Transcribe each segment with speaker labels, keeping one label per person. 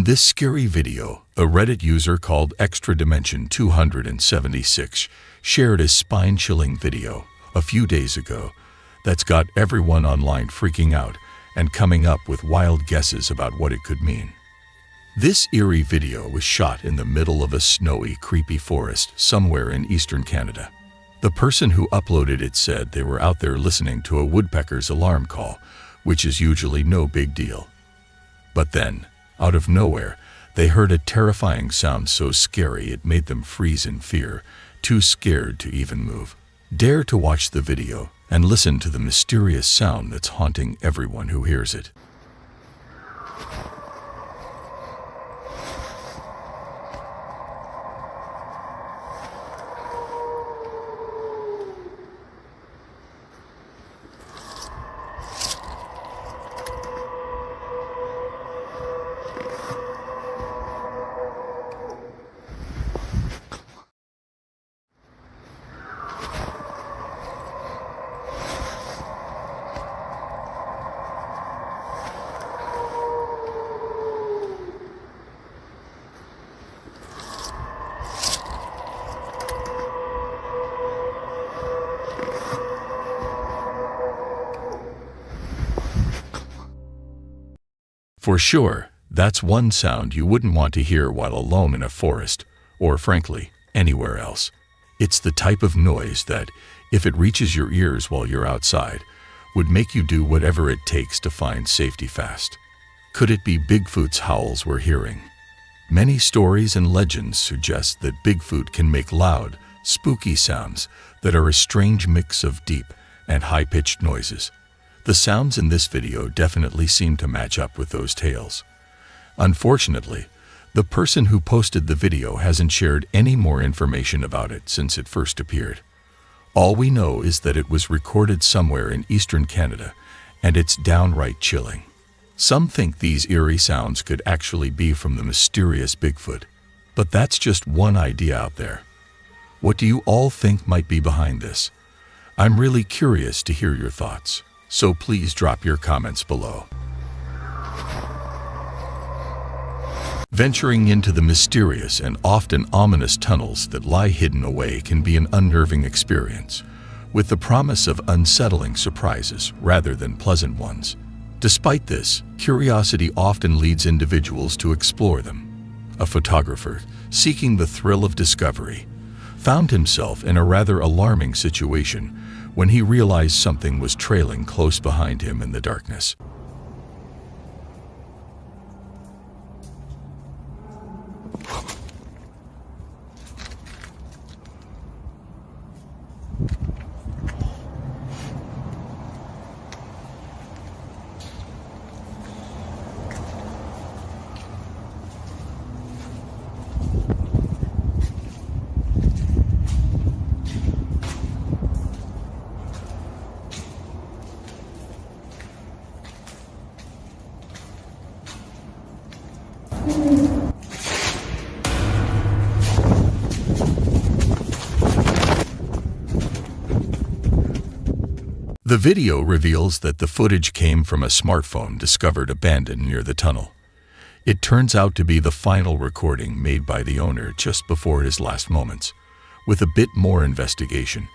Speaker 1: this scary video, a Reddit user called Extra Dimension 276 shared a spine-chilling video a few days ago that's got everyone online freaking out and coming up with wild guesses about what it could mean. This eerie video was shot in the middle of a snowy, creepy forest somewhere in eastern Canada. The person who uploaded it said they were out there listening to a woodpecker's alarm call, which is usually no big deal. But then, out of nowhere, they heard a terrifying sound so scary it made them freeze in fear, too scared to even move. Dare to watch the video and listen to the mysterious sound that's haunting everyone who hears it. For sure, that's one sound you wouldn't want to hear while alone in a forest, or frankly, anywhere else. It's the type of noise that, if it reaches your ears while you're outside, would make you do whatever it takes to find safety fast. Could it be Bigfoot's howls we're hearing? Many stories and legends suggest that Bigfoot can make loud, spooky sounds that are a strange mix of deep and high-pitched noises. The sounds in this video definitely seem to match up with those tales. Unfortunately, the person who posted the video hasn't shared any more information about it since it first appeared. All we know is that it was recorded somewhere in eastern Canada, and it's downright chilling. Some think these eerie sounds could actually be from the mysterious Bigfoot, but that's just one idea out there. What do you all think might be behind this? I'm really curious to hear your thoughts. So please drop your comments below. Venturing into the mysterious and often ominous tunnels that lie hidden away can be an unnerving experience, with the promise of unsettling surprises rather than pleasant ones. Despite this, curiosity often leads individuals to explore them. A photographer, seeking the thrill of discovery, found himself in a rather alarming situation when he realized something was trailing close behind him in the darkness. The video reveals that the footage came from a smartphone discovered abandoned near the tunnel. It turns out to be the final recording made by the owner just before his last moments. With a bit more investigation,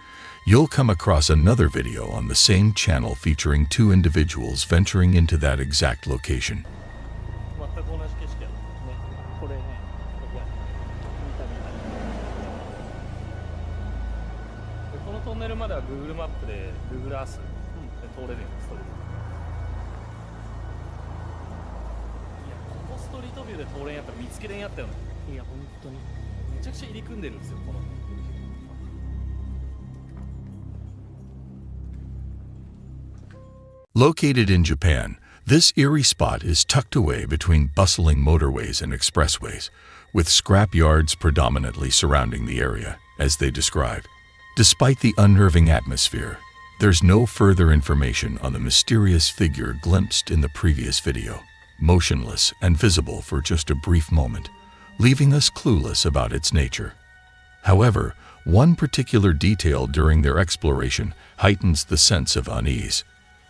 Speaker 1: you'll come across another video on the same channel featuring two individuals venturing into that exact location.
Speaker 2: Google マップで Google Earth で通れるよストリート。いやここストリートビューで通れんやったら見つけれんやったよね。いや本当にめちゃくちゃ入り組んでるんですよこの。
Speaker 1: Located in Japan, this eerie spot is tucked away between bustling motorways and expressways, with scrap yards predominantly surrounding the area, as they describe. Despite the unnerving atmosphere, there's no further information on the mysterious figure glimpsed in the previous video, motionless and visible for just a brief moment, leaving us clueless about its nature. However, one particular detail during their exploration heightens the sense of unease.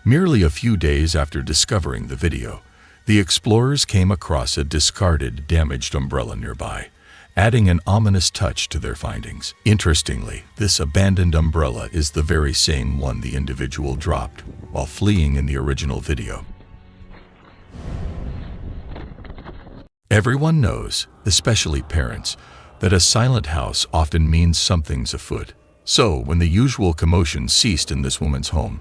Speaker 1: Merely a few days after discovering the video, The explorers came across a discarded, damaged umbrella nearby, adding an ominous touch to their findings. Interestingly, this abandoned umbrella is the very same one the individual dropped while fleeing in the original video. Everyone knows, especially parents, that a silent house often means something's afoot. So, when the usual commotion ceased in this woman's home,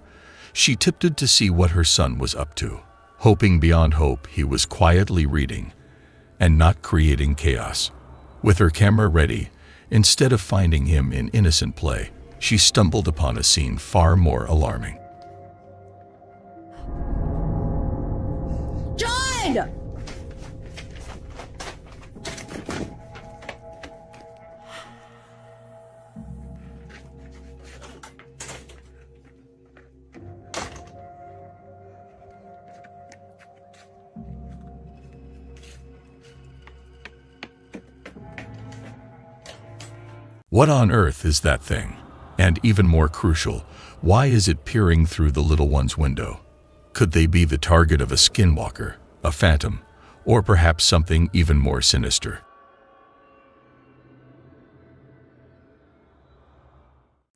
Speaker 1: she tiptoed to see what her son was up to, hoping beyond hope he was quietly reading and not creating chaos. With her camera ready, instead of finding him in innocent play, she stumbled upon a scene far more alarming.
Speaker 3: John!
Speaker 1: What on earth is that thing? And even more crucial, why is it peering through the little one's window? Could they be the target of a skinwalker, a phantom, or perhaps something even more sinister?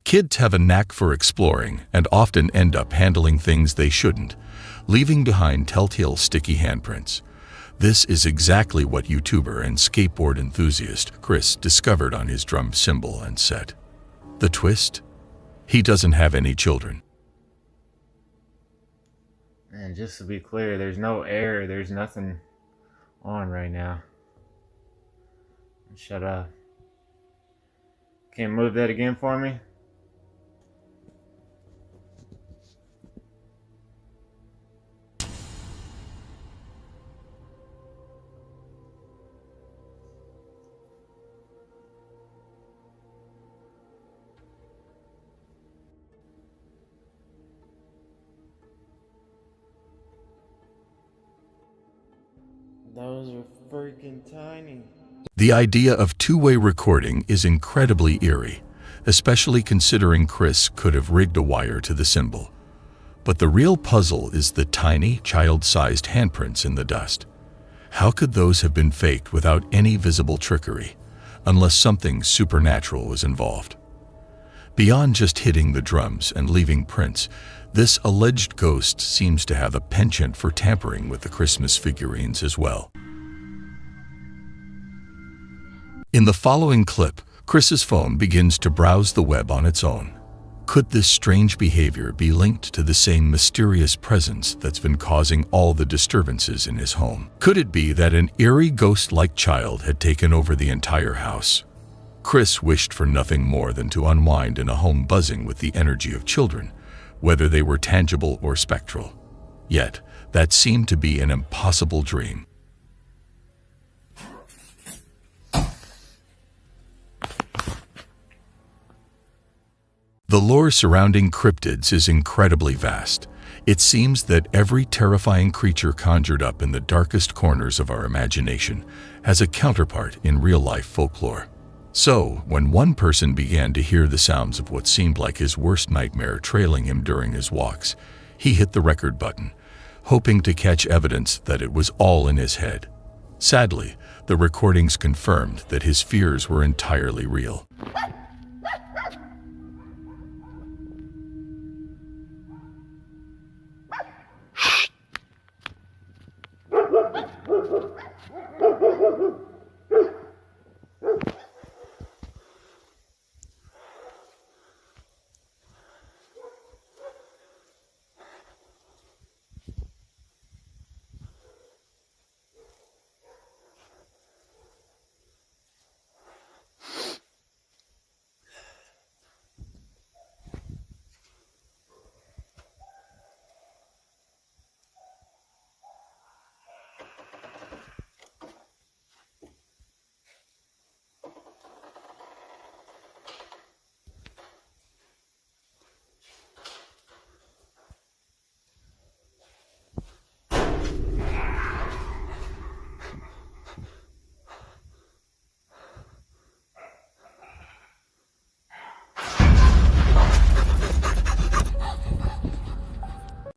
Speaker 1: Kids have a knack for exploring and often end up handling things they shouldn't, leaving behind telltale sticky handprints. This is exactly what YouTuber and skateboard enthusiast Chris discovered on his drum cymbal and set. The twist? He doesn't have any children.
Speaker 4: And just to be clear, there's no air, there's nothing on right now. Shut up. Can't move that again for me? Those are freaking tiny.
Speaker 1: The idea of two-way recording is incredibly eerie, especially considering Chris could have rigged a wire to the cymbal. But the real puzzle is the tiny, child-sized handprints in the dust. How could those have been faked without any visible trickery, unless something supernatural was involved? Beyond just hitting the drums and leaving prints, this alleged ghost seems to have a penchant for tampering with the Christmas figurines as well. In the following clip, Chris's phone begins to browse the web on its own. Could this strange behavior be linked to the same mysterious presence that's been causing all the disturbances in his home? Could it be that an eerie ghost-like child had taken over the entire house? Chris wished for nothing more than to unwind in a home buzzing with the energy of children, whether they were tangible or spectral. Yet, that seemed to be an impossible dream. The lore surrounding cryptids is incredibly vast. It seems that every terrifying creature conjured up in the darkest corners of our imagination has a counterpart in real-life folklore. So, when one person began to hear the sounds of what seemed like his worst nightmare trailing him during his walks, he hit the record button, hoping to catch evidence that it was all in his head. Sadly, the recordings confirmed that his fears were entirely real.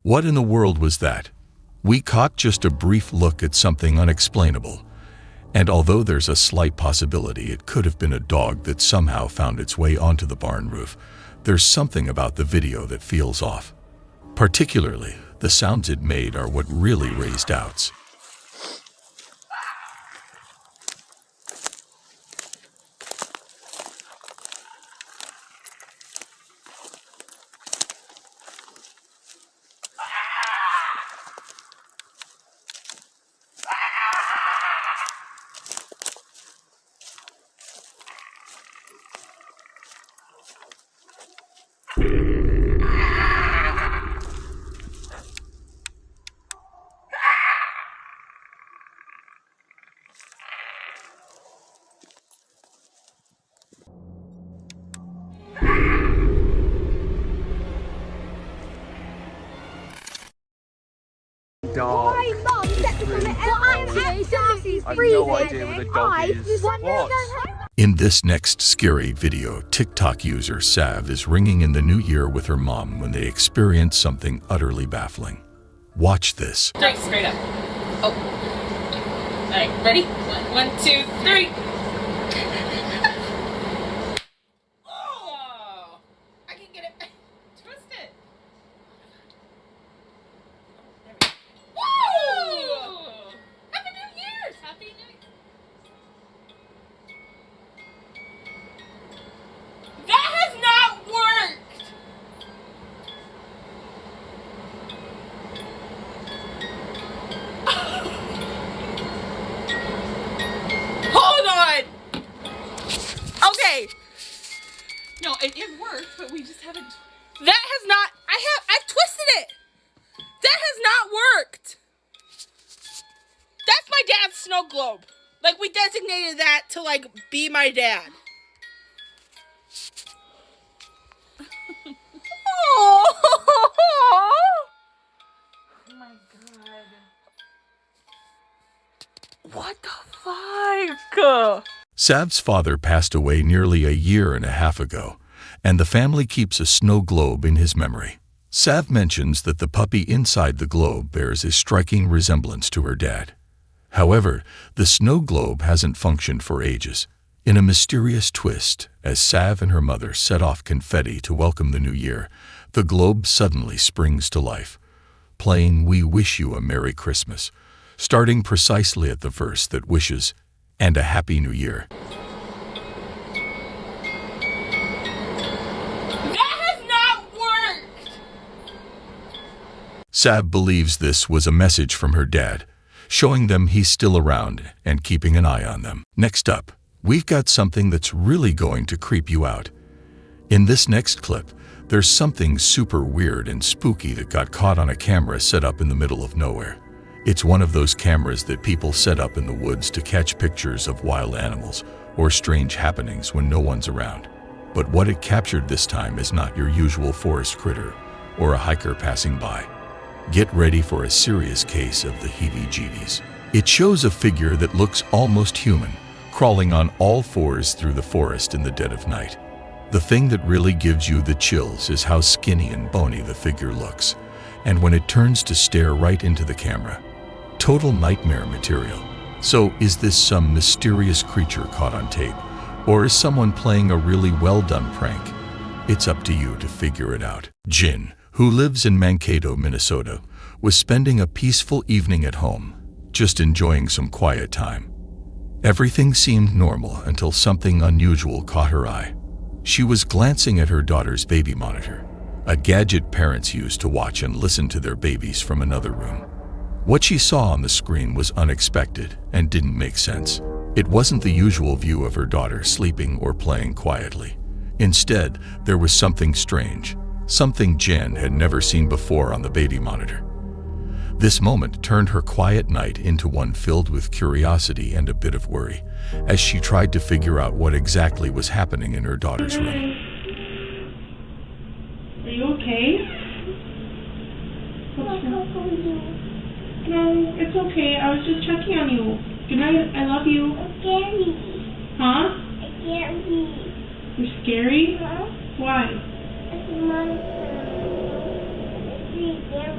Speaker 1: What in the world was that? We caught just a brief look at something unexplainable, and although there's a slight possibility it could have been a dog that somehow found its way onto the barn roof, there's something about the video that feels off. Particularly, the sounds it made are what really raised doubts.
Speaker 3: Dog.
Speaker 5: My mum set this on the
Speaker 3: I have no idea where the dog is. What?
Speaker 1: In this next scary video, TikTok user Sav is ringing in the new year with her mom when they experience something utterly baffling. Watch this.
Speaker 6: Straight up. Oh. All right, ready? One, two, three. Oh, I can get it. Twist it. There we go. Woo! Happy New Year's! Happy New Year. That has not worked. Hold on. Okay. No, it worked, but we just haven't. That has not. I've twisted it. That has not worked. That's my dad's snow globe. Like, we designated that to, like, be my dad. Oh my god. What the fuck?
Speaker 1: Sav's father passed away nearly a year and a half ago, and the family keeps a snow globe in his memory. Sav mentions that the puppy inside the globe bears a striking resemblance to her dad. However, the snow globe hasn't functioned for ages. In a mysterious twist, as Sav and her mother set off confetti to welcome the new year, the globe suddenly springs to life, playing "We Wish You a Merry Christmas," starting precisely at the verse that wishes, "And a Happy New Year."
Speaker 6: That has not worked!
Speaker 1: Sav believes this was a message from her dad, showing them he's still around and keeping an eye on them. Next up, we've got something that's really going to creep you out. In this next clip, there's something super weird and spooky that got caught on a camera set up in the middle of nowhere. It's one of those cameras that people set up in the woods to catch pictures of wild animals or strange happenings when no one's around. But what it captured this time is not your usual forest critter or a hiker passing by. Get ready for a serious case of the heebie-jeebies. It shows a figure that looks almost human, crawling on all fours through the forest in the dead of night. The thing that really gives you the chills is how skinny and bony the figure looks, and when it turns to stare right into the camera. Total nightmare material. So, is this some mysterious creature caught on tape, or is someone playing a really well-done prank? It's up to you to figure it out. Jin, who lives in Mankato, Minnesota, was spending a peaceful evening at home, just enjoying some quiet time. Everything seemed normal until something unusual caught her eye. She was glancing at her daughter's baby monitor, a gadget parents use to watch and listen to their babies from another room. What she saw on the screen was unexpected and didn't make sense. It wasn't the usual view of her daughter sleeping or playing quietly. Instead, there was something strange, something Jen had never seen before on the baby monitor. This moment turned her quiet night into one filled with curiosity and a bit of worry, as she tried to figure out what exactly was happening in her daughter's room.
Speaker 7: Are you okay? What's wrong? No, it's okay. I was just checking on you. Good night. I love you.
Speaker 5: Scary.
Speaker 7: Huh?
Speaker 5: Scary.
Speaker 7: You're scary?
Speaker 5: Huh?
Speaker 7: Why?
Speaker 5: It's a monster. It's really scary.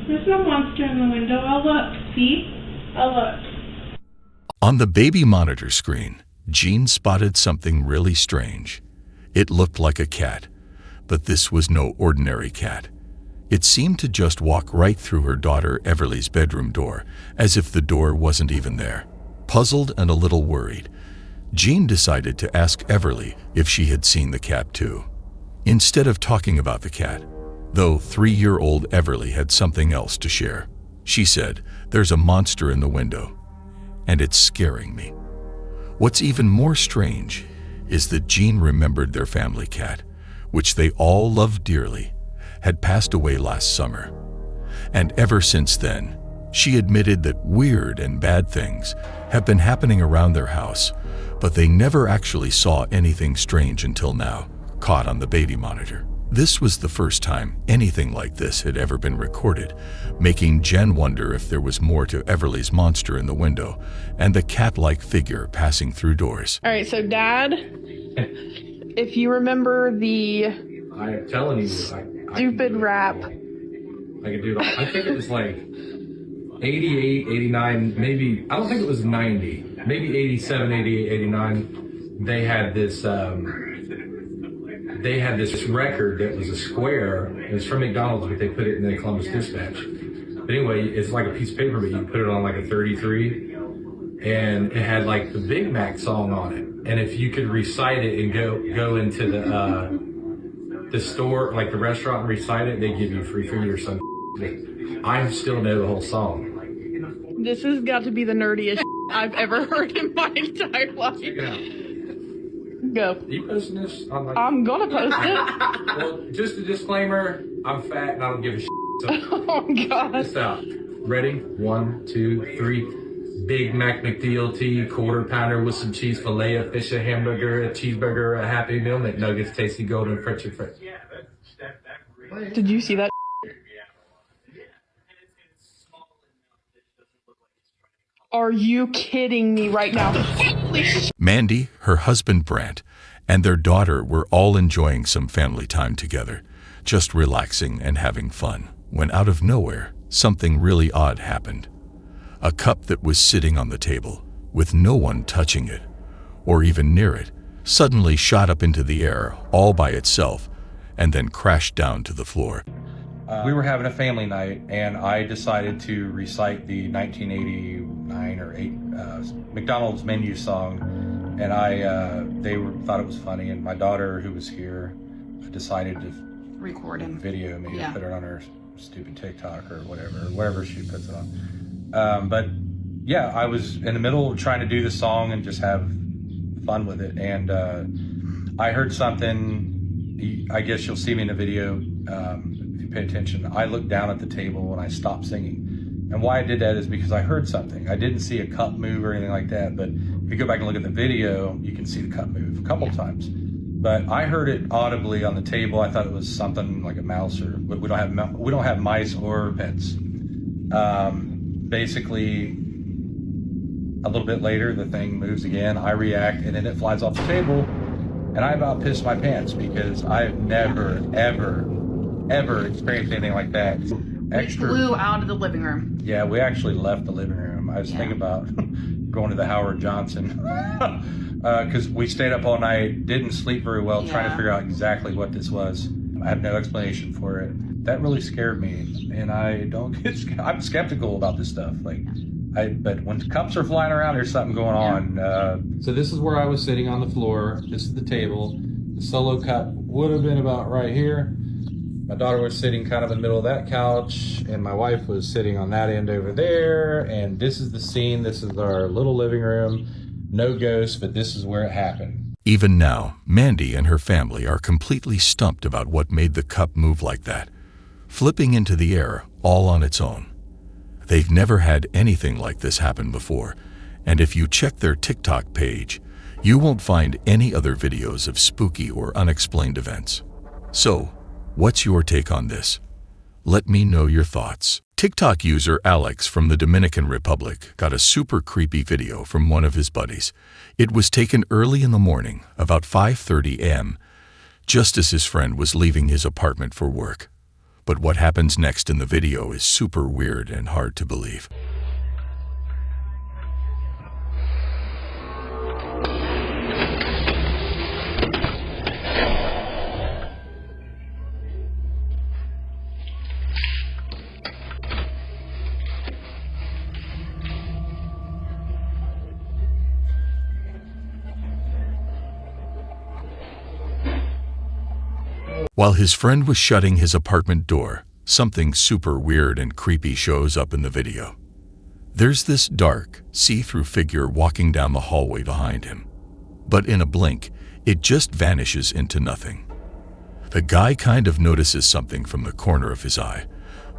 Speaker 7: There's no monster in the window. I'll look. See? I'll look.
Speaker 1: On the baby monitor screen, Jean spotted something really strange. It looked like a cat, but this was no ordinary cat. It seemed to just walk right through her daughter Everly's bedroom door, as if the door wasn't even there. Puzzled and a little worried, Jean decided to ask Everly if she had seen the cat too. Instead of talking about the cat, though 3-year-old Everly had something else to share, she said, "There's a monster in the window, and it's scaring me." What's even more strange is that Jean remembered their family cat, which they all loved dearly, had passed away last summer. And ever since then, she admitted that weird and bad things have been happening around their house, but they never actually saw anything strange until now, caught on the baby monitor. This was the first time anything like this had ever been recorded, making Jen wonder if there was more to Everly's monster in the window and the cat-like figure passing through doors.
Speaker 6: All right, so Dad, if you remember the
Speaker 8: I'm telling you,
Speaker 6: stupid rap.
Speaker 8: I could do it. I think it was like 88, 89, maybe, I don't think it was 90, maybe 87, 88, 89. They had this record that was a square. It was from McDonald's, but they put it in the Columbus Dispatch. But anyway, it's like a piece of paper, but you put it on like a 33, and it had like the Big Mac song on it. And if you could recite it and go into the store, like the restaurant, and recite it, they give you free food or something. I still know the whole song.
Speaker 6: This has got to be the nerdiest I've ever heard in my entire life.
Speaker 8: Check it out.
Speaker 6: Go.
Speaker 8: Are you posting this on like?
Speaker 6: I'm gonna post it.
Speaker 8: Well, just a disclaimer, I'm fat and I don't give a shit. So
Speaker 6: Oh God.
Speaker 8: this out. Ready? 1, 2, 3. Big Mac McDLT, quarter pounder with some cheese, filet of fish, a hamburger, a cheeseburger, a Happy Meal, McNuggets, tasty golden French and French.
Speaker 6: Did you see that? Are you kidding me right now? Holy shit.
Speaker 1: Mandy, her husband Brant, and their daughter were all enjoying some family time together, just relaxing and having fun, when out of nowhere, something really odd happened. A cup that was sitting on the table, with no one touching it, or even near it, suddenly shot up into the air all by itself, and then crashed down to the floor.
Speaker 9: We were having a family night, and I decided to recite the 1989 or 8 McDonald's menu song, and thought it was funny, and my daughter, who was here, decided to
Speaker 6: Record him.
Speaker 9: video me
Speaker 6: Yeah.
Speaker 9: and put it on her stupid TikTok or wherever she puts it on. But yeah, I was in the middle of trying to do the song and just have fun with it, and I heard something. I guess you'll see me in the video. Pay attention. I looked down at the table when I stopped singing. And why I did that is because I heard something. I didn't see a cup move or anything like that, but if you go back and look at the video, you can see the cup move a couple times. But I heard it audibly on the table. I thought it was something like a mouse, or we don't have mice or pets. Basically, a little bit later, the thing moves again. I react, and then it flies off the table, and I about pissed my pants because I've never, ever experienced anything like that.
Speaker 6: Flew out of the living room.
Speaker 9: Yeah, we actually left the living room. I was thinking about going to the Howard Johnson because we stayed up all night, didn't sleep very well, trying to figure out exactly what this was. I have no explanation for it. That really scared me, and I'm skeptical about this stuff. But when cups are flying around, there's something going on. So this is where I was sitting on the floor. This is the table. The solo cup would have been about right here. My daughter was sitting kind of in the middle of that couch, and my wife was sitting on that end over there. And this is the scene. This is our little living room. No ghosts, but this is where it happened.
Speaker 1: Even now, Mandy and her family are completely stumped about what made the cup move like that, flipping into the air all on its own. They've never had anything like this happen before, and if you check their TikTok page, you won't find any other videos of spooky or unexplained events. So, what's your take on this? Let me know your thoughts. TikTok user Alex from the Dominican Republic got a super creepy video from one of his buddies. It was taken early in the morning, about 5:30 a.m., just as his friend was leaving his apartment for work. But what happens next in the video is super weird and hard to believe. While his friend was shutting his apartment door, something super weird and creepy shows up in the video. There's this dark, see-through figure walking down the hallway behind him. But in a blink, it just vanishes into nothing. The guy kind of notices something from the corner of his eye,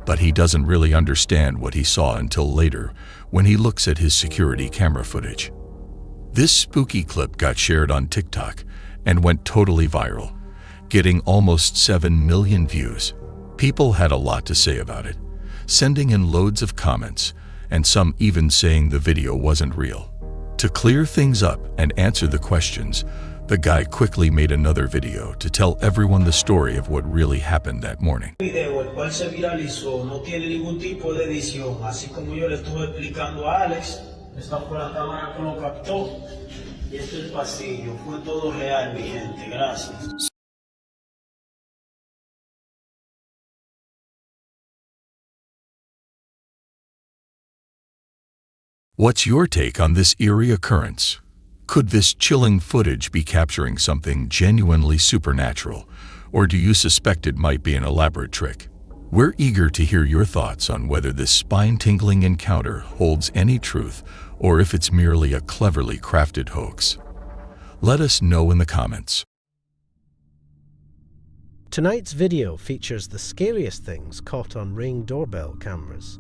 Speaker 1: but he doesn't really understand what he saw until later when he looks at his security camera footage. This spooky clip got shared on TikTok and went totally viral, getting almost 7 million views. People had a lot to say about it, sending in loads of comments, and some even saying the video wasn't real. To clear things up and answer the questions, the guy quickly made another video to tell everyone the story of what really happened that morning.
Speaker 10: Video el cual se viralizó no tiene ningún tipo de edición, así como yo le estuve explicando a Alex. Esta fue la cámara que lo captó y este es el pasillo. Fue todo real, mi gente. Gracias.
Speaker 1: What's your take on this eerie occurrence? Could this chilling footage be capturing something genuinely supernatural, or do you suspect it might be an elaborate trick? We're eager to hear your thoughts on whether this spine-tingling encounter holds any truth or if it's merely a cleverly crafted hoax. Let us know in the comments.
Speaker 11: Tonight's video features the scariest things caught on Ring doorbell cameras.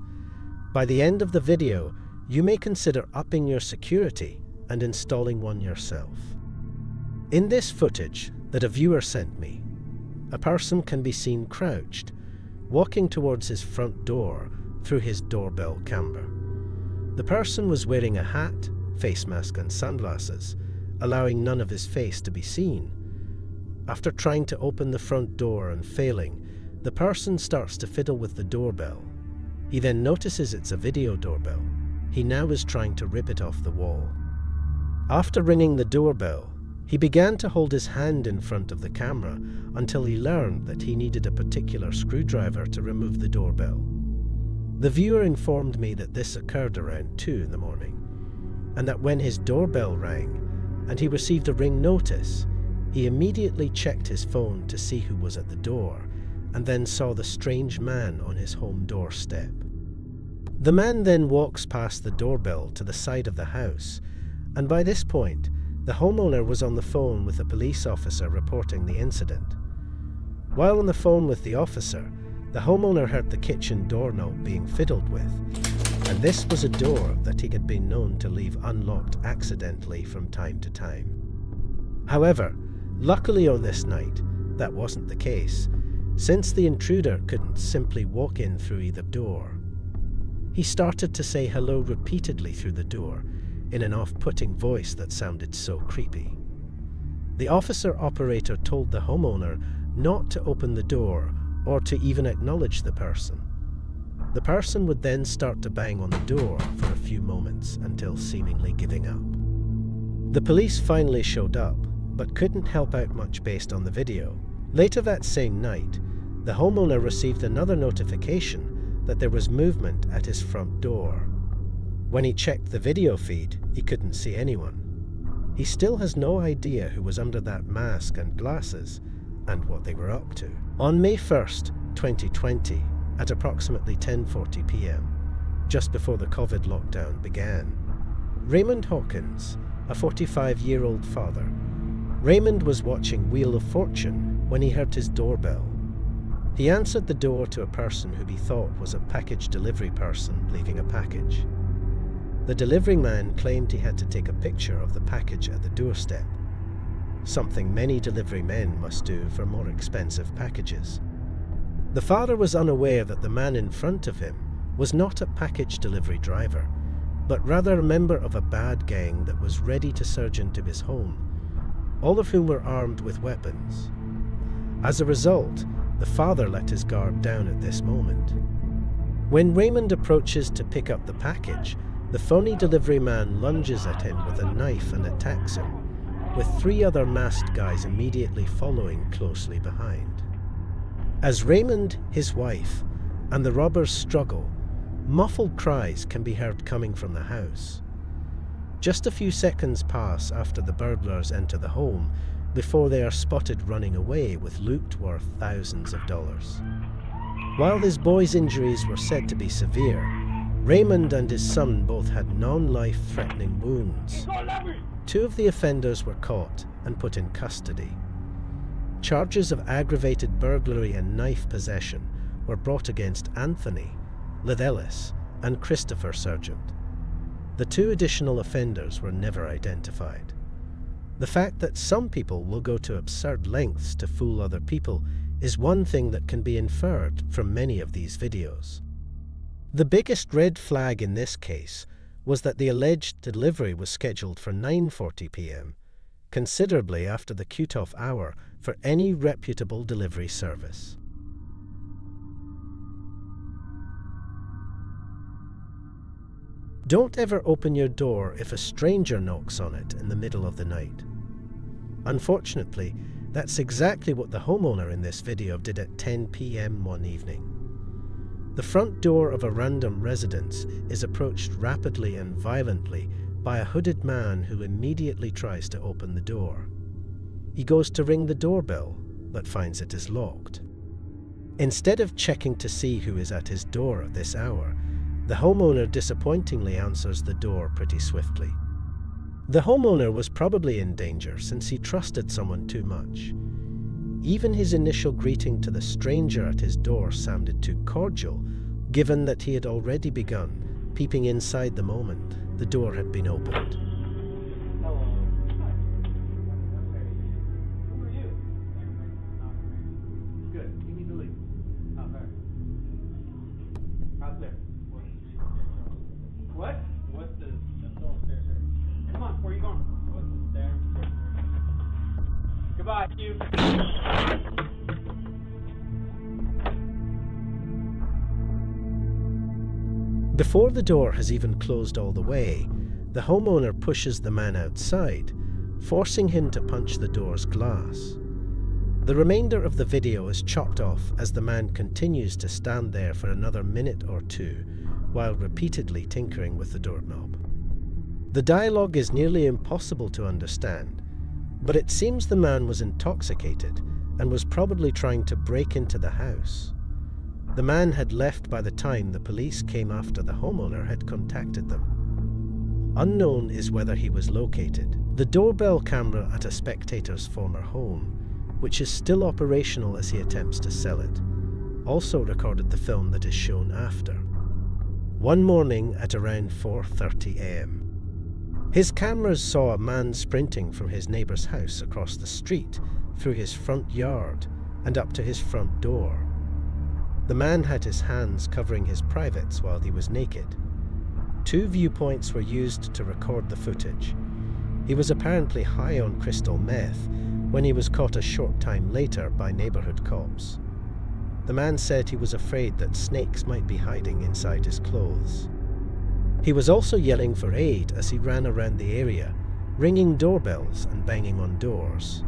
Speaker 11: By the end of the video, you may consider upping your security and installing one yourself. In this footage that a viewer sent me, a person can be seen crouched, walking towards his front door through his doorbell camera. The person was wearing a hat, face mask and sunglasses, allowing none of his face to be seen. After trying to open the front door and failing, the person starts to fiddle with the doorbell. He then notices it's a video doorbell. He now is trying to rip it off the wall. After ringing the doorbell, he began to hold his hand in front of the camera until he learned that he needed a particular screwdriver to remove the doorbell. The viewer informed me that this occurred around 2 in the morning, and that when his doorbell rang and he received a ring notice, he immediately checked his phone to see who was at the door, and then saw the strange man on his home doorstep. The man then walks past the doorbell to the side of the house, and by this point, the homeowner was on the phone with a police officer reporting the incident. While on the phone with the officer, the homeowner heard the kitchen doorknob being fiddled with, and this was a door that he had been known to leave unlocked accidentally from time to time. However, luckily on this night, that wasn't the case, since the intruder couldn't simply walk in through either door. He started to say hello repeatedly through the door, in an off-putting voice that sounded so creepy. The officer operator told the homeowner not to open the door or to even acknowledge the person. The person would then start to bang on the door for a few moments until seemingly giving up. The police finally showed up, but couldn't help out much based on the video. Later that same night, the homeowner received another notification that there was movement at his front door. When he checked the video feed, he couldn't see anyone. He still has no idea who was under that mask and glasses and what they were up to. On May 1st, 2020, at approximately 10:40 p.m., just before the COVID lockdown began, Raymond Hawkins, a 45-year-old father, Raymond was watching Wheel of Fortune when he heard his doorbell. He answered the door to a person who he thought was a package delivery person leaving a package. The delivery man claimed he had to take a picture of the package at the doorstep, something many delivery men must do for more expensive packages. The father was unaware that the man in front of him was not a package delivery driver, but rather a member of a bad gang that was ready to surge into his home, all of whom were armed with weapons. As a result, The father let his guard down at this moment. When Raymond approaches to pick up the package, the phony delivery man lunges at him with a knife and attacks him, with 3 other masked guys immediately following closely behind. As Raymond, his wife, and the robbers struggle, muffled cries can be heard coming from the house. Just a few seconds pass after the burglars enter the home before they are spotted running away with loot worth thousands of dollars. While his boy's injuries were said to be severe, Raymond and his son both had non-life-threatening wounds. 2 of the offenders were caught and put in custody. Charges of aggravated burglary and knife possession were brought against Anthony, Lithelis, and Christopher Sargent. The 2 additional offenders were never identified. The fact that some people will go to absurd lengths to fool other people is one thing that can be inferred from many of these videos. The biggest red flag in this case was that the alleged delivery was scheduled for 9:40 p.m., considerably after the cut-off hour for any reputable delivery service. Don't ever open your door if a stranger knocks on it in the middle of the night. Unfortunately, that's exactly what the homeowner in this video did at 10 p.m. one evening. The front door of a random residence is approached rapidly and violently by a hooded man who immediately tries to open the door. He goes to ring the doorbell, but finds it is locked. Instead of checking to see who is at his door at this hour, the homeowner disappointingly answers the door pretty swiftly. The homeowner was probably in danger since he trusted someone too much. Even his initial greeting to the stranger at his door sounded too cordial, given that he had already begun peeping inside the moment the door had been opened.
Speaker 2: What? What's the downstairs here? Come on, where are you going? What's the downstairs? Goodbye, you.
Speaker 11: Before the door has even closed all the way, the homeowner pushes the man outside, forcing him to punch the door's glass. The remainder of the video is chopped off as the man continues to stand there for another minute or 2 while repeatedly tinkering with the doorknob. The dialogue is nearly impossible to understand, but it seems the man was intoxicated and was probably trying to break into the house. The man had left by the time the police came after the homeowner had contacted them. Unknown is whether he was located. The doorbell camera at a spectator's former home, which is still operational as he attempts to sell it, also recorded the film that is shown after. One morning at around 4:30 a.m. His cameras saw a man sprinting from his neighbour's house across the street, through his front yard, and up to his front door. The man had his hands covering his privates while he was naked. 2 viewpoints were used to record the footage. He was apparently high on crystal meth when he was caught a short time later by neighbourhood cops. The man said he was afraid that snakes might be hiding inside his clothes. He was also yelling for aid as he ran around the area, ringing doorbells and banging on doors.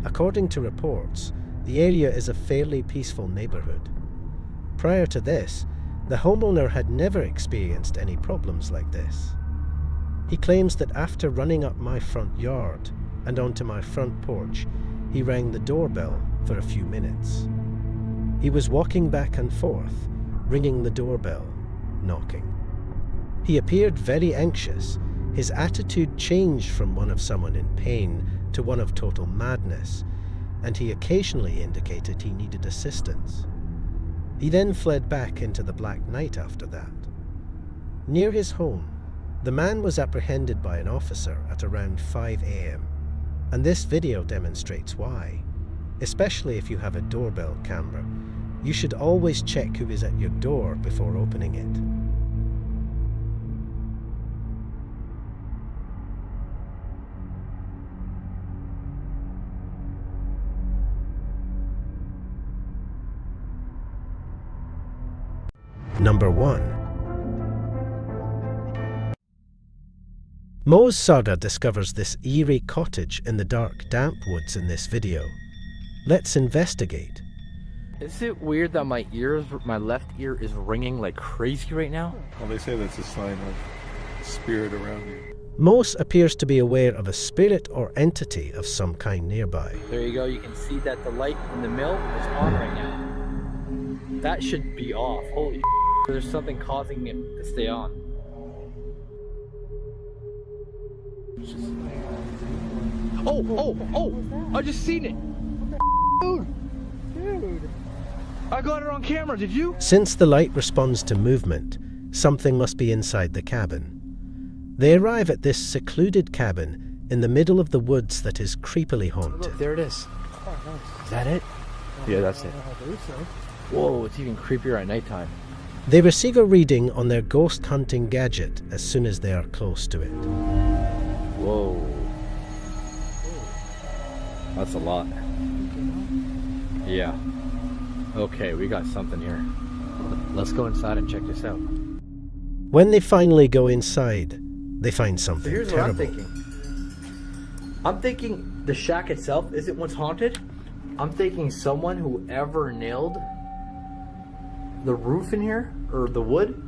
Speaker 11: According to reports, the area is a fairly peaceful neighbourhood. Prior to this, the homeowner had never experienced any problems like this. He claims that after running up my front yard and onto my front porch, he rang the doorbell for a few minutes. He was walking back and forth, ringing the doorbell, knocking. He appeared very anxious. His attitude changed from one of someone in pain to one of total madness, and he occasionally indicated he needed assistance. He then fled back into the black night after that. Near his home, the man was apprehended by an officer at around 5 a.m., and this video demonstrates why. Especially if you have a doorbell camera, you should always check who is at your door before opening it. Number 1. Mo's Sarda discovers this eerie cottage in the dark, damp woods in this video. Let's investigate.
Speaker 3: Is it weird that my left ear is ringing like crazy right now?
Speaker 12: Well, they say that's a sign of spirit around you.
Speaker 11: Mos appears to be aware of a spirit or entity of some kind nearby.
Speaker 3: There you go, you can see that the light in the mill is on right now. That should be off. Holy there's something causing it to stay on. Oh! I just seen it! Dude! I got it on camera, did you?
Speaker 11: Since the light responds to movement, something must be inside the cabin. They arrive at this secluded cabin in the middle of the woods that is creepily haunted.
Speaker 3: Look, there it is. Is that it? Yeah, that's it. Whoa, it's even creepier at nighttime.
Speaker 11: They receive a reading on their ghost hunting gadget as soon as they are close to it.
Speaker 3: Whoa. That's a lot. Yeah. Okay, we got something here. Let's go inside and check this out.
Speaker 11: When they finally go inside, they find something
Speaker 3: Here's
Speaker 11: terrible.
Speaker 3: what I'm thinking the shack itself isn't what's haunted. I'm thinking someone who ever nailed the roof in here, or the wood,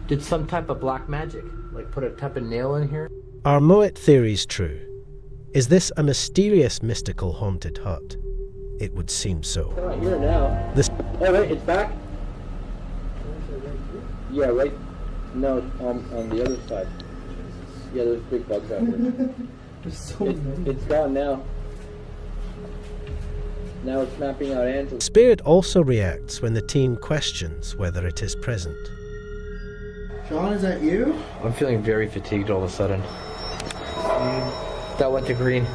Speaker 3: did some type of black magic. Like put a type of nail in here.
Speaker 11: Are Moet theories true? Is this a mysterious, mystical, haunted hut? It would seem so.
Speaker 3: It's not here now.
Speaker 11: This
Speaker 3: Oh wait, it's back? Yeah, right. No, on the other side. Yeah, there's big bugs out here. It's gone now. Now it's mapping out answers.
Speaker 11: spirit also reacts when the team questions whether it is present.
Speaker 13: Sean, is that you?
Speaker 3: I'm feeling very fatigued all of a sudden. That went to green.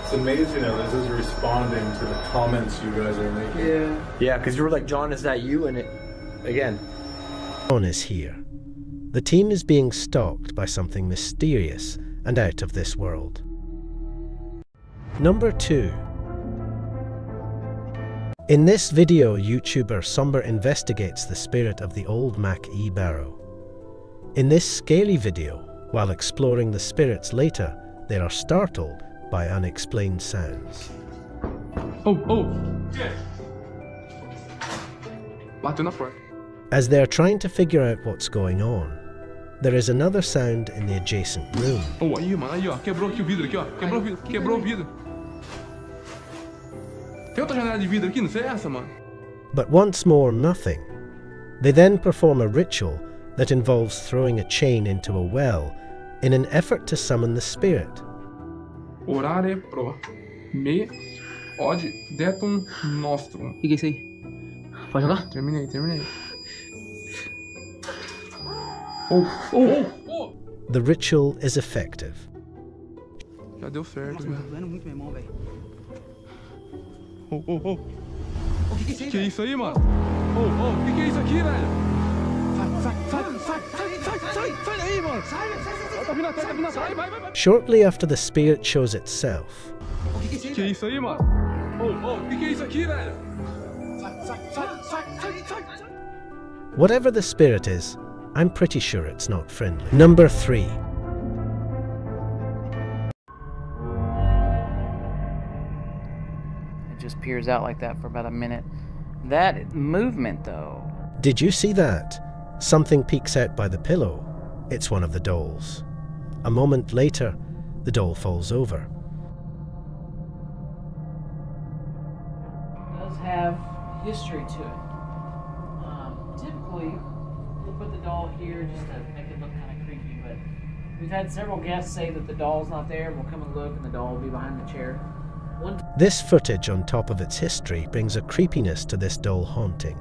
Speaker 12: It's amazing how this is responding to the comments you guys are making.
Speaker 3: Yeah, because you were like, John, is that you? And it, again.
Speaker 11: John is here. The team is being stalked by something mysterious and out of this world. Number 2. In this video, YouTuber Somber investigates the spirit of the old Mac E barrow. In this scary video, while exploring the spirits later, they are startled by unexplained sounds. As they are trying to figure out what's going on, there is another sound in the adjacent room. But once more, nothing. They then perform a ritual that involves throwing a chain into a well in an effort to summon the spirit.
Speaker 14: Orare pro me od detum nostrum. O que é isso aí? Pode jogar? Terminei.
Speaker 11: The ritual is effective.
Speaker 14: Já deu certo.
Speaker 13: Nossa, tá doendo muito, meu irmão, velho.
Speaker 14: O que é isso aí, mano? O que é isso aqui, velho? Sai daí, mano! Tá vindo, vai.
Speaker 11: Shortly after the spirit shows itself,
Speaker 14: O que é isso aí, mano? O que é isso aqui, velho? Sai.
Speaker 11: whatever the spirit is, I'm pretty sure it's not friendly. Number 3.
Speaker 15: It just peers out like that for about a minute. That movement, though.
Speaker 11: Did you see that? Something peeks out by the pillow. It's one of the dolls. A moment later, the doll falls over.
Speaker 15: It does have history to it. Typically, we'll put the doll here just to make it look kind of creepy, but we've had several guests say that the doll's not there. We'll come and look, and the doll will be behind the chair.
Speaker 11: This footage on top of its history brings a creepiness to this doll haunting.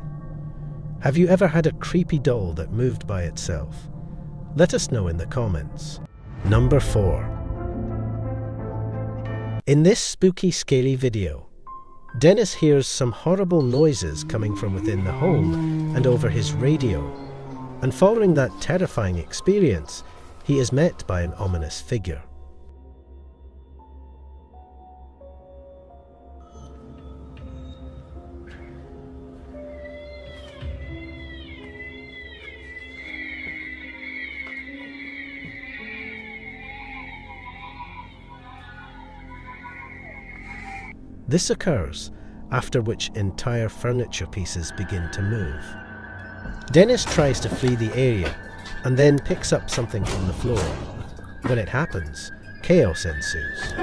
Speaker 11: Have you ever had a creepy doll that moved by itself? Let us know in the comments. Number 4. In this spooky, scary video, Dennis hears some horrible noises coming from within the home and over his radio, and following that terrifying experience, he is met by an ominous figure. This occurs, after which entire furniture pieces begin to move. Dennis tries to flee the area and then picks up something from the floor. When it happens, chaos ensues.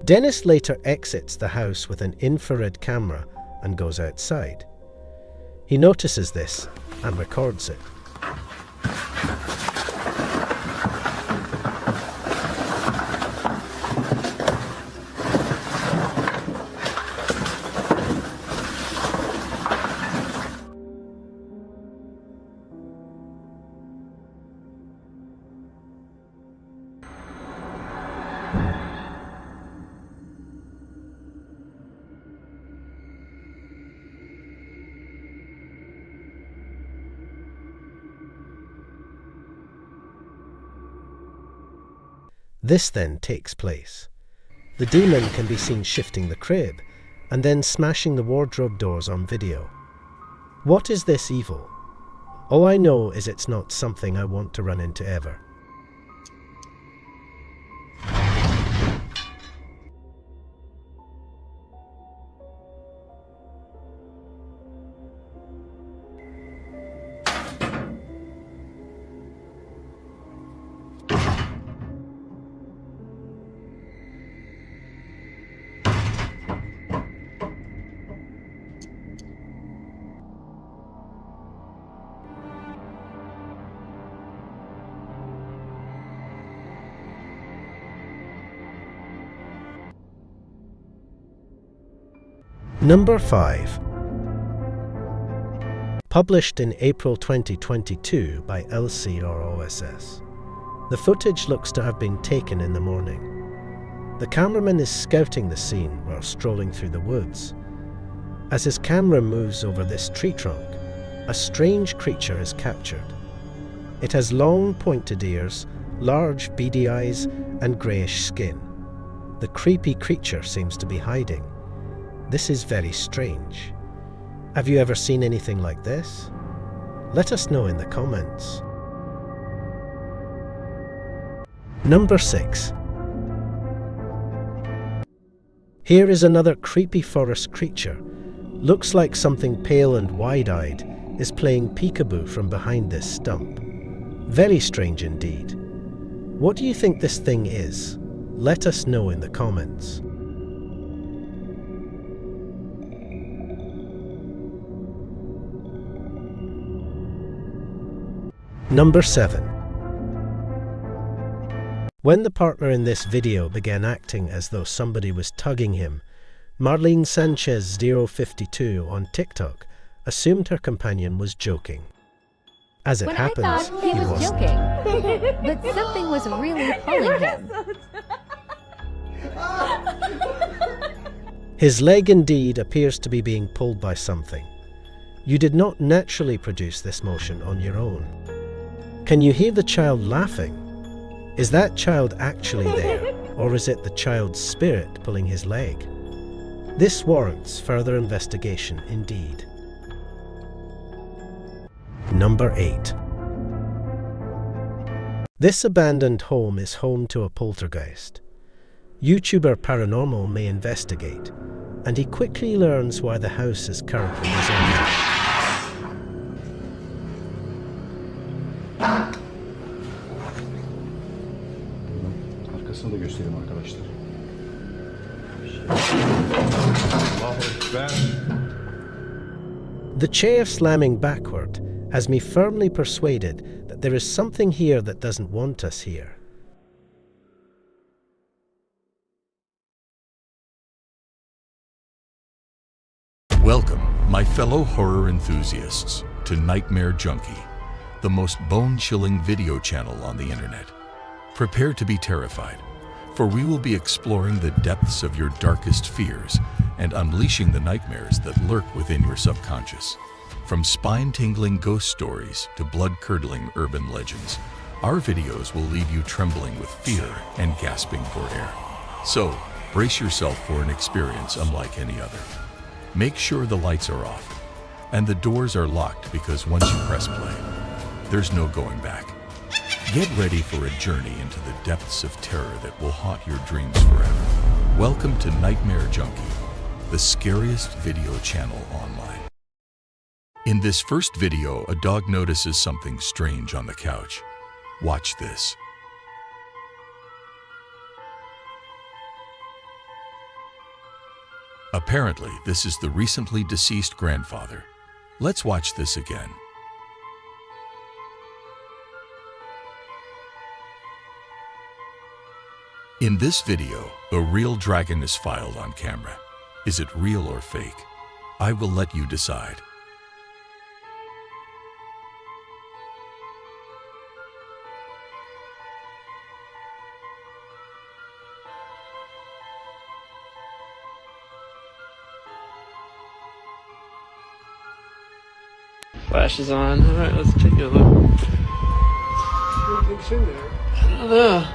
Speaker 11: Dennis later exits the house with an infrared camera and goes outside. He notices this and records it. This then takes place. The demon can be seen shifting the crib and then smashing the wardrobe doors on video. What is this evil? All I know is it's not something I want to run into ever. Number 5. Published in April 2022 by LCROSS. The footage looks to have been taken in the morning. The cameraman is scouting the scene while strolling through the woods. As his camera moves over this tree trunk, a strange creature is captured. It has long pointed ears, large beady eyes, and greyish skin. The creepy creature seems to be hiding. This is very strange. Have you ever seen anything like this? Let us know in the comments. Number 6. Here is another creepy forest creature. Looks like something pale and wide-eyed is playing peekaboo from behind this stump. Very strange indeed. What do you think this thing is? Let us know in the comments. Number 7. When the partner in this video began acting as though somebody was tugging him, Marlene Sanchez 052 on TikTok assumed her companion was joking. As it happens,
Speaker 16: I thought he was joking, but something was really pulling him.
Speaker 11: His leg indeed appears to be being pulled by something. You did not naturally produce this motion on your own. Can you hear the child laughing? Is that child actually there, or is it the child's spirit pulling his leg? This warrants further investigation indeed. Number 8. This abandoned home is home to a poltergeist. YouTuber Paranormal may investigate, and he quickly learns why the house is currently deserted.
Speaker 12: Arkasını da göstereyim arkadaşlar. Allahu Ekber.
Speaker 11: The chair slamming backward has me firmly persuaded that there is something here that doesn't want us here.
Speaker 1: Welcome, my fellow horror enthusiasts, to Nightmare Junkie, the most bone-chilling video channel on the internet. Prepare to be terrified, for we will be exploring the depths of your darkest fears and unleashing the nightmares that lurk within your subconscious. From spine-tingling ghost stories to blood-curdling urban legends, our videos will leave you trembling with fear and gasping for air. So, brace yourself for an experience unlike any other. Make sure the lights are off and the doors are locked, because once you press play, there's no going back. Get ready for a journey into the depths of terror that will haunt your dreams forever. Welcome to Nightmare Junkie, the scariest video channel online. In this first video, a dog notices something strange on the couch. Watch this. Apparently, this is the recently deceased grandfather. Let's watch this again. In this video, a real dragon is filed on camera. Is it real or fake? I will let you decide.
Speaker 14: Flash is on. Alright, let's take a look. What's in there? I don't know.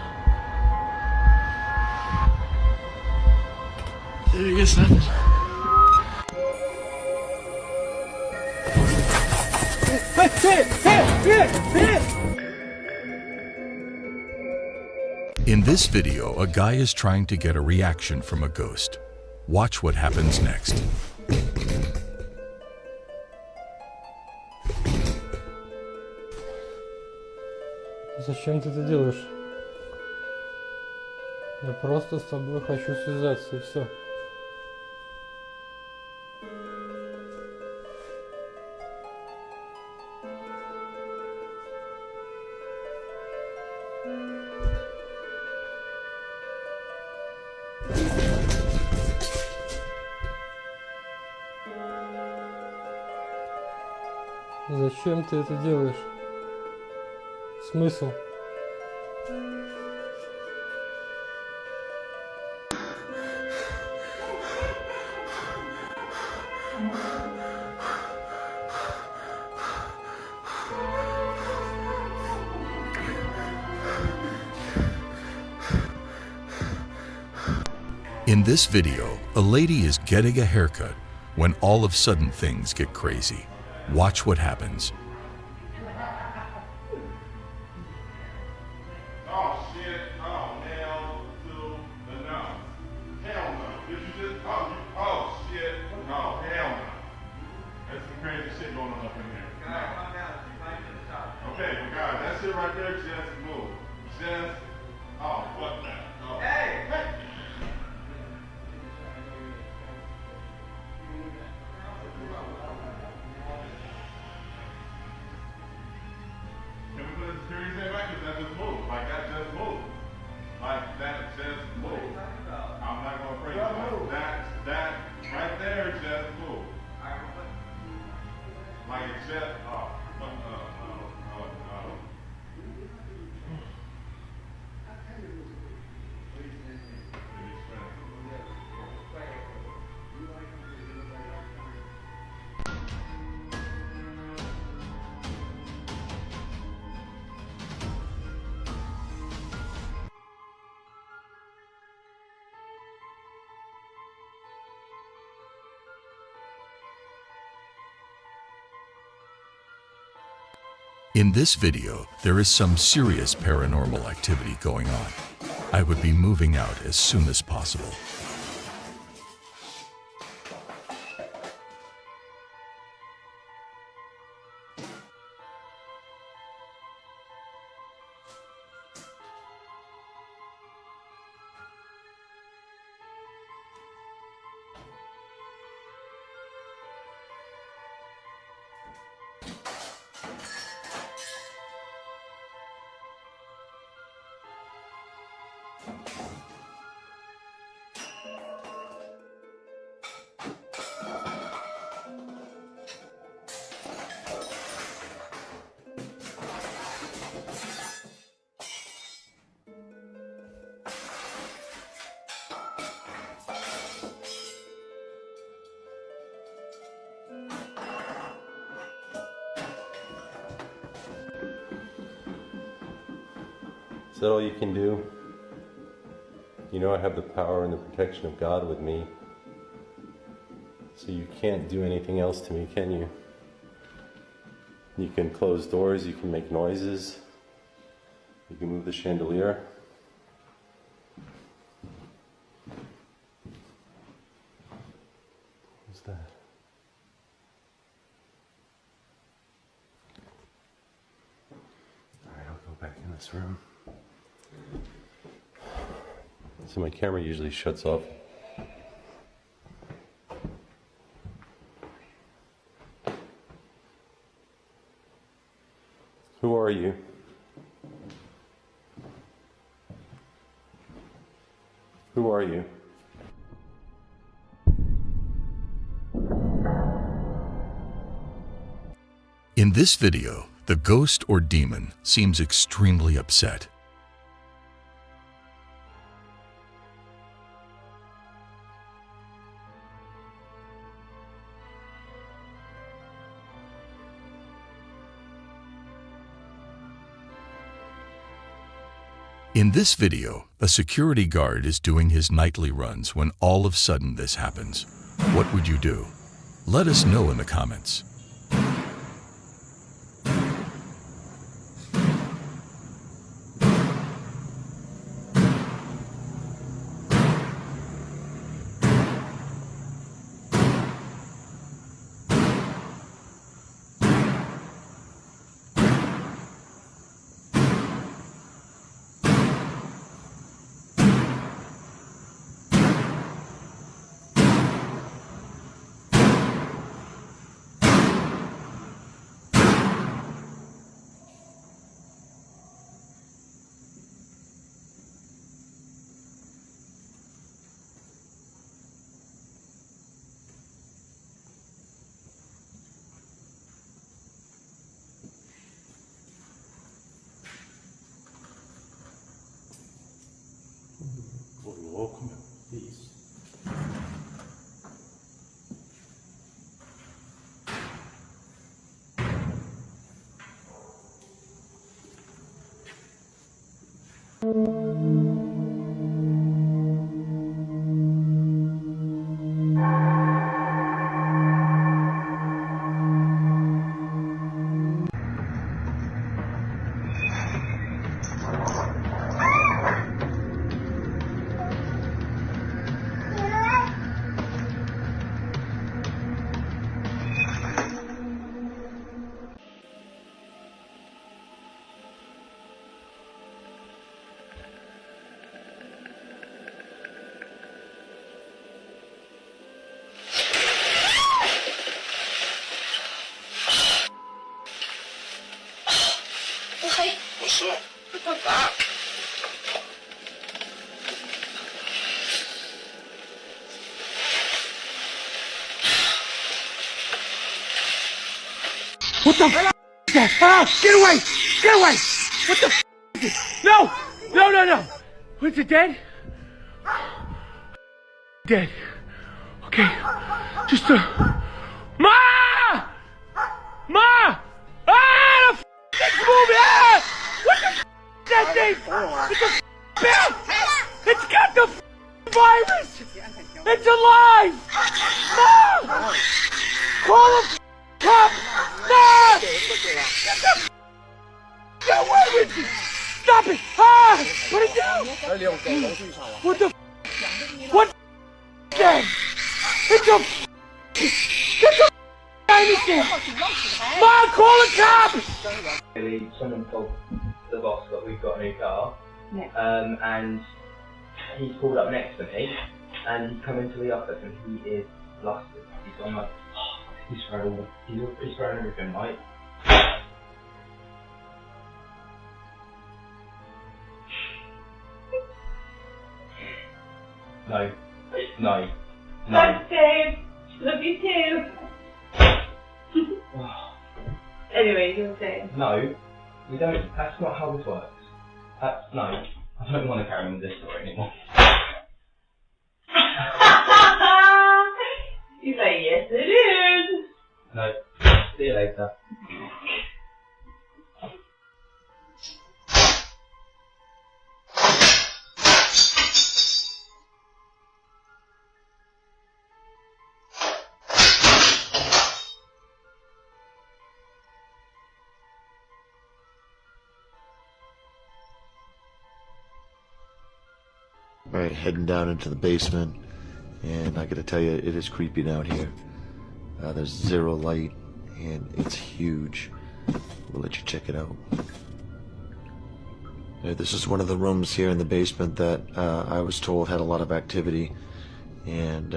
Speaker 14: I guess nothing.
Speaker 1: In this video, a guy is trying to get a reaction from a ghost. Watch what happens next.
Speaker 17: Зачем ты это делаешь? Я просто с тобой хочу связаться, и все. Зачем ты это делаешь? Смысл?
Speaker 1: In this video, a lady is getting a haircut when all of a sudden things get crazy. Watch what happens. In this video, there is some serious paranormal activity going on. I would be moving out as soon as possible.
Speaker 18: Is that all you can do? You know I have the power and the protection of God with me. So you can't do anything else to me, can you? You can close doors, you can make noises, you can move the chandelier. What's that? Alright, I'll go back in this room. So my camera usually shuts off. Who are you? Who are you?
Speaker 1: In this video, the ghost or demon seems extremely upset. In this video, a security guard is doing his nightly runs when all of a sudden this happens. What would you do? Let us know in the comments.
Speaker 18: Welcome, peace.
Speaker 19: What's up? What the fuck?
Speaker 20: What the f is that? Ah! Get away! Get away! What the f is it? No! No, no, no! What's it, dead? Dead. Okay. Just Ma! Ma! Ah! The f thing's moving! Ah! What the f is that thing? It's a f It's got the f virus! It's alive! Ma! Call the f cop! No! Get the f get away with you! Stop it! Ah! What did you do? What the f what the f it's a f it's a dinosaur! Mom, call the cops!
Speaker 21: Someone told the boss that we've got a new car, and he's pulled up next to me, and he's come into the office, and he is flustered. He's gone like, he's thrown everything, right? No. No. No.
Speaker 7: Thanks, Dave. Love you too. Anyway, you were saying.
Speaker 21: No. We don't. That's not how this works. No. I don't want to carry on with this story anymore.
Speaker 7: You say, yes, it is.
Speaker 21: No. See you later.
Speaker 4: Alright, heading down into the basement, and I gotta tell you, it is creepy down here. There's zero light, and it's huge. We'll let you check it out. This is one of the rooms here in the basement that I was told had a lot of activity, and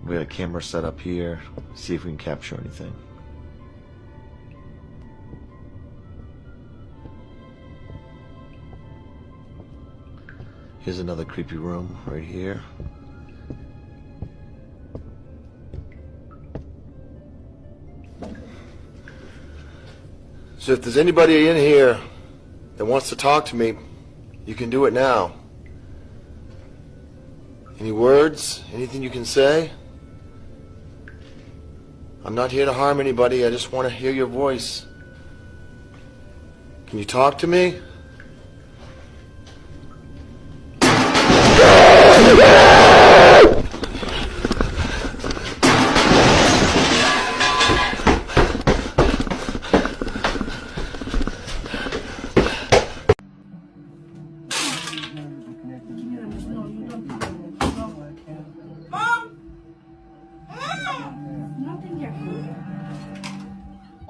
Speaker 4: we had a camera set up here, see if we can capture anything. Here's another creepy room right here. So if there's anybody in here that wants to talk to me, you can do it now. Any words? Anything you can say? I'm not here to harm anybody, I just want to hear your voice. Can you talk to me?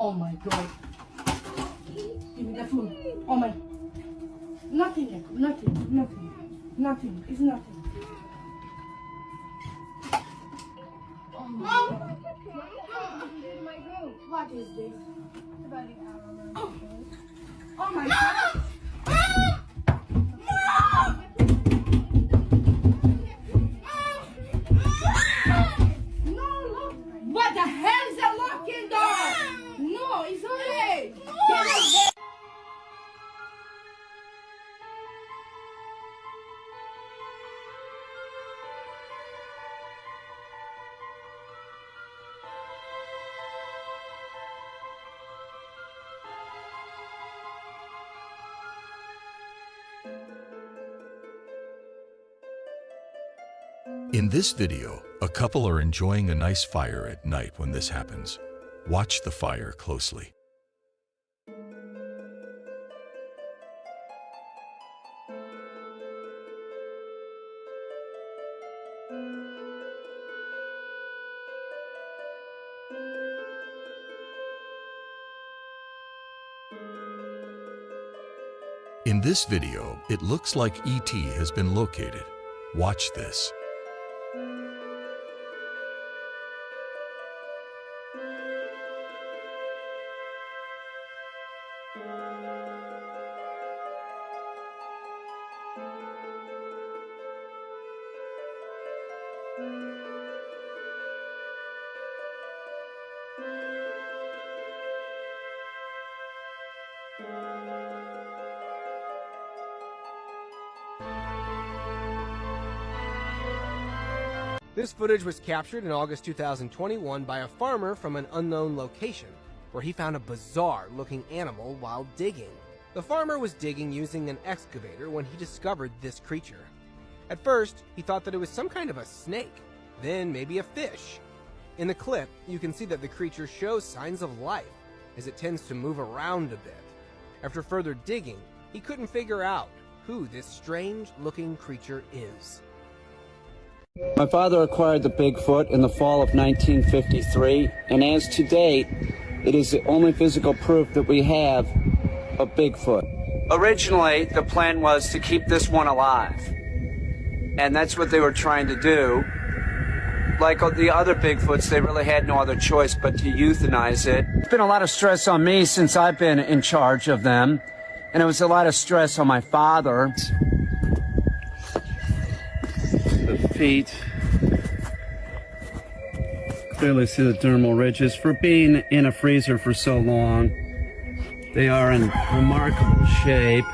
Speaker 22: Oh my God. Give me the phone. Oh my. Nothing yet. Nothing. It's nothing. Oh my God. What is this? Oh my God. What the hell is that locking door? No, it's alright. Get out there.
Speaker 1: In this video, a couple are enjoying a nice fire at night when this happens. Watch the fire closely. In this video, it looks like ET has been located. Watch this.
Speaker 23: This footage was captured in August 2021 by a farmer from an unknown location, where he found a bizarre-looking animal while digging. The farmer was digging using an excavator when he discovered this creature. At first, he thought that it was some kind of a snake, then maybe a fish. In the clip, you can see that the creature shows signs of life, as it tends to move around a bit. After further digging, he couldn't figure out who this strange-looking creature is.
Speaker 24: My father acquired the Bigfoot in the fall of 1953, and as to date, it is the only physical proof that we have of Bigfoot. Originally, the plan was to keep this one alive, and that's what they were trying to do. Like the other Bigfoots, they really had no other choice but to euthanize it. It's been a lot of stress on me since I've been in charge of them, and it was a lot of stress on my father. feet. Clearly see the dermal ridges. For being in a freezer for so long, they are in remarkable shape.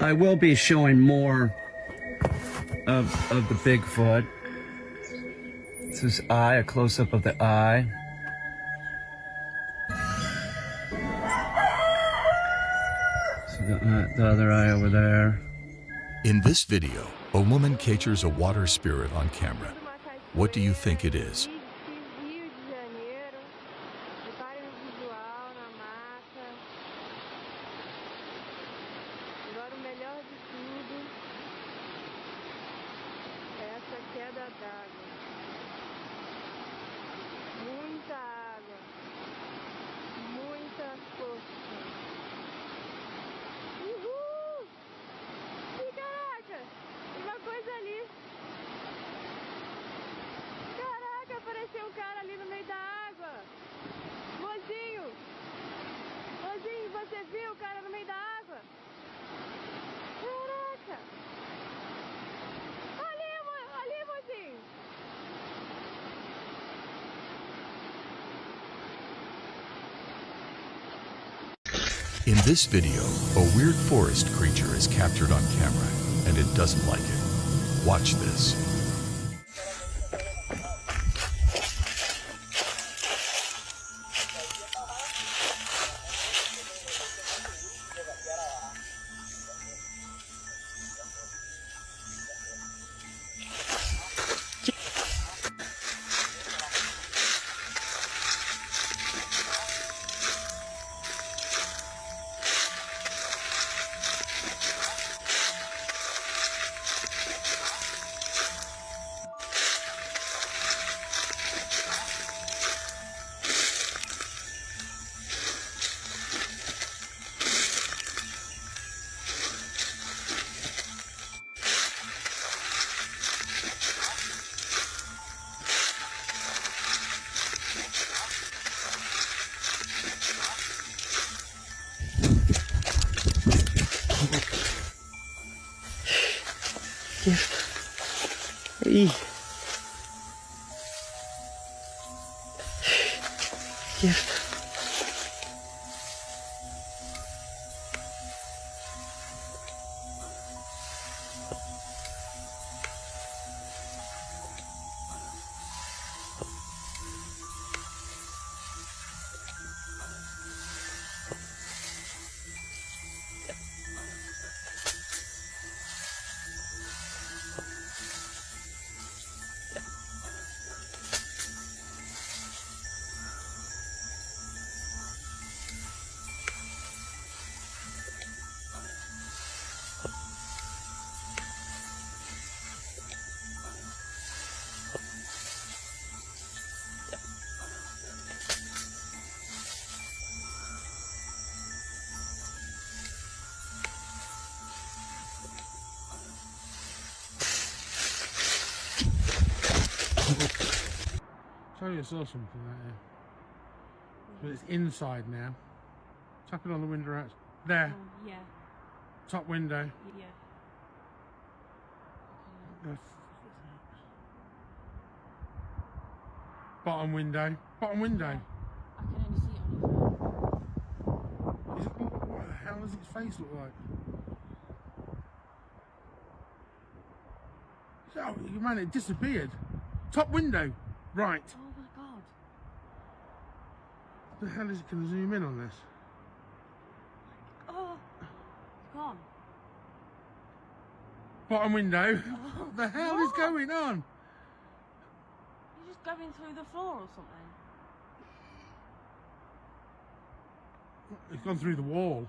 Speaker 24: I will be showing more of the Bigfoot. This is eye, a close-up of the eye. So the other eye over there.
Speaker 1: In this video, a woman captures a water spirit on camera. What do you think it is?
Speaker 5: Apareceu um cara ali no meio da água. Mozinho! Mozinho, você viu o cara no meio da água? Caraca! Ali, mozinho!
Speaker 1: In this video, a weird forest creature is captured on camera, and it doesn't like it. Watch this.
Speaker 24: Hey. Gift.
Speaker 2: Show yourself something there. But it's inside now. Tap it on the window out. There.
Speaker 5: Oh, yeah.
Speaker 2: Top window.
Speaker 5: Yeah.
Speaker 2: Bottom window. Bottom window.
Speaker 5: I can only see it on the phone.
Speaker 2: What the hell does its face look like? Oh, man, it disappeared. Top window. Right.
Speaker 5: Oh my god.
Speaker 2: The hell is it? Can I zoom in on this?
Speaker 5: Oh, gone.
Speaker 2: Bottom window.
Speaker 5: Oh,
Speaker 2: what the hell is going on?
Speaker 5: You're just going through the floor or something.
Speaker 2: It's gone through the wall.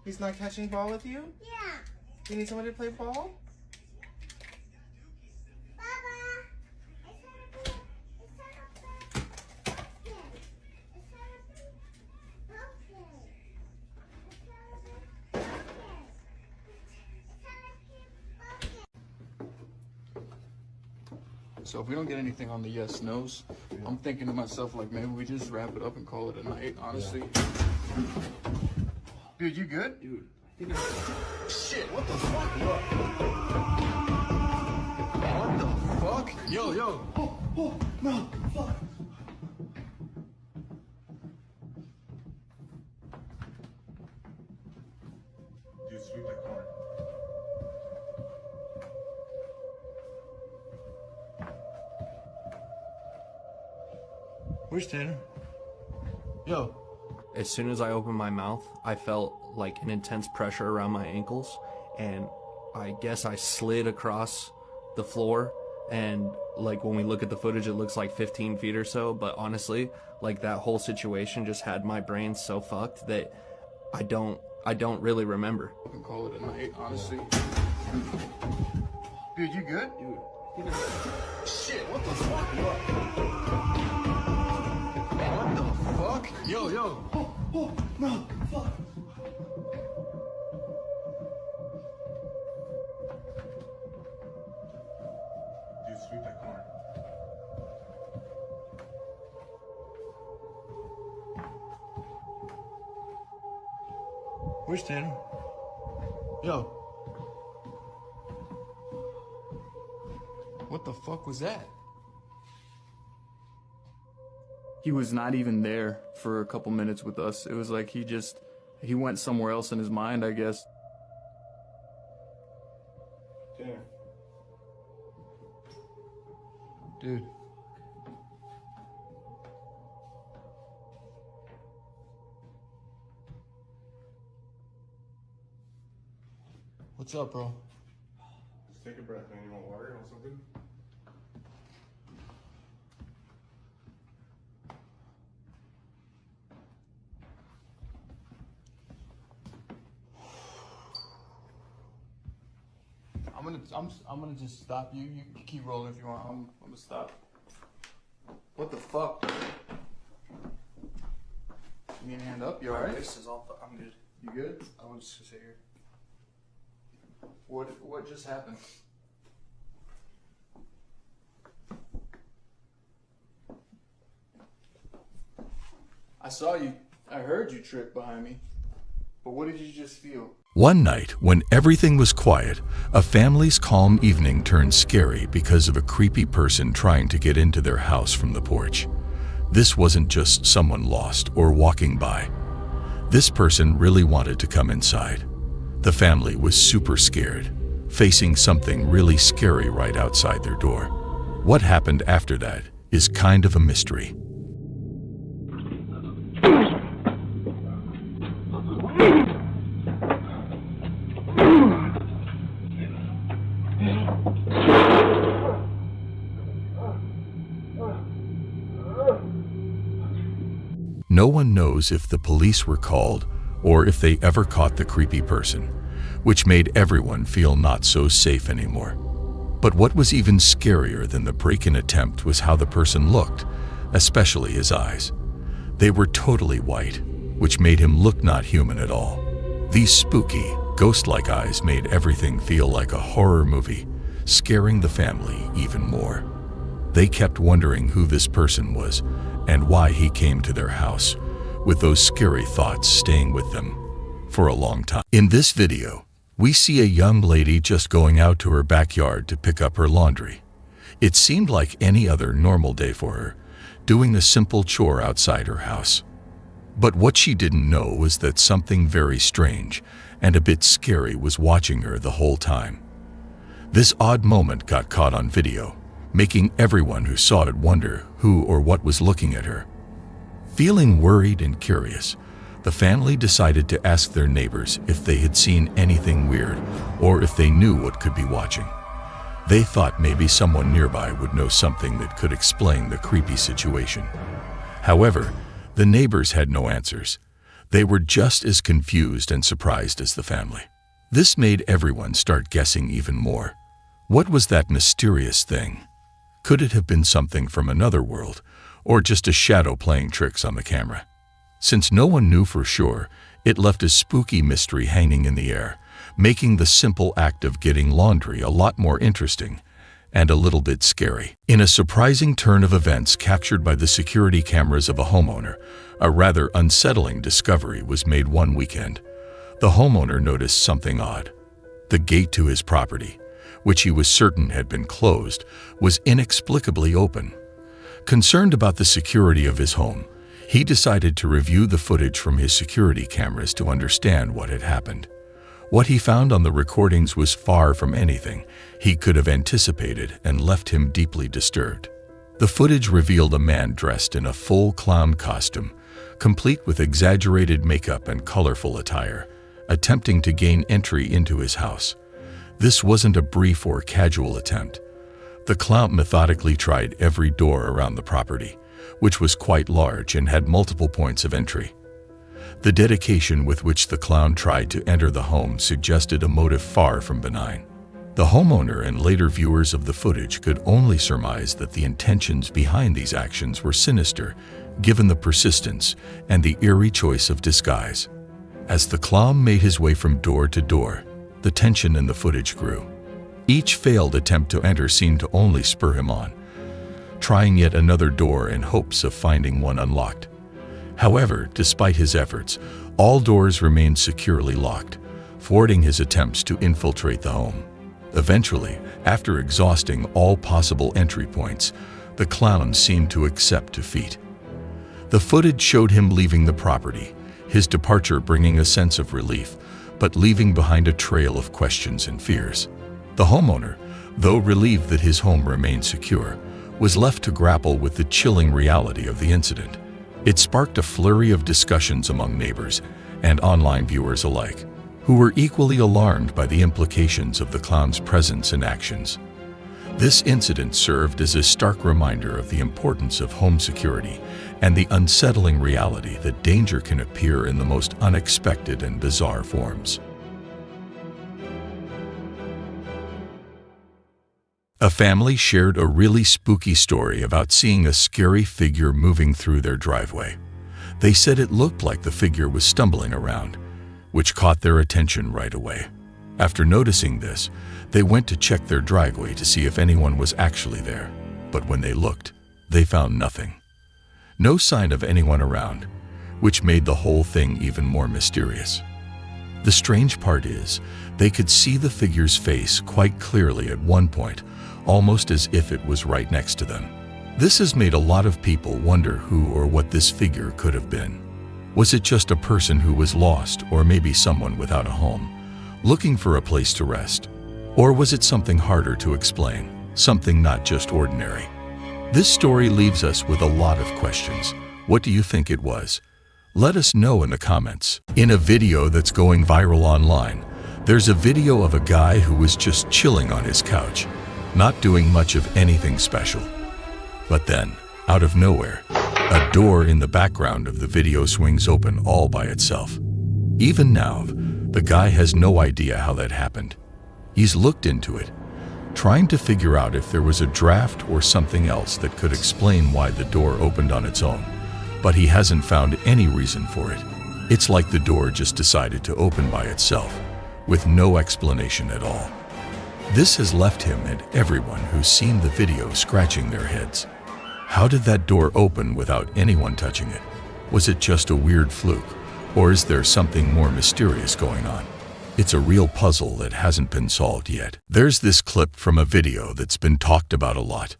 Speaker 6: He's not catching ball with you?
Speaker 8: Yeah.
Speaker 6: You need somebody to play ball?
Speaker 14: So if we don't get anything on the yes no's, I'm thinking to myself, like, maybe we just wrap it up and call it a night, honestly.
Speaker 6: Dude, you good?
Speaker 14: Dude,
Speaker 20: Shit, what the fuck? What the fuck? Yo. Oh, no, fuck.
Speaker 12: Dude, sweep that corner.
Speaker 20: Where's Tanner? Yo.
Speaker 3: As soon as I opened my mouth, I felt like an intense pressure around my ankles, and I guess I slid across the floor, and like when we look at the footage, it looks like 15 feet or so, but honestly, like that whole situation just had my brain so fucked that I don't really remember.
Speaker 20: I can call it a night, honestly. Dude, you good? Dude. Shit, what the fuck? What the fuck? Yo. Oh, no, fuck.
Speaker 12: Dude, sweep that corner.
Speaker 20: Where's Tanner? Yo. What the fuck was that?
Speaker 8: He was not even there for a couple minutes with us. It was like he went somewhere else in his mind, I guess.
Speaker 20: Tanner. Dude. What's up, bro?
Speaker 12: Just take a breath, man. You want water? You want something?
Speaker 20: I'm gonna just stop you. You keep rolling if you want. I'm gonna stop. What the fuck? You need a hand up? You alright?
Speaker 3: This is all. I'm good.
Speaker 20: You good? I want to sit here. What just happened? I saw you. I heard you trip behind me. But what did you just feel?
Speaker 1: One night, when everything was quiet, a family's calm evening turned scary because of a creepy person trying to get into their house from the porch. This wasn't just someone lost or walking by. This person really wanted to come inside. The family was super scared, facing something really scary right outside their door. What happened after that is kind of a mystery. No one knows if the police were called or if they ever caught the creepy person, which made everyone feel not so safe anymore. But what was even scarier than the break-in attempt was how the person looked, especially his eyes. They were totally white, which made him look not human at all. These spooky, ghost-like eyes made everything feel like a horror movie, scaring the family even more. They kept wondering who this person was and why he came to their house, with those scary thoughts staying with them for a long time. In this video, we see a young lady just going out to her backyard to pick up her laundry. It seemed like any other normal day for her, doing a simple chore outside her house. But what she didn't know was that something very strange and a bit scary was watching her the whole time. This odd moment got caught on video, making everyone who saw it wonder who or what was looking at her. Feeling worried and curious, the family decided to ask their neighbors if they had seen anything weird or if they knew what could be watching. They thought maybe someone nearby would know something that could explain the creepy situation. However, the neighbors had no answers. They were just as confused and surprised as the family. This made everyone start guessing even more. What was that mysterious thing? Could it have been something from another world, or just a shadow playing tricks on the camera? Since no one knew for sure, it left a spooky mystery hanging in the air, making the simple act of getting laundry a lot more interesting and a little bit scary. In a surprising turn of events captured by the security cameras of a homeowner, a rather unsettling discovery was made one weekend. the homeowner noticed something odd. The gate to his property, which he was certain had been closed, was inexplicably open. Concerned about the security of his home, he decided to review the footage from his security cameras to understand what had happened. What he found on the recordings was far from anything he could have anticipated and left him deeply disturbed. The footage revealed a man dressed in a full clown costume, complete with exaggerated makeup and colorful attire, attempting to gain entry into his house. This wasn't a brief or casual attempt. The clown methodically tried every door around the property, which was quite large and had multiple points of entry. The dedication with which the clown tried to enter the home suggested a motive far from benign. The homeowner and later viewers of the footage could only surmise that the intentions behind these actions were sinister, given the persistence and the eerie choice of disguise. As the clown made his way from door to door, the tension in the footage grew. Each failed attempt to enter seemed to only spur him on, trying yet another door in hopes of finding one unlocked. However, despite his efforts, all doors remained securely locked, thwarting his attempts to infiltrate the home. Eventually, after exhausting all possible entry points, the clown seemed to accept defeat. The footage showed him leaving the property, his departure bringing a sense of relief, but leaving behind a trail of questions and fears. The homeowner, though relieved that his home remained secure, was left to grapple with the chilling reality of the incident. It sparked a flurry of discussions among neighbors and online viewers alike, who were equally alarmed by the implications of the clown's presence and actions. This incident served as a stark reminder of the importance of home security and the unsettling reality that danger can appear in the most unexpected and bizarre forms. A family shared a really spooky story about seeing a scary figure moving through their driveway. They said it looked like the figure was stumbling around, which caught their attention right away. After noticing this, they went to check their driveway to see if anyone was actually there. But when they looked, they found nothing. No sign of anyone around, which made the whole thing even more mysterious. The strange part is, they could see the figure's face quite clearly at one point, almost as if it was right next to them. This has made a lot of people wonder who or what this figure could have been. Was it just a person who was lost, or maybe someone without a home, looking for a place to rest? Or was it something harder to explain, something not just ordinary? This story leaves us with a lot of questions. What do you think it was? Let us know in the comments. In a video that's going viral online, there's a video of a guy who was just chilling on his couch, not doing much of anything special. But then, out of nowhere, a door in the background of the video swings open all by itself. Even now, the guy has no idea how that happened. He's looked into it, trying to figure out if there was a draft or something else that could explain why the door opened on its own, but he hasn't found any reason for it. It's like the door just decided to open by itself, with no explanation at all. This has left him and everyone who's seen the video scratching their heads. How did that door open without anyone touching it? Was it just a weird fluke, or is there something more mysterious going on? It's a real puzzle that hasn't been solved yet. There's this clip from a video that's been talked about a lot,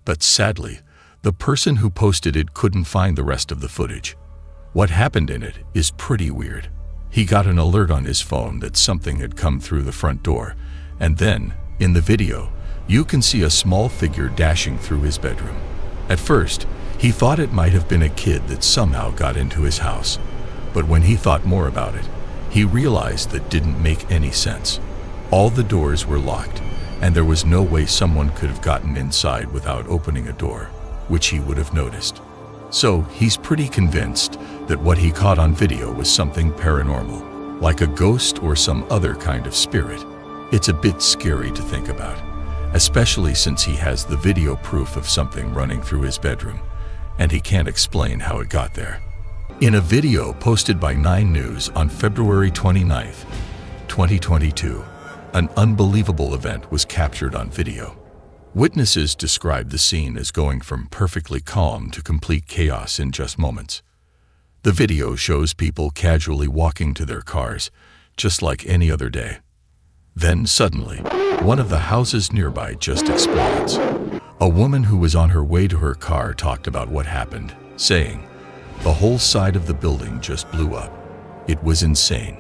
Speaker 1: but sadly, the person who posted it couldn't find the rest of the footage. What happened in it is pretty weird. He got an alert on his phone that something had come through the front door, and then, in the video, you can see a small figure dashing through his bedroom. At first, he thought it might have been a kid that somehow got into his house, but when he thought more about it, he realized that didn't make any sense. All the doors were locked, and there was no way someone could have gotten inside without opening a door, which he would have noticed. So he's pretty convinced that what he caught on video was something paranormal, like a ghost or some other kind of spirit. It's a bit scary to think about, especially since he has the video proof of something running through his bedroom, and he can't explain how it got there. In a video posted by 9 News on February 29, 2022, an unbelievable event was captured on video. Witnesses described the scene as going from perfectly calm to complete chaos in just moments. The video shows people casually walking to their cars, just like any other day. Then suddenly, one of the houses nearby just explodes. A woman who was on her way to her car talked about what happened, saying, "The whole side of the building just blew up. It was insane.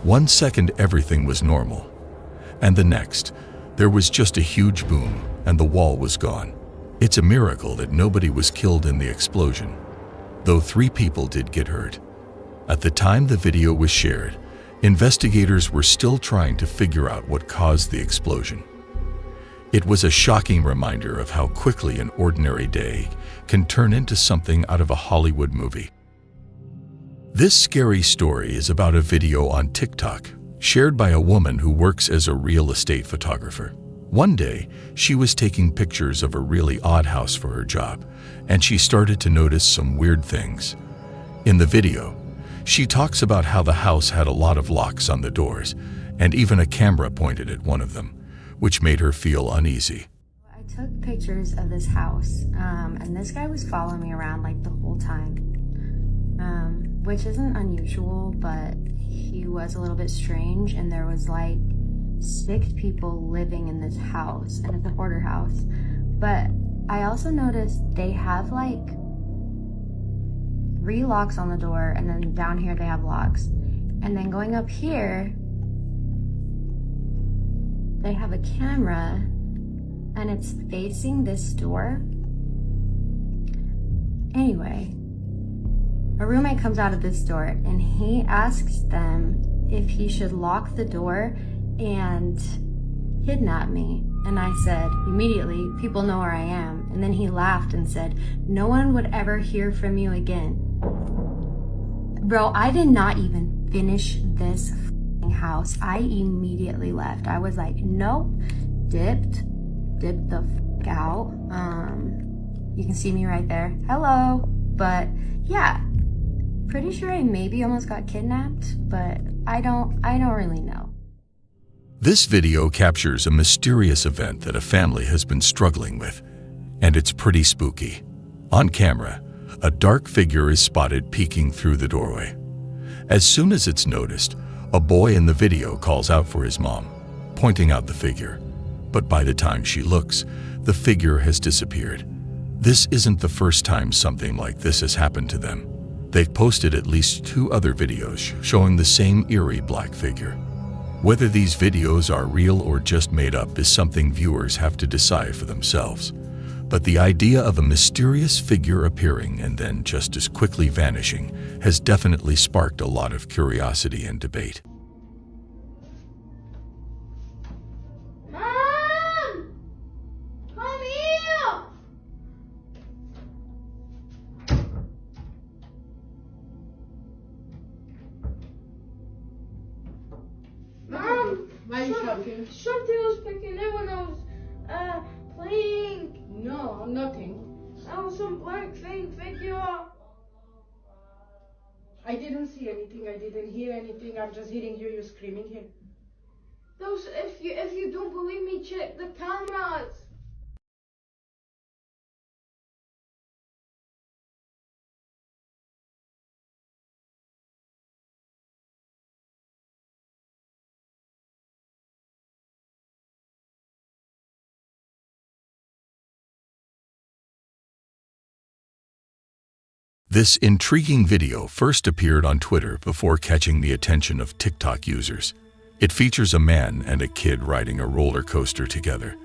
Speaker 1: 1 second everything was normal. And the next, there was just a huge boom and the wall was gone. It's a miracle that nobody was killed in the explosion, though 3 people did get hurt." At the time the video was shared, investigators were still trying to figure out what caused the explosion. It was a shocking reminder of how quickly an ordinary day can turn into something out of a Hollywood movie. This scary story is about a video on TikTok shared by a woman who works as a real estate photographer. One day, she was taking pictures of a really odd house for her job, and she started to notice some weird things. In the video, she talks about how the house had a lot of locks on the doors, and even a camera pointed at one of them, which made her feel uneasy.
Speaker 9: I took pictures of this house, and this guy was following me around like the whole time, which isn't unusual, but he was a little bit strange, and there was like 6 people living in this house, and it's a hoarder house. But I also noticed they have like 3 locks on the door, and then down here they have locks, and then going up here they have a camera and it's facing this door. Anyway, a roommate comes out of this door and he asks them if he should lock the door and kidnap me. And I said, immediately, people know where I am. And then he laughed and said, no one would ever hear from you again. Bro, I did not even finish this house. I immediately left. I was like, nope, dipped the out. You can see me right there. Hello. But yeah, pretty sure I maybe almost got kidnapped, but I don't really know.
Speaker 1: This video captures a mysterious event that a family has been struggling with, and it's pretty spooky. On camera, a dark figure is spotted peeking through the doorway. As soon as it's noticed, a boy in the video calls out for his mom, pointing out the figure. But by the time she looks, the figure has disappeared. This isn't the first time something like this has happened to them. They've posted at least 2 other videos showing the same eerie black figure. Whether these videos are real or just made up is something viewers have to decide for themselves. But the idea of a mysterious figure appearing and then just as quickly vanishing has definitely sparked a lot of curiosity and debate.
Speaker 5: Mom! Come here! Mom!
Speaker 22: Why are you shouting?
Speaker 5: Something was picking it when I was playing.
Speaker 22: No, nothing.
Speaker 5: That was some black figure.
Speaker 22: I didn't see anything. I didn't hear anything. I'm just hearing you screaming here.
Speaker 5: Those, if you don't believe me, check the cameras.
Speaker 1: This intriguing video first appeared on Twitter before catching the attention of TikTok users. It features a man and a kid riding a roller coaster together,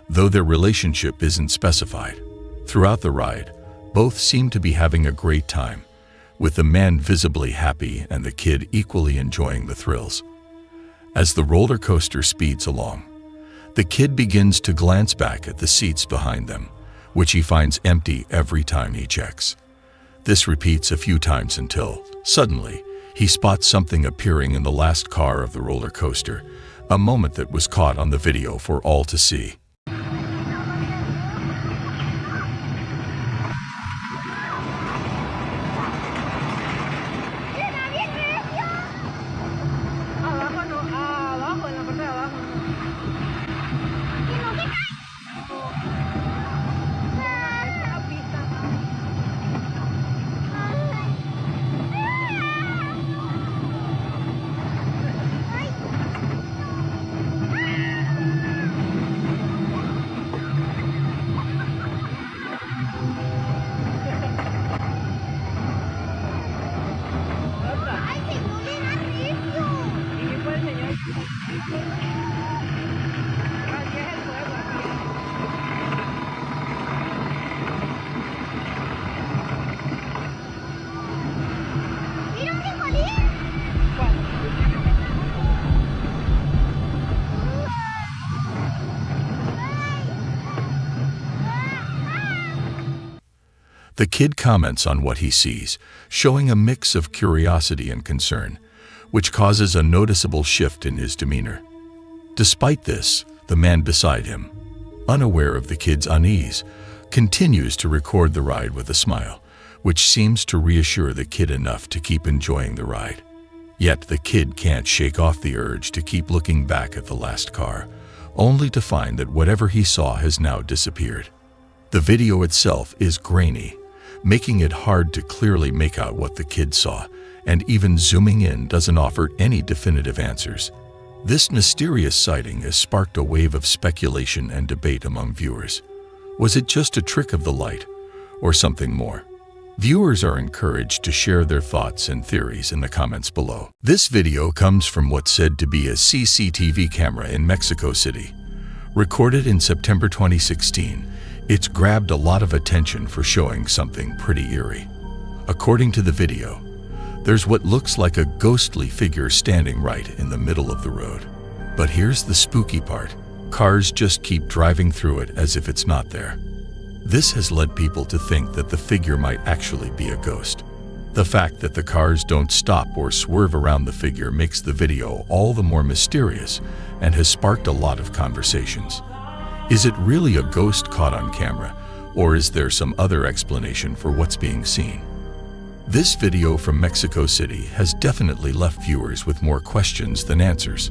Speaker 1: though their relationship isn't specified. Throughout the ride, both seem to be having a great time, with the man visibly happy and the kid equally enjoying the thrills. As the roller coaster speeds along, the kid begins to glance back at the seats behind them, which he finds empty every time he checks. This repeats a few times until, suddenly, he spots something appearing in the last car of the roller coaster, a moment that was caught on the video for all to see. The kid comments on what he sees, showing a mix of curiosity and concern, which causes a noticeable shift in his demeanor. Despite this, the man beside him, unaware of the kid's unease, continues to record the ride with a smile, which seems to reassure the kid enough to keep enjoying the ride. Yet the kid can't shake off the urge to keep looking back at the last car, only to find that whatever he saw has now disappeared. The video itself is grainy, making it hard to clearly make out what the kid saw, and even zooming in doesn't offer any definitive answers. This mysterious sighting has sparked a wave of speculation and debate among viewers. Was it just a trick of the light, or something more? Viewers are encouraged to share their thoughts and theories in the comments below. This video comes from what's said to be a CCTV camera in Mexico City. Recorded in September 2016, it's grabbed a lot of attention for showing something pretty eerie. According to the video, there's what looks like a ghostly figure standing right in the middle of the road. But here's the spooky part. Cars just keep driving through it as if it's not there. This has led people to think that the figure might actually be a ghost. The fact that the cars don't stop or swerve around the figure makes the video all the more mysterious and has sparked a lot of conversations. Is it really a ghost caught on camera, or is there some other explanation for what's being seen? This video from Mexico City has definitely left viewers with more questions than answers.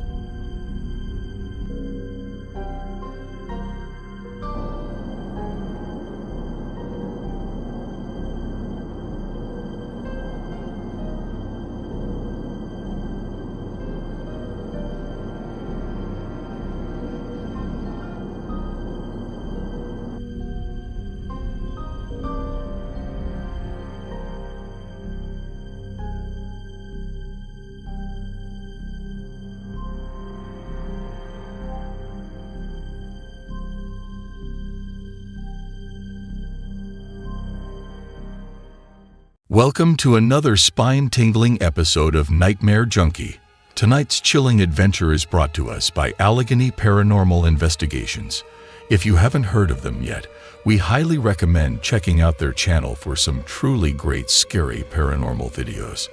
Speaker 1: Welcome to another spine-tingling episode of Nightmare Junkie. Tonight's chilling adventure is brought to us by Allegheny Paranormal Investigations. If you haven't heard of them yet, we highly recommend checking out their channel for some truly great scary paranormal videos.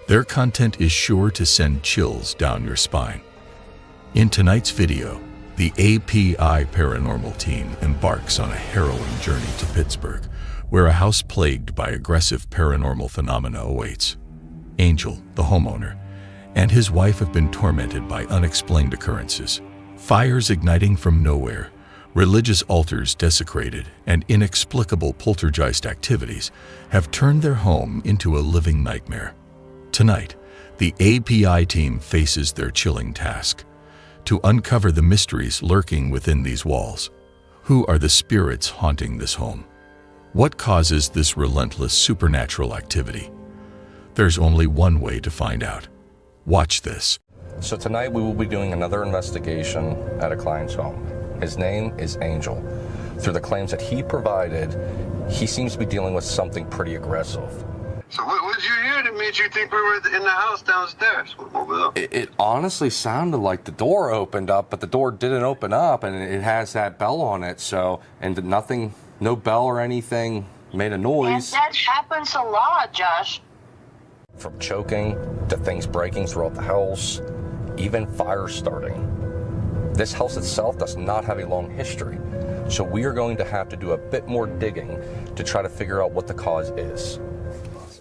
Speaker 1: Their content is sure to send chills down your spine. In tonight's video, the API Paranormal team embarks on a harrowing journey to Pittsburgh, where a house plagued by aggressive paranormal phenomena awaits. Angel, the homeowner, and his wife have been tormented by unexplained occurrences. Fires igniting from nowhere, religious altars desecrated, and inexplicable poltergeist activities have turned their home into a living nightmare. Tonight, the API team faces their chilling task: to uncover the mysteries lurking within these walls. Who are the spirits haunting this home? What causes this relentless supernatural activity? There's only one way to find out. Watch this.
Speaker 10: So tonight we will be doing another investigation at a client's home. His name is Angel. Through the claims that he provided, he seems to be dealing with something pretty aggressive.
Speaker 13: So what did you hear that made you think we were in the house downstairs?
Speaker 10: It honestly sounded like the door opened up, but the door didn't open up, and it has that bell on it, and nothing... No bell or anything made a noise.
Speaker 15: And that happens a lot, Josh.
Speaker 10: From choking to things breaking throughout the house, even fire starting. This house itself does not have a long history, so we are going to have to do a bit more digging to try to figure out what the cause is.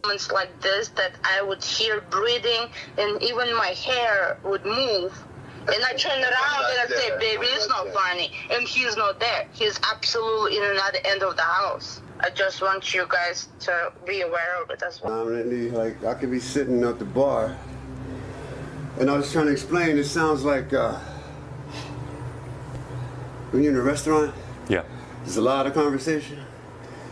Speaker 15: Moments like this that I would hear breathing and even my hair would move. And I turn around and I say, baby, it's not funny. And he's not there. He's absolutely in another end of the house. I just want you guys to be aware of it as well.
Speaker 13: Prominently, like, I could be sitting at the bar, and I was trying to explain, it sounds like, when you're in a restaurant,
Speaker 10: yeah,
Speaker 13: there's a lot of conversation.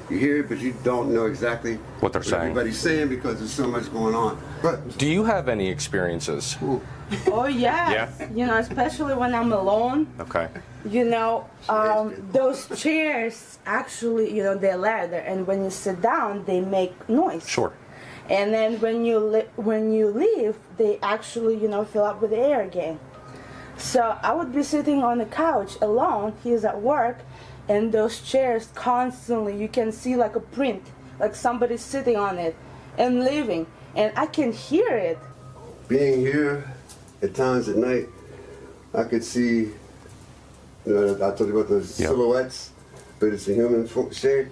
Speaker 13: You hear it, but you don't know exactly
Speaker 10: what they're saying.
Speaker 13: Everybody's saying because there's so much going on. But
Speaker 10: do you have any experiences?
Speaker 22: Oh yeah. You know, especially when I'm alone.
Speaker 10: Okay.
Speaker 22: You know, those chairs actually, you know, they're leather, and when you sit down, they make noise.
Speaker 10: Sure.
Speaker 22: And then when you leave, they actually, you know, fill up with air again. So I would be sitting on the couch alone. He's at work. And those chairs constantly, you can see like a print like somebody sitting on it and living, and I can hear it.
Speaker 13: Being here at times at night, I could see, I told you about those silhouettes, but it's a human shape.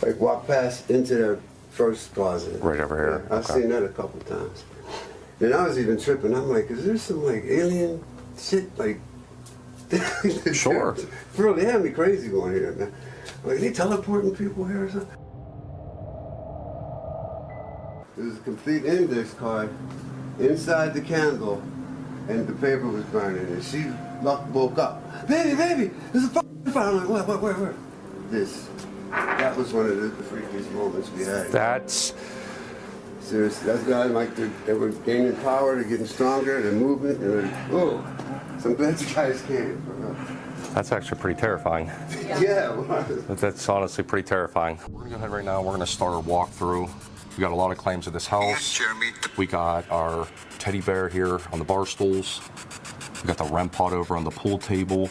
Speaker 13: Like walk past into their first closet.
Speaker 10: Right over here.
Speaker 13: Yeah, I've seen that a couple times. And I was even tripping. I'm like, is there some like alien shit? Like,
Speaker 10: sure.
Speaker 13: Bro, they had me crazy going here, man. Like, they teleporting people here or something? There's a complete index card inside the candle, and the paper was burning, and she woke up. Baby, there's a fire. I'm like, what, where? This. That was one of the freakiest moments we had.
Speaker 10: That's...
Speaker 13: Seriously, that's not like they were gaining power, they're getting stronger, they're moving, and so I'm glad you guys came.
Speaker 10: That's actually pretty terrifying.
Speaker 13: Yeah.
Speaker 10: That's honestly pretty terrifying. We're going to go ahead right now. We're going to start our walkthrough. We got a lot of claims of this house. We got our teddy bear here on the bar stools. We got the REM pod over on the pool table.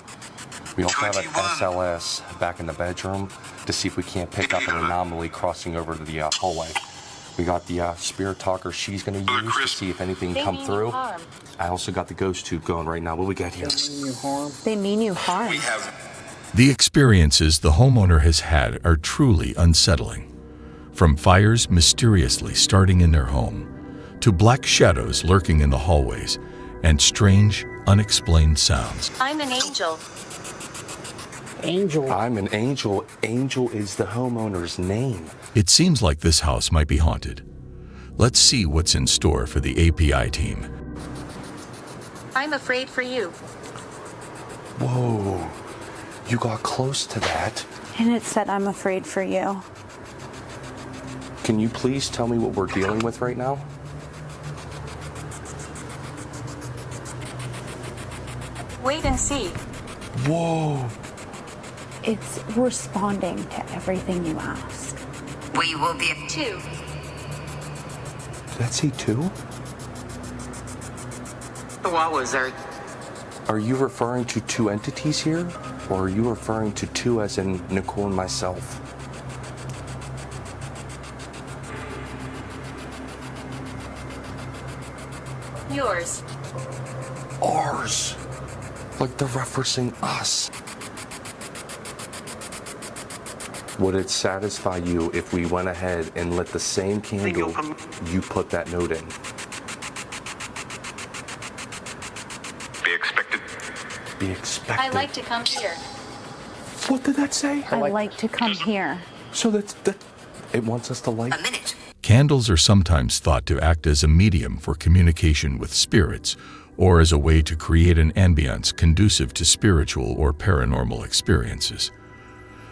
Speaker 10: We also have an SLS back in the bedroom to see if we can't pick up an anomaly crossing over to the hallway. We got the spirit talker she's going to use to see if anything come through. I also got the ghost tube going right now. What do we got here?
Speaker 11: They mean you harm.
Speaker 1: The experiences the homeowner has had are truly unsettling. From fires mysteriously starting in their home, to black shadows lurking in the hallways, and strange, unexplained sounds.
Speaker 11: I'm an angel.
Speaker 10: Angel. I'm an angel. Angel is the homeowner's name.
Speaker 1: It seems like this house might be haunted. Let's see what's in store for the API team.
Speaker 11: I'm afraid for you.
Speaker 10: Whoa. You got close to that.
Speaker 11: And it said I'm afraid for you.
Speaker 10: Can you please tell me what we're dealing with right now?
Speaker 11: Wait and see.
Speaker 10: Whoa.
Speaker 11: It's responding to everything you ask.
Speaker 16: We will be at 2.
Speaker 10: Did that say 2?
Speaker 16: What was there?
Speaker 10: Are you referring to 2 entities here? Or are you referring to 2 as in Nicole and myself?
Speaker 11: Yours.
Speaker 10: Ours. Like they're referencing us. Would it satisfy you if we went ahead and lit the same candle you put that note in?
Speaker 16: Be expected.
Speaker 10: Be expected.
Speaker 11: I like to come here.
Speaker 10: What did that say?
Speaker 11: I like to come here.
Speaker 10: So that it wants us to light.
Speaker 16: A minute.
Speaker 1: Candles are sometimes thought to act as a medium for communication with spirits, or as a way to create an ambience conducive to spiritual or paranormal experiences.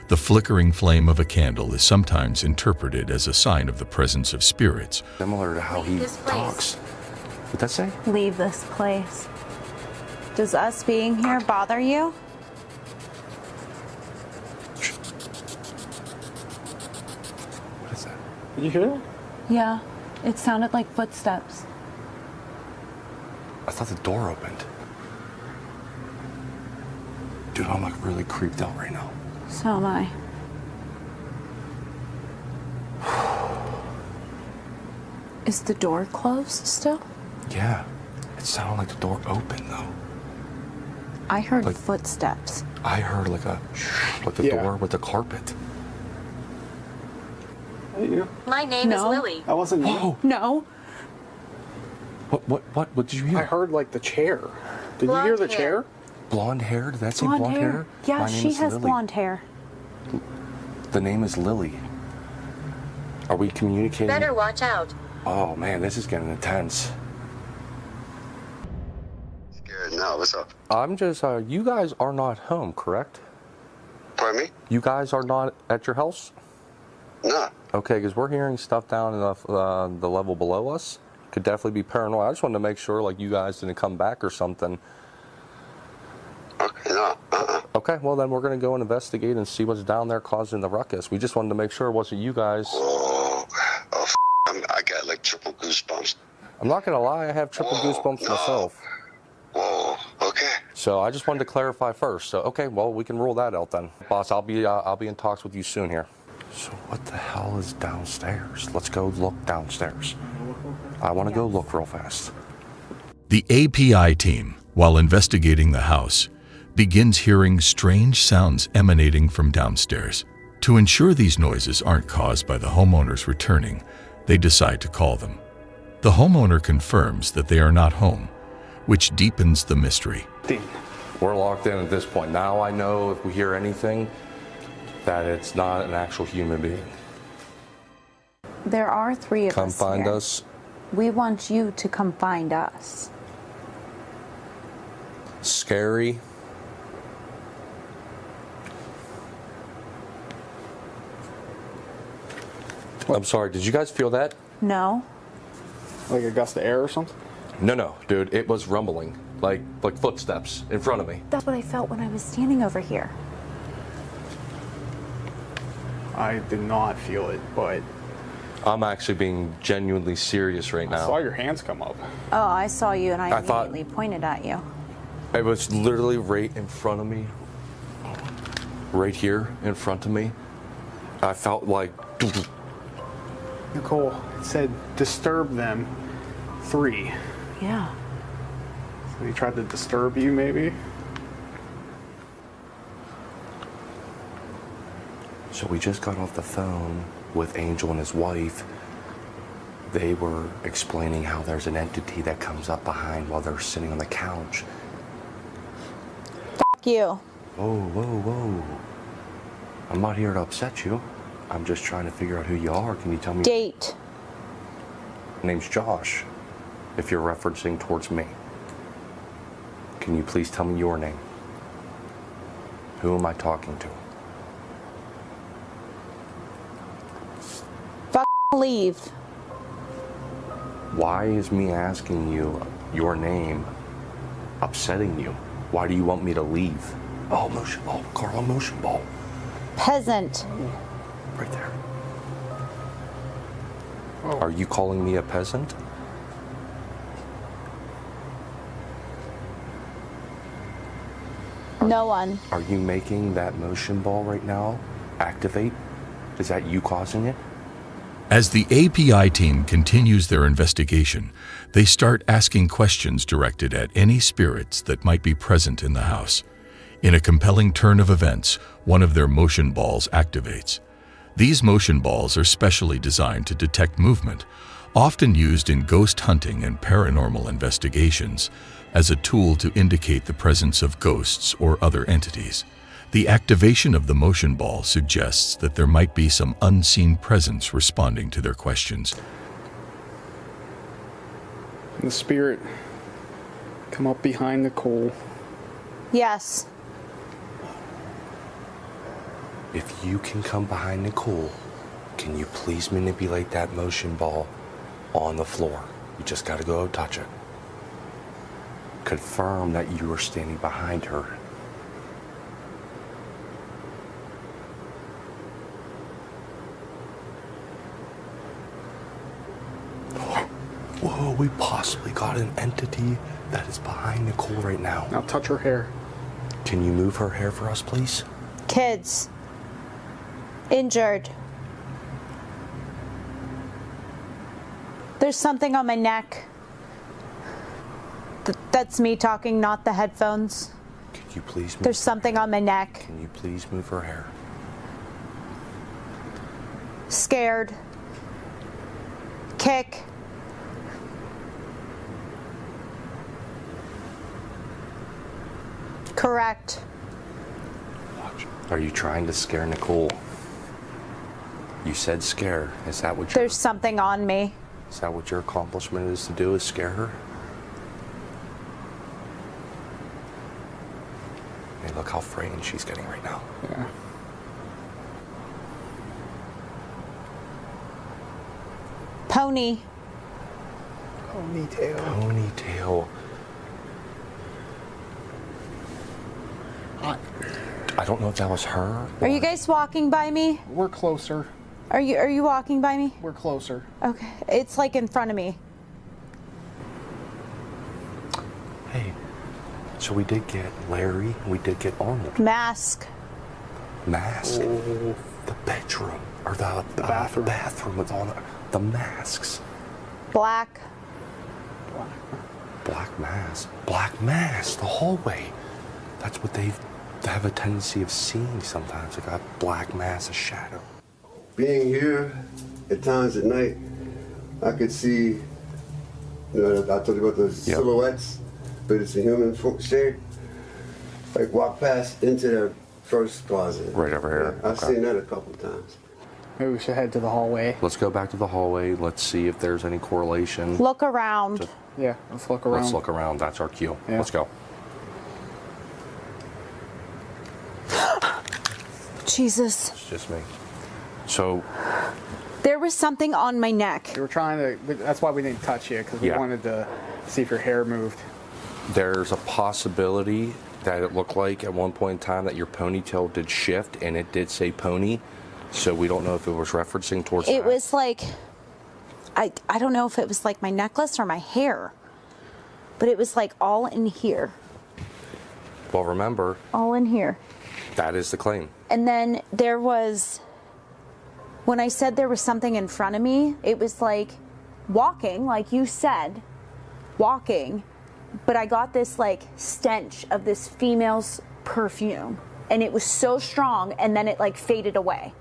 Speaker 1: The flickering flame of a candle is sometimes interpreted as a sign of the presence of spirits.
Speaker 10: Similar to how he talks. What'd that say?
Speaker 11: Leave this place. Does us being here bother you?
Speaker 10: What is that?
Speaker 14: Did you hear that?
Speaker 11: Yeah. It sounded like footsteps.
Speaker 10: I thought the door opened. Dude, I'm like really creeped out right now.
Speaker 11: So am I. Is the door closed still?
Speaker 10: Yeah. It sounded like the door opened though.
Speaker 11: I heard
Speaker 10: like,
Speaker 11: footsteps.
Speaker 10: I heard like a like the door with the carpet.
Speaker 14: Hey, you.
Speaker 11: My name is Lily.
Speaker 14: I wasn't.
Speaker 10: Whoa.
Speaker 11: No.
Speaker 10: What did you hear?
Speaker 14: I heard like the chair. Did you hear the chair?
Speaker 10: Blonde hair? Did that say blonde hair?
Speaker 11: Yeah,
Speaker 10: My name
Speaker 11: she
Speaker 10: is
Speaker 11: has
Speaker 10: Lily.
Speaker 11: blonde hair.
Speaker 10: The name is Lily. Are we communicating?
Speaker 11: Better watch out.
Speaker 10: Oh man, this is getting intense.
Speaker 13: Scared now, what's up?
Speaker 10: I'm just, you guys are not home, correct?
Speaker 13: Pardon me?
Speaker 10: You guys are not at your house?
Speaker 13: No.
Speaker 10: Okay, because we're hearing stuff down in the level below us. Could definitely be paranoid. I just wanted to make sure, like, you guys didn't come back or something.
Speaker 13: Okay, no.
Speaker 10: Okay, well then we're going to go and investigate and see what's down there causing the ruckus. We just wanted to make sure it wasn't you guys.
Speaker 13: I got like triple goosebumps.
Speaker 10: I'm not going to lie, I have triple goosebumps myself.
Speaker 13: Whoa, okay.
Speaker 10: So I just wanted to clarify first. So, okay, well, we can rule that out then. Boss, I'll be in talks with you soon here. So what the hell is downstairs? Let's go look downstairs. I want to go look real fast.
Speaker 1: The API team, while investigating the house, begins hearing strange sounds emanating from downstairs. To ensure these noises aren't caused by the homeowners returning, they decide to call them. The homeowner confirms that they are not home, which deepens the mystery.
Speaker 10: We're locked in at this point. Now I know if we hear anything, that it's not an actual human being.
Speaker 11: There are 3 of us.
Speaker 10: Come find
Speaker 11: here.
Speaker 10: us.
Speaker 11: We want you to come find us.
Speaker 10: Scary. I'm sorry, did you guys feel that?
Speaker 11: No.
Speaker 7: Like a gust of air or something?
Speaker 10: No, dude, it was rumbling. Like footsteps in front of me.
Speaker 11: That's what I felt when I was standing over here.
Speaker 7: I did not feel it, but
Speaker 10: I'm actually being genuinely serious right now.
Speaker 7: I saw your hands come up.
Speaker 11: Oh, I saw you and I
Speaker 10: thought-
Speaker 11: immediately pointed at you.
Speaker 10: It was literally right in front of me. Right here in front of me. I felt like...
Speaker 7: Nicole, it said disturb them 3.
Speaker 11: Yeah.
Speaker 7: So he tried to disturb you, maybe?
Speaker 10: So we just got off the phone with Angel and his wife. They were explaining how there's an entity that comes up behind while they're sitting on the couch.
Speaker 11: Fuck you.
Speaker 10: Whoa. I'm not here to upset you. I'm just trying to figure out who you are. Can you tell me?
Speaker 11: Date.
Speaker 10: Name's Josh, if you're referencing towards me. Can you please tell me your name? Who am I talking to?
Speaker 11: Fuck leave.
Speaker 10: Why is me asking you your name upsetting you? Why do you want me to leave? Oh, motion ball. Carl, motion ball.
Speaker 11: Peasant.
Speaker 10: Right there. Oh. Are you calling me a peasant?
Speaker 11: No one.
Speaker 10: Are you making that motion ball right now activate? Is that you causing it?
Speaker 1: As the API team continues their investigation, they start asking questions directed at any spirits that might be present in the house. In a compelling turn of events, one of their motion balls activates. These motion balls are specially designed to detect movement, often used in ghost hunting and paranormal investigations, as a tool to indicate the presence of ghosts or other entities. The activation of the motion ball suggests that there might be some unseen presence responding to their questions.
Speaker 7: The spirit come up behind Nicole.
Speaker 11: Yes.
Speaker 10: If you can come behind Nicole, can you please manipulate that motion ball on the floor? You just gotta go touch it. Confirm that you are standing behind her. Whoa, we possibly got an entity that is behind Nicole right now.
Speaker 7: Now touch her hair.
Speaker 10: Can you move her hair for us, please?
Speaker 11: Kids. Injured. There's something on my neck. That's me talking, not the headphones.
Speaker 10: Could you please move?
Speaker 11: There's something on my neck.
Speaker 10: Can you please move her hair?
Speaker 11: Scared. Kick. Correct.
Speaker 10: Are you trying to scare Nicole? You said scare. Is that what
Speaker 11: There's something on me.
Speaker 10: Is that what your accomplishment is to do, is scare her? Hey, look how frightened she's getting right now.
Speaker 7: Yeah.
Speaker 11: Pony.
Speaker 7: Ponytail.
Speaker 10: Ponytail. I don't know if that was her.
Speaker 11: Are you guys walking by me?
Speaker 7: We're closer.
Speaker 11: Are you walking by me?
Speaker 7: We're closer.
Speaker 11: Okay. It's like in front of me.
Speaker 10: Hey, so we did get Larry, we did get Arnold.
Speaker 11: Mask.
Speaker 10: Mask?
Speaker 7: Oh,
Speaker 10: The bedroom, or the bathroom with all the masks.
Speaker 11: Black.
Speaker 10: Black mass, the hallway. That's what they have a tendency of seeing sometimes, like a black mass, a shadow.
Speaker 13: Being here at times at night, I could see, I told you about the silhouettes, but it's a human shape. Like walk past into their first closet.
Speaker 10: Right over here.
Speaker 13: Yeah, I've seen that a couple times.
Speaker 7: Maybe we should head to the hallway.
Speaker 10: Let's go back to the hallway. Let's see if there's any correlation.
Speaker 11: Look around.
Speaker 7: Yeah, let's look around.
Speaker 10: Let's look around. That's our cue.
Speaker 7: Yeah.
Speaker 10: Let's go.
Speaker 11: Jesus.
Speaker 10: It's just me. So.
Speaker 11: There was something on my neck.
Speaker 7: We were trying to, that's why we didn't touch you, because we wanted to see if your hair moved.
Speaker 10: There's a possibility that it looked like at one point in time that your ponytail did shift, and it did say pony. So we don't know if it was referencing towards
Speaker 11: It was like, I don't know if it was like my necklace or my hair, but it was like all in here.
Speaker 10: Well, remember.
Speaker 11: All in here.
Speaker 10: That is the claim.
Speaker 11: And then there was, when I said there was something in front of me, it was like walking, like you said, walking, but I got this like stench of this female's perfume, and it was so strong, and then it like faded away.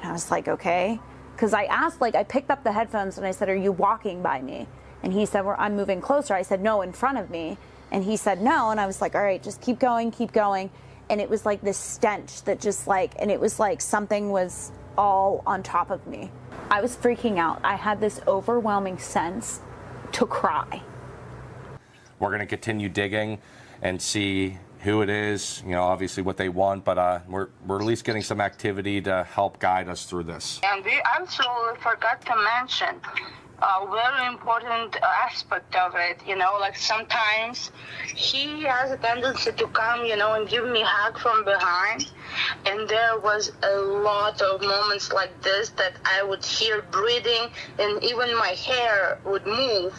Speaker 11: And I was like, okay. Because I asked, like, I picked up the headphones and I said, are you walking by me? And he said, well, I'm moving closer. I said, no, in front of me. And he said, no. And I was like, all right, just keep going, keep going. And it was like this stench that just like, and it was like something was all on top of me. I was freaking out. I had this overwhelming sense to cry.
Speaker 10: We're going to continue digging and see who it is, obviously what they want, but we're at least getting some activity to help guide us through this.
Speaker 15: And we also forgot to mention a very important aspect of it, like sometimes he has a tendency to come, and give me a hug from behind. And there was a lot of moments like this that I would hear breathing, and even my hair would move.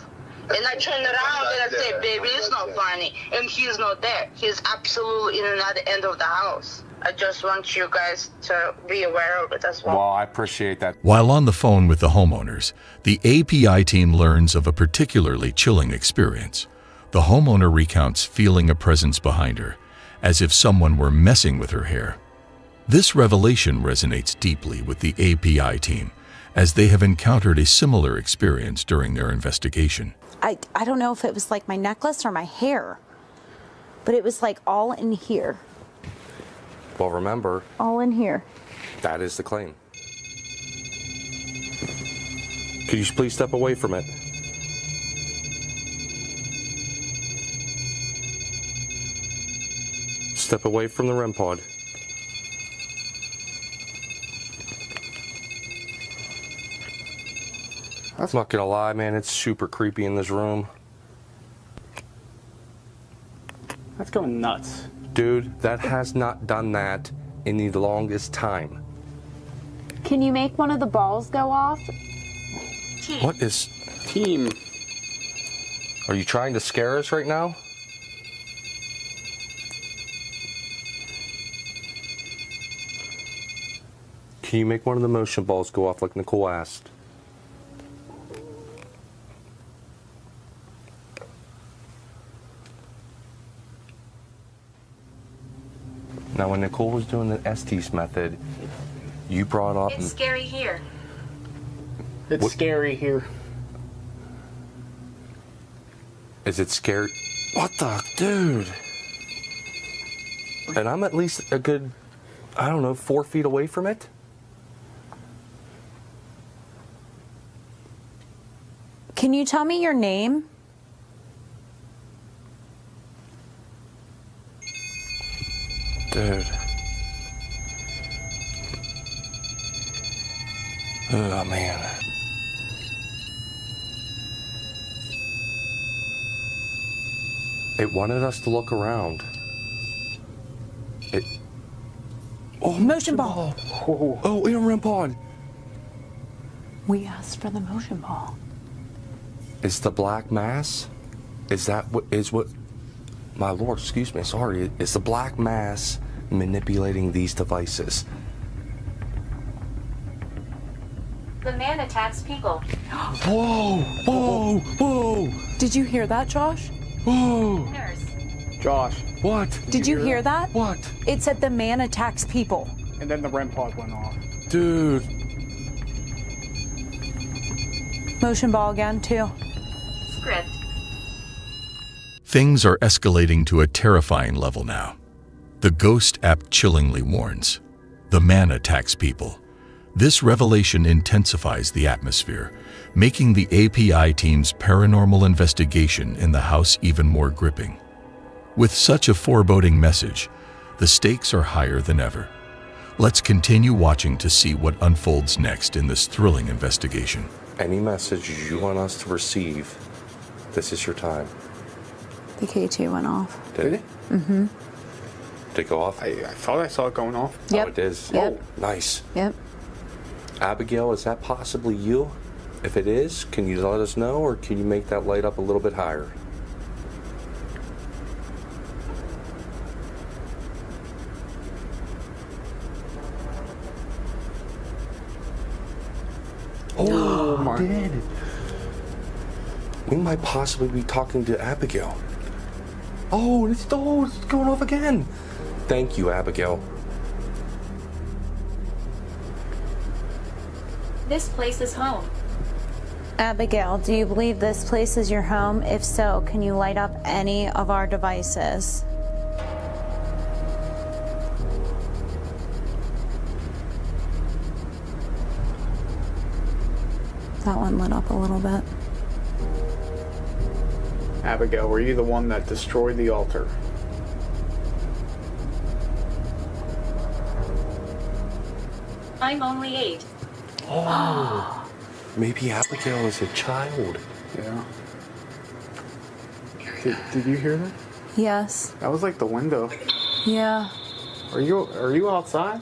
Speaker 15: And I turn around and I say, baby, it's not funny. And he's not there. He's absolutely in another end of the house. I just want you guys to be aware of it as well.
Speaker 10: Well, I appreciate that.
Speaker 1: While on the phone with the homeowners, the API team learns of a particularly chilling experience. The homeowner recounts feeling a presence behind her, as if someone were messing with her hair. This revelation resonates deeply with the API team, as they have encountered a similar experience during their investigation.
Speaker 11: I don't know if it was like my necklace or my hair, but it was like all in here.
Speaker 10: Well, remember.
Speaker 11: All in here.
Speaker 10: That is the claim. Could you please step away from it? Step away from the REM pod. I'm not gonna lie, man, it's super creepy in this room.
Speaker 7: That's going nuts.
Speaker 10: Dude, that has not done that in the longest time.
Speaker 11: Can you make one of the balls go off?
Speaker 10: What is...
Speaker 7: Team.
Speaker 10: Are you trying to scare us right now? Can you make one of the motion balls go off like Nicole asked? Now, when Nicole was doing the Estes method, you brought up...
Speaker 15: It's scary here.
Speaker 7: It's scary here.
Speaker 10: Is it scary? What the... Dude. And I'm at least a good, I don't know, 4 feet away from it?
Speaker 11: Can you tell me your name?
Speaker 10: Dude. Oh, man. It wanted us to look around. It... Oh,
Speaker 11: motion ball.
Speaker 10: Oh, in a REM pod.
Speaker 11: We asked for the motion ball.
Speaker 10: Is the black mass? Is that what is what... My lord, excuse me, sorry. Is the black mass manipulating these devices?
Speaker 11: The man attacks people.
Speaker 1: Whoa! Whoa! Whoa!
Speaker 11: Did you hear that, Josh?
Speaker 1: Whoa!
Speaker 11: Nurse.
Speaker 7: Josh.
Speaker 1: What?
Speaker 11: Did you hear that?
Speaker 1: What?
Speaker 11: It said the man attacks people.
Speaker 7: And then the REM pod went off.
Speaker 1: Dude.
Speaker 11: Motion ball again, too. Script.
Speaker 1: Things are escalating to a terrifying level now. The Ghost app chillingly warns. The man attacks people. This revelation intensifies the atmosphere, making the API team's paranormal investigation in the house even more gripping. With such a foreboding message, the stakes are higher than ever. Let's continue watching to see what unfolds next in this thrilling investigation.
Speaker 10: Any message you want us to receive, this is your time.
Speaker 11: The K2 went off.
Speaker 10: Did it?
Speaker 11: Mm-hmm.
Speaker 10: Did it go off?
Speaker 7: I thought I saw it going off.
Speaker 11: Yep.
Speaker 10: Oh, it is?
Speaker 11: Yep.
Speaker 10: Oh, nice.
Speaker 11: Yep.
Speaker 10: Abigail, is that possibly you? If it is, can you let us know, or can you make that light up a little bit higher?
Speaker 7: Oh my.
Speaker 10: Did. We might possibly be talking to Abigail. Oh, it's going off again. Thank you, Abigail.
Speaker 11: This place is home. Abigail, do you believe this place is your home? If so, can you light up any of our devices? That one lit up a little bit.
Speaker 7: Abigail, were you the one that destroyed the altar?
Speaker 11: I'm only 8.
Speaker 10: Oh, maybe Abigail is a child.
Speaker 7: Yeah. Did you hear that?
Speaker 11: Yes.
Speaker 7: That was like the window.
Speaker 11: Yeah.
Speaker 7: Are you outside?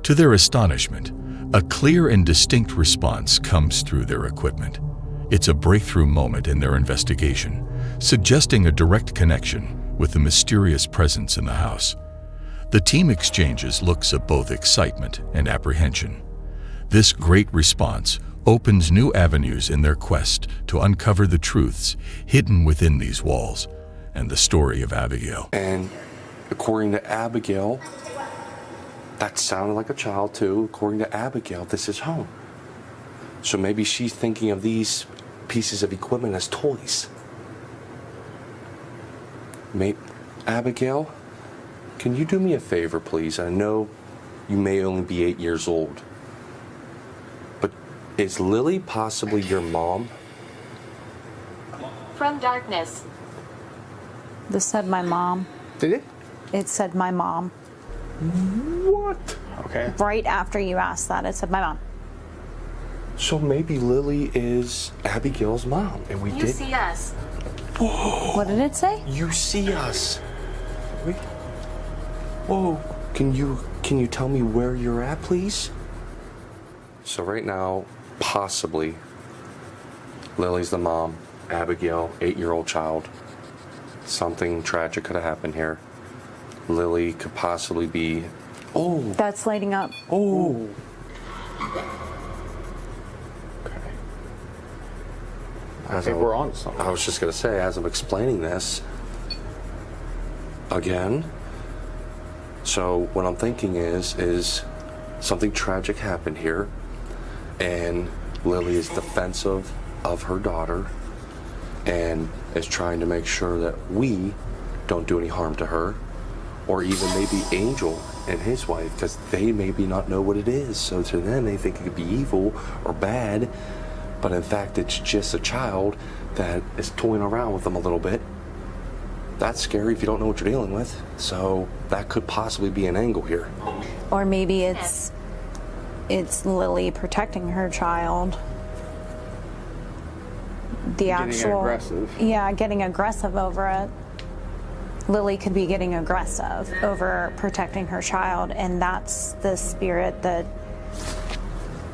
Speaker 1: To their astonishment, a clear and distinct response comes through their equipment. It's a breakthrough moment in their investigation, suggesting a direct connection with the mysterious presence in the house. The team exchanges looks of both excitement and apprehension. This great response opens new avenues in their quest to uncover the truths hidden within these walls and the story of Abigail.
Speaker 10: And according to Abigail, that sounded like a child too. According to Abigail, this is home. So maybe she's thinking of these pieces of equipment as toys. Abigail, can you do me a favor, please? I know you may only be 8 years old, but is Lily possibly your mom?
Speaker 11: From darkness. This said my mom.
Speaker 7: Did it?
Speaker 11: It said my mom.
Speaker 10: What?
Speaker 7: Okay.
Speaker 11: Right after you asked that, it said my mom.
Speaker 10: So maybe Lily is Abigail's mom, and we
Speaker 11: You
Speaker 10: did.
Speaker 11: see us.
Speaker 10: Whoa.
Speaker 11: What did it say?
Speaker 10: You see us. Wait. Whoa. Can you tell me where you're at, please? So right now, possibly, Lily's the mom, Abigail, 8-year-old child. Something tragic could have happened here. Lily could possibly be. Oh.
Speaker 11: That's lighting up.
Speaker 10: Oh.
Speaker 7: I think we're on to something.
Speaker 10: I was just going to say, as I'm explaining this again, so what I'm thinking is something tragic happened here, and Lily is defensive of her daughter and is trying to make sure that we don't do any harm to her, or even maybe Angel and his wife, because they maybe not know what it is. So to them, they think it could be evil or bad, but in fact, it's just a child that is toying around with them a little bit. That's scary if you don't know what you're dealing with. So that could possibly be an angle here.
Speaker 11: Or maybe it's Lily protecting her child.
Speaker 7: Getting aggressive.
Speaker 11: Yeah, getting aggressive over it. Lily could be getting aggressive over protecting her child, and that's the spirit that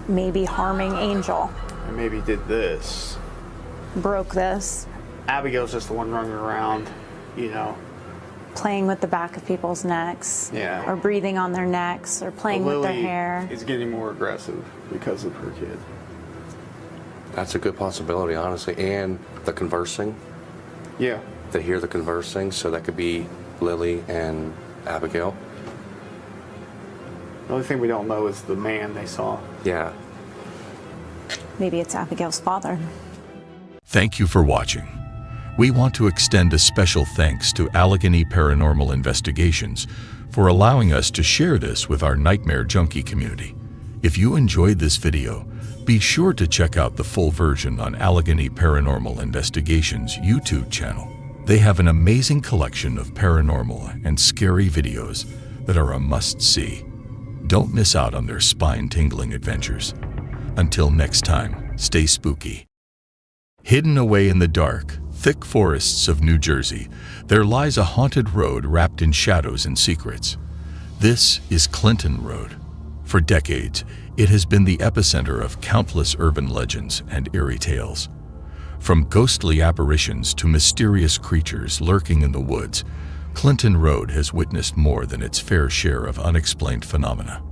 Speaker 11: may be harming Angel.
Speaker 7: And maybe did this.
Speaker 11: Broke this.
Speaker 7: Abigail's just the one running around,
Speaker 11: playing with the back of people's necks.
Speaker 7: Yeah.
Speaker 11: Or breathing on their necks, or playing with their hair.
Speaker 7: Is getting more aggressive because of her kid.
Speaker 10: That's a good possibility, honestly. And the conversing.
Speaker 7: Yeah.
Speaker 10: They hear the conversing, so that could be Lily and Abigail.
Speaker 7: The only thing we don't know is the man they saw.
Speaker 10: Yeah.
Speaker 11: Maybe it's Abigail's father.
Speaker 1: Thank you for watching. We want to extend a special thanks to Allegheny Paranormal Investigations for allowing us to share this with our Nightmare Junkie community. If you enjoyed this video, be sure to check out the full version on Allegheny Paranormal Investigations' YouTube channel. They have an amazing collection of paranormal and scary videos that are a must-see. Don't miss out on their spine-tingling adventures. Until next time, stay spooky. Hidden away in the dark, thick forests of New Jersey, there lies a haunted road wrapped in shadows and secrets. This is Clinton Road. For decades, it has been the epicenter of countless urban legends and eerie tales. From ghostly apparitions to mysterious creatures lurking in the woods, Clinton Road has witnessed more than its fair share of unexplained phenomena.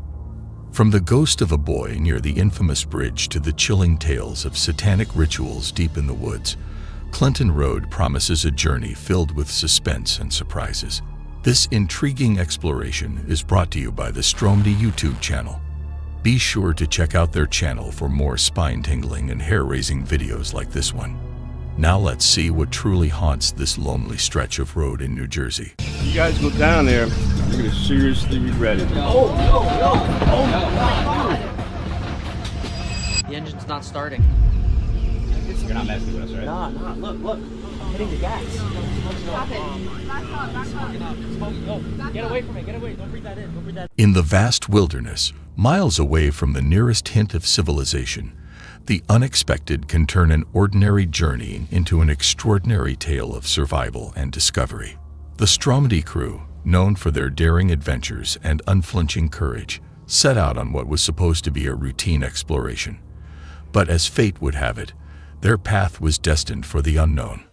Speaker 1: From the ghost of a boy near the infamous bridge to the chilling tales of satanic rituals deep in the woods, Clinton Road promises a journey filled with suspense and surprises. This intriguing exploration is brought to you by the Stromedy YouTube channel. Be sure to check out their channel for more spine-tingling and hair-raising videos like this one. Now let's see what truly haunts this lonely stretch of road in New Jersey.
Speaker 17: You guys go down there, you're gonna seriously regret it.
Speaker 18: Oh, the engine's not starting.
Speaker 19: You're not messing with us, right?
Speaker 18: Nah, look. I'm hitting the gas. Stop it. Get away from it, get away. Don't breathe that in,
Speaker 1: In the vast wilderness, miles away from the nearest hint of civilization, the unexpected can turn an ordinary journey into an extraordinary tale of survival and discovery. The Stromedy crew, known for their daring adventures and unflinching courage, set out on what was supposed to be a routine exploration. But as fate would have it, their path was destined for the unknown.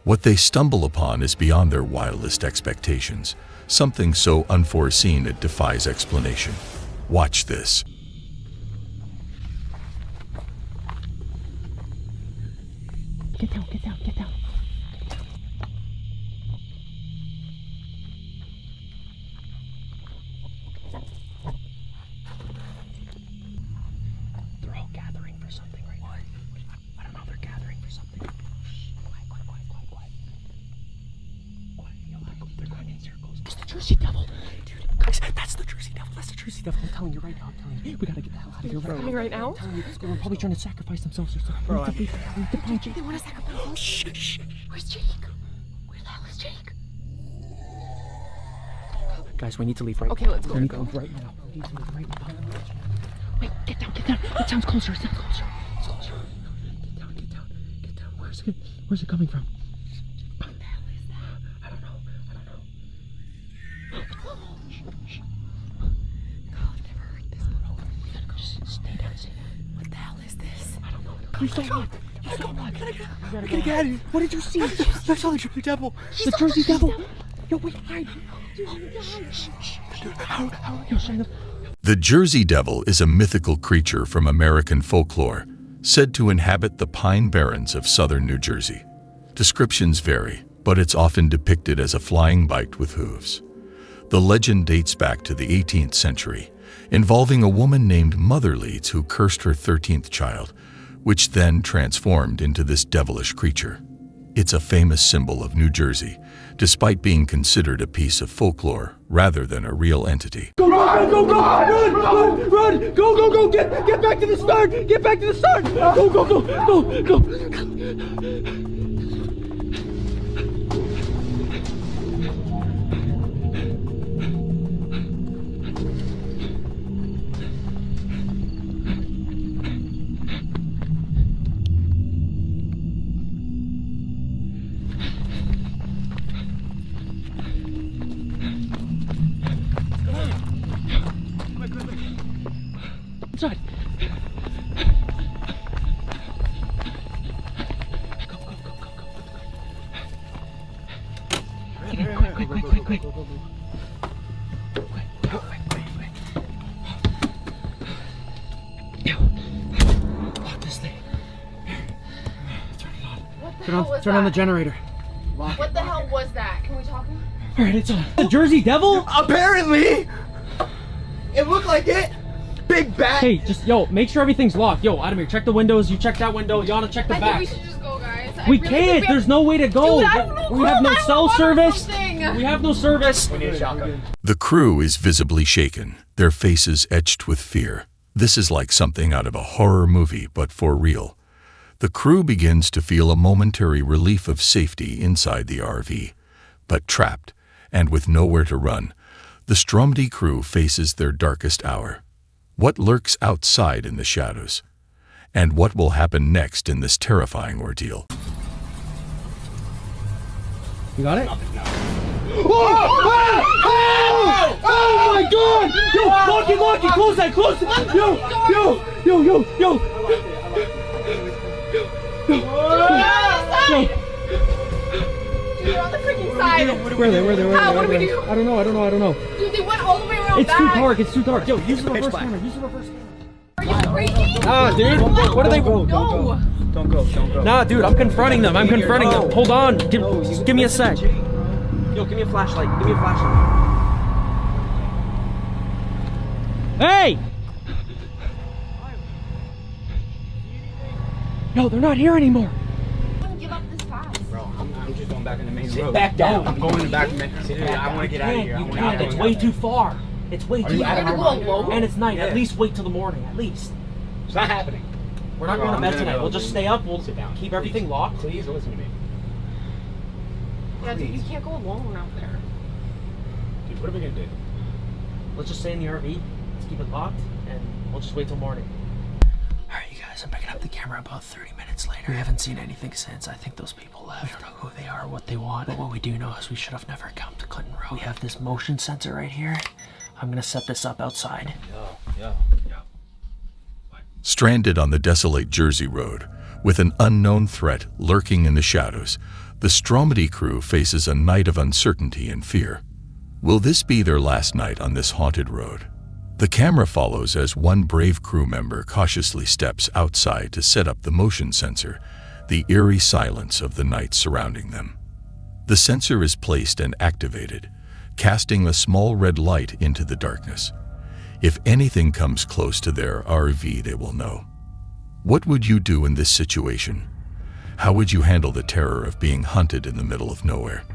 Speaker 1: What they stumble upon is beyond their wildest expectations, something so unforeseen it defies explanation. Watch this.
Speaker 18: Get down. They're all gathering for something right now. I don't know, they're gathering for something. Quiet. They're going in circles. It's the Jersey Devil. Dude, guys, that's the Jersey Devil. I'm telling you right now. We gotta get the hell out of here.
Speaker 21: Coming right now?
Speaker 18: I'm telling you, they're probably trying to sacrifice themselves or something.
Speaker 21: Bro,
Speaker 18: we need to find Jake.
Speaker 21: They want to sacrifice themselves?
Speaker 18: Shh.
Speaker 21: Where's Jake? Where the hell is Jake?
Speaker 18: Guys, we need to leave right now.
Speaker 21: Okay, let's go.
Speaker 18: We need to leave right now. Wait, get down. It sounds closer. It's closer. Get down. Where's it coming from?
Speaker 21: What the hell is that?
Speaker 18: I don't know.
Speaker 21: Shh. God, I've never heard this before. We gotta go. Just stay down. What the hell is this?
Speaker 18: I don't know.
Speaker 21: You saw what?
Speaker 18: We gotta get out of here. What did you see?
Speaker 21: I saw the Jersey Devil.
Speaker 18: The Jersey Devil. Yo, wait, hide.
Speaker 21: Dude, how are you?
Speaker 1: The Jersey Devil is a mythical creature from American folklore, said to inhabit the pine barrens of southern New Jersey. Descriptions vary, but it's often depicted as a flying bite with hooves. The legend dates back to the 18th century, involving a woman named Mother Leeds who cursed her 13th child, which then transformed into this devilish creature. It's a famous symbol of New Jersey, despite being considered a piece of folklore rather than a real entity.
Speaker 20: Go! Run! Go! Get back to the start! Go!
Speaker 18: Inside. Go. quick. Lock this thing. Turn on the generator.
Speaker 5: What the hell was that? Can we talk?
Speaker 18: Alright, it's on. The Jersey Devil?
Speaker 20: Apparently! It looked like it! Big bat!
Speaker 18: Hey, just, make sure everything's locked. Yo, Adamir, check the windows. You check that window. Yana, check the back.
Speaker 5: I think we should just go, guys.
Speaker 18: We can't! There's no way to go!
Speaker 5: Dude, I don't know.
Speaker 18: We have no cell service! We have no service!
Speaker 20: We need a shotgun.
Speaker 1: The crew is visibly shaken, their faces etched with fear. This is like something out of a horror movie, but for real. The crew begins to feel a momentary relief of safety inside the RV. But trapped, and with nowhere to run, the Stromedy crew faces their darkest hour. What lurks outside in the shadows? And what will happen next in this terrifying ordeal?
Speaker 18: You got it?
Speaker 20: Oh my god!
Speaker 18: Yo, lock it! Close that! Yo!
Speaker 5: Dude, they're on the freaking side.
Speaker 18: Where are they?
Speaker 5: How? What do we do?
Speaker 18: I don't know.
Speaker 5: Dude, they went all the way around
Speaker 18: It's
Speaker 5: back.
Speaker 18: too dark. Yo, use the reverse camera.
Speaker 5: Are you crazy?
Speaker 18: Ah, dude. What are they?
Speaker 5: No.
Speaker 20: Don't go.
Speaker 18: Nah, dude, I'm confronting them. Hold on. Give me a sec.
Speaker 20: Yo, give me a flashlight.
Speaker 18: Hey! Yo, they're not here anymore.
Speaker 5: Give up this fast.
Speaker 20: Bro, I'm just going back in the main road.
Speaker 18: Sit back down.
Speaker 20: I'm going in the back of the main road. I want to get out of here.
Speaker 18: You can't. It's way too far. It's way too far.
Speaker 5: You're gonna go alone?
Speaker 18: And it's night. At least wait till the morning. At least.
Speaker 20: It's not happening.
Speaker 18: We're not going to bed tonight. We'll just stay up. We'll
Speaker 20: sit down.
Speaker 18: Keep everything locked.
Speaker 20: Please listen to me.
Speaker 5: Yeah, dude, you can't go alone out there.
Speaker 20: Dude, what are we gonna do?
Speaker 18: Let's just stay in the RV. Let's keep it locked, and we'll just wait till morning. Alright, you guys, I'm picking up the camera about 30 minutes later. We haven't seen anything since. I think those people left. We don't know who they are or what they want. But what we do know is we should have never come to Clinton Road. We have this motion sensor right here. I'm gonna set this up outside.
Speaker 20: Yo.
Speaker 1: Stranded on the desolate Jersey Road, with an unknown threat lurking in the shadows, the Stromedy crew faces a night of uncertainty and fear. Will this be their last night on this haunted road? The camera follows as one brave crew member cautiously steps outside to set up the motion sensor, the eerie silence of the night surrounding them. The sensor is placed and activated, casting a small red light into the darkness. If anything comes close to their RV, they will know. What would you do in this situation? How would you handle the terror of being hunted in the middle of nowhere?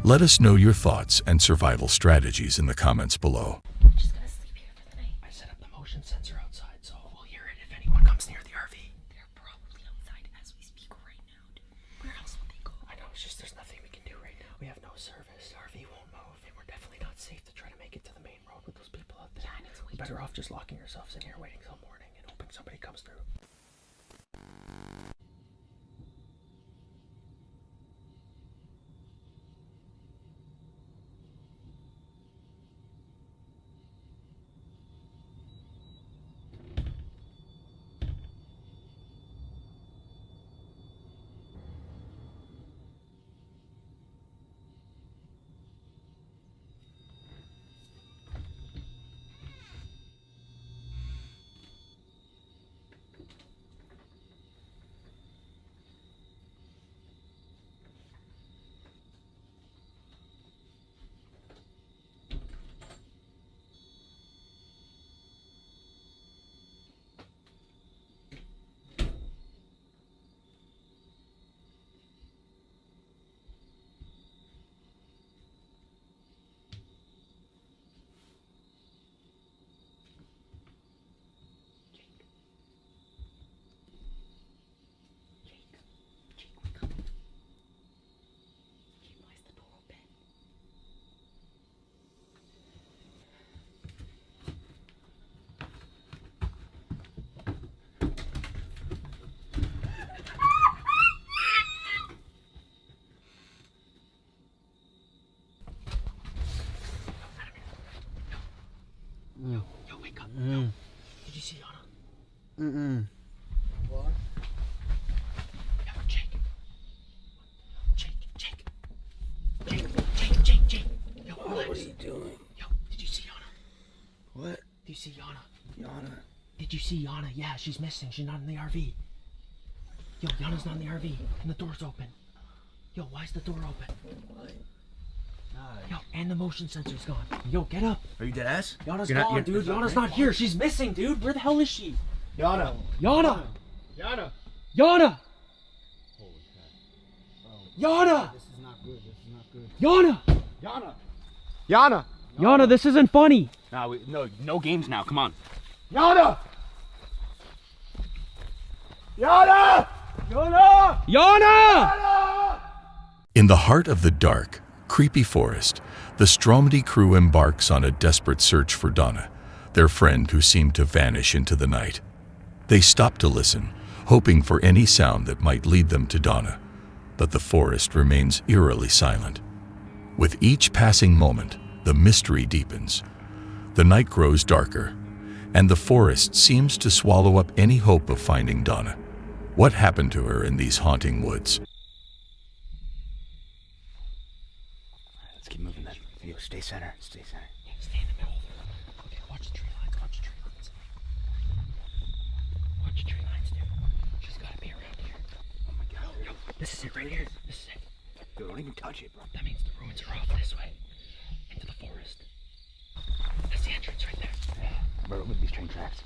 Speaker 1: Let us know your thoughts and survival strategies in the comments below.
Speaker 18: I'm just gonna sleep here for the night. I set up the motion sensor outside, so we'll hear it if anyone comes near the RV.
Speaker 21: They're probably outside as we speak right now, dude. Where else would they go?
Speaker 18: I know, it's just there's nothing we can do right now. We have no service. The RV won't move, and we're definitely not safe to try to make it to the main road with those people out there.
Speaker 21: Yeah, and it's way
Speaker 18: We're better off just locking ourselves in here, waiting till morning, and hoping somebody comes through. Yo, wake up. Yo. Did you see Yana?
Speaker 20: What?
Speaker 18: Yo, Jake. see Yana? Yana. Did you see Yana? Yeah, she's missing. She's not in the RV. Yo, Yana's not in the RV, and the door's open. Yo, why is the door open? Yo, and the motion sensor's gone. Yo, get up.
Speaker 2: Are you dead ass?
Speaker 18: Yana's gone, dude. Yana's not here. She's missing, dude. Where the hell is she?
Speaker 2: Yana.
Speaker 18: Yana.
Speaker 2: Yana.
Speaker 18: Yana. Yana.
Speaker 2: This is not good. This is not good.
Speaker 18: Yana.
Speaker 2: Yana. Yana.
Speaker 18: Yana, this isn't funny.
Speaker 2: No games now. Come on.
Speaker 20: Yana! Yana! Yana!
Speaker 18: Yana!
Speaker 1: In the heart of the dark, creepy forest, the Stromedy crew embarks on a desperate search for Donna, their friend who seemed to vanish into the night. They stop to listen, hoping for any sound that might lead them to Donna, but the forest remains eerily silent. With each passing moment, the mystery deepens. The night grows darker, and the forest seems to swallow up any hope of finding Donna. What happened to her in these haunting woods?
Speaker 2: Let's keep moving then. Yo, stay center. Stay center.
Speaker 18: Yeah, stay in the middle. Okay, watch the tree lines. Watch the tree lines. Watch the tree lines, dude. She's gotta be around here.
Speaker 2: Oh my god.
Speaker 18: Yo, this is it right here. This is it.
Speaker 2: Dude, don't even touch it, bro.
Speaker 18: That means the ruins are off this way. Into the forest. That's the entrance right there.
Speaker 2: Yeah. Bro, look at these train tracks.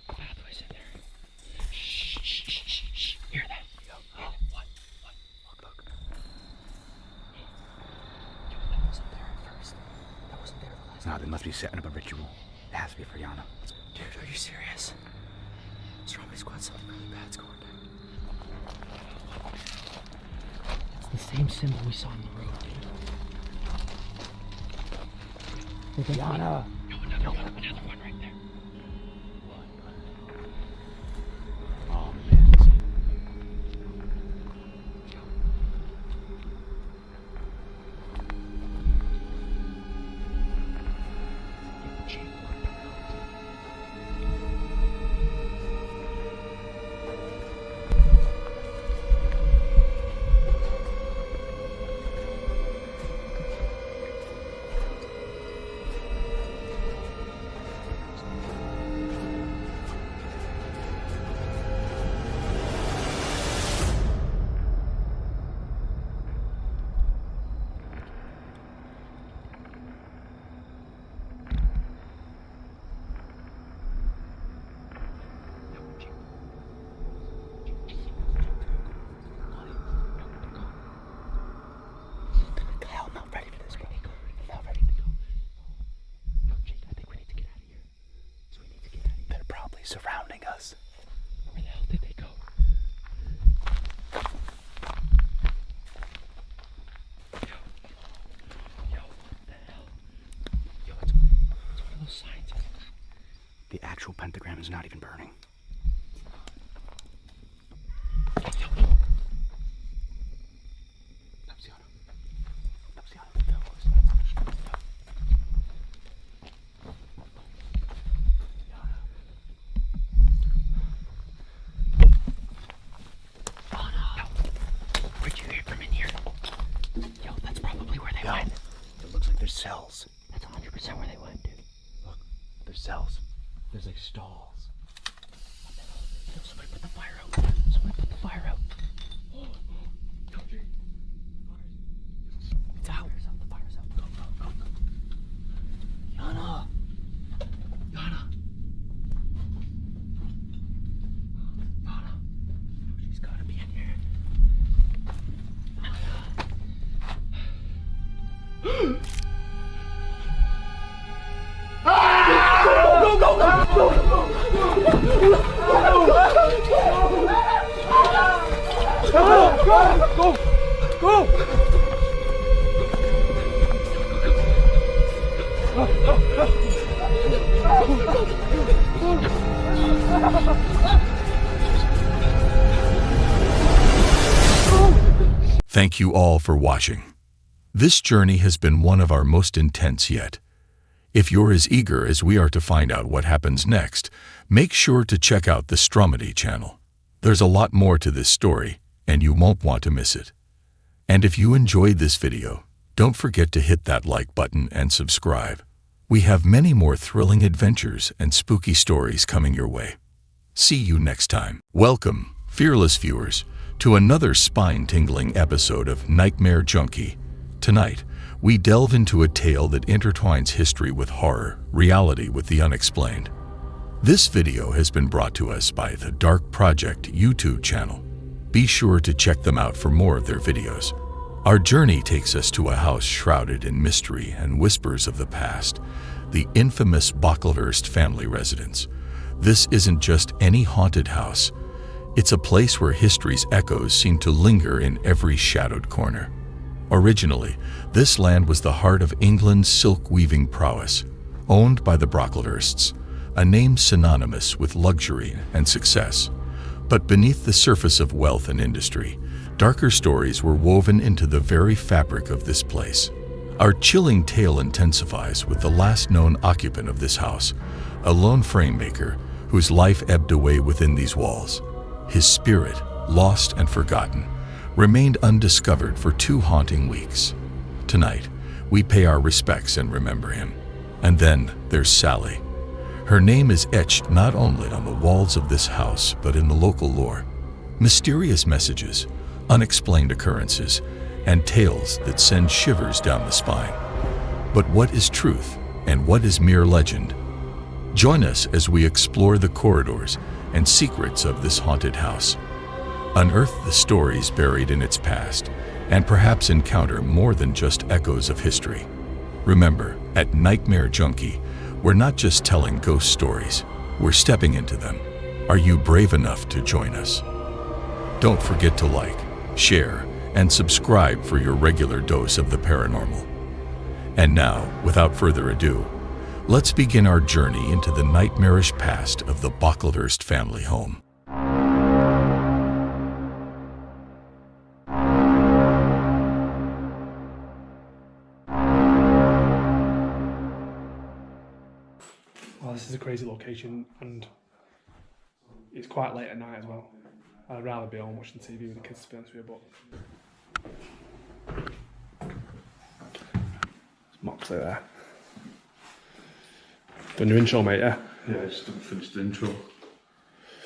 Speaker 18: Pathways in there. Shh, shh, shh, shh, shh. Hear that? Yo, what? Look. Hey. Yo, that wasn't there at first. That wasn't there the last time.
Speaker 2: No, they must be setting up a ritual. It has to be for Yana.
Speaker 18: Dude, are you serious? Stromedy Squad, something really bad's going down. It's the same symbol we saw on the road, dude.
Speaker 2: Yana!
Speaker 18: Yo, another one right there.
Speaker 2: Oh man. Surrounding us.
Speaker 18: Where the hell did they go? Yo, what the hell? Yo, it's one of those signs.
Speaker 2: The actual pentagram is not even burning. Cells.
Speaker 18: That's 100% where they went, dude.
Speaker 2: Look, there's cells. There's like stalls.
Speaker 18: What the hell? Yo, somebody put the fire out. Somebody put the fire out. It's out. The fire's out. Go. Yana. She's gotta be in here.
Speaker 20: Go!
Speaker 1: Thank you all for watching. This journey has been one of our most intense yet. If you're as eager as we are to find out what happens next, make sure to check out the Stromedy channel. There's a lot more to this story, and you won't want to miss it. And if you enjoyed this video, Don't forget to hit that like button and subscribe. We have many more thrilling adventures and spooky stories coming your way. See you next time. Welcome, fearless viewers, to another spine-tingling episode of Nightmare Junkie. Tonight, we delve into a tale that intertwines history with horror, reality with the unexplained. This video has been brought to us by the Dark Project YouTube channel. Be sure to check them out for more of their videos. Our journey takes us to a house shrouded in mystery and whispers of the past, the infamous Brocklehurst family residence. This isn't just any haunted house. It's a place where history's echoes seem to linger in every shadowed corner. Originally, this land was the heart of England's silk-weaving prowess, owned by the Brocklehursts, a name synonymous with luxury and success. But beneath the surface of wealth and industry, darker stories were woven into the very fabric of this place. Our chilling tale intensifies with the last known occupant of this house, a lone frame maker whose life ebbed away within these walls. His spirit, lost and forgotten, remained undiscovered for 2 haunting weeks. Tonight, we pay our respects and remember him. And then there's Sally. Her name is etched not only on the walls of this house, but in the local lore. Mysterious messages, unexplained occurrences, and tales that send shivers down the spine. But what is truth and what is mere legend? Join us as we explore the corridors and secrets of this haunted house. Unearth the stories buried in its past, and perhaps encounter more than just echoes of history. Remember, at Nightmare Junkie, we're not just telling ghost stories, we're stepping into them. Are you brave enough to join us? Don't forget to like, share, and subscribe for your regular dose of the paranormal. And now, without further ado, let's begin our journey into the nightmarish past of the Brocklehurst family home.
Speaker 4: Well, this is a crazy location, and it's quite late at night as well. I'd rather be home watching TV with the kids, to be honest with you, but there's Moxley there. Done your intro, mate, yeah?
Speaker 12: Yeah, just haven't finished the intro.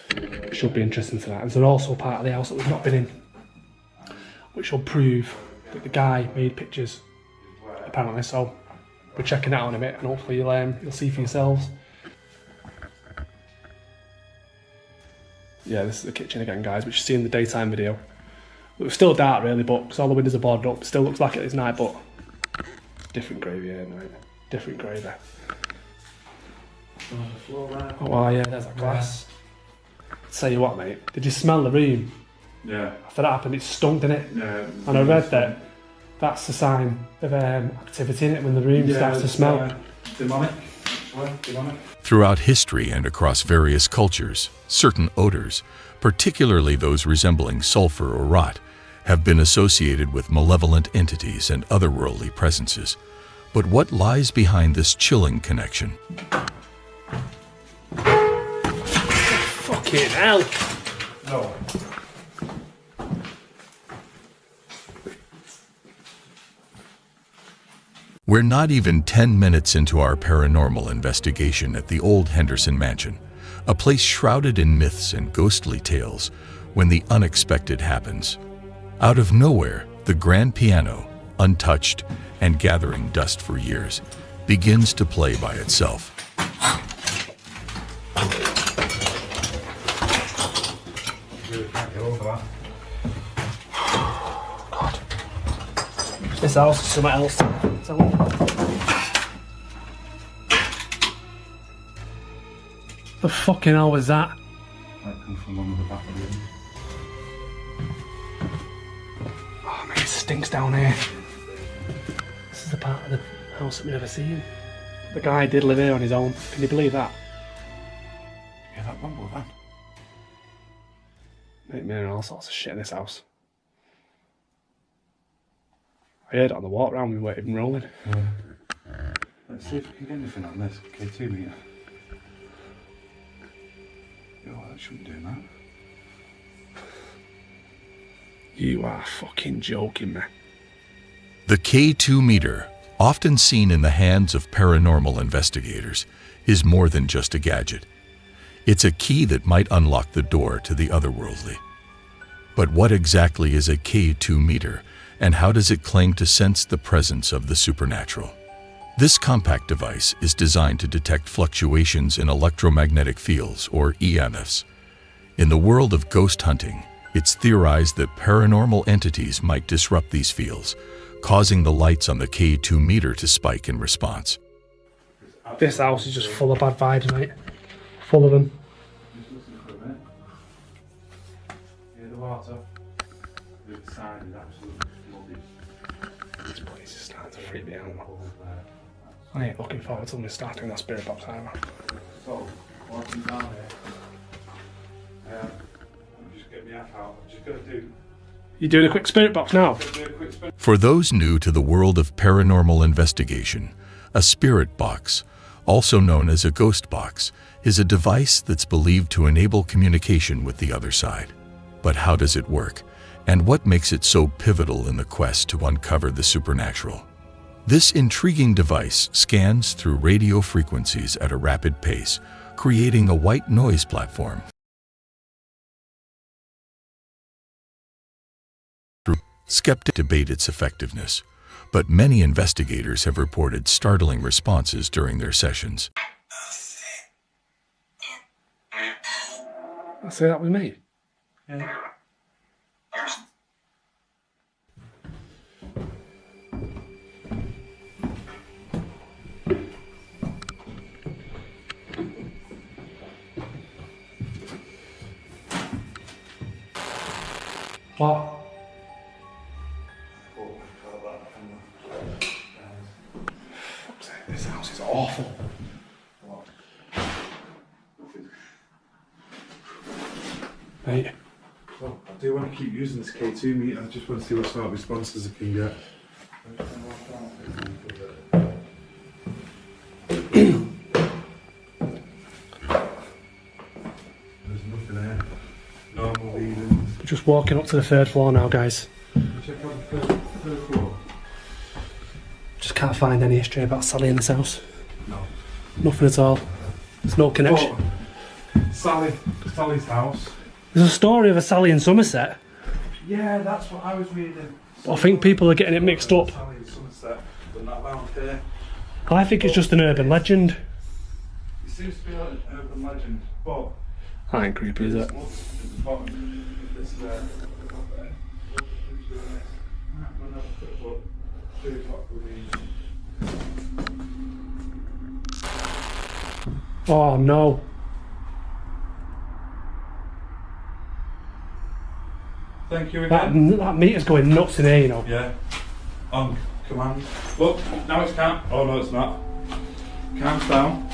Speaker 4: It should be interesting tonight. There's also part of the house that we've not been in, which will prove that the guy made pictures, apparently, so we're checking that out in a bit, and hopefully you'll see for yourselves. Yeah, this is the kitchen again, guys, which you see in the daytime video. It was still dark, really, but because all the windows are boarded up, it still looks like it is night, but different gravy here, mate. Different gravy. Oh, well, yeah, there's that glass. Tell you what, mate, did you smell the room?
Speaker 12: Yeah.
Speaker 4: After that happened, it stunk, didn't it?
Speaker 12: Yeah.
Speaker 4: And I read that that's the sign of activity in it when the room starts to smell.
Speaker 12: Demonic. Demonic.
Speaker 1: Throughout history and across various cultures, certain odors, particularly those resembling sulfur or rot, have been associated with malevolent entities and otherworldly presences. But what lies behind this chilling connection?
Speaker 4: Fucking hell!
Speaker 12: No.
Speaker 1: We're not even 10 minutes into our paranormal investigation at the old Henderson Mansion, a place shrouded in myths and ghostly tales, when the unexpected happens. Out of nowhere, the grand piano, untouched and gathering dust for years, begins to play by itself.
Speaker 4: God. This house is somewhere else. The fucking hell was that?
Speaker 12: Might come from under the back of the room.
Speaker 4: Oh man, it stinks down here. This is the part of the house that we've never seen. The guy did live here on his own. Can you believe that?
Speaker 12: Yeah, that rumble van.
Speaker 4: Mate, me and all sorts of shit in this house. I heard it on the walk round, we weren't even rolling.
Speaker 12: Yeah. Let's see if we can get anything on this K2 meter. Yo, that shouldn't do that.
Speaker 4: You are fucking joking me.
Speaker 1: The K2 meter, often seen in the hands of paranormal investigators, is more than just a gadget. It's a key that might unlock the door to the otherworldly. But what exactly is a K2 meter, and how does it claim to sense the presence of the supernatural? This compact device is designed to detect fluctuations in electromagnetic fields, or EMFs. In the world of ghost hunting, it's theorized that paranormal entities might disrupt these fields, causing the lights on the K2 meter to spike in response.
Speaker 4: This house is just full of bad vibes, mate. Full of them.
Speaker 12: Yeah, the water. The side is absolutely flooded.
Speaker 4: This place is starting to freak me out. I ain't looking forward to them starting that spirit box either.
Speaker 12: So, walking down there, just get me out. I'm just going to do.
Speaker 4: You doing a quick spirit box now?
Speaker 1: For those new to the world of paranormal investigation, a spirit box, also known as a ghost box, is a device that's believed to enable communication with the other side. But how does it work? And what makes it so pivotal in the quest to uncover the supernatural? This intriguing device scans through radio frequencies at a rapid pace, creating a white noise platform. Skeptics debate its effectiveness, but many investigators have reported startling responses during their sessions.
Speaker 4: I say that with me.
Speaker 12: Yeah.
Speaker 4: What? This house is awful. Mate.
Speaker 12: Well, I do want to keep using this K2 meter. I just want to see what sort of responses I can get. There's nothing there. Normal readings.
Speaker 4: We're just walking up to the 3rd floor now, guys.
Speaker 12: Check out the third floor.
Speaker 4: Just can't find any history about Sally in this house.
Speaker 12: No.
Speaker 4: Nothing at all. There's no connection.
Speaker 12: Oh, Sally's house.
Speaker 4: There's a story of a Sally in Somerset.
Speaker 12: Yeah, that's what I was reading.
Speaker 4: I think people are getting it mixed up.
Speaker 12: Sally in Somerset, but not around here.
Speaker 4: I think it's just an urban legend.
Speaker 12: It seems to be like an urban legend, but
Speaker 4: That ain't creepy, is it?
Speaker 12: at the bottom of this
Speaker 4: Oh no.
Speaker 12: Thank you again.
Speaker 4: That meter's going nuts in here, you know.
Speaker 12: Yeah. On command. Look, now it's calm. Oh no, it's not. Calms down.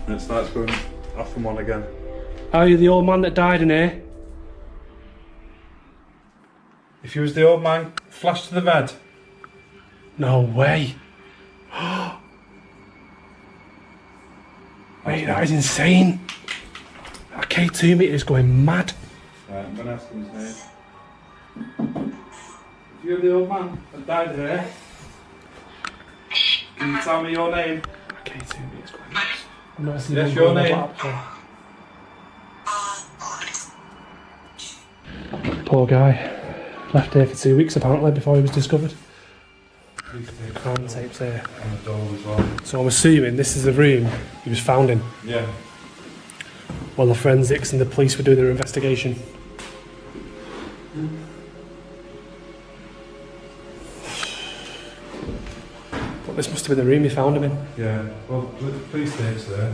Speaker 12: And it starts going off and on again.
Speaker 4: Are you the old man that died in here?
Speaker 12: If you was the old man, flash to the red.
Speaker 4: No way. Mate, that is insane. That K2 meter is going mad.
Speaker 12: Right, I'm going to ask him his name. If you're the old man that died here, can you tell me your name?
Speaker 4: That K2 meter's going nuts. I've never seen
Speaker 12: Yes,
Speaker 4: one
Speaker 12: your
Speaker 4: go like
Speaker 12: name.
Speaker 4: that before. Poor guy. Left here for 2 weeks apparently before he was discovered. Crime tapes here.
Speaker 12: On the door as well.
Speaker 4: So I'm assuming this is the room he was found in.
Speaker 12: Yeah.
Speaker 4: While the forensics and the police were doing their investigation. But this must have been the room he found him in.
Speaker 12: Yeah, well, the police tape's there.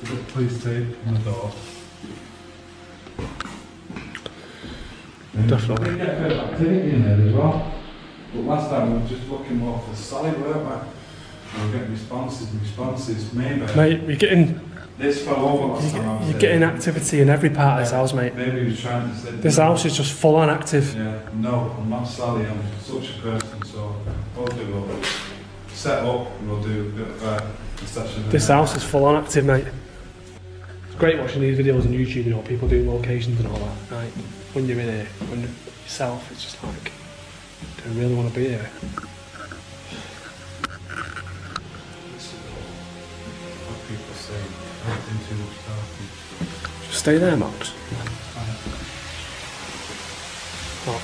Speaker 12: We've got the police tape on the door.
Speaker 4: Definitely.
Speaker 12: We get a bit of activity in there as well. But last time we were just looking more for solid, weren't we? We were getting responses, maybe.
Speaker 4: Mate, you're getting...
Speaker 12: This fell over last time.
Speaker 4: You're getting activity in every part of this house, mate.
Speaker 12: Maybe he was trying to say...
Speaker 4: This house is just full on active.
Speaker 12: Yeah, no, I'm not Sally, I'm such a person, so we'll set up and we'll do a bit of a session.
Speaker 4: This house is full on active, mate. It's great watching these videos on YouTube, you know, people doing locations and all that, right? When you're in here, when you're yourself, it's just like, do I really want to be here? Just stay there, Max. Oh.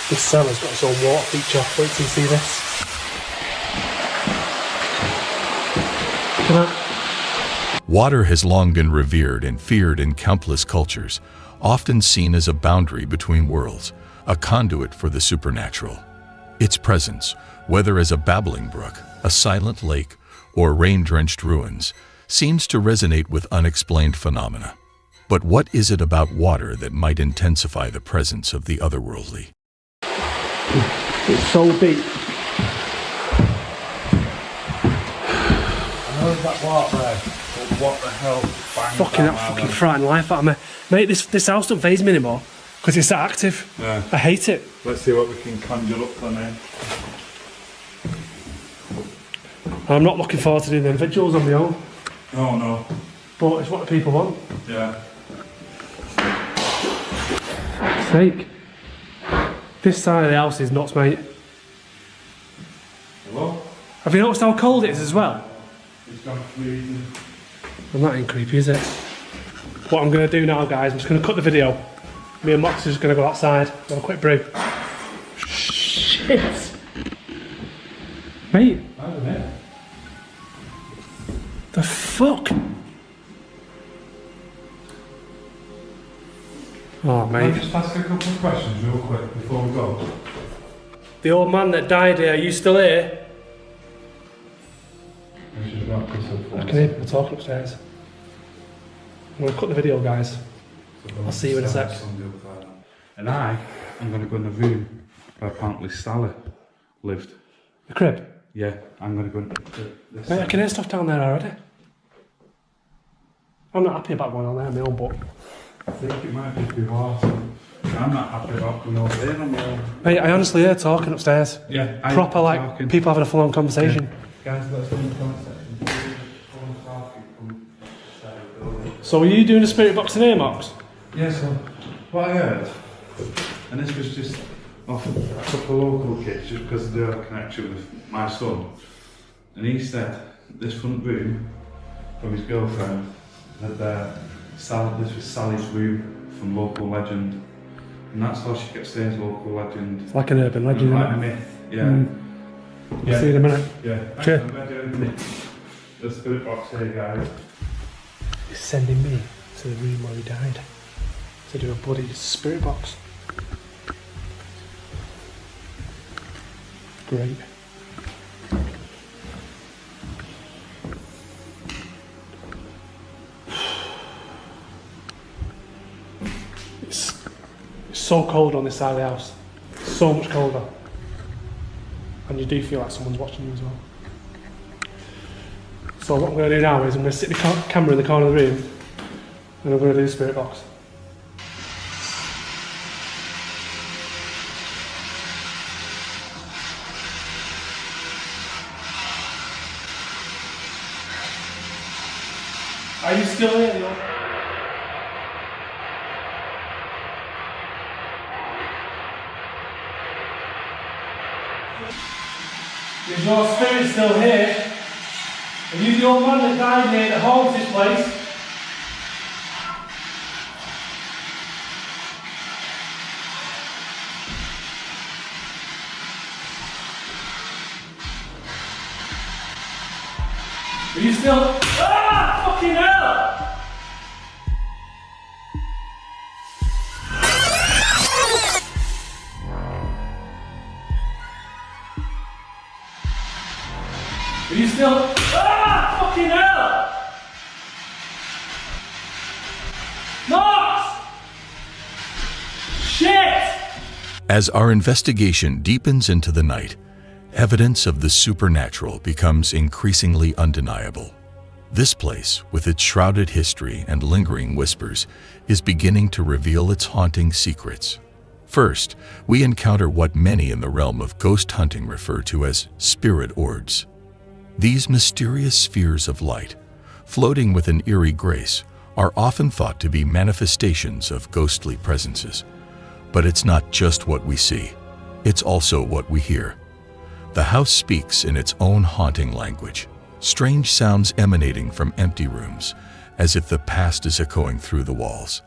Speaker 4: This cellar's got its own water feature. Wait till you see this.
Speaker 1: Water has long been revered and feared in countless cultures, often seen as a boundary between worlds, a conduit for the supernatural. Its presence, whether as a babbling brook, a silent lake, or rain-drenched ruins, seems to resonate with unexplained phenomena. But what is it about water that might intensify the presence of the otherworldly?
Speaker 4: It's so deep.
Speaker 12: I know that water there, but what the hell?
Speaker 4: Fucking that fucking frightened life out of me. Mate, this house don't faze me anymore because it's that active.
Speaker 12: Yeah.
Speaker 4: I hate it.
Speaker 12: Let's see what we can conjure up for now.
Speaker 4: I'm not looking forward to doing the vigils on my own.
Speaker 12: Oh no.
Speaker 4: But it's what the people want.
Speaker 12: Yeah.
Speaker 4: Fuck's sake. This side of the house is nuts, mate.
Speaker 12: Hello?
Speaker 4: Have you noticed how cold it is as well?
Speaker 12: It's gone freezing.
Speaker 4: Well, that ain't creepy, is it? What I'm going to do now, guys, I'm just going to cut the video. Me and Max are just going to go outside, have a quick brew. Shit! Mate! The fuck? Oh, mate.
Speaker 12: Can I just ask a couple of questions real quick before we go?
Speaker 4: The old man that died here, are you still here?
Speaker 12: I
Speaker 4: can hear people talking upstairs. I'm going to cut the video, guys. I'll see you in a sec.
Speaker 12: And I'm going to go in the room where apparently Sally lived.
Speaker 4: The crib?
Speaker 12: Yeah, I'm going to go in this.
Speaker 4: Mate, I can hear stuff down there already. I'm not happy about going on there on my own, but
Speaker 12: I think it might be too hard. I'm not happy about going over there on my own.
Speaker 4: Mate, I honestly hear talking upstairs.
Speaker 12: Yeah,
Speaker 4: proper like talking. People having a full-on conversation.
Speaker 12: Yeah. Guys, let's go in the comment section.
Speaker 4: So, were you doing a spirit box in here, Max?
Speaker 12: Yeah, so what I heard, and this was just off a couple of local kids, just because they have a connection with my son, and he said this front room from his girlfriend had this was Sally's room from local legend, and that's how she kept saying local legend.
Speaker 4: It's like an urban legend,
Speaker 12: like
Speaker 4: isn't
Speaker 12: a
Speaker 4: it?
Speaker 12: myth, yeah.
Speaker 4: Yeah. See you in a minute.
Speaker 12: Yeah.
Speaker 4: Cheers.
Speaker 12: I'm ready to open the spirit box here, guys.
Speaker 4: He's sending me to the room where he died to do a bloody spirit box. Great. It's so cold on this side of the house. So much colder. And you do feel like someone's watching you as well. So what I'm going to do now is I'm going to sit the camera in the corner of the room and I'm going to do the spirit box. Are you still here, Neil? Is your spirit still here? Are you the old man that died here that haunts this place? Are you still? Ah! Fucking hell! Are you still? Ah! Fucking hell! Knox! Shit!
Speaker 1: As our investigation deepens into the night, evidence of the supernatural becomes increasingly undeniable. This place, with its shrouded history and lingering whispers, is beginning to reveal its haunting secrets. First, we encounter what many in the realm of ghost hunting refer to as spirit orbs. These mysterious spheres of light, floating with an eerie grace, are often thought to be manifestations of ghostly presences. But it's not just what we see. it's also what we hear. The house speaks in its own haunting language, strange sounds emanating from empty rooms, as if the past is echoing through the walls.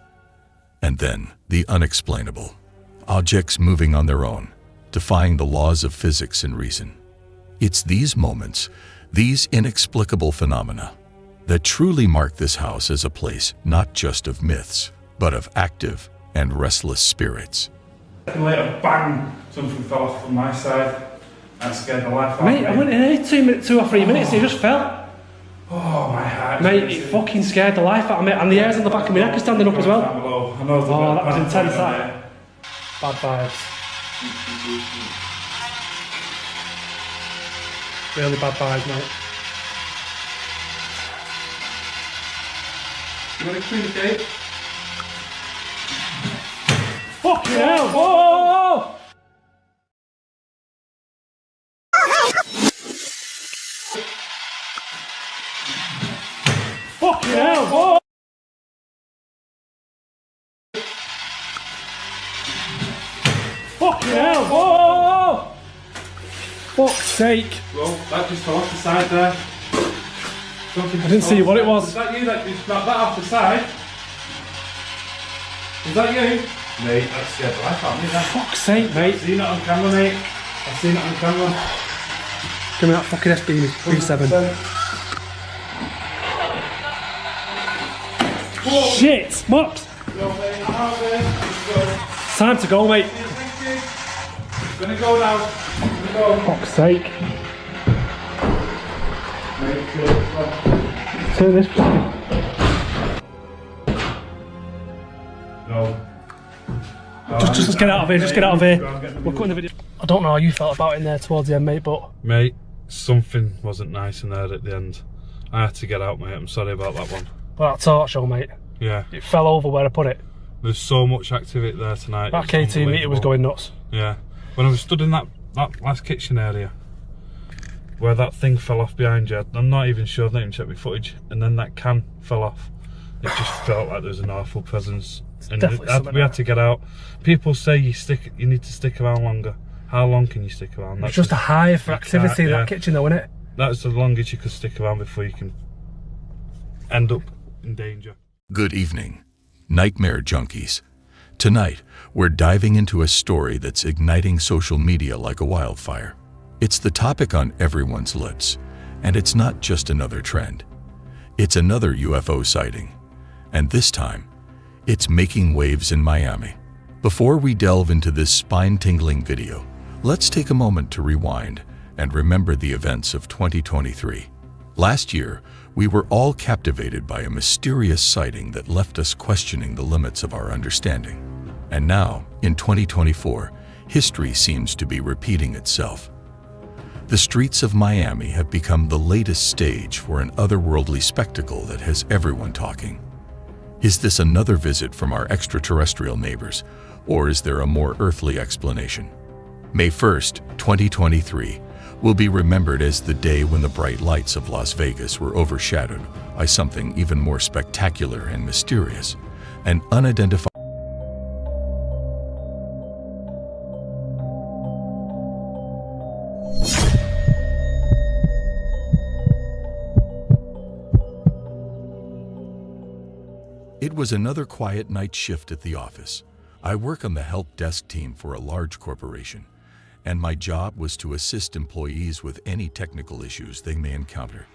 Speaker 1: And then, the unexplainable. Objects moving on their own, defying the laws of physics and reason. It's these moments, these inexplicable phenomena, that truly mark this house as a place not just of myths, but of active and restless spirits.
Speaker 12: Later, bang! Something fell off on my side. That scared the life out of me.
Speaker 4: Mate, I went in here 2 or 3 minutes and it just fell.
Speaker 12: Oh, my heart.
Speaker 4: Mate, it fucking scared the life out of me. And the hairs on the back of my neck are standing up as well.
Speaker 12: I know
Speaker 4: oh, that was intense, that. Bad vibes. Really bad vibes, mate.
Speaker 12: You want to communicate?
Speaker 4: Fucking hell! Whoa! Fucking hell! Whoa! Fucking hell! Whoa! Fuck's sake!
Speaker 12: Well, that just fell off the side there.
Speaker 4: I didn't see what it was.
Speaker 12: Is that you that just knocked that off the side? Is that you? Mate, that scared the life out of me then.
Speaker 4: Fuck's sake, mate.
Speaker 12: I've seen it on camera, mate. I've seen it on camera.
Speaker 4: Give me that fucking SB37. Shit! Mops! It's time to go, mate.
Speaker 12: Gonna go now. Gonna go.
Speaker 4: Fuck's sake. Turn this fucking...
Speaker 12: No.
Speaker 4: Just get out of here, just get out of here. We're cutting the video. I don't know how you felt about it in there towards the end, mate, but...
Speaker 12: Mate, something wasn't nice in there at the end. I had to get out, mate. I'm sorry about that one.
Speaker 4: Well, that torch show, mate.
Speaker 12: Yeah.
Speaker 4: It fell over where I put it.
Speaker 12: There's so much activity there tonight.
Speaker 4: That KT meter was going nuts.
Speaker 12: Yeah. When I was stood in that last kitchen area, where that thing fell off behind you, I'm not even sure, I've not even checked my footage, and then that can fell off. It just felt like there was an awful presence. And we had to get out. People say you need to stick around longer. How long can you stick around?
Speaker 4: It's just a hive for activity in that kitchen though, isn't it?
Speaker 12: That's the longest you could stick around before you can end up in danger.
Speaker 1: Good evening, nightmare junkies. Tonight, we're diving into a story that's igniting social media like a wildfire. It's the topic on everyone's lips, and it's not just another trend. It's another UFO sighting, and this time, it's making waves in Miami. Before we delve into this spine-tingling video, let's take a moment to rewind and remember the events of 2023. Last year, we were all captivated by a mysterious sighting that left us questioning the limits of our understanding. And now, in 2024, history seems to be repeating itself. The streets of Miami have become the latest stage for an otherworldly spectacle that has everyone talking. Is this another visit from our extraterrestrial neighbors, or is there a more earthly explanation? May 1st, 2023, will be remembered as the day when the bright lights of Las Vegas were overshadowed by something even more spectacular and mysterious, an unidentified. It was another quiet night shift at the office. I work on the help desk team for a large corporation, and my job was to assist employees with any technical issues they may encounter.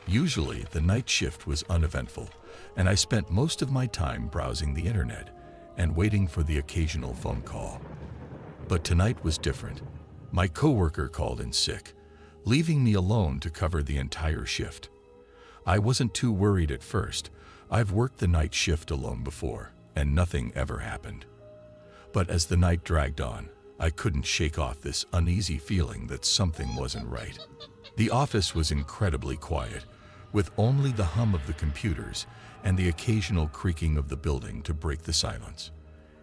Speaker 1: Usually, the night shift was uneventful, and I spent most of my time browsing the internet and waiting for the occasional phone call. But tonight was different. My coworker called in sick, leaving me alone to cover the entire shift. I wasn't too worried at first. I've worked the night shift alone before, and nothing ever happened. But as the night dragged on, I couldn't shake off this uneasy feeling that something wasn't right. The office was incredibly quiet, with only the hum of the computers and the occasional creaking of the building to break the silence.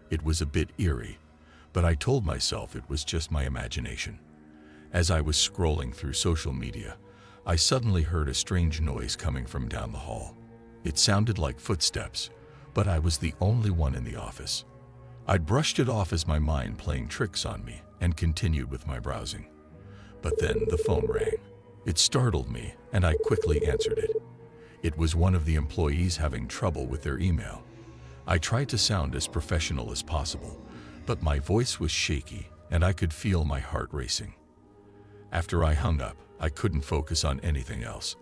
Speaker 1: It was a bit eerie, but I told myself it was just my imagination. As I was scrolling through social media, I suddenly heard a strange noise coming from down the hall. It sounded like footsteps, but I was the only one in the office. I'd brushed it off as my mind playing tricks on me and continued with my browsing. But then the phone rang. It startled me, and I quickly answered it. It was one of the employees having trouble with their email. I tried to sound as professional as possible, but my voice was shaky and I could feel my heart racing. After I hung up, I couldn't focus on anything else.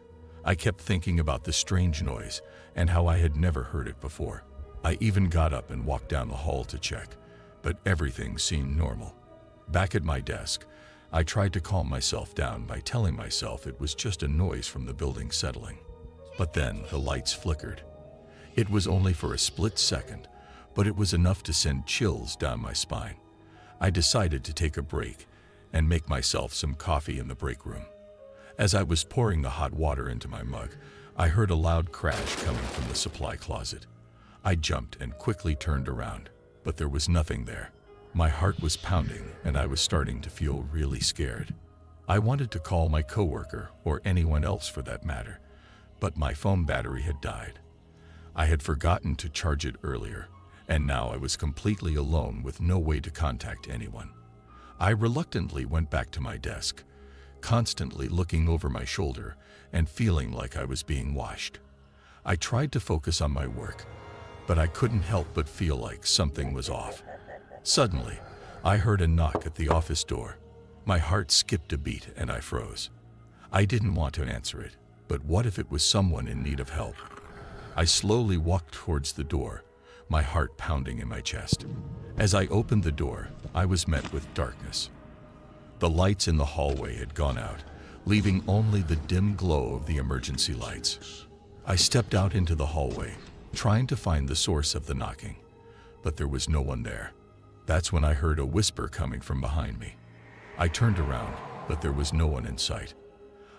Speaker 1: I kept thinking about the strange noise and how I had never heard it before. I even got up and walked down the hall to check, but everything seemed normal. Back at my desk, I tried to calm myself down by telling myself it was just a noise from the building settling. But then the lights flickered. It was only for a split second, but it was enough to send chills down my spine. I decided to take a break and make myself some coffee in the break room. As I was pouring the hot water into my mug, I heard a loud crash coming from the supply closet. I jumped and quickly turned around, but there was nothing there. My heart was pounding and I was starting to feel really scared. I wanted to call my coworker or anyone else for that matter, but my phone battery had died. I had forgotten to charge it earlier, and now I was completely alone with no way to contact anyone. I reluctantly went back to my desk, constantly looking over my shoulder and feeling like I was being watched. I tried to focus on my work, but I couldn't help but feel like something was off. Suddenly, I heard a knock at the office door. My heart skipped a beat and I froze. I didn't want to answer it, but what if it was someone in need of help? I slowly walked towards the door, my heart pounding in my chest. As I opened the door, I was met with darkness. The lights in the hallway had gone out, leaving only the dim glow of the emergency lights. I stepped out into the hallway, trying to find the source of the knocking, but there was no one there. That's when I heard a whisper coming from behind me. I turned around, but there was no one in sight.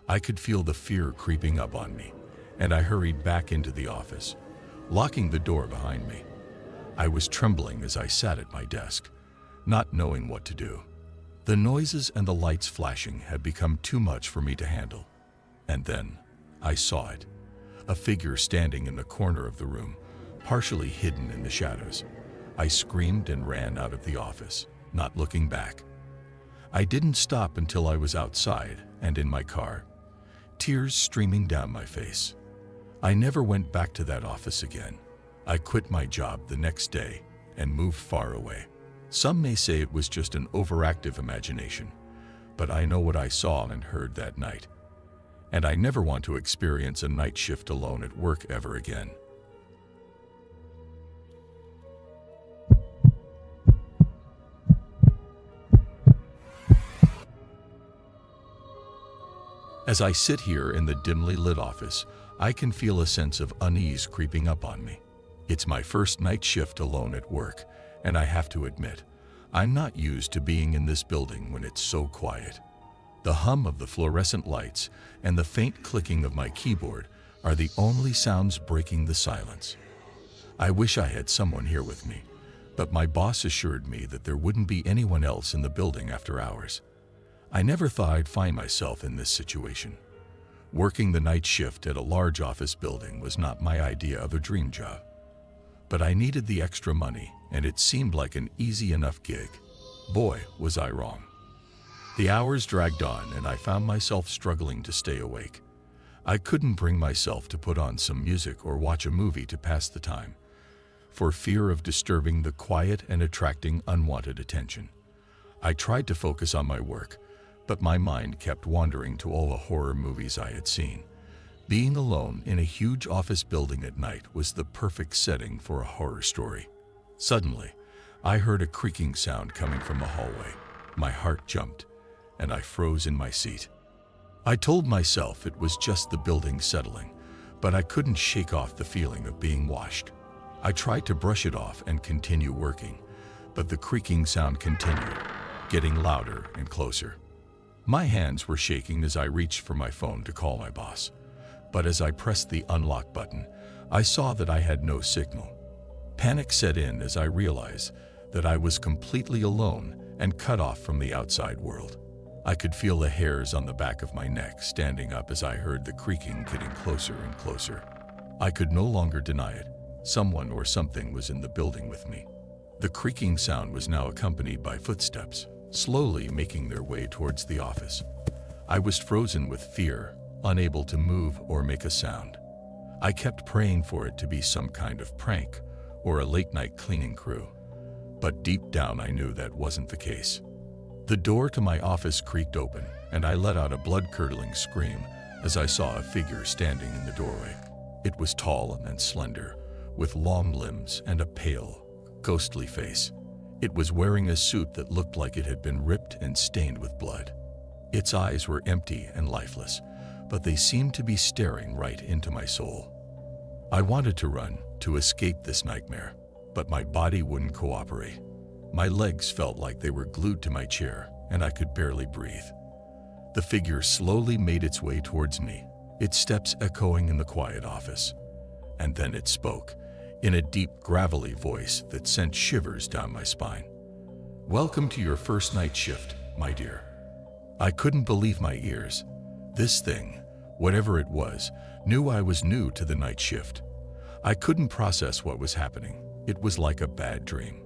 Speaker 1: I could feel the fear creeping up on me, and I hurried back into the office, locking the door behind me. I was trembling as I sat at my desk, not knowing what to do. The noises and the lights flashing had become too much for me to handle. And then I saw it, a figure standing in the corner of the room, partially hidden in the shadows. I screamed and ran out of the office, not looking back. I didn't stop until I was outside and in my car, tears streaming down my face. I never went back to that office again. I quit my job the next day and moved far away. Some may say it was just an overactive imagination, but I know what I saw and heard that night. And I never want to experience a night shift alone at work ever again. As I sit here in the dimly lit office, I can feel a sense of unease creeping up on me. It's my first night shift alone at work, and I have to admit, I'm not used to being in this building when it's so quiet. The hum of the fluorescent lights and the faint clicking of my keyboard are the only sounds breaking the silence. I wish I had someone here with me, but my boss assured me that there wouldn't be anyone else in the building after hours. I never thought I'd find myself in this situation. Working the night shift at a large office building was not my idea of a dream job. But I needed the extra money, and it seemed like an easy enough gig. Boy, was I wrong. The hours dragged on, and I found myself struggling to stay awake. I couldn't bring myself to put on some music or watch a movie to pass the time, for fear of disturbing the quiet and attracting unwanted attention. I tried to focus on my work, but my mind kept wandering to all the horror movies I had seen. Being alone in a huge office building at night was the perfect setting for a horror story. Suddenly, I heard a creaking sound coming from the hallway. My heart jumped, and I froze in my seat. I told myself it was just the building settling, but I couldn't shake off the feeling of being watched. I tried to brush it off and continue working, but the creaking sound continued, getting louder and closer. My hands were shaking as I reached for my phone to call my boss, but as I pressed the unlock button, I saw that I had no signal. Panic set in as I realized that I was completely alone and cut off from the outside world. I could feel the hairs on the back of my neck standing up as I heard the creaking getting closer and closer. I could no longer deny it. Someone or something was in the building with me. The creaking sound was now accompanied by footsteps, slowly making their way towards the office. I was frozen with fear, unable to move or make a sound. I kept praying for it to be some kind of prank or a late-night cleaning crew. But deep down I knew that wasn't the case. The door to my office creaked open, and I let out a blood-curdling scream as I saw a figure standing in the doorway. It was tall and slender, with long limbs and a pale, ghostly face. It was wearing a suit that looked like it had been ripped and stained with blood. Its eyes were empty and lifeless, but they seemed to be staring right into my soul. I wanted to run, to escape this nightmare, but my body wouldn't cooperate. My legs felt like they were glued to my chair, and I could barely breathe. The figure slowly made its way towards me, its steps echoing in the quiet office. And then it spoke, in a deep, gravelly voice that sent shivers down my spine. "Welcome to your first night shift, my dear." I couldn't believe my ears. This thing, whatever it was, knew I was new to the night shift. I couldn't process what was happening. It was like a bad dream.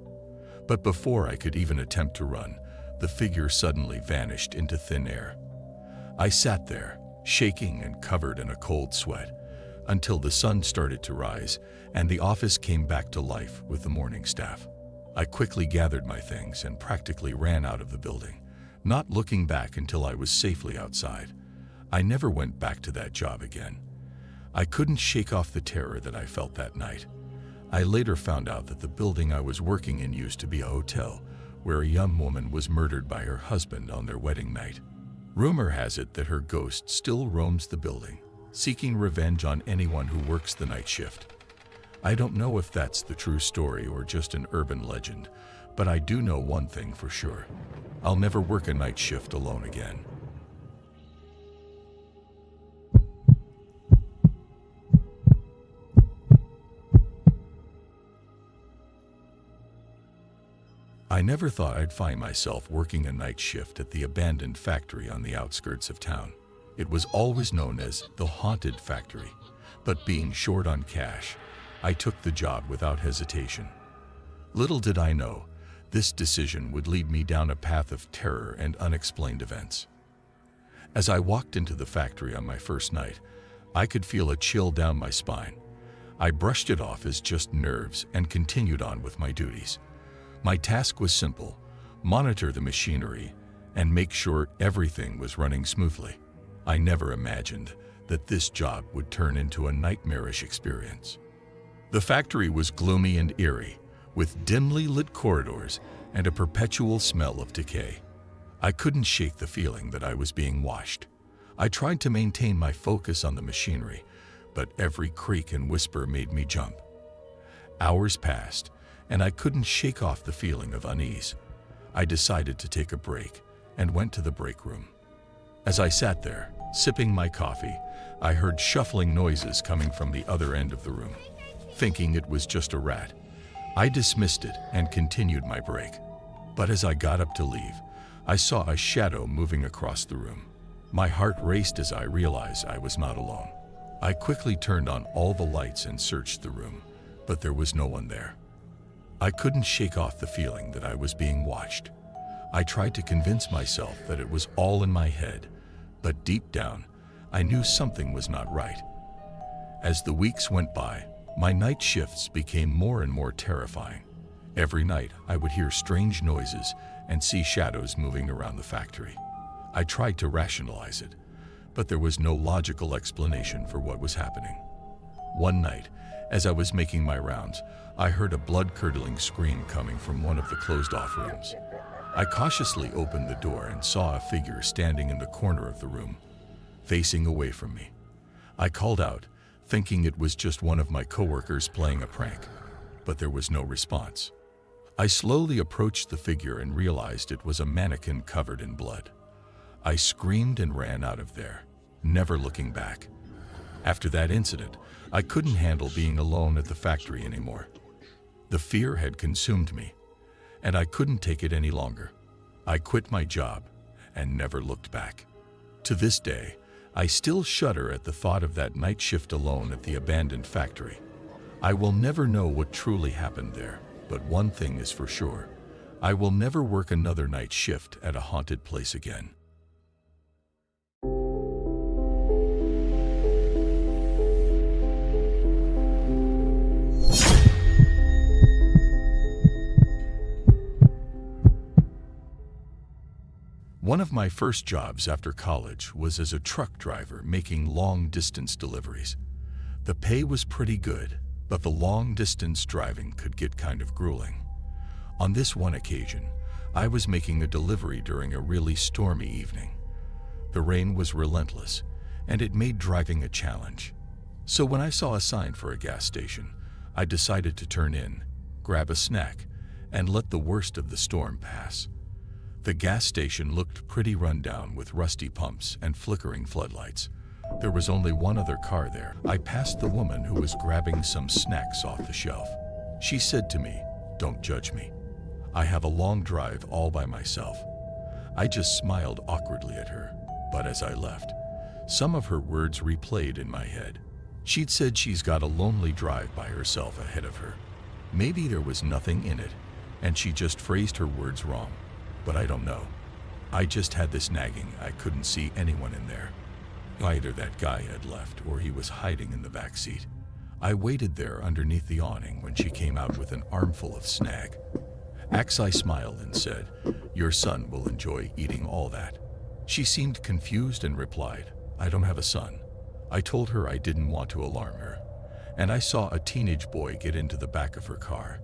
Speaker 1: But before I could even attempt to run, the figure suddenly vanished into thin air. I sat there, shaking and covered in a cold sweat, until the sun started to rise and the office came back to life with the morning staff. I quickly gathered my things and practically ran out of the building, not looking back until I was safely outside. I never went back to that job again. I couldn't shake off the terror that I felt that night. I later found out that the building I was working in used to be a hotel where a young woman was murdered by her husband on their wedding night. Rumor has it that her ghost still roams the building, seeking revenge on anyone who works the night shift. I don't know if that's the true story or just an urban legend, but I do know one thing for sure. I'll never work a night shift alone again. I never thought I'd find myself working a night shift at the abandoned factory on the outskirts of town. It was always known as the haunted factory, but being short on cash, I took the job without hesitation. Little did I know, this decision would lead me down a path of terror and unexplained events. As I walked into the factory on my first night, I could feel a chill down my spine. I brushed it off as just nerves and continued on with my duties. My task was simple: monitor the machinery and make sure everything was running smoothly. I never imagined that this job would turn into a nightmarish experience. The factory was gloomy and eerie, with dimly lit corridors and a perpetual smell of decay. I couldn't shake the feeling that I was being watched. I tried to maintain my focus on the machinery, but every creak and whisper made me jump. Hours passed, and I couldn't shake off the feeling of unease. I decided to take a break and went to the break room. As I sat there, sipping my coffee, I heard shuffling noises coming from the other end of the room. Thinking it was just a rat, I dismissed it and continued my break. But as I got up to leave, I saw a shadow moving across the room. My heart raced as I realized I was not alone. I quickly turned on all the lights and searched the room, but there was no one there. I couldn't shake off the feeling that I was being watched. I tried to convince myself that it was all in my head, but deep down, I knew something was not right. As the weeks went by, my night shifts became more and more terrifying. Every night, I would hear strange noises and see shadows moving around the factory. I tried to rationalize it, but there was no logical explanation for what was happening. One night, as I was making my rounds, I heard a blood-curdling scream coming from one of the closed-off rooms. I cautiously opened the door and saw a figure standing in the corner of the room, facing away from me. I called out, thinking it was just one of my coworkers playing a prank, but there was no response. I slowly approached the figure and realized it was a mannequin covered in blood. I screamed and ran out of there, never looking back. After that incident, I couldn't handle being alone at the factory anymore. The fear had consumed me, and I couldn't take it any longer. I quit my job and never looked back. To this day, I still shudder at the thought of that night shift alone at the abandoned factory. I will never know what truly happened there, but one thing is for sure: I will never work another night shift at a haunted place again. One of my first jobs after college was as a truck driver making long-distance deliveries. The pay was pretty good, but the long-distance driving could get kind of grueling. On this one occasion, I was making a delivery during a really stormy evening. The rain was relentless, and it made driving a challenge. So when I saw a sign for a gas station, I decided to turn in, grab a snack, and let the worst of the storm pass. The gas station looked pretty run down with rusty pumps and flickering floodlights. There was only one other car there. I passed the woman who was grabbing some snacks off the shelf. She said to me, "Don't judge me. I have a long drive all by myself." I just smiled awkwardly at her, but as I left, some of her words replayed in my head. She'd said she's got a lonely drive by herself ahead of her. Maybe there was nothing in it, and she just phrased her words wrong. But I don't know. I just had this nagging I couldn't see anyone in there. Either that guy had left or he was hiding in the back seat. I waited there underneath the awning when she came out with an armful of snag. I smiled and said, "Your son will enjoy eating all that." She seemed confused and replied, "I don't have a son." I told her I didn't want to alarm her, and I saw a teenage boy get into the back of her car.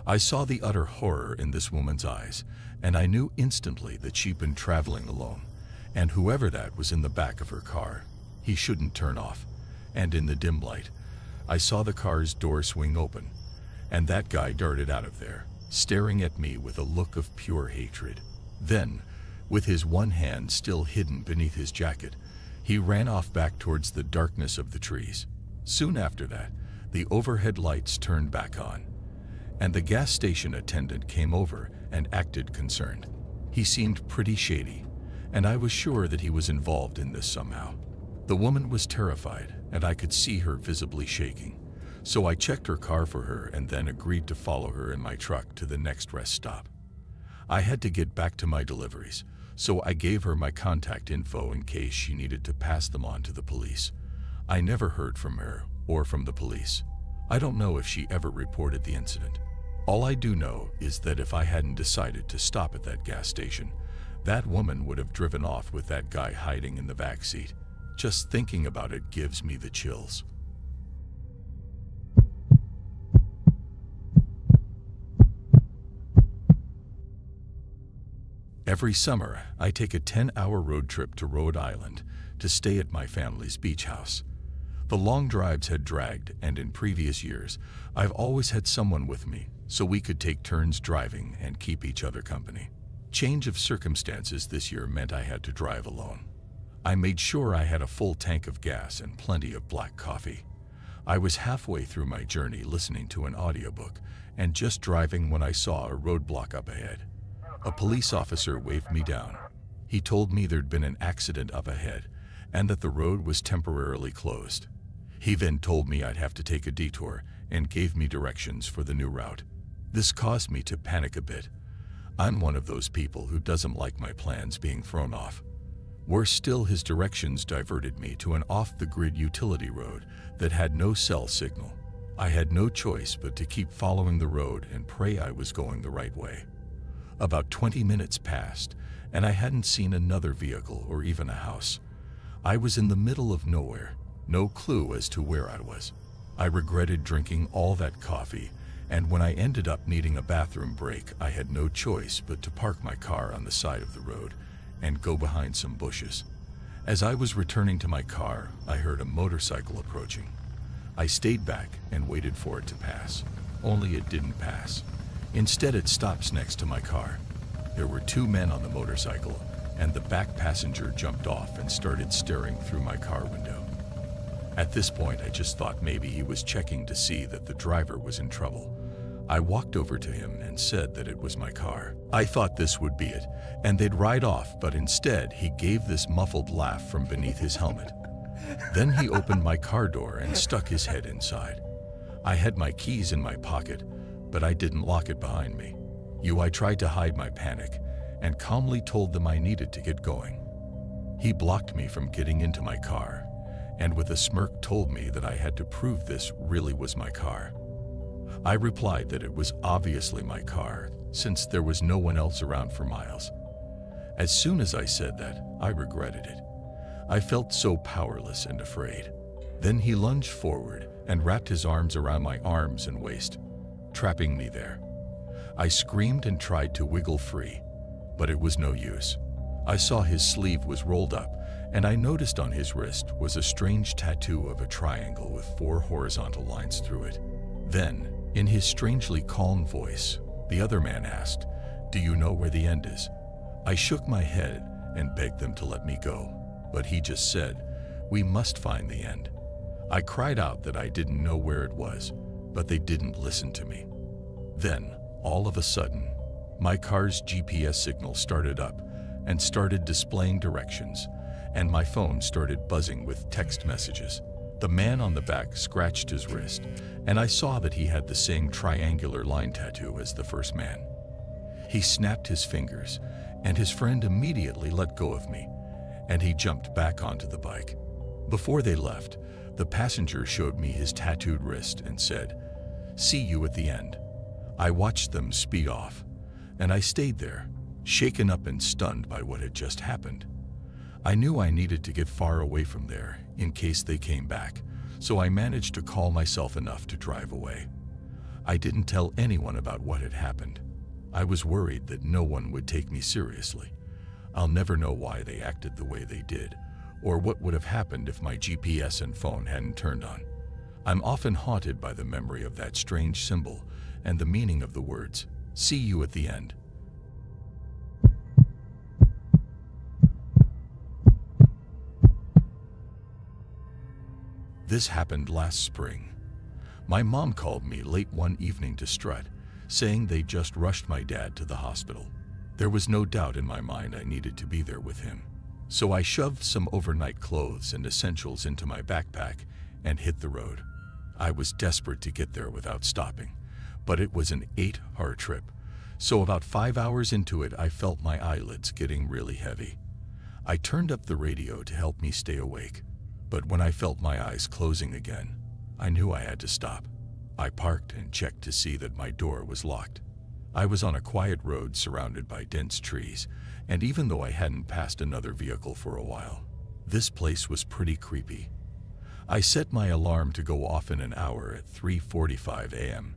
Speaker 1: I saw the utter horror in this woman's eyes, and I knew instantly that she'd been traveling alone, and whoever that was in the back of her car, he shouldn't turn off. And in the dim light, I saw the car's door swing open, and that guy darted out of there, staring at me with a look of pure hatred. Then, with his one hand still hidden beneath his jacket, he ran off back towards the darkness of the trees. Soon after that, the overhead lights turned back on, and the gas station attendant came over and acted concerned. He seemed pretty shady, and I was sure that he was involved in this somehow. The woman was terrified, and I could see her visibly shaking. So I checked her car for her and then agreed to follow her in my truck to the next rest stop. I had to get back to my deliveries, so I gave her my contact info in case she needed to pass them on to the police. I never heard from her or from the police. I don't know if she ever reported the incident. All I do know is that if I hadn't decided to stop at that gas station, that woman would have driven off with that guy hiding in the back seat. Just thinking about it gives me the chills. Every summer, I take a 10-hour road trip to Rhode Island to stay at my family's beach house. The long drives had dragged, and in previous years, I've always had someone with me, so we could take turns driving and keep each other company. Change of circumstances this year meant I had to drive alone. I made sure I had a full tank of gas and plenty of black coffee. I was halfway through my journey listening to an audiobook and just driving when I saw a roadblock up ahead. A police officer waved me down. He told me there'd been an accident up ahead and that the road was temporarily closed. He then told me I'd have to take a detour and gave me directions for the new route. This caused me to panic a bit. I'm one of those people who doesn't like my plans being thrown off. Worse still, his directions diverted me to an off-the-grid utility road that had no cell signal. I had no choice but to keep following the road and pray I was going the right way. About 20 minutes passed, and I hadn't seen another vehicle or even a house. I was in the middle of nowhere, no clue as to where I was. I regretted drinking all that coffee, and when I ended up needing a bathroom break, I had no choice but to park my car on the side of the road and go behind some bushes. As I was returning to my car, I heard a motorcycle approaching. I stayed back and waited for it to pass, only it didn't pass. Instead, it stops next to my car. There were two men on the motorcycle, and the back passenger jumped off and started staring through my car window. At this point, I just thought maybe he was checking to see that the driver was in trouble. I walked over to him and said that it was my car. I thought this would be it, and they'd ride off, but instead he gave this muffled laugh from beneath his helmet. Then he opened my car door and stuck his head inside. I had my keys in my pocket, but I didn't lock it behind me. I tried to hide my panic and calmly told them I needed to get going. He blocked me from getting into my car and with a smirk told me that I had to prove this really was my car. I replied that it was obviously my car since there was no one else around for miles. As soon as I said that, I regretted it. I felt so powerless and afraid. Then he lunged forward and wrapped his arms around my arms and waist, trapping me there. I screamed and tried to wiggle free, but it was no use. I saw his sleeve was rolled up, and I noticed on his wrist was a strange tattoo of a triangle with 4 horizontal lines through it. Then, in his strangely calm voice, the other man asked, "Do you know where the end is?" I shook my head and begged them to let me go, but he just said, "We must find the end." I cried out that I didn't know where it was, but they didn't listen to me. Then, all of a sudden, my car's GPS signal started up and started displaying directions, and my phone started buzzing with text messages. The man on the back scratched his wrist, and I saw that he had the same triangular line tattoo as the first man. He snapped his fingers, and his friend immediately let go of me, and he jumped back onto the bike. Before they left, the passenger showed me his tattooed wrist and said, "See you at the end." I watched them speed off, and I stayed there, shaken up and stunned by what had just happened. I knew I needed to get far away from there in case they came back, so I managed to calm myself enough to drive away. I didn't tell anyone about what had happened. I was worried that no one would take me seriously. I'll never know why they acted the way they did, or what would have happened if my GPS and phone hadn't turned on. I'm often haunted by the memory of that strange symbol and the meaning of the words, "See you at the end." This happened last spring. My mom called me late one evening to strut, saying they just rushed my dad to the hospital. There was no doubt in my mind I needed to be there with him. So I shoved some overnight clothes and essentials into my backpack and hit the road. I was desperate to get there without stopping, but it was an 8-hour trip. So about 5 hours into it, I felt my eyelids getting really heavy. I turned up the radio to help me stay awake, but when I felt my eyes closing again, I knew I had to stop. I parked and checked to see that my door was locked. I was on a quiet road surrounded by dense trees, and even though I hadn't passed another vehicle for a while, this place was pretty creepy. I set my alarm to go off in an hour at 3:45 a.m.,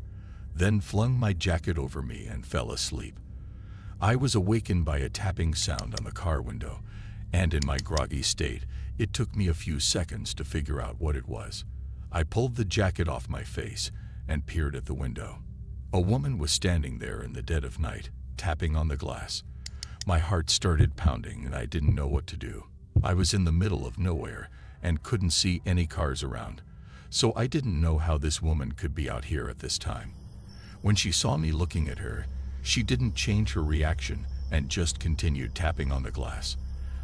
Speaker 1: then flung my jacket over me and fell asleep. I was awakened by a tapping sound on the car window, and in my groggy state, it took me a few seconds to figure out what it was. I pulled the jacket off my face and peered at the window. A woman was standing there in the dead of night, tapping on the glass. My heart started pounding and I didn't know what to do. I was in the middle of nowhere and couldn't see any cars around, so I didn't know how this woman could be out here at this time. When she saw me looking at her, she didn't change her reaction and just continued tapping on the glass.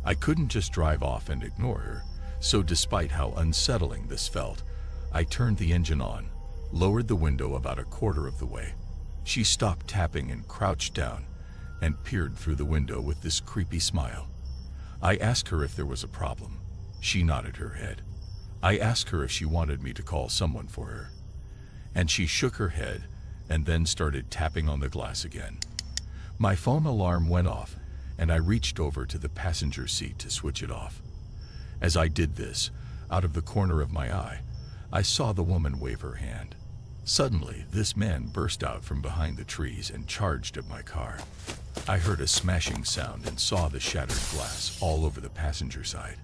Speaker 1: I couldn't just drive off and ignore her, so despite how unsettling this felt, I turned the engine on, lowered the window about a quarter of the way. She stopped tapping and crouched down and peered through the window with this creepy smile. I asked her if there was a problem. She nodded her head. I asked her if she wanted me to call someone for her, and she shook her head and then started tapping on the glass again. My phone alarm went off, and I reached over to the passenger seat to switch it off. As I did this, out of the corner of my eye, I saw the woman wave her hand. Suddenly, this man burst out from behind the trees and charged at my car. I heard a smashing sound and saw the shattered glass all over the passenger side.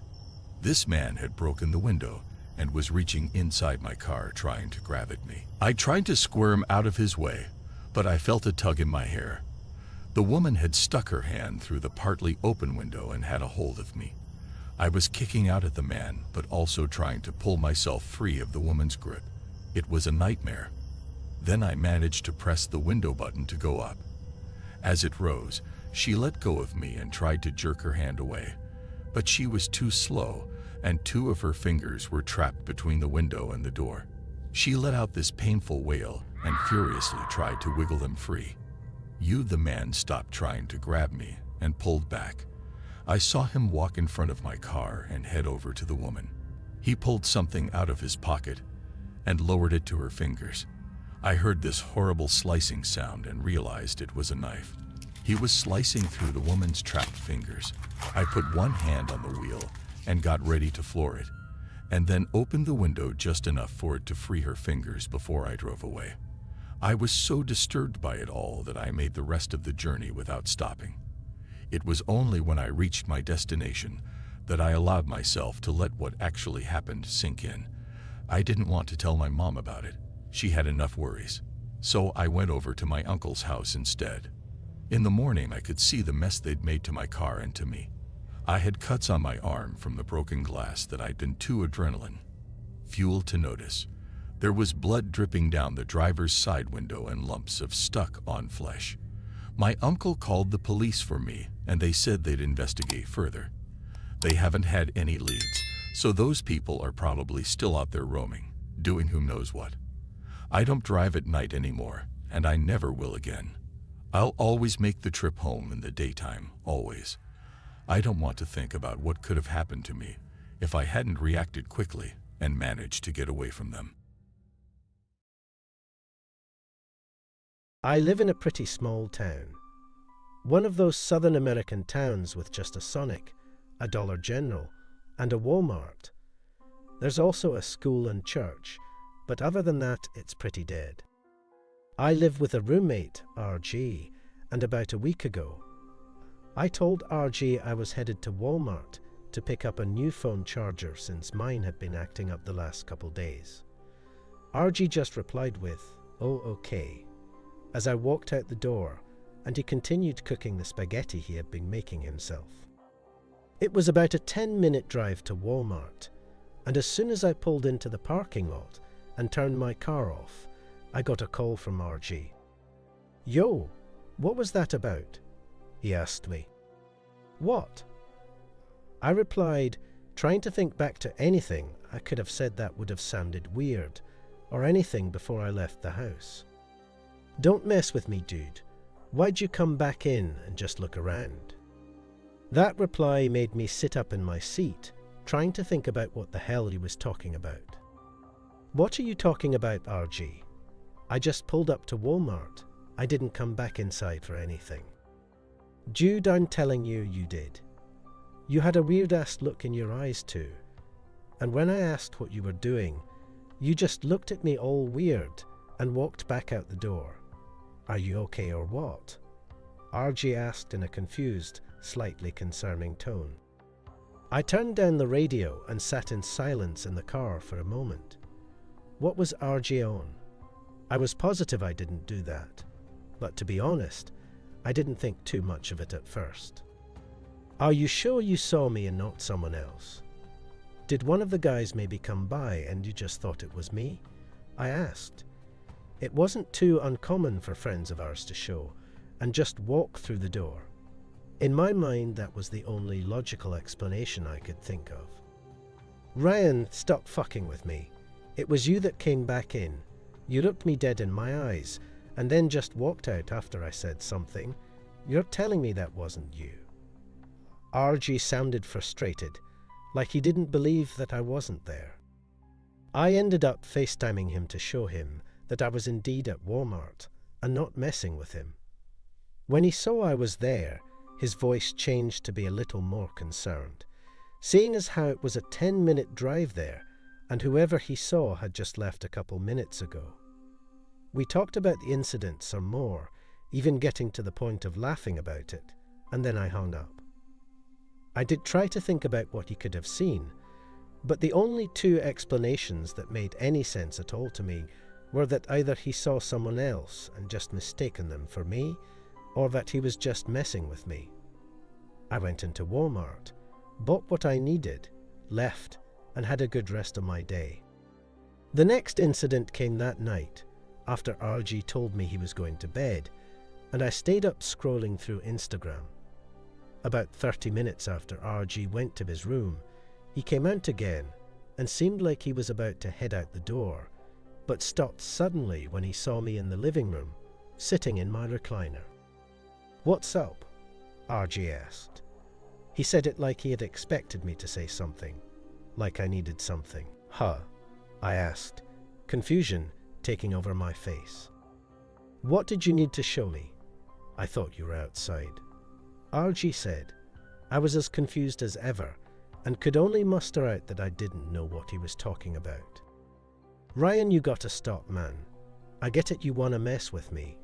Speaker 1: This man had broken the window and was reaching inside my car trying to grab at me. I tried to squirm out of his way, but I felt a tug in my hair. The woman had stuck her hand through the partly open window and had a hold of me. I was kicking out at the man, but also trying to pull myself free of the woman's grip. It was a nightmare. Then I managed to press the window button to go up. As it rose, she let go of me and tried to jerk her hand away, but she was too slow, and 2 of her fingers were trapped between the window and the door. She let out this painful wail and furiously tried to wiggle them free. The man stopped trying to grab me and pulled back. I saw him walk in front of my car and head over to the woman. He pulled something out of his pocket and lowered it to her fingers. I heard this horrible slicing sound and realized it was a knife. He was slicing through the woman's trapped fingers. I put one hand on the wheel and got ready to floor it, and then opened the window just enough for it to free her fingers before I drove away. I was so disturbed by it all that I made the rest of the journey without stopping. It was only when I reached my destination that I allowed myself to let what actually happened sink in. I didn't want to tell my mom about it. She had enough worries. So I went over to my uncle's house instead. In the morning, I could see the mess they'd made to my car and to me. I had cuts on my arm from the broken glass that I'd been too adrenaline fuel to notice. There was blood dripping down the driver's side window and lumps of stuck-on flesh. My uncle called the police for me, and they said they'd investigate further. They haven't had any leads, so those people are probably still out there roaming, doing who knows what. I don't drive at night anymore, and I never will again. I'll always make the trip home in the daytime, always. I don't want to think about what could have happened to me if I hadn't reacted quickly and managed to get away from them.
Speaker 6: I live in a pretty small town. One of those Southern American towns with just a Sonic, a Dollar General, and a Walmart. There's also a school and church, but other than that, it's pretty dead. I live with a roommate, RG, and about a week ago, I told RG I was headed to Walmart to pick up a new phone charger since mine had been acting up the last couple days. RG just replied with, "Oh, okay," as I walked out the door, and he continued cooking the spaghetti he had been making himself. It was about a 10-minute drive to Walmart, and as soon as I pulled into the parking lot and turned my car off, I got a call from RG. "Yo, what was that about?" he asked me. "What?" I replied, trying to think back to anything I could have said that would have sounded weird, or anything before I left the house. "Don't mess with me, dude. Why'd you come back in and just look around?" That reply made me sit up in my seat, trying to think about what the hell he was talking about. "What are you talking about, RG? I just pulled up to Walmart. I didn't come back inside for anything." "Dude, I'm telling you, you did. You had a weird-ass look in your eyes too. And when I asked what you were doing, you just looked at me all weird and walked back out the door. Are you okay or what?" RG asked in a confused, slightly concerning tone. I turned down the radio and sat in silence in the car for a moment. What was RG on? I was positive I didn't do that, but to be honest, I didn't think too much of it at first. "Are you sure you saw me and not someone else? Did one of the guys maybe come by and you just thought it was me?" I asked. It wasn't too uncommon for friends of ours to show and just walk through the door. In my mind, that was the only logical explanation I could think of. "Ryan, stop fucking with me. It was you that came back in. You looked me dead in my eyes and then just walked out after I said something. You're telling me that wasn't you." RG sounded frustrated, like he didn't believe that I wasn't there. I ended up FaceTiming him to show him that I was indeed at Walmart and not messing with him. When he saw I was there, his voice changed to be a little more concerned, seeing as how it was a 10-minute drive there and whoever he saw had just left a couple minutes ago. We talked about the incident some more, even getting to the point of laughing about it, and then I hung up. I did try to think about what he could have seen, but the only two explanations that made any sense at all to me were that either he saw someone else and just mistaken them for me, or that he was just messing with me. I went into Walmart, bought what I needed, left, and had a good rest of my day. The next incident came that night, after RG told me he was going to bed, and I stayed up scrolling through Instagram. About 30 minutes after RG went to his room, he came out again and seemed like he was about to head out the door, but stopped suddenly when he saw me in the living room, sitting in my recliner. "What's up?" RG asked. He said it like he had expected me to say something, like I needed something. "Huh?" I asked, confusion taking over my face. "What did you need to show me? I thought you were outside." RG said. I was as confused as ever and could only muster out that I didn't know what he was talking about. "Ryan, you gotta stop, man. I get it you wanna mess with me,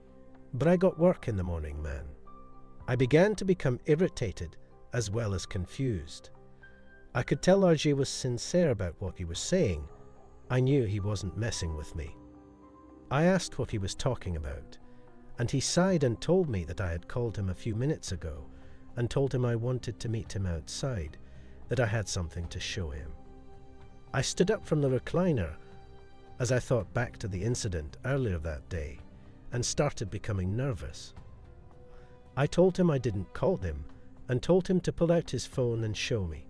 Speaker 6: but I got work in the morning, man." I began to become irritated as well as confused. I could tell RG was sincere about what he was saying. I knew he wasn't messing with me. I asked what he was talking about, and he sighed and told me that I had called him a few minutes ago and told him I wanted to meet him outside, that I had something to show him. I stood up from the recliner as I thought back to the incident earlier that day and started becoming nervous. I told him I didn't call him and told him to pull out his phone and show me,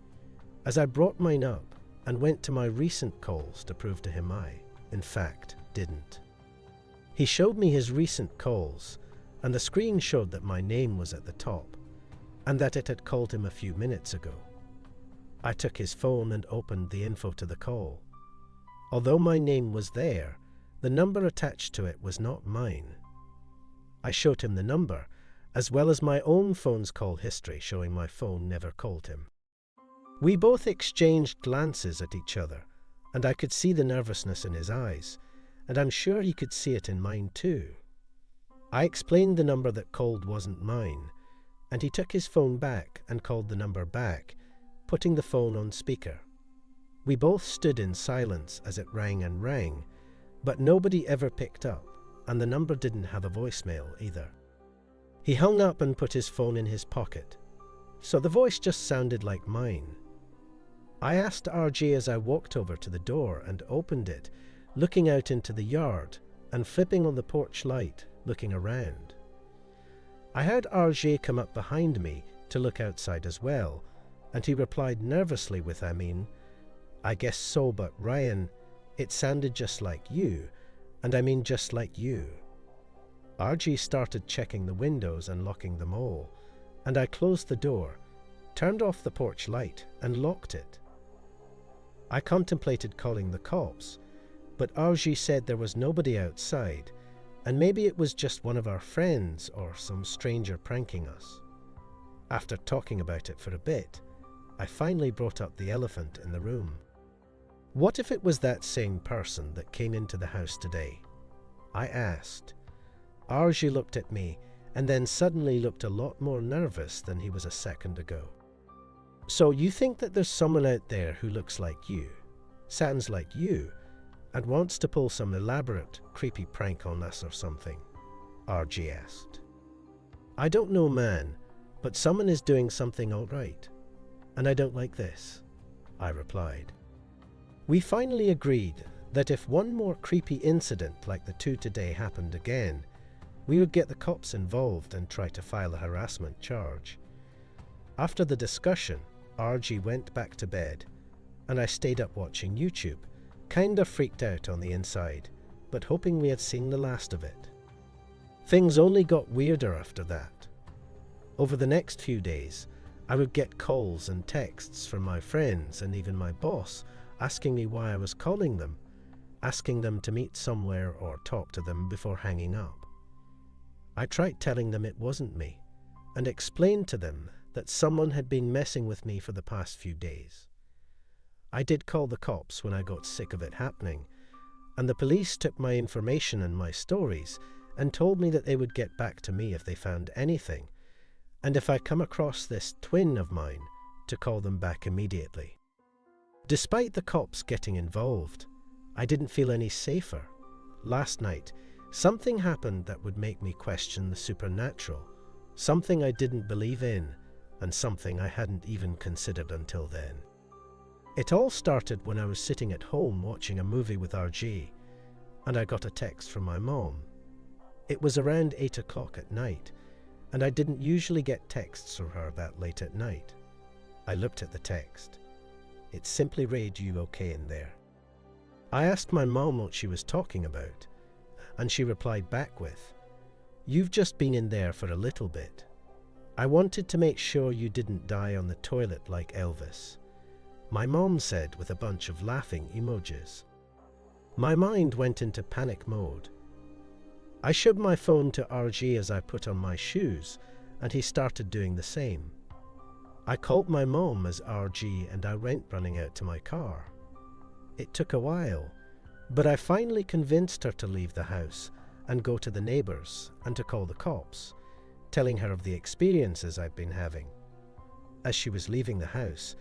Speaker 6: as I brought mine up and went to my recent calls to prove to him I, in fact, didn't. He showed me his recent calls, and the screen showed that my name was at the top, and that it had called him a few minutes ago. I took his phone and opened the info to the call. Although my name was there, the number attached to it was not mine. I showed him the number, as well as my own phone's call history showing my phone never called him. We both exchanged glances at each other, and I could see the nervousness in his eyes, and I'm sure he could see it in mine too. I explained the number that called wasn't mine, and he took his phone back and called the number back, putting the phone on speaker. We both stood in silence as it rang and rang, but nobody ever picked up, and the number didn't have a voicemail either. He hung up and put his phone in his pocket, so the voice just sounded like mine. I asked RJ as I walked over to the door and opened it, looking out into the yard and flipping on the porch light, looking around. I heard RJ come up behind me to look outside as well, and he replied nervously with, "I guess so, but Ryan, it sounded just like you, and I mean just like you." RG started checking the windows and locking them all, and I closed the door, turned off the porch light, and locked it. I contemplated calling the cops, but RG said there was nobody outside, and maybe it was just one of our friends or some stranger pranking us. After talking about it for a bit, I finally brought up the elephant in the room. What if it was that same person that came into the house today? I asked. RG looked at me and then suddenly looked a lot more nervous than he was a second ago. "So you think that there's someone out there who looks like you, sounds like you, and wants to pull some elaborate, creepy prank on us or something?" RG asked. "I don't know, man, but someone is doing something all right, and I don't like this," I replied. We finally agreed that if one more creepy incident like the two today happened again, we would get the cops involved and try to file a harassment charge. After the discussion, RG went back to bed, and I stayed up watching YouTube, kinda freaked out on the inside, but hoping we had seen the last of it. Things only got weirder after that. Over the next few days, I would get calls and texts from my friends and even my boss asking me why I was calling them, asking them to meet somewhere or talk to them before hanging up. I tried telling them it wasn't me, and explained to them that someone had been messing with me for the past few days. I did call the cops when I got sick of it happening, and the police took my information and my stories and told me that they would get back to me if they found anything, and if I come across this twin of mine, to call them back immediately. Despite the cops getting involved, I didn't feel any safer. Last night, something happened that would make me question the supernatural, something I didn't believe in, and something I hadn't even considered until then. It all started when I was sitting at home watching a movie with RG, and I got a text from my mom. It was around 8 o'clock at night, and I didn't usually get texts from her that late at night. I looked at the text. It simply read, "You okay in there?" I asked my mom what she was talking about, and she replied back with, "You've just been in there for a little bit, I wanted to make sure you didn't die on the toilet like Elvis. My mom said with a bunch of laughing emojis. My mind went into panic mode. I shoved my phone to RG as I put on my shoes, and he started doing the same. I called my mom as RG and I went running out to my car. It took a while, but I finally convinced her to leave the house and go to the neighbors and to call the cops, telling her of the experiences I'd been having. As she was leaving the house,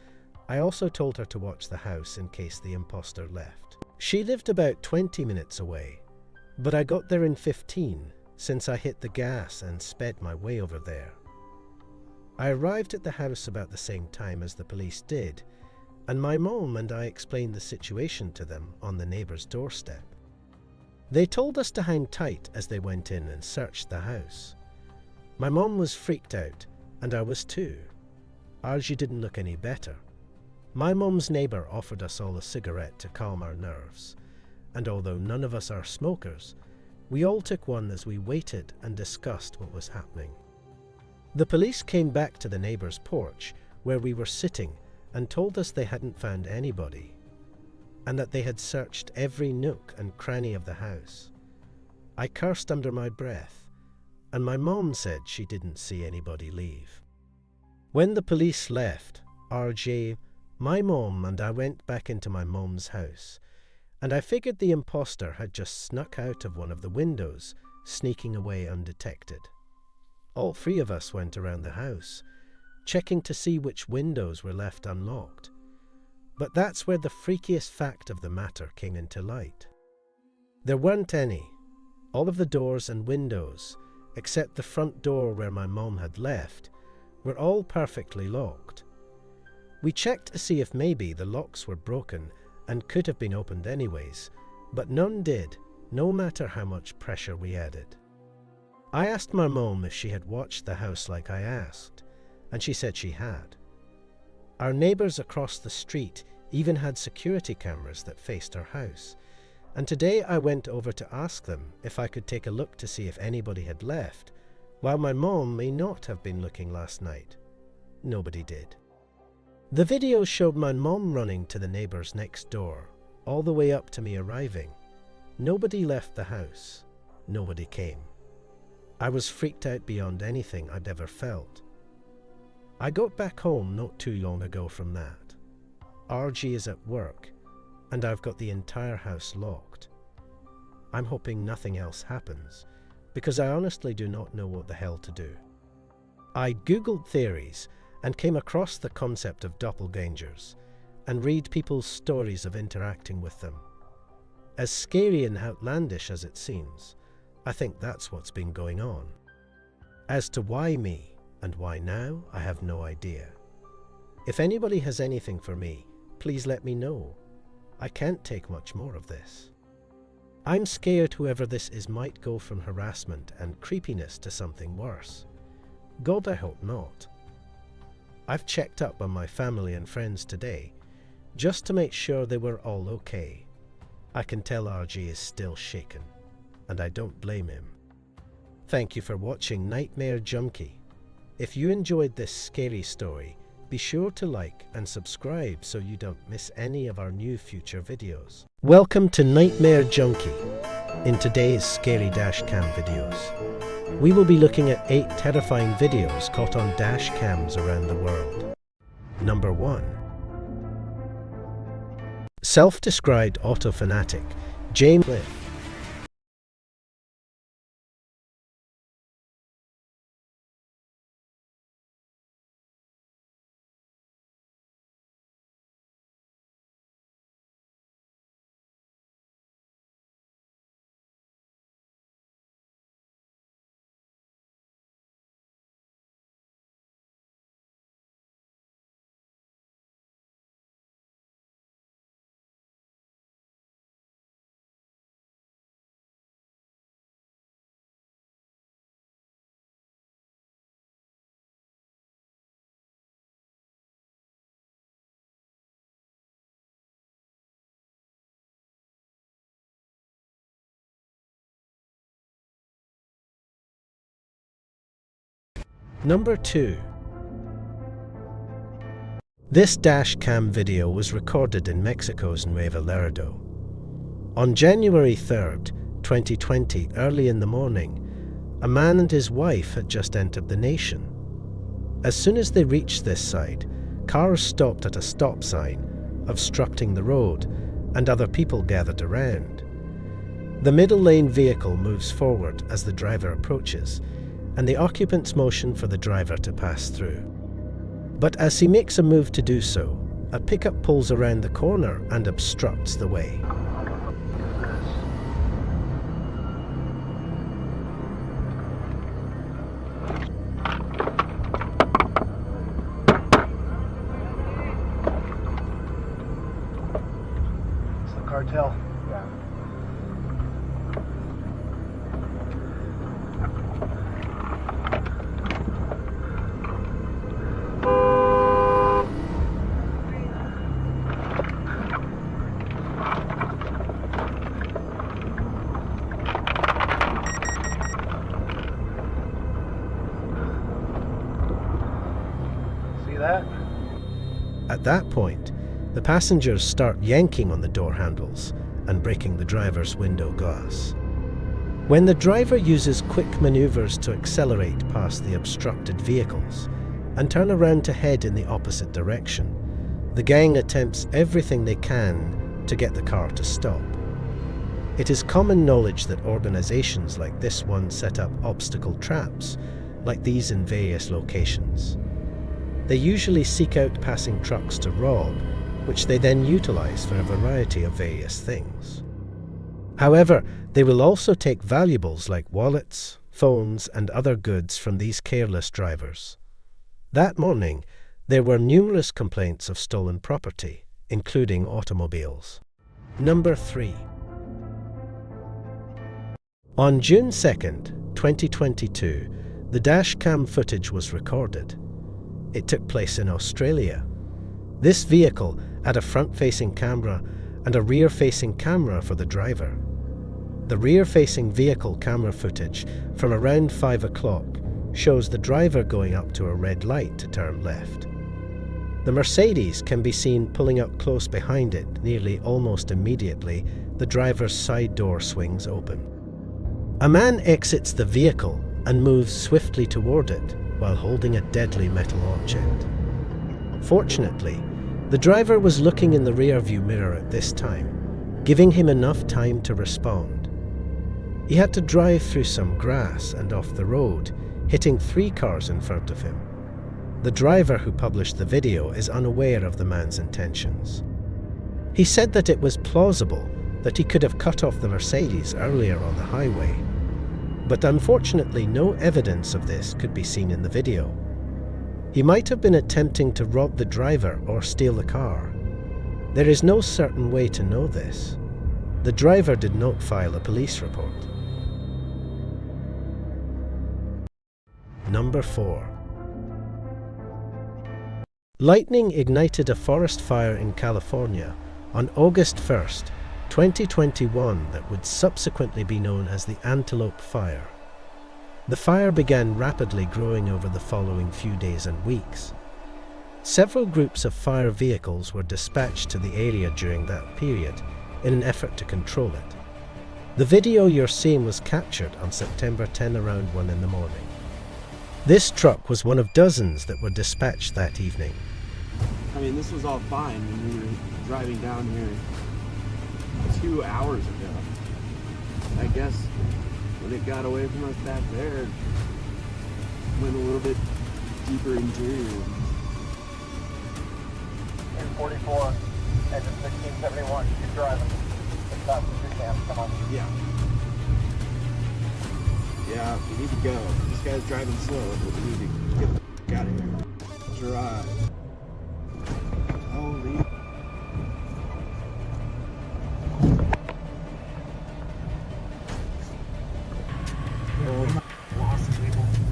Speaker 6: I also told her to watch the house in case the imposter left. She lived about 20 minutes away, but I got there in 15 since I hit the gas and sped my way over there. I arrived at the house about the same time as the police did, and my mom and I explained the situation to them on the neighbor's doorstep. They told us to hang tight as they went in and searched the house. My mom was freaked out, and I was too. Archie didn't look any better. My mom's neighbor offered us all a cigarette to calm our nerves, and although none of us are smokers, we all took one as we waited and discussed what was happening. The police came back to the neighbor's porch where we were sitting and told us they hadn't found anybody, and that they had searched every nook and cranny of the house. I cursed under my breath, and my mom said she didn't see anybody leave. When the police left, RJ, my mom and I went back into my mom's house, and I figured the imposter had just snuck out of one of the windows, sneaking away undetected. All three of us went around the house, checking to see which windows were left unlocked. But that's where the freakiest fact of the matter came into light. There weren't any. All of the doors and windows, except the front door where my mom had left, were all perfectly locked. We checked to see if maybe the locks were broken and could have been opened anyways, but none did, no matter how much pressure we added. I asked my mom if she had watched the house like I asked, and she said she had. Our neighbours across the street even had security cameras that faced our house, and today I went over to ask them if I could take a look to see if anybody had left, while my mom may not have been looking last night. Nobody did. The video showed my mom running to the neighbours next door, all the way up to me arriving. Nobody left the house. Nobody came. I was freaked out beyond anything I'd ever felt. I got back home not too long ago from that. RG is at work, and I've got the entire house locked. I'm hoping nothing else happens, because I honestly do not know what the hell to do. I googled theories and came across the concept of doppelgangers, and read people's stories of interacting with them. As scary and outlandish as it seems, I think that's what's been going on. As to why me, and why now, I have no idea. If anybody has anything for me, please let me know. I can't take much more of this. I'm scared whoever this is might go from harassment and creepiness to something worse. God, I hope not. I've checked up on my family and friends today, just to make sure they were all okay. I can tell RG is still shaken, and I don't blame him. Thank you for watching Nightmare Junkie. If you enjoyed this scary story, be sure to like and subscribe so you don't miss any of our new future videos. Welcome to Nightmare Junkie. In today's Scary Dashcam videos, we will be looking at 8 terrifying videos caught on dash cams around the world. Number 1. Self-described auto fanatic James Cliff Number 2. This dash cam video was recorded in Mexico's Nuevo Laredo. On January 3rd, 2020, early in the morning, a man and his wife had just entered the nation. As soon as they reached this side, cars stopped at a stop sign, obstructing the road, and other people gathered around. The middle lane vehicle moves forward as the driver approaches, and the occupants motion for the driver to pass through. But as he makes a move to do so, a pickup pulls around the corner and obstructs the way.
Speaker 3: It's the cartel. Yeah.
Speaker 6: At that point, the passengers start yanking on the door handles and breaking the driver's window glass. When the driver uses quick maneuvers to accelerate past the obstructed vehicles and turn around to head in the opposite direction, the gang attempts everything they can to get the car to stop. It is common knowledge that organizations like this one set up obstacle traps like these in various locations. They usually seek out passing trucks to rob, which they then utilize for a variety of various things. However, they will also take valuables like wallets, phones, and other goods from these careless drivers. That morning, there were numerous complaints of stolen property, including automobiles. Number 3. On June 2nd, 2022, the dash cam footage was recorded. It took place in Australia. This vehicle had a front-facing camera and a rear-facing camera for the driver. The rear-facing vehicle camera footage from around 5 o'clock shows the driver going up to a red light to turn left. The Mercedes can be seen pulling up close behind it. Nearly almost immediately, the driver's side door swings open. A man exits the vehicle and moves swiftly toward it while holding a deadly metal object. Fortunately, the driver was looking in the rear-view mirror at this time, giving him enough time to respond. He had to drive through some grass and off the road, hitting 3 cars in front of him. The driver who published the video is unaware of the man's intentions. He said that it was plausible that he could have cut off the Mercedes earlier on the highway, but unfortunately no evidence of this could be seen in the video. He might have been attempting to rob the driver or steal the car. There is no certain way to know this. The driver did not file a police report. Number 4. Lightning ignited a forest fire in California on August 1st, 2021 that would subsequently be known as the Antelope Fire. The fire began rapidly growing over the following few days and weeks. Several groups of fire vehicles were dispatched to the area during that period in an effort to control it. The video you're seeing was captured on September 10 around 1 in the morning. This truck was one of dozens that were dispatched that evening.
Speaker 3: I mean, this was all fine when we were driving down here 2 hours ago. I guess when it got away from us back there, it went a little bit deeper interior.
Speaker 8: In 44, engine 1671, keep driving. As fast as you can, come on.
Speaker 3: Yeah. Yeah, we need to go. This guy's driving slow, but we need to get the f*** out of here. Drive. Holy.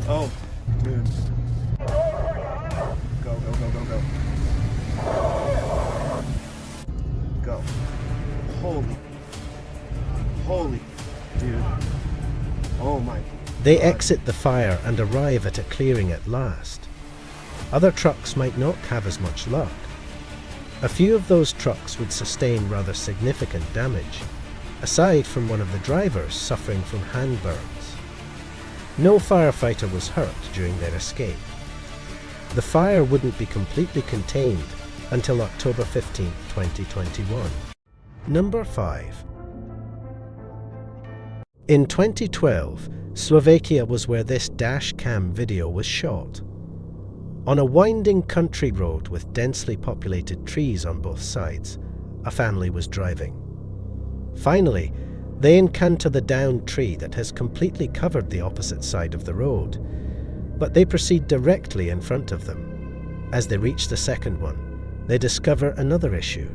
Speaker 3: Oh, dude. Go, go, go, go, go. Go. Holy. Holy. Dude. Oh my
Speaker 6: They exit the fire and arrive at a clearing at last. Other trucks might not have as much luck. A few of those trucks would sustain rather significant damage, aside from one of the drivers suffering from hand burns. No firefighter was hurt during their escape. The fire wouldn't be completely contained until October 15, 2021. Number 5. In 2012, Slovakia was where this dash cam video was shot. On a winding country road with densely populated trees on both sides, a family was driving. Finally, they encounter the downed tree that has completely covered the opposite side of the road, but they proceed directly in front of them. As they reach the second one, they discover another issue.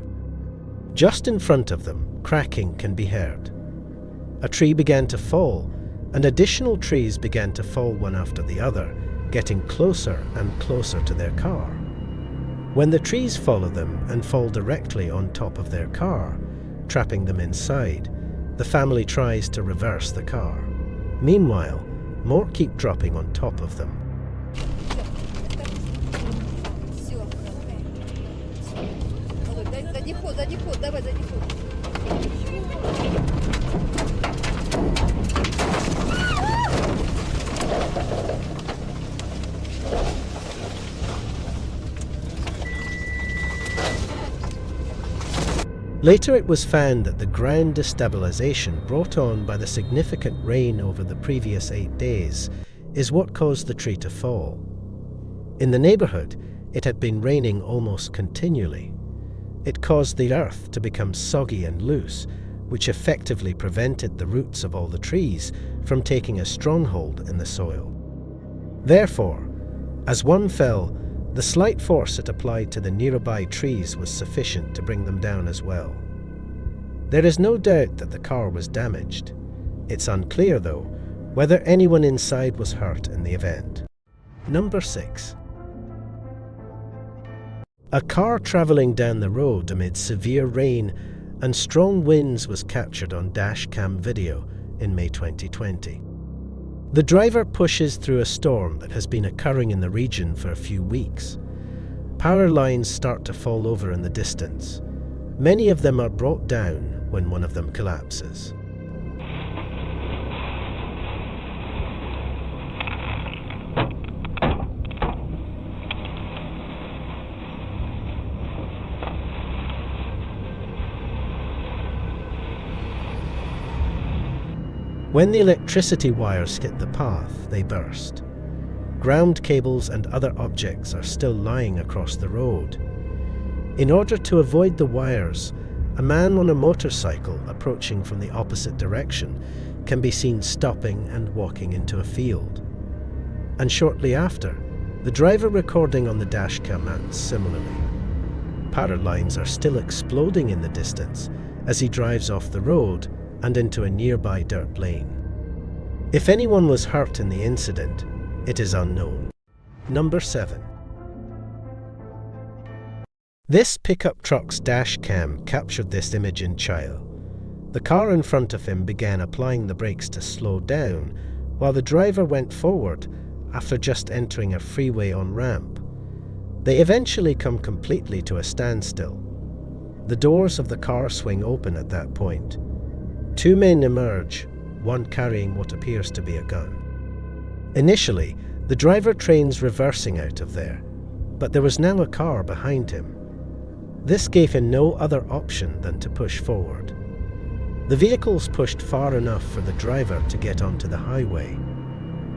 Speaker 6: Just in front of them, cracking can be heard. A tree began to fall, and additional trees began to fall one after the other, getting closer and closer to their car. When the trees follow them and fall directly on top of their car, trapping them inside, the family tries to reverse the car. Meanwhile, more keep dropping on top of them. Later it was found that the ground destabilization brought on by the significant rain over the previous 8 days is what caused the tree to fall. In the neighborhood, it had been raining almost continually. It caused the earth to become soggy and loose, which effectively prevented the roots of all the trees from taking a stronghold in the soil. Therefore, as one fell, the slight force it applied to the nearby trees was sufficient to bring them down as well. There is no doubt that the car was damaged. It's unclear, though, whether anyone inside was hurt in the event. Number 6. A car travelling down the road amid severe rain and strong winds was captured on dash cam video in May 2020. The driver pushes through a storm that has been occurring in the region for a few weeks. Power lines start to fall over in the distance. Many of them are brought down when one of them collapses. When the electricity wires hit the path, they burst. Ground cables and other objects are still lying across the road. In order to avoid the wires, a man on a motorcycle approaching from the opposite direction can be seen stopping and walking into a field. And shortly after, the driver recording on the dashcam acts similarly. Power lines are still exploding in the distance as he drives off the road and into a nearby dirt lane. If anyone was hurt in the incident, it is unknown. Number 7. This pickup truck's dash cam captured this image in Chile. The car in front of him began applying the brakes to slow down, while the driver went forward after just entering a freeway on-ramp. They eventually come completely to a standstill. The doors of the car swing open at that point. 2 men emerge, one carrying what appears to be a gun. Initially, the driver trains reversing out of there, but there was now a car behind him. This gave him no other option than to push forward. The vehicles pushed far enough for the driver to get onto the highway.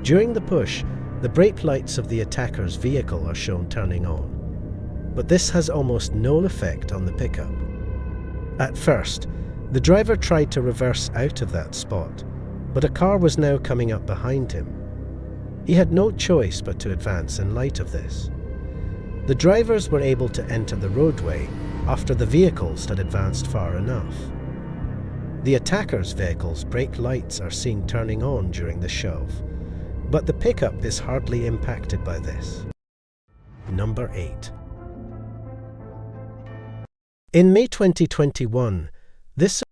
Speaker 6: During the push, the brake lights of the attacker's vehicle are shown turning on, but this has almost no effect on the pickup. At first, the driver tried to reverse out of that spot, but a car was now coming up behind him. He had no choice but to advance in light of this. The drivers were able to enter the roadway after the vehicles had advanced far enough. The attacker's vehicle's brake lights are seen turning on during the shove, but the pickup is hardly impacted by this. Number 8. In May 2021, this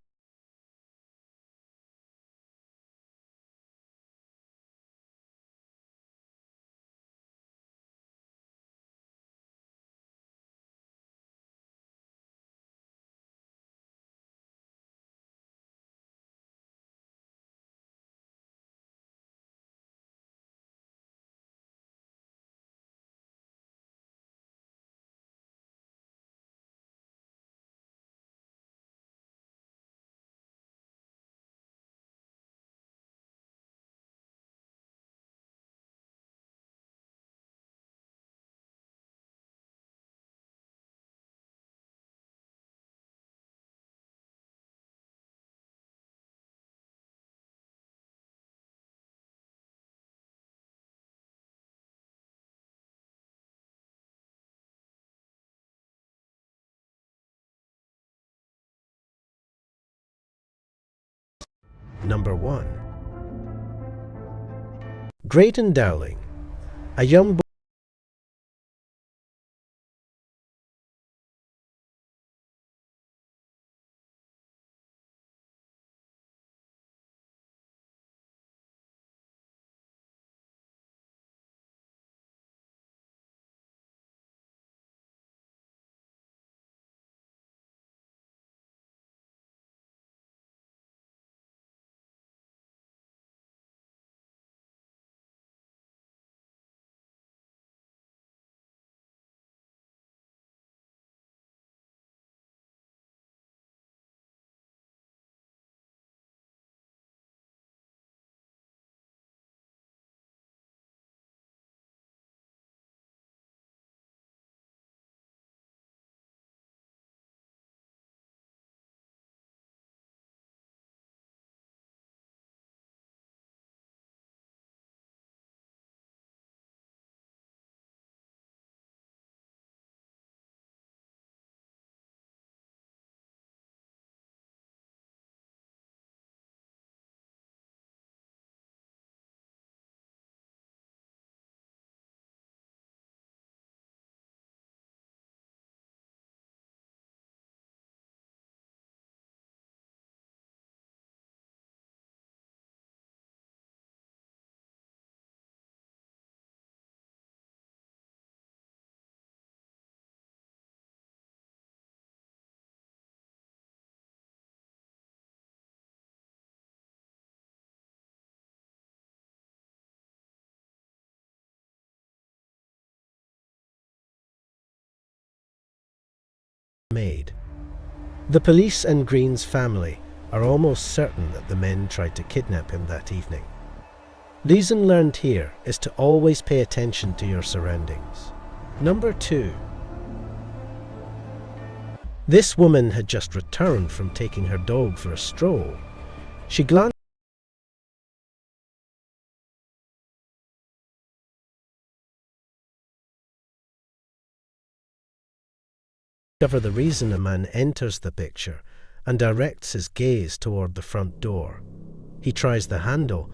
Speaker 6: Number 1. Graydon Dowling, a young boy made. The police and Green's family are almost certain that the men tried to kidnap him that evening. Lesson learned here is to always pay attention to your surroundings. Number 2. This woman had just returned from taking her dog for a stroll. She glanced to discover the reason a man enters the picture and directs his gaze toward the front door. He tries the handle,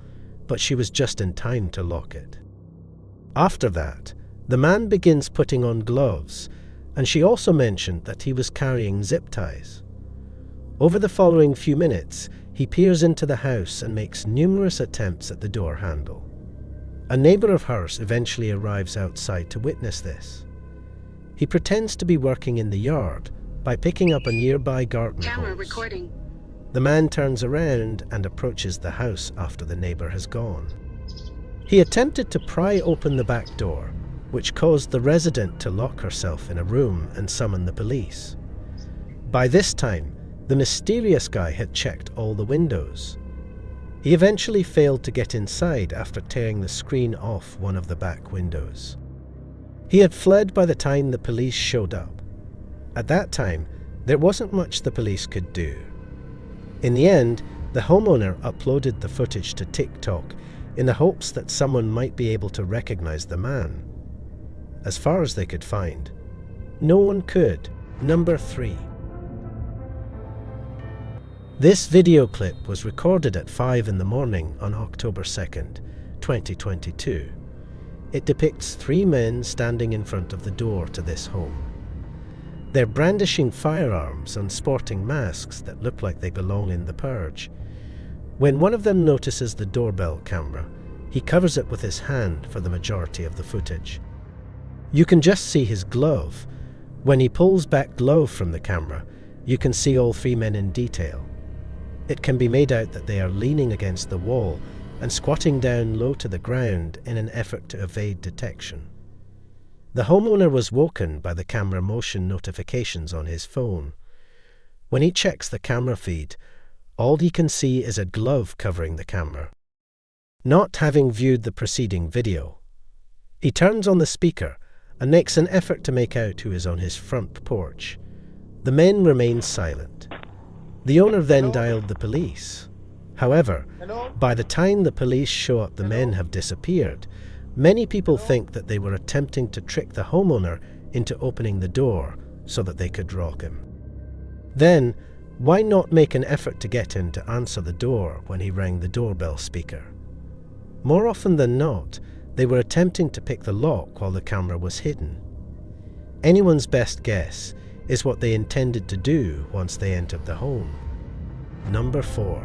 Speaker 6: but she was just in time to lock it. After that, the man begins putting on gloves, and she also mentioned that he was carrying zip ties. Over the following few minutes, he peers into the house and makes numerous attempts at the door handle. A neighbour of hers eventually arrives outside to witness this. He pretends to be working in the yard by picking up a nearby garden hose.
Speaker 21: Recording.
Speaker 6: The man turns around and approaches the house after the neighbour has gone. He attempted to pry open the back door, which caused the resident to lock herself in a room and summon the police. By this time, the mysterious guy had checked all the windows. He eventually failed to get inside after tearing the screen off one of the back windows. He had fled by the time the police showed up. At that time, there wasn't much the police could do. In the end, the homeowner uploaded the footage to TikTok in the hopes that someone might be able to recognize the man. As far as they could find, no one could. Number 3. This video clip was recorded at 5 in the morning on October 2nd, 2022. It depicts 3 men standing in front of the door to this home. They're brandishing firearms and sporting masks that look like they belong in The Purge. When one of them notices the doorbell camera, he covers it with his hand for the majority of the footage. You can just see his glove. When he pulls back glove from the camera, you can see all 3 men in detail. It can be made out that they are leaning against the wall and squatting down low to the ground in an effort to evade detection. The homeowner was woken by the camera motion notifications on his phone. When he checks the camera feed, all he can see is a glove covering the camera. Not having viewed the preceding video, he turns on the speaker and makes an effort to make out who is on his front porch. The men remain silent. The owner then dialed the police. However, by the time the police show up, the men have disappeared. Many people think that they were attempting to trick the homeowner into opening the door so that they could rock him. Then, Why not make an effort to get him to answer the door when he rang the doorbell speaker? More often than not, they were attempting to pick the lock while the camera was hidden. Anyone's best guess is what they intended to do once they entered the home. Number 4.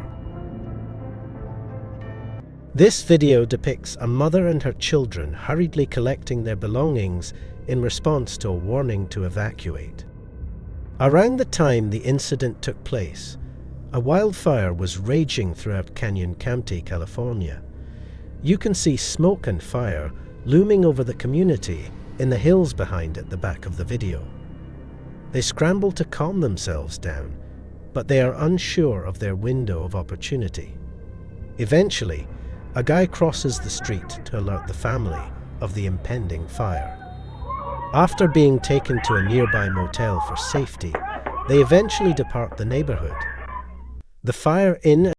Speaker 6: This video depicts a mother and her children hurriedly collecting their belongings in response to a warning to evacuate. Around the time the incident took place, a wildfire was raging throughout Canyon County, California. You can see smoke and fire looming over the community in the hills behind at the back of the video. They scramble to calm themselves down, but they are unsure of their window of opportunity. Eventually, a guy crosses the street to alert the family of the impending fire. After being taken to a nearby motel for safety, they eventually depart the neighborhood. The fire in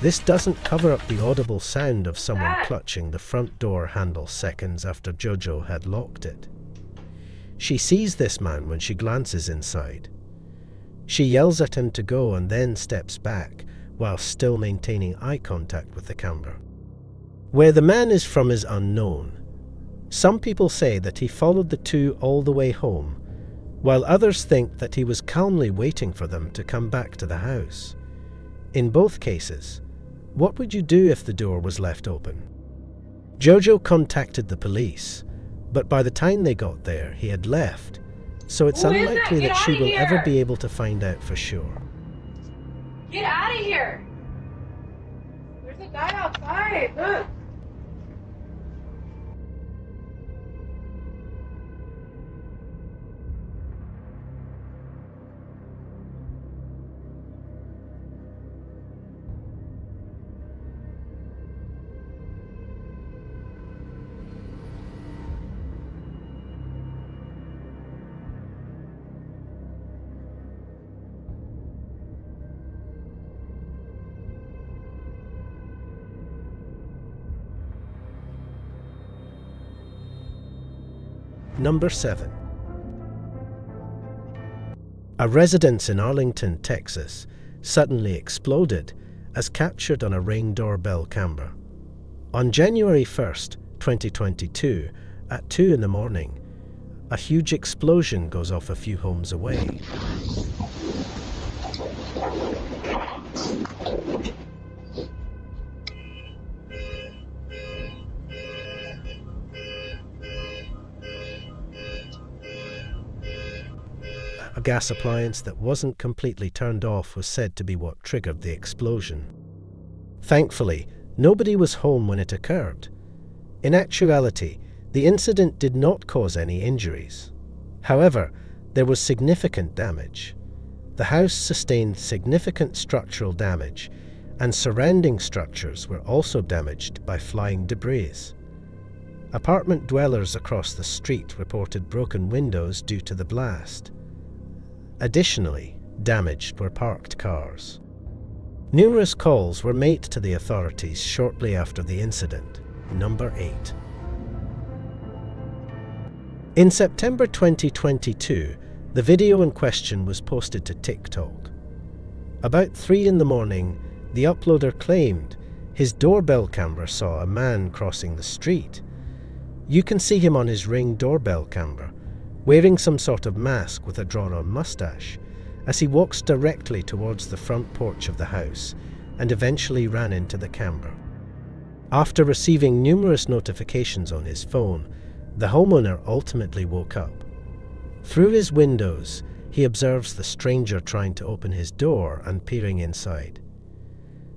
Speaker 6: this doesn't cover up the audible sound of someone clutching the front door handle seconds after Jojo had locked it. She sees this man when she glances inside. She yells at him to go and then steps back while still maintaining eye contact with the camera. Where the man is from is unknown. Some people say that he followed the two all the way home, while others think that he was calmly waiting for them to come back to the house. In both cases, what would you do if the door was left open? Jojo contacted the police, but by the time they got there, he had left, so it's unlikely that she will ever be able to find out for sure.
Speaker 5: Get out of here! There's a guy outside, look!
Speaker 6: Number 7. A residence in Arlington, Texas, suddenly exploded as captured on a Ring doorbell camera. On January 1st, 2022, at 2 in the morning, a huge explosion goes off a few homes away. A gas appliance that wasn't completely turned off was said to be what triggered the explosion. Thankfully, nobody was home when it occurred. In actuality, the incident did not cause any injuries. However, there was significant damage. The house sustained significant structural damage, and surrounding structures were also damaged by flying debris. Apartment dwellers across the street reported broken windows due to the blast. Additionally, damaged were parked cars. Numerous calls were made to the authorities shortly after the incident. Number 8. In September 2022, the video in question was posted to TikTok. About 3 in the morning, the uploader claimed his doorbell camera saw a man crossing the street. You can see him on his Ring doorbell camera, wearing some sort of mask with a drawn-on mustache, as he walks directly towards the front porch of the house and eventually ran into the camera. After receiving numerous notifications on his phone, the homeowner ultimately woke up. Through his windows, he observes the stranger trying to open his door and peering inside.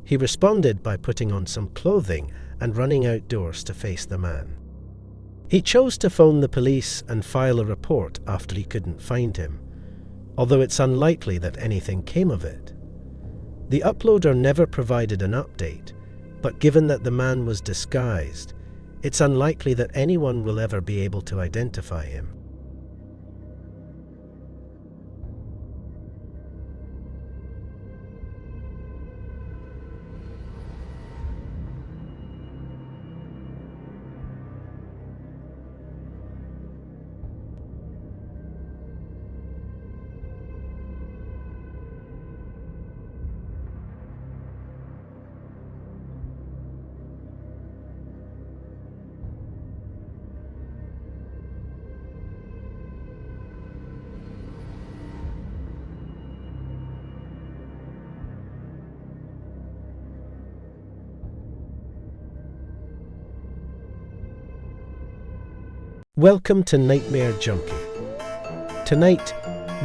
Speaker 6: He responded by putting on some clothing and running outdoors to face the man. He chose to phone the police and file a report after he couldn't find him, although it's unlikely that anything came of it. The uploader never provided an update, but given that the man was disguised, it's unlikely that anyone will ever be able to identify him. Welcome to Nightmare Junkie. Tonight,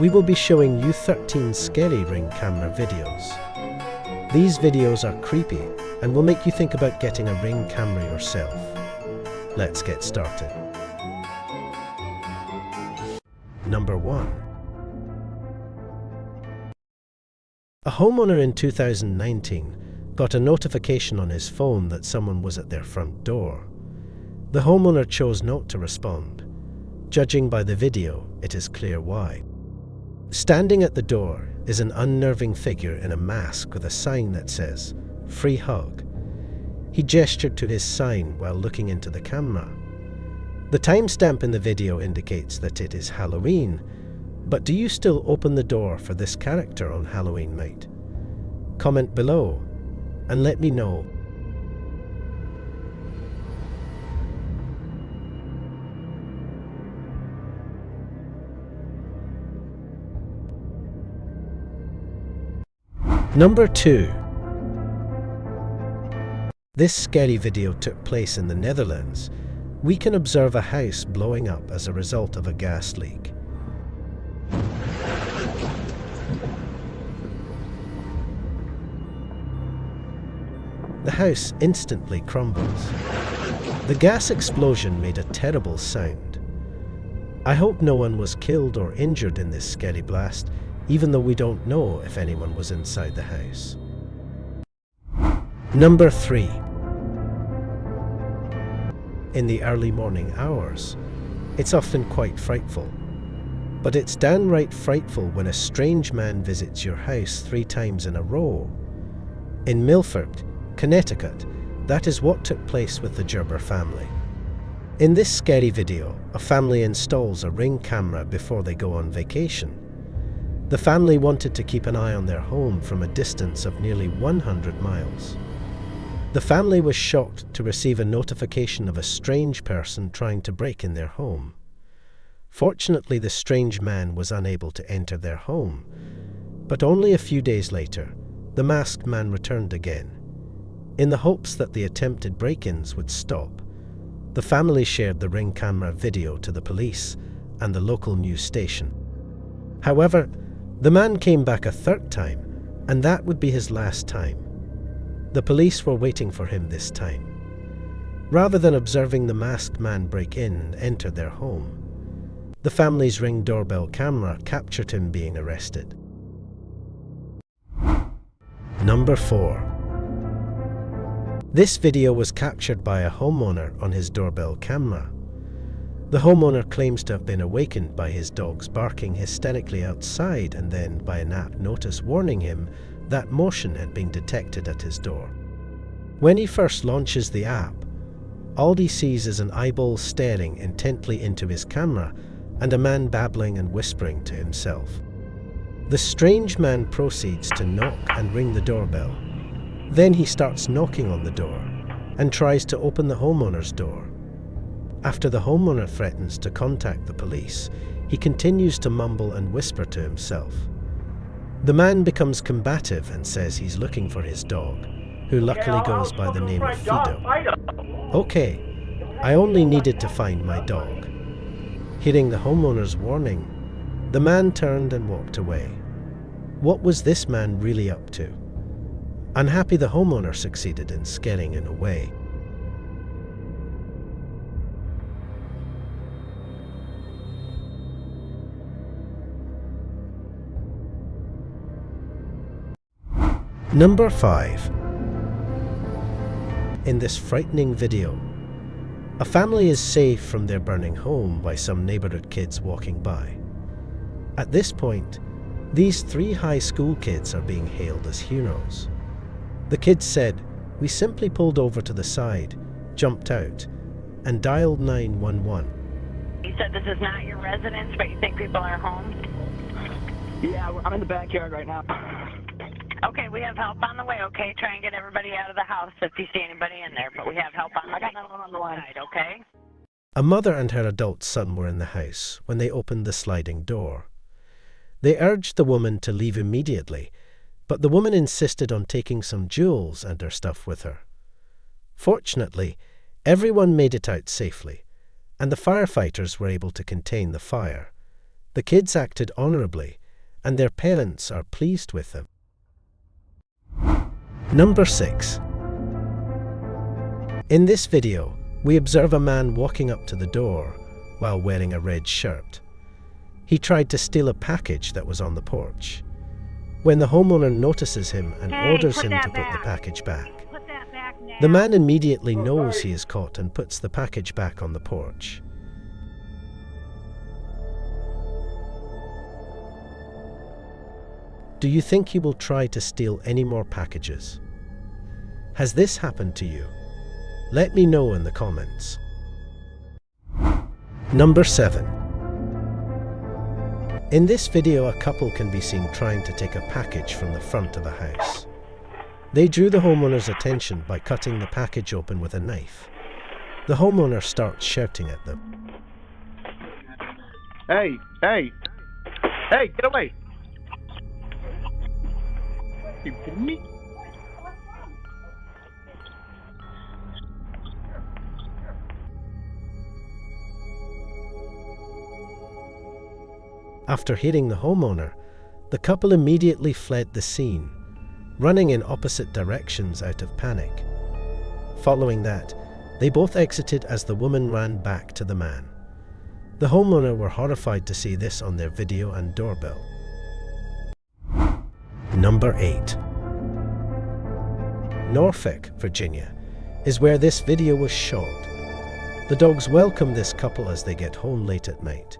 Speaker 6: we will be showing you 13 scary Ring camera videos. These videos are creepy and will make you think about getting a Ring camera yourself. Let's get started. Number 1. A homeowner in 2019 got a notification on his phone that someone was at their front door. The homeowner chose not to respond. Judging by the video, it is clear why. Standing at the door is an unnerving figure in a mask with a sign that says, "Free hug." He gestured to his sign while looking into the camera. The timestamp in the video indicates that it is Halloween, but do you still open the door for this character on Halloween night? Comment below and let me know. Number 2. This scary video took place in the Netherlands. We can observe a house blowing up as a result of a gas leak. The house instantly crumbles. The gas explosion made a terrible sound. I hope no one was killed or injured in this scary blast, even though we don't know if anyone was inside the house. Number 3. In the early morning hours, it's often quite frightful. But it's downright frightful when a strange man visits your house 3 times in a row. In Milford, Connecticut, that is what took place with the Gerber family. In this scary video, a family installs a Ring camera before they go on vacation. The family wanted to keep an eye on their home from a distance of nearly 100 miles. The family was shocked to receive a notification of a strange person trying to break in their home. Fortunately, the strange man was unable to enter their home, but only a few days later, the masked man returned again. In the hopes that the attempted break-ins would stop, the family shared the Ring camera video to the police and the local news station. However, the man came back a 3rd time, and that would be his last time. The police were waiting for him this time. Rather than observing the masked man break in and enter their home, the family's Ring doorbell camera captured him being arrested. Number 4. This video was captured by a homeowner on his doorbell camera. The homeowner claims to have been awakened by his dogs barking hysterically outside and then by an app notice warning him that motion had been detected at his door. When he first launches the app, all he sees is an eyeball staring intently into his camera and a man babbling and whispering to himself. The strange man proceeds to knock and ring the doorbell. Then he starts knocking on the door and tries to open the homeowner's door. After the homeowner threatens to contact the police, he continues to mumble and whisper to himself. The man becomes combative and says he's looking for his dog, who luckily goes by the name of Fido. Okay, I only needed to find my dog. Hearing the homeowner's warning, the man turned and walked away. What was this man really up to? Unhappy the homeowner succeeded in scaring him away. Number 5. In this frightening video, a family is saved from their burning home by some neighborhood kids walking by. At this point, these 3 high school kids are being hailed as heroes. The kids said, "We simply pulled over to the side, jumped out, and dialed 911.
Speaker 9: You said this is not your residence, but you think people are home?
Speaker 22: Yeah, I'm in the backyard right now.
Speaker 9: Okay, we have help on the way, okay? Try and get everybody out of the house if you see anybody in there, but we have help on the way.
Speaker 22: I got another one on the line.
Speaker 9: Okay?
Speaker 6: A mother and her adult son were in the house when they opened the sliding door. They urged the woman to leave immediately, but the woman insisted on taking some jewels and her stuff with her. Fortunately, everyone made it out safely, and the firefighters were able to contain the fire. The kids acted honorably, and their parents are pleased with them. Number 6. In this video, we observe a man walking up to the door while wearing a red shirt. He tried to steal a package that was on the porch. When the homeowner notices him and orders him to put the package back, the man immediately knows he is caught and puts the package back on the porch. Do you think he will try to steal any more packages? Has this happened to you? Let me know in the comments. Number 7. In this video, a couple can be seen trying to take a package from the front of a house. They drew the homeowner's attention by cutting the package open with a knife. The homeowner starts shouting at them.
Speaker 22: Hey, get away!
Speaker 20: You kidding me?
Speaker 6: After hitting the homeowner, the couple immediately fled the scene, running in opposite directions out of panic. Following that, they both exited as the woman ran back to the man. The homeowner were horrified to see this on their video and doorbell. Number 8. Norfolk, Virginia, is where this video was shot. The dogs welcome this couple as they get home late at night,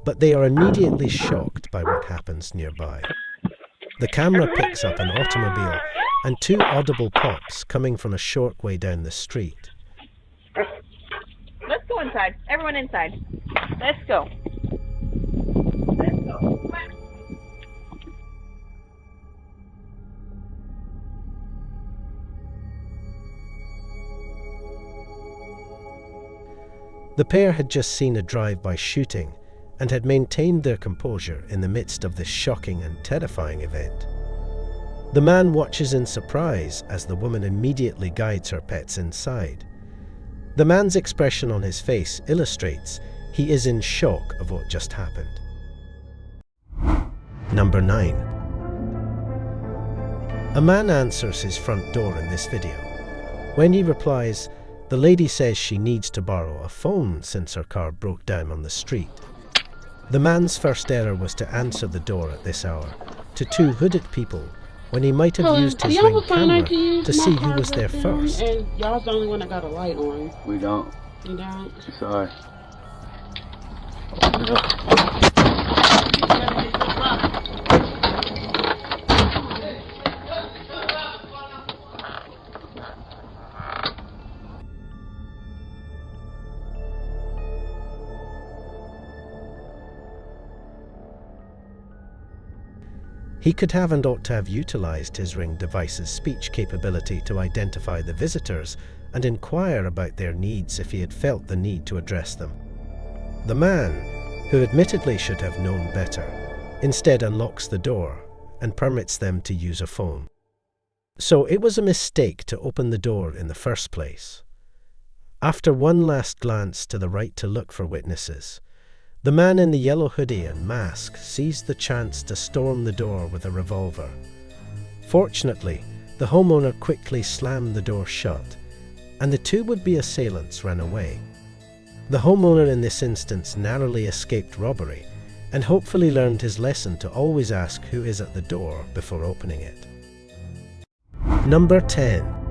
Speaker 6: but they are immediately shocked by what happens nearby. The camera picks up an automobile and 2 audible pops coming from a short way down the street.
Speaker 14: Let's go inside. Everyone inside. Let's go. Let's go.
Speaker 6: The pair had just seen a drive-by shooting and had maintained their composure in the midst of this shocking and terrifying event. The man watches in surprise as the woman immediately guides her pets inside. The man's expression on his face illustrates he is in shock of what just happened. Number 9. A man answers his front door in this video. When he replies, the lady says she needs to borrow a phone since her car broke down on the street. The man's first error was to answer the door at this hour to 2 hooded people when he might have used his Ring camera to see who was there first.
Speaker 16: And y'all's the only one that got a light on.
Speaker 17: We don't.
Speaker 16: You don't?
Speaker 17: Sorry.
Speaker 6: He could have and ought to have utilized his Ring device's speech capability to identify the visitors and inquire about their needs if he had felt the need to address them. The man, who admittedly should have known better, instead unlocks the door and permits them to use a phone. So it was a mistake to open the door in the first place. After one last glance to the right to look for witnesses, the man in the yellow hoodie and mask seized the chance to storm the door with a revolver. Fortunately, the homeowner quickly slammed the door shut, and the 2 would-be assailants ran away. The homeowner in this instance narrowly escaped robbery, and hopefully learned his lesson to always ask who is at the door before opening it. Number 10.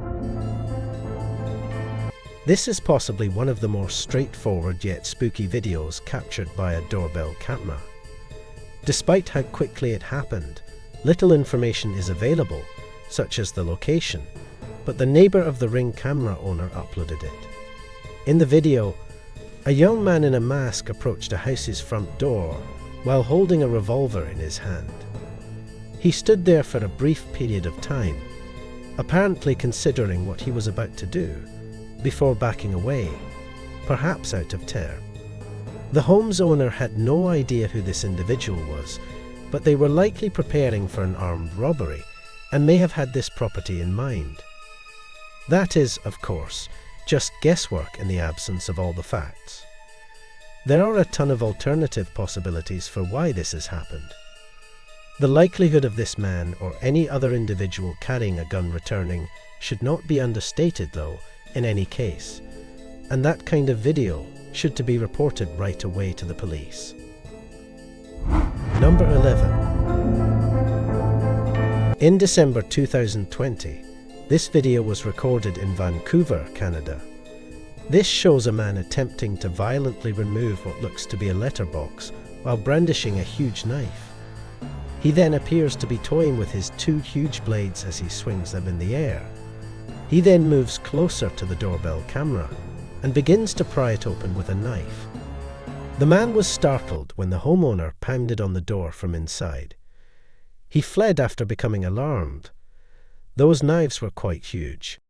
Speaker 6: This is possibly one of the more straightforward yet spooky videos captured by a doorbell camera. Despite how quickly it happened, little information is available, such as the location, but the neighbor of the Ring camera owner uploaded it. In the video, a young man in a mask approached a house's front door while holding a revolver in his hand. He stood there for a brief period of time, apparently considering what he was about to do, before backing away, perhaps out of terror. The home's owner had no idea who this individual was, but they were likely preparing for an armed robbery and may have had this property in mind. That is, of course, just guesswork in the absence of all the facts. There are a ton of alternative possibilities for why this has happened. The likelihood of this man or any other individual carrying a gun returning should not be understated, though, in any case, and that kind of video should to be reported right away to the police. Number 11. In December 2020, this video was recorded in Vancouver, Canada. This shows a man attempting to violently remove what looks to be a letterbox while brandishing a huge knife. He then appears to be toying with his 2 huge blades as he swings them in the air. He then moves closer to the doorbell camera and begins to pry it open with a knife. The man was startled when the homeowner pounded on the door from inside. He fled after becoming alarmed. Those knives were quite huge.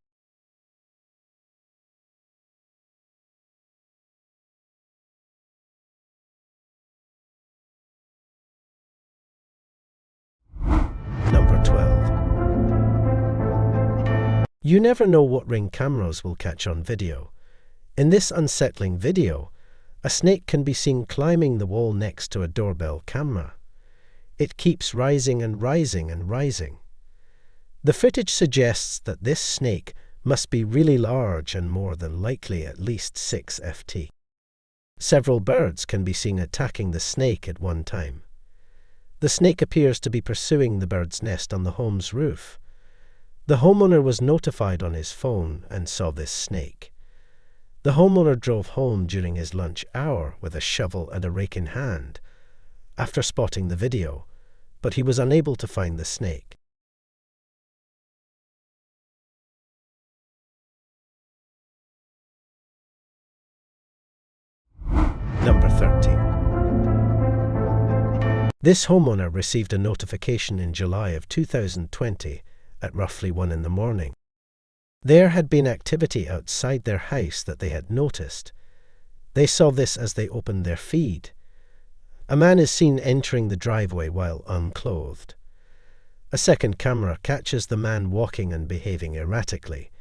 Speaker 6: Number 12. You never know what Ring cameras will catch on video. In this unsettling video, a snake can be seen climbing the wall next to a doorbell camera. It keeps rising and rising and rising. The footage suggests that this snake must be really large and more than likely at least 6 ft. Several birds can be seen attacking the snake at one time. The snake appears to be pursuing the bird's nest on the home's roof. The homeowner was notified on his phone and saw this snake. The homeowner drove home during his lunch hour with a shovel and a rake in hand after spotting the video, but he was unable to find the snake. Number 13. This homeowner received a notification in July of 2020 at roughly 1 in the morning. There had been activity outside their house that they had noticed. They saw this as they opened their feed. A man is seen entering the driveway while unclothed. A second camera catches the man walking and behaving erratically.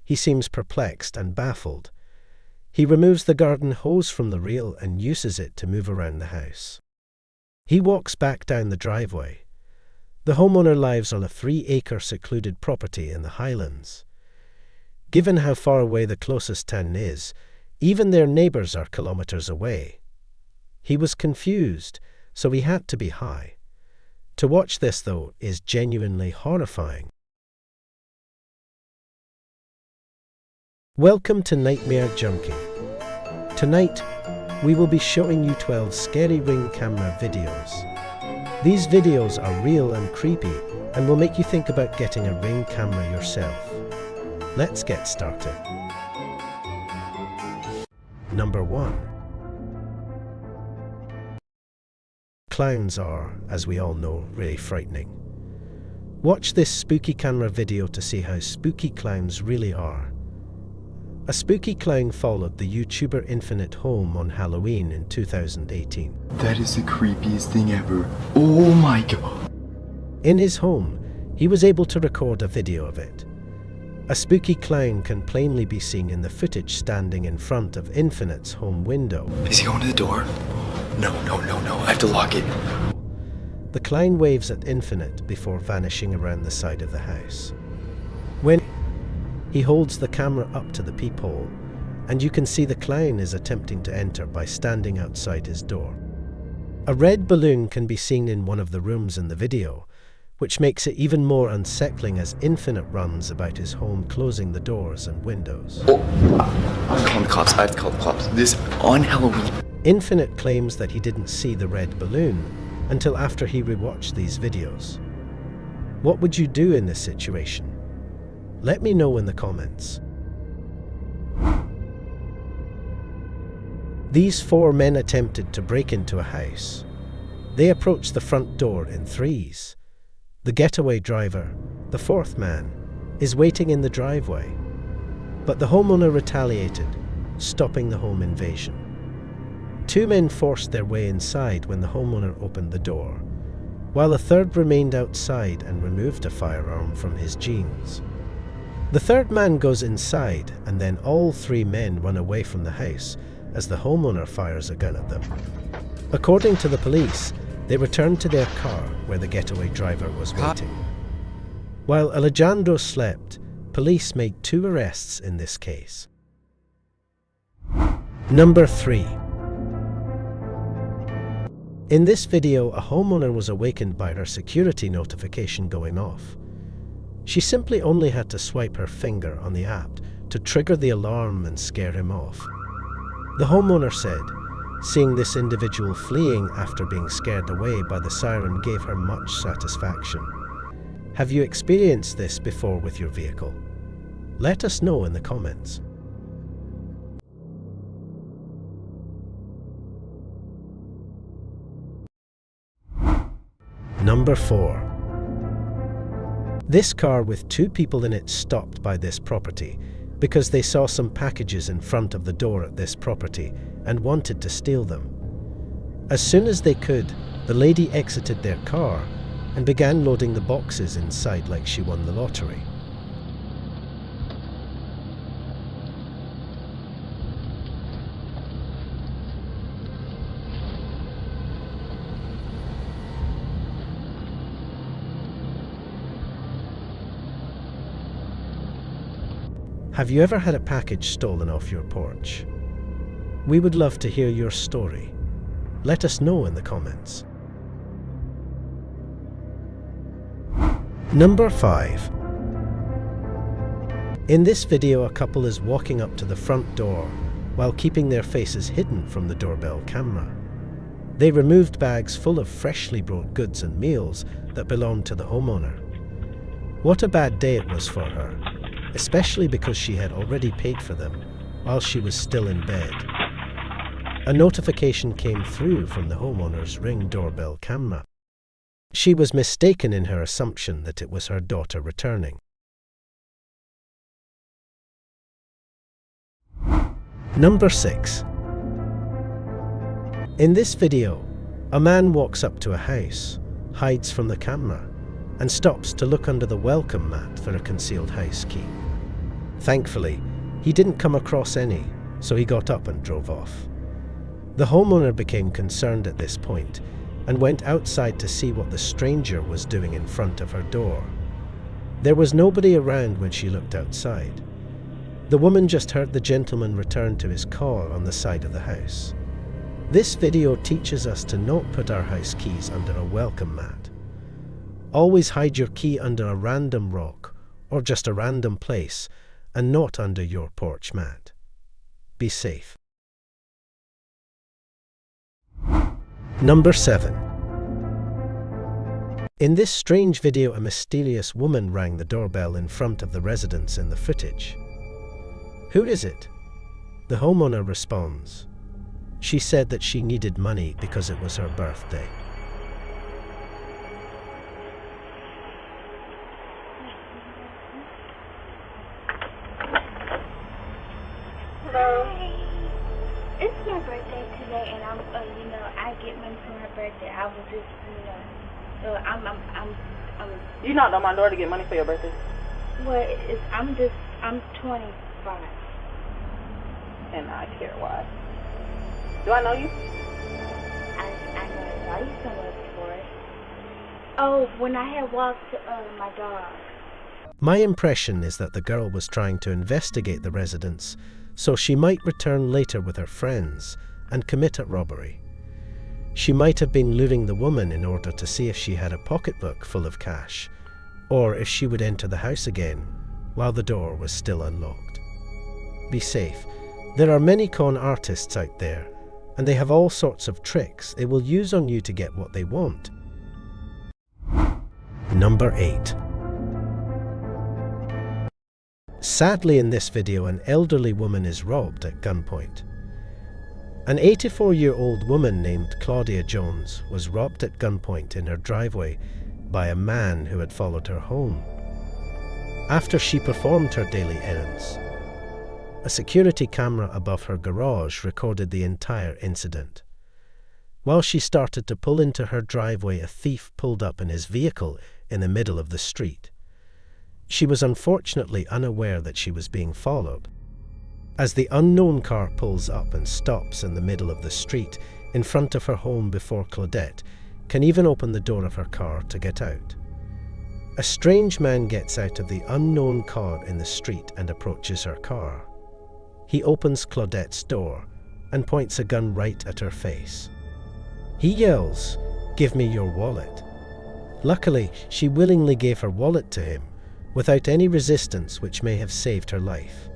Speaker 6: He seems perplexed and baffled. He removes the garden hose from the reel and uses it to move around the house. He walks back down the driveway. The homeowner lives on a 3-acre secluded property in the Highlands. Given how far away the closest town is, even their neighbours are kilometres away. He was confused, so he had to be high. To watch this, though, is genuinely horrifying. Welcome to Nightmare Junkie. Tonight, we will be showing you 12 scary Ring camera videos. These videos are real and creepy and will make you think about getting a Ring camera yourself. Let's get started. Number 1. Clowns are, as we all know, really frightening. Watch this spooky camera video to see how spooky clowns really are. A spooky clown followed the YouTuber Infinite home on Halloween in 2018.
Speaker 13: That is the creepiest thing ever. Oh my god.
Speaker 6: In his home, he was able to record a video of it. A spooky clown can plainly be seen in the footage standing in front of Infinite's home window.
Speaker 13: Is he going to the door? No, I have to lock it.
Speaker 6: The clown waves at Infinite before vanishing around the side of the house. When he holds the camera up to the peephole, and you can see the clown is attempting to enter by standing outside his door. A red balloon can be seen in one of the rooms in the video, which makes it even more unsettling as Infinite runs about his home closing the doors and windows.
Speaker 13: Oh, I'm calling the cops. I have to call the cops. This on Halloween.
Speaker 6: Infinite claims that he didn't see the red balloon until after he rewatched these videos. What would you do in this situation? Let me know in the comments. These 4 men attempted to break into a house. They approached the front door in threes. The getaway driver, the 4th man, is waiting in the driveway. But the homeowner retaliated, stopping the home invasion. 2 men forced their way inside when the homeowner opened the door, while a 3rd remained outside and removed a firearm from his jeans. The 3rd man goes inside, and then all 3 men run away from the house as the homeowner fires a gun at them. According to the police, they returned to their car where the getaway driver was waiting. While Alejandro slept, police made 2 arrests in this case. Number 3. In this video, a homeowner was awakened by her security notification going off. She simply only had to swipe her finger on the app to trigger the alarm and scare him off. The homeowner said, seeing this individual fleeing after being scared away by the siren gave her much satisfaction. Have you experienced this before with your vehicle? Let us know in the comments. Number 4. This car with 2 people in it stopped by this property because they saw some packages in front of the door at this property and wanted to steal them. As soon as they could, the lady exited their car and began loading the boxes inside like she won the lottery. Have you ever had a package stolen off your porch? We would love to hear your story. Let us know in the comments. Number 5. In this video, a couple is walking up to the front door while keeping their faces hidden from the doorbell camera. They removed bags full of freshly brought goods and meals that belonged to the homeowner. What a bad day it was for her, especially because she had already paid for them while she was still in bed. A notification came through from the homeowner's Ring doorbell camera. She was mistaken in her assumption that it was her daughter returning. Number 6. In this video, a man walks up to a house, hides from the camera, and stops to look under the welcome mat for a concealed house key. Thankfully, he didn't come across any, so he got up and drove off. The homeowner became concerned at this point and went outside to see what the stranger was doing in front of her door. There was nobody around when she looked outside. The woman just heard the gentleman return to his car on the side of the house. This video teaches us to not put our house keys under a welcome mat. Always hide your key under a random rock or just a random place and not under your porch mat. Be safe. Number 7. In this strange video, a mysterious woman rang the doorbell in front of the residence in the footage. Who is it? The homeowner responds. She said that she needed money because it was her birthday.
Speaker 7: Hello. It's my birthday today, and I'm, I get money for my birthday. I was just, so I'm.
Speaker 14: You knocked on my door to get money for your birthday.
Speaker 7: Well, I'm 25.
Speaker 14: And I care why. Do I know you?
Speaker 7: I know you somewhere before. Oh, when I had walked my dog.
Speaker 6: My impression is that the girl was trying to investigate the residence so she might return later with her friends and commit a robbery. She might have been luring the woman in order to see if she had a pocketbook full of cash, or if she would enter the house again while the door was still unlocked. Be safe. There are many con artists out there, and they have all sorts of tricks they will use on you to get what they want. Number 8. Sadly, in this video, an elderly woman is robbed at gunpoint. An 84-year-old woman named Claudia Jones was robbed at gunpoint in her driveway by a man who had followed her home. After she performed her daily errands, a security camera above her garage recorded the entire incident. While she started to pull into her driveway, a thief pulled up in his vehicle in the middle of the street. She was unfortunately unaware that she was being followed. As the unknown car pulls up and stops in the middle of the street in front of her home before Claudette can even open the door of her car to get out. A strange man gets out of the unknown car in the street and approaches her car. He opens Claudette's door and points a gun right at her face. He yells, "Give me your wallet." Luckily, she willingly gave her wallet to him without any resistance, which may have saved her life.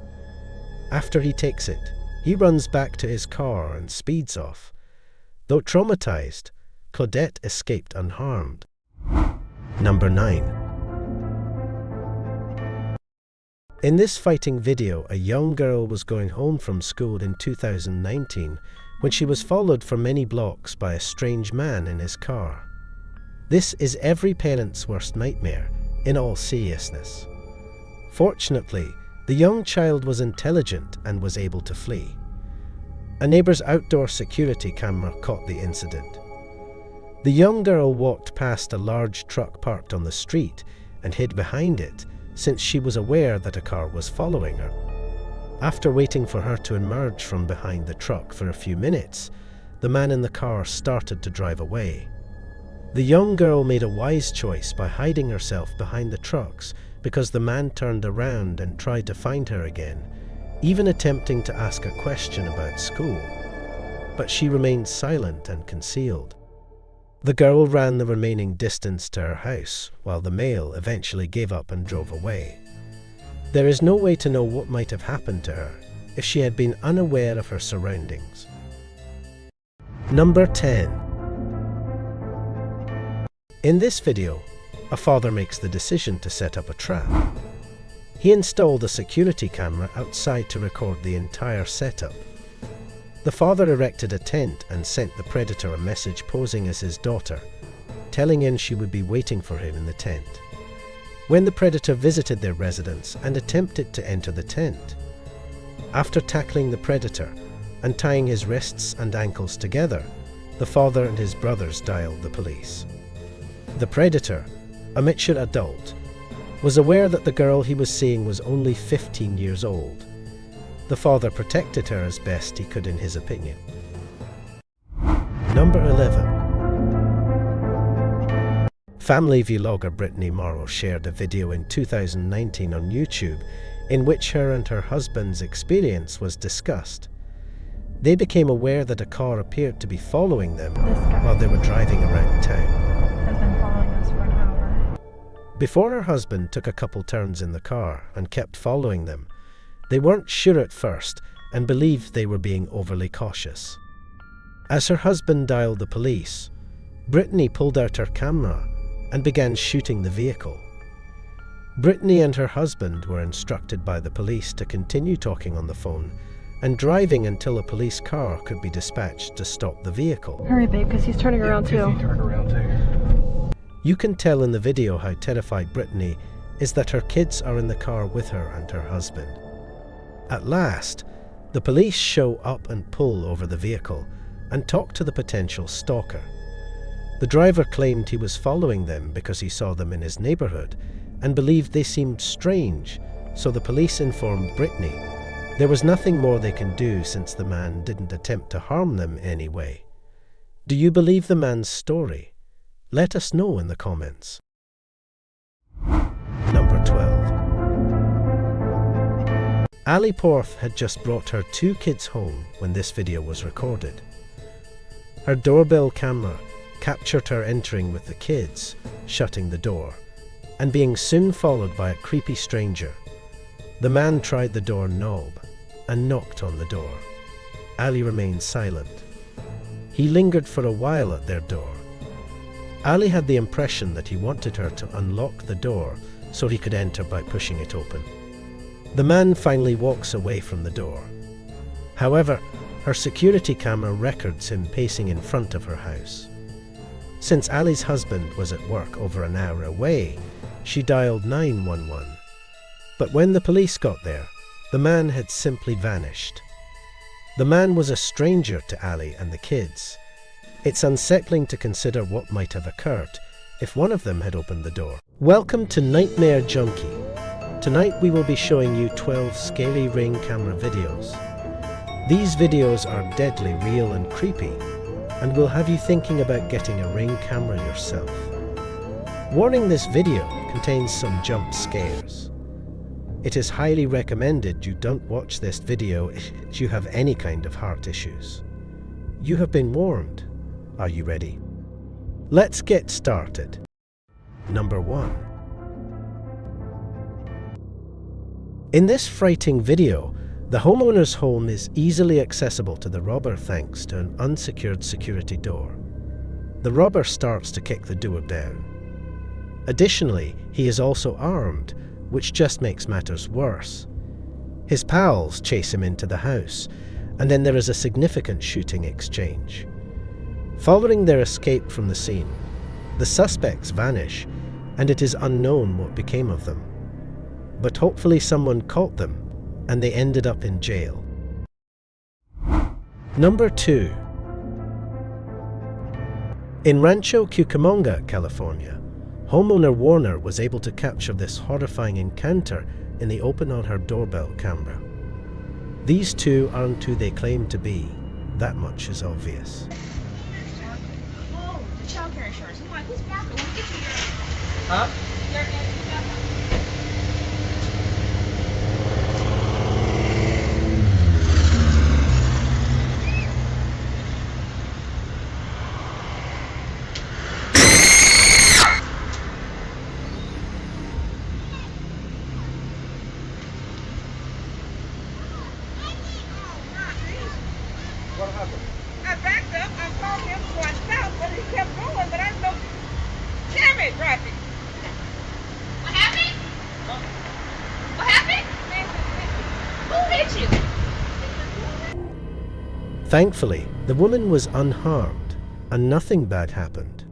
Speaker 6: After he takes it, he runs back to his car and speeds off. Though traumatized, Claudette escaped unharmed. Number 9. In this fighting video, a young girl was going home from school in 2019 when she was followed for many blocks by a strange man in his car. This is every parent's worst nightmare, in all seriousness. Fortunately, the young child was intelligent and was able to flee. A neighbor's outdoor security camera caught the incident. The young girl walked past a large truck parked on the street and hid behind it, since she was aware that a car was following her. After waiting for her to emerge from behind the truck for a few minutes, the man in the car started to drive away. The young girl made a wise choice by hiding herself behind the trucks because the man turned around and tried to find her again, even attempting to ask a question about school. But she remained silent and concealed. The girl ran the remaining distance to her house, while the male eventually gave up and drove away. There is no way to know what might have happened to her if she had been unaware of her surroundings. Number 10. In this video, a father makes the decision to set up a trap. He installed a security camera outside to record the entire setup. The father erected a tent and sent the predator a message posing as his daughter, telling him she would be waiting for him in the tent. When the predator visited their residence and attempted to enter the tent, after tackling the predator and tying his wrists and ankles together, the father and his brothers dialed the police. The predator, a mature adult, was aware that the girl he was seeing was only 15 years old. The father protected her as best he could in his opinion. Number 11. Family vlogger Brittany Morrow shared a video in 2019 on YouTube in which her and her husband's experience was discussed. They became aware that a car appeared to be following them while they were driving around town.
Speaker 21: Has been following us for an hour.
Speaker 6: Before her husband took a couple turns in the car and kept following them, they weren't sure at first and believed they were being overly cautious. As her husband dialed the police, Brittany pulled out her camera and began shooting the vehicle. Brittany and her husband were instructed by the police to continue talking on the phone and driving until a police car could be dispatched to stop the vehicle.
Speaker 21: Hurry, babe, because he's turning around too.
Speaker 6: You can tell in the video how terrified Brittany is that her kids are in the car with her and her husband. At last, the police show up and pull over the vehicle and talk to the potential stalker. The driver claimed he was following them because he saw them in his neighborhood and believed they seemed strange, so the police informed Brittany there was nothing more they can do since the man didn't attempt to harm them anyway. Do you believe the man's story? Let us know in the comments. Number 12. Ali Porth had just brought her 2 kids home when this video was recorded. Her doorbell camera captured her entering with the kids, shutting the door, and being soon followed by a creepy stranger. The man tried the door knob and knocked on the door. Ali remained silent. He lingered for a while at their door. Ali had the impression that he wanted her to unlock the door so he could enter by pushing it open. The man finally walks away from the door. However, her security camera records him pacing in front of her house. Since Ali's husband was at work over an hour away, she dialed 911. But when the police got there, the man had simply vanished. The man was a stranger to Ali and the kids. It's unsettling to consider what might have occurred if one of them had opened the door. Welcome to Nightmare Junkie. Tonight we will be showing you 12 scary Ring camera videos. These videos are deadly real and creepy, and will have you thinking about getting a Ring camera yourself. Warning, this video contains some jump scares. It is highly recommended you don't watch this video if you have any kind of heart issues. You have been warned. Are you ready? Let's get started. Number 1. In this frightening video, the homeowner's home is easily accessible to the robber thanks to an unsecured security door. The robber starts to kick the door down. Additionally, he is also armed, which just makes matters worse. His pals chase him into the house, and then there is a significant shooting exchange. Following their escape from the scene, the suspects vanish, and it is unknown what became of them. But hopefully someone caught them, and they ended up in jail. Number 2. In Rancho Cucamonga, California, homeowner Warner was able to capture this horrifying encounter in the open on her doorbell camera. These two aren't who they claim to be. That much is obvious.
Speaker 21: Oh, the childcare insurance. Come on, who's back? Get to your...
Speaker 18: Huh?
Speaker 8: What happened?
Speaker 20: I backed up. I saw him going south, but he kept going. But I know, damn it, Roger.
Speaker 21: What happened? What happened? Who hit you?
Speaker 6: Thankfully, the woman was unharmed and nothing bad happened.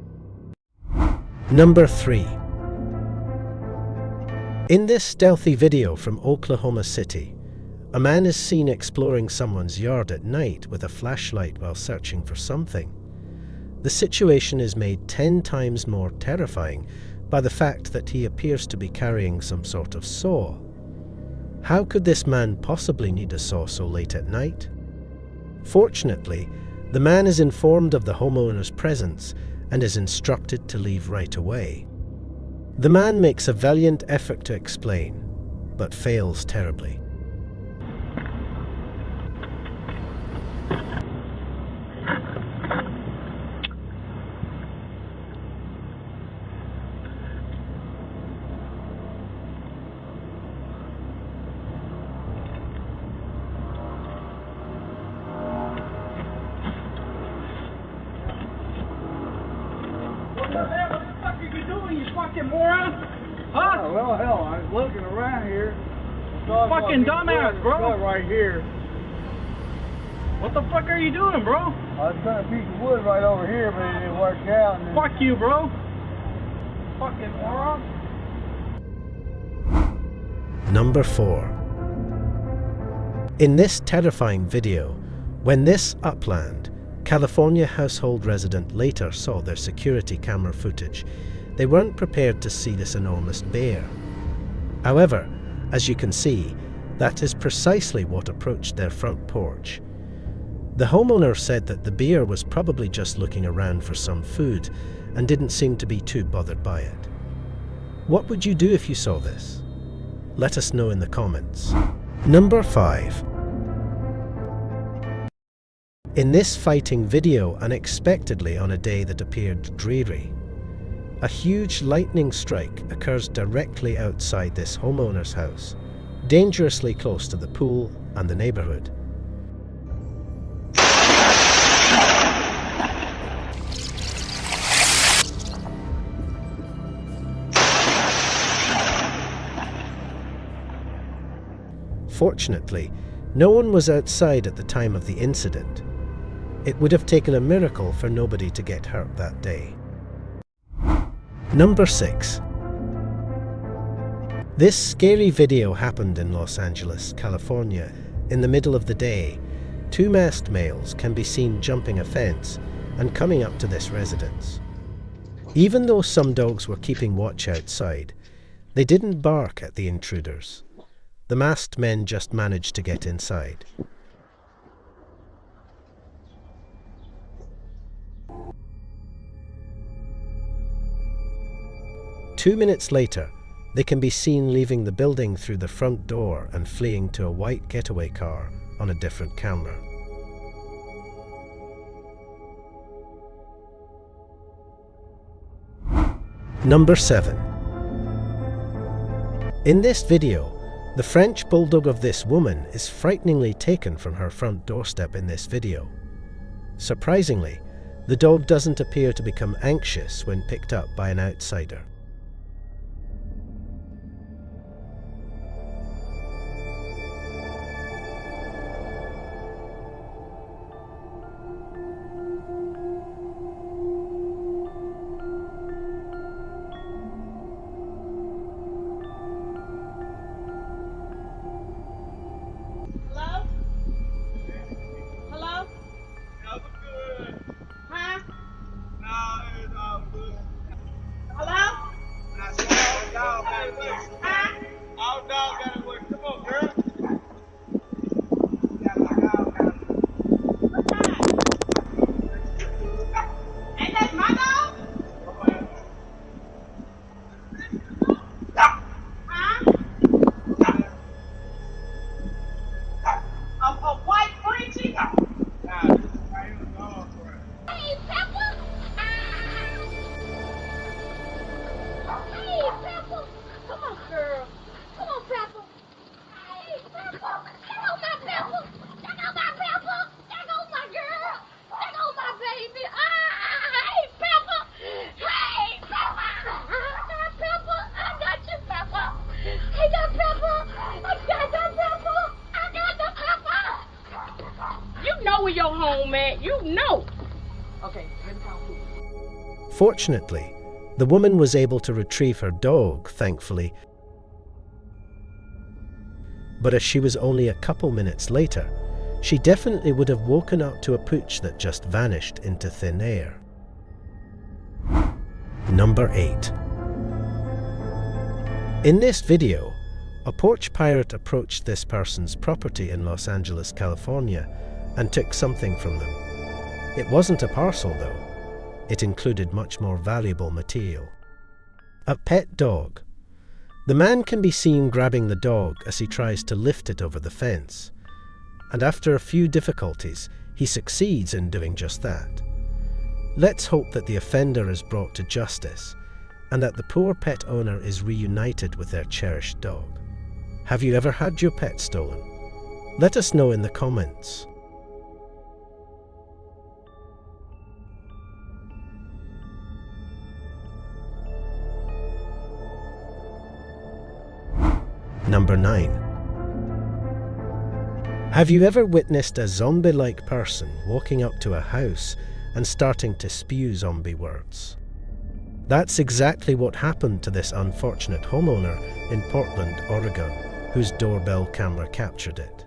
Speaker 6: Number 3. In this stealthy video from Oklahoma City, a man is seen exploring someone's yard at night with a flashlight while searching for something. The situation is made 10 times more terrifying by the fact that he appears to be carrying some sort of saw. How could this man possibly need a saw so late at night? Fortunately, the man is informed of the homeowner's presence and is instructed to leave right away. The man makes a valiant effort to explain, but fails terribly.
Speaker 20: What the hell are you doing, you fucking moron? Huh?
Speaker 8: Oh, well, hell, I was looking around here.
Speaker 20: Fucking dumbass, bro.
Speaker 8: Right here.
Speaker 20: What the fuck are you doing, bro?
Speaker 8: I was cutting a piece of wood right over here, but it didn't work out. And then...
Speaker 20: Fuck you, bro. Fucking moron.
Speaker 6: Number 4. In this terrifying video, when this upland, California household resident later saw their security camera footage, they weren't prepared to see this enormous bear. However, as you can see, that is precisely what approached their front porch. The homeowner said that the bear was probably just looking around for some food and didn't seem to be too bothered by it. What would you do if you saw this? Let us know in the comments. Number 5. In this fighting video, unexpectedly on a day that appeared dreary, a huge lightning strike occurs directly outside this homeowner's house, dangerously close to the pool and the neighborhood. Fortunately, no one was outside at the time of the incident. It would have taken a miracle for nobody to get hurt that day. Number 6. This scary video happened in Los Angeles, California. In the middle of the day, 2 masked males can be seen jumping a fence and coming up to this residence. Even though some dogs were keeping watch outside, they didn't bark at the intruders. The masked men just managed to get inside. Two minutes later, they can be seen leaving the building through the front door and fleeing to a white getaway car on a different camera. Number 7. In this video, the French bulldog of this woman is frighteningly taken from her front doorstep in this video. Surprisingly, the dog doesn't appear to become anxious when picked up by an outsider.
Speaker 20: Hello? Huh? Hello?
Speaker 16: where your home at. You know. Okay.
Speaker 6: Fortunately, the woman was able to retrieve her dog, thankfully. But as she was only a couple minutes later, she definitely would have woken up to a pooch that just vanished into thin air. Number 8. In this video, a porch pirate approached this person's property in Los Angeles, California, and took something from them. It wasn't a parcel though. It included much more valuable material. A pet dog. The man can be seen grabbing the dog as he tries to lift it over the fence. And after a few difficulties, he succeeds in doing just that. Let's hope that the offender is brought to justice and that the poor pet owner is reunited with their cherished dog. Have you ever had your pet stolen? Let us know in the comments. Number 9. Have you ever witnessed a zombie-like person walking up to a house and starting to spew zombie words? That's exactly what happened to this unfortunate homeowner in Portland, Oregon, whose doorbell camera captured it.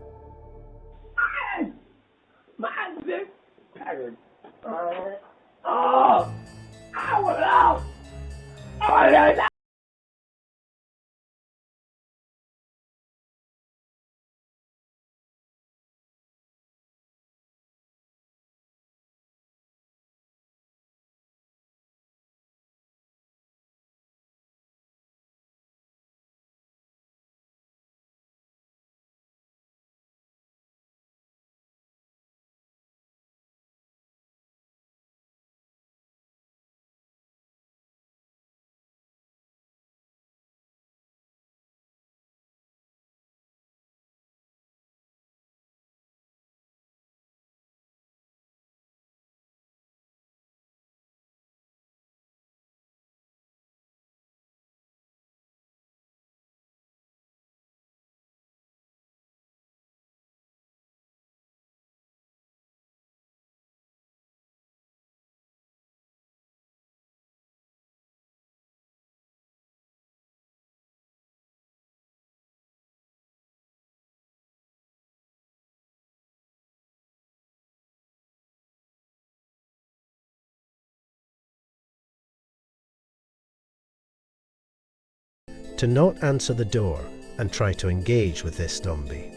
Speaker 6: To not answer the door and try to engage with this zombie.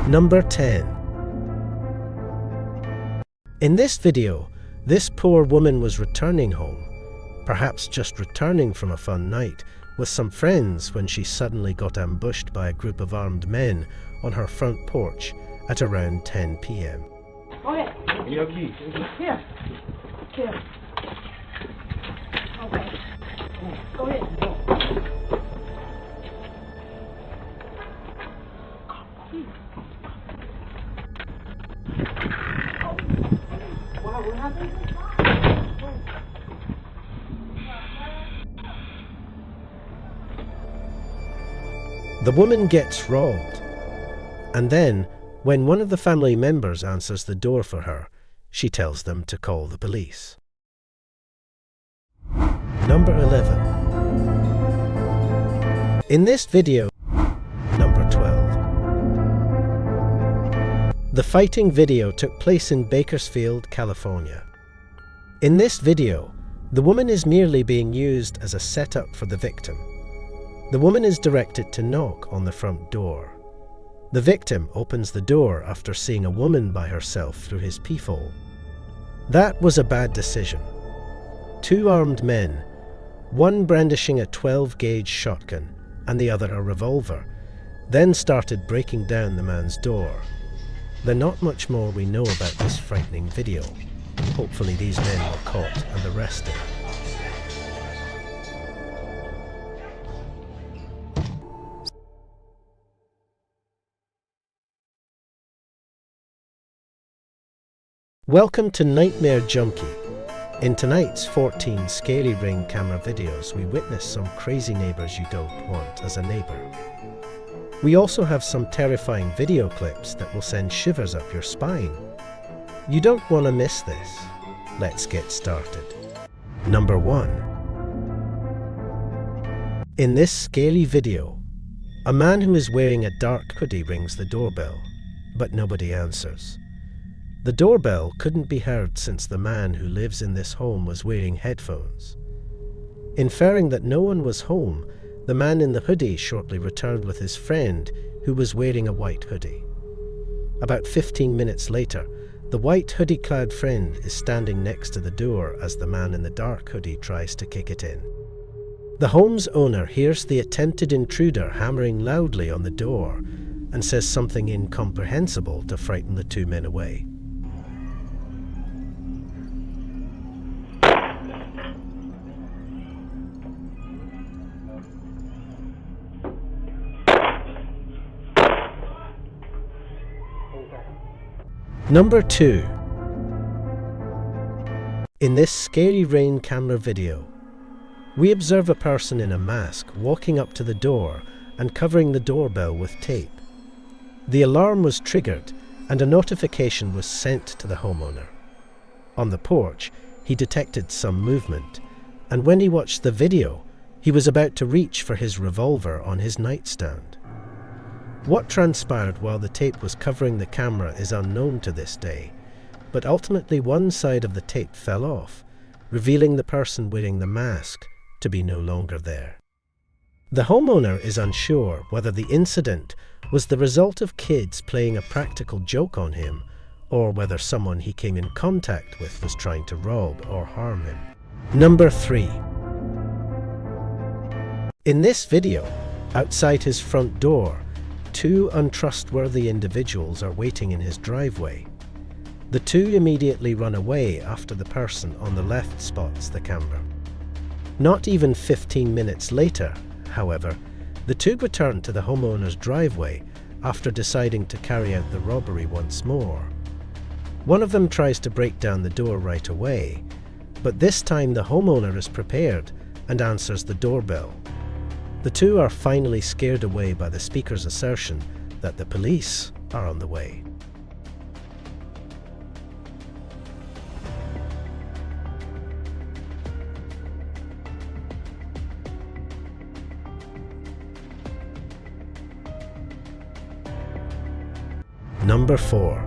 Speaker 6: Number 10. In this video, this poor woman was returning home, perhaps just returning from a fun night with some friends when she suddenly got ambushed by a group of armed men on her front porch at around 10 p.m.
Speaker 16: Go ahead.
Speaker 12: Your key.
Speaker 16: Here. Here. Okay. Go ahead. What happened?
Speaker 6: The woman gets robbed, and then, when one of the family members answers the door for her, she tells them to call the police. Number 11. In this video, number 12. The fighting video took place in Bakersfield, California. In this video, the woman is merely being used as a setup for the victim. The woman is directed to knock on the front door. The victim opens the door after seeing a woman by herself through his peephole. That was a bad decision. Two armed men, one brandishing a 12-gauge shotgun and the other a revolver, then started breaking down the man's door. There's not much more we know about this frightening video. Hopefully these men were caught and arrested. Welcome to Nightmare Junkie. In tonight's 14 Scary Ring camera videos, we witness some crazy neighbours you don't want as a neighbour. We also have some terrifying video clips that will send shivers up your spine. You don't want to miss this. Let's get started. Number 1. In this scary video, a man who is wearing a dark hoodie rings the doorbell, but nobody answers. The doorbell couldn't be heard since the man who lives in this home was wearing headphones. Inferring that no one was home, the man in the hoodie shortly returned with his friend who was wearing a white hoodie. About 15 minutes later, the white hoodie-clad friend is standing next to the door as the man in the dark hoodie tries to kick it in. The home's owner hears the attempted intruder hammering loudly on the door and says something incomprehensible to frighten the two men away. Number 2. In this scary rain camera video, we observe a person in a mask walking up to the door and covering the doorbell with tape. The alarm was triggered and a notification was sent to the homeowner. On the porch, he detected some movement, and when he watched the video, he was about to reach for his revolver on his nightstand. What transpired while the tape was covering the camera is unknown to this day, but ultimately one side of the tape fell off, revealing the person wearing the mask to be no longer there. The homeowner is unsure whether the incident was the result of kids playing a practical joke on him, or whether someone he came in contact with was trying to rob or harm him. Number 3. In this video, outside his front door, 2 untrustworthy individuals are waiting in his driveway. The 2 immediately run away after the person on the left spots the camera. Not even 15 minutes later, however, the 2 return to the homeowner's driveway after deciding to carry out the robbery once more. One of them tries to break down the door right away, but this time the homeowner is prepared and answers the doorbell. The 2 are finally scared away by the speaker's assertion that the police are on the way. Number 4.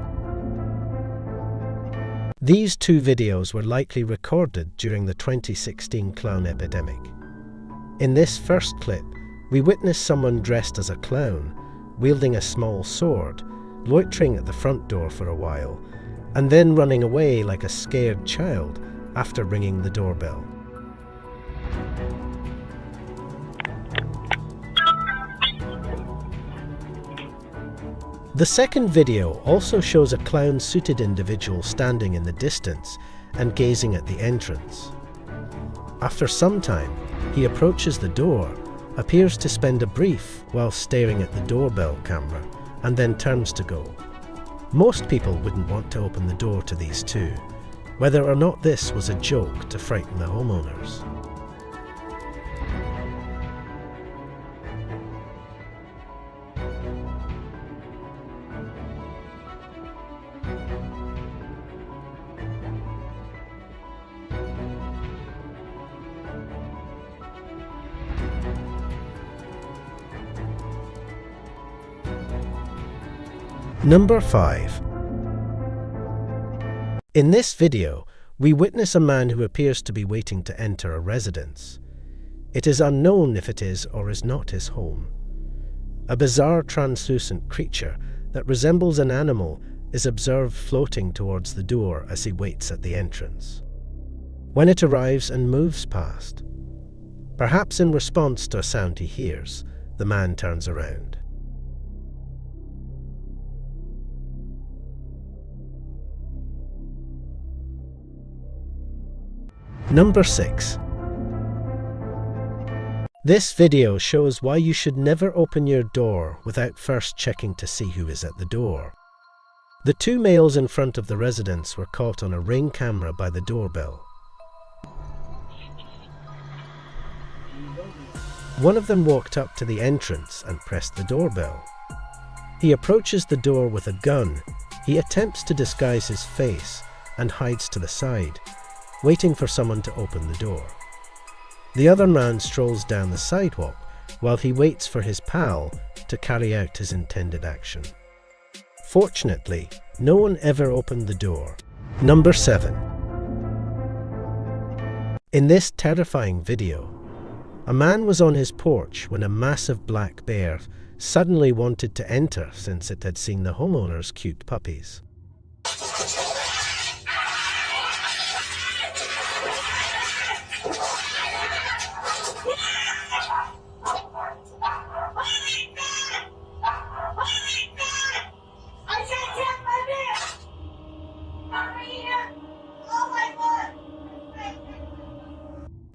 Speaker 6: These 2 videos were likely recorded during the 2016 clown epidemic. In this first clip, we witness someone dressed as a clown, wielding a small sword, loitering at the front door for a while, and then running away like a scared child after ringing the doorbell. The second video also shows a clown-suited individual standing in the distance and gazing at the entrance. After some time, he approaches the door, appears to spend a brief while staring at the doorbell camera, and then turns to go. Most people wouldn't want to open the door to these 2, whether or not this was a joke to frighten the homeowners. Number 5. In this video, we witness a man who appears to be waiting to enter a residence. It is unknown if it is or is not his home. A bizarre translucent creature that resembles an animal is observed floating towards the door as he waits at the entrance. When it arrives and moves past, perhaps in response to a sound he hears, the man turns around. Number 6. This video shows why you should never open your door without first checking to see who is at the door. The 2 males in front of the residence were caught on a Ring camera by the doorbell. One of them walked up to the entrance and pressed the doorbell. He approaches the door with a gun. He attempts to disguise his face and hides to the side, waiting for someone to open the door. The other man strolls down the sidewalk while he waits for his pal to carry out his intended action. Fortunately, no one ever opened the door. Number 7. In this terrifying video, a man was on his porch when a massive black bear suddenly wanted to enter since it had seen the homeowner's cute puppies.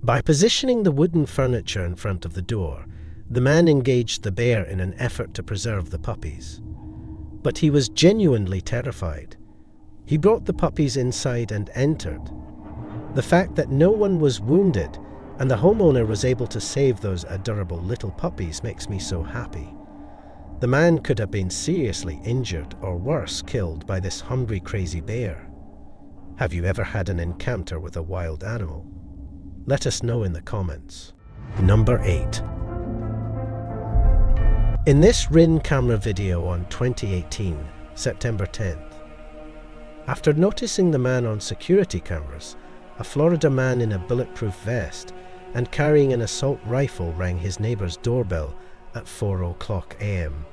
Speaker 6: By positioning the wooden furniture in front of the door, the man engaged the bear in an effort to preserve the puppies. But he was genuinely terrified. He brought the puppies inside and entered. The fact that no one was wounded and the homeowner was able to save those adorable little puppies makes me so happy. The man could have been seriously injured or worse, killed by this hungry, crazy bear. Have you ever had an encounter with a wild animal? Let us know in the comments. Number 8. In this Ring camera video on 2018, September 10th, after noticing the man on security cameras, a Florida man in a bulletproof vest and carrying an assault rifle rang his neighbor's doorbell at 4:00 a.m.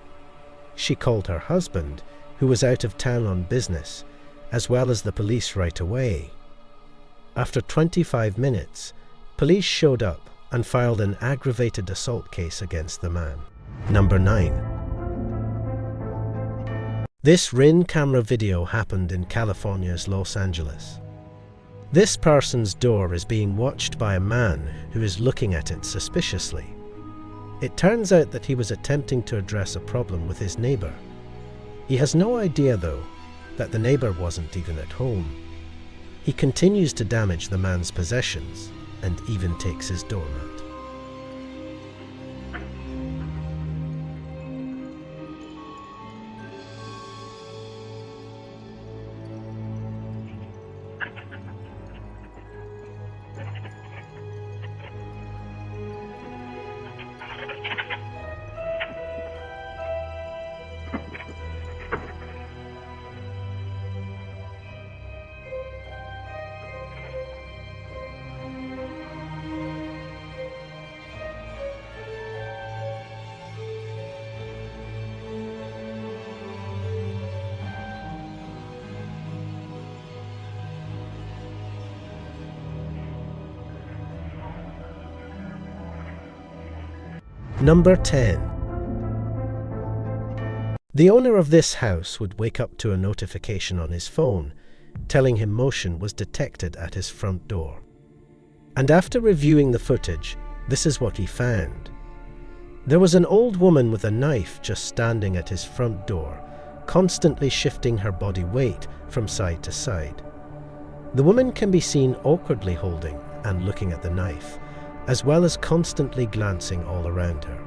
Speaker 6: She called her husband, who was out of town on business, as well as the police right away. After 25 minutes, police showed up and filed an aggravated assault case against the man. Number 9. This Ring camera video happened in California's Los Angeles. This person's door is being watched by a man who is looking at it suspiciously. It turns out that he was attempting to address a problem with his neighbor. He has no idea, though, that the neighbor wasn't even at home. He continues to damage the man's possessions and even takes his doormat. Number 10. The owner of this house would wake up to a notification on his phone telling him motion was detected at his front door. And after reviewing the footage, this is what he found. There was an old woman with a knife just standing at his front door, constantly shifting her body weight from side to side. The woman can be seen awkwardly holding and looking at the knife, as well as constantly glancing all around her.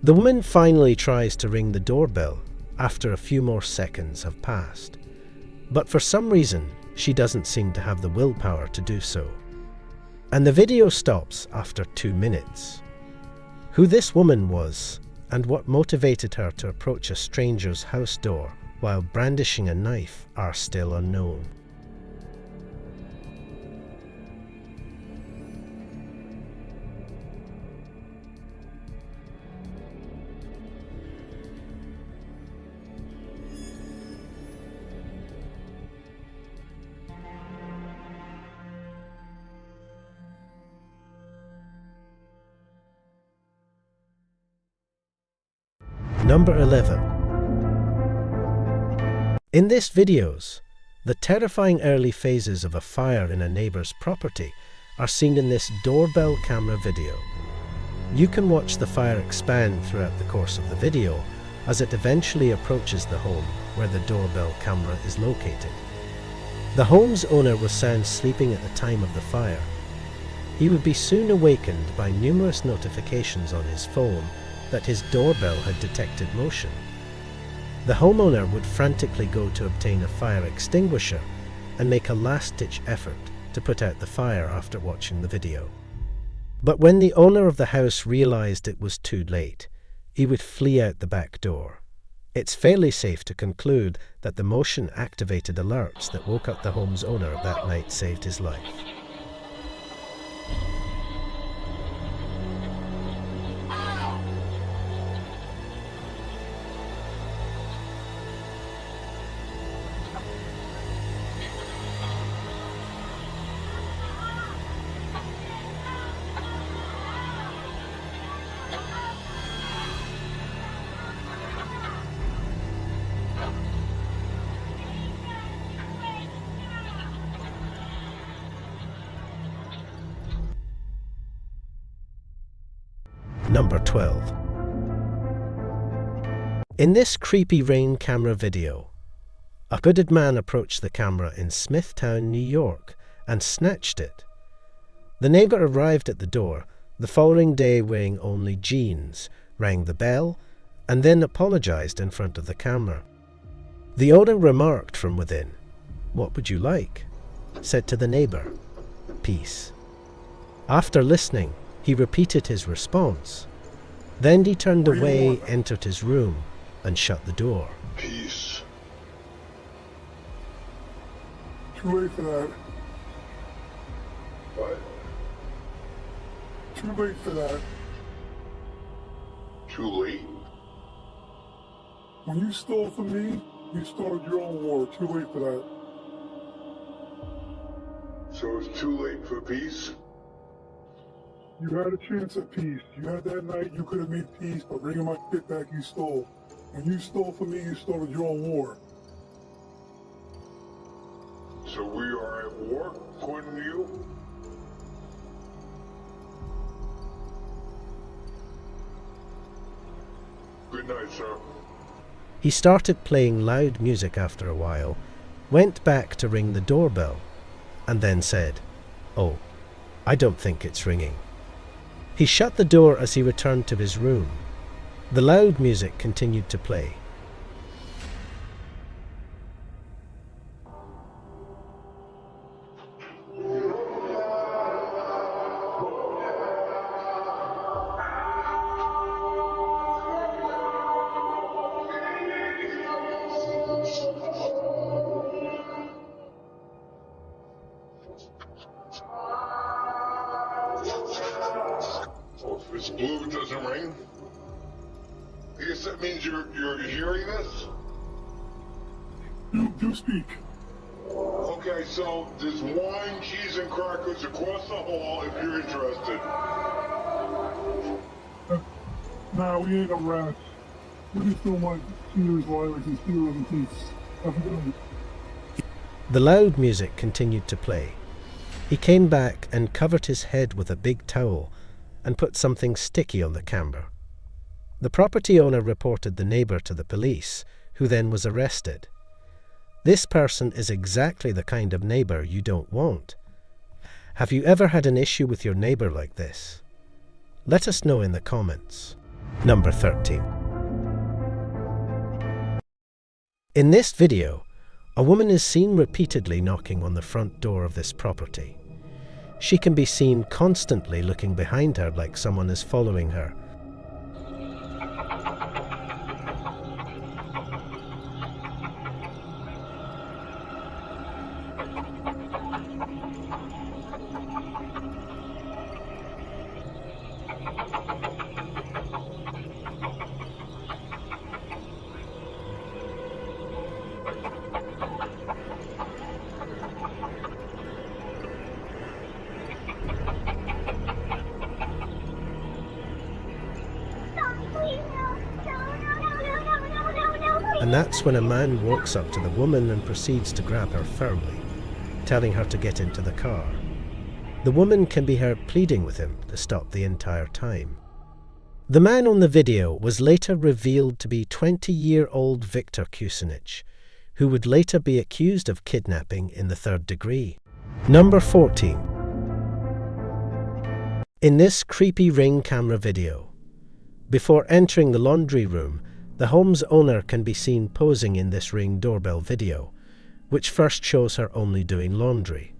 Speaker 6: The woman finally tries to ring the doorbell after a few more seconds have passed, but for some reason she doesn't seem to have the willpower to do so. And the video stops after 2 minutes. Who this woman was and what motivated her to approach a stranger's house door while brandishing a knife are still unknown. Number 11. In this videos, The terrifying early phases of a fire in a neighbour's property are seen in this doorbell camera video. You can watch the fire expand throughout the course of the video as it eventually approaches the home where the doorbell camera is located. The home's owner was sound sleeping at the time of the fire. He would be soon awakened by numerous notifications on his phone that his doorbell had detected motion. The homeowner would frantically go to obtain a fire extinguisher and make a last-ditch effort to put out the fire after watching the video. But when the owner of the house realized it was too late, he would flee out the back door. It's fairly safe to conclude that the motion-activated alerts that woke up the home's owner that night saved his life. Number 12. In this creepy rain camera video, a hooded man approached the camera in Smithtown, New York, and snatched it. The neighbour arrived at the door the following day wearing only jeans, rang the bell, and then apologised in front of the camera. The owner remarked from within, "What would you like?" said to the neighbour, "Peace." After listening, he repeated his response. Then he turned away, entered his room, and shut the door.
Speaker 10: Peace. Too late for that. What? Too late for that. Too late? When you stole from me, you started your own war. Too late for that. So it's too late for peace? You had a chance at peace. You had that night, you could have made peace by bringing my shit back you stole. When you stole from me, you started your own war. So we are at war, according to you? Good night, sir.
Speaker 6: He started playing loud music after a while, went back to ring the doorbell, and then said, "Oh, I don't think it's ringing." He shut the door as he returned to his room. The loud music continued to play.
Speaker 10: If it's blue, it doesn't ring? I guess that means you're hearing this? You speak. Okay, so there's wine, cheese, and crackers across the hall if you're interested. Nah, we ain't no rats. We just don't want Sears virus and Sears and peace. Have a good one.
Speaker 6: The loud music continued to play. He came back and covered his head with a big towel and put something sticky on the camera. The property owner reported the neighbour to the police, who then was arrested. This person is exactly the kind of neighbour you don't want. Have you ever had an issue with your neighbour like this? Let us know in the comments. Number 13. In this video, a woman is seen repeatedly knocking on the front door of this property. She can be seen constantly looking behind her like someone is following her. And that's when a man walks up to the woman and proceeds to grab her firmly, telling her to get into the car. The woman can be heard pleading with him to stop the entire time. The man on the video was later revealed to be 20-year-old Viktor Kucinich, who would later be accused of kidnapping in the 3rd degree. Number 14. In this creepy Ring camera video, before entering the laundry room, the home's owner can be seen posing in this Ring doorbell video, which first shows her only doing laundry.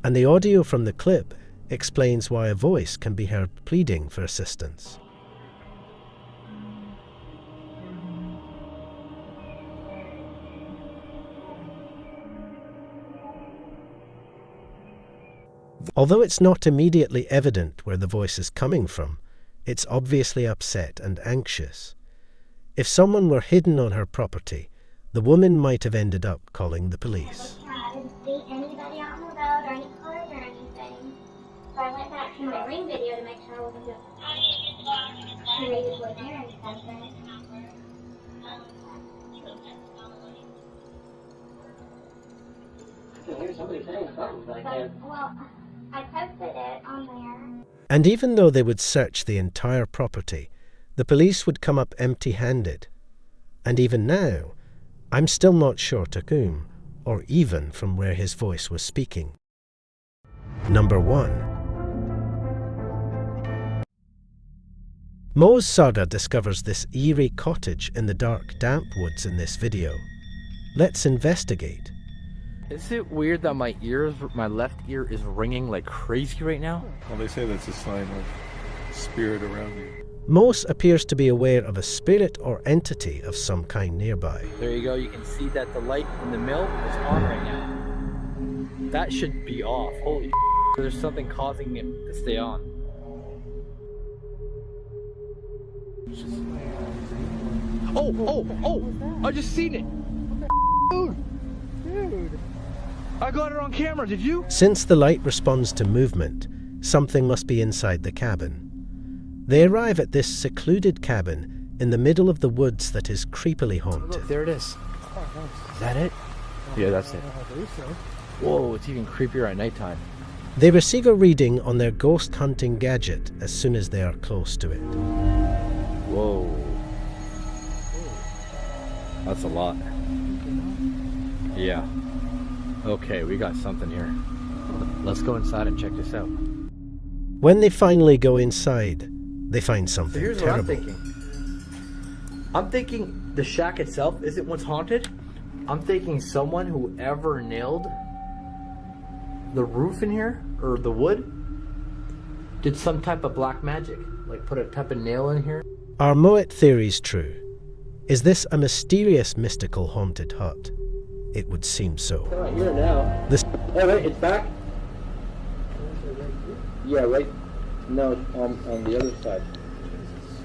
Speaker 6: And the audio from the clip explains why a voice can be heard pleading for assistance. Although it's not immediately evident where the voice is coming from, it's obviously upset and anxious. If someone were hidden on her property, the woman might have ended up calling the police.
Speaker 7: I didn't see anybody out on the road or any cars or anything. So I went back to my Ring video to make sure I wasn't just creatively hearing something.
Speaker 18: I can hear somebody saying something, but I can't.
Speaker 7: Well, I posted it on there.
Speaker 6: And even though they would search the entire property, the police would come up empty-handed. And even now, I'm still not sure to whom, or even from where his voice was speaking. Number 1. Mo's Saga discovers this eerie cottage in the dark, damp woods in this video. Let's investigate.
Speaker 11: Is it weird that my left ear is ringing like crazy right now?
Speaker 15: Well, they say that's a sign of spirit around you.
Speaker 6: Mose appears to be aware of a spirit or entity of some kind nearby.
Speaker 11: There you go, you can see that the light in the mill is on right now. That should be off. Holy shit. There's something causing it to stay on. Oh! I just seen it! Dude! I got it on camera, did you?
Speaker 6: Since the light responds to movement, something must be inside the cabin. They arrive at this secluded cabin in the middle of the woods that is creepily haunted.
Speaker 11: Look, there it is. Is that it? Yeah, that's it. Whoa, it's even creepier at nighttime.
Speaker 6: They receive a reading on their ghost hunting gadget as soon as they are close to it.
Speaker 11: Whoa. That's a lot. Yeah. Okay, we got something here. Let's go inside and check this out.
Speaker 6: When they finally go inside, they find something
Speaker 11: Here's
Speaker 6: terrible.
Speaker 11: what I'm thinking. I'm thinking the shack itself isn't what's haunted. I'm thinking someone who ever nailed the roof in here, or the wood, did some type of black magic. Like put a type of nail in here.
Speaker 6: Are Moet theories true? Is this a mysterious, mystical, haunted hut? It would seem so.
Speaker 11: It's not here now. Oh wait, it's back? Yeah, right. No, on the other side.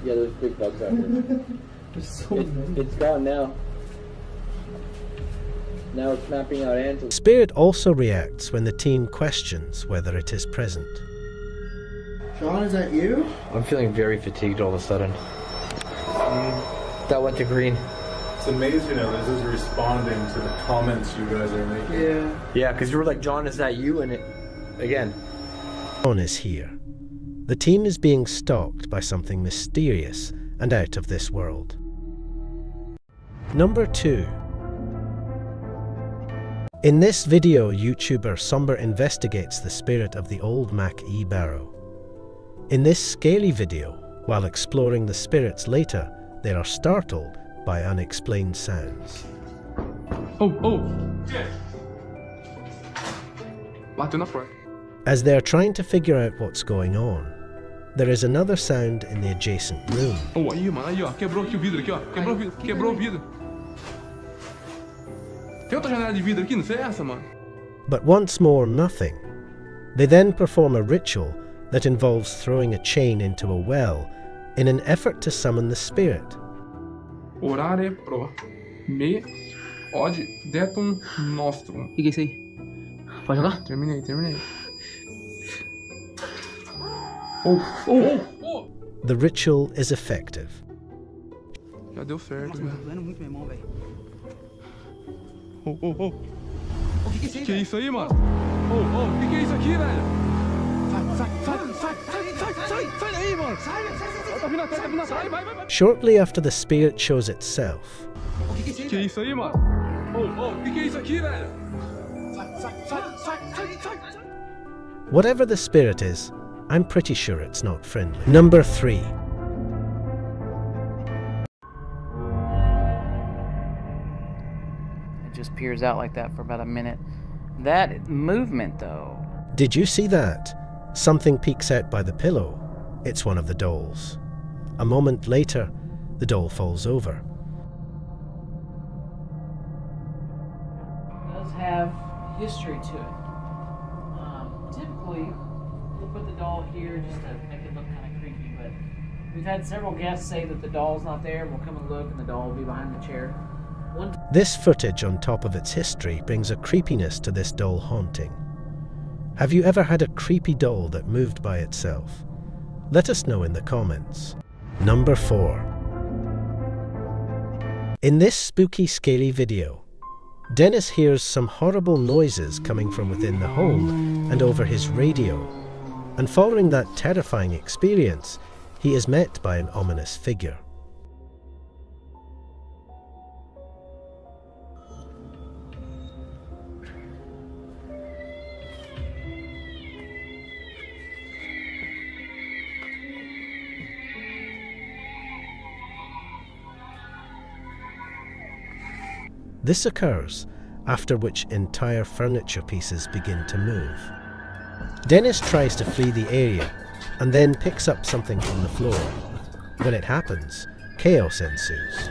Speaker 11: Yeah, there's big bugs out here. It's gone now. Now it's mapping out Angela.
Speaker 6: Spirit also reacts when the team questions whether it is present.
Speaker 23: Sean, is that you?
Speaker 11: I'm feeling very fatigued all of a sudden. That went to green.
Speaker 15: It's amazing how this is responding to the comments you guys are making.
Speaker 11: Yeah. Yeah, because you were like, John, is that you? And it, again.
Speaker 6: John is here. The team is being stalked by something mysterious and out of this world. Number 2. In this video, YouTuber Somber investigates the spirit of the old Mac E barrow. In this scaly video, while exploring the spirits later, they are startled by unexplained sounds. As they are trying to figure out what's going on, there is another sound in the adjacent room.
Speaker 20: Aí, mano, aí, ó. Quebrou aqui o vidro aqui, ó. Quebrou o vidro. Tem outra janela de vidro aqui, não sei essa, mano.
Speaker 6: But once more, nothing. They then perform a ritual that involves throwing a chain into a well in an effort to summon the spirit.
Speaker 20: Orare pro me od detum nostrum. O que é isso aí? Pode jogar? Terminei.
Speaker 6: The ritual is effective.
Speaker 2: Já deu certo.
Speaker 4: Nossa, tá doendo muito, meu irmão, velho.
Speaker 2: Oh.
Speaker 4: O que é isso aí,
Speaker 2: Que é isso aí, mano? O que é isso aqui, velho? Sai daí, mano! Tá vindo atrás, vai!
Speaker 6: Shortly after the spirit shows itself,
Speaker 2: Que é isso aí, mano? O que é isso aqui, velho? Sai!
Speaker 6: whatever the spirit is, I'm pretty sure it's not friendly. Number 3.
Speaker 19: It just peers out like that for about a minute. That movement, though.
Speaker 6: Did you see that? Something peeks out by the pillow. It's one of the dolls. A moment later, the doll falls over.
Speaker 18: It does have history to it. Typically, we'll put the doll here just to make it look kind of creepy, but we've had several guests say that the doll's not there, and we'll come and look, and the doll will be behind the chair.
Speaker 6: This footage on top of its history brings a creepiness to this doll haunting. Have you ever had a creepy doll that moved by itself? Let us know in the comments. Number 4. In this spooky, scaly video, Dennis hears some horrible noises coming from within the home and over his radio, and following that terrifying experience, he is met by an ominous figure. This occurs, after which entire furniture pieces begin to move. Dennis tries to flee the area and then picks up something from the floor. When it happens, chaos ensues.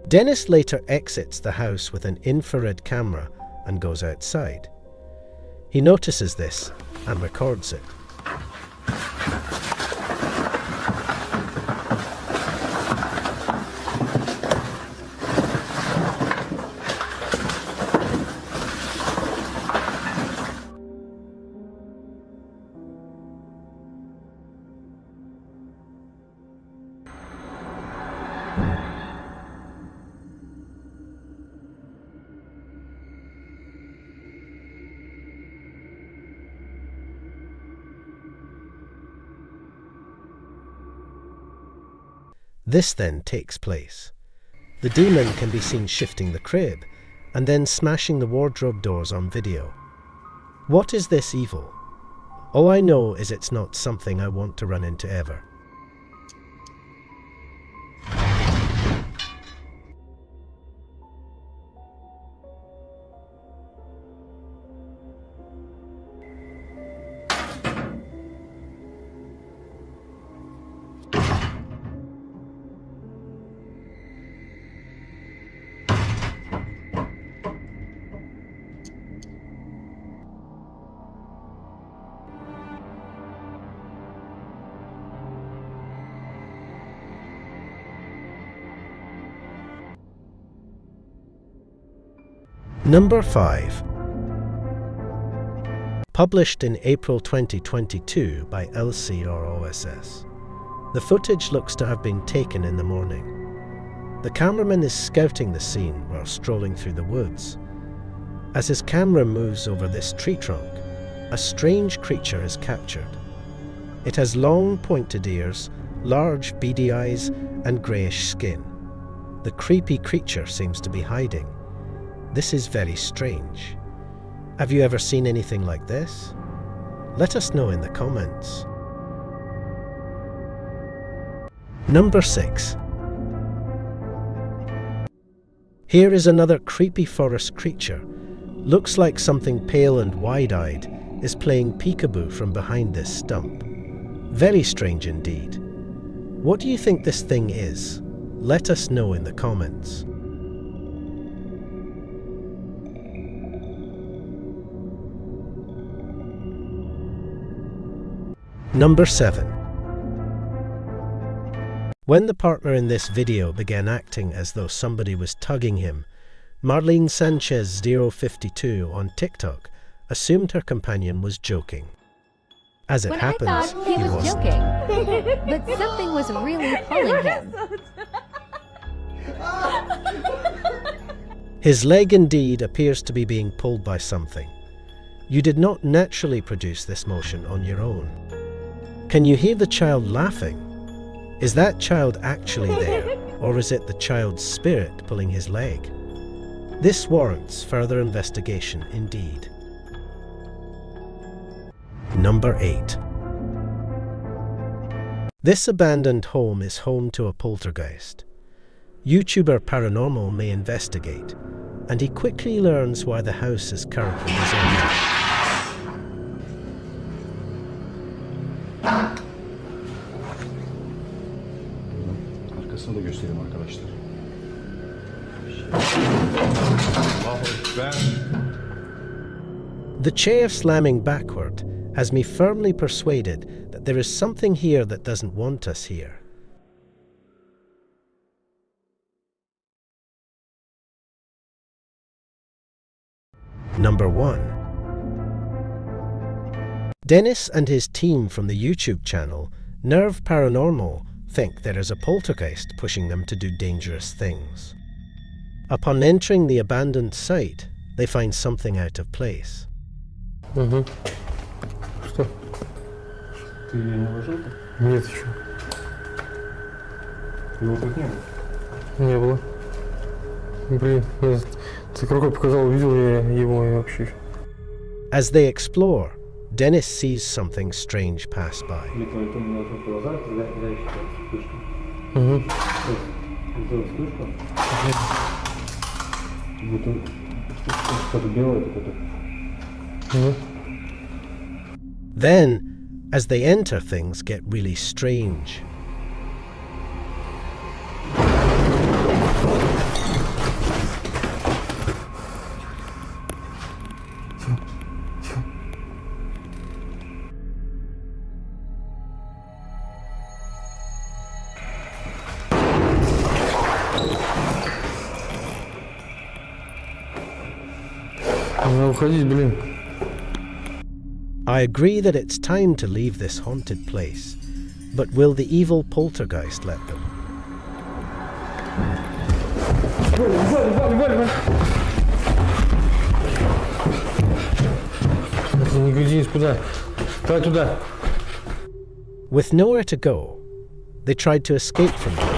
Speaker 6: Dennis later exits the house with an infrared camera and goes outside. He notices this and records it. This then takes place. The demon can be seen shifting the crib and then smashing the wardrobe doors on video. What is this evil? All I know is it's not something I want to run into ever. Number 5. Published in April 2022 by LCROSS. The footage looks to have been taken in the morning. The cameraman is scouting the scene while strolling through the woods. As his camera moves over this tree trunk, a strange creature is captured. It has long pointed ears, large beady eyes, and greyish skin. The creepy creature seems to be hiding. This is very strange. Have you ever seen anything like this? Let us know in the comments. Number 6. Here is another creepy forest creature. Looks like something pale and wide-eyed is playing peekaboo from behind this stump. Very strange indeed. What do you think this thing is? Let us know in the comments. Number 7. When the partner in this video began acting as though somebody was tugging him, Marlene Sanchez 052 on TikTok assumed her companion was joking. As it happens,
Speaker 1: I thought he was joking, but something was really pulling him.
Speaker 6: His leg indeed appears to be being pulled by something. You did not naturally produce this motion on your own. Can you hear the child laughing? Is that child actually there, or is it the child's spirit pulling his leg? This warrants further investigation indeed. Number 8. This abandoned home is home to a poltergeist. YouTuber Paranormal may investigate, and he quickly learns why the house is currently deserted.
Speaker 12: Arkasını da göstereyim arkadaşlar.
Speaker 6: The chair slamming backward has me firmly persuaded that there is something here that doesn't want us here. Number 1. Dennis and his team from the YouTube channel Nerve Paranormal think there is a poltergeist pushing them to do dangerous things. Upon entering the abandoned site, they find something out of place.
Speaker 3: Что? Ты ее не ложил-то? Нет еще. Его тут не было? Не было. Блин, ты рукой показал, увидел я его и вообще.
Speaker 6: As they explore, Dennis sees something strange pass by. Then, as they enter, things get really strange. I agree that it's time to leave this haunted place, but will the evil poltergeist let them? With nowhere to go, they tried to escape from it.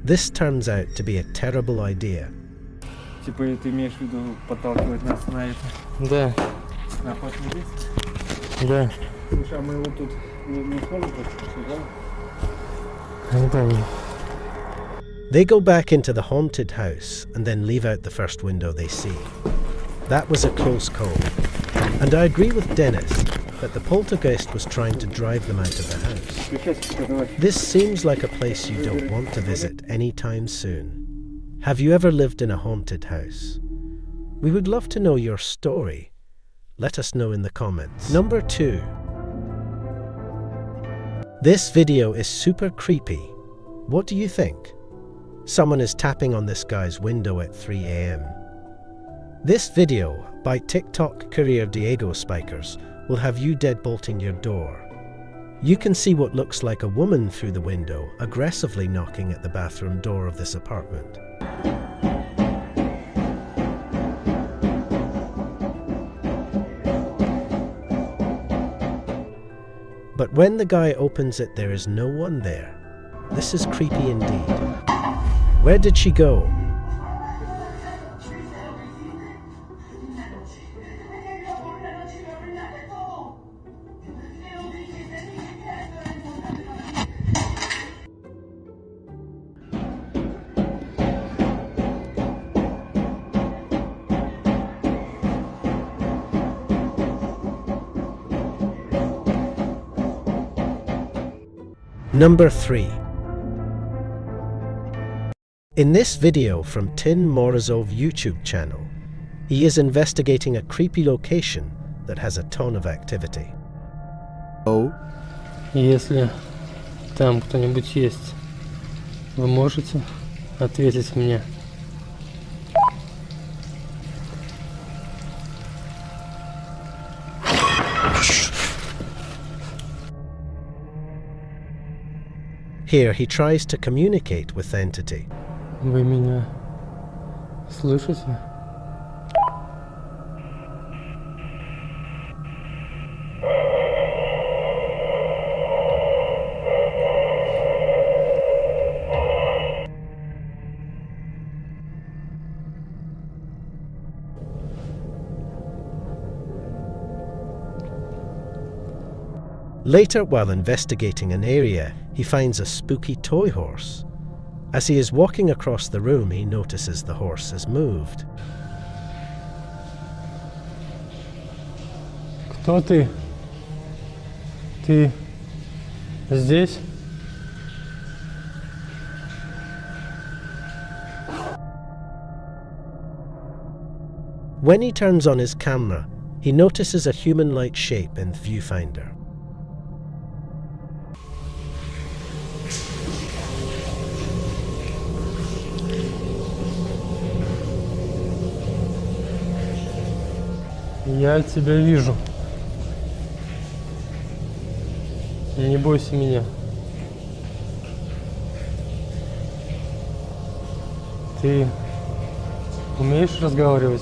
Speaker 6: This turns out to be a terrible idea.
Speaker 3: Типа ты имеешь в виду подталкивать нас на это? Да. На охотный лист? Да. Слушай, а мы его тут не сможем просто, да? Не помню.
Speaker 6: They go back into the haunted house and then leave out the first window they see. That was a close call. And I agree with Dennis that the poltergeist was trying to drive them out of the house. This seems like a place you don't want to visit anytime soon. Have you ever lived in a haunted house? We would love to know your story. Let us know in the comments. Number 2. This video is super creepy. What do you think? Someone is tapping on this guy's window at 3 AM. This video by TikTok Career Diego Spikers will have you deadbolting your door. You can see what looks like a woman through the window aggressively knocking at the bathroom door of this apartment. But when the guy opens it, there is no one there. This is creepy indeed. Where did she go? Number 3. In this video from Tin Morozov YouTube channel, he is investigating a creepy location that has a ton of activity.
Speaker 3: Если там кто-нибудь есть, вы можете ответить мне?
Speaker 6: Here he tries to communicate with the entity.
Speaker 3: Вы меня слышите?
Speaker 6: Later, while investigating an area, he finds a spooky toy horse. As he is walking across the room, he notices the horse has moved.
Speaker 3: Кто ты? Ты здесь?
Speaker 6: When he turns on his camera, he notices a human-like shape in the viewfinder.
Speaker 3: Я тебя вижу. Не бойся меня. Ты умеешь разговаривать?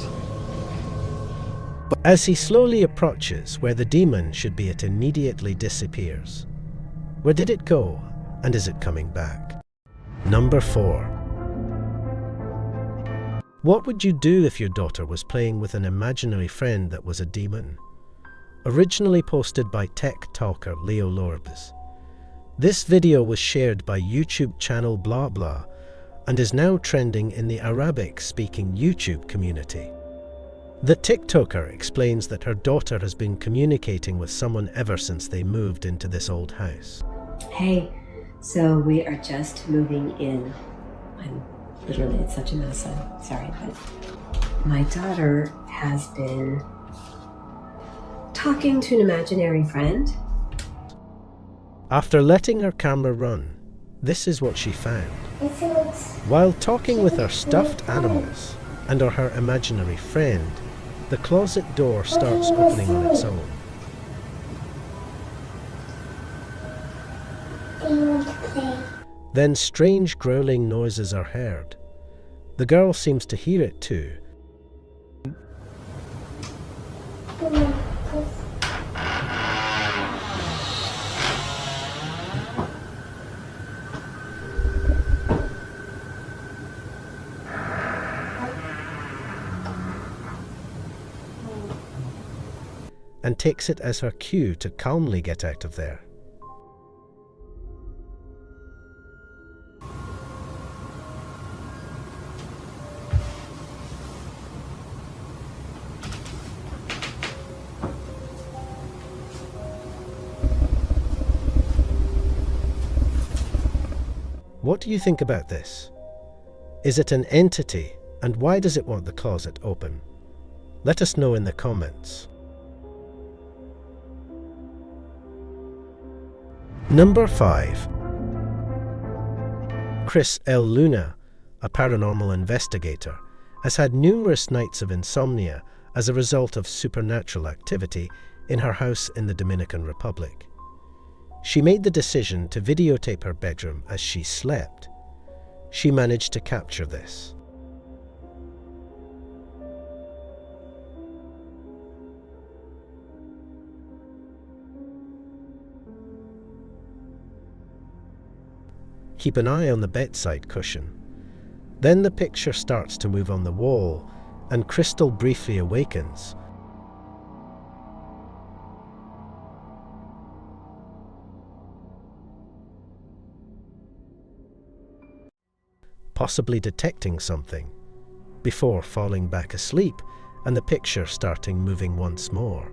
Speaker 6: As he slowly approaches where the demon should be, it immediately disappears. Where did it go, and is it coming back? Number 4. What would you do if your daughter was playing with an imaginary friend that was a demon? Originally posted by tech talker Leo Lorbis. This video was shared by YouTube channel Blah Blah and is now trending in the Arabic-speaking YouTube community. The TikToker explains that her daughter has been communicating with someone ever since they moved into this old house.
Speaker 5: Hey, so we are just moving in. Literally, it's such a mess. I'm sorry, but my daughter has been talking to an imaginary friend.
Speaker 6: After letting her camera run, this is what she found. While talking with her stuffed animals and her imaginary friend, the closet door starts opening on its own. Then strange growling noises are heard. The girl seems to hear it too. And takes it as her cue to calmly get out of there. What do you think about this? Is it an entity, and why does it want the closet open? Let us know in the comments. Number 5. Chris L. Luna, a paranormal investigator, has had numerous nights of insomnia as a result of supernatural activity in her house in the Dominican Republic. She made the decision to videotape her bedroom as she slept. She managed to capture this. keep an eye on the bedside cushion. Then the picture starts to move on the wall, and Crystal briefly awakens. Possibly detecting something, before falling back asleep and the picture starting moving once more.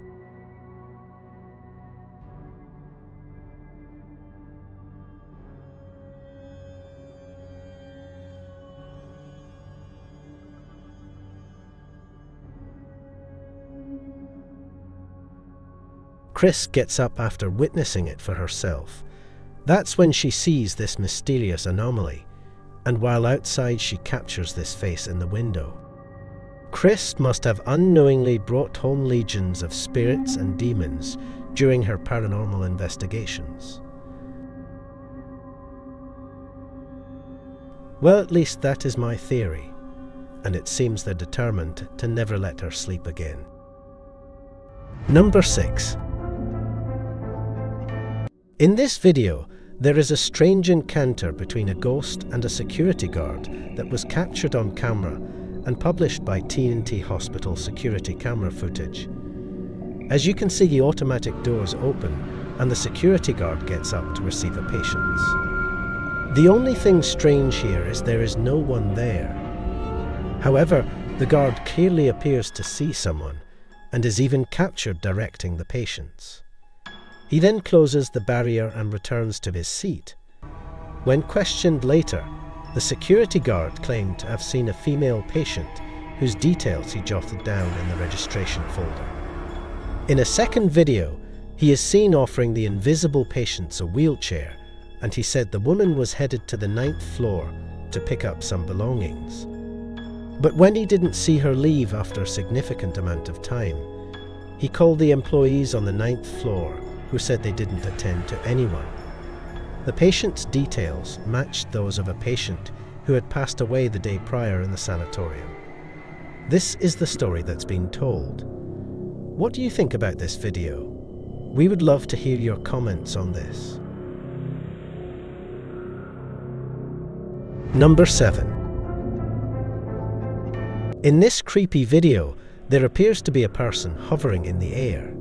Speaker 6: Chris gets up after witnessing it for herself. That's when she sees this mysterious anomaly, and while outside she captures this face in the window. Chris must have unknowingly brought home legions of spirits and demons during her paranormal investigations. Well, at least that is my theory, and it seems they're determined to never let her sleep again. Number 6. In this video, there is a strange encounter between a ghost and a security guard that was captured on camera and published by TNT Hospital security camera footage. As you can see, the automatic doors open and the security guard gets up to receive a patient. The only thing strange here is there is no one there. However, the guard clearly appears to see someone and is even captured directing the patients. He then closes the barrier and returns to his seat. When questioned later, the security guard claimed to have seen a female patient whose details he jotted down in the registration folder. In a second video, he is seen offering the invisible patients a wheelchair, and he said the woman was headed to the 9th floor to pick up some belongings. But when he didn't see her leave after a significant amount of time, he called the employees on the 9th floor who said they didn't attend to anyone. The patient's details matched those of a patient who had passed away the day prior in the sanatorium. This is the story that's been told. What do you think about this video? We would love to hear your comments on this. Number 7. In this creepy video, there appears to be a person hovering in the air.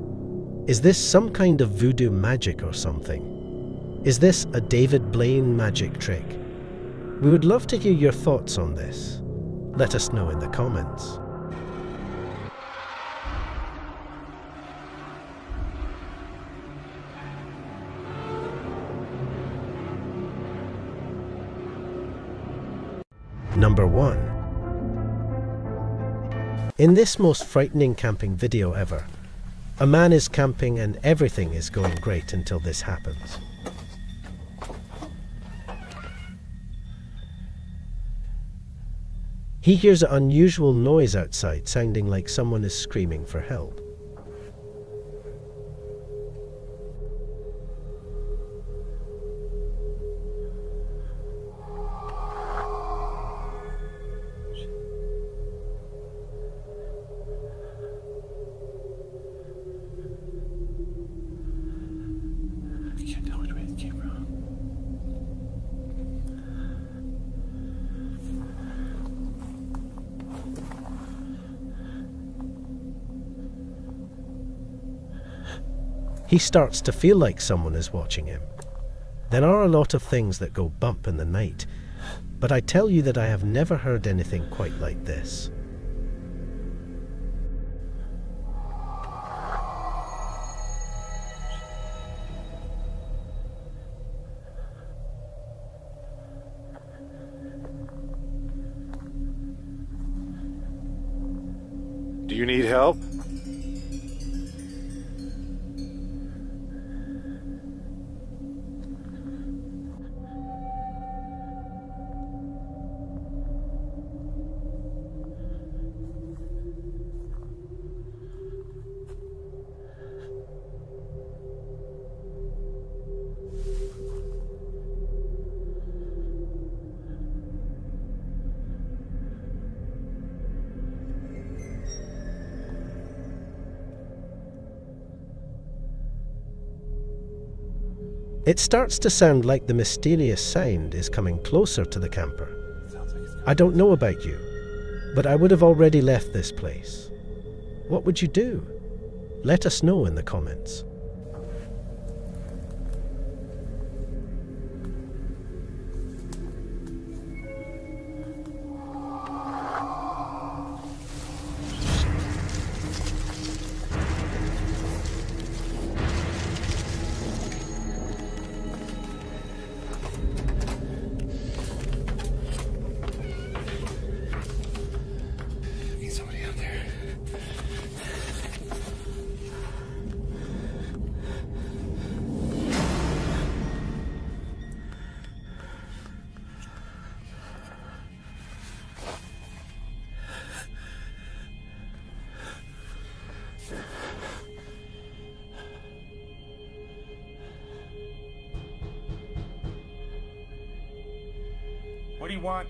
Speaker 6: Is this some kind of voodoo magic or something? Is this a David Blaine magic trick? We would love to hear your thoughts on this. Let us know in the comments. Number 1. In this most frightening camping video ever, a man is camping and everything is going great until this happens. He hears an unusual noise outside, sounding like someone is screaming for help. He starts to feel like someone is watching him. There are a lot of things that go bump in the night, but I tell you that I have never heard anything quite like this.
Speaker 9: Do you need help?
Speaker 6: It starts to sound like the mysterious sound is coming closer to the camper. I don't know about you, but I would have already left this place. What would you do? Let us know in the comments.
Speaker 9: What do you want?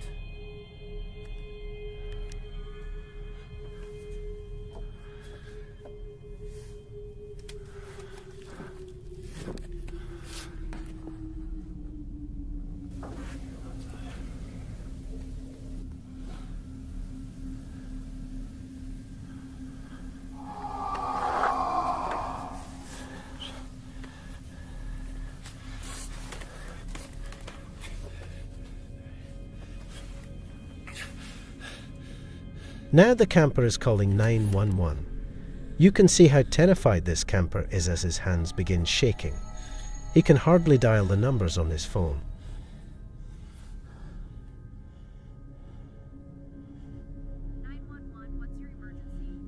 Speaker 6: Now the camper is calling 911. You can see how terrified this camper is as his hands begin shaking. He can hardly dial the numbers on his phone.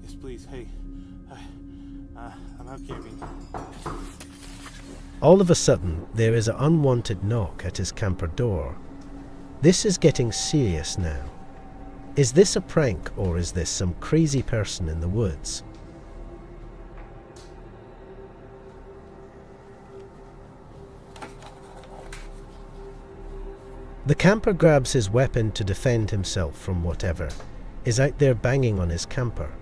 Speaker 9: Yes, please. Hey, I'm out camping.
Speaker 6: All of a sudden, there is an unwanted knock at his camper door. This is getting serious now. Is this a prank, or is this some crazy person in the woods? The camper grabs his weapon to defend himself from whatever is out there banging on his camper.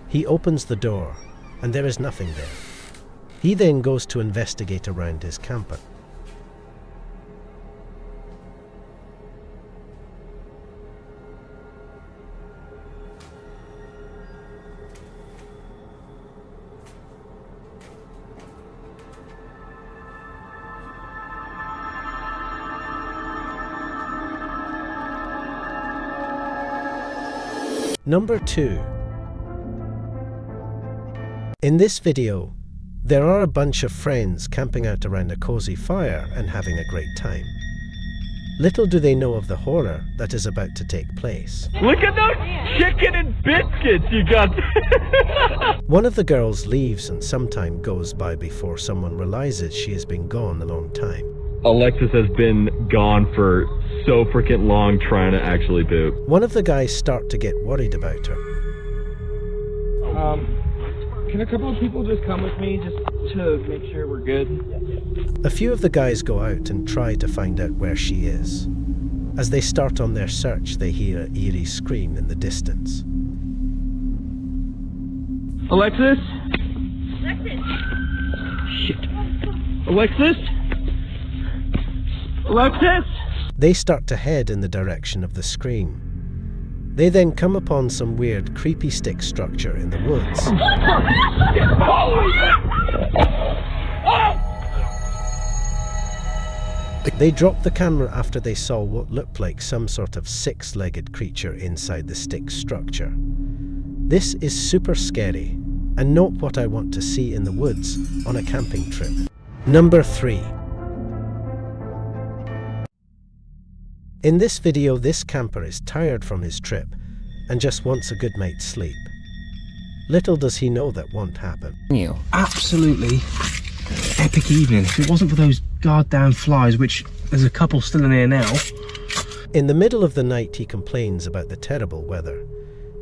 Speaker 6: He opens the door, and there is nothing there. He then goes to investigate around his camper. Number 2. In this video, there are a bunch of friends camping out around a cozy fire and having a great time. Little do they know of the horror that is about to take place.
Speaker 20: Look at those chicken and biscuits you got.
Speaker 6: One of the girls leaves, and some time goes by before someone realizes she has been gone a long time.
Speaker 13: Alexis has been gone for so freaking long trying to actually poop.
Speaker 6: One of the guys start to get worried about her.
Speaker 3: Can a couple of people just come with me just to make sure we're good?
Speaker 6: A few of the guys go out and try to find out where she is. As they start on their search, they hear an eerie scream in the distance.
Speaker 3: Alexis? Shit. Alexis? Alexis?
Speaker 6: They start to head in the direction of the scream. They then come upon some weird, creepy stick structure in the woods. They dropped the camera after they saw what looked like some sort of six-legged creature inside the stick structure. This is super scary, and not what I want to see in the woods on a camping trip. Number 3. In this video, this camper is tired from his trip and just wants a good night's sleep. Little does he know that won't happen.
Speaker 3: Absolutely epic evening. If it wasn't for those goddamn flies, which there's a couple still in here now.
Speaker 6: In the middle of the night, he complains about the terrible weather.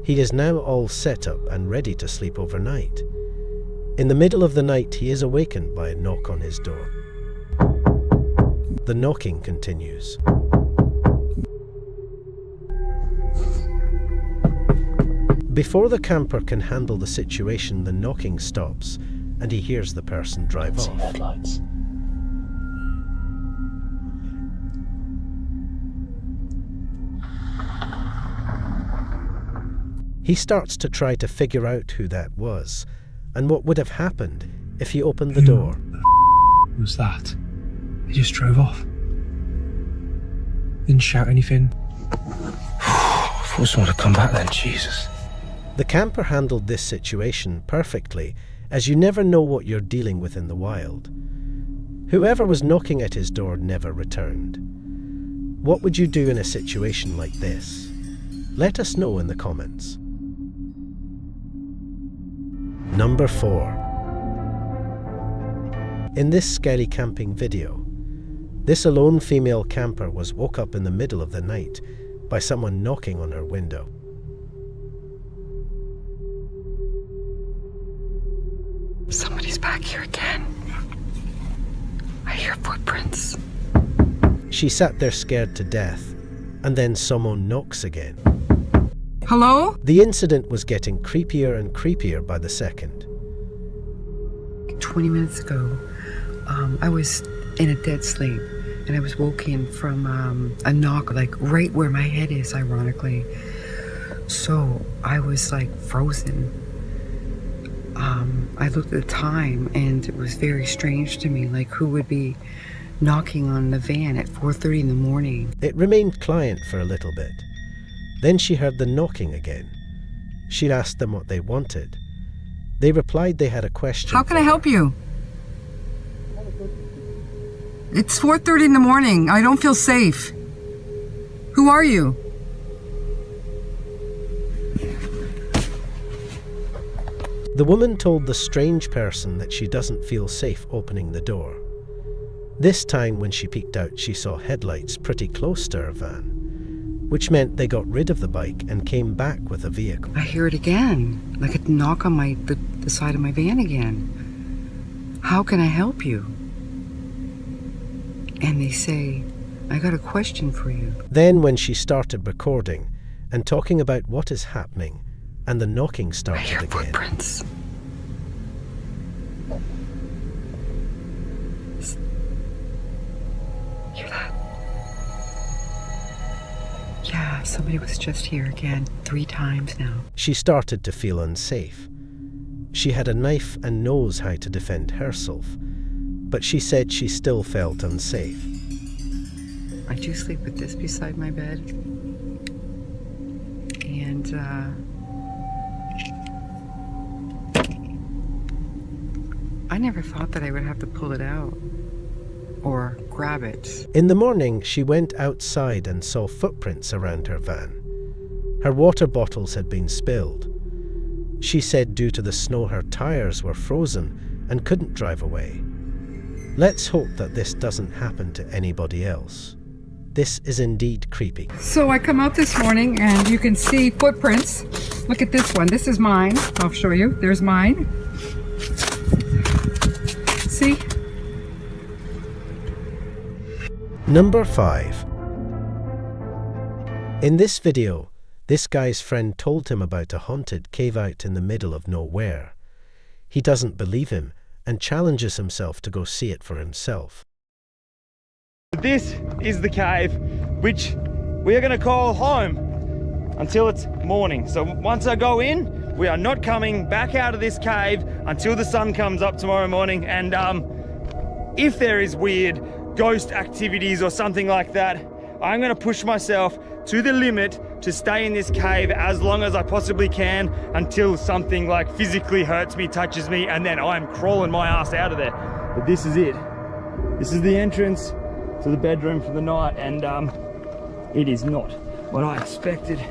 Speaker 6: He is now all set up and ready to sleep overnight. In the middle of the night, he is awakened by a knock on his door. The knocking continues. Before the camper can handle the situation, the knocking stops and he hears the person drive off.
Speaker 3: Headlights.
Speaker 6: He starts to try to figure out who that was and what would have happened if he opened the door.
Speaker 18: Who was that? He just drove off. Didn't shout anything. I thought someone would come back then, Jesus.
Speaker 6: The camper handled this situation perfectly, as you never know what you're dealing with in the wild. Whoever was knocking at his door never returned. What would you do in a situation like this? Let us know in the comments. Number 4. In this scary camping video, this alone female camper was woke up in the middle of the night by someone knocking on her window.
Speaker 21: Somebody's back here again. I hear footprints.
Speaker 6: She sat there scared to death, and then someone knocks again.
Speaker 21: Hello?
Speaker 6: The incident was getting creepier and creepier by the second.
Speaker 21: 20 minutes ago, I was in a dead sleep, and I was woken from a knock, like right where my head is, ironically. So I was like frozen. I looked at the time, and it was very strange to me, like who would be knocking on the van at 4:30 in the morning.
Speaker 6: It remained quiet for a little bit. Then she heard the knocking again. She'd asked them what they wanted. They replied they had a question.
Speaker 21: How can I help you? It's 4:30 in the morning. I don't feel safe. Who are you?
Speaker 6: The woman told the strange person that she doesn't feel safe opening the door. This time when she peeked out, she saw headlights pretty close to her van, which meant they got rid of the bike and came back with a vehicle.
Speaker 21: I hear it again, like a knock on the side of my van again. How can I help you? And they say, I got a question for you.
Speaker 6: Then when she started recording and talking about what is happening, and the knocking started again.
Speaker 21: Footprints. Hear that? Yeah, somebody was just here again 3 times now.
Speaker 6: She started to feel unsafe. She had a knife and knows how to defend herself, but she said she still felt unsafe.
Speaker 21: I do sleep with this beside my bed. And, I never thought that I would have to pull it out or grab it.
Speaker 6: In the morning, she went outside and saw footprints around her van. Her water bottles had been spilled. She said due to the snow her tires were frozen and couldn't drive away. Let's hope that this doesn't happen to anybody else. This is indeed creepy.
Speaker 21: So I come out this morning and you can see footprints. Look at this one. This is mine. I'll show you. There's mine. See?
Speaker 6: Number 5. In this video, this guy's friend told him about a haunted cave out in the middle of nowhere. He doesn't believe him and challenges himself to go see it for himself.
Speaker 14: This is the cave, which we are going to call home until it's morning. So once I go in, we are not coming back out of this cave until the sun comes up tomorrow morning. And if there is weird ghost activities or something like that, I'm going to push myself to the limit to stay in this cave as long as I possibly can until something like physically hurts me, touches me, and then I'm crawling my ass out of there. But this is it. This is the entrance to the bedroom for the night, and it is not what I expected.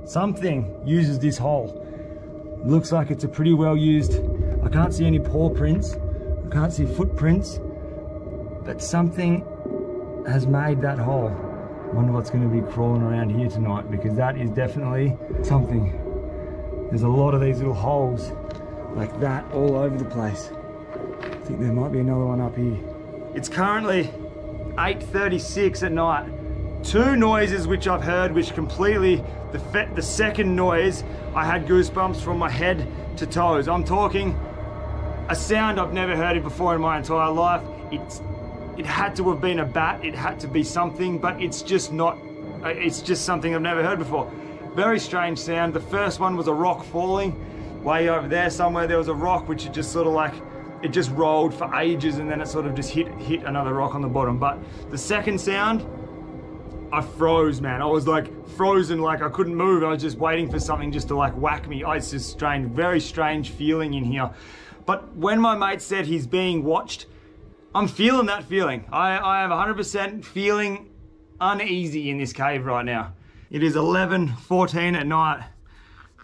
Speaker 14: Something uses this hole. It looks like it's a pretty well used. I can't see any paw prints. I can't see footprints, but something has made that hole. I wonder what's going to be crawling around here tonight, because that is definitely something. There's a lot of these little holes like that all over the place. I think there might be another one up here. It's currently 8:36 at night. 2 noises which I've heard which completely, the second noise, I had goosebumps from my head to toes. I'm talking a sound I've never heard it before in my entire life. It had to have been a bat, it had to be something, but it's just not, it's just something I've never heard before. Very strange sound. The first one was a rock falling. Way over there somewhere there was a rock which it just sort of like, it just rolled for ages and then it sort of just hit another rock on the bottom. But the second sound, I froze, man. I was like frozen, like I couldn't move. I was just waiting for something just to like whack me. It's just strange, very strange feeling in here. But when my mate said he's being watched, I'm feeling that feeling. I am 100% feeling uneasy in this cave right now. It is 11:14 at night.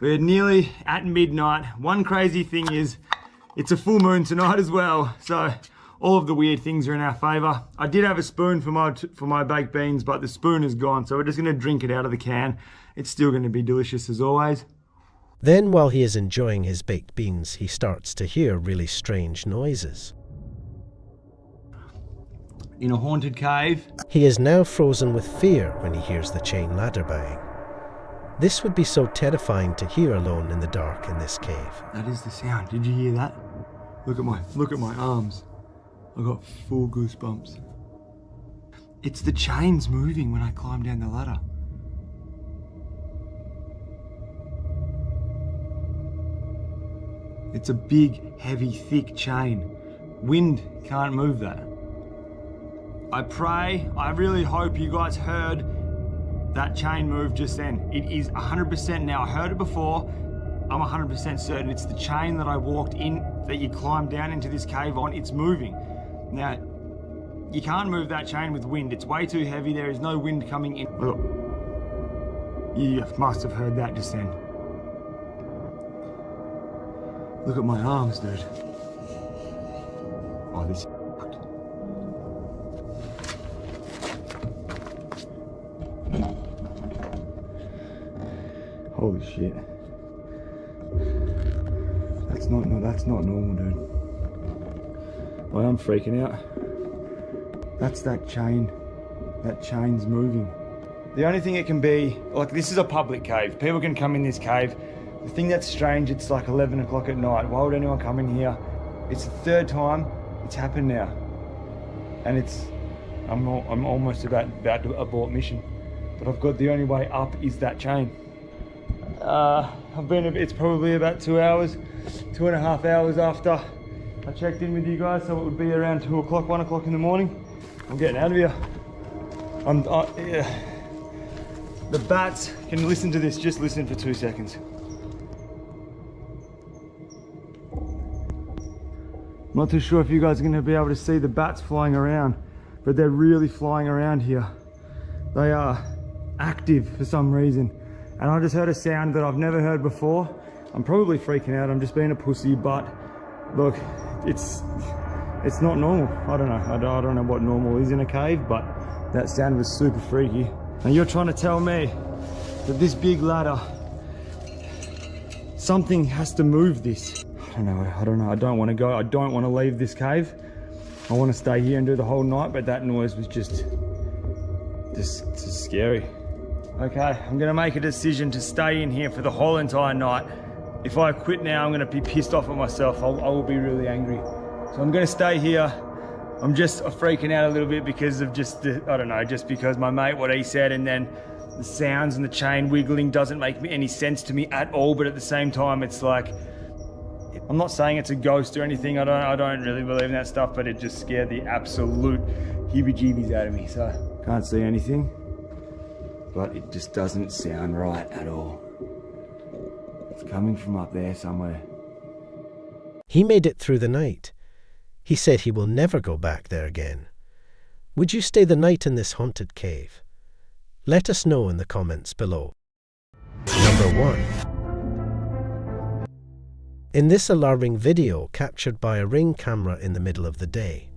Speaker 14: We're nearly at midnight. One crazy thing is, it's a full moon tonight as well, so all of the weird things are in our favor. I did have a spoon for my baked beans, but the spoon is gone, so we're just gonna drink it out of the can. It's still gonna be delicious as always.
Speaker 6: Then, while he is enjoying his baked beans, he starts to hear really strange noises.
Speaker 14: In a haunted cave.
Speaker 6: He is now frozen with fear when he hears the chain ladder bang. This would be so terrifying to hear alone in the dark in this cave.
Speaker 14: That is the sound. Did you hear that? Look at my arms. I got full goosebumps. It's the chains moving when I climb down the ladder. It's a big, heavy, thick chain. Wind can't move that. I really hope you guys heard that chain move just then. It is 100% now. I heard it before. I'm 100% certain it's the chain that I walked in, that you climbed down into this cave on. It's moving. Now, you can't move that chain with wind. It's way too heavy. There is no wind coming in. Look, you must have heard that just then. Look at my arms, dude. Oh, this. Holy shit. That's not normal, dude. Well, I'm freaking out. That's that chain. That chain's moving. The only thing it can be, like, this is a public cave. People can come in this cave. The thing that's strange, it's like 11 o'clock at night. Why would anyone come in here? It's the third time it's happened now. And I'm almost about to abort mission. But I've got the only way up is that chain. It's probably about 2 hours, 2.5 hours after I checked in with you guys, so it would be around 2 o'clock, 1 o'clock in the morning. I'm getting out of here. The bats, can you listen to this? Just listen for 2 seconds. I'm not too sure if you guys are going to be able to see the bats flying around, but they're really flying around here. They are active for some reason. And I just heard a sound that I've never heard before. I'm probably freaking out. I'm just being a pussy, but look, it's not normal. I don't know. I don't know what normal is in a cave, but that sound was super freaky. And you're trying to tell me that this big ladder, something has to move this. I don't know. I don't want to go. I don't want to leave this cave. I want to stay here and do the whole night, but that noise was just scary. Okay, I'm gonna make a decision to stay in here for the whole entire night. If I quit now, I'm gonna be pissed off at myself. I will be really angry. So I'm gonna stay here. I'm just freaking out a little bit because of just because my mate, what he said, and then the sounds and the chain wiggling doesn't make any sense to me at all, but at the same time, it's like, I'm not saying it's a ghost or anything. I don't really believe in that stuff, but it just scared the absolute heebie-jeebies out of me, so can't see anything. But it just doesn't sound right at all. It's coming from up there somewhere.
Speaker 6: He made it through the night. He said he will never go back there again. Would you stay the night in this haunted cave? Let us know in the comments below. Number 1. In this alarming video captured by a Ring camera in the middle of the day,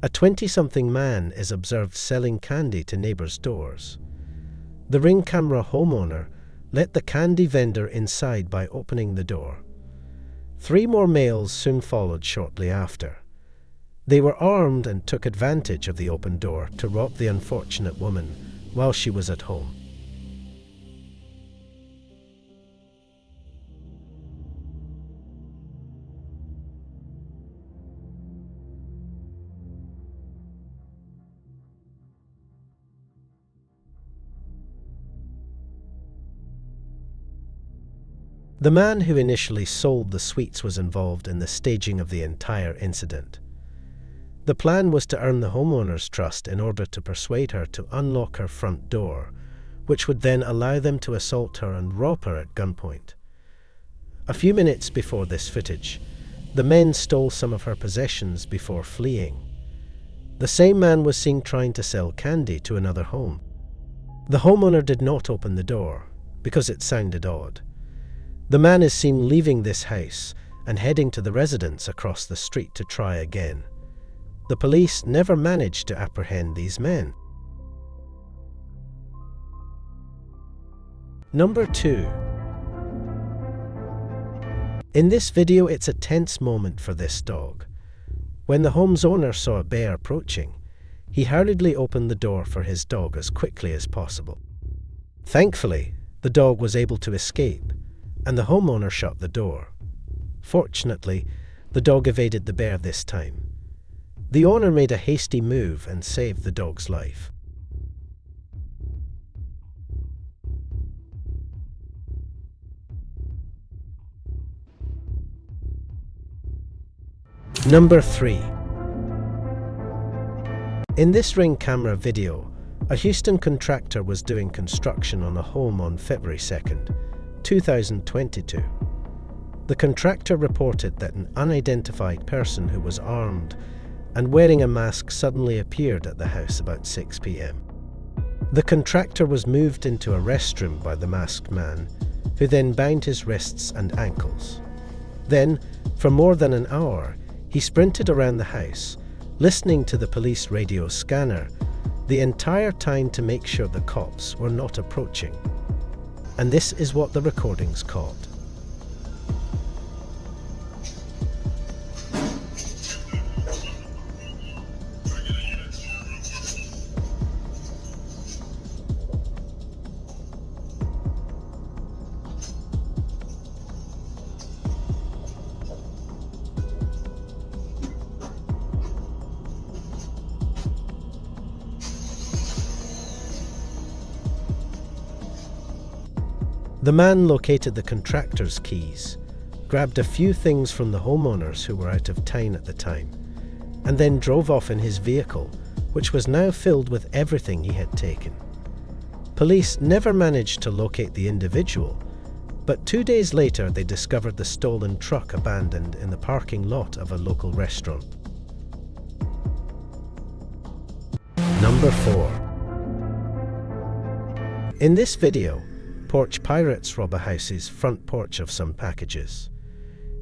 Speaker 6: a 20-something man is observed selling candy to neighbours' doors. The Ring camera homeowner let the candy vendor inside by opening the door. 3 more males soon followed shortly after. They were armed and took advantage of the open door to rob the unfortunate woman while she was at home. The man who initially sold the sweets was involved in the staging of the entire incident. The plan was to earn the homeowner's trust in order to persuade her to unlock her front door, which would then allow them to assault her and rob her at gunpoint. A few minutes before this footage, the men stole some of her possessions before fleeing. The same man was seen trying to sell candy to another home. The homeowner did not open the door because it sounded odd. The man is seen leaving this house and heading to the residence across the street to try again. The police never managed to apprehend these men. Number 2. In this video, it's a tense moment for this dog. When the home's owner saw a bear approaching, he hurriedly opened the door for his dog as quickly as possible. Thankfully, the dog was able to escape, and the homeowner shut the door. Fortunately, the dog evaded the bear this time. The owner made a hasty move and saved the dog's life. Number 3. In this Ring camera video, a Houston contractor was doing construction on a home on February 2nd, 2022. The contractor reported that an unidentified person who was armed and wearing a mask suddenly appeared at the house about 6 p.m. The contractor was moved into a restroom by the masked man, who then bound his wrists and ankles. Then, for more than an hour, he sprinted around the house, listening to the police radio scanner the entire time to make sure the cops were not approaching. And this is what the recordings caught. The man located the contractor's keys, grabbed a few things from the homeowners who were out of town at the time, and then drove off in his vehicle, which was now filled with everything he had taken. Police never managed to locate the individual, but 2 days later they discovered the stolen truck abandoned in the parking lot of a local restaurant. Number 4. In this video, porch pirates rob a house's front porch of some packages.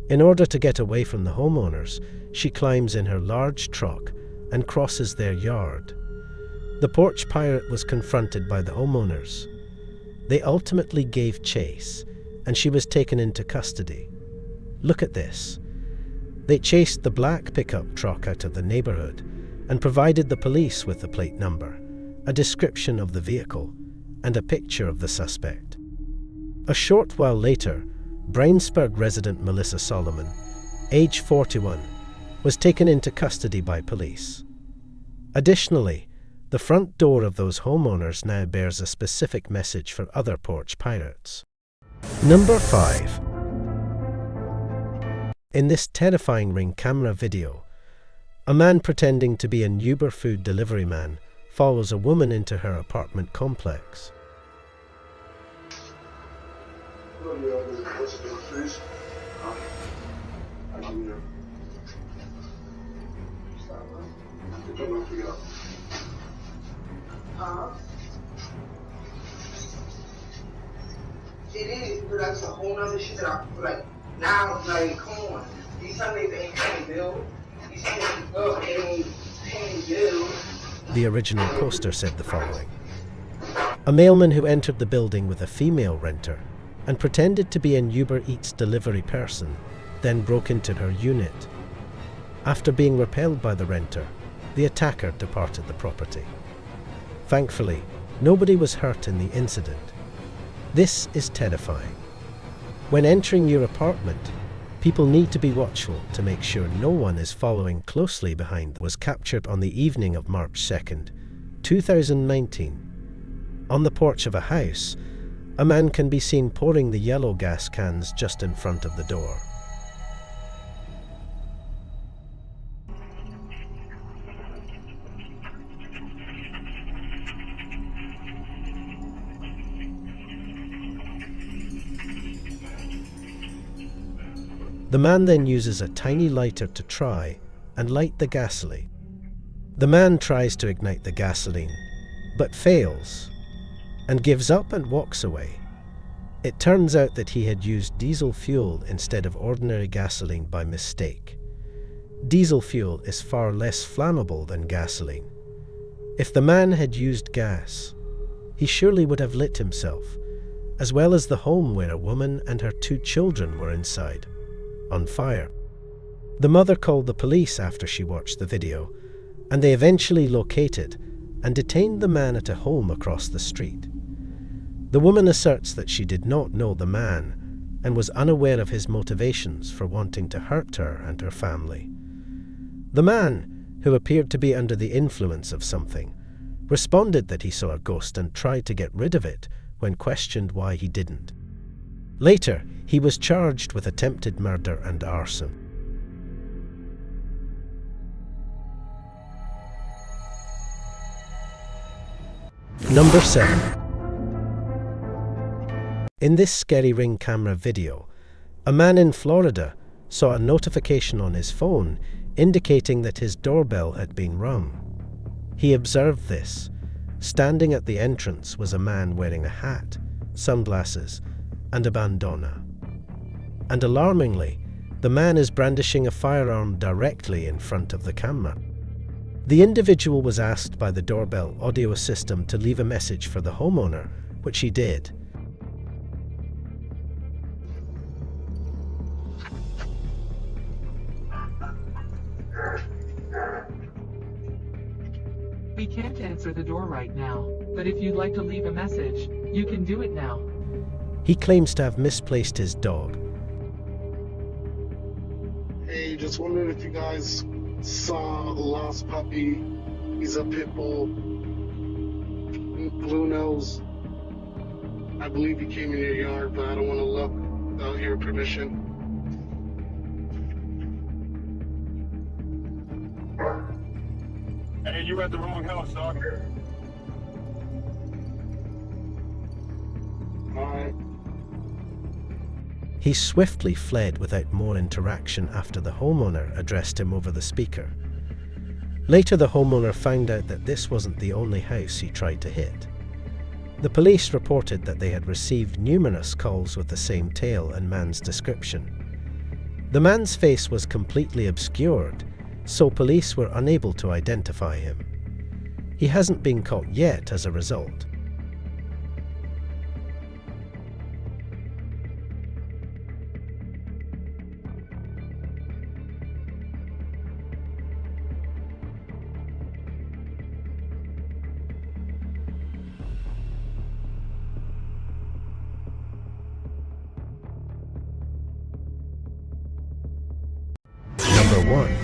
Speaker 6: In order to get away from the homeowners, she climbs in her large truck and crosses their yard. The porch pirate was confronted by the homeowners. They ultimately gave chase, and she was taken into custody. Look at this. They chased the black pickup truck out of the neighborhood and provided the police with the plate number, a description of the vehicle, and a picture of the suspect. A short while later, Brownsburg resident Melissa Solomon, age 41, was taken into custody by police. Additionally, the front door of those homeowners now bears a specific message for other porch pirates. Number 5. In this terrifying Ring camera video, a man pretending to be an Uber food delivery man follows a woman into her apartment complex.
Speaker 8: It is, but that's a whole nother shit that I like. Now, like, come on. These Sundays ain't paying bills. These Sundays ain't paying bills.
Speaker 6: The original poster said the following. A mailman who entered the building with a female renter and pretended to be an Uber Eats delivery person, then broke into her unit. After being repelled by the renter, the attacker departed the property. Thankfully, nobody was hurt in the incident. This is terrifying. When entering your apartment, people need to be watchful to make sure no one is following closely behind. Was captured on the evening of March 2nd, 2019. On the porch of a house, A man can be seen pouring the yellow gas cans just in front of the door. The man then uses a tiny lighter to try and light the gasoline. The man tries to ignite the gasoline, but fails, and gives up and walks away. It turns out that he had used diesel fuel instead of ordinary gasoline by mistake. Diesel fuel is far less flammable than gasoline. If the man had used gas, he surely would have lit himself, as well as the home where a woman and her 2 children were inside, on fire. The mother called the police after she watched the video, and they eventually located and detained the man at a home across the street. The woman asserts that she did not know the man and was unaware of his motivations for wanting to hurt her and her family. The man, who appeared to be under the influence of something, responded that he saw a ghost and tried to get rid of it when questioned why he didn't. Later, he was charged with attempted murder and arson. Number 7. In this scary ring camera video, a man in Florida saw a notification on his phone indicating that his doorbell had been rung. He observed this. Standing at the entrance was a man wearing a hat, sunglasses, and a bandana. And alarmingly, the man is brandishing a firearm directly in front of the camera. The individual was asked by the doorbell audio system to leave a message for the homeowner, which he did.
Speaker 16: We can't answer the door right now, but if you'd like to leave a message, you can do it now.
Speaker 6: He claims to have misplaced his dog.
Speaker 10: Hey, just wondering if you guys saw the lost puppy. He's a pit bull, blue nose. I believe he came in your yard, but I don't want to look without your permission.
Speaker 2: Hey, you at the wrong house, dog.
Speaker 10: Alright.
Speaker 6: He swiftly fled without more interaction after the homeowner addressed him over the speaker. Later, the homeowner found out that this wasn't the only house he tried to hit. The police reported that they had received numerous calls with the same tale and man's description. The man's face was completely obscured, so police were unable to identify him. He hasn't been caught yet as a result. Number 1.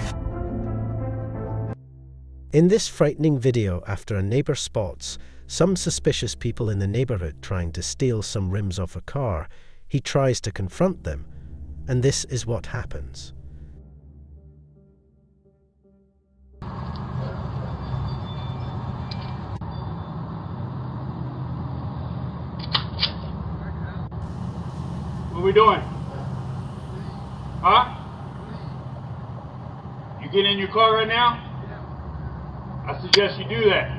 Speaker 6: In this frightening video, after a neighbor spots some suspicious people in the neighborhood trying to steal some rims off a car, he tries to confront them, and this is what happens.
Speaker 2: What are we doing? Huh? You get in your car right now? I suggest you do that.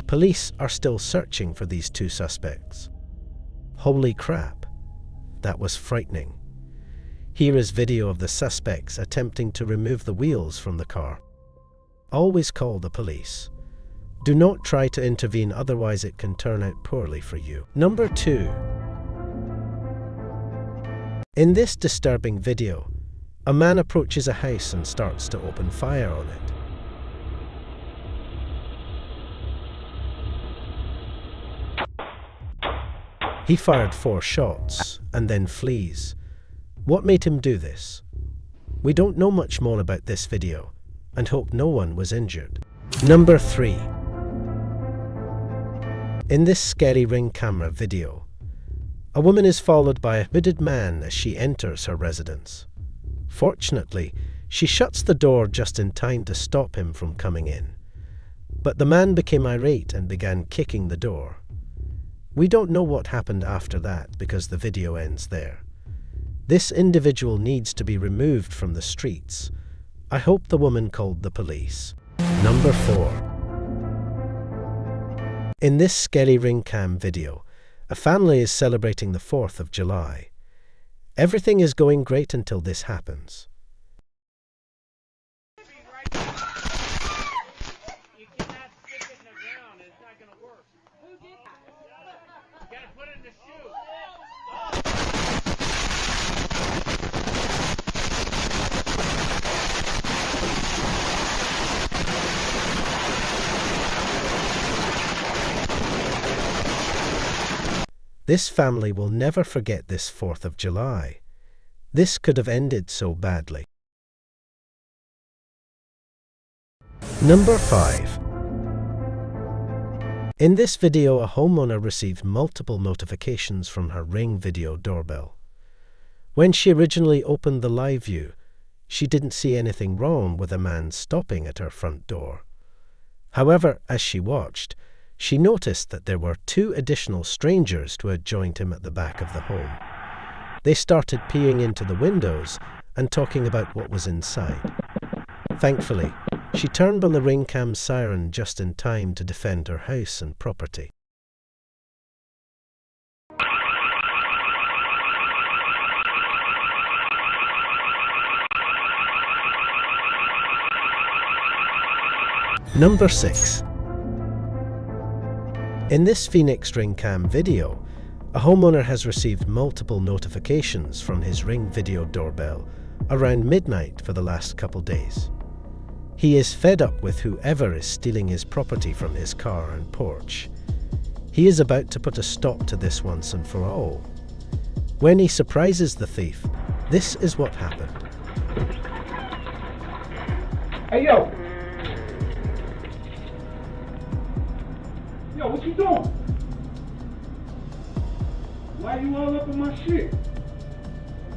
Speaker 6: Police are still searching for these 2 suspects. Holy crap, that was frightening. Here is video of the suspects attempting to remove the wheels from the car. Always call the police. Do not try to intervene, otherwise it can turn out poorly for you. Number 2. In this disturbing video, a man approaches a house and starts to open fire on it. He fired 4 shots and then flees. What made him do this? We don't know much more about this video and hope no one was injured. Number 3. In this scary ring camera video, a woman is followed by a hooded man as she enters her residence. Fortunately, she shuts the door just in time to stop him from coming in. But the man became irate and began kicking the door. We don't know what happened after that because the video ends there. This individual needs to be removed from the streets. I hope the woman called the police. Number 4. In this scary ring cam video, a family is celebrating the 4th of July. Everything is going great until this happens. This family will never forget this 4th of July. This could have ended so badly. Number 5. In this video, a homeowner received multiple notifications from her Ring video doorbell. When she originally opened the live view, she didn't see anything wrong with a man stopping at her front door. However, as she watched, she noticed that there were 2 additional strangers who had joined him at the back of the home. They started peering into the windows and talking about what was inside. Thankfully, she turned on the ring cam siren just in time to defend her house and property. Number 6. In this Phoenix ring cam video, a homeowner has received multiple notifications from his Ring video doorbell around midnight for the last couple days. He is fed up with whoever is stealing his property from his car and porch. He is about to put a stop to this once and for all. When he surprises the thief, this is what happened.
Speaker 2: Hey, yo! Yo, what you doing? Why you all up in my shit?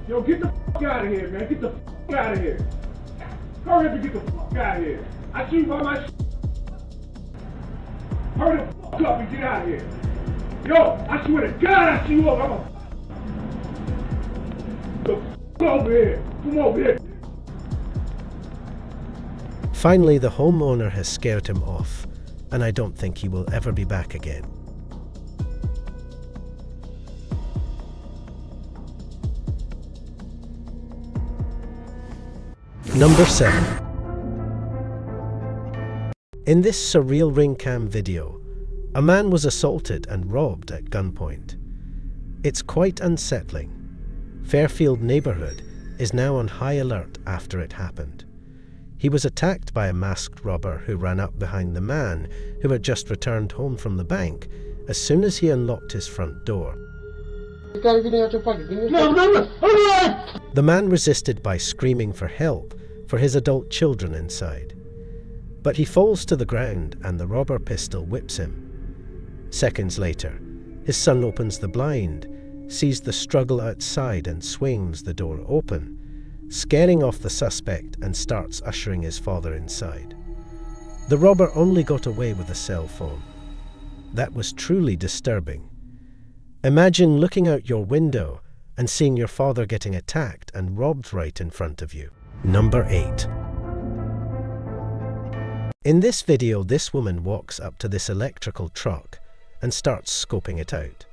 Speaker 2: Yo, get the fuck out of here, man. Get the fuck out of here. Hurry up and get the fuck out of here. I see you by my shit. Hurry the fuck up and get out of here. Yo, I swear to God, I see you over. I'm a... The fuck over here. Come over here.
Speaker 6: Finally, the homeowner has scared him off, and I don't think he will ever be back again. Number 7. In this surreal ring cam video, a man was assaulted and robbed at gunpoint. It's quite unsettling. Fairfield neighborhood is now on high alert after it happened. He was attacked by a masked robber who ran up behind the man who had just returned home from the bank as soon as he unlocked his front door. The man resisted by screaming for help for his adult children inside. But he falls to the ground and the robber pistol whips him. Seconds later, his son opens the blind, sees the struggle outside and swings the door open, scaring off the suspect and starts ushering his father inside. The robber only got away with a cell phone. That was truly disturbing. Imagine looking out your window and seeing your father getting attacked and robbed right in front of you. Number 8. In this video, this woman walks up to this electrical truck and starts scoping it out.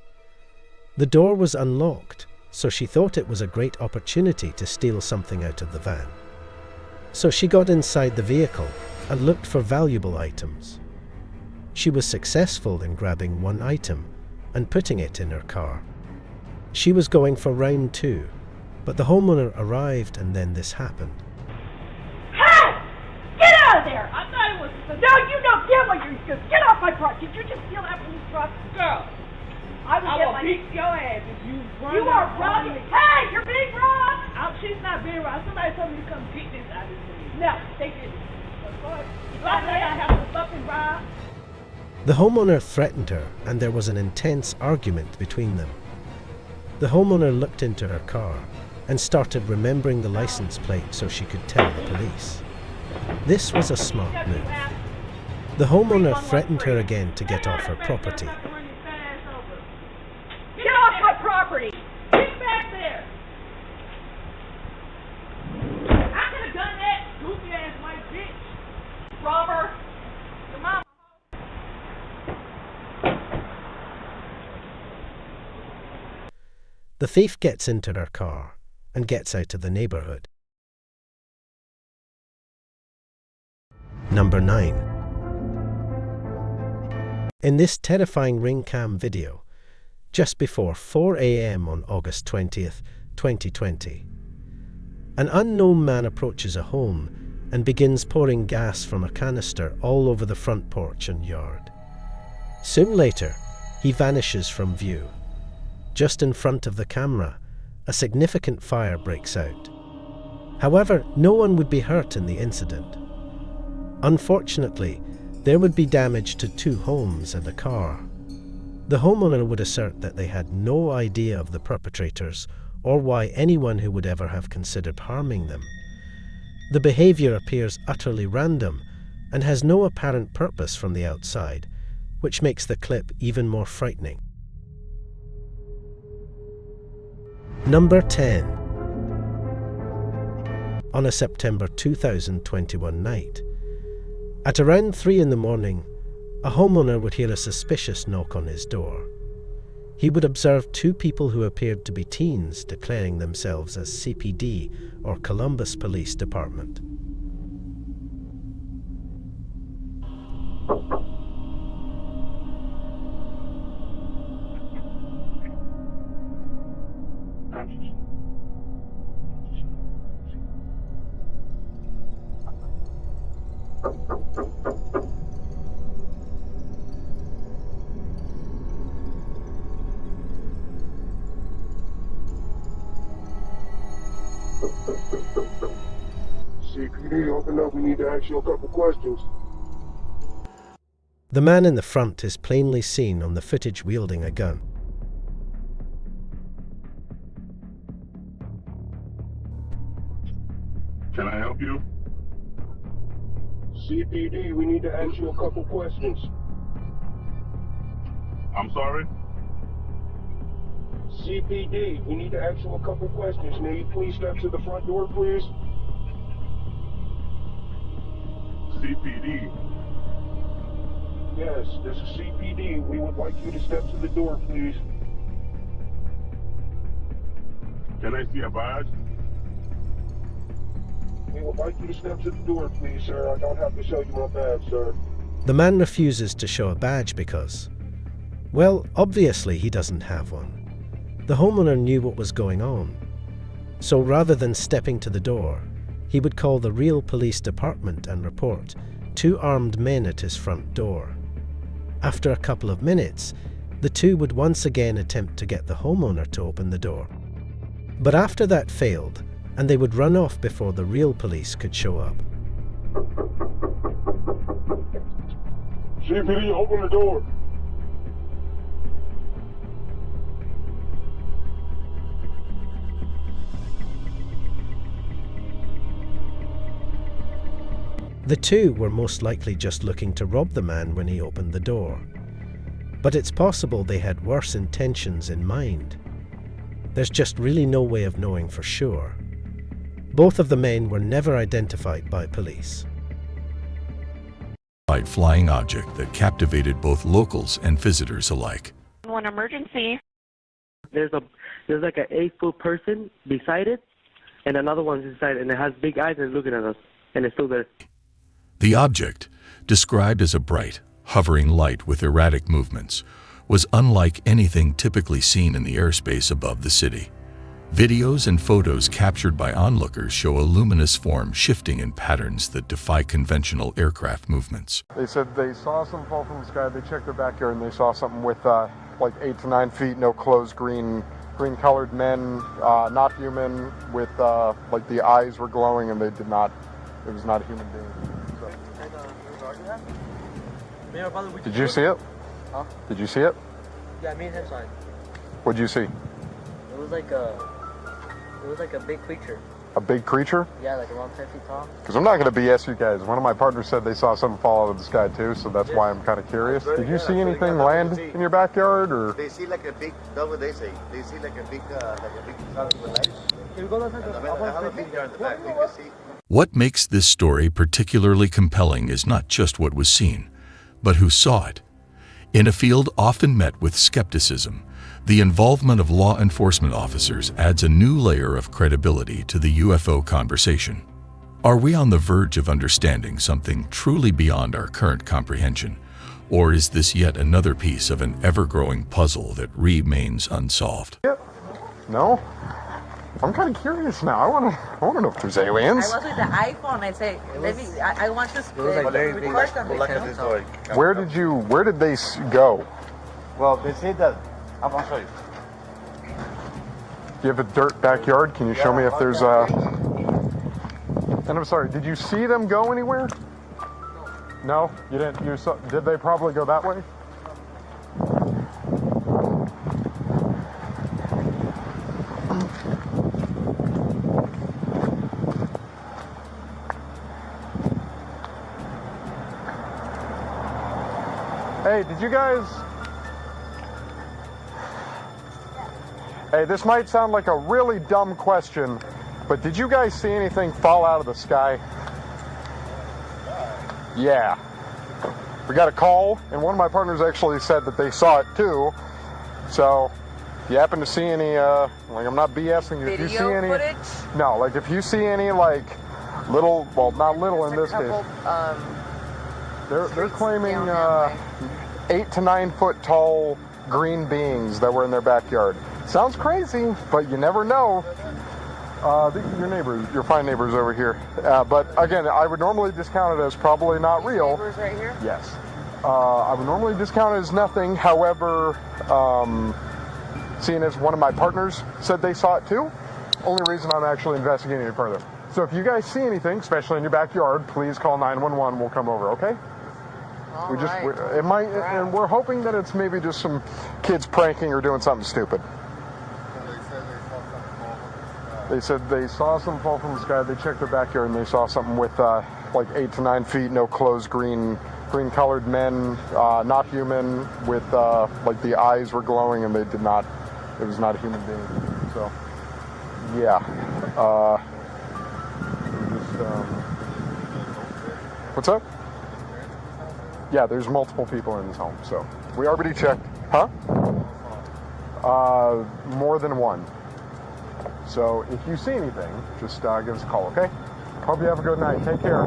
Speaker 6: The door was unlocked, so she thought it was a great opportunity to steal something out of the van. So she got inside the vehicle and looked for valuable items. She was successful in grabbing one item and putting it in her car. She was going for round 2, but the homeowner arrived and then this happened.
Speaker 20: Hey! Get out of there! I thought it was... No, you don't get what you're doing. Get off my truck. Did you just steal that from the truck? Girl, I will beat your ass if you run. You are robbing. Hey, you're being robbed! She's not being robbed. Somebody told me to come get this out of this. No, they didn't. I have to fucking rob.
Speaker 6: The homeowner threatened her and there was an intense argument between them. The homeowner looked into her car and started remembering the license plate so she could tell the police. This was a smart move. The homeowner threatened her again to get off her property.
Speaker 20: Get off my property! Get back there! I could have done that, goofy ass white bitch! Robber! Your mom.
Speaker 6: The thief gets into her car and gets out of the neighborhood. Number 9. In this terrifying ring cam video, just before 4 a.m. on August 20th, 2020, an unknown man approaches a home and begins pouring gas from a canister all over the front porch and yard. Soon later, he vanishes from view. Just in front of the camera, a significant fire breaks out. However, no one would be hurt in the incident. Unfortunately, there would be damage to 2 homes and a car. The homeowner would assert that they had no idea of the perpetrators or why anyone who would ever have considered harming them. The behavior appears utterly random and has no apparent purpose from the outside, which makes the clip even more frightening. Number 10. On a September 2021 night, at around 3 in the morning, a homeowner would hear a suspicious knock on his door. He would observe 2 people who appeared to be teens declaring themselves as CPD or Columbus Police Department.
Speaker 10: CPD, open up. We need to ask you a couple questions.
Speaker 6: The man in the front is plainly seen on the footage wielding a gun.
Speaker 10: Can I help you? CPD, we need to ask you a couple questions. I'm sorry? CPD, we need to ask you a couple questions. May you please step to the front door, please? CPD. Yes, this is CPD. We would like you to step to the door, please. Can I see a badge? We would like you to step to the door, please, sir. I don't have to show you my badge, sir.
Speaker 6: The man refuses to show a badge because, well, obviously he doesn't have one. The homeowner knew what was going on. So rather than stepping to the door, he would call the real police department and report 2 armed men at his front door. After a couple of minutes, the 2 would once again attempt to get the homeowner to open the door. But after that failed, and they would run off before the real police could show up.
Speaker 10: CPD, open the door.
Speaker 6: The 2 were most likely just looking to rob the man when he opened the door. But it's possible they had worse intentions in mind. There's just really no way of knowing for sure. Both of the men were never identified by police.
Speaker 7: Flying object that captivated both locals and visitors alike.
Speaker 17: One emergency.
Speaker 22: There's like an 8-foot person beside it, and another one's inside, and it has big eyes and it's looking at us, and it's still there.
Speaker 7: The object, described as a bright, hovering light with erratic movements, was unlike anything typically seen in the airspace above the city. Videos and photos captured by onlookers show a luminous form shifting in patterns that defy conventional aircraft movements.
Speaker 15: They said they saw something fall from the sky. They checked their backyard and they saw something with like 8 to 9 feet, no clothes, green-colored men, not human, with like the eyes were glowing and they did not. It was not a human being. So. Did you see it?
Speaker 18: Huh?
Speaker 15: Did you see it?
Speaker 18: Yeah, me and him saw it.
Speaker 15: What'd you see?
Speaker 18: It was like a big creature.
Speaker 15: A big creature?
Speaker 18: Yeah, like around 10 feet tall.
Speaker 15: Because I'm not going to BS you guys. One of my partners said they saw something fall out of the sky too, so that's why I'm kind of curious. Did you see anything land in your backyard, or?
Speaker 17: They see like a big, that's what they say. They see like a big something with lights. Can we go down I have a video in the back. You can see.
Speaker 7: What makes this story particularly compelling is not just what was seen, but who saw it. In a field often met with skepticism, the involvement of law enforcement officers adds a new layer of credibility to the UFO conversation. Are we on the verge of understanding something truly beyond our current comprehension, or is this yet another piece of an ever-growing puzzle that remains unsolved?
Speaker 15: No? I'm kind of curious now. I want to know if there's aliens.
Speaker 23: I was with the iPhone. I say, I want to record something.
Speaker 15: Where did they go?
Speaker 17: Well, they say that. I'm gonna show you.
Speaker 15: Do you have a dirt backyard? Can you show me if there's a... And I'm sorry, did you see them go anywhere? No, you didn't. Did they probably go that way? Hey, did you guys... Hey, this might sound like a really dumb question, but did you guys see anything fall out of the sky? Yeah. We got a call, and one of my partners actually said that they saw it too. So, if you happen to see any, like, I'm not BSing you. If you see any
Speaker 23: footage?
Speaker 15: No, like if you see any like little, well, not little in this case. They're claiming 8 to 9 foot tall green beings that were in their backyard. Sounds crazy, but you never know. Your neighbors, your fine neighbors over here. But again, I would normally discount it as probably not real.
Speaker 23: Neighbors right here?
Speaker 15: Yes. I would normally discount it as nothing. However, seeing as one of my partners said they saw it too, only reason I'm actually investigating it further. So if you guys see anything, especially in your backyard, please call 911. We'll come over, okay? And we're hoping that it's maybe just some kids pranking or doing something stupid. They said they saw something fall from the sky. They checked their backyard and they saw something with like 8 to 9 feet, no clothes, green-colored men, not human, with like the eyes were glowing and they did not. It was not a human being. So, yeah. What's up? Yeah, there's multiple people in this home, so we already checked. Huh? More than one. So if you see anything, just give us a call, okay? Hope you have a good night. Take care.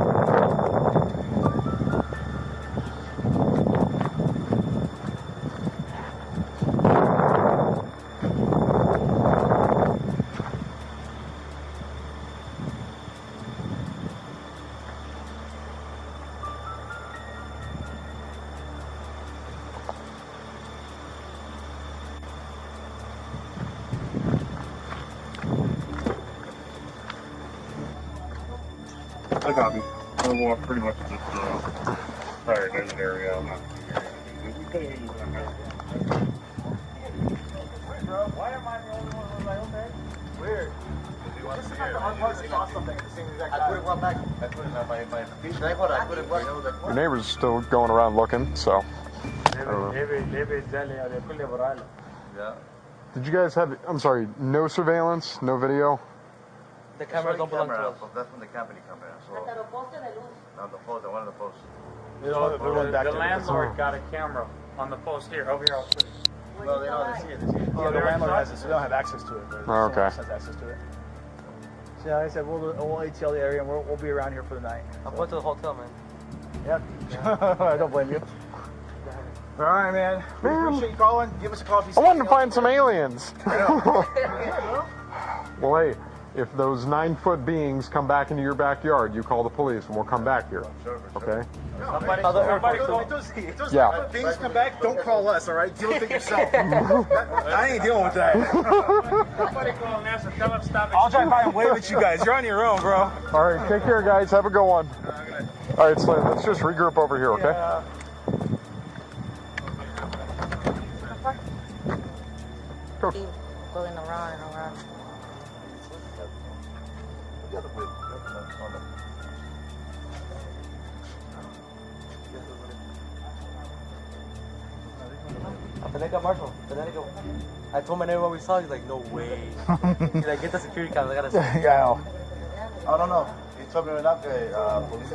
Speaker 10: I copy. We'll walk pretty much just prior desert area. I'm not
Speaker 20: Why am I the only one who's like, okay? Weird. This is like the hard part to saw something. The same exact
Speaker 17: I put it one back. I put it on my fish. I put it back.
Speaker 15: Your neighbor's still going around looking, so. I don't know.
Speaker 17: Yeah.
Speaker 15: Did you guys have, I'm sorry, no surveillance, no video?
Speaker 18: The cameras don't belong to us.
Speaker 17: That's from the company camera. So, not the post, one of the posts.
Speaker 24: The landlord got a camera on the post here. Over here, I'll put it.
Speaker 17: No, they don't see it.
Speaker 24: Oh,
Speaker 22: the landlord has it, so they don't have access to it.
Speaker 15: Oh, okay.
Speaker 22: Has access to it. So yeah, like I said, we'll ATL the area and we'll be around here for the night.
Speaker 18: I'll go to the hotel, man.
Speaker 22: Yep. I don't blame you.
Speaker 1: All right, man. We appreciate you calling. Give us a call if you see
Speaker 15: I wanted to
Speaker 1: anything
Speaker 15: find some aliens. Well, hey, if those 9-foot beings come back into your backyard, you call the police and we'll come back here. Okay?
Speaker 1: If those things come back, don't call us, all right? Deal with it yourself. I ain't dealing with that.
Speaker 24: Somebody call NASA. Tell them stop.
Speaker 1: I'll drive by and wave at you guys. You're on your own, bro.
Speaker 15: All right, take care, guys. Have a good one. All right, so let's just regroup over here, okay?
Speaker 23: Go. Keep going around and around.
Speaker 22: Marshall, I told my neighbor what we saw. He's like, no way. He's like, get the security cameras. I gotta see.
Speaker 1: Yeah.
Speaker 17: I don't know. He told me right after police.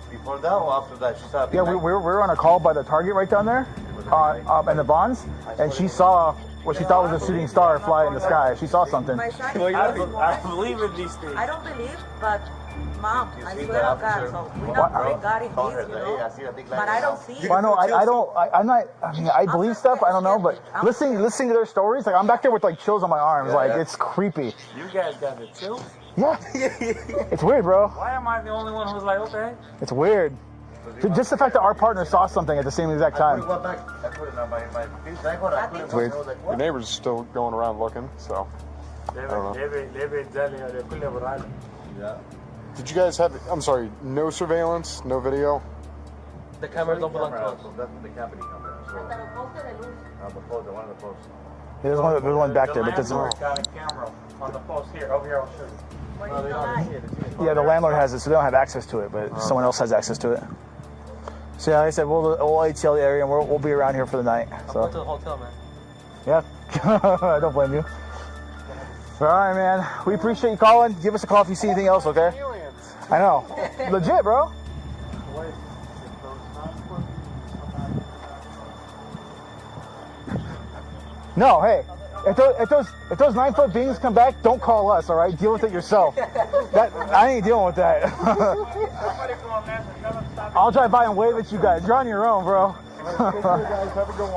Speaker 17: Before that or after that? She said.
Speaker 1: Yeah, we were on a call by the target right down there, in the bonds, and she saw what she thought was a shooting star fly in the sky. She saw something.
Speaker 23: My son
Speaker 22: I believe in these things.
Speaker 23: I don't believe, but Mom, I swear to God, so we're not putting God in this, you know. But I don't see it.
Speaker 1: Well, I'm not. I mean, I believe stuff. I don't know, but listening to their stories, like I'm back there with like chills on my arms. Like it's creepy.
Speaker 24: You guys got the chills?
Speaker 1: Yeah. It's weird, bro.
Speaker 24: Why am I the only one who's like, okay?
Speaker 1: It's weird. Just the fact that our partner saw something at the same exact time.
Speaker 15: It's weird. Your neighbor's still going around looking, so I don't know.
Speaker 17: Yeah.
Speaker 15: Did you guys have, I'm sorry, no surveillance, no video?
Speaker 22: The cameras don't belong to us.
Speaker 17: That's the company camera. The one of the posts.
Speaker 1: There's one back there, but
Speaker 24: The
Speaker 1: doesn't.
Speaker 24: landlord got a camera on the post here. Over here, I'll show you.
Speaker 22: No, they don't.
Speaker 1: Yeah, the landlord has it, so they don't have access to it, but someone else has access to it. So yeah, like I said, we'll ATL the area, and we'll be around here for the night. So.
Speaker 22: I'll go to the hotel, man.
Speaker 1: Yeah, I don't blame you. All right, man. We appreciate you calling. Give us a call if you see anything else, okay? I know. Legit, bro. No, hey. If those 9-foot beings come back, don't call us, all right? Deal with it yourself. I ain't dealing with that. I'll drive by and wave at you guys. You're on your own, bro.
Speaker 15: Have a good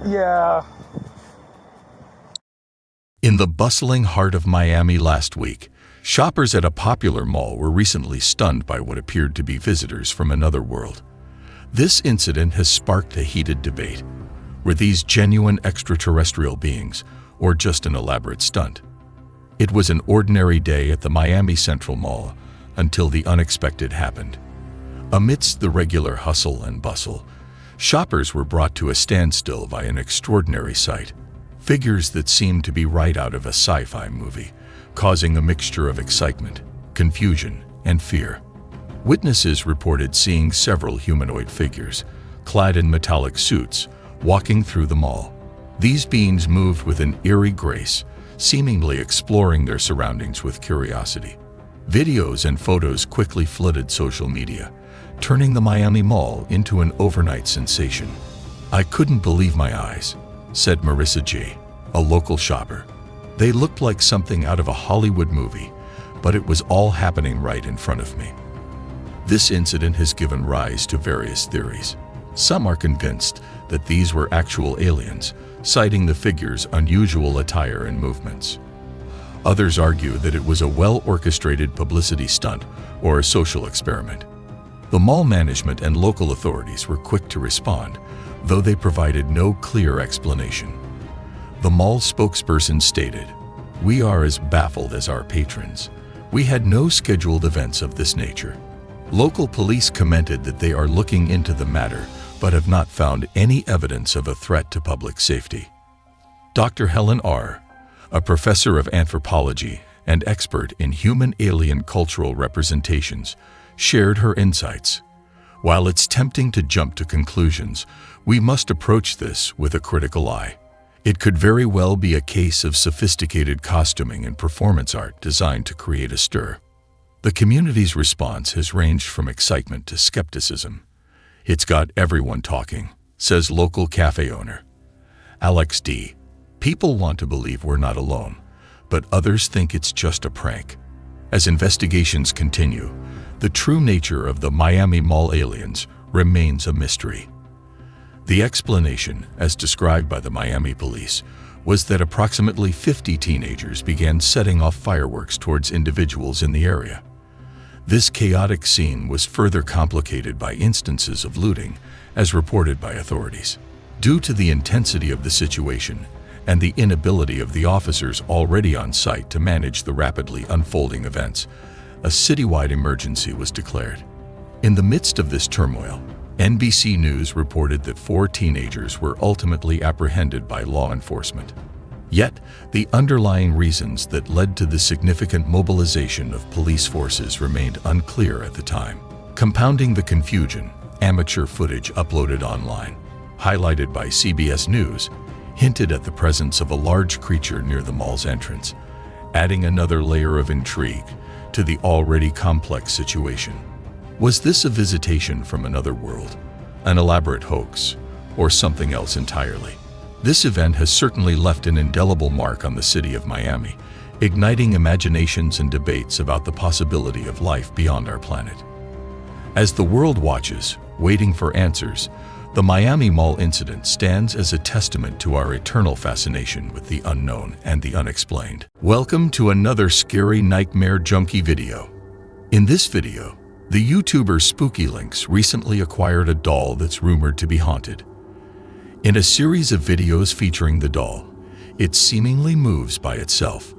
Speaker 15: one.
Speaker 1: Yeah.
Speaker 7: In the bustling heart of Miami last week, shoppers at a popular mall were recently stunned by what appeared to be visitors from another world. This incident has sparked a heated debate. Were these genuine extraterrestrial beings, or just an elaborate stunt? It was an ordinary day at the Miami Central Mall until the unexpected happened. Amidst the regular hustle and bustle, shoppers were brought to a standstill by an extraordinary sight. Figures that seemed to be right out of a sci-fi movie, causing a mixture of excitement, confusion, and fear. Witnesses reported seeing several humanoid figures, clad in metallic suits, walking through the mall. These beings moved with an eerie grace, seemingly exploring their surroundings with curiosity. Videos and photos quickly flooded social media, turning the Miami Mall into an overnight sensation. "I couldn't believe my eyes," said Marissa G., a local shopper. "They looked like something out of a Hollywood movie, but it was all happening right in front of me." This incident has given rise to various theories. Some are convinced that these were actual aliens, citing the figures' unusual attire and movements. Others argue that it was a well-orchestrated publicity stunt or a social experiment. The mall management and local authorities were quick to respond, though they provided no clear explanation. The mall spokesperson stated, "We are as baffled as our patrons. We had no scheduled events of this nature." Local police commented that they are looking into the matter, but have not found any evidence of a threat to public safety. Dr. Helen R., a professor of anthropology and expert in human-alien cultural representations, shared her insights. "While it's tempting to jump to conclusions, we must approach this with a critical eye. It could very well be a case of sophisticated costuming and performance art designed to create a stir." The community's response has ranged from excitement to skepticism. "It's got everyone talking," says local cafe owner Alex D. "People want to believe we're not alone, but others think it's just a prank." As investigations continue, the true nature of the Miami Mall aliens remains a mystery. The explanation, as described by the Miami police, was that approximately 50 teenagers began setting off fireworks towards individuals in the area. This chaotic scene was further complicated by instances of looting, as reported by authorities. Due to the intensity of the situation and the inability of the officers already on site to manage the rapidly unfolding events, a citywide emergency was declared. In the midst of this turmoil, NBC News reported that 4 teenagers were ultimately apprehended by law enforcement. Yet, the underlying reasons that led to the significant mobilization of police forces remained unclear at the time. Compounding the confusion, amateur footage uploaded online, highlighted by CBS News, hinted at the presence of a large creature near the mall's entrance, adding another layer of intrigue to the already complex situation. Was this a visitation from another world, an elaborate hoax, or something else entirely? This event has certainly left an indelible mark on the city of Miami, igniting imaginations and debates about the possibility of life beyond our planet. As the world watches, waiting for answers, the Miami Mall incident stands as a testament to our eternal fascination with the unknown and the unexplained. Welcome to another scary nightmare junkie video. In this video, the YouTuber Spooky Links recently acquired a doll that's rumored to be haunted. In a series of videos featuring the doll, it seemingly moves by itself.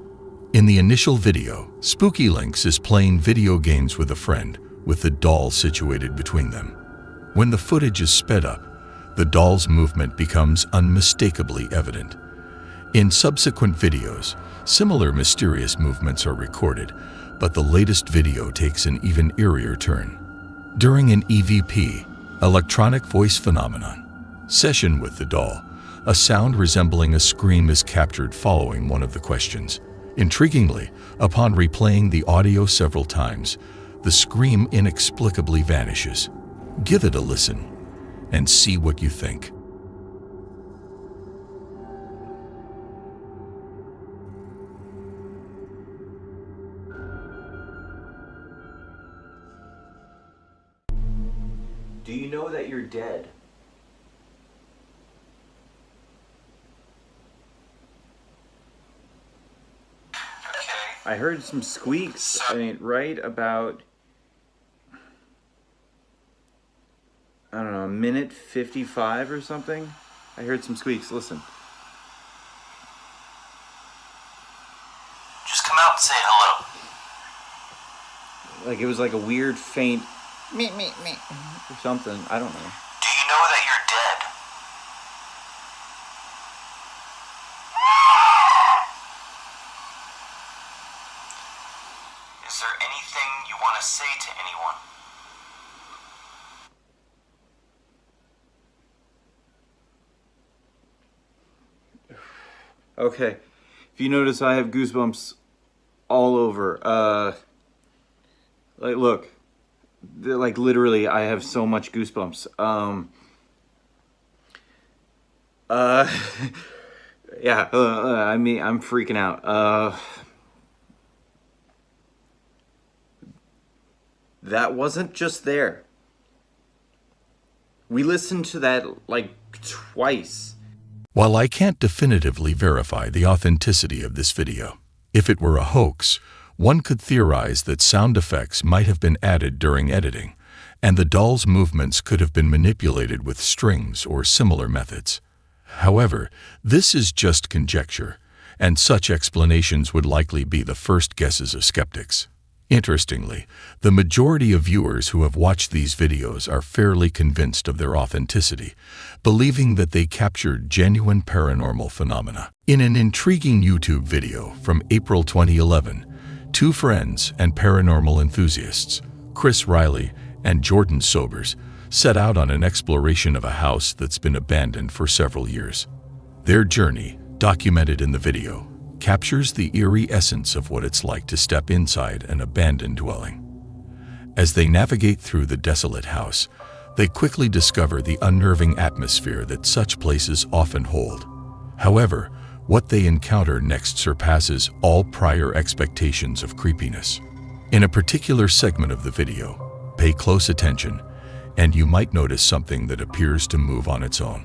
Speaker 7: In the initial video, Spooky Links is playing video games with a friend, with the doll situated between them. When the footage is sped up, the doll's movement becomes unmistakably evident. In subsequent videos, similar mysterious movements are recorded, but the latest video takes an even eerier turn. During an EVP, electronic voice phenomenon, session with the doll, a sound resembling a scream is captured following one of the questions. Intriguingly, upon replaying the audio several times, the scream inexplicably vanishes. Give it a listen and see what you think.
Speaker 4: Do you know that you're dead? I heard some squeaks, right about, I don't know, a minute 55 or something. I heard some squeaks, listen.
Speaker 11: Just come out and say hello.
Speaker 4: Like it was like a weird faint meep or something, I don't know.
Speaker 11: Do you know that you're dead? Is there anything you want to say to anyone?
Speaker 4: Okay, if you notice, I have goosebumps all over. Like, look, like literally, I have so much goosebumps. Yeah, I mean, I'm freaking out. That wasn't just there. We listened to that like twice.
Speaker 7: While I can't definitively verify the authenticity of this video, if it were a hoax, one could theorize that sound effects might have been added during editing, and the doll's movements could have been manipulated with strings or similar methods. However, this is just conjecture, and such explanations would likely be the first guesses of skeptics. Interestingly, the majority of viewers who have watched these videos are fairly convinced of their authenticity, believing that they captured genuine paranormal phenomena. In an intriguing YouTube video from April 2011, 2 friends and paranormal enthusiasts, Chris Riley and Jordan Sobers, set out on an exploration of a house that's been abandoned for several years. Their journey, documented in the video, captures the eerie essence of what it's like to step inside an abandoned dwelling. As they navigate through the desolate house, they quickly discover the unnerving atmosphere that such places often hold. However, what they encounter next surpasses all prior expectations of creepiness. In a particular segment of the video, pay close attention, and you might notice something that appears to move on its own.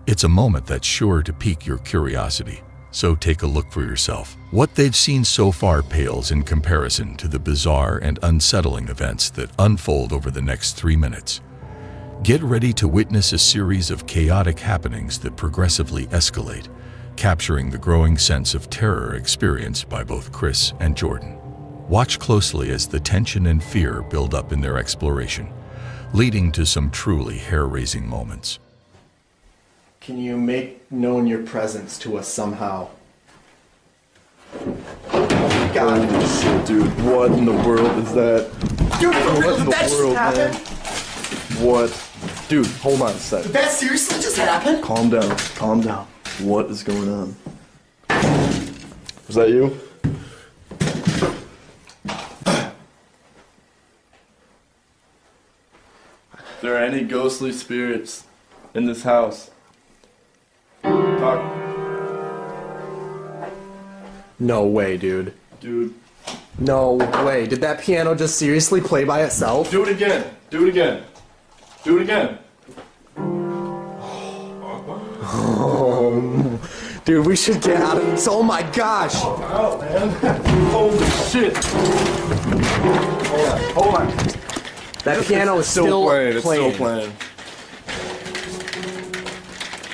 Speaker 7: It's a moment that's sure to pique your curiosity, so take a look for yourself. What they've seen so far pales in comparison to the bizarre and unsettling events that unfold over the next 3 minutes. Get ready to witness a series of chaotic happenings that progressively escalate, capturing the growing sense of terror experienced by both Chris and Jordan. Watch closely as the tension and fear build up in their exploration, leading to some truly hair-raising moments.
Speaker 5: Can you make known your presence to us somehow? Oh my god.
Speaker 9: Oh shit, dude. What in the world is that?
Speaker 5: Dude, for real,
Speaker 9: what in
Speaker 5: did that
Speaker 9: the
Speaker 5: just
Speaker 9: world,
Speaker 5: happen?
Speaker 9: man? What? Dude, hold on a sec.
Speaker 5: Did that seriously just happen?
Speaker 9: Calm down. Calm down. What is going on? Was that you? If there are any ghostly spirits in this house, talk.
Speaker 5: No way, dude.
Speaker 9: Dude.
Speaker 5: No way. Did that piano just seriously play by itself?
Speaker 9: Do it again. Do it again. Do it again.
Speaker 5: Dude, we should get out of this. Oh my gosh.
Speaker 9: Oh, man. Holy shit. Hold on. Hold on.
Speaker 5: That piano is still playing.
Speaker 9: It's still playing.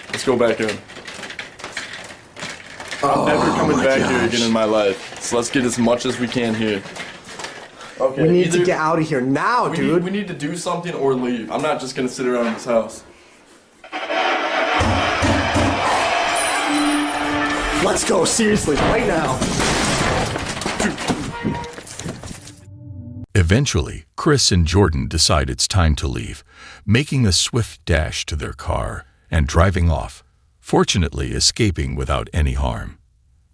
Speaker 9: Let's go back in. I'm never coming back here again in my life. So let's get as much as we can here. Okay.
Speaker 5: We need to get out of here now, dude.
Speaker 9: We need to do something or leave. I'm not just gonna sit around in this house.
Speaker 5: Let's go, seriously, right now.
Speaker 7: Eventually, Chris and Jordan decide it's time to leave, making a swift dash to their car and driving off, fortunately escaping without any harm.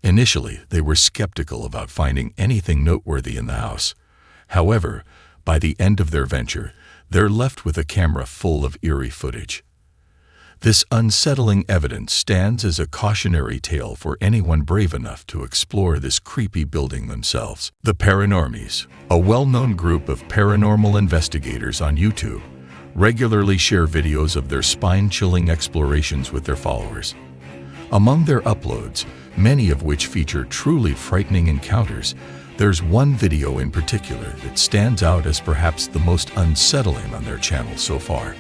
Speaker 7: Initially, they were skeptical about finding anything noteworthy in the house. However, by the end of their venture, they're left with a camera full of eerie footage. This unsettling evidence stands as a cautionary tale for anyone brave enough to explore this creepy building themselves. The Paranormies, a well-known group of paranormal investigators on YouTube, regularly share videos of their spine-chilling explorations with their followers. Among their uploads, many of which feature truly frightening encounters, there's one video in particular that stands out as perhaps the most unsettling on their channel so far.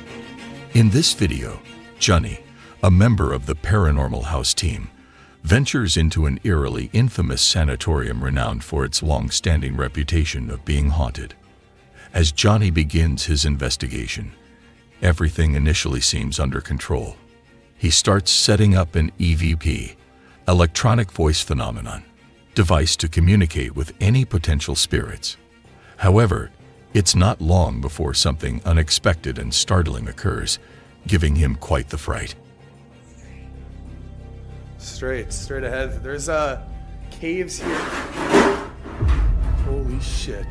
Speaker 7: In this video, Johnny, a member of the Paranormal House team, ventures into an eerily infamous sanatorium renowned for its long-standing reputation of being haunted. As Johnny begins his investigation, everything initially seems under control. He starts setting up an EVP, electronic voice phenomenon, device to communicate with any potential spirits. However, it's not long before something unexpected and startling occurs, giving him quite the fright.
Speaker 12: Straight ahead. There's caves here. Holy shit.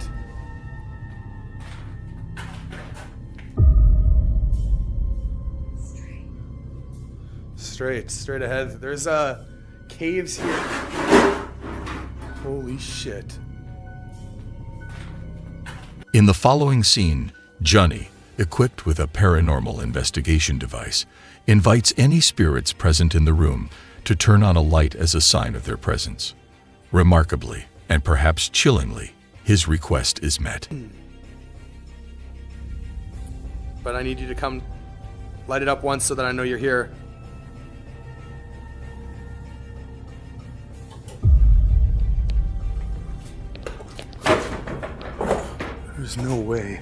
Speaker 12: Straight ahead. There's caves here. Holy shit.
Speaker 7: In the following scene, Johnny, equipped with a paranormal investigation device, invites any spirits present in the room to turn on a light as a sign of their presence. Remarkably, and perhaps chillingly, his request is met.
Speaker 12: But I need you to come light it up once so that I know you're here. There's no way.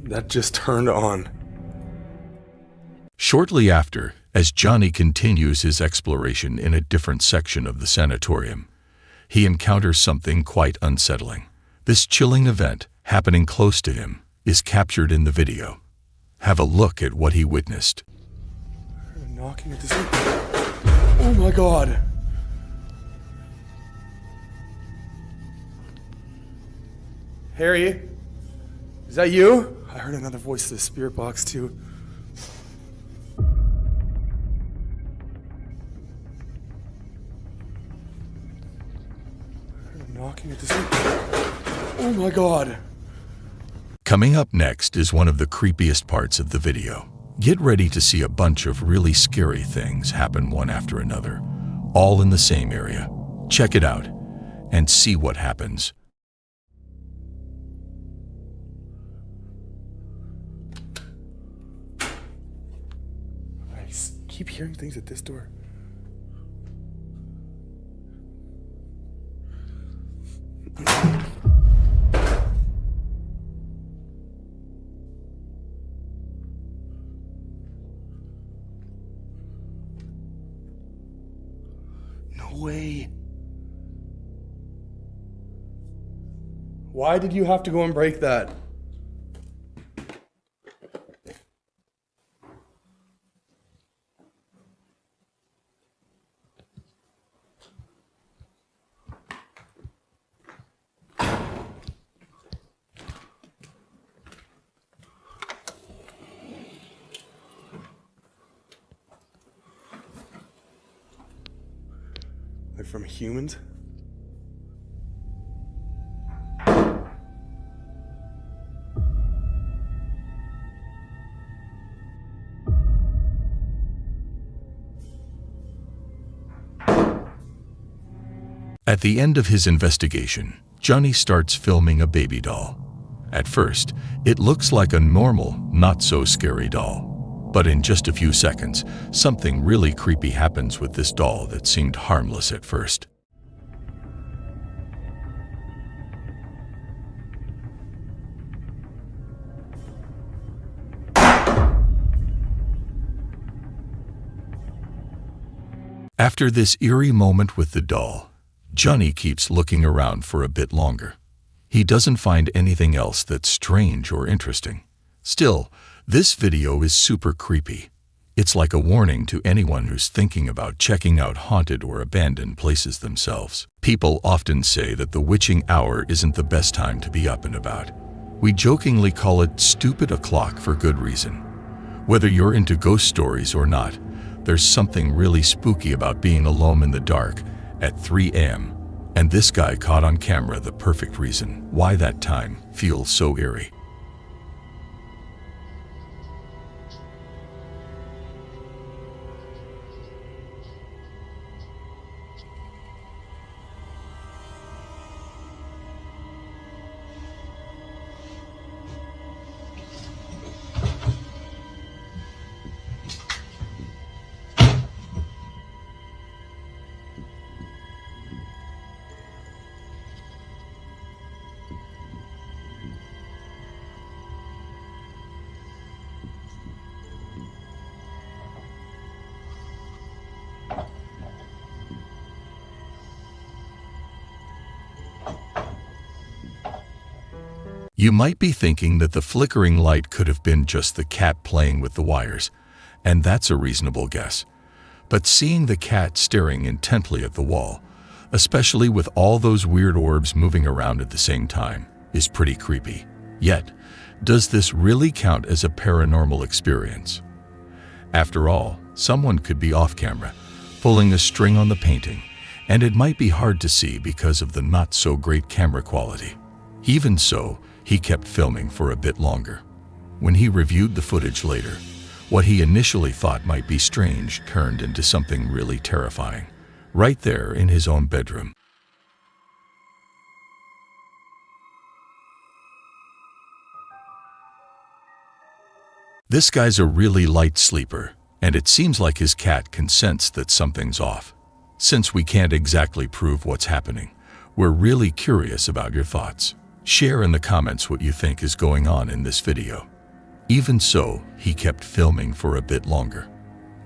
Speaker 12: That just turned on.
Speaker 7: Shortly after, as Johnny continues his exploration in a different section of the sanatorium, he encounters something quite unsettling. This chilling event, happening close to him, is captured in the video. Have a look at what he witnessed.
Speaker 12: Knocking at this. Oh my god. Harry? Is that you? I heard another voice in the spirit box too. I heard him knocking at this. Oh my God.
Speaker 7: Coming up next is one of the creepiest parts of the video. Get ready to see a bunch of really scary things happen one after another, all in the same area. Check it out and see what happens.
Speaker 12: I keep hearing things at this door. No way. Why did you have to go and break that? Like from humans?
Speaker 7: At the end of his investigation, Johnny starts filming a baby doll. At first, it looks like a normal, not-so-scary doll. But in just a few seconds, something really creepy happens with this doll that seemed harmless at first. After this eerie moment with the doll, Johnny keeps looking around for a bit longer. He doesn't find anything else that's strange or interesting. Still, this video is super creepy. It's like a warning to anyone who's thinking about checking out haunted or abandoned places themselves. People often say that the witching hour isn't the best time to be up and about. We jokingly call it stupid o'clock for good reason. Whether you're into ghost stories or not, there's something really spooky about being alone in the dark at 3 a.m. And this guy caught on camera the perfect reason why that time feels so eerie. You might be thinking that the flickering light could have been just the cat playing with the wires, and that's a reasonable guess. But seeing the cat staring intently at the wall, especially with all those weird orbs moving around at the same time, is pretty creepy. Yet, does this really count as a paranormal experience? After all, someone could be off camera, pulling a string on the painting, and it might be hard to see because of the not-so-great camera quality. Even so, he kept filming for a bit longer. When he reviewed the footage later, what he initially thought might be strange turned into something really terrifying, right there in his own bedroom. This guy's a really light sleeper, and it seems like his cat can sense that something's off. Since we can't exactly prove what's happening, we're really curious about your thoughts. Share in the comments what you think is going on in this video. Even so, he kept filming for a bit longer.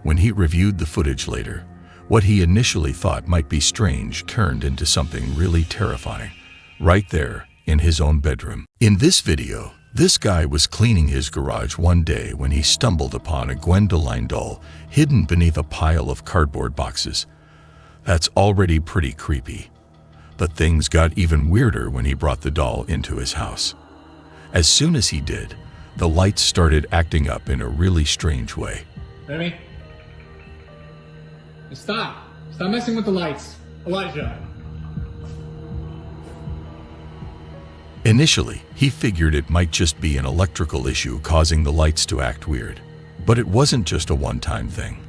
Speaker 7: When he reviewed the footage later, what he initially thought might be strange turned into something really terrifying, right there in his own bedroom. In this video, this guy was cleaning his garage one day when he stumbled upon a Gwendoline doll hidden beneath a pile of cardboard boxes. That's already pretty creepy. But things got even weirder when he brought the doll into his house. As soon as he did, the lights started acting up in a really strange way.
Speaker 3: Remy? Stop! Stop messing with the lights. Elijah.
Speaker 7: Initially, he figured it might just be an electrical issue causing the lights to act weird. But it wasn't just a one-time thing.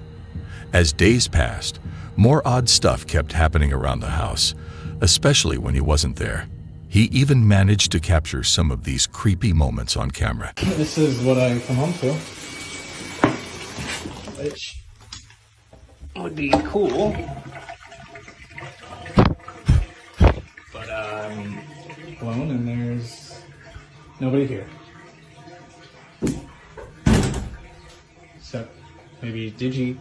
Speaker 7: As days passed, more odd stuff kept happening around the house, especially when he wasn't there. He even managed to capture some of these creepy moments on camera.
Speaker 3: This is what I come home to. Which would be cool. But I'm alone and there's nobody here. Except maybe Digi,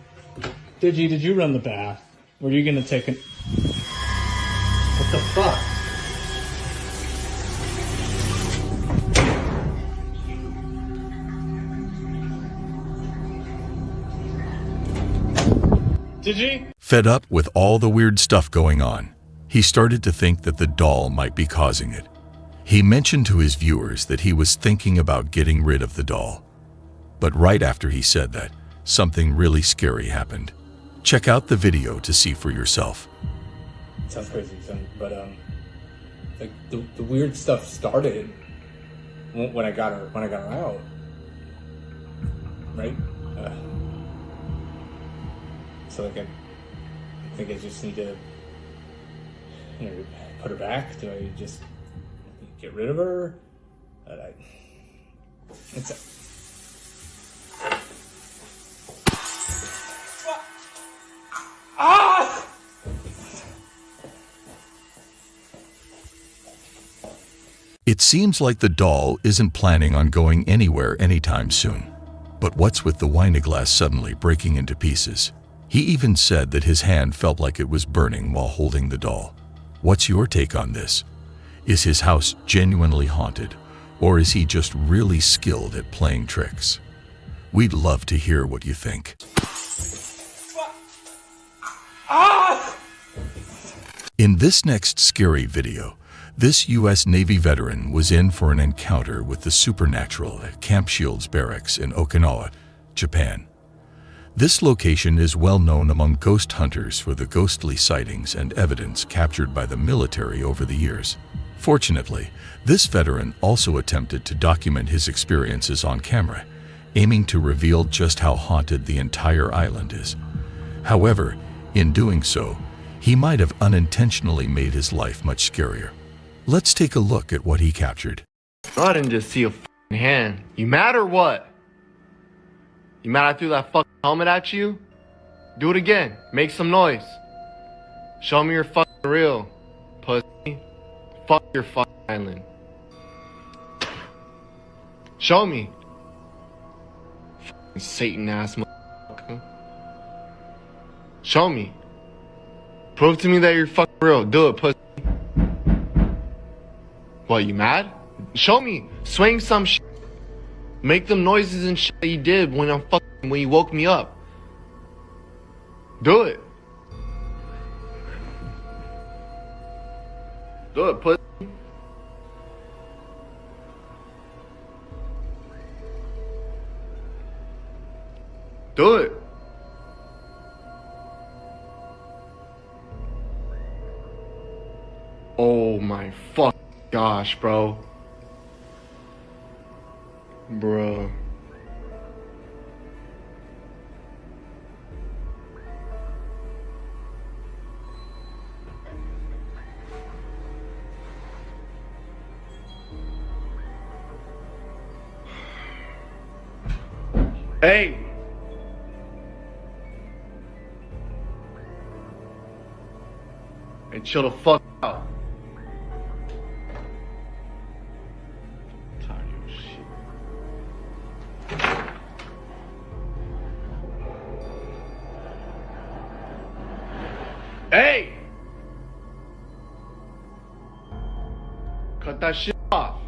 Speaker 3: did you run the bath? Were you gonna take it? What the fuck? Digi?
Speaker 7: Fed up with all the weird stuff going on, he started to think that the doll might be causing it. He mentioned to his viewers that he was thinking about getting rid of the doll. But right after he said that, something really scary happened. Check out the video to see for yourself.
Speaker 3: It sounds crazy, but like the weird stuff started when I got her out, right? So like I think I just need to, put her back. Do I just get rid of her?
Speaker 7: It seems like the doll isn't planning on going anywhere anytime soon. But what's with the wine glass suddenly breaking into pieces? He even said that his hand felt like it was burning while holding the doll. What's your take on this? Is his house genuinely haunted, or is he just really skilled at playing tricks? We'd love to hear what you think. In this next scary video, this U.S. Navy veteran was in for an encounter with the supernatural at Camp Shields Barracks in Okinawa, Japan. This location is well known among ghost hunters for the ghostly sightings and evidence captured by the military over the years. Fortunately, this veteran also attempted to document his experiences on camera, aiming to reveal just how haunted the entire island is. However, in doing so, he might have unintentionally made his life much scarier. Let's take a look at what he captured.
Speaker 13: I didn't just see a f***ing hand. You mad or what? You mad I threw that fucking helmet at you? Do it again. Make some noise. Show me you're fucking real, pussy. Fuck your fucking island. Show me. Fucking Satan-ass motherfucker. Show me. Prove to me that you're fucking real. Do it, pussy. What, you mad? Show me. Swing some shit. Make them noises and shit that you did when you woke me up. Do it. Do it, pussy. Do it. Oh my fuck gosh, bro. Bruh. Hey! Hey, chill the fuck out. I'm tired of your shit. Hey! Cut that shit off.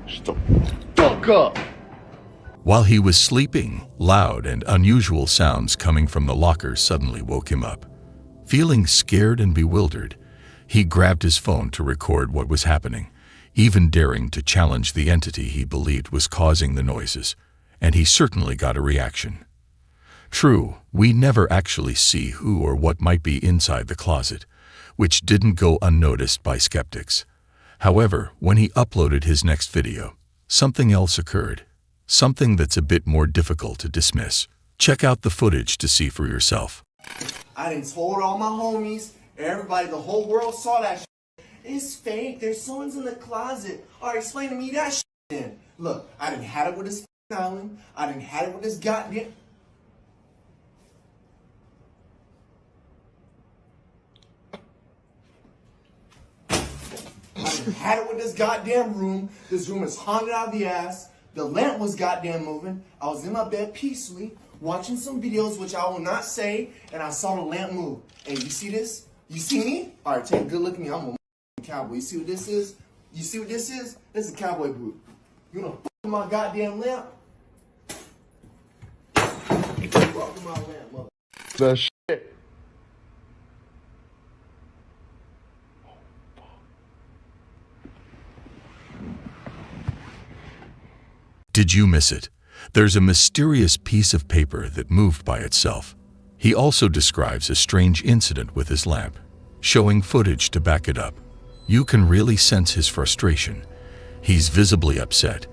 Speaker 13: Shut the fuck up!
Speaker 7: While he was sleeping, loud and unusual sounds coming from the locker suddenly woke him up. Feeling scared and bewildered, he grabbed his phone to record what was happening, even daring to challenge the entity he believed was causing the noises, and he certainly got a reaction. True, we never actually see who or what might be inside the closet, which didn't go unnoticed by skeptics. However, when he uploaded his next video, something else occurred, something that's a bit more difficult to dismiss. Check out the footage to see for yourself.
Speaker 5: I done told all my homies, everybody, the whole world saw that shit. It's fake. There's someone's in the closet. Alright, explain to me that shit then. Look, I done had it with this island. I done had it with this goddamn... I done had it with this goddamn room. This room is haunted out of the ass. The lamp was goddamn moving. I was in my bed peacefully, watching some videos, which I will not say, and I saw the lamp move. Hey, you see this? You see me? Alright, take a good look at me. I'm a cowboy. You see what this is? You see what this is? This is a cowboy boot. You wanna fuck with my goddamn lamp? Fuck with my lamp, mother.
Speaker 15: The shit.
Speaker 7: Did you miss it? There's a mysterious piece of paper that moved by itself. He also describes a strange incident with his lamp, showing footage to back it up. You can really sense his frustration. He's visibly upset,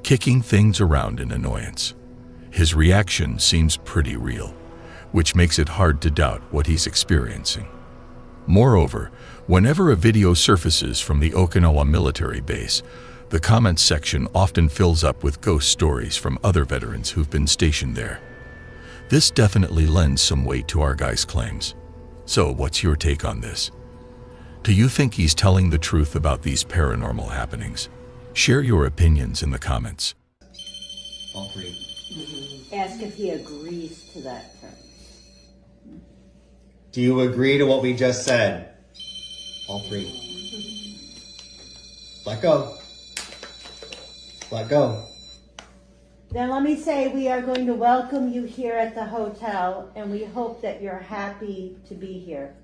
Speaker 7: kicking things around in annoyance. His reaction seems pretty real, which makes it hard to doubt what he's experiencing. Moreover, whenever a video surfaces from the Okinawa military base, the comments section often fills up with ghost stories from other veterans who've been stationed there. This definitely lends some weight to our guy's claims. So what's your take on this? Do you think he's telling the truth about these paranormal happenings? Share your opinions in the comments.
Speaker 8: All three.
Speaker 23: Ask if he agrees to that term.
Speaker 8: Do you agree to what we just said? All three. Let go. Let go.
Speaker 23: Then let me say we are going to welcome you here at the hotel, and we hope that you're happy to be here.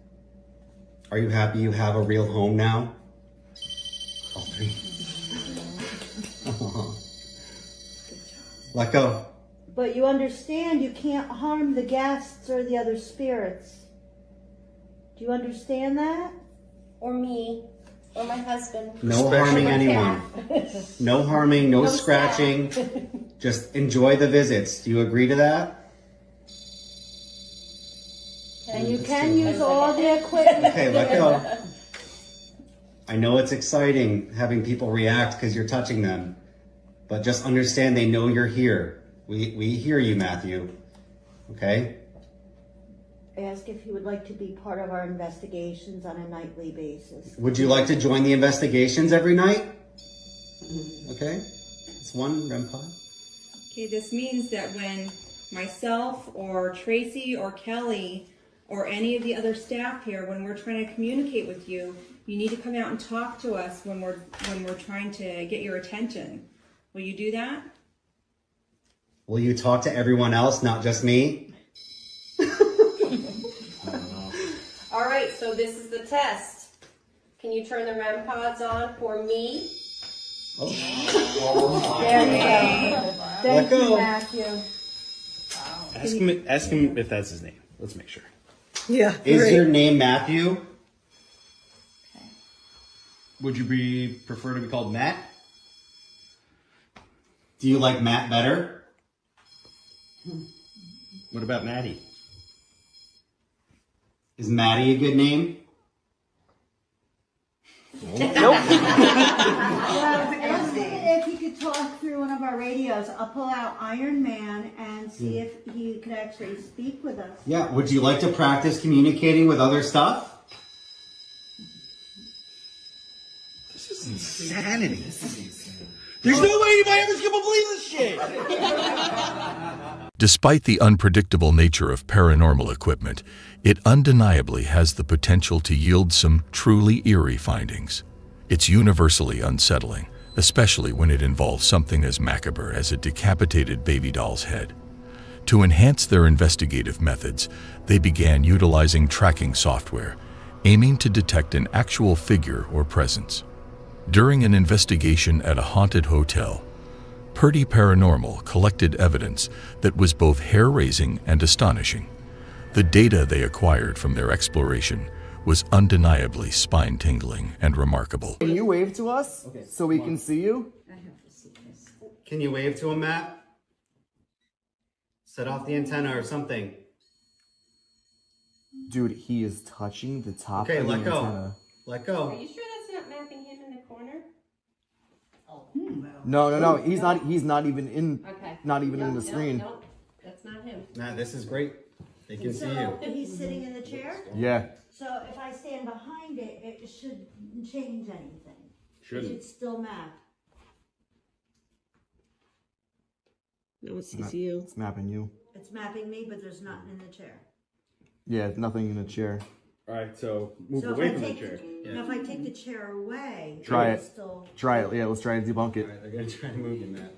Speaker 8: Are you happy you have a real home now? All three. Let go.
Speaker 23: But you understand you can't harm the guests or the other spirits. Do you understand that?
Speaker 14: Or me. Or my husband.
Speaker 8: No harming anyone. No harming, no scratching. Just enjoy the visits. Do you agree to that?
Speaker 23: And you can use all the equipment.
Speaker 8: Okay, let go. I know it's exciting having people react because you're touching them, but just understand they know you're here. We hear you, Matthew. Okay?
Speaker 23: Ask if he would like to be part of our investigations on a nightly basis.
Speaker 8: Would you like to join the investigations every night? Okay. It's one REM pod.
Speaker 19: Okay, this means that when myself or Tracy or Kelly or any of the other staff here, when we're trying to communicate with you, you need to come out and talk to us when we're trying to get your attention. Will you do that?
Speaker 8: Will you talk to everyone else, not just me?
Speaker 14: All right, so this is the test. Can you turn the REM pods on for me?
Speaker 8: Oh.
Speaker 23: There you go. Thank you, Matthew.
Speaker 21: Ask him if that's his name. Let's make sure.
Speaker 23: Yeah.
Speaker 8: Is your name Matthew?
Speaker 21: Would you prefer to be called Matt?
Speaker 8: Do you like Matt better?
Speaker 21: What about Maddie?
Speaker 8: Is Maddie a good name?
Speaker 23: Well, if he could talk through one of our radios, I'll pull out Iron Man and see if he could actually speak with us.
Speaker 8: Yeah, would you like to practice communicating with other stuff?
Speaker 21: This is insanity. There's no way anybody ever's gonna believe this shit!
Speaker 7: Despite the unpredictable nature of paranormal equipment, it undeniably has the potential to yield some truly eerie findings. It's universally unsettling, especially when it involves something as macabre as a decapitated baby doll's head. To enhance their investigative methods, they began utilizing tracking software, aiming to detect an actual figure or presence. During an investigation at a haunted hotel, Purdy Paranormal collected evidence that was both hair-raising and astonishing. The data they acquired from their exploration was undeniably spine-tingling and remarkable.
Speaker 8: Can you wave to us so we can see you? Can you wave to him, Matt? Set off the antenna or something.
Speaker 5: Dude, he is touching the top
Speaker 8: Okay,
Speaker 5: of the
Speaker 8: let go.
Speaker 5: antenna.
Speaker 8: Let go.
Speaker 14: Are you sure that's not mapping him in the corner?
Speaker 5: No. He's not even in.
Speaker 14: Okay.
Speaker 5: Not even in the screen.
Speaker 14: No, that's not him.
Speaker 8: Matt, this is great. They can see you.
Speaker 23: So he's sitting in the chair?
Speaker 5: Yeah.
Speaker 23: So if I stand behind it, it shouldn't change anything.
Speaker 8: Shouldn't.
Speaker 23: It should still map.
Speaker 14: No, it sees you.
Speaker 5: It's mapping you.
Speaker 23: It's mapping me, but there's nothing in the chair.
Speaker 5: Yeah, nothing in the chair.
Speaker 8: All right, so move
Speaker 23: So
Speaker 8: away
Speaker 23: if
Speaker 8: from
Speaker 23: I
Speaker 8: the
Speaker 23: take
Speaker 8: chair.
Speaker 23: Now if I take the chair away,
Speaker 5: Try
Speaker 23: it'll
Speaker 5: it.
Speaker 23: Still...
Speaker 5: Try it. Yeah, let's try and debunk it.
Speaker 8: All right, they're gonna try and move you, Matt.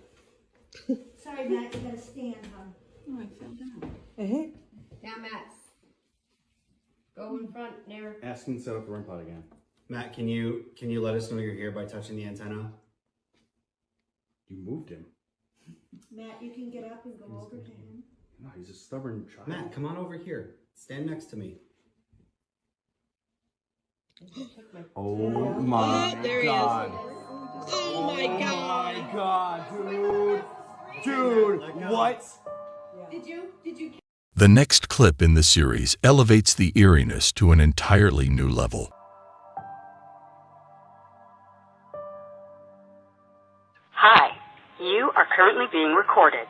Speaker 23: Sorry, Matt, you gotta stand, hon. Oh, I fell down.
Speaker 14: Down, Matt. Go in front, near.
Speaker 8: Ask him to set up the REM pod again. Matt, can you let us know you're here by touching the antenna? You moved him.
Speaker 23: Matt, you can get up and go over to him.
Speaker 8: No, he's a stubborn child. Matt, come on over here. Stand next to me.
Speaker 5: Oh my
Speaker 14: there he is.
Speaker 5: god.
Speaker 14: Oh my god.
Speaker 5: Oh my god, dude. Dude, what?
Speaker 14: Did you?
Speaker 7: The next clip in the series elevates the eeriness to an entirely new level.
Speaker 2: Hi, you are currently being recorded.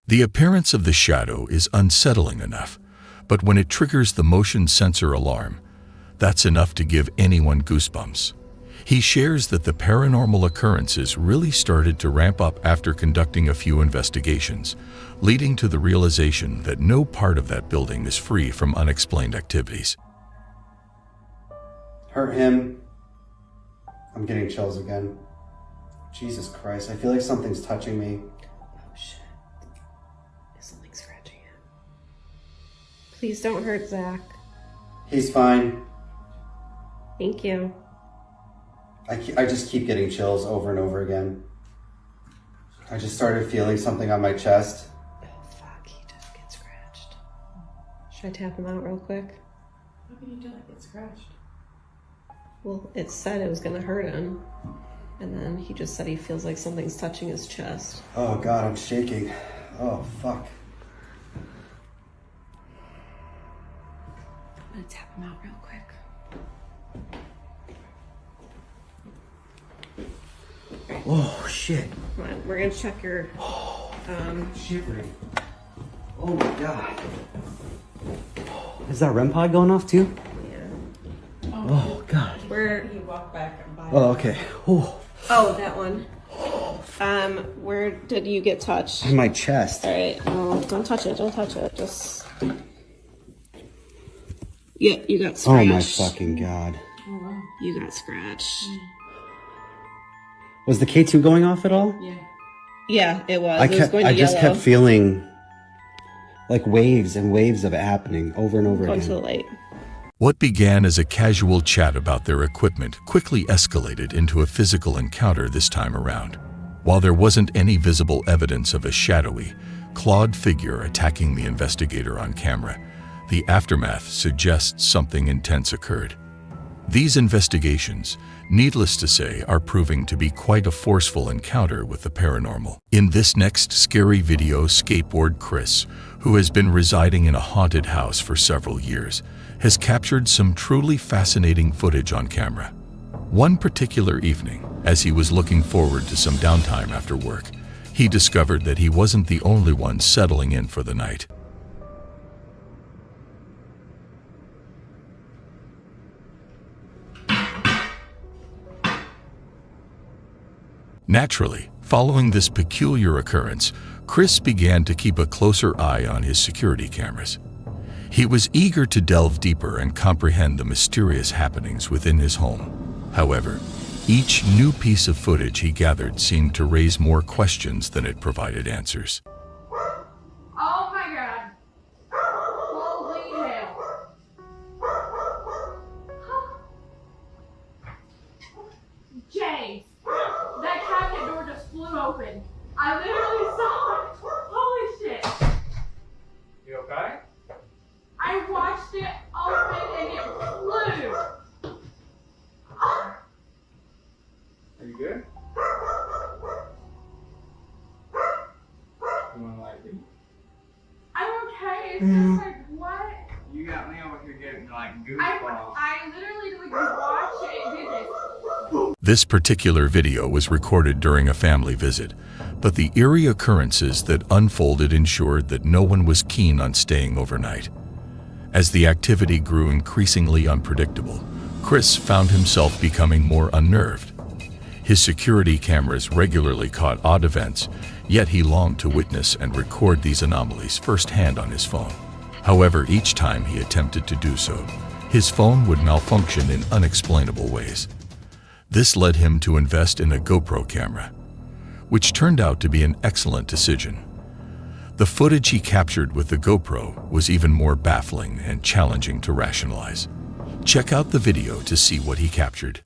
Speaker 7: The appearance of the shadow is unsettling enough, but when it triggers the motion sensor alarm, that's enough to give anyone goosebumps. He shares that the paranormal occurrences really started to ramp up after conducting a few investigations, leading to the realization that no part of that building is free from unexplained activities.
Speaker 8: Hurt him. I'm getting chills again. Jesus Christ, I feel like something's touching me.
Speaker 14: Oh shit. Is something scratching him? Please don't hurt Zach.
Speaker 8: He's fine.
Speaker 14: Thank you.
Speaker 8: I just keep getting chills over and over again. I just started feeling something on my chest.
Speaker 14: Oh fuck, he does get scratched. Should I tap him out real quick?
Speaker 23: How can you not get scratched?
Speaker 14: Well, it said it was gonna hurt him. And then he just said he feels like something's touching his chest.
Speaker 8: Oh God, I'm shaking. Oh fuck.
Speaker 14: I'm gonna tap him out real quick.
Speaker 8: Oh shit.
Speaker 14: Come on, we're gonna check your
Speaker 8: Shivering. Oh my God. Is that REM pod going off too?
Speaker 14: Yeah.
Speaker 8: Oh God.
Speaker 14: Where
Speaker 23: You walk back and buy
Speaker 8: Oh, okay. Oh.
Speaker 14: Oh, that one. Where did you get touched?
Speaker 8: In my chest.
Speaker 14: Alright, oh, don't touch it, just... Yeah, you got scratched.
Speaker 8: Oh my fucking God.
Speaker 14: You got scratched.
Speaker 8: Was the K2 going off at all?
Speaker 23: Yeah.
Speaker 14: Yeah, it was. It was going to
Speaker 8: I just
Speaker 14: yellow.
Speaker 8: kept feeling like waves and waves of it happening over and over
Speaker 14: Going
Speaker 8: again.
Speaker 14: to the light.
Speaker 7: What began as a casual chat about their equipment quickly escalated into a physical encounter this time around. While there wasn't any visible evidence of a shadowy, clawed figure attacking the investigator on camera, the aftermath suggests something intense occurred. These investigations, needless to say, are proving to be quite a forceful encounter with the paranormal. In this next scary video, skateboard Chris, who has been residing in a haunted house for several years, has captured some truly fascinating footage on camera. One particular evening, as he was looking forward to some downtime after work, he discovered that he wasn't the only one settling in for the night. Naturally, following this peculiar occurrence, Chris began to keep a closer eye on his security cameras. He was eager to delve deeper and comprehend the mysterious happenings within his home. However, each new piece of footage he gathered seemed to raise more questions than it provided answers.
Speaker 6: James, that cabinet door just flew open. I literally saw it. Holy shit.
Speaker 3: You okay?
Speaker 6: I watched it open and it flew.
Speaker 3: Are you good? You wanna like it?
Speaker 6: I'm okay. It's just like, what?
Speaker 3: You got me over here getting like
Speaker 6: I literally like watched it and did this.
Speaker 7: This particular video was recorded during a family visit, but the eerie occurrences that unfolded ensured that no one was keen on staying overnight. As the activity grew increasingly unpredictable, Chris found himself becoming more unnerved. His security cameras regularly caught odd events, yet he longed to witness and record these anomalies firsthand on his phone. However, each time he attempted to do so, his phone would malfunction in unexplainable ways. This led him to invest in a GoPro camera, which turned out to be an excellent decision. The footage he captured with the GoPro was even more baffling and challenging to rationalize. Check out the video to see what he captured.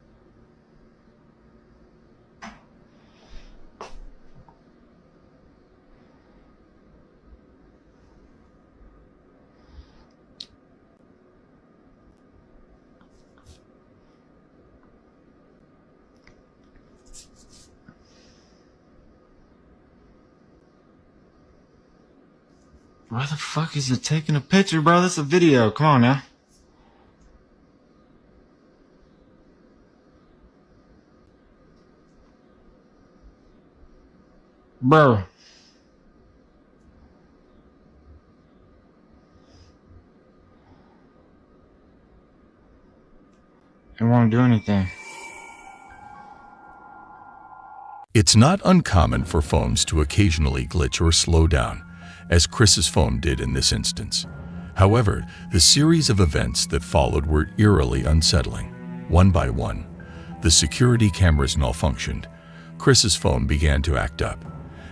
Speaker 4: Why the fuck is it taking a picture, bro? That's a video. Come on now. Bro. I don't want to do anything.
Speaker 7: It's not uncommon for phones to occasionally glitch or slow down, as Chris's phone did in this instance. However, the series of events that followed were eerily unsettling. One by one, the security cameras malfunctioned, Chris's phone began to act up,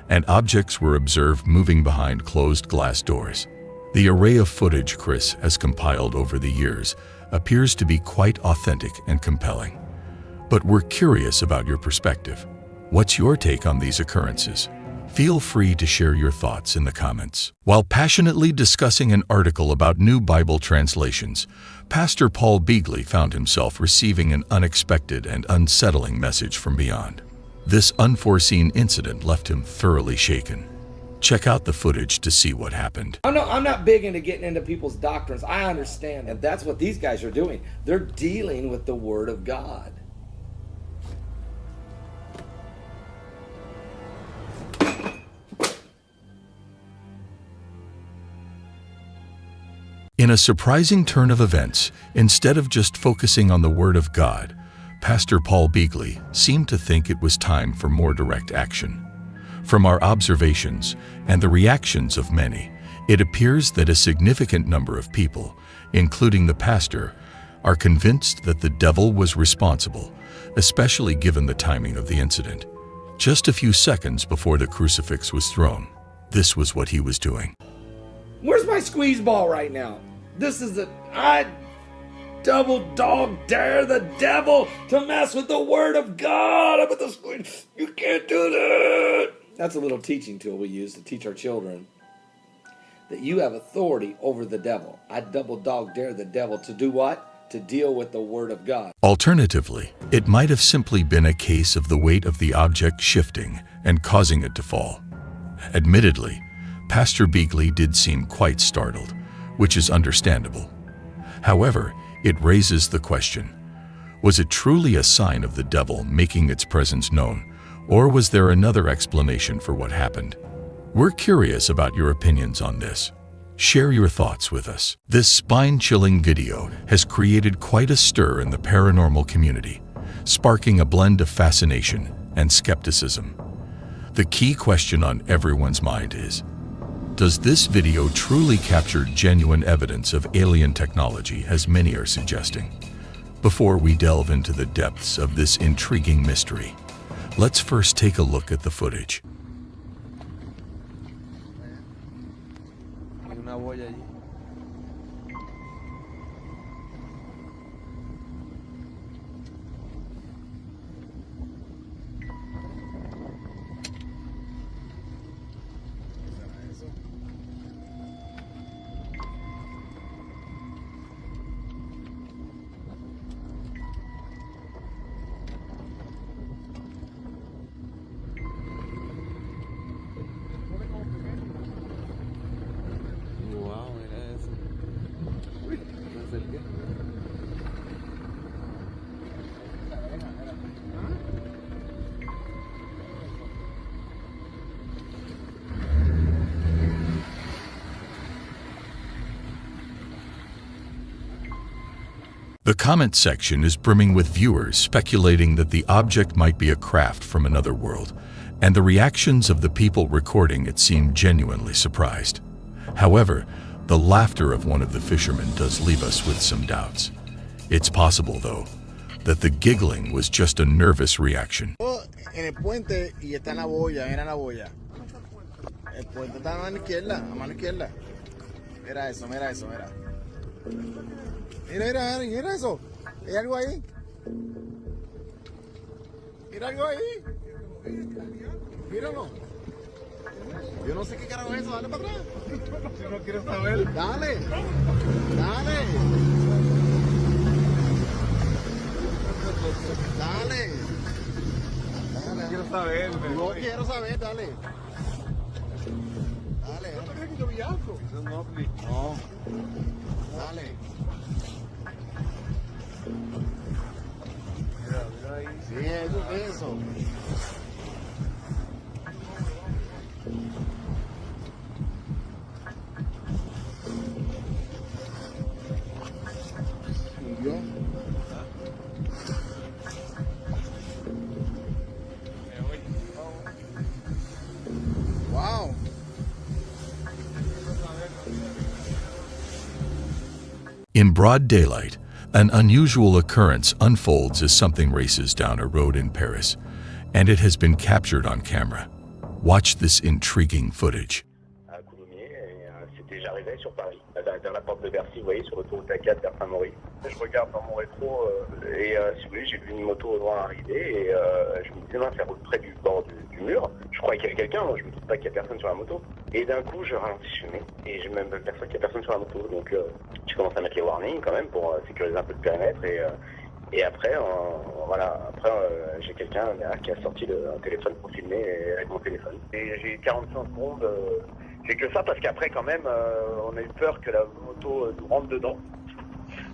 Speaker 7: and objects were observed moving behind closed glass doors. The array of footage Chris has compiled over the years appears to be quite authentic and compelling. But we're curious about your perspective. What's your take on these occurrences? Feel free to share your thoughts in the comments. While passionately discussing an article about new Bible translations, Pastor Paul Beagley found himself receiving an unexpected and unsettling message from beyond. This unforeseen incident left him thoroughly shaken. Check out the footage to see what happened.
Speaker 10: I'm not big into getting into people's doctrines. I understand, and that's what these guys are doing. They're dealing with the Word of God.
Speaker 7: In a surprising turn of events, instead of just focusing on the Word of God, Pastor Paul Beagley seemed to think it was time for more direct action. From our observations and the reactions of many, it appears that a significant number of people, including the pastor, are convinced that the devil was responsible, especially given the timing of the incident. Just a few seconds before the crucifix was thrown, this was what he was doing.
Speaker 10: Where's my squeeze ball right now? I double dog dare the devil to mess with the Word of God. I'm at the squeeze. You can't do that. That's a little teaching tool we use to teach our children that you have authority over the devil. I double dog dare the devil to do what? To deal with the Word of God.
Speaker 7: Alternatively, it might have simply been a case of the weight of the object shifting and causing it to fall. Admittedly, Pastor Beagley did seem quite startled, which is understandable. However, it raises the question, was it truly a sign of the devil making its presence known, or was there another explanation for what happened? We're curious about your opinions on this. Share your thoughts with us. This spine-chilling video has created quite a stir in the paranormal community, sparking a blend of fascination and skepticism. The key question on everyone's mind is, does this video truly capture genuine evidence of alien technology, as many are suggesting? Before we delve into the depths of this intriguing mystery, let's first take a look at the footage. The comment section is brimming with viewers speculating that the object might be a craft from another world, and the reactions of the people recording it seem genuinely surprised. However, the laughter of one of the fishermen does leave us with some doubts. It's possible, though, that the giggling was just a nervous reaction.
Speaker 16: En el puente y está en la boya, era la boya. El puente está a mano izquierda, a mano izquierda. Mira eso, mira eso, mira. Mira eso. Hay algo ahí. Mira algo ahí. Míralo. Yo no sé qué carajo es eso, dale para atrás. Si no quieres saber. Dale. Dale. Dale. No quiero saber. No quiero saber, dale. Dale. ¿No crees que yo vi algo? No. Dale. Mira ahí. Sí, eso. Wow.
Speaker 7: In broad daylight, an unusual occurrence unfolds as something races down a road in Paris, and it has been captured on camera. Watch this intriguing footage.
Speaker 17: J'arrivais sur Paris, vers la porte de Bercy, vous voyez, sur l'autoroute A4 vers Saint-Maurice. Je regarde dans mon rétro et si vous voulez, j'ai vu une moto au loin arriver et je me disais non, ça roule près du bord du mur. Je croyais qu'il y avait quelqu'un, moi je me dis pas qu'il y a personne sur la moto. Et d'un coup, je ralentis, je fais et je même personne qu'il y a personne sur la moto. Donc je commence à mettre les warnings quand même pour sécuriser un peu le périmètre et après, j'ai quelqu'un qui a sorti un téléphone pour filmer avec mon téléphone. Et j'ai 45 secondes. C'est que ça parce qu'après quand même on a eu peur que la moto nous rentre dedans,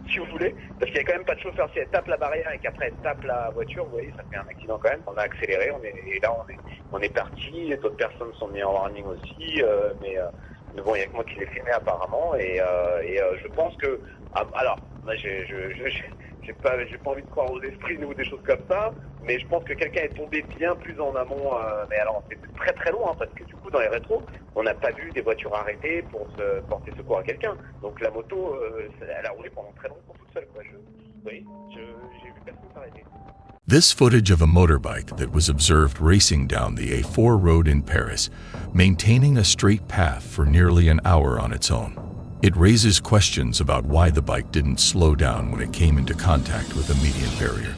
Speaker 17: si vous voulez, parce qu'il n'y a quand même pas de chauffeur. Si elle tape la barrière et qu'après elle tape la voiture, vous voyez, ça fait un accident quand même. On a accéléré, on est parti, d'autres personnes sont mises en warning aussi, mais bon, il n'y a que moi qui l'ai filmé apparemment et je pense que alors moi j'ai pas envie de croire aux esprits ou des choses comme ça, mais je pense que quelqu'un est tombé bien plus en amont, mais alors c'est très très loin, parce que du coup dans les rétros, on n'a pas vu des voitures arrêtées pour se porter secours à quelqu'un. Donc la moto, elle a roulé pendant très longtemps toute seule, quoi. J'ai vu personne s'arrêter.
Speaker 7: This footage of a motorbike that was observed racing down the A4 road in Paris, maintaining a straight path for nearly an hour on its own. It raises questions about why the bike didn't slow down when it came into contact with a median barrier.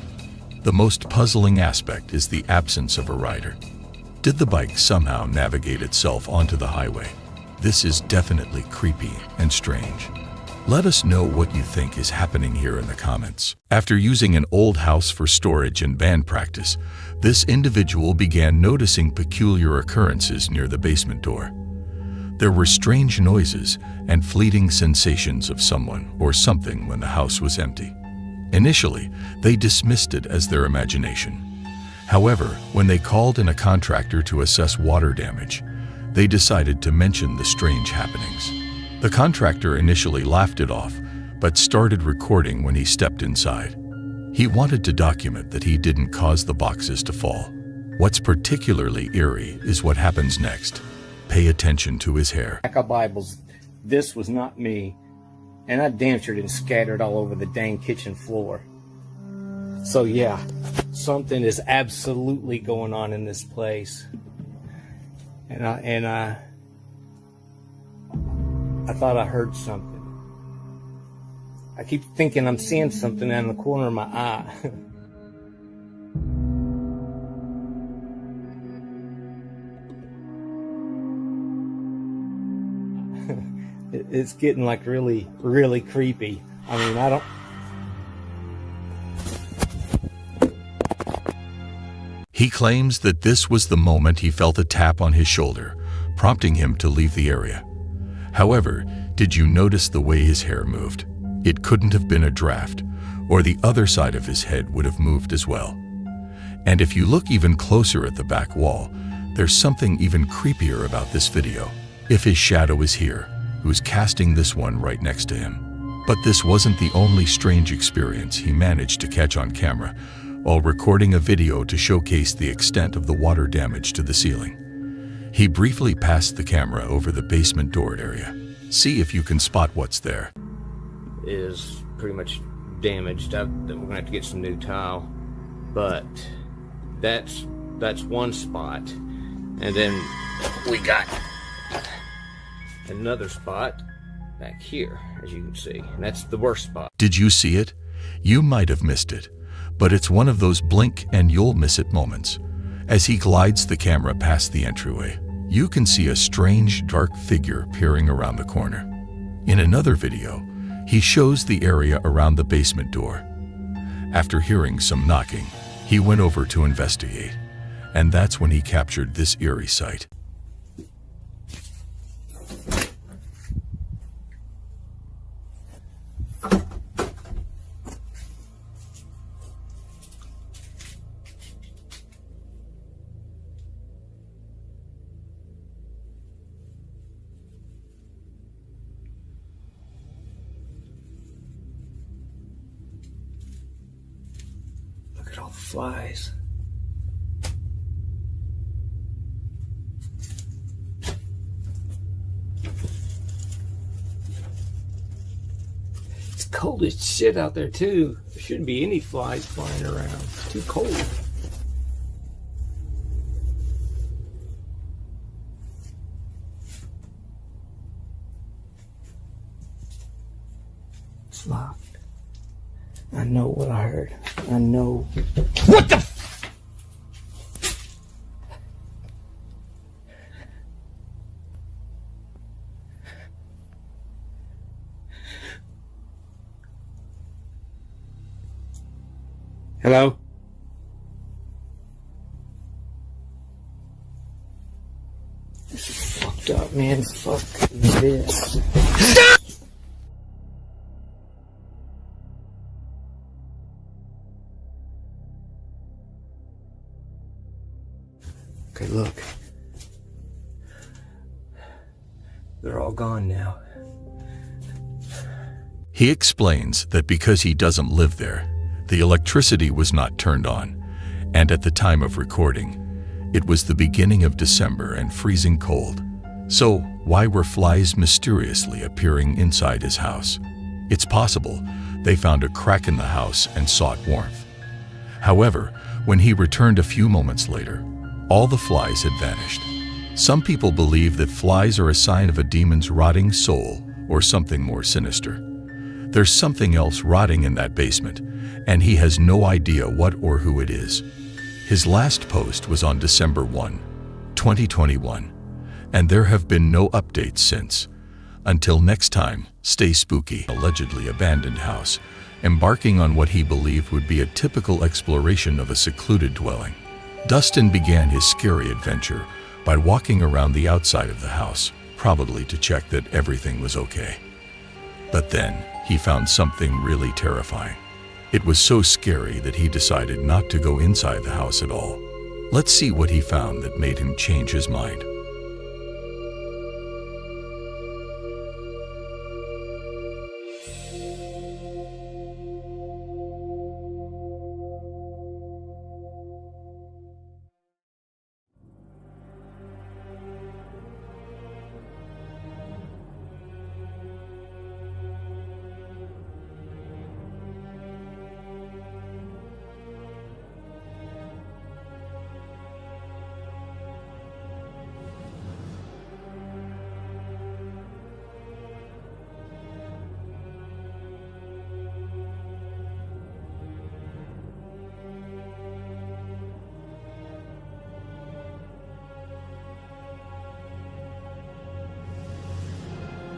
Speaker 7: The most puzzling aspect is the absence of a rider. Did the bike somehow navigate itself onto the highway? This is definitely creepy and strange. Let us know what you think is happening here in the comments. After using an old house for storage and band practice, this individual began noticing peculiar occurrences near the basement door. There were strange noises and fleeting sensations of someone or something when the house was empty. Initially, they dismissed it as their imagination. However, when they called in a contractor to assess water damage, they decided to mention the strange happenings. The contractor initially laughed it off, but started recording when he stepped inside. He wanted to document that he didn't cause the boxes to fall. What's particularly eerie is what happens next. Pay attention to his hair.
Speaker 18: Pack of Bibles. This was not me. And I damn sure didn't scatter it all over the dang kitchen floor. So yeah, something is absolutely going on in this place. And I thought I heard something. I keep thinking I'm seeing something out in the corner of my eye. It's getting like really, really creepy. I mean, I don't...
Speaker 7: He claims that this was the moment he felt a tap on his shoulder, prompting him to leave the area. However, did you notice the way his hair moved? It couldn't have been a draft, or the other side of his head would have moved as well. And if you look even closer at the back wall, there's something even creepier about this video. If his shadow is here, who's casting this one right next to him? But this wasn't the only strange experience he managed to catch on camera while recording a video to showcase the extent of the water damage to the ceiling. He briefly passed the camera over the basement door area. See if you can spot what's there.
Speaker 18: Is pretty much damaged. We're gonna have to get some new tile, but that's one spot, and then we got another spot back here, as you can see, and that's the worst spot.
Speaker 7: Did you see it? You might have missed it, but it's one of those blink and you'll miss it moments. As he glides the camera past the entryway, you can see a strange dark figure peering around the corner. In another video, he shows the area around the basement door. After hearing some knocking, he went over to investigate, and that's when he captured this eerie sight.
Speaker 18: Look at all the flies. It's cold as shit out there too. There shouldn't be any flies flying around. It's too cold. It's locked. I know what I heard. I know. What the f— Hello? This is fucked up, man. Fuck this. Okay, look. They're all gone now.
Speaker 7: He explains that because he doesn't live there, the electricity was not turned on, and at the time of recording, it was the beginning of December and freezing cold. So why were flies mysteriously appearing inside his house? It's possible they found a crack in the house and sought warmth. However, when he returned a few moments later, all the flies had vanished. Some people believe that flies are a sign of a demon's rotting soul or something more sinister. There's something else rotting in that basement, and he has no idea what or who it is. His last post was on December 1, 2021, and there have been no updates since. Until next time, stay spooky. Allegedly abandoned house, embarking on what he believed would be a typical exploration of a secluded dwelling. Dustin began his scary adventure by walking around the outside of the house, probably to check that everything was okay. But then, he found something really terrifying. It was so scary that he decided not to go inside the house at all. Let's see what he found that made him change his mind.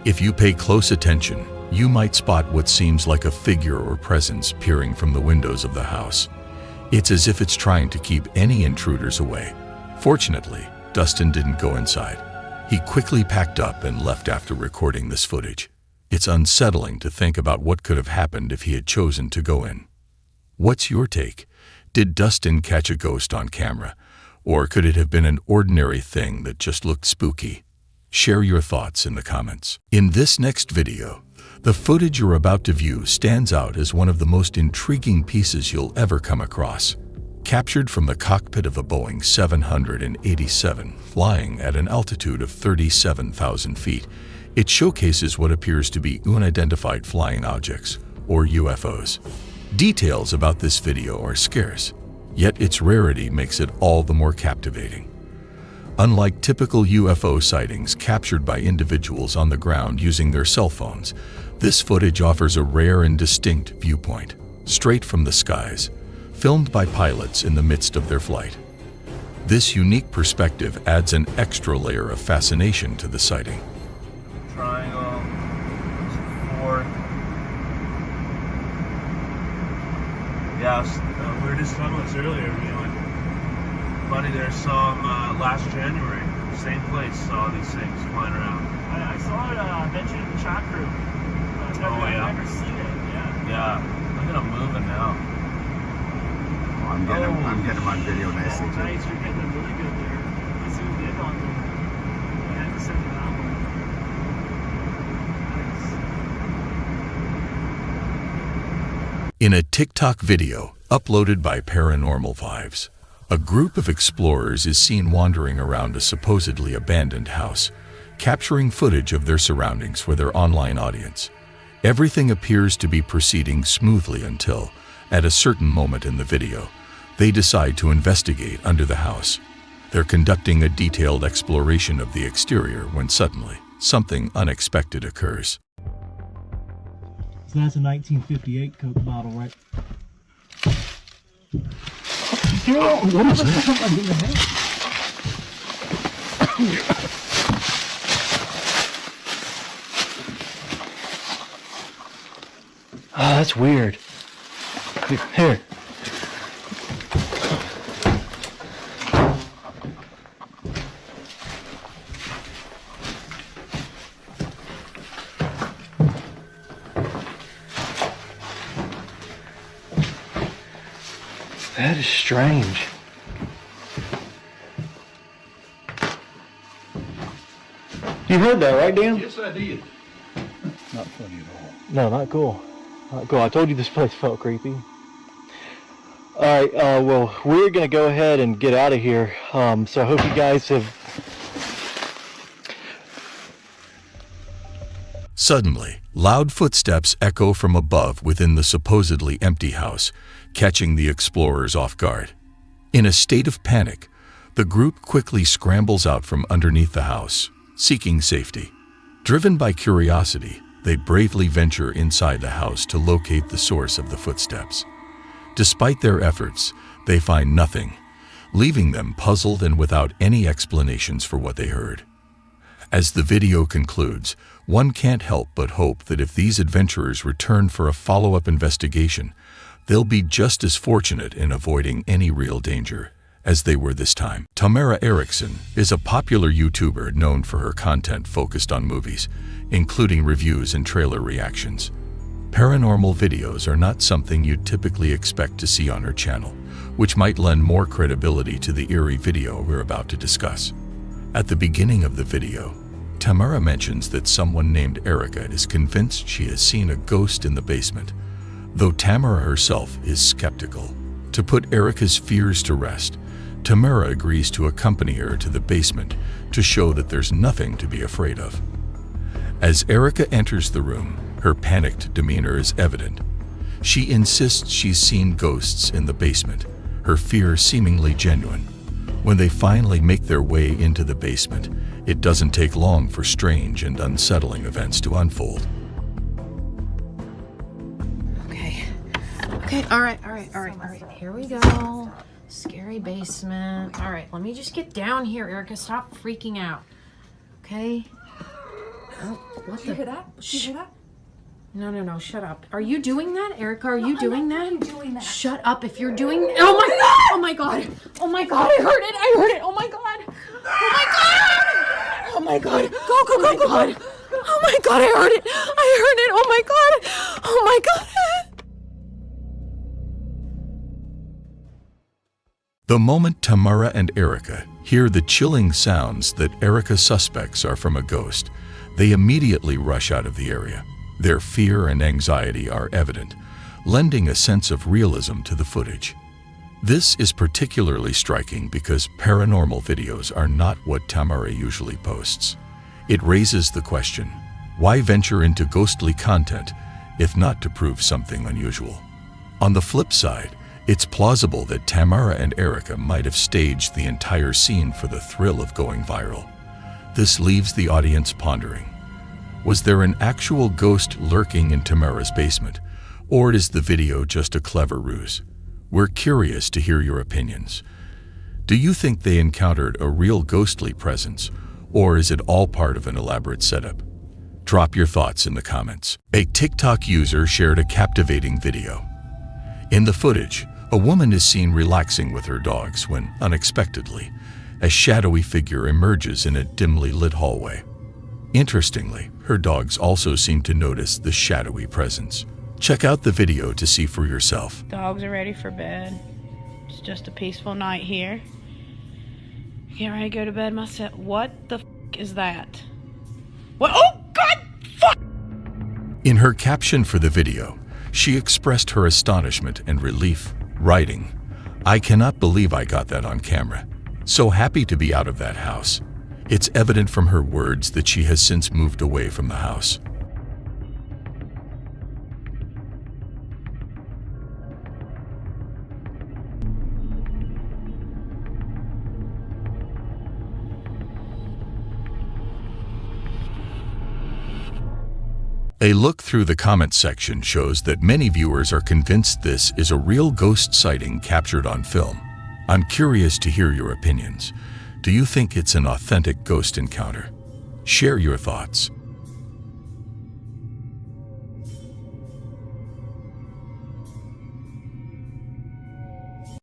Speaker 7: If you pay close attention, you might spot what seems like a figure or presence peering from the windows of the house. It's as if it's trying to keep any intruders away. Fortunately, Dustin didn't go inside. He quickly packed up and left after recording this footage. It's unsettling to think about what could have happened if he had chosen to go in. What's your take? Did Dustin catch a ghost on camera? Or could it have been an ordinary thing that just looked spooky? Share your thoughts in the comments. In this next video, The footage you're about to view stands out as one of the most intriguing pieces you'll ever come across. Captured from the cockpit of a Boeing 787 flying at an altitude of 37,000 feet, it showcases what appears to be unidentified flying objects, or UFOs. Details about this video are scarce, yet its rarity makes it all the more captivating. Unlike typical UFO sightings captured by individuals on the ground using their cell phones, this footage offers a rare and distinct viewpoint, straight from the skies, filmed by pilots in the midst of their flight. This unique perspective adds an extra layer of fascination to the sighting.
Speaker 1: Triangle, 4. Yeah, we were just talking about this earlier. Buddy there saw him last January. Same place, saw these things flying around.
Speaker 20: I saw it mentioned in the chat group. I've never seen it, yeah.
Speaker 1: Yeah, look at him moving now.
Speaker 22: I'm getting him on video nicely too.
Speaker 20: Nice, you're getting them really good there. I zoomed in on them. I had to send them out. Nice.
Speaker 7: In a TikTok video uploaded by Paranormal Vibes, a group of explorers is seen wandering around a supposedly abandoned house, capturing footage of their surroundings for their online audience. Everything appears to be proceeding smoothly until, at a certain moment in the video, they decide to investigate under the house. They're conducting a detailed exploration of the exterior when suddenly, something unexpected occurs.
Speaker 24: So that's a 1958 Coke bottle, right? What is that?
Speaker 18: Oh, that's weird. Here. That is strange. You heard that, right, Dan?
Speaker 21: Yes, I did. Not funny at all.
Speaker 18: No, not cool. Not cool. I told you this place felt creepy. Alright, well, we're going to go ahead and get out of here. So I hope you guys have...
Speaker 7: Suddenly, loud footsteps echo from above within the supposedly empty house, catching the explorers off guard. In a state of panic, the group quickly scrambles out from underneath the house, seeking safety. Driven by curiosity, they bravely venture inside the house to locate the source of the footsteps. Despite their efforts, they find nothing, leaving them puzzled and without any explanations for what they heard. As the video concludes, one can't help but hope that if these adventurers return for a follow-up investigation, they'll be just as fortunate in avoiding any real danger as they were this time. Tamara Erickson is a popular YouTuber known for her content focused on movies, including reviews and trailer reactions. Paranormal videos are not something you'd typically expect to see on her channel, which might lend more credibility to the eerie video we're about to discuss. At the beginning of the video, Tamara mentions that someone named Erica is convinced she has seen a ghost in the basement, though Tamara herself is skeptical. To put Erica's fears to rest, Tamara agrees to accompany her to the basement to show that there's nothing to be afraid of. As Erica enters the room, her panicked demeanor is evident. She insists she's seen ghosts in the basement, her fear seemingly genuine. When they finally make their way into the basement, it doesn't take long for strange and unsettling events to unfold.
Speaker 25: Okay, all right. Here we go. Scary basement. All right, let me just get down here, Erica. Stop freaking out. Okay? Oh, what
Speaker 6: Did you hear that? Did you hear that?
Speaker 25: No, shut up. Are you doing that, Erica? Are you doing that?
Speaker 6: I'm doing that.
Speaker 25: Shut up if you're doing... Oh my god! Oh my god! Oh my god, I heard it! Oh my god! Oh my god! Oh my god! Go! Oh my god, I heard it! Oh my god! Oh my god!
Speaker 7: The moment Tamara and Erica hear the chilling sounds that Erica suspects are from a ghost, they immediately rush out of the area. Their fear and anxiety are evident, lending a sense of realism to the footage. This is particularly striking because paranormal videos are not what Tamara usually posts. It raises the question, why venture into ghostly content if not to prove something unusual? On the flip side, it's plausible that Tamara and Erica might have staged the entire scene for the thrill of going viral. This leaves the audience pondering. Was there an actual ghost lurking in Tamara's basement, or is the video just a clever ruse? We're curious to hear your opinions. Do you think they encountered a real ghostly presence, or is it all part of an elaborate setup? Drop your thoughts in the comments. A TikTok user shared a captivating video. In the footage, a woman is seen relaxing with her dogs when, unexpectedly, a shadowy figure emerges in a dimly lit hallway. Interestingly, her dogs also seem to notice the shadowy presence. Check out the video to see for yourself.
Speaker 9: Dogs are ready for bed. It's just a peaceful night here. Get ready to go to bed myself. What the f is that? What? Oh, God! Fuck!
Speaker 7: In her caption for the video, she expressed her astonishment and relief, writing, "I cannot believe I got that on camera. So happy to be out of that house." It's evident from her words that she has since moved away from the house. A look through the comments section shows that many viewers are convinced this is a real ghost sighting captured on film. I'm curious to hear your opinions. Do you think it's an authentic ghost encounter? Share your thoughts.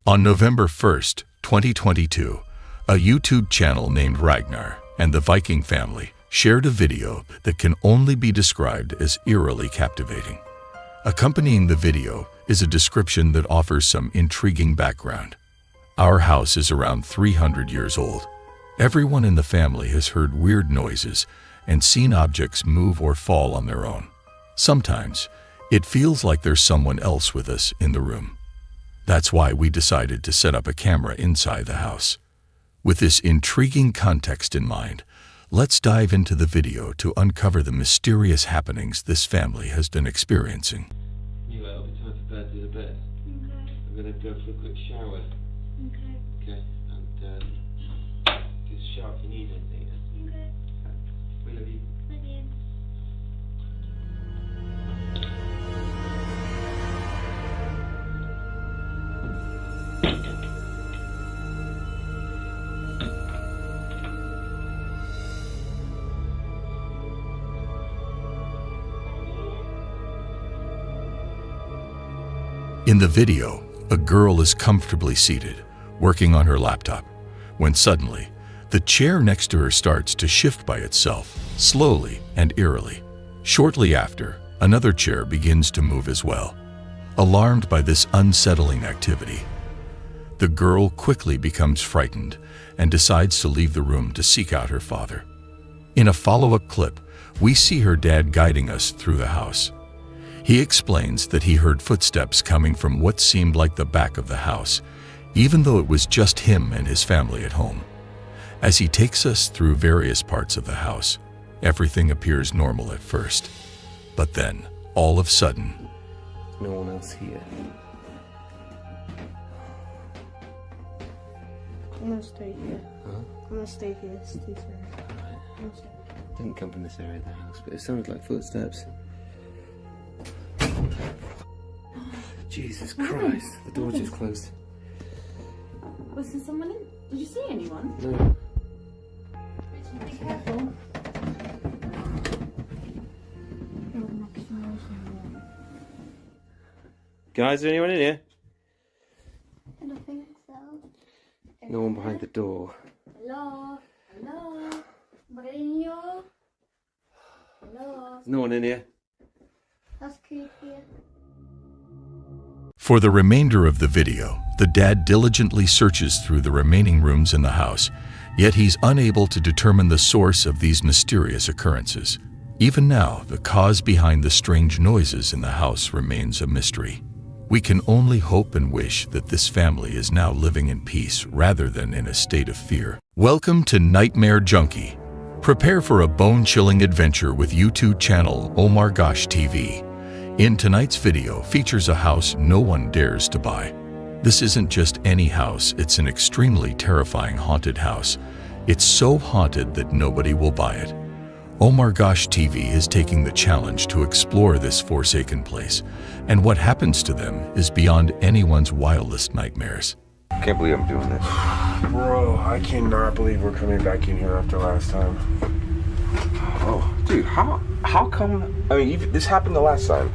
Speaker 7: On November 1st, 2022, a YouTube channel named Ragnar and the Viking family shared a video that can only be described as eerily captivating. Accompanying the video is a description that offers some intriguing background. Our house is around 300 years old. Everyone in the family has heard weird noises and seen objects move or fall on their own. Sometimes, it feels like there's someone else with us in the room. That's why we decided to set up a camera inside the house. With this intriguing context in mind, let's dive into the video to uncover the mysterious happenings this family has been experiencing.
Speaker 11: Anyway, it'll be time for bed, do the bed. Okay. I'm going to go for a quick shower. Okay. Okay, and just shower if you need anything. Okay. We love you. Love you.
Speaker 7: In the video, a girl is comfortably seated, working on her laptop, when suddenly, the chair next to her starts to shift by itself, slowly and eerily. Shortly after, another chair begins to move as well. Alarmed by this unsettling activity, the girl quickly becomes frightened and decides to leave the room to seek out her father. In a follow-up clip, we see her dad guiding us through the house. He explains that he heard footsteps coming from what seemed like the back of the house, even though it was just him and his family at home. As he takes us through various parts of the house, everything appears normal at first. But then, all of a sudden,
Speaker 11: no one else here.
Speaker 9: I'm gonna stay here.
Speaker 11: Huh?
Speaker 9: I'm gonna stay here. Stay here.
Speaker 11: Didn't come from this area of the house, but it sounded like footsteps. Jesus Christ, the door just closed.
Speaker 9: Was there someone in? Did you see anyone?
Speaker 11: No.
Speaker 9: Be careful.
Speaker 11: Guys, is there anyone in here?
Speaker 12: I don't think so.
Speaker 11: No one behind the door.
Speaker 12: Hello? Hello? Mourinho? Hello?
Speaker 11: There's no one in here.
Speaker 12: That's creepy.
Speaker 7: For the remainder of the video, the dad diligently searches through the remaining rooms in the house, yet he's unable to determine the source of these mysterious occurrences. Even now, the cause behind the strange noises in the house remains a mystery. We can only hope and wish that this family is now living in peace rather than in a state of fear. Welcome to Nightmare Junkie. Prepare for a bone-chilling adventure with YouTube channel Oh My Gosh TV. In tonight's video features a house no one dares to buy. This isn't just any house, it's an extremely terrifying haunted house. It's so haunted that nobody will buy it. Oh My Gosh TV is taking the challenge to explore this forsaken place, and what happens to them is beyond anyone's wildest nightmares.
Speaker 2: Can't believe I'm doing this.
Speaker 5: Bro, I cannot believe we're coming back in here after last time.
Speaker 2: Oh, dude, how come, I mean, this happened the last time.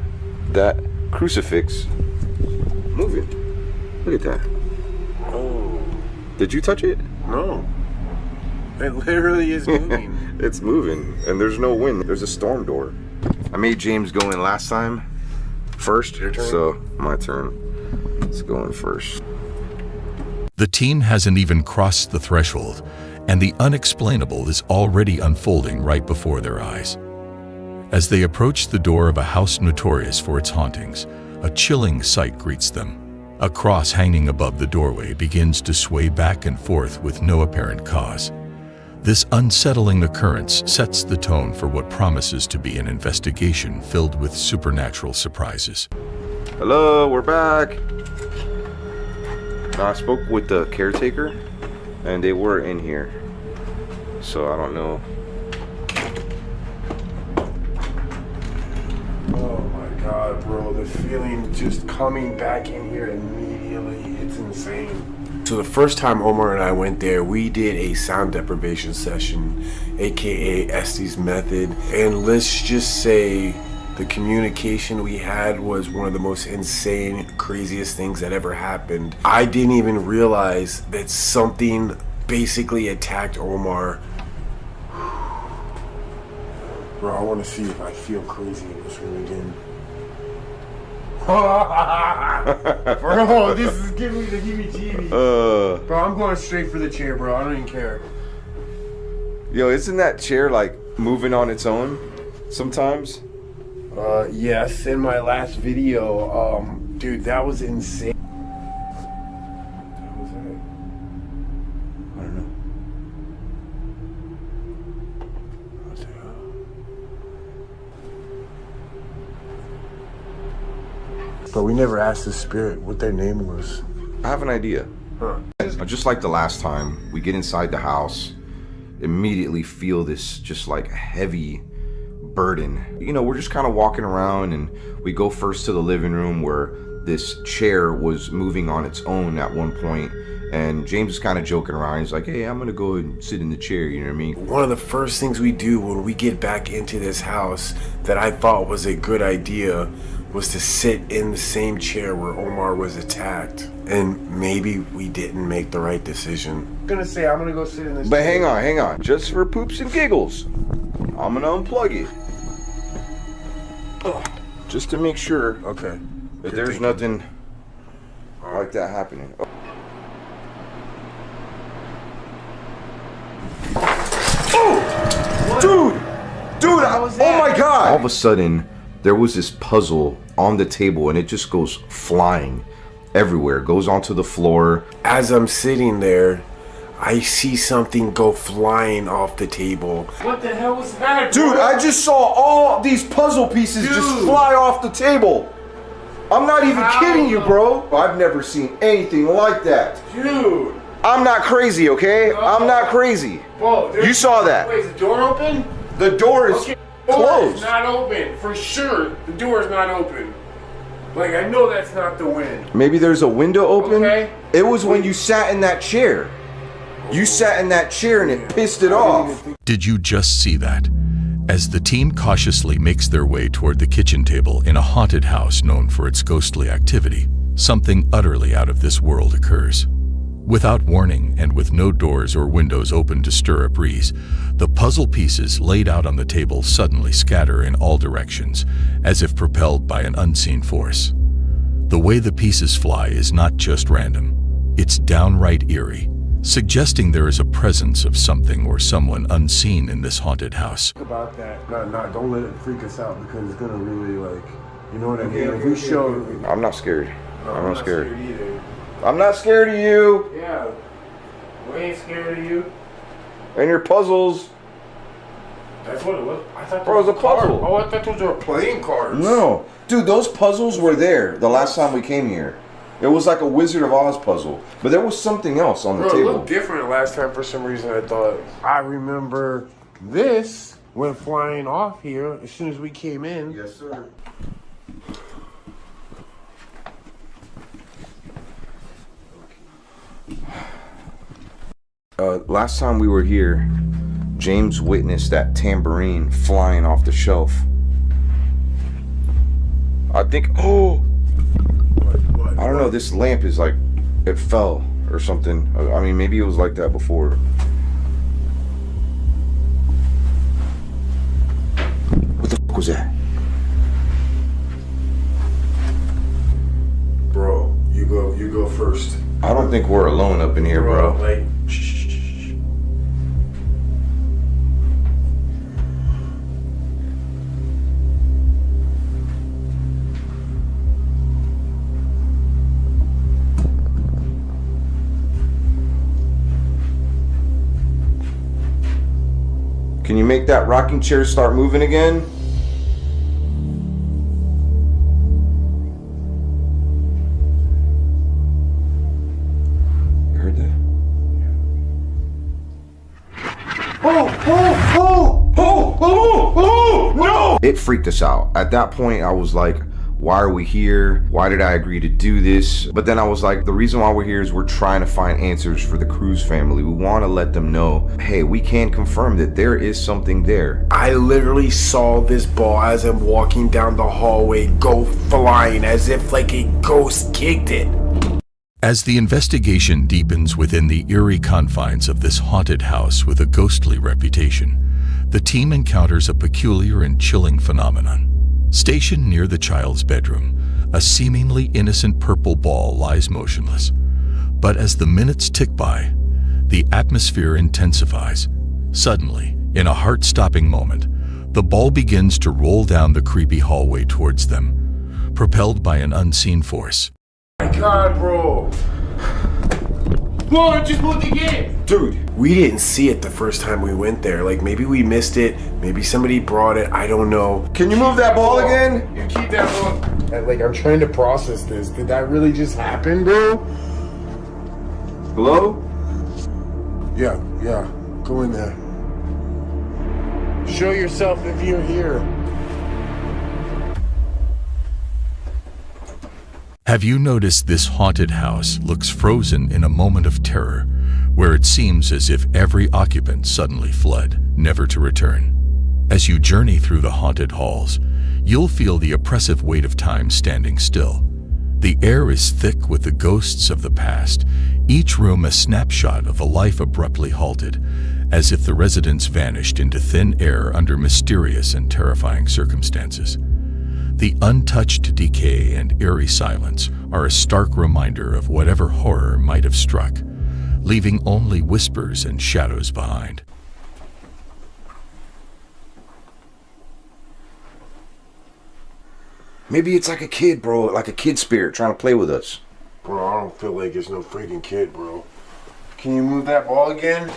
Speaker 2: That crucifix moving. Look at that.
Speaker 5: Oh.
Speaker 2: Did you touch it?
Speaker 5: No. It literally is moving.
Speaker 2: It's moving, and there's no wind. There's a storm door. I made James go in last time first,
Speaker 5: your turn?
Speaker 2: So my turn. Let's go in first.
Speaker 7: The team hasn't even crossed the threshold, and the unexplainable is already unfolding right before their eyes. As they approach the door of a house notorious for its hauntings, a chilling sight greets them. A cross hanging above the doorway begins to sway back and forth with no apparent cause. This unsettling occurrence sets the tone for what promises to be an investigation filled with supernatural surprises.
Speaker 2: Hello, we're back. I spoke with the caretaker, and they were in here. So I don't know.
Speaker 5: Oh my god, bro, the feeling just coming back in here immediately, it's insane. So the first time Omar and I went there, we did a sound deprivation session, aka Estes method, and let's just say the communication we had was one of the most insane, craziest things that ever happened. I didn't even realize that something basically attacked Omar. Bro, I want to see if I feel crazy in this room again. Bro, this is giving me the heebie-jeebies. Bro, I'm going straight for the chair, bro. I don't even care.
Speaker 2: Yo, isn't that chair like moving on its own sometimes?
Speaker 5: Yes, in my last video, dude, that was insane. What was that?
Speaker 2: I don't know.
Speaker 5: What the hell? But we never asked the spirit what their name was.
Speaker 2: I have an idea.
Speaker 5: Huh.
Speaker 2: Just like the last time, we get inside the house, immediately feel this just like heavy burden. You know, we're just kind of walking around, and we go first to the living room where this chair was moving on its own at one point, and James is kind of joking around. He's like, hey, I'm gonna go and sit in the chair, you know what I mean?
Speaker 5: One of the first things we do when we get back into this house that I thought was a good idea was to sit in the same chair where Omar was attacked. And maybe we didn't make the right decision. I'm gonna say I'm gonna go sit in this
Speaker 2: But
Speaker 5: chair.
Speaker 2: hang on. Just for poops and giggles, I'm gonna unplug it. Just to make sure,
Speaker 5: okay,
Speaker 2: that there's nothing like that happening. Dude, oh my god! All of a sudden, there was this puzzle on the table, and it just goes flying everywhere. It goes onto the floor.
Speaker 5: As I'm sitting there, I see something go flying off the table.
Speaker 20: What the hell was that?
Speaker 2: Dude,
Speaker 20: bro?
Speaker 2: I just saw all these puzzle pieces just fly off the table. I'm not even kidding you, bro. I've never seen anything like that.
Speaker 5: Dude.
Speaker 2: I'm not crazy, okay? I'm not crazy.
Speaker 5: Whoa,
Speaker 2: You saw that.
Speaker 5: Wait, is the door open?
Speaker 2: The door is
Speaker 5: Okay, the door
Speaker 2: closed.
Speaker 5: is not open. For sure, the door is not open. Like, I know that's not the wind.
Speaker 2: Maybe there's a window open.
Speaker 5: Okay.
Speaker 2: It was when you sat in that chair. You sat in that chair and it pissed it off.
Speaker 7: Did you just see that? As the team cautiously makes their way toward the kitchen table in a haunted house known for its ghostly activity, something utterly out of this world occurs. Without warning and with no doors or windows open to stir a breeze, the puzzle pieces laid out on the table suddenly scatter in all directions, as if propelled by an unseen force. The way the pieces fly is not just random, it's downright eerie, suggesting there is a presence of something or someone unseen in this haunted house.
Speaker 5: About that. Don't let it freak us out because it's gonna really you know what I mean? If we show.
Speaker 2: I'm not scared.
Speaker 5: No,
Speaker 2: I'm not scared.
Speaker 5: either.
Speaker 2: I'm not scared of you.
Speaker 5: Yeah. We ain't scared of you.
Speaker 2: And your puzzles.
Speaker 5: That's what it was. I thought
Speaker 2: Bro, it was a puzzle.
Speaker 5: Oh, I thought those were playing cards.
Speaker 2: No. Dude, those puzzles were there the last time we came here. It was like a Wizard of Oz puzzle. But there was something else on the
Speaker 5: Bro,
Speaker 2: table.
Speaker 5: it looked different last time for some reason. I thought. I remember this went flying off here as soon as we came in.
Speaker 2: Yes, sir. Last time we were here, James witnessed that tambourine flying off the shelf. I think, I don't know, this lamp is like, it fell or something. I mean, maybe it was like that before. What the fuck was that?
Speaker 5: Bro, you go first.
Speaker 2: I don't think we're alone up in here, bro.
Speaker 5: Like,
Speaker 2: Can you make that rocking chair start moving again? You heard that? Oh, no! It freaked us out. At that point, I was like, why are we here? Why did I agree to do this? But then I was like, the reason why we're here is we're trying to find answers for the Cruz family. We want to let them know, hey, we can confirm that there is something there.
Speaker 5: I literally saw this ball as I'm walking down the hallway go flying as if like a ghost kicked it.
Speaker 7: As the investigation deepens within the eerie confines of this haunted house with a ghostly reputation, the team encounters a peculiar and chilling phenomenon. Stationed near the child's bedroom, a seemingly innocent purple ball lies motionless. But as the minutes tick by, the atmosphere intensifies. Suddenly, in a heart-stopping moment, the ball begins to roll down the creepy hallway towards them, propelled by an unseen force.
Speaker 5: My God, bro. Whoa, it just moved again.
Speaker 2: Dude.
Speaker 5: We didn't see it the first time we went there. Like, maybe we missed it. Maybe somebody brought it. I don't know.
Speaker 2: Can you move that ball again?
Speaker 5: You keep that ball. Like, I'm trying to process this. Did that really just happen, bro?
Speaker 2: Hello?
Speaker 5: Yeah. Go in there. Show yourself if you're here.
Speaker 7: Have you noticed this haunted house looks frozen in a moment of terror, where it seems as if every occupant suddenly fled, never to return? As you journey through the haunted halls, you'll feel the oppressive weight of time standing still. The air is thick with the ghosts of the past, each room a snapshot of a life abruptly halted, as if the residents vanished into thin air under mysterious and terrifying circumstances. The untouched decay and eerie silence are a stark reminder of whatever horror might have struck, leaving only whispers and shadows behind.
Speaker 2: Maybe it's like a kid, bro, like a kid spirit trying to play with us.
Speaker 5: Bro, I don't feel like it's no freaking kid, bro. Can you move that ball again?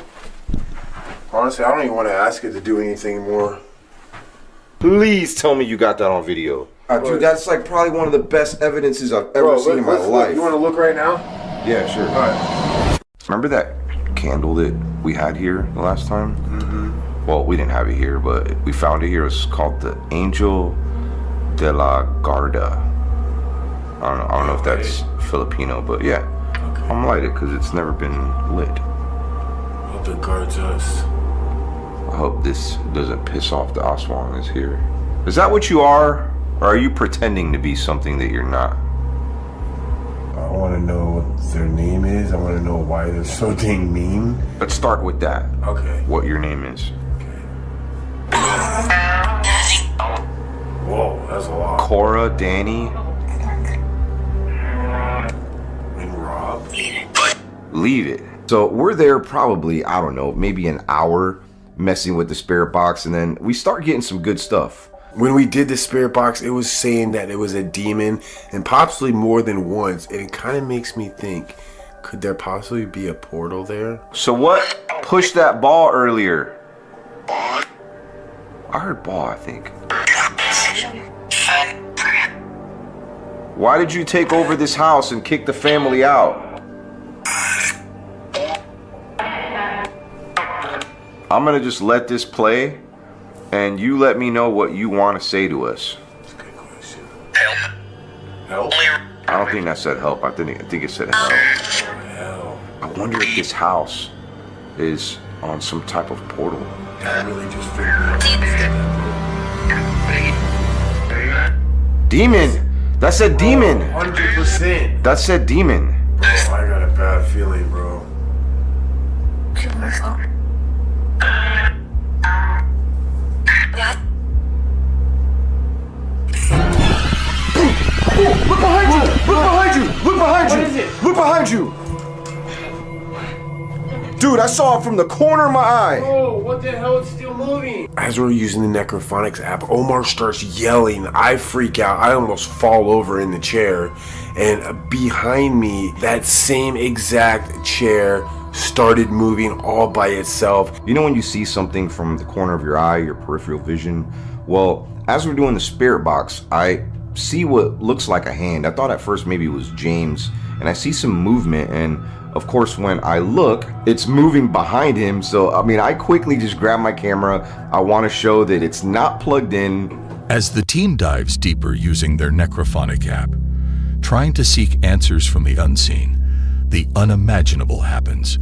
Speaker 5: Honestly, I don't even want to ask it to do anything more.
Speaker 2: Please tell me you got that on video. Dude, that's like probably one of the best evidences I've ever seen in my life.
Speaker 5: You want to look right now?
Speaker 2: Yeah, sure.
Speaker 5: All right.
Speaker 2: Remember that candle that we had here the last time?
Speaker 5: Mm-hmm.
Speaker 2: Well, we didn't have it here, but we found it here. It's called the Angel de la Garda. I don't know if that's Filipino, but yeah. Okay. I'm gonna light it because it's never been lit.
Speaker 5: I hope it guards us.
Speaker 2: I hope this doesn't piss off the Aswang that's here. Is that what you are? Or are you pretending to be something that you're not?
Speaker 5: I want to know what their name is. I want to know why they're so dang mean.
Speaker 2: Let's start with that.
Speaker 5: Okay.
Speaker 2: What your name is.
Speaker 5: Whoa, that's a lot.
Speaker 2: Cora, Danny.
Speaker 5: And Rob.
Speaker 2: leave it. So we're there probably, I don't know, maybe an hour messing with the spirit box, and then we start getting some good stuff.
Speaker 5: When we did the spirit box, it was saying that it was a demon, and possibly more than once, and it kind of makes me think, could there possibly be a portal there?
Speaker 2: So what pushed that ball earlier? I heard ball, I think. Why did you take over this house and kick the family out? I'm gonna just let this play, and you let me know what you want to say to us.
Speaker 5: That's a good question. Help?
Speaker 2: I don't think that said help. I think it said help. I wonder if this house is on some type of portal.
Speaker 5: I really just figured
Speaker 2: Demon! That said demon!
Speaker 5: 100%.
Speaker 2: That said demon.
Speaker 5: Bro, I got a bad feeling, bro.
Speaker 2: Look behind you! Look behind you! Look behind you!
Speaker 5: What is it?
Speaker 2: Look behind you! Dude, I saw it from the corner of my eye.
Speaker 5: Oh, what the hell? It's still moving. As we're using the Necrophonics app, Omar starts yelling. I freak out. I almost fall over in the chair. And behind me, that same exact chair started moving all by itself.
Speaker 2: You know when you see something from the corner of your eye, your peripheral vision? Well, as we're doing the spirit box, I see what looks like a hand. I thought at first maybe it was James, and I see some movement, and of course when I look, it's moving behind him. So I mean, I quickly just grab my camera. I want to show that it's not plugged in.
Speaker 7: As the team dives deeper using their necrophonic app, trying to seek answers from the unseen, the unimaginable happens.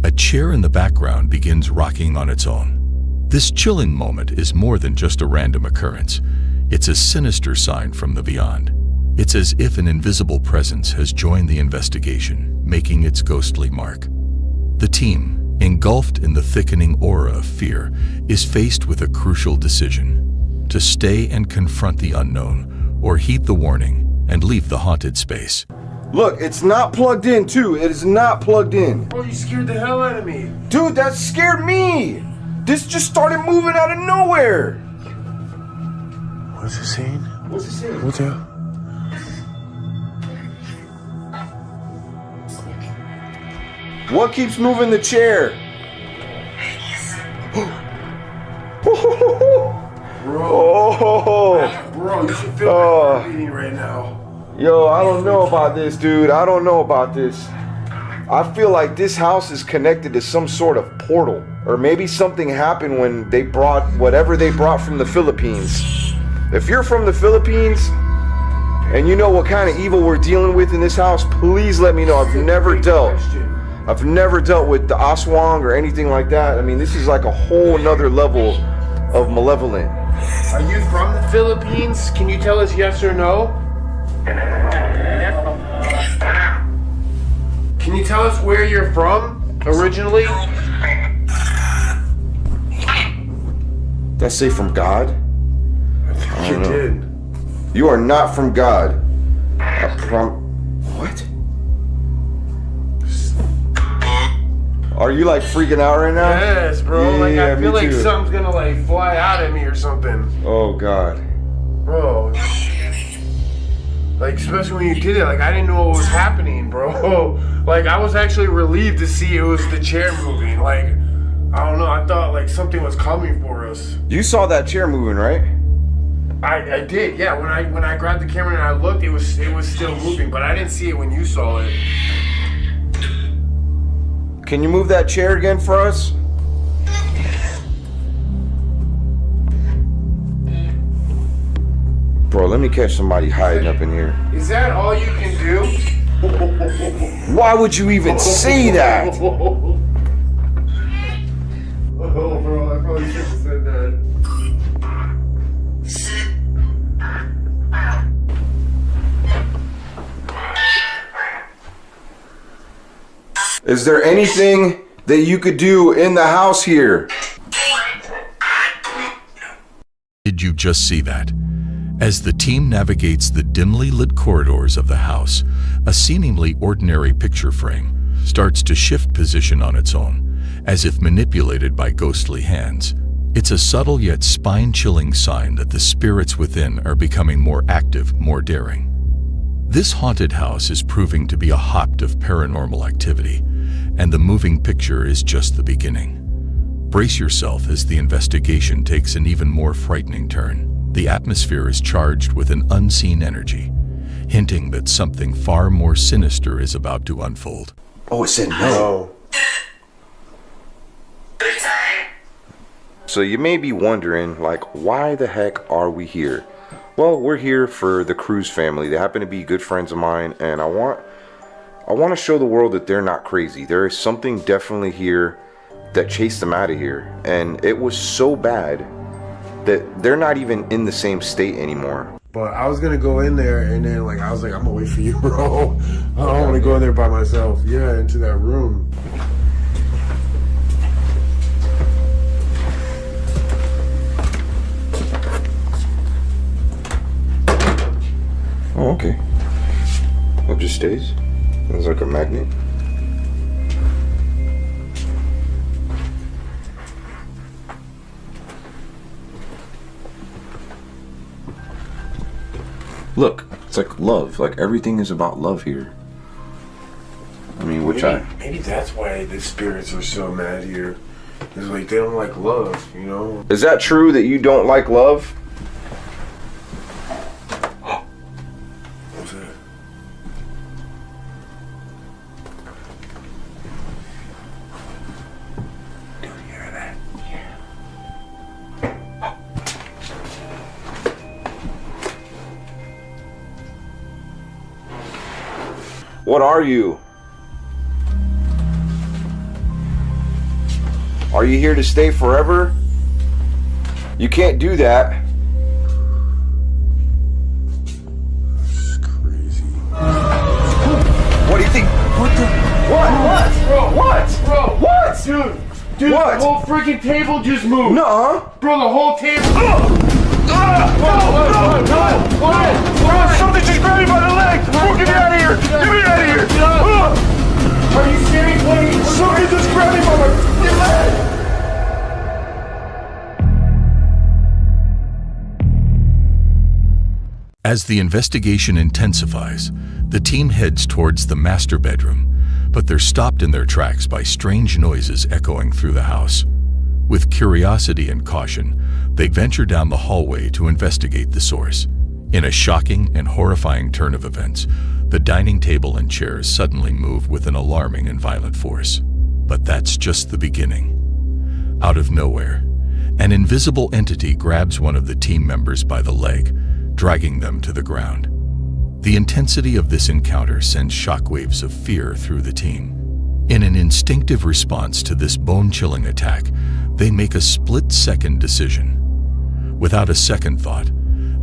Speaker 7: A chair in the background begins rocking on its own. This chilling moment is more than just a random occurrence. It's a sinister sign from the beyond. It's as if an invisible presence has joined the investigation, making its ghostly mark. The team, engulfed in the thickening aura of fear, is faced with a crucial decision: to stay and confront the unknown, or heed the warning and leave the haunted space.
Speaker 2: Look, it's not plugged in too. It is not plugged in.
Speaker 5: Bro, you scared the hell out of me.
Speaker 2: Dude, that scared me. This just started moving out of nowhere.
Speaker 5: What's it saying?
Speaker 2: What's it saying?
Speaker 5: What's that?
Speaker 2: What keeps moving the chair?
Speaker 5: Bro, bro, you should feel my heart beating right now.
Speaker 2: Yo, I don't know about this, dude. I don't know about this. I feel like this house is connected to some sort of portal. Or maybe something happened when they brought whatever they brought from the Philippines. If you're from the Philippines and you know what kind of evil we're dealing with in this house, please let me know. I've never dealt with the Aswang or anything like that. I mean, this is like a whole nother level of malevolent.
Speaker 5: Are you from the Philippines? Can you tell us yes or no? Can you tell us where you're from originally?
Speaker 2: Did I say from God?
Speaker 5: I think you did.
Speaker 2: You are not from God. What? Are you like freaking out right now?
Speaker 5: Yes, bro.
Speaker 2: Yeah,
Speaker 5: I feel like
Speaker 2: too.
Speaker 5: something's gonna like fly out at me or something.
Speaker 2: Oh God.
Speaker 5: Bro. Like, especially when you did it, like I didn't know what was happening, bro. Like I was actually relieved to see it was the chair moving. Like, I don't know, I thought like something was coming for us.
Speaker 2: You saw that chair moving, right?
Speaker 5: I did, yeah. When I grabbed the camera and I looked, it was still moving, but I didn't see it when you saw it.
Speaker 2: Can you move that chair again for us? Bro, let me catch somebody hiding up in here.
Speaker 5: Is that all you can do?
Speaker 2: Why would you even say that?
Speaker 5: Oh, bro, I probably shouldn't have said that.
Speaker 2: Is there anything that you could do in the house here?
Speaker 7: Did you just see that? As the team navigates the dimly lit corridors of the house, a seemingly ordinary picture frame starts to shift position on its own, as if manipulated by ghostly hands. It's a subtle yet spine-chilling sign that the spirits within are becoming more active, more daring. This haunted house is proving to be a hotbed of paranormal activity, and the moving picture is just the beginning. Brace yourself as the investigation takes an even more frightening turn. The atmosphere is charged with an unseen energy, hinting that something far more sinister is about to unfold.
Speaker 2: Oh, it said no. So you may be wondering, like, why the heck are we here? Well, we're here for the Cruz family. They happen to be good friends of mine, and I want to show the world that they're not crazy. There is something definitely here that chased them out of here, and it was so bad that they're not even in the same state anymore.
Speaker 5: But I was gonna go in there, and then I was like, I'm gonna wait for you, bro. I don't want to go in there by myself. Yeah, into that room.
Speaker 2: Oh, okay. It just stays. It's like a magnet. Look, it's like love. Like everything is about love here. I mean,
Speaker 5: maybe that's why the spirits are so mad here. It's like they don't like love, you know?
Speaker 2: Is that true that you don't like love?
Speaker 5: What's that? Do you hear that? Yeah.
Speaker 2: What are you? Are you here to stay forever? You can't do that.
Speaker 5: It's crazy.
Speaker 2: What do you think? What the? What?
Speaker 5: Bro,
Speaker 2: What?
Speaker 5: Bro,
Speaker 2: What?
Speaker 5: Dude,
Speaker 2: What?
Speaker 5: the whole freaking table just moved.
Speaker 2: Nuh-uh.
Speaker 5: Bro, the whole table.
Speaker 2: What? Something just grabbed me by the leg! Get me out of here! Get me out of here!
Speaker 5: Are you serious, buddy?
Speaker 2: Something just grabbed me by my leg!
Speaker 7: As the investigation intensifies, the team heads towards the master bedroom, but they're stopped in their tracks by strange noises echoing through the house. With curiosity and caution, they venture down the hallway to investigate the source. In a shocking and horrifying turn of events, the dining table and chairs suddenly move with an alarming and violent force. But that's just the beginning. Out of nowhere, an invisible entity grabs one of the team members by the leg, dragging them to the ground. The intensity of this encounter sends shockwaves of fear through the team. In an instinctive response to this bone-chilling attack, they make a split-second decision. Without a second thought,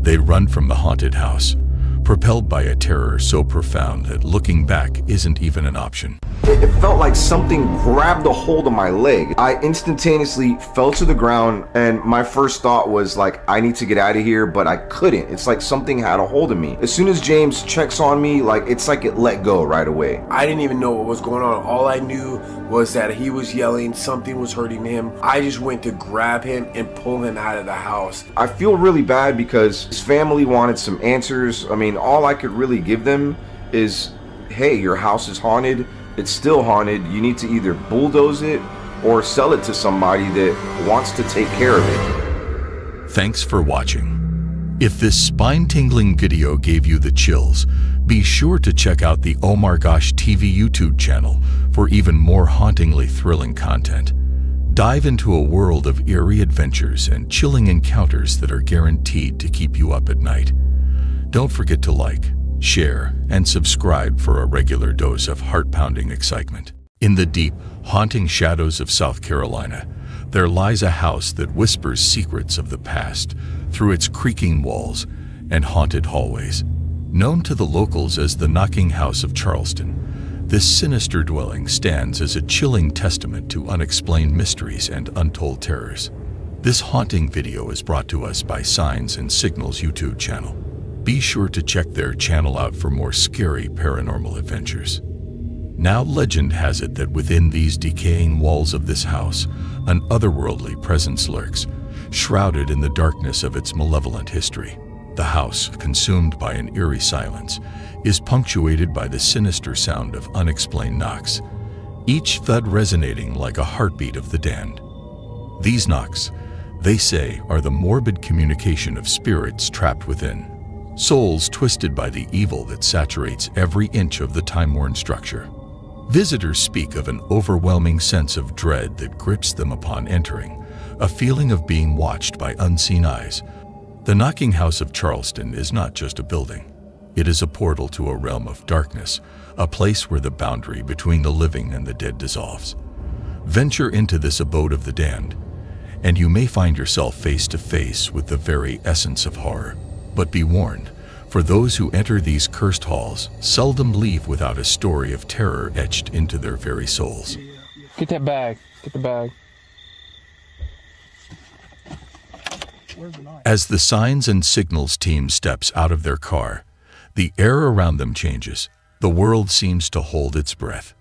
Speaker 7: they run from the haunted house, propelled by a terror so profound that looking back isn't even an option.
Speaker 2: It felt like something grabbed a hold of my leg. I instantaneously fell to the ground, and my first thought was like, I need to get out of here, but I couldn't. It's like something had a hold of me. As soon as James checks on me, it's like it let go right away.
Speaker 5: I didn't even know what was going on. All I knew was that he was yelling, something was hurting him. I just went to grab him and pull him out of the house.
Speaker 2: I feel really bad because his family wanted some answers. I mean, all I could really give them is, hey, your house is haunted. It's still haunted. You need to either bulldoze it or sell it to somebody that wants to take care of it.
Speaker 7: Thanks for watching. If this spine-tingling video gave you the chills, be sure to check out the Oh My Gosh TV YouTube channel for even more hauntingly thrilling content. Dive into a world of eerie adventures and chilling encounters that are guaranteed to keep you up at night. Don't forget to like, share, and subscribe for a regular dose of heart-pounding excitement. In the deep, haunting shadows of South Carolina, there lies a house that whispers secrets of the past through its creaking walls and haunted hallways. Known to the locals as the Knocking House of Charleston, this sinister dwelling stands as a chilling testament to unexplained mysteries and untold terrors. This haunting video is brought to us by Signs and Signals YouTube channel. Be sure to check their channel out for more scary paranormal adventures. Now legend has it that within these decaying walls of this house, an otherworldly presence lurks, shrouded in the darkness of its malevolent history. The house, consumed by an eerie silence, is punctuated by the sinister sound of unexplained knocks, each thud resonating like a heartbeat of the damned. These knocks, they say, are the morbid communication of spirits trapped within, souls twisted by the evil that saturates every inch of the time-worn structure. Visitors speak of an overwhelming sense of dread that grips them upon entering, a feeling of being watched by unseen eyes. The Knocking House of Charleston is not just a building. It is a portal to a realm of darkness, a place where the boundary between the living and the dead dissolves. Venture into this abode of the damned, and you may find yourself face to face with the very essence of horror. But be warned, for those who enter these cursed halls seldom leave without a story of terror etched into their very souls.
Speaker 8: Get that bag. Get the bag.
Speaker 7: As the signs and signals team steps out of their car, the air around them changes. The world seems to hold its breath.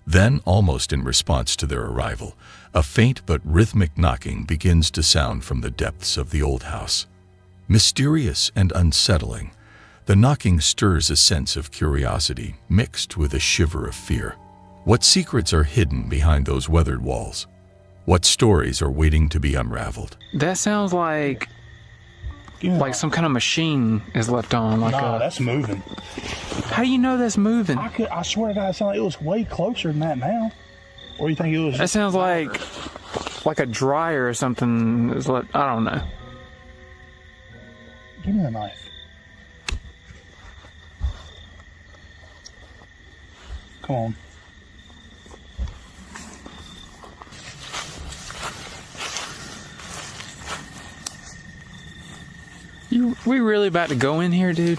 Speaker 7: Then, almost in response to their arrival, a faint but rhythmic knocking begins to sound from the depths of the old house. Mysterious and unsettling, the knocking stirs a sense of curiosity mixed with a shiver of fear. What secrets are hidden behind those weathered walls? What stories are waiting to be unraveled?
Speaker 8: That sounds like some kind of machine is left on.
Speaker 21: That's moving.
Speaker 8: How do you know that's moving?
Speaker 21: I swear to God, it sounded like it was way closer than that now. Or you think it was?
Speaker 8: That sounds like a dryer or something. I don't know.
Speaker 21: Give me the knife. Come on.
Speaker 8: We really about to go in here, dude?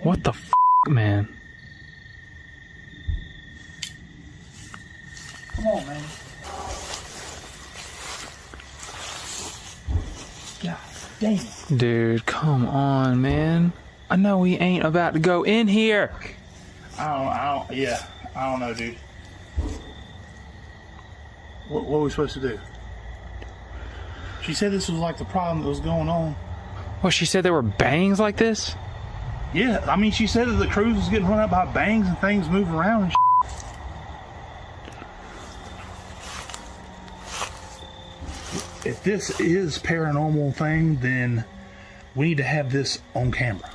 Speaker 8: What the f***, man?
Speaker 21: Come on, man. God damn.
Speaker 8: Dude, come on, man. I know we ain't about to go in here.
Speaker 21: I don't know, dude. What were we supposed to do? She said this was like the problem that was going on.
Speaker 8: What, she said there were bangs like this?
Speaker 21: Yeah, I mean, she said that the cruise was getting run up by bangs and things moving around and If this is paranormal thing, then we need to have this on camera.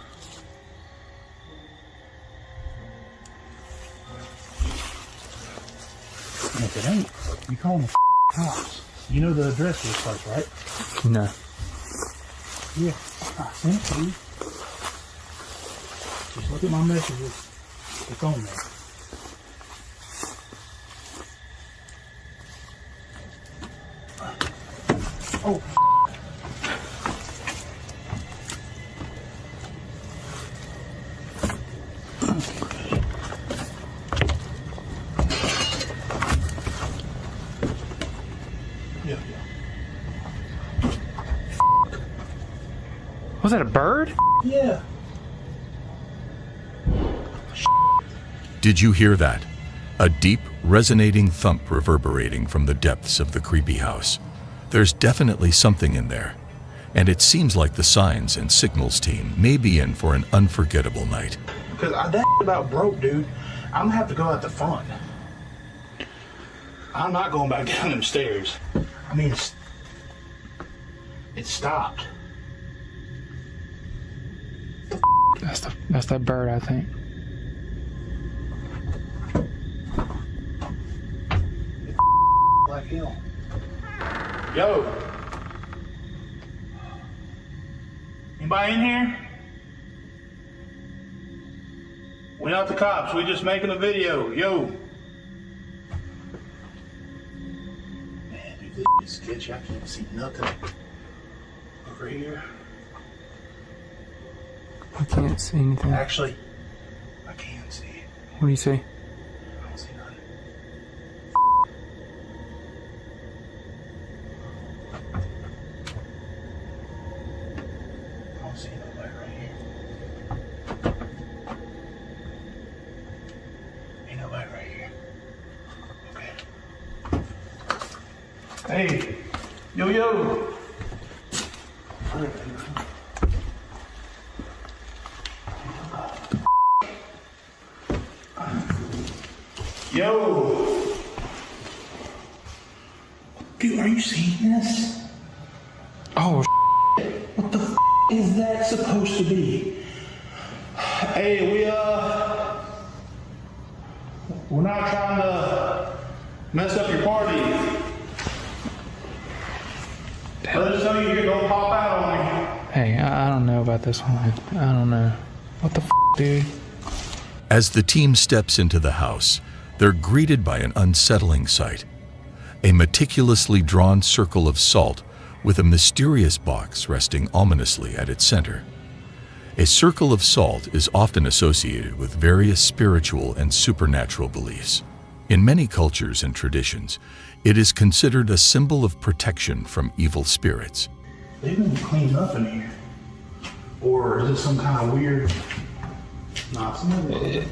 Speaker 21: And if it ain't, you call them the cops. You know the address of this place, right?
Speaker 8: No.
Speaker 21: Yeah, I sent it to you. Just look at my messages. It's on there. Oh. Yeah.
Speaker 8: Was that a bird?
Speaker 21: Yeah.
Speaker 7: Did you hear that? A deep, resonating thump reverberating from the depths of the creepy house. There's definitely something in there, and it seems like the signs and signals team may be in for an unforgettable night.
Speaker 21: Because that about broke, dude. I'm gonna have to go out the front. I'm not going back down them stairs. I mean, it stopped.
Speaker 8: That's that bird, I think.
Speaker 21: Black Hill. Yo. Anybody in here? We're not the cops. We're just making a video. Yo. Man, dude, this is sketchy. I can't see nothing. Over here.
Speaker 8: I can't see anything.
Speaker 21: Actually, I can see it.
Speaker 8: What do you see?
Speaker 21: I don't see nothing. don't see nobody right here. Ain't nobody right here. Okay. Hey, yo, yo. Yo. Dude, are you seeing this?
Speaker 8: Oh,
Speaker 21: what the is that supposed to be? Hey, we're not trying to mess up your party. Let us know you're gonna pop out on me.
Speaker 8: hey, I don't know about this one. I don't know. What the dude?
Speaker 7: As the team steps into the house, they're greeted by an unsettling sight. A meticulously drawn circle of salt with a mysterious box resting ominously at its center. A circle of salt is often associated with various spiritual and supernatural beliefs. In many cultures and traditions, it is considered a symbol of protection from evil spirits.
Speaker 21: They've been cleaned up in here. Or is it some kind of weird... Nah, somebody...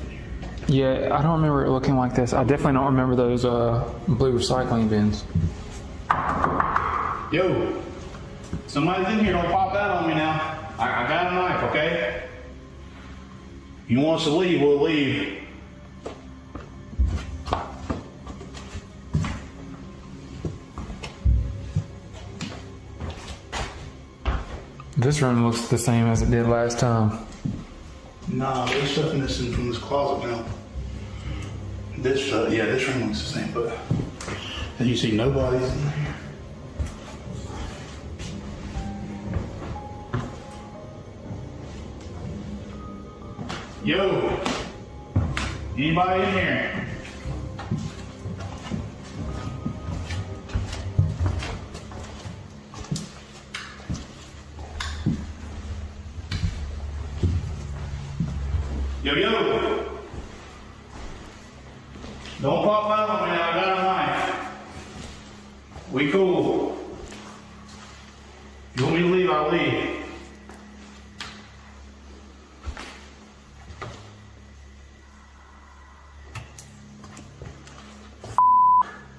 Speaker 8: Yeah, I don't remember it looking like this. I definitely don't remember those blue recycling bins.
Speaker 21: Yo, somebody's in here. Don't pop out on me now. I got a knife, okay? You want us to leave, we'll leave.
Speaker 8: This room looks the same as it did last time.
Speaker 21: Nah, there's stuff in from this closet now. This room looks the same, but as you see, nobody's in here. Yo, anybody in here? Yo, yo. Don't pop out on me now, I got a knife. We cool. If you want me to leave, I'll leave.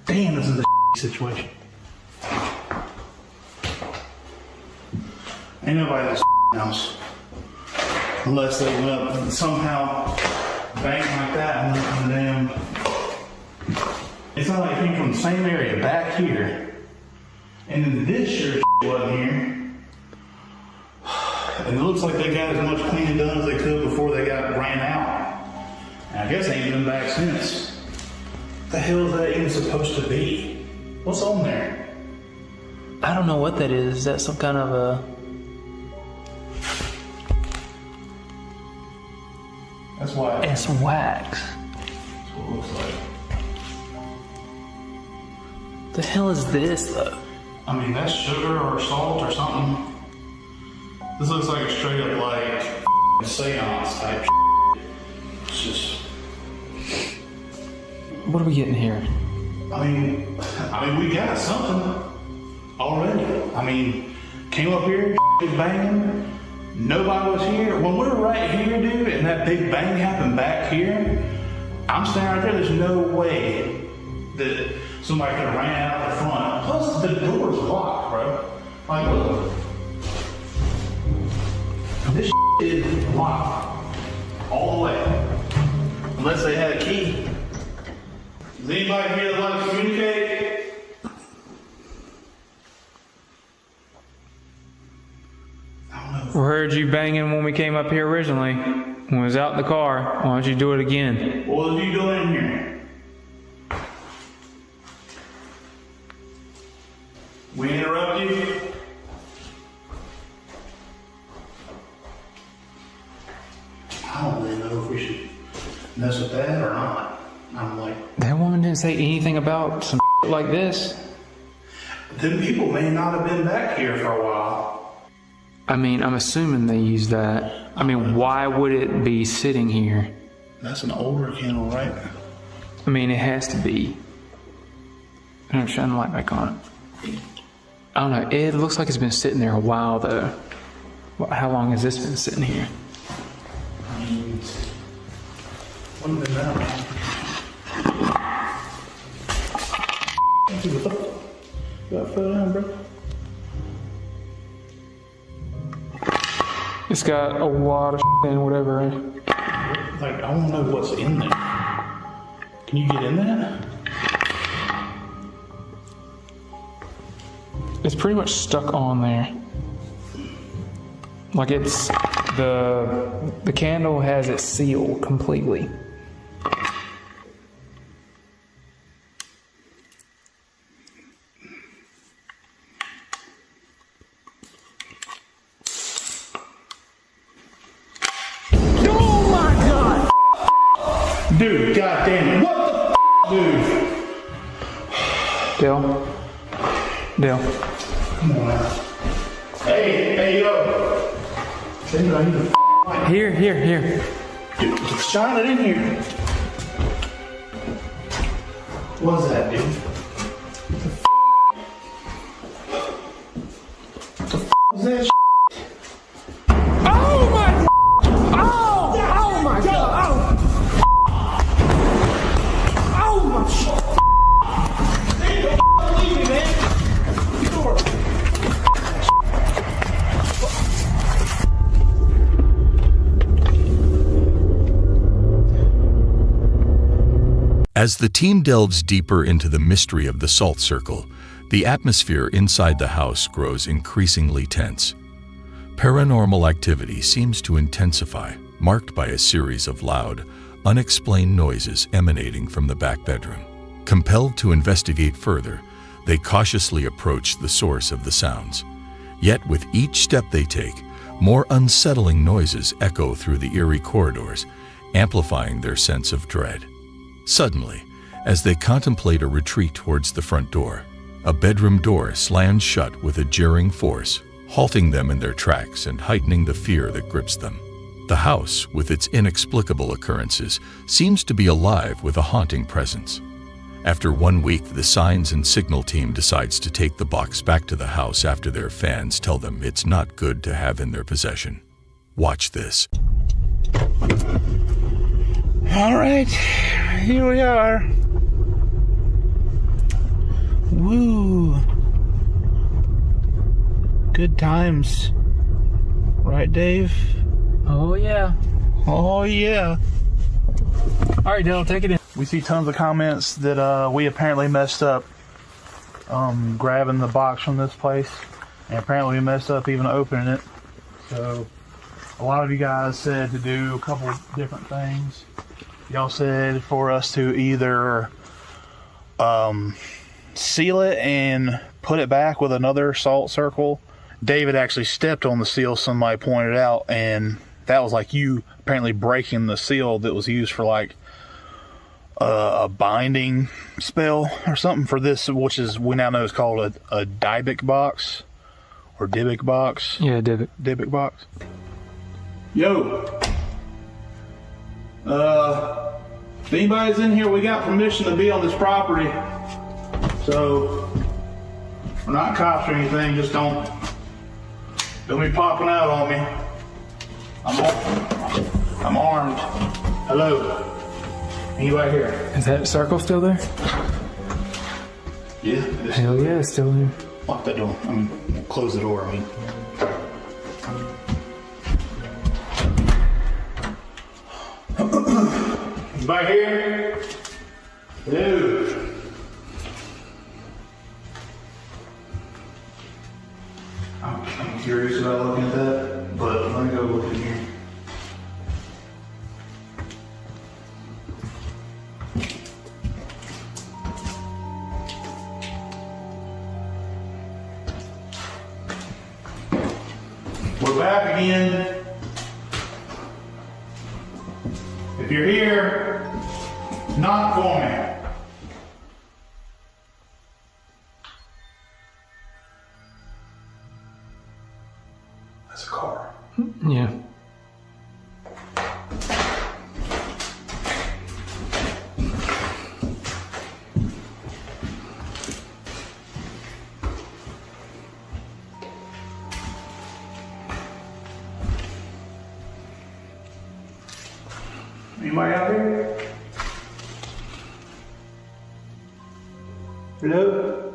Speaker 21: Damn, this is a situation. Ain't nobody in this house. Unless they went up and somehow banged like that and went from the damn... It's not like it came from the same area back here. And then this sure wasn't here. And it looks like they got as much cleaning done as they could before they ran out. And I guess they ain't been back since. What the hell is that even supposed to be? What's on there?
Speaker 8: I don't know what that is. Is that some kind of a...
Speaker 21: That's wax.
Speaker 8: It's wax.
Speaker 21: That's what it looks like.
Speaker 8: The hell is this, though?
Speaker 21: I mean, that's sugar or salt or something. This looks like a straight up, like, seance type shit. It's just...
Speaker 8: What are we getting here?
Speaker 21: I mean, we got something already. I mean, came up here, was banging. Nobody was here. When we were right here, dude, and that big bang happened back here, I'm standing right there. There's no way that somebody could have ran out the front. Plus, the door's locked, bro. Like, look. This is locked all the way. Unless they had a key. Is anybody here that like to communicate?
Speaker 8: We heard you banging when we came up here originally. When we was out in the car. Why don't you do it again?
Speaker 21: What was you doing in here? We interrupt you? I don't really know if we should mess with that or not. I'm like...
Speaker 8: That woman didn't say anything about some like this.
Speaker 21: Them people may not have been back here for a while.
Speaker 8: I mean, I'm assuming they used that. I mean, why would it be sitting here?
Speaker 21: That's an older candle, right?
Speaker 8: I mean, it has to be. I'm shine the light back on it. I don't know. It looks like it's been sitting there a while, though. How long has this been sitting here?
Speaker 21: When did that happen? That fell down, bro.
Speaker 8: It's got a lot of and whatever.
Speaker 21: Like, I want to know what's in there. Can you get in that?
Speaker 8: It's pretty much stuck on there. Like it's the candle has it sealed completely.
Speaker 21: Oh my god! Dude, goddamn it! What the dude?
Speaker 8: Dale.
Speaker 21: Come on now. Hey, yo! Dude, I need to
Speaker 8: Here.
Speaker 21: Dude, shine it in here. What's that, dude? What the is that?
Speaker 8: Oh my! Oh my god! Oh my!
Speaker 21: Leave me, man.
Speaker 7: As the team delves deeper into the mystery of the salt circle, the atmosphere inside the house grows increasingly tense. Paranormal activity seems to intensify, marked by a series of loud, unexplained noises emanating from the back bedroom. Compelled to investigate further, they cautiously approach the source of the sounds. Yet with each step they take, more unsettling noises echo through the eerie corridors, amplifying their sense of dread. Suddenly, as they contemplate a retreat towards the front door, a bedroom door slams shut with a jarring force, halting them in their tracks and heightening the fear that grips them. The house, with its inexplicable occurrences, seems to be alive with a haunting presence. After 1 week, the signs and signal team decides to take the box back to the house after their fans tell them it's not good to have in their possession. Watch this.
Speaker 21: All right, here we are. Woo. Good times. Right, Dave?
Speaker 8: Oh yeah.
Speaker 21: Oh yeah.
Speaker 8: All right, Dale, take it in.
Speaker 21: We see tons of comments that we apparently messed up grabbing the box from this place. And apparently we messed up even opening it. So a lot of you guys said to do a couple different things. Y'all said for us to either seal it and put it back with another salt circle. David actually stepped on the seal, somebody pointed out, and that was like you apparently breaking the seal that was used for like a binding spell or something for this, which is we now know is called a Dybbuk box or Dybbuk box.
Speaker 8: Yeah,
Speaker 21: Dybbuk box. Yo. If anybody's in here, we got permission to be on this property. So, we're not cops or anything, just don't be popping out on me. I'm armed. Hello. Anybody here?
Speaker 8: Is that circle still there?
Speaker 21: Yeah.
Speaker 8: Hell yeah, it's still there.
Speaker 21: Lock that door. Close the door, Anybody here? Dude. I'm curious about looking at that, but let me go look in here. We're back again. If you're here, knock for me. That's a car.
Speaker 8: Yeah.
Speaker 21: Anybody out there? Hello?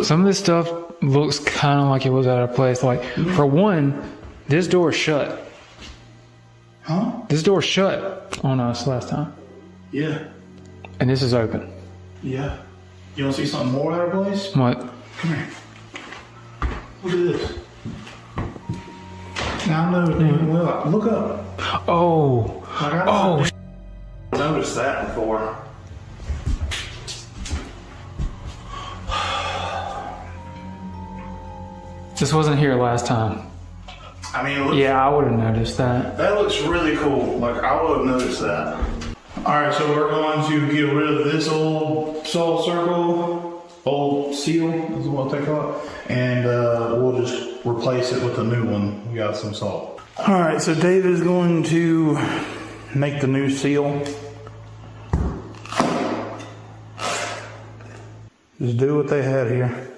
Speaker 8: Some of this stuff looks kind of like it was out of place. Like, for one, this door is shut.
Speaker 21: Huh?
Speaker 8: This door shut on us last time.
Speaker 21: Yeah.
Speaker 8: And this is open.
Speaker 21: Yeah. You want to see something more out of place?
Speaker 8: What?
Speaker 21: Come here. Look at this. Now I know it even well. Look up.
Speaker 8: Oh.
Speaker 21: Oh. Noticed that before.
Speaker 8: This wasn't here last time.
Speaker 21: I mean, it looks,
Speaker 8: yeah, I would have noticed that.
Speaker 21: That looks really cool. Like, I would have noticed that. Alright, so we're going to get rid of this old salt circle, old seal, is what they call it, and we'll just replace it with a new one. We got some salt. Alright, so David is going to make the new seal. Just do what they had here.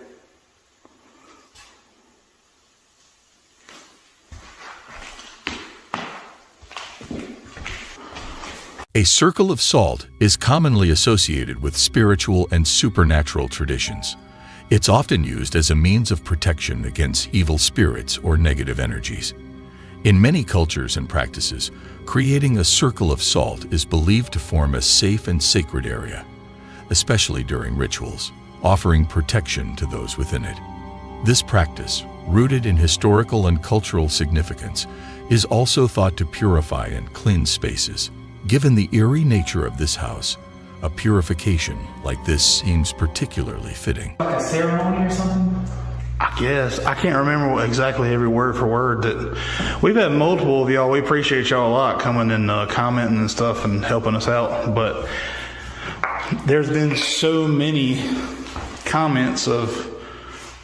Speaker 7: A circle of salt is commonly associated with spiritual and supernatural traditions. It's often used as a means of protection against evil spirits or negative energies. In many cultures and practices, creating a circle of salt is believed to form a safe and sacred area, especially during rituals, offering protection to those within it. This practice, rooted in historical and cultural significance, is also thought to purify and cleanse spaces. Given the eerie nature of this house, a purification like this seems particularly fitting.
Speaker 8: Like a ceremony or something?
Speaker 21: I guess. I can't remember exactly every word for word. That we've had multiple of y'all. We appreciate y'all a lot coming and commenting and stuff and helping us out. But there's been so many comments of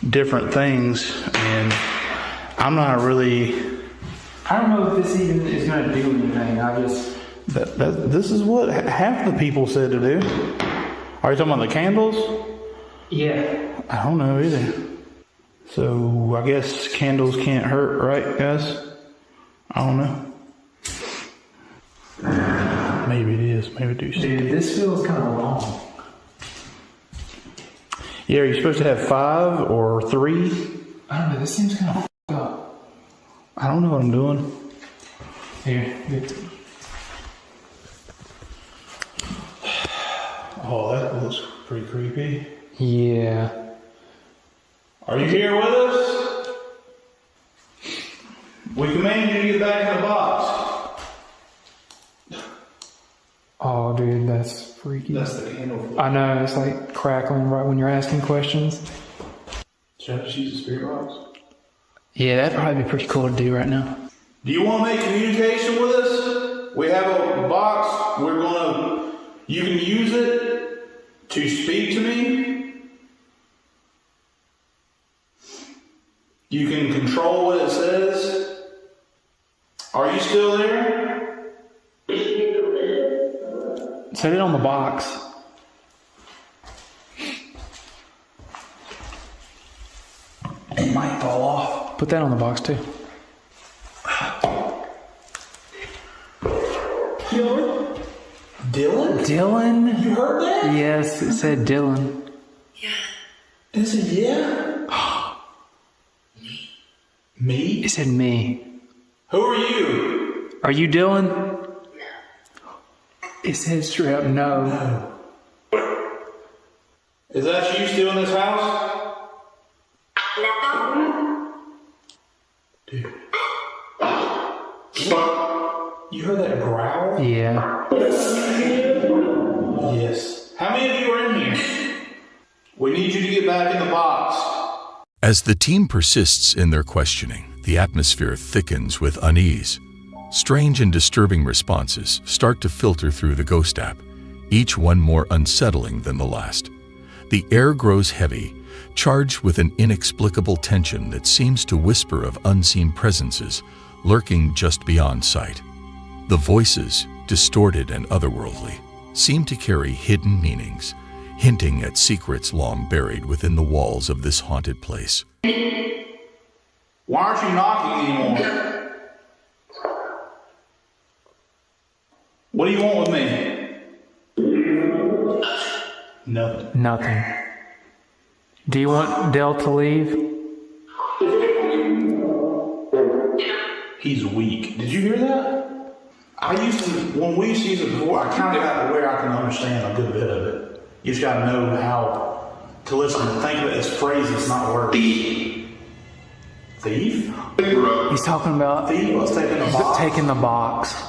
Speaker 21: different things, and I'm not really...
Speaker 8: I don't know if this even is going to do anything.
Speaker 21: This is what half the people said to do. Are you talking about the candles?
Speaker 8: Yeah.
Speaker 21: I don't know either. So I guess candles can't hurt, right, guys? I don't know. Maybe it is. Maybe do something.
Speaker 8: Dude, this feels kind of long.
Speaker 21: Yeah, are you supposed to have 5 or 3?
Speaker 8: I don't know. This seems kind of f***ed up.
Speaker 21: I don't know what I'm doing.
Speaker 8: Here.
Speaker 21: Oh, that looks pretty creepy.
Speaker 8: Yeah.
Speaker 21: Are you here with us? We command you to get back in the box.
Speaker 8: Oh, dude, that's freaky.
Speaker 21: That's the candle.
Speaker 8: I know, it's like crackling right when you're asking questions.
Speaker 21: Should I just use the spirit box?
Speaker 8: Yeah, that'd probably be pretty cool to do right now.
Speaker 21: Do you want to make communication with us? We have a box. You can use it to speak to me. You can control what it says. Are you still there?
Speaker 8: Set it on the box.
Speaker 21: It might fall off.
Speaker 8: Put that on the box too.
Speaker 21: Dylan?
Speaker 8: Dylan?
Speaker 21: You heard that?
Speaker 8: Yes, it said Dylan.
Speaker 21: It said yeah? Me?
Speaker 8: It said me.
Speaker 21: Who are you?
Speaker 8: Are you Dylan? It said straight up no.
Speaker 21: Is that you still in this house? Dude. You heard that growl?
Speaker 8: Yeah.
Speaker 21: Yes. How many of you are in here? We need you to get back in the box.
Speaker 7: As the team persists in their questioning, the atmosphere thickens with unease. Strange and disturbing responses start to filter through the ghost app, each one more unsettling than the last. The air grows heavy, charged with an inexplicable tension that seems to whisper of unseen presences lurking just beyond sight. The voices, distorted and otherworldly, seem to carry hidden meanings, hinting at secrets long buried within the walls of this haunted place.
Speaker 21: Why aren't you knocking anymore? What do you want with me? Nothing.
Speaker 8: Nothing. Do you want Dale to leave?
Speaker 21: He's weak. Did you hear that? When we used to use it before, I kind of got to where I can understand a good bit of it. You just got to know how to listen and think of it as phrases, not words. Thief?
Speaker 8: He's talking about
Speaker 21: thief was taking the box.
Speaker 8: Taking the box.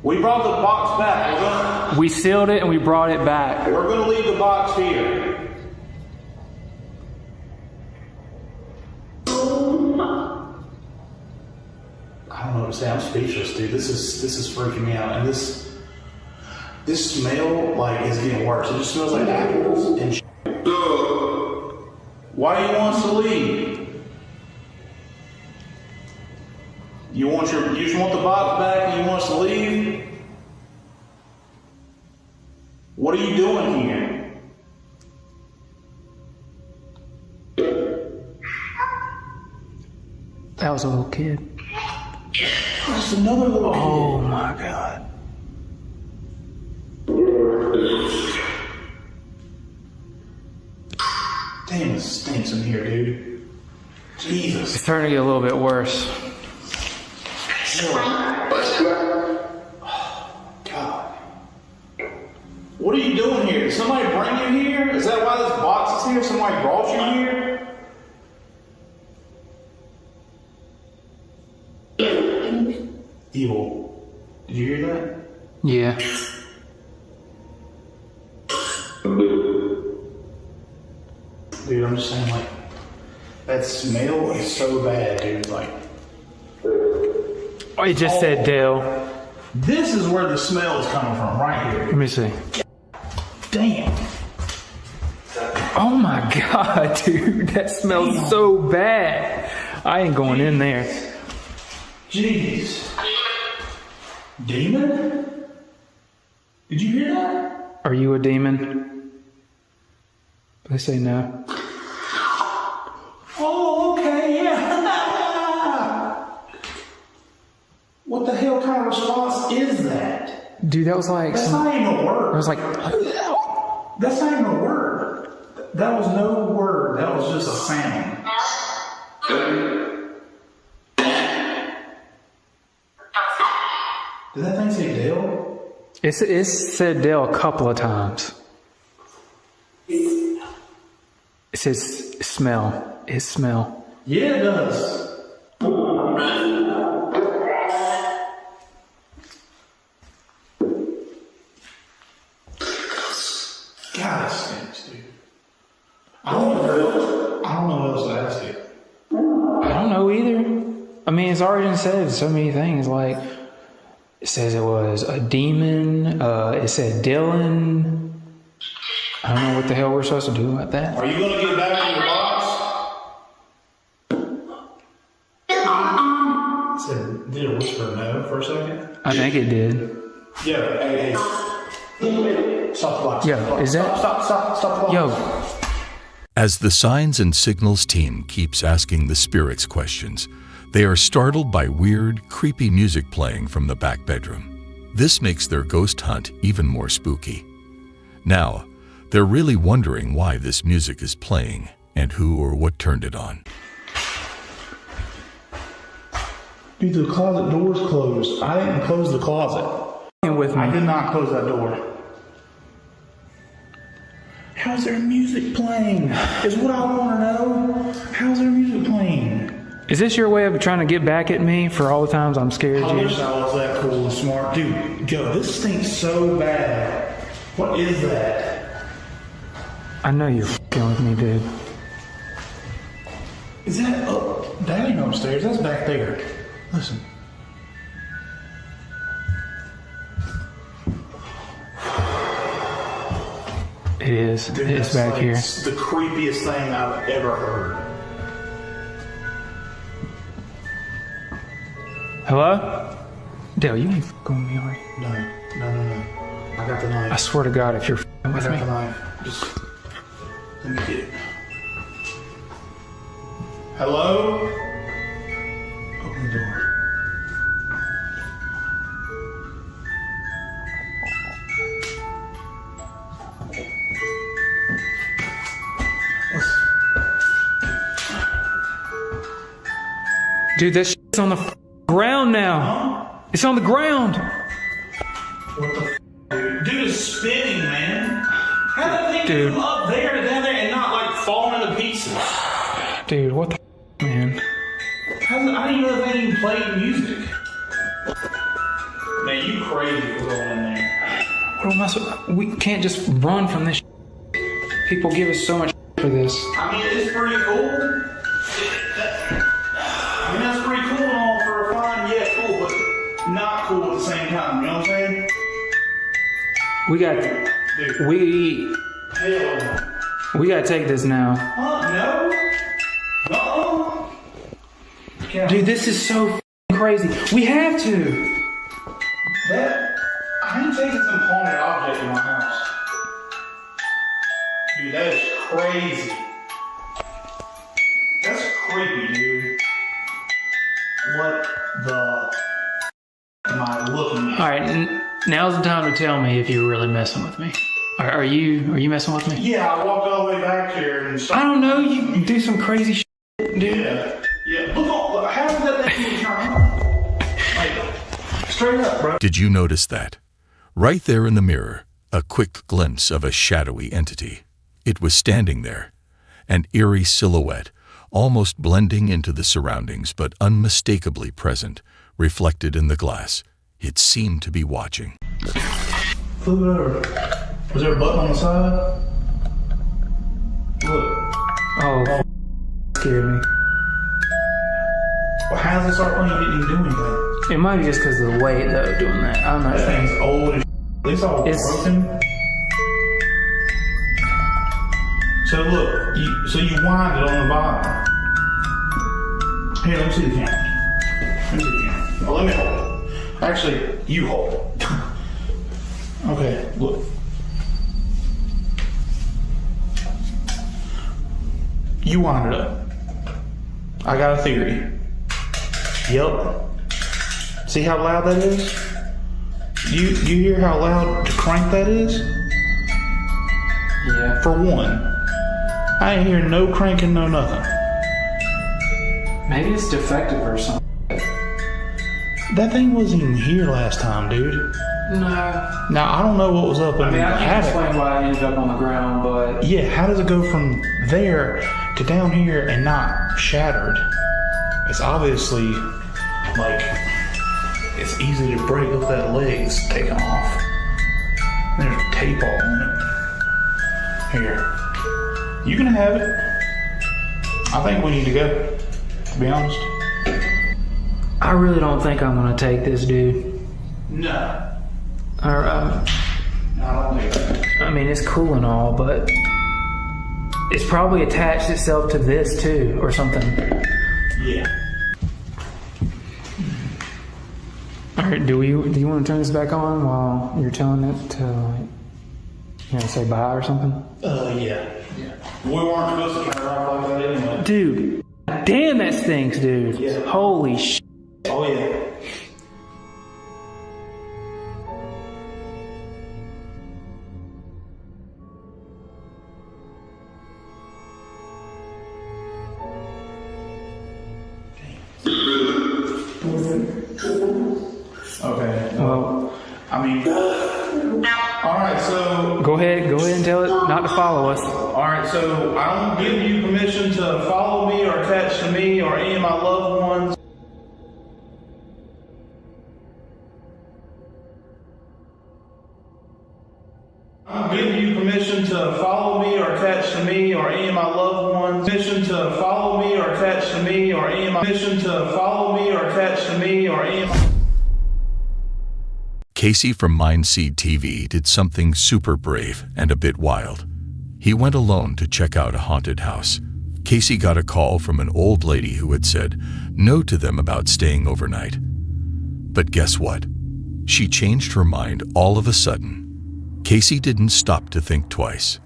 Speaker 21: We brought the box back.
Speaker 8: We sealed it and we brought it back.
Speaker 21: We're going to leave the box here. I don't know what to say. I'm speechless, dude. This is freaking me out, and this smell like is getting worse. It just smells like apples and shit. Why do you want us to leave? You just want the box back and you want us to leave? What are you doing here?
Speaker 8: That was a little kid.
Speaker 21: That's another little kid.
Speaker 8: Oh my God.
Speaker 21: Damn, it stinks in here, dude. Jesus.
Speaker 8: It's starting to get a little bit worse.
Speaker 21: God. What are you doing here? Did somebody bring you here? Is that why this box is here? Somebody brought you here? Evil. Did you hear that?
Speaker 8: Yeah.
Speaker 21: Dude, I'm just saying, like, that smell is so bad, dude. Like,
Speaker 8: oh, it just said Dale.
Speaker 21: This is where the smell is coming from, right here.
Speaker 8: Let me see.
Speaker 21: Damn.
Speaker 8: Oh my God, dude. That smells so bad. I ain't going in there.
Speaker 21: Jeez. Demon? Did you hear that?
Speaker 8: Are you a demon? They say no.
Speaker 21: Oh, okay, yeah. What the hell kind of response is that?
Speaker 8: Dude, that was like...
Speaker 21: That's not even a word.
Speaker 8: It was like...
Speaker 21: That's not even a word. That was no word. That was just a sound. Did that thing say Dale?
Speaker 8: It said Dale a couple of times. It says smell. It smell.
Speaker 21: Yeah, it does. God, it stinks, dude. I don't know what else to ask you.
Speaker 8: I don't know either. I mean, it's already said so many things. Like, it says it was a demon. It said Dylan. I don't know what the hell we're supposed to do about that.
Speaker 21: Are you going to get back in your box? Did it whisper no for a second?
Speaker 8: I think it did.
Speaker 21: Yeah, hey. Stop the box.
Speaker 8: Yo, is that...
Speaker 21: Stop the box.
Speaker 8: Yo.
Speaker 7: As the Signs and Signals team keeps asking the spirits questions, they are startled by weird, creepy music playing from the back bedroom. This makes their ghost hunt even more spooky. Now, they're really wondering why this music is playing and who or what turned it on.
Speaker 21: Dude, the closet door's closed. I didn't close the closet.
Speaker 8: With me.
Speaker 21: I did not close that door. How's their music playing? Is what I want to know. How's their music playing?
Speaker 8: Is this your way of trying to get back at me for all the times I'm scared
Speaker 21: I
Speaker 8: you?
Speaker 21: wish I was that cool and smart. Dude, go. This stinks so bad. What is that?
Speaker 8: I know you're f***ing with me, dude.
Speaker 21: Is that up? That ain't upstairs. That's back there. Listen.
Speaker 8: It is.
Speaker 21: Dude,
Speaker 8: It's back
Speaker 21: like
Speaker 8: here.
Speaker 21: The creepiest thing I've ever heard.
Speaker 8: Hello? Dale, you ain't f***ing with me, are you?
Speaker 21: No. I got the knife.
Speaker 8: I swear to God, if you're f***ing with
Speaker 21: I
Speaker 8: me.
Speaker 21: got the knife. Just let me get it. Hello? Open the door.
Speaker 8: Dude, that shit's on the ground now. It's on the ground.
Speaker 21: What the dude? Dude, it's spinning, man. How did that thing come up there to down there and not like fall into pieces?
Speaker 8: Dude, what the man?
Speaker 21: I didn't even know if they even played music. Man, you crazy for going in there.
Speaker 8: What am I supposed? We can't just run from this. People give us so much for this.
Speaker 21: I mean, it's pretty cool. I mean, that's pretty cool and all for a fun, yeah, cool, but not cool at the same time. You know what I'm saying?
Speaker 8: We gotta take this now.
Speaker 21: No.
Speaker 8: Dude, this is so crazy. We have to.
Speaker 21: I ain't taking some haunted object in my house. Dude, that is crazy. That's creepy, dude. What the am I looking at?
Speaker 8: Alright, now's the time to tell me if you're really messing with me. Are you messing with me?
Speaker 21: Yeah, I walked all the way back here and
Speaker 8: I don't know, you do some crazy shit, dude.
Speaker 21: Yeah. Look, how did that thing even turn on? Like, straight up, bro.
Speaker 7: Did you notice that? Right there in the mirror, a quick glimpse of a shadowy entity. It was standing there, an eerie silhouette, almost blending into the surroundings, but unmistakably present, reflected in the glass. It seemed to be watching.
Speaker 21: Flip it over. Was there a button on the side? Look.
Speaker 8: Oh, scared me.
Speaker 21: Well, how does it start playing? You didn't even do anything.
Speaker 8: It might be just because of the weight, though, doing that. I'm not
Speaker 21: That
Speaker 8: sure.
Speaker 21: thing's old as it's all broken. So look, you wind it on the bottom. Here, let me see the camera. Let me see the camera. Oh, let me hold it. Actually, you hold it. Okay, look. You wind it up. I got a theory. Yup. See how loud that is? You hear how loud to crank that is?
Speaker 8: Yeah.
Speaker 21: For one, I ain't hear no cranking, no nothing.
Speaker 8: Maybe it's defective or something.
Speaker 21: That thing wasn't even here last time, dude.
Speaker 8: No.
Speaker 21: Now, I don't know what was up in
Speaker 8: I mean,
Speaker 21: the
Speaker 8: I can't
Speaker 21: attic.
Speaker 8: explain why I ended up on the ground, but...
Speaker 21: Yeah, how does it go from there to down here and not shattered? It's obviously, like, it's easy to break. Look, that leg's taken off. There's tape all on it. Here. You can have it. I think we need to go, to be honest.
Speaker 8: I really don't think I'm gonna take this, dude.
Speaker 21: No.
Speaker 8: I
Speaker 21: don't think so.
Speaker 8: I mean, it's cool and all, but it's probably attached itself to this too, or something.
Speaker 21: Yeah.
Speaker 8: All right, do you want to turn this back on while you're telling it to, like, say bye or something?
Speaker 21: Yeah. We weren't supposed to turn it off like that anyway.
Speaker 8: Dude, damn, that stinks, dude.
Speaker 21: Yeah.
Speaker 8: Holy shit.
Speaker 21: Oh yeah. Okay.
Speaker 8: Well,
Speaker 21: I mean, all right. So
Speaker 8: go ahead and tell it not to follow us.
Speaker 21: all right. So I don't give you permission to follow me or attach to me or any of my loved ones. I don't give you permission to follow me or attach to me or any of my loved ones. Permission to follow me or attach to me or any of my permission to follow me or attach to me or any of my.
Speaker 7: Casey from Mindseed TV did something super brave and a bit wild. He went alone to check out a haunted house. Casey got a call from an old lady who had said no to them about staying overnight. But guess what? She changed her mind all of a sudden. Casey didn't stop to think twice.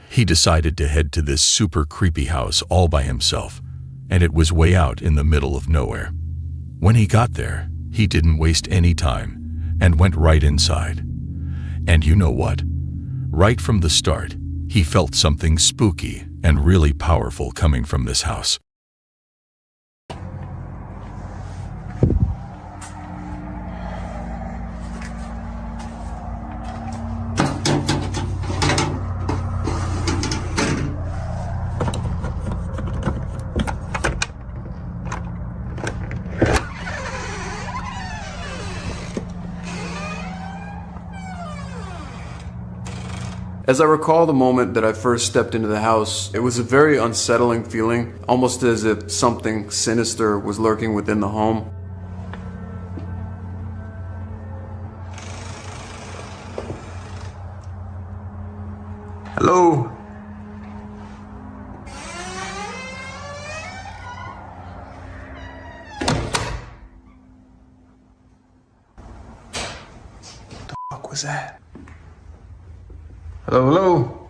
Speaker 7: He decided to head to this super creepy house all by himself, and it was way out in the middle of nowhere. When he got there, he didn't waste any time and went right inside. And you know what? Right from the start, he felt something spooky and really powerful coming from this house.
Speaker 13: As I recall the moment that I first stepped into the house, it was a very unsettling feeling, almost as if something sinister was lurking within the home. Hello? What the fuck was that? Hello, hello?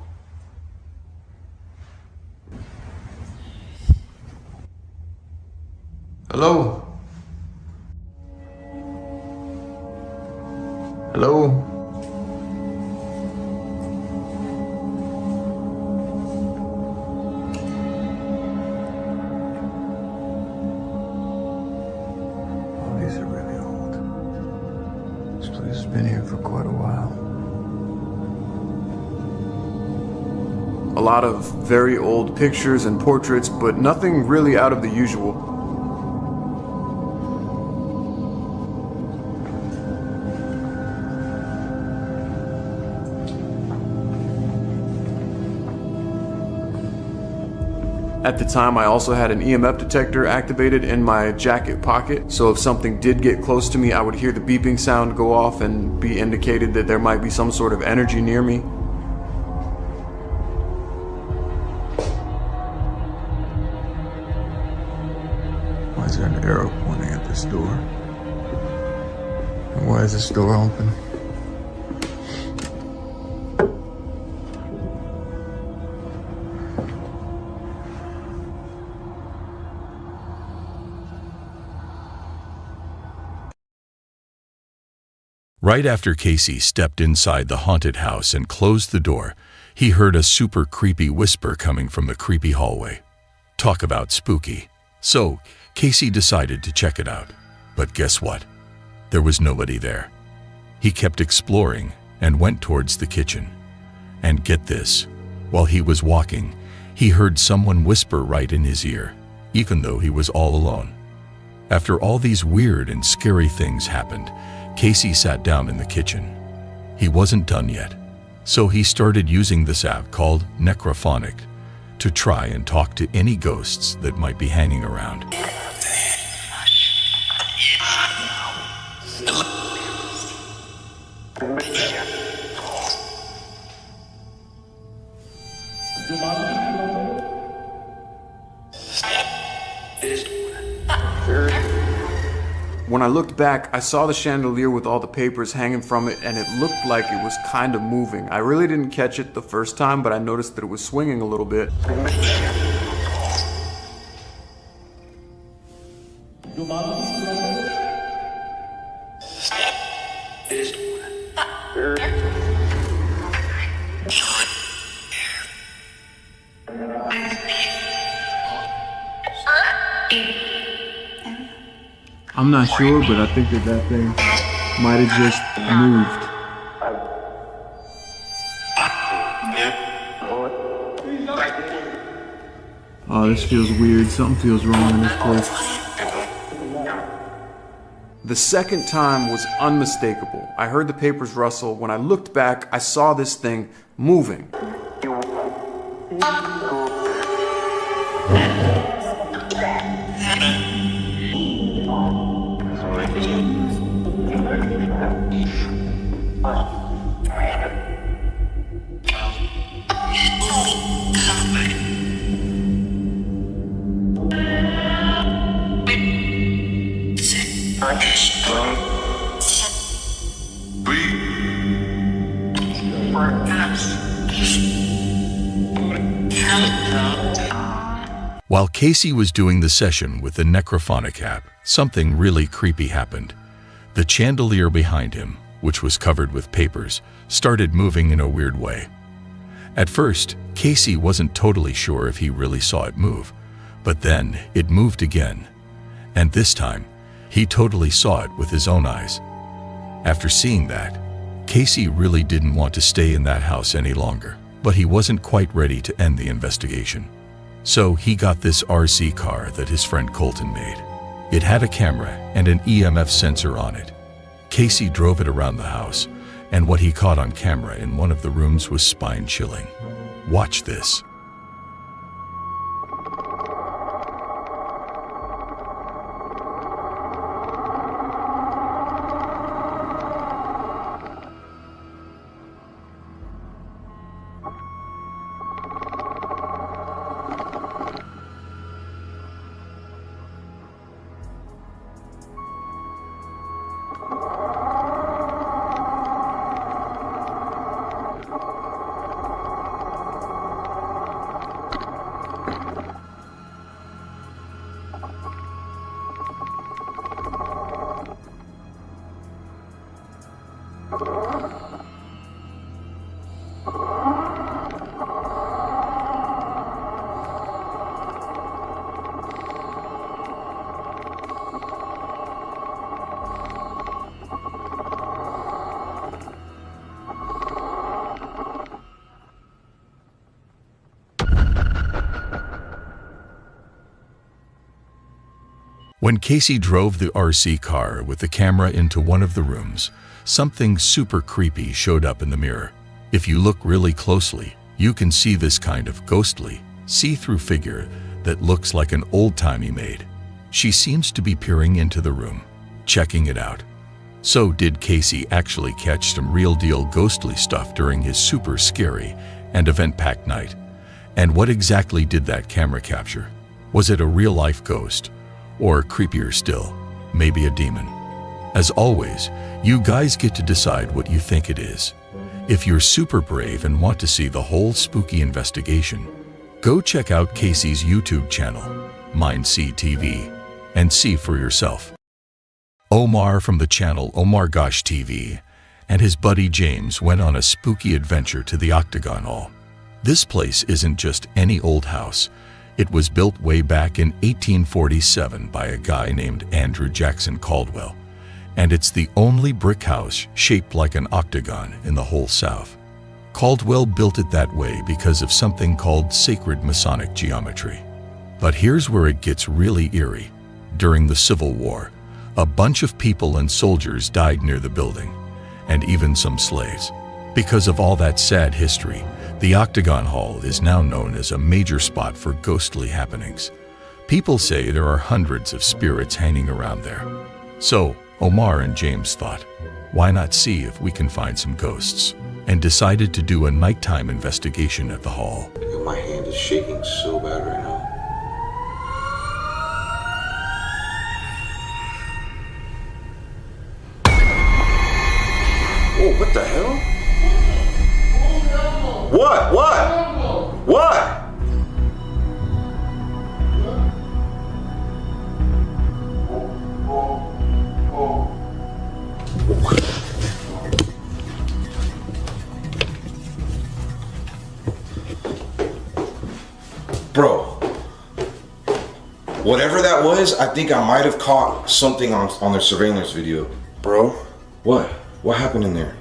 Speaker 13: Hello? Hello? Oh, these are really old. This place has been here for quite a while. A lot of very old pictures and portraits, but nothing really out of the usual. At the time, I also had an EMF detector activated in my jacket pocket, so if something did get close to me, I would hear the beeping sound go off and be indicated that there might be some sort of energy near me. Why is there an arrow pointing at this door? And why is this door open?
Speaker 7: Right after Casey stepped inside the haunted house and closed the door, he heard a super creepy whisper coming from the creepy hallway. Talk about spooky. So, Casey decided to check it out. But guess what? There was nobody there. He kept exploring and went towards the kitchen. And get this, while he was walking, he heard someone whisper right in his ear, even though he was all alone. After all these weird and scary things happened, Casey sat down in the kitchen. He wasn't done yet, so he started using this app called Necrophonic to try and talk to any ghosts that might be hanging around.
Speaker 13: When I looked back, I saw the chandelier with all the papers hanging from it, and it looked like it was kind of moving. I really didn't catch it the first time, but I noticed that it was swinging a little bit. I'm not sure, but I think that thing might have just moved. Oh, this feels weird. Something feels wrong in this place. The second time was unmistakable. I heard the papers rustle. When I looked back, I saw this thing moving.
Speaker 7: While Casey was doing the session with the Necrophonic app, something really creepy happened. The chandelier behind him, which was covered with papers, started moving in a weird way. At first, Casey wasn't totally sure if he really saw it move, but then it moved again. And this time, he totally saw it with his own eyes. After seeing that, Casey really didn't want to stay in that house any longer, but he wasn't quite ready to end the investigation. So he got this RC car that his friend Colton made. It had a camera and an EMF sensor on it. Casey drove it around the house, And what he caught on camera in one of the rooms was spine-chilling. Watch this. When Casey drove the RC car with the camera into one of the rooms, something super creepy showed up in the mirror. If you look really closely, you can see this kind of ghostly, see-through figure that looks like an old-timey maid. She seems to be peering into the room, checking it out. So did Casey actually catch some real-deal ghostly stuff during his super scary and event-packed night? And what exactly did that camera capture? Was it a real-life ghost? Or creepier still, maybe a demon? As always, you guys get to decide what you think it is. If you're super brave and want to see the whole spooky investigation, go check out Casey's YouTube channel, Mindsea TV, and see for yourself. Omar from the channel Omar Gosh TV and his buddy James went on a spooky adventure to the Octagon Hall. This place isn't just any old house. It was built way back in 1847 by a guy named Andrew Jackson Caldwell, and it's the only brick house shaped like an octagon in the whole South. Caldwell built it that way because of something called sacred Masonic geometry. But here's where it gets really eerie. During the Civil War, a bunch of people and soldiers died near the building, and even some slaves. Because of all that sad history, the Octagon Hall is now known as a major spot for ghostly happenings. People say there are hundreds of spirits hanging around there. So, Omar and James thought, why not see if we can find some ghosts? And decided to do a nighttime investigation at the hall.
Speaker 2: My hand is shaking so bad right now. Oh, what the hell? What? What? Bro, whatever that was, I think I might have caught something on their surveillance video.
Speaker 5: Bro?
Speaker 2: What? What happened in there?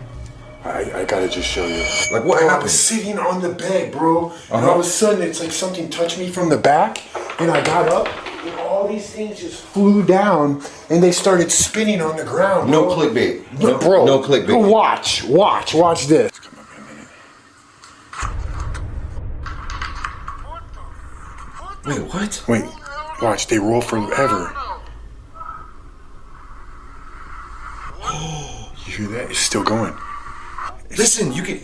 Speaker 5: I gotta just show you.
Speaker 2: Like what
Speaker 5: bro,
Speaker 2: happened?
Speaker 5: I was sitting on the bed, bro. And all of a sudden, it's like something touched me from the back, and I got up, and all these things just flew down, and they started spinning on the ground.
Speaker 2: No
Speaker 5: bro.
Speaker 2: clickbait.
Speaker 5: No, bro.
Speaker 2: No clickbait.
Speaker 5: Watch this.
Speaker 2: Wait, what?
Speaker 5: Wait, watch. They roll forever. You hear that? It's still going.
Speaker 2: Listen, you can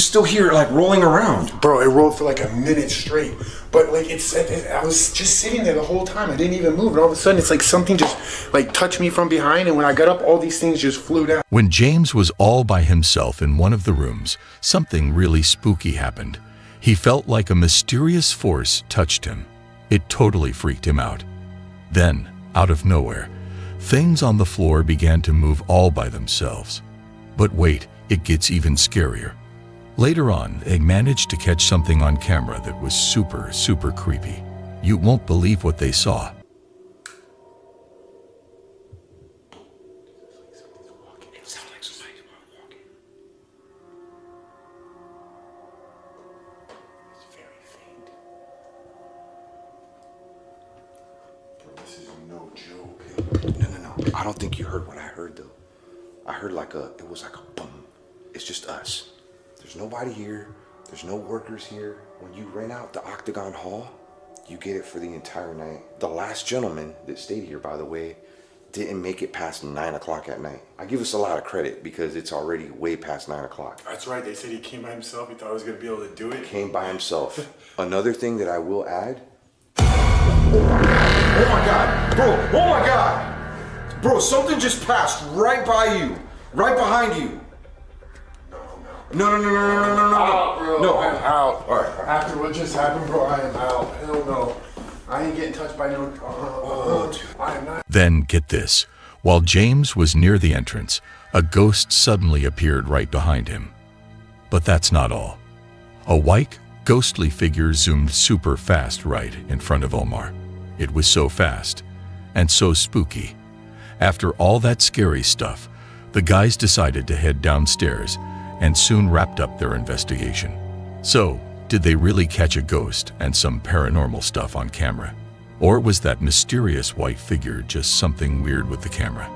Speaker 2: still hear it like rolling around.
Speaker 5: Bro, it rolled for like a minute straight. But like I was just sitting there the whole time. I didn't even move. And all of a sudden it's like something just like touched me from behind. And when I got up, all these things just flew down.
Speaker 7: When James was all by himself in one of the rooms, something really spooky happened. He felt like a mysterious force touched him. It totally freaked him out. Then, out of nowhere, things on the floor began to move all by themselves. But wait, it gets even scarier. Later on, they managed to catch something on camera that was super, super creepy. You won't believe what they saw.
Speaker 2: No, I don't think you heard what I heard though. I heard it was like a boom. It's just us. There's nobody here. There's no workers here. When you rent out the Octagon Hall, you get it for the entire night. The last gentleman that stayed here, by the way, didn't make it past 9 o'clock at night. I give us a lot of credit because it's already way past 9 o'clock.
Speaker 5: That's right. They said he came by himself. He thought he was going to be able to do it.
Speaker 2: Came by himself. Another thing that I will add. Oh my God, bro, oh my God. Bro, something just passed right by you, right behind you. No.
Speaker 5: Out, bro.
Speaker 2: No,
Speaker 5: I'm out.
Speaker 2: All right.
Speaker 5: After what just happened, bro, I am out. Hell no. I ain't getting touched by no... I am not.
Speaker 7: Then get this. While James was near the entrance, a ghost suddenly appeared right behind him. But that's not all. A white, ghostly figure zoomed super fast right in front of Omar. It was so fast and so spooky. After all that scary stuff, the guys decided to head downstairs and soon wrapped up their investigation. So, did they really catch a ghost and some paranormal stuff on camera? Or was that mysterious white figure just something weird with the camera?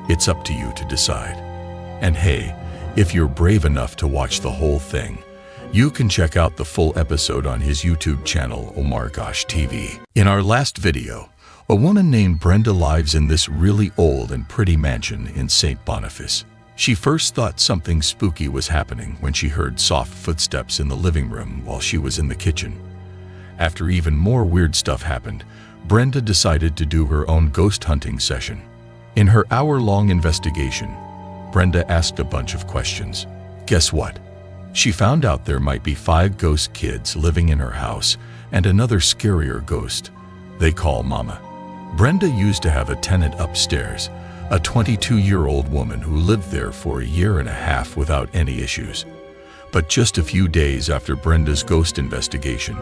Speaker 7: It's up to you to decide. And hey, if you're brave enough to watch the whole thing, you can check out the full episode on his YouTube channel, Omar Gosh TV. In our last video, a woman named Brenda lives in this really old and pretty mansion in St. Boniface. She first thought something spooky was happening when she heard soft footsteps in the living room while she was in the kitchen. After even more weird stuff happened, Brenda decided to do her own ghost hunting session. In her hour-long investigation, Brenda asked a bunch of questions. Guess what? She found out there might be 5 ghost kids living in her house and another scarier ghost they call Mama. Brenda used to have a tenant upstairs, a 22-year-old woman who lived there for a year and a half without any issues. But just a few days after Brenda's ghost investigation,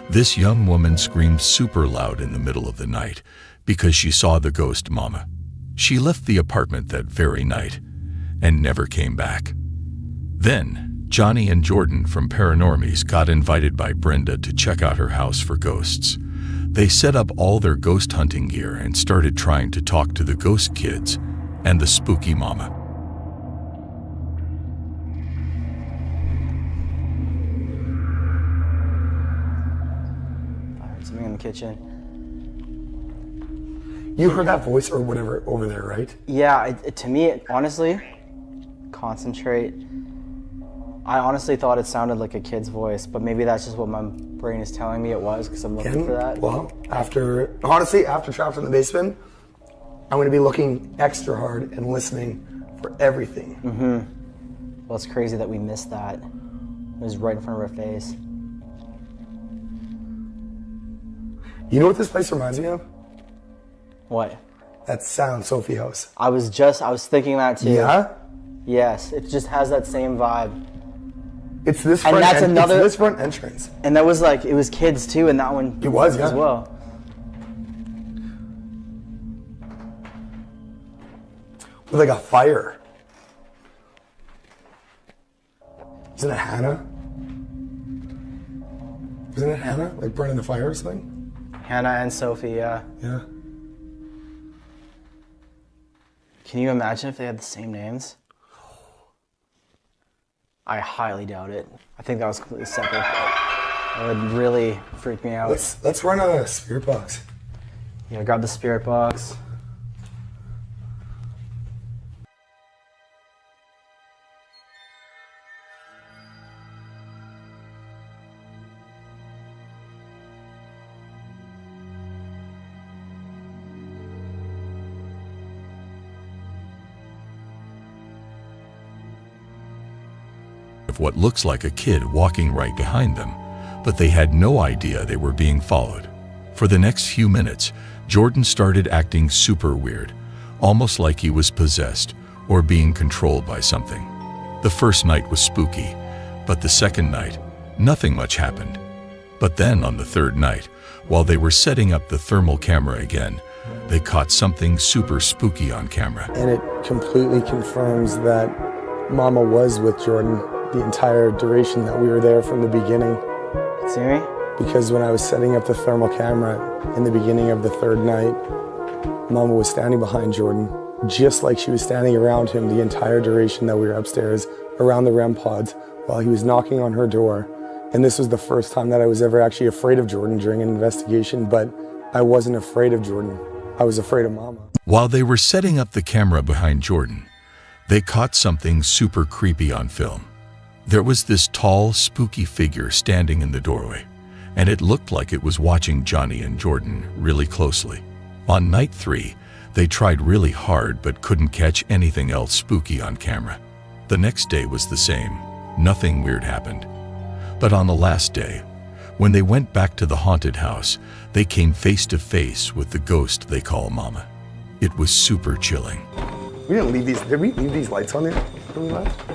Speaker 7: this young woman screamed super loud in the middle of the night because she saw the ghost Mama. She left the apartment that very night and never came back. Then, Johnny and Jordan from Paranormies got invited by Brenda to check out her house for ghosts. They set up all their ghost hunting gear and started trying to talk to the ghost kids and the spooky Mama.
Speaker 3: I heard something in the kitchen.
Speaker 10: You heard that voice or whatever over there, right?
Speaker 3: Yeah, to me, honestly, concentrate. I honestly thought it sounded like a kid's voice, but maybe that's just what my brain is telling me it was because I'm looking for that.
Speaker 10: Well, after Trapped in the Basement, I'm going to be looking extra hard and listening for everything.
Speaker 3: Mm-hmm. Well, it's crazy that we missed that. It was right in front of our face.
Speaker 10: You know what this place reminds me of?
Speaker 3: What?
Speaker 10: That sound, Sophie House.
Speaker 3: I was thinking that too.
Speaker 10: Yeah?
Speaker 3: Yes, it just has that same vibe.
Speaker 10: It's this
Speaker 3: and
Speaker 10: front
Speaker 3: that's another
Speaker 10: it's this front entrance.
Speaker 3: And that was like it was kids too, and that one
Speaker 10: it was
Speaker 3: as well.
Speaker 10: With like a fire. Isn't it Hannah? Isn't it Hannah? Like burning the fire or something?
Speaker 3: Hannah and Sophie, yeah.
Speaker 10: Yeah.
Speaker 3: Can you imagine if they had the same names? I highly doubt it. I think that was completely separate. That would really freak me out.
Speaker 10: Let's run a spirit box.
Speaker 3: Yeah, grab the spirit box.
Speaker 7: Of what looks like a kid walking right behind them, but they had no idea they were being followed. For the next few minutes, Jordan started acting super weird, almost like he was possessed or being controlled by something. The first night was spooky, but the second night, nothing much happened. But then on the third night, while they were setting up the thermal camera again, they caught something super spooky on camera.
Speaker 10: And it completely confirms that Mama was with Jordan the entire duration that we were there from the beginning.
Speaker 3: See me?
Speaker 10: Because when I was setting up the thermal camera in the beginning of the third night, Mama was standing behind Jordan
Speaker 4: just like she was standing around him the entire duration that we were upstairs around the REM pods while he was knocking on her door. And this was the first time that I was ever actually afraid of Jordan during an investigation, but I wasn't afraid of Jordan. I was afraid of Mama.
Speaker 7: While they were setting up the camera behind Jordan, they caught something super creepy on film. There was this tall, spooky figure standing in the doorway, and it looked like it was watching Johnny and Jordan really closely. On night 3, they tried really hard but couldn't catch anything else spooky on camera. The next day was the same. Nothing weird happened. But on the last day, when they went back to the haunted house, they came face to face with the ghost they call Mama. It was super chilling.
Speaker 4: We didn't leave these. Did we leave these lights on there when we left?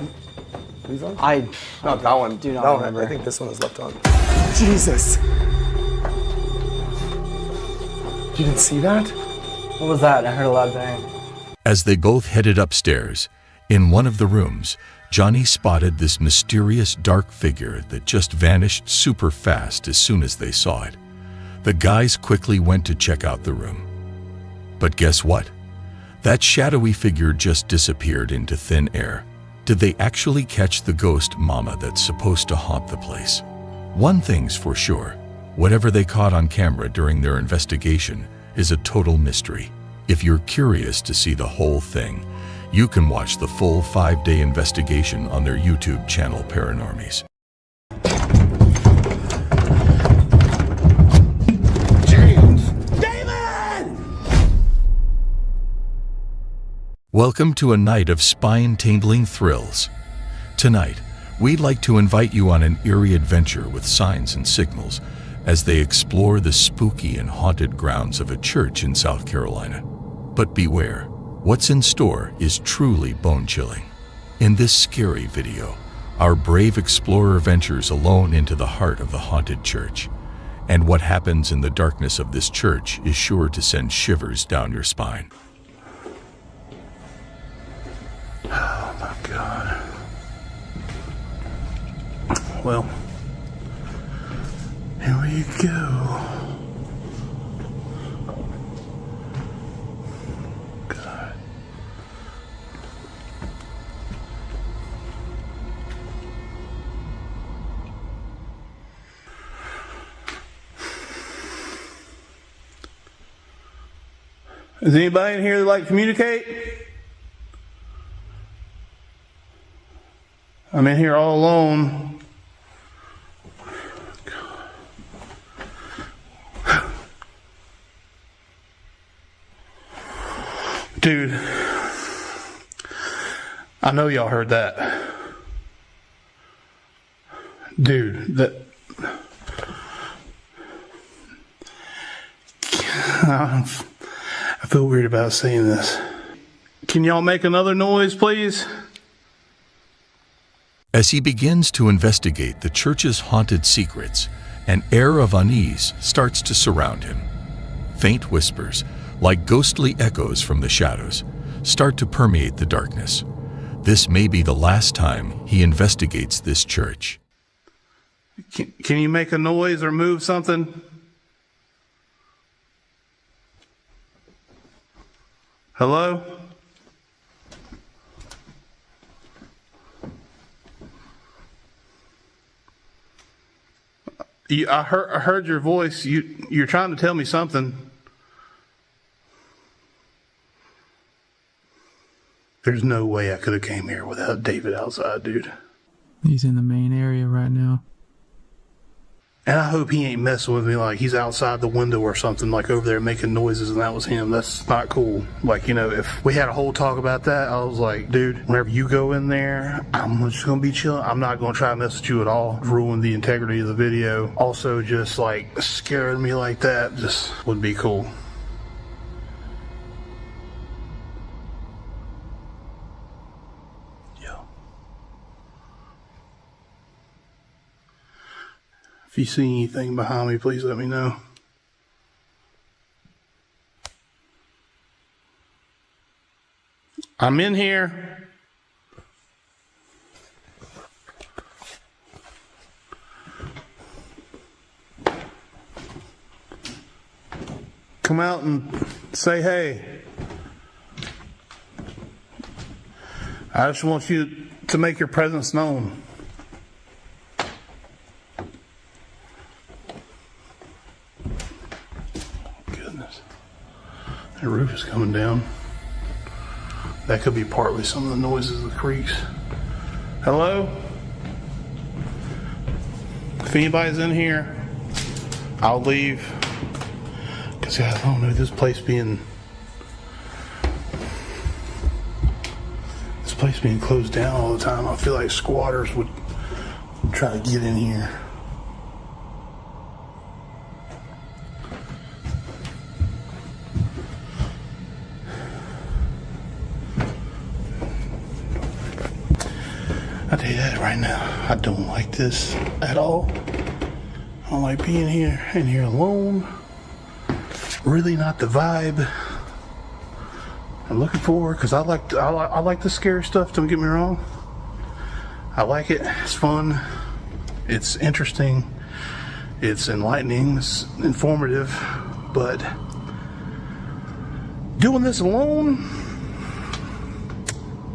Speaker 4: These on? Not that one.
Speaker 3: Do not
Speaker 4: that
Speaker 3: remember.
Speaker 4: One, I think this one is left on. Jesus. You didn't see that?
Speaker 3: What was that? I heard a loud bang.
Speaker 7: As they both headed upstairs, in one of the rooms, Johnny spotted this mysterious dark figure that just vanished super fast as soon as they saw it. The guys quickly went to check out the room. But guess what? That shadowy figure just disappeared into thin air. Did they actually catch the ghost Mama that's supposed to haunt the place? One thing's for sure, whatever they caught on camera during their investigation is a total mystery. If you're curious to see the whole thing, you can watch the full 5-day investigation on their YouTube channel Paranormies. Welcome to a night of spine-tingling thrills. Tonight, we'd like to invite you on an eerie adventure with signs and signals as they explore the spooky and haunted grounds of a church in South Carolina. But beware, what's in store is truly bone-chilling. In this scary video, our brave explorer ventures alone into the heart of the haunted church. And what happens in the darkness of this church is sure to send shivers down your spine.
Speaker 21: Oh my God. Well, here we go. God. Is anybody in here that like to communicate? I'm in here all alone. Dude, I know y'all heard that. Dude, that... I feel weird about saying this. Can y'all make another noise, please?
Speaker 7: As he begins to investigate the church's haunted secrets, an air of unease starts to surround him. Faint whispers, like ghostly echoes from the shadows, start to permeate the darkness. This may be the last time he investigates this church.
Speaker 21: Can you make a noise or move something? Hello? I heard your voice. You're trying to tell me something. There's no way I could have came here without David outside, dude.
Speaker 8: He's in the main area right now.
Speaker 21: And I hope he ain't messing with me like he's outside the window or something, like over there making noises and that was him. That's not cool. Like, you know, if we had a whole talk about that, I was like, dude, whenever you go in there, I'm just going to be chilling. I'm not going to try to mess with you at all. Ruin the integrity of the video. Also, just like scaring me like that just would be cool. If you see anything behind me, please let me know. I'm in here. Come out and say hey. I just want you to make your presence known. Goodness. The roof is coming down. That could be partly some of the noises of the creaks. Hello? If anybody's in here, I'll leave. Because I don't know, this place being closed down all the time, I feel like squatters would try to get in here. I tell you that right now, I don't like this at all. I don't like being here in here alone. Really not the vibe I'm looking for, because I like the scary stuff, don't get me wrong. I like it, it's fun, it's interesting, it's enlightening, it's informative, but doing this alone,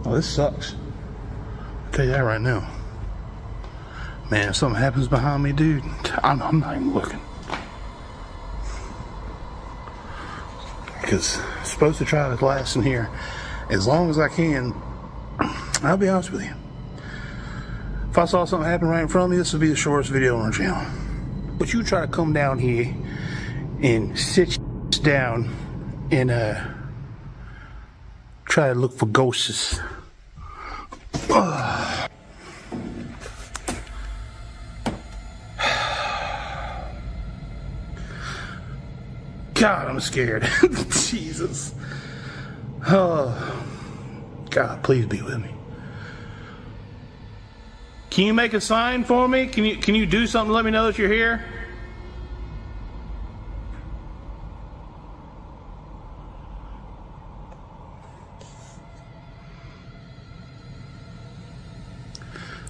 Speaker 21: oh, this sucks. I'll tell you that right now. Man, if something happens behind me, dude, I'm not even looking. Because I'm supposed to try to last in here as long as I can. I'll be honest with you. If I saw something happen right in front of me, this would be the shortest video on our channel. But you try to come down here and sit down and try to look for ghosts. God, I'm scared. Jesus. Oh, God, please be with me. Can you make a sign for me? Can you do something to let me know that you're here?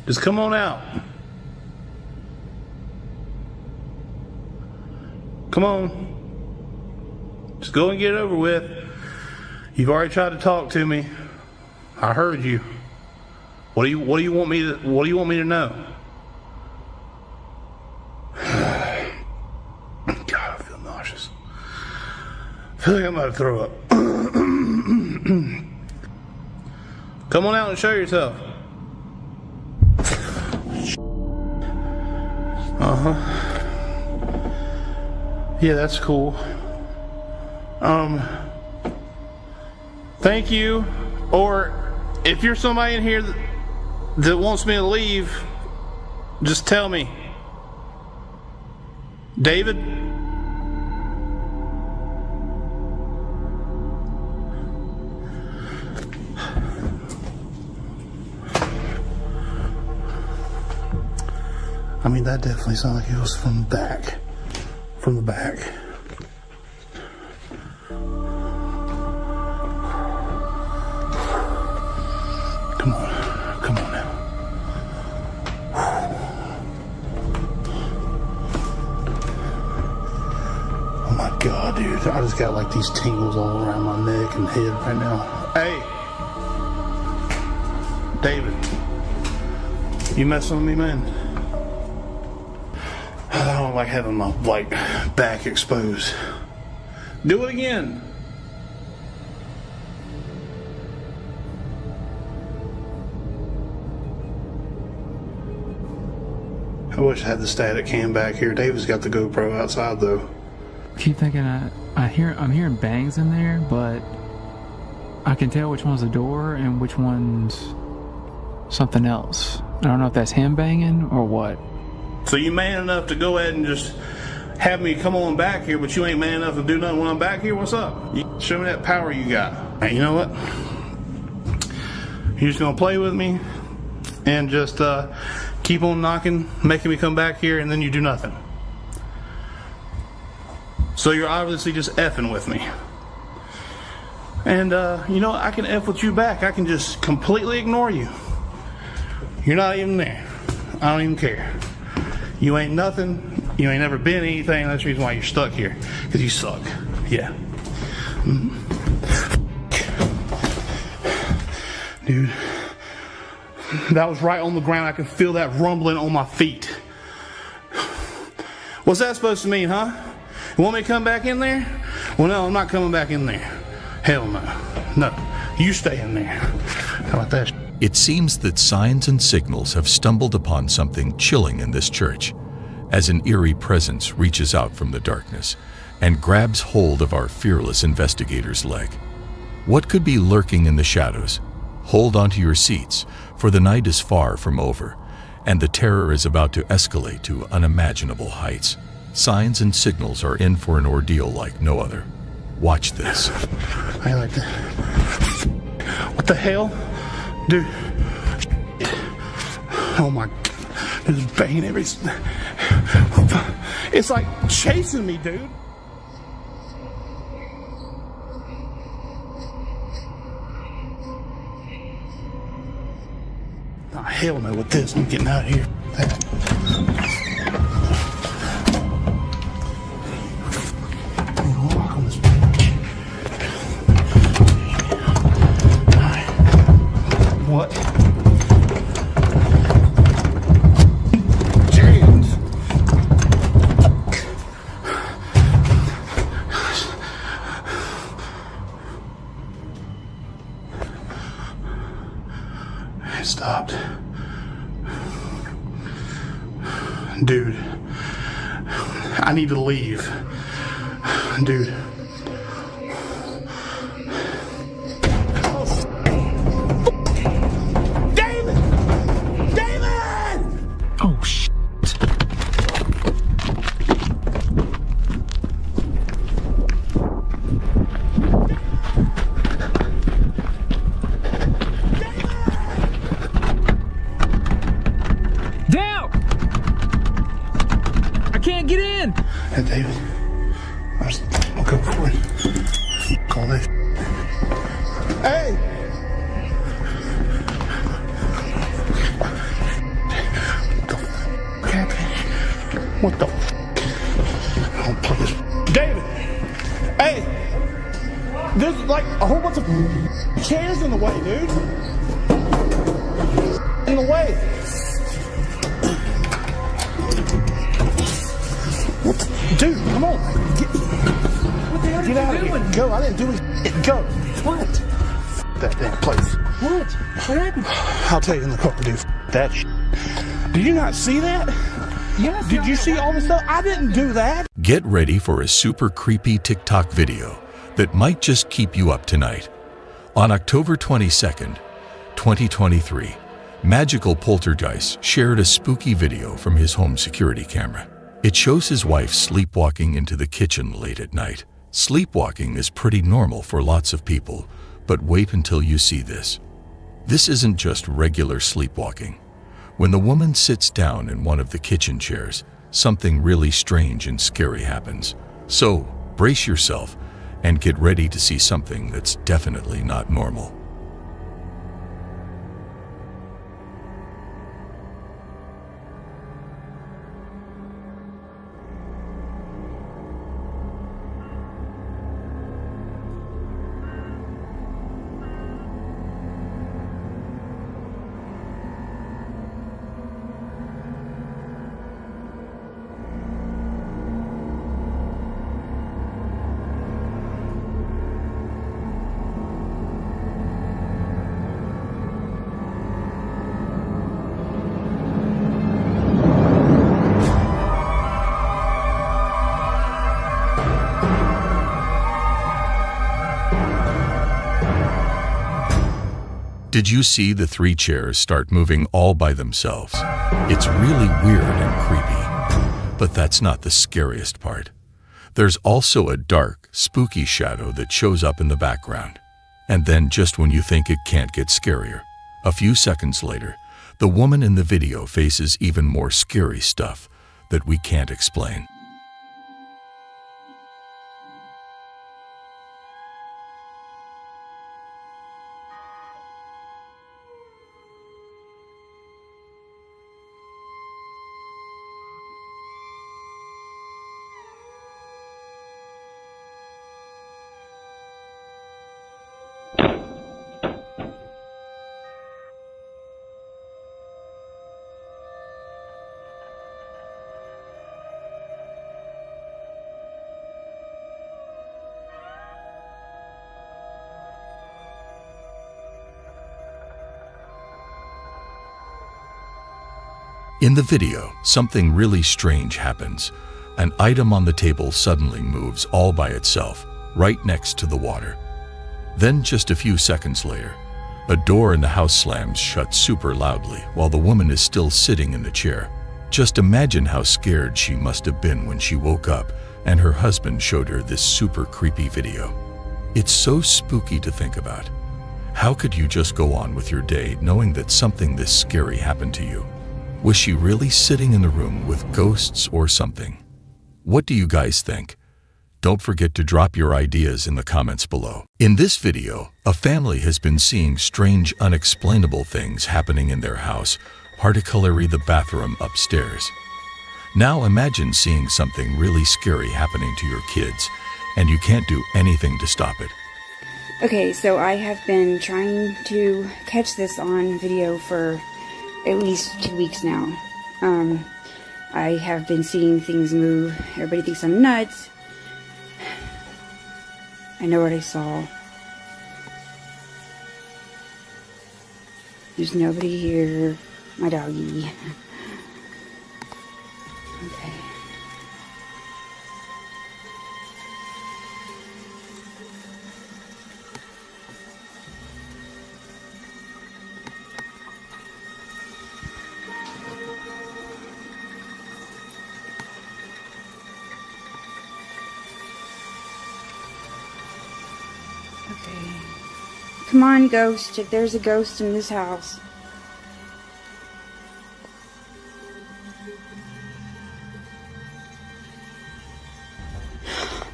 Speaker 21: Just come on out. Come on. Just go and get it over with. You've already tried to talk to me. I heard you. What do you want me to know? God, I feel nauseous. I feel like I'm about to throw up. Come on out and show yourself. Yeah, that's cool. Thank you. Or if you're somebody in here that wants me to leave, just tell me. David? I mean, that definitely sounded like it was from the back. From the back. Come on now. Oh my God, dude. I just got like these tingles all around my neck and head right now. Hey! David. You messing with me, man? I don't like having my back exposed. Do it again. I wish I had the static cam back here. David's got the GoPro outside though.
Speaker 8: I keep thinking I'm hearing bangs in there, but I can tell which one's a door and which one's something else. I don't know if that's him banging or what.
Speaker 21: So you man enough to go ahead and just have me come on back here, but you ain't man enough to do nothing when I'm back here? What's up? Show me that power you got. Hey, you know what? You're just gonna play with me and just keep on knocking, making me come back here, and then you do nothing. So you're obviously just effing with me. And you know, I can F with you back. I can just completely ignore you. You're not even there. I don't even care. You ain't nothing. You ain't never been anything. That's the reason why you're stuck here. Because you suck. Yeah. Dude, that was right on the ground. I could feel that rumbling on my feet. What's that supposed to mean, huh? You want me to come back in there? Well, no, I'm not coming back in there. Hell no. No, you stay in there. How about that?
Speaker 7: It seems that signs and signals have stumbled upon something chilling in this church, as an eerie presence reaches out from the darkness and grabs hold of our fearless investigator's leg. What could be lurking in the shadows? Hold onto your seats, for the night is far from over, and the terror is about to escalate to unimaginable heights. Signs and signals are in for an ordeal like no other. Watch this.
Speaker 21: I like that. What the hell? Dude. Oh my. There's banging every. It's like chasing me, dude. Oh, hell no with this. I'm getting out of here. What? James. It stopped. Dude. I need to leave. Dude. Oh, shit.
Speaker 14: Down! I can't get in!
Speaker 21: Hey, David. I'll go for it. Call this. Hey! What the? I don't play this. David! Hey! There's like a whole bunch of chairs in the way, dude. In the way. What the? Dude, come on. Get out of here. Go. I didn't do anything. Go. What? That damn place.
Speaker 14: What? What happened?
Speaker 21: I'll tell you in the car, dude. That shit. Did you not see that?
Speaker 14: Yes.
Speaker 21: Did you see all this stuff? I didn't do that.
Speaker 7: Get ready for a super creepy TikTok video that might just keep you up tonight. On October 22nd, 2023, Magical Poltergeist shared a spooky video from his home security camera. It shows his wife sleepwalking into the kitchen late at night. Sleepwalking is pretty normal for lots of people, but wait until you see this. This isn't just regular sleepwalking. When the woman sits down in one of the kitchen chairs, something really strange and scary happens. So, brace yourself and get ready to see something that's definitely not normal. Did you see the 3 chairs start moving all by themselves? It's really weird and creepy. But that's not the scariest part. There's also a dark, spooky shadow that shows up in the background. And then just when you think it can't get scarier, a few seconds later, the woman in the video faces even more scary stuff that we can't explain. In the video, something really strange happens. An item on the table suddenly moves all by itself, right next to the water. Then just a few seconds later, a door in the house slams shut super loudly while the woman is still sitting in the chair. Just imagine how scared she must have been when she woke up and her husband showed her this super creepy video. It's so spooky to think about. How could you just go on with your day knowing that something this scary happened to you? Was she really sitting in the room with ghosts or something? What do you guys think? Don't forget to drop your ideas in the comments below. In this video, a family has been seeing strange, unexplainable things happening in their house, particularly the bathroom upstairs. Now imagine seeing something really scary happening to your kids, and you can't do anything to stop it.
Speaker 15: Okay, so I have been trying to catch this on video for at least 2 weeks now. I have been seeing things move. Everybody thinks I'm nuts. I know what I saw. There's nobody here. My doggy. Okay. Okay. Come on, ghost. If there's a ghost in this house.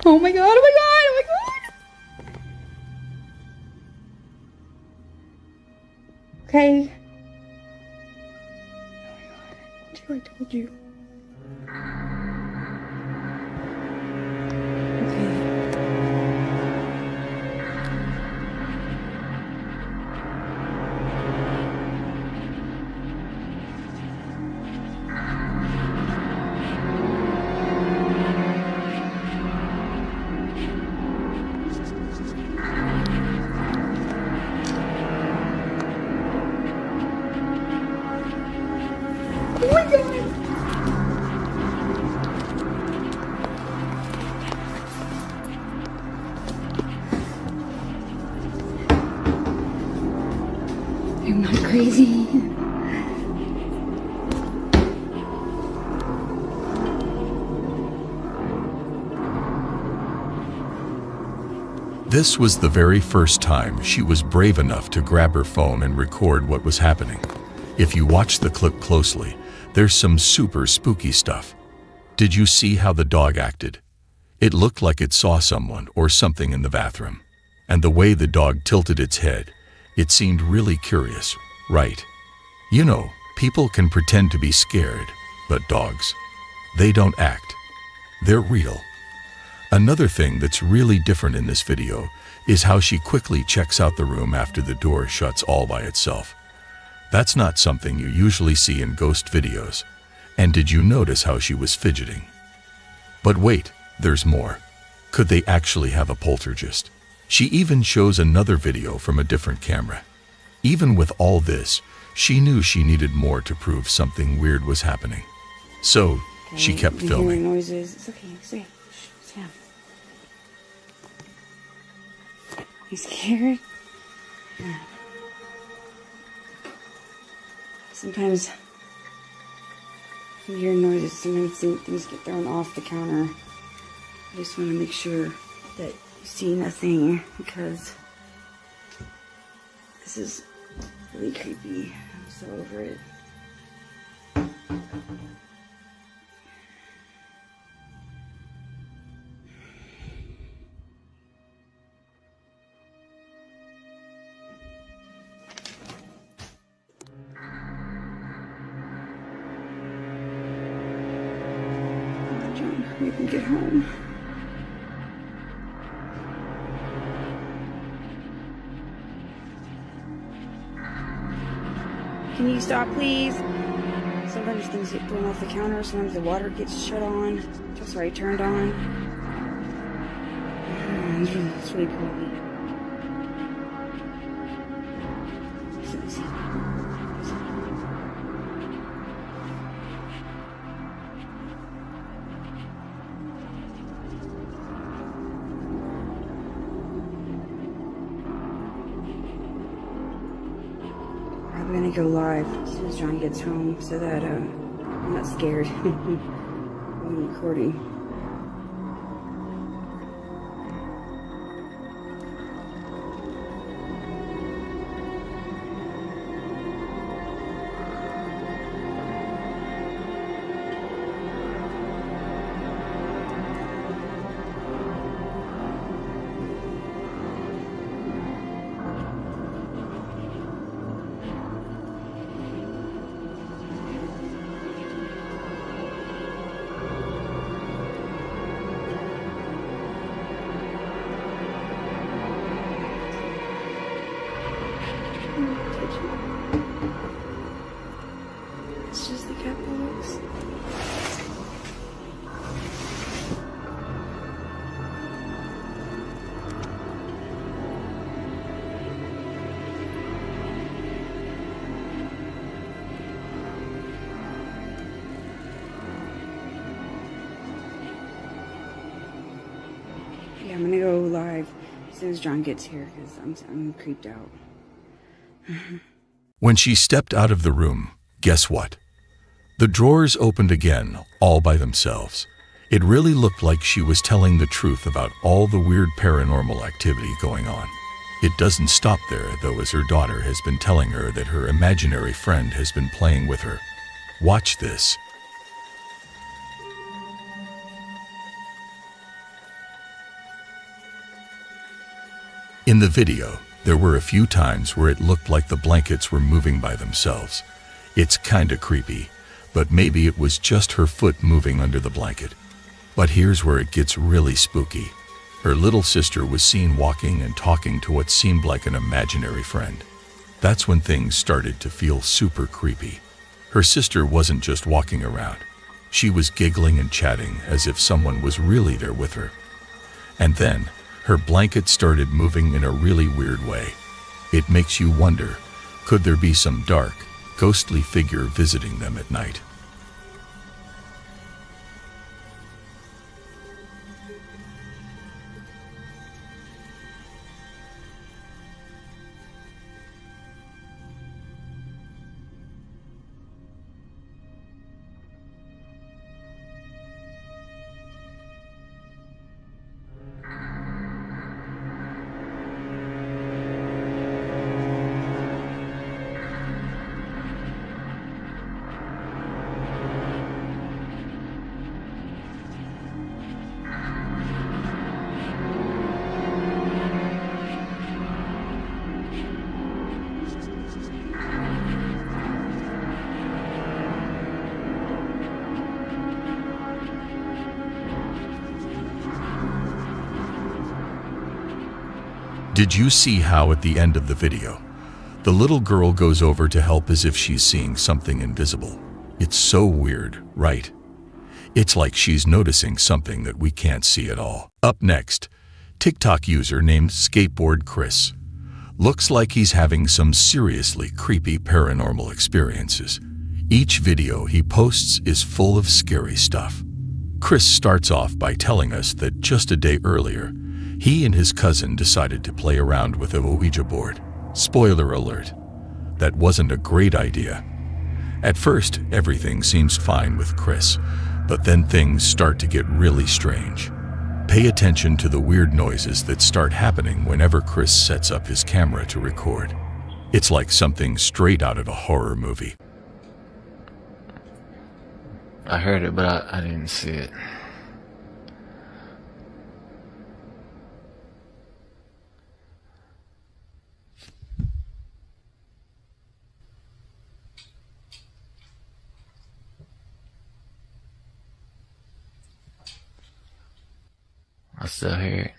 Speaker 15: Oh my god, oh my god, oh my god! Okay. Oh my god, I told you. Oh my god! I'm not crazy.
Speaker 7: This was the very first time she was brave enough to grab her phone and record what was happening. If you watch the clip closely, there's some super spooky stuff. Did you see how the dog acted? It looked like it saw someone or something in the bathroom. And the way the dog tilted its head, it seemed really curious, right? You know, people can pretend to be scared, but dogs, they don't act. They're real. Another thing that's really different in this video is how she quickly checks out the room after the door shuts all by itself. That's not something you usually see in ghost videos. And did you notice how she was fidgeting? But wait, there's more. Could they actually have a poltergeist? She even shows another video from a different camera. Even with all this, she knew she needed more to prove something weird was happening. So, she kept filming.
Speaker 15: Noises. It's okay, it's okay. Shh, sit down. You scared? Yeah. Sometimes you hear noises, sometimes things get thrown off the counter. I just want to make sure that you see nothing because this is really creepy. I'm so over it. John, hurry up and get home. Can you stop, please? Sometimes things get thrown off the counter. Sometimes the water gets shut on. Sorry, turned on. It's really creepy. I'm gonna go live as soon as John gets home so that I'm not scared when I'm recording. It's just the cat box. Yeah, I'm gonna go live as soon as John gets here because I'm creeped out.
Speaker 7: When she stepped out of the room, guess what? The drawers opened again, all by themselves. It really looked like she was telling the truth about all the weird paranormal activity going on. It doesn't stop there, though, as her daughter has been telling her that her imaginary friend has been playing with her. Watch this. In the video, there were a few times where it looked like the blankets were moving by themselves. It's kinda creepy, but maybe it was just her foot moving under the blanket. But here's where it gets really spooky. Her little sister was seen walking and talking to what seemed like an imaginary friend. That's when things started to feel super creepy. Her sister wasn't just walking around. She was giggling and chatting as if someone was really there with her. And then, her blanket started moving in a really weird way. It makes you wonder, could there be some dark, ghostly figure visiting them at night? Did you see how at the end of the video, the little girl goes over to help as if she's seeing something invisible? It's so weird, right? It's like she's noticing something that we can't see at all. Up next, TikTok user named Skateboard Chris. Looks like he's having some seriously creepy paranormal experiences. Each video he posts is full of scary stuff. Chris starts off by telling us that just a day earlier, he and his cousin decided to play around with a Ouija board. Spoiler alert, that wasn't a great idea. At first, everything seems fine with Chris, but then things start to get really strange. Pay attention to the weird noises that start happening whenever Chris sets up his camera to record. It's like something straight out of a horror movie.
Speaker 1: I heard it, but I didn't see it. I still hear it.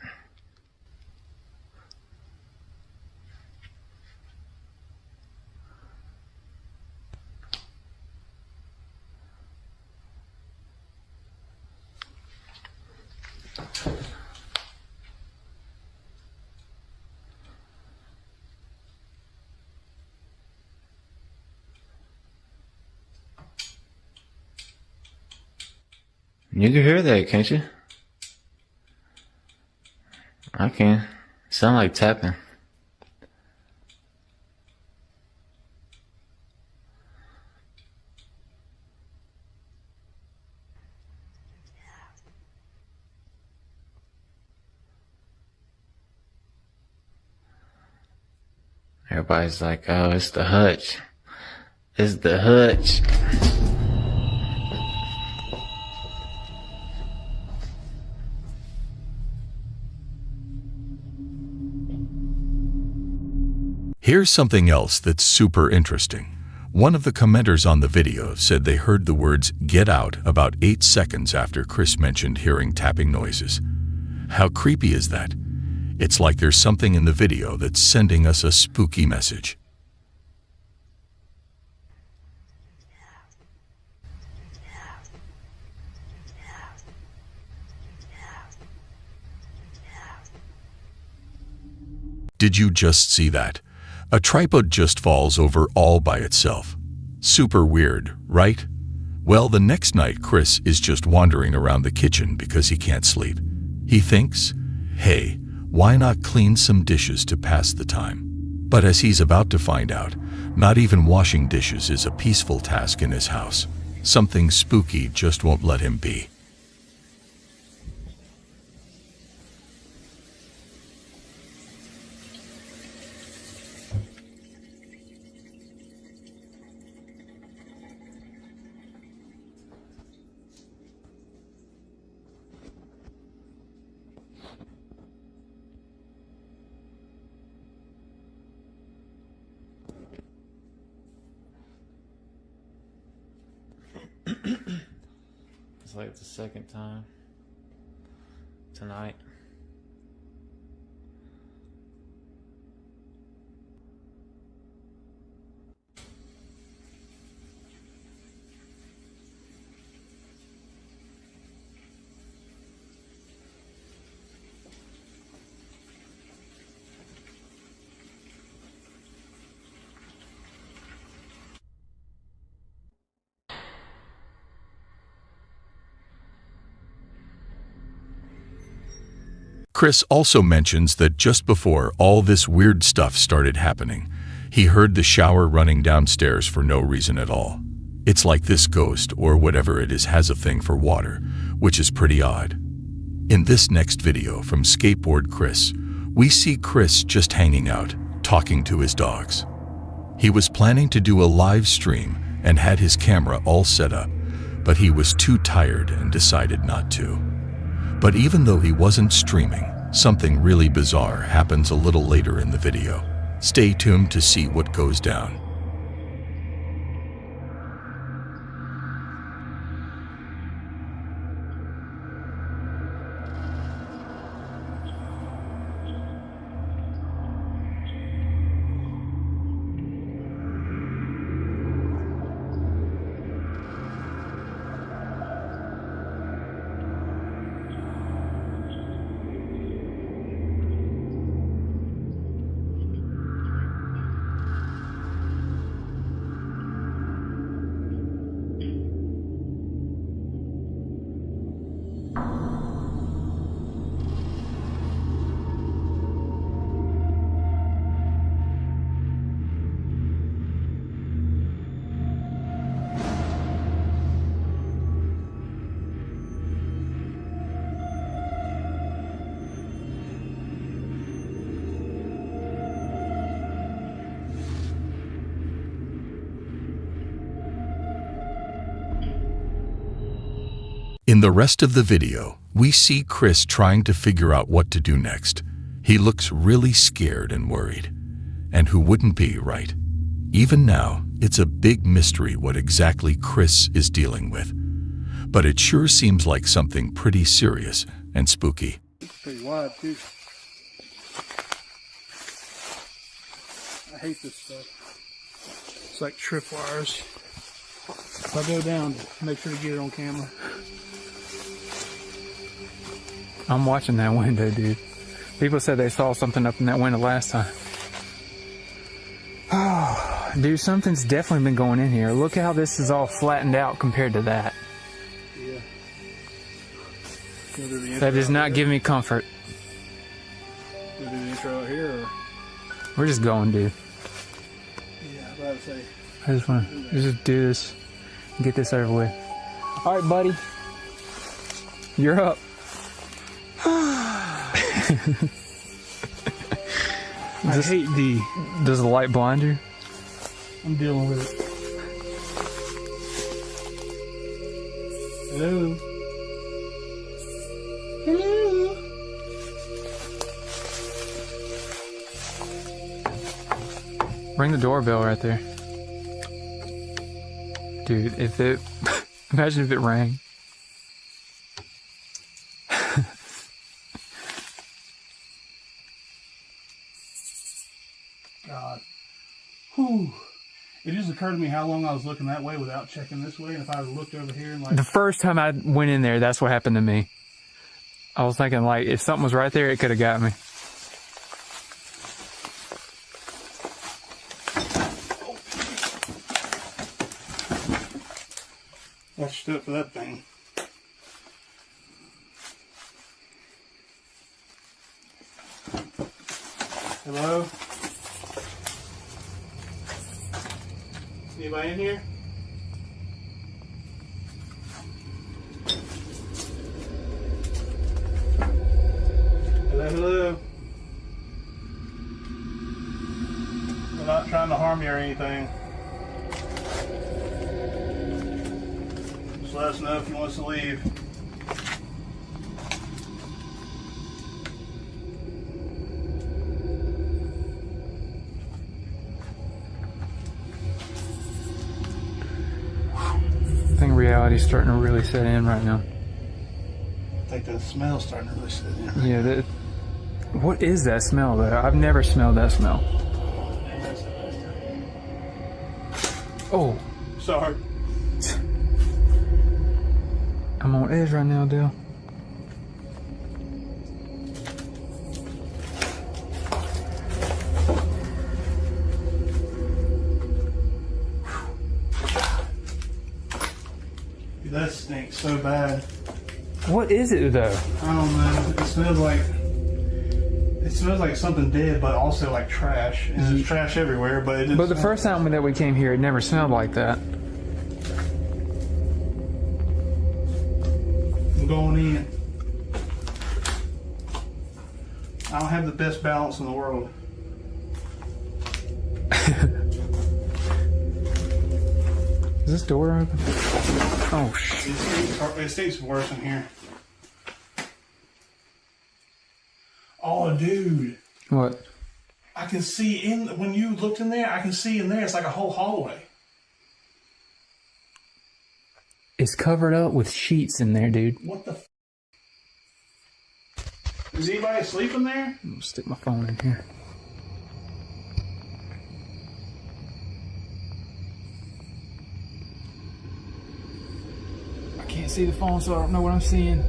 Speaker 1: You can hear that, can't you? I can. Sound like tapping. Everybody's like, oh, it's the hutch. It's the hutch.
Speaker 7: Here's something else that's super interesting. One of the commenters on the video said they heard the words "get out" about 8 seconds after Chris mentioned hearing tapping noises. How creepy is that? It's like there's something in the video that's sending us a spooky message. Did you just see that? A tripod just falls over all by itself. Super weird, right? Well, the next night, Chris is just wandering around the kitchen because he can't sleep. He thinks, hey, why not clean some dishes to pass the time? But as he's about to find out, not even washing dishes is a peaceful task in his house. Something spooky just won't let him be.
Speaker 1: It's like the second time tonight.
Speaker 7: Chris also mentions that just before all this weird stuff started happening, he heard the shower running downstairs for no reason at all. It's like this ghost, or whatever it is, has a thing for water, which is pretty odd. In this next video from Skateboard Chris, we see Chris just hanging out, talking to his dogs. He was planning to do a live stream and had his camera all set up, but he was too tired and decided not to. But even though he wasn't streaming, something really bizarre happens a little later in the video. Stay tuned to see what goes down. In the rest of the video, we see Chris trying to figure out what to do next. He looks really scared and worried. And who wouldn't be, right? Even now, it's a big mystery what exactly Chris is dealing with. But it sure seems like something pretty serious and spooky.
Speaker 16: It's pretty wide, too. I hate this stuff. It's like tripwires. If I go down, make sure to get it on camera.
Speaker 8: I'm watching that window, dude. People said they saw something up in that window last time. Oh, dude, something's definitely been going in here. Look how this is all flattened out compared to that.
Speaker 16: Yeah.
Speaker 8: That does not give me comfort.
Speaker 16: We'll do the intro out here, or?
Speaker 8: We're just going, dude.
Speaker 16: Yeah, I was about to say.
Speaker 8: I just want to just do this and get this over with. All right, buddy. You're up.
Speaker 16: I hate D.
Speaker 8: Does the light blind you?
Speaker 16: I'm dealing with it. Hello? Hello?
Speaker 8: Ring the doorbell right there. Dude, if it... Imagine if it rang.
Speaker 16: God. Whew. It just occurred to me how long I was looking that way without checking this way, and if I had looked over here and like...
Speaker 8: The first time I went in there, that's what happened to me. I was thinking, like, if something was right there, it could have got me.
Speaker 16: I stood up for that thing. Hello? Anybody in here? Hello, hello. We're not trying to harm you or anything. Just let us know if you want us to leave.
Speaker 8: I think reality's starting to really set in right now.
Speaker 16: I think the smell's starting to really set in.
Speaker 8: Yeah, what is that smell though? I've never smelled that smell. Oh.
Speaker 16: Sorry.
Speaker 8: I'm on edge right now, Dale.
Speaker 16: Dude, that stinks so bad.
Speaker 8: What is it though?
Speaker 16: I don't know. It smells like something dead, but also like trash. And there's trash everywhere, but it didn't
Speaker 8: But the
Speaker 16: smell.
Speaker 8: first time that we came here, it never smelled like that.
Speaker 16: I'm going in. I don't have the best balance in the world.
Speaker 8: Is this door open? Oh shit.
Speaker 16: It stinks worse in here. Oh, dude.
Speaker 8: What?
Speaker 16: I can see when you looked in there, I can see in there, it's like a whole hallway.
Speaker 8: It's covered up with sheets in there, dude.
Speaker 16: What the Is anybody asleep in there?
Speaker 8: I'm gonna stick my phone in here. I can't see the phone, so I don't know what I'm seeing.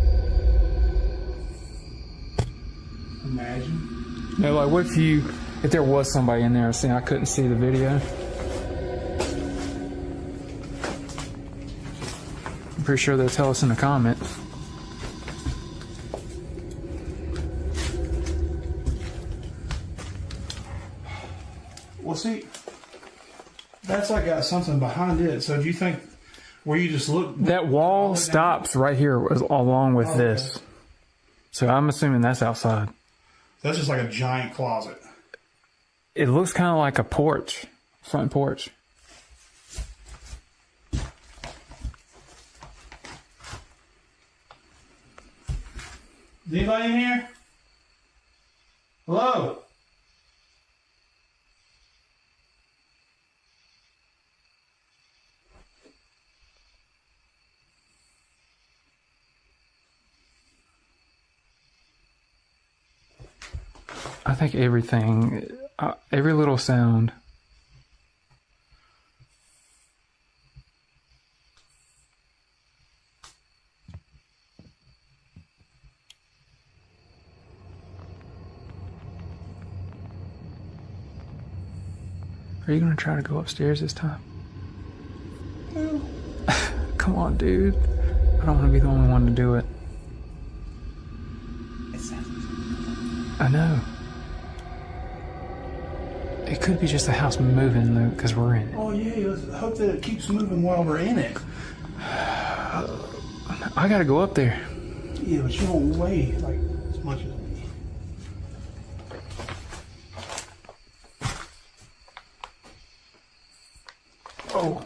Speaker 16: Imagine.
Speaker 8: No, like, what if there was somebody in there saying I couldn't see the video? I'm pretty sure they'll tell us in the comments.
Speaker 16: Well, see, that's like got something behind it. So do you think where you just look?
Speaker 8: That wall stops right here along with this. So I'm assuming that's outside.
Speaker 16: That's just like a giant closet.
Speaker 8: It looks kind of like a porch, front porch.
Speaker 16: Is anybody in here? Hello?
Speaker 8: I think everything, every little sound. Are you gonna try to go upstairs this time?
Speaker 16: No.
Speaker 8: Come on, dude. I don't want to be the only one to do it. I know. It could be just the house moving though, because we're in it.
Speaker 16: Oh yeah, let's hope that it keeps moving while we're in it.
Speaker 8: I gotta go up there.
Speaker 16: Yeah, but you don't weigh like as much as me.
Speaker 8: Oh.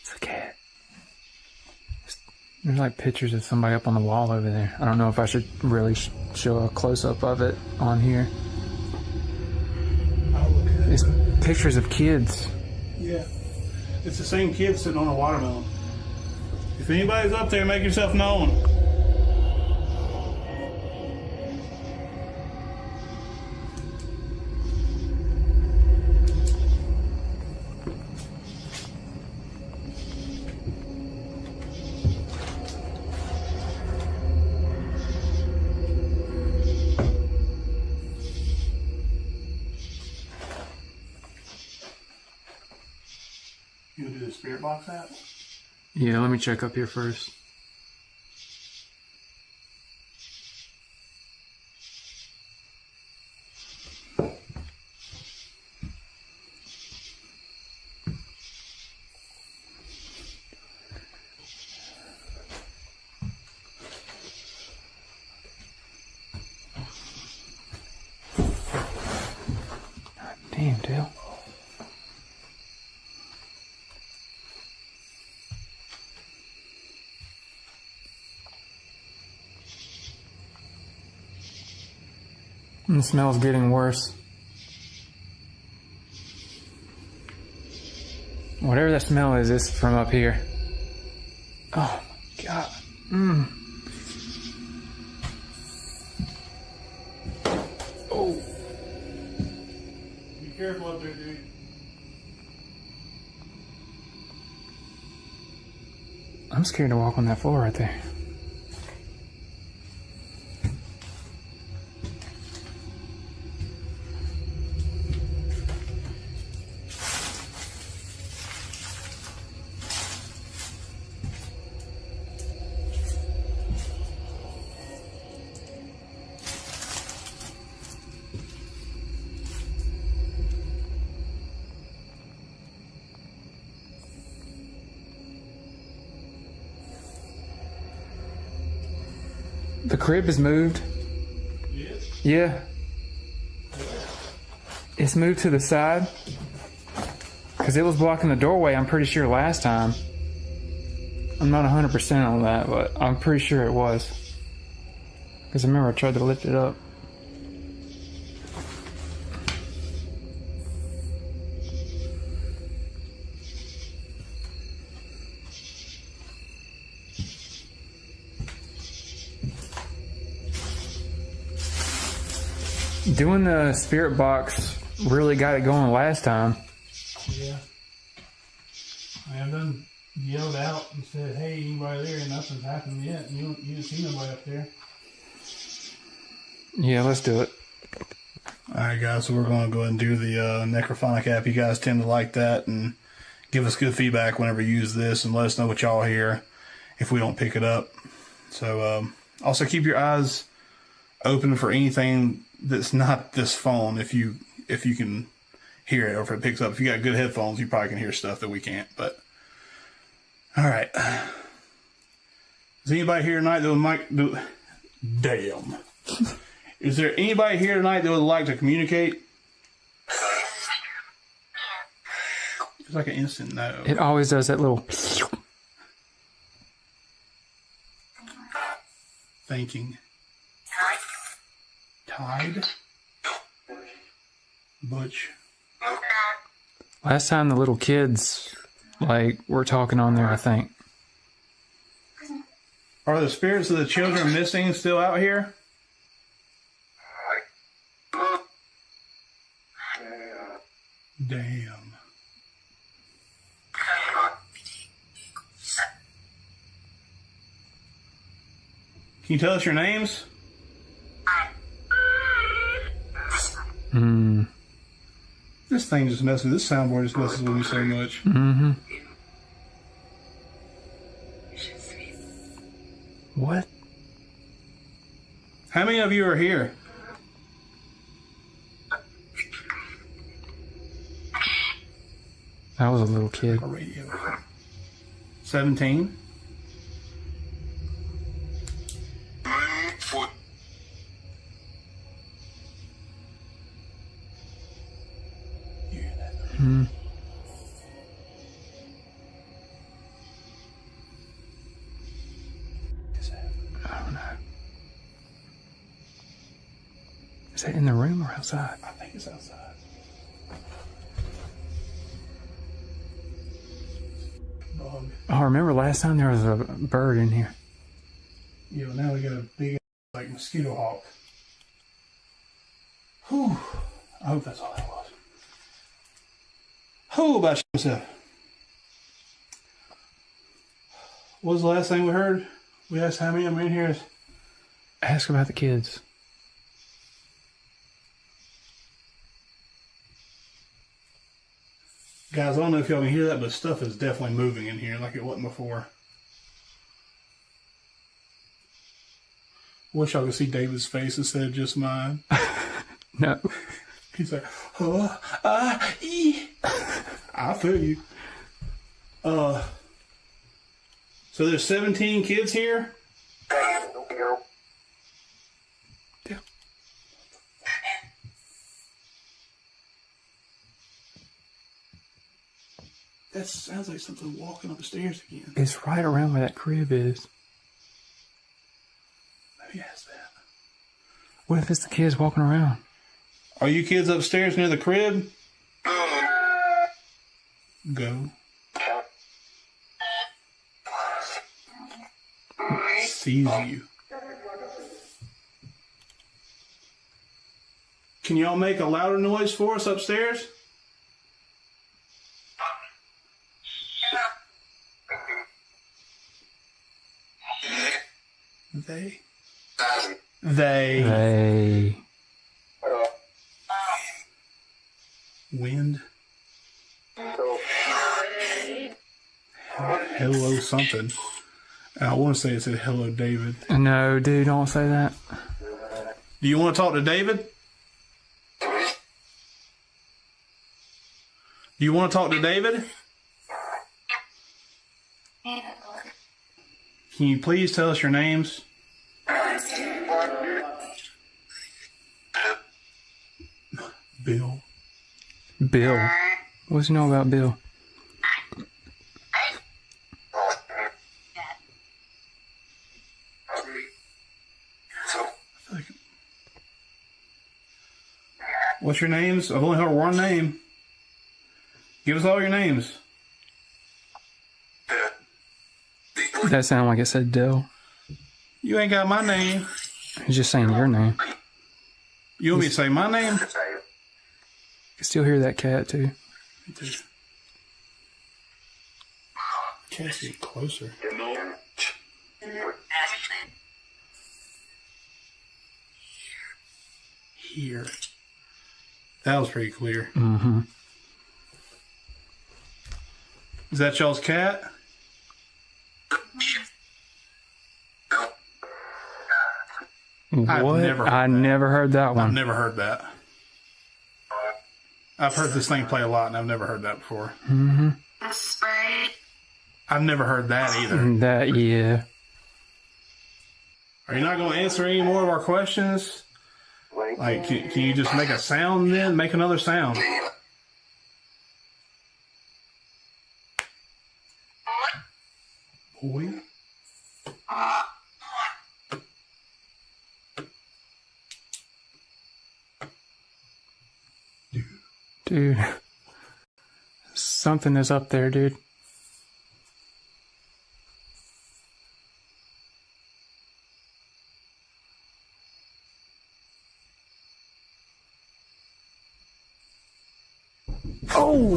Speaker 8: It's a cat. There's like pictures of somebody up on the wall over there. I don't know if I should really show a close-up of it on here. It's pictures of kids.
Speaker 16: Yeah. It's the same kid sitting on a watermelon. If anybody's up there, make yourself known. You gonna do the spirit box app?
Speaker 8: Yeah, let me check up here first. God damn, Dale. And the smell's getting worse. Whatever that smell is, it's from up here. Oh my god. Oh.
Speaker 16: Be careful up there, dude.
Speaker 8: I'm scared to walk on that floor right there. The crib is moved.
Speaker 16: Yes?
Speaker 8: Yeah. It's moved to the side. Because it was blocking the doorway, I'm pretty sure, last time. I'm not 100% on that, but I'm pretty sure it was. Because I remember I tried to lift it up. Doing the spirit box really got it going last time.
Speaker 16: Yeah. I done yelled out and said, hey, anybody there? And nothing's happened yet. You didn't see nobody up there.
Speaker 8: Yeah, let's do it.
Speaker 16: Alright guys, so we're going to go ahead and do the necrophonic app. You guys tend to like that and give us good feedback whenever you use this and let us know what y'all hear if we don't pick it up. So also keep your eyes open for anything that's not this phone if you can hear it, or if it picks up. If you got good headphones, you probably can hear stuff that we can't. But all right, is anybody here tonight that would damn? Is there anybody here tonight that would like to communicate? It's like an instant no.
Speaker 8: It always does that little.
Speaker 16: Thinking. Tide. Butch.
Speaker 8: Last time the little kids, were talking on there, I think.
Speaker 16: Are the spirits of the children missing still out here? Damn. Can you tell us your names? This thing just messes. This soundboard just messes with me so much.
Speaker 8: Mm-hmm. What?
Speaker 16: How many of you are here?
Speaker 8: That was a little kid.
Speaker 16: 17.
Speaker 8: Is that in the room or outside?
Speaker 16: I think it's outside. Dog.
Speaker 8: Oh, remember last time there was a bird in here?
Speaker 16: Yeah, well, now we got a big like mosquito hawk. Whew. I hope that's all that was. Who about myself? What was the last thing we heard? We asked how many of them in here.
Speaker 8: Ask about the kids.
Speaker 16: Guys, I don't know if y'all can hear that, but stuff is definitely moving in here like it wasn't before. Wish y'all could see David's face instead of just mine.
Speaker 8: No.
Speaker 16: He's like, I feel you. So there's 17 kids here? That sounds like something walking up the stairs again.
Speaker 8: It's right around where that crib is.
Speaker 16: Let me ask that.
Speaker 8: What if it's the kids walking around?
Speaker 16: Are you kids upstairs near the crib? Go. Sees you. Can y'all make a louder noise for us upstairs? They. Wind. Hello something. I want to say it said hello David.
Speaker 8: No, dude, don't say that.
Speaker 16: Do you want to talk to David? Do you want to talk to David? Can you please tell us your names? Bill.
Speaker 8: Bill. What's you know about Bill?
Speaker 16: What's your names? I've only heard one name. Give us all your names.
Speaker 8: That sounded like it said Dill.
Speaker 16: You ain't got my name.
Speaker 8: He's just saying your name.
Speaker 16: You want me to say my name?
Speaker 8: You can still hear that cat too.
Speaker 16: Cat's getting closer. Here. That was pretty clear.
Speaker 8: Mm-hmm.
Speaker 16: Is that y'all's cat?
Speaker 8: What? I never heard that one.
Speaker 16: I've never heard that. I've heard this thing play a lot, and I've never heard that before.
Speaker 8: Mm-hmm.
Speaker 16: I've never heard that either.
Speaker 8: That, yeah.
Speaker 16: Are you not going to answer any more of our questions? Like, can you just make a sound then? Make another sound. Boy.
Speaker 8: Dude. Something is up there, dude. Oh!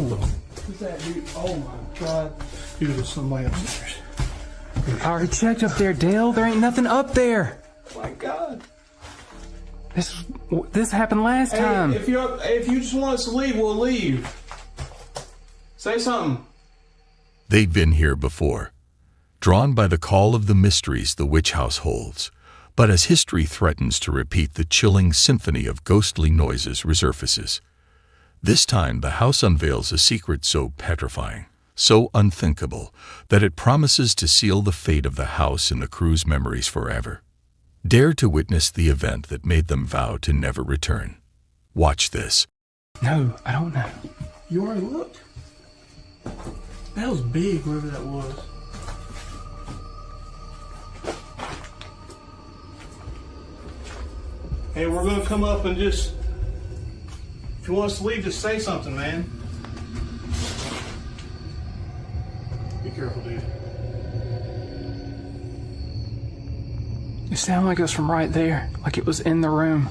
Speaker 16: Who's that dude? Oh my god. Dude, there's somebody upstairs.
Speaker 8: I already checked up there, Dale. There ain't nothing up there.
Speaker 16: Oh my god.
Speaker 8: This happened last time.
Speaker 16: If you just want us to leave, we'll leave. Say something.
Speaker 7: They'd been here before, drawn by the call of the mysteries the witch house holds. But as history threatens to repeat, the chilling symphony of ghostly noises resurfaces. This time, the house unveils a secret so petrifying, so unthinkable, that it promises to seal the fate of the house in the crew's memories forever. Dare to witness the event that made them vow to never return. Watch this.
Speaker 8: No, I don't know.
Speaker 16: You already looked? That was big, wherever that was.
Speaker 21: And we're gonna come up and just, if you want us to leave, just say something, man. Be careful, dude.
Speaker 8: It sounded like it was from right there, like it was in the room.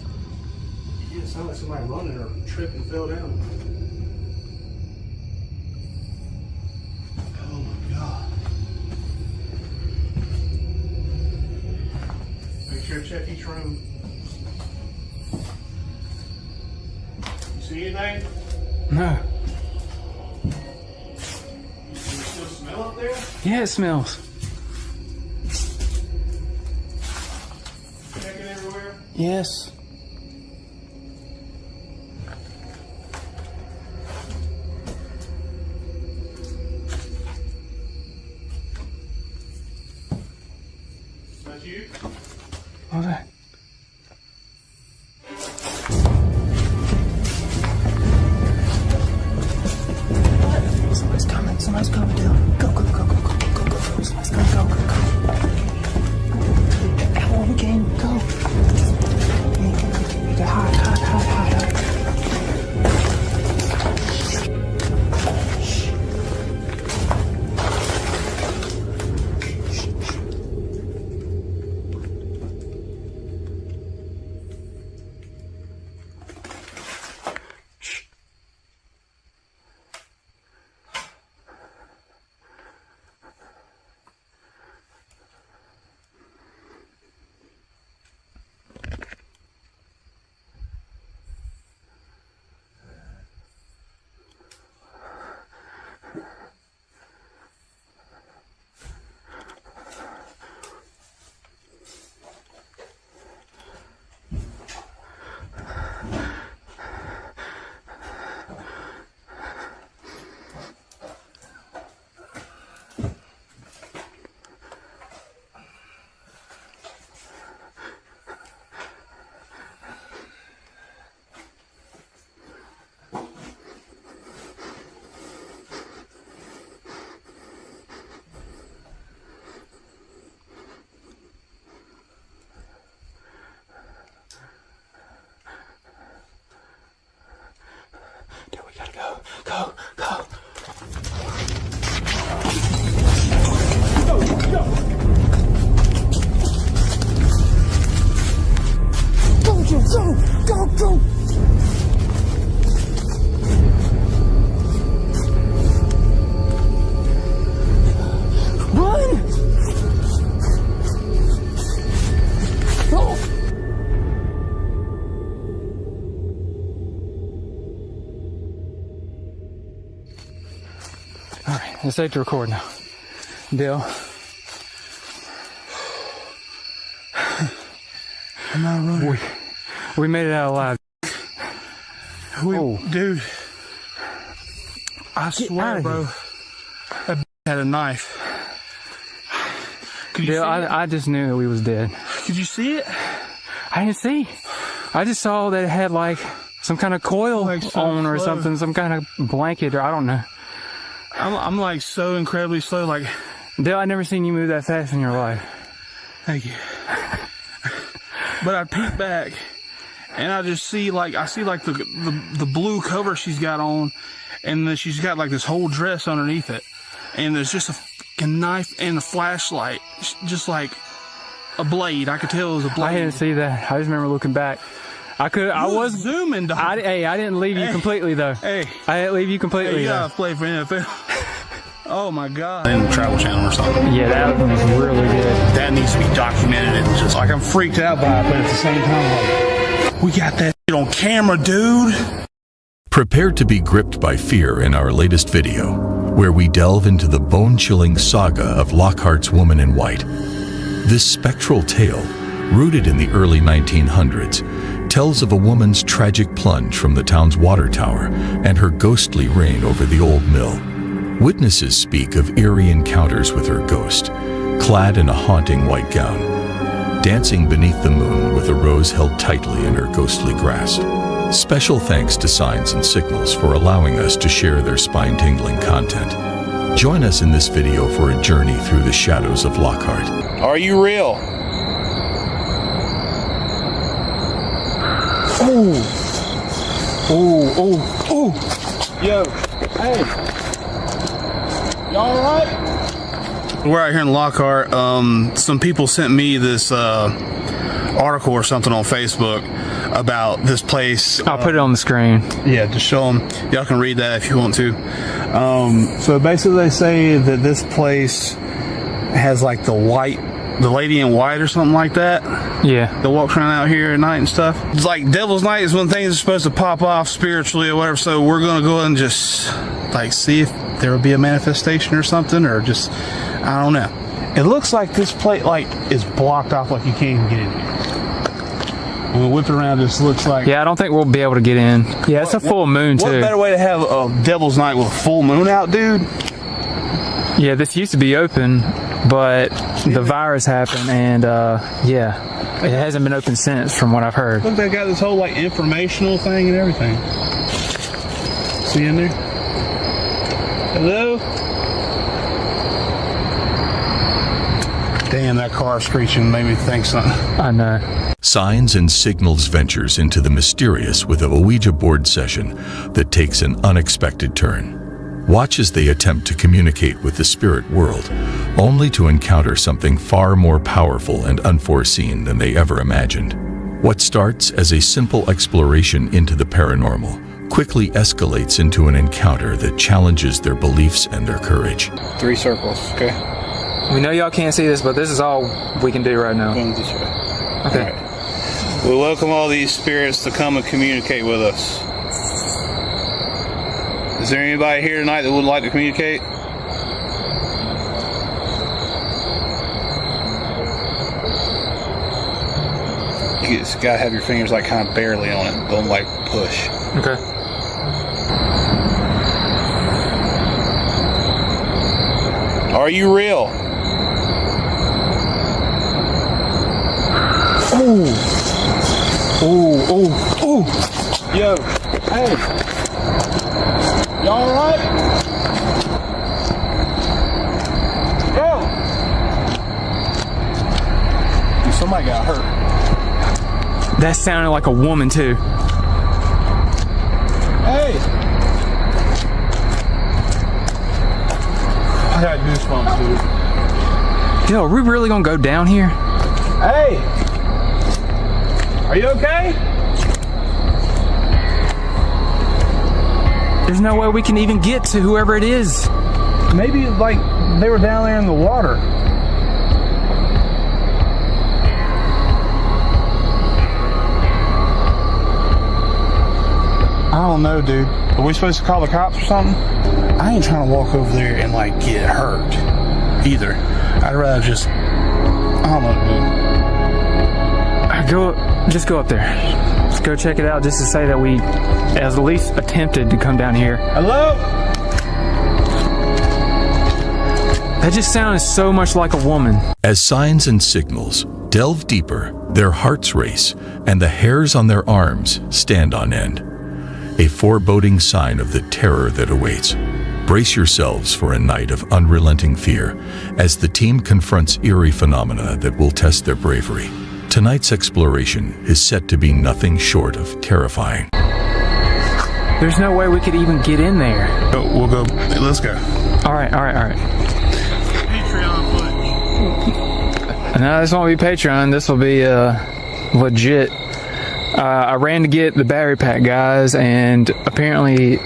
Speaker 21: Yeah, it sounded like somebody running or tripped and fell down. Oh my God. Make sure to check each room. You see anything?
Speaker 8: No.
Speaker 21: You still smell up there?
Speaker 8: Yeah, it smells.
Speaker 21: Checking everywhere?
Speaker 8: Yes.
Speaker 21: That's you?
Speaker 8: What's that? Somebody's coming. Somebody's coming down. Go, go, go, go, go, go, go, go. Somebody's coming. Go, go, go. Come on, game. Go. Hide, hide, hide, hide, hide. Dude, we gotta go. Go, go. Go, Joe, go, go, go. Run! Oh. All right, it's safe to record now. Bill.
Speaker 21: I'm not running.
Speaker 8: We made it out alive.
Speaker 21: Dude, I swear, bro, that had a knife. Could you
Speaker 8: Bill,
Speaker 21: see it?
Speaker 8: I just knew that we was dead.
Speaker 21: Could you see it?
Speaker 8: I didn't see. I just saw that it had like some kind of coil on or something, some kind of blanket or I don't know.
Speaker 21: I'm like so incredibly slow, like.
Speaker 8: Dale, I never seen you move that fast in your life.
Speaker 21: Thank you. But I peek back, and I just see like the blue cover she's got on, and then she's got like this whole dress underneath it, and there's just a fucking knife and a flashlight, just like a blade. I could tell it was a blade.
Speaker 8: I didn't see that. I just remember looking back. I was
Speaker 21: zooming, dog.
Speaker 8: I didn't leave you completely though.
Speaker 21: Hey,
Speaker 8: I didn't leave you completely.
Speaker 21: Hey, you gotta play for NFL. Oh my God. In the Travel Channel or something.
Speaker 8: Yeah, that was really good.
Speaker 21: That needs to be documented and just like I'm freaked out by it, but at the same time, like, we got that shit on camera, dude.
Speaker 7: Prepare to be gripped by fear in our latest video, where we delve into the bone-chilling saga of Lockhart's Woman in White. This spectral tale, rooted in the early 1900s, tells of a woman's tragic plunge from the town's water tower and her ghostly reign over the old mill. Witnesses speak of eerie encounters with her ghost, clad in a haunting white gown, dancing beneath the moon with a rose held tightly in her ghostly grasp. Special thanks to Signs and Signals for allowing us to share their spine-tingling content. Join us in this video for a journey through the shadows of Lockhart.
Speaker 21: Are you real? Yo, hey. Y'all alright? We're out here in Lockhart. Some people sent me this article or something on Facebook about this place.
Speaker 8: I'll put it on the screen.
Speaker 21: Yeah, just show them. Y'all can read that if you want to. So basically they say that this place has like the lady in white or something like that.
Speaker 8: Yeah.
Speaker 21: That walks around out here at night and stuff. It's like Devil's Night is when things are supposed to pop off spiritually or whatever. So we're going to go ahead and just like see if there will be a manifestation or something, or just, I don't know. It looks like this place like is blocked off, like you can't even get in here. When we whip it around, it just looks like...
Speaker 8: Yeah, I don't think we'll be able to get in. Yeah, it's a full moon, too.
Speaker 21: What better way to have a Devil's Night with a full moon out, dude?
Speaker 8: Yeah, this used to be open, but the virus happened, and, yeah, it hasn't been open since, from what I've heard.
Speaker 21: Look, they got this whole, like, informational thing and everything. See in there? Hello? Damn, that car screeching made me think something.
Speaker 8: I know.
Speaker 7: Signs and Signals ventures into the mysterious with a Ouija board session that takes an unexpected turn. Watch as they attempt to communicate with the spirit world, only to encounter something far more powerful and unforeseen than they ever imagined. What starts as a simple exploration into the paranormal quickly escalates into an encounter that challenges their beliefs and their courage.
Speaker 21: 3 circles, okay?
Speaker 8: We know y'all can't see this, but this is all we can do right now.
Speaker 21: Going this way.
Speaker 8: Okay.
Speaker 21: All right. We welcome all these spirits to come and communicate with us. Is there anybody here tonight that would like to communicate? You just gotta have your fingers like kind of barely on it. Don't like push.
Speaker 8: Okay.
Speaker 21: Are you real?
Speaker 8: Ooh. Ooh, ooh, ooh.
Speaker 21: Yo, hey. Y'all alright? Yo! Dude, somebody got hurt.
Speaker 8: That sounded like a woman, too.
Speaker 21: Hey! I got goosebumps, dude.
Speaker 8: Yo, are we really gonna go down here?
Speaker 21: Hey! Are you okay?
Speaker 8: There's no way we can even get to whoever it is.
Speaker 21: Maybe, like, they were down there in the water. I don't know, dude. Are we supposed to call the cops or something? I ain't trying to walk over there and, like, get hurt either. I'd rather just... I don't know, dude.
Speaker 8: Just go up there. Just go check it out just to say that we at least attempted to come down here.
Speaker 21: Hello?
Speaker 8: That just sounded so much like a woman.
Speaker 7: As Signs and Signals delve deeper, their hearts race and the hairs on their arms stand on end. A foreboding sign of the terror that awaits. Brace yourselves for a night of unrelenting fear as the team confronts eerie phenomena that will test their bravery. Tonight's exploration is set to be nothing short of terrifying.
Speaker 8: There's no way we could even get in there.
Speaker 21: Oh, we'll go. Let's go.
Speaker 8: All right.
Speaker 21: Patreon footage.
Speaker 8: No, this won't be Patreon. This will be legit. I ran to get the battery pack, guys, and apparently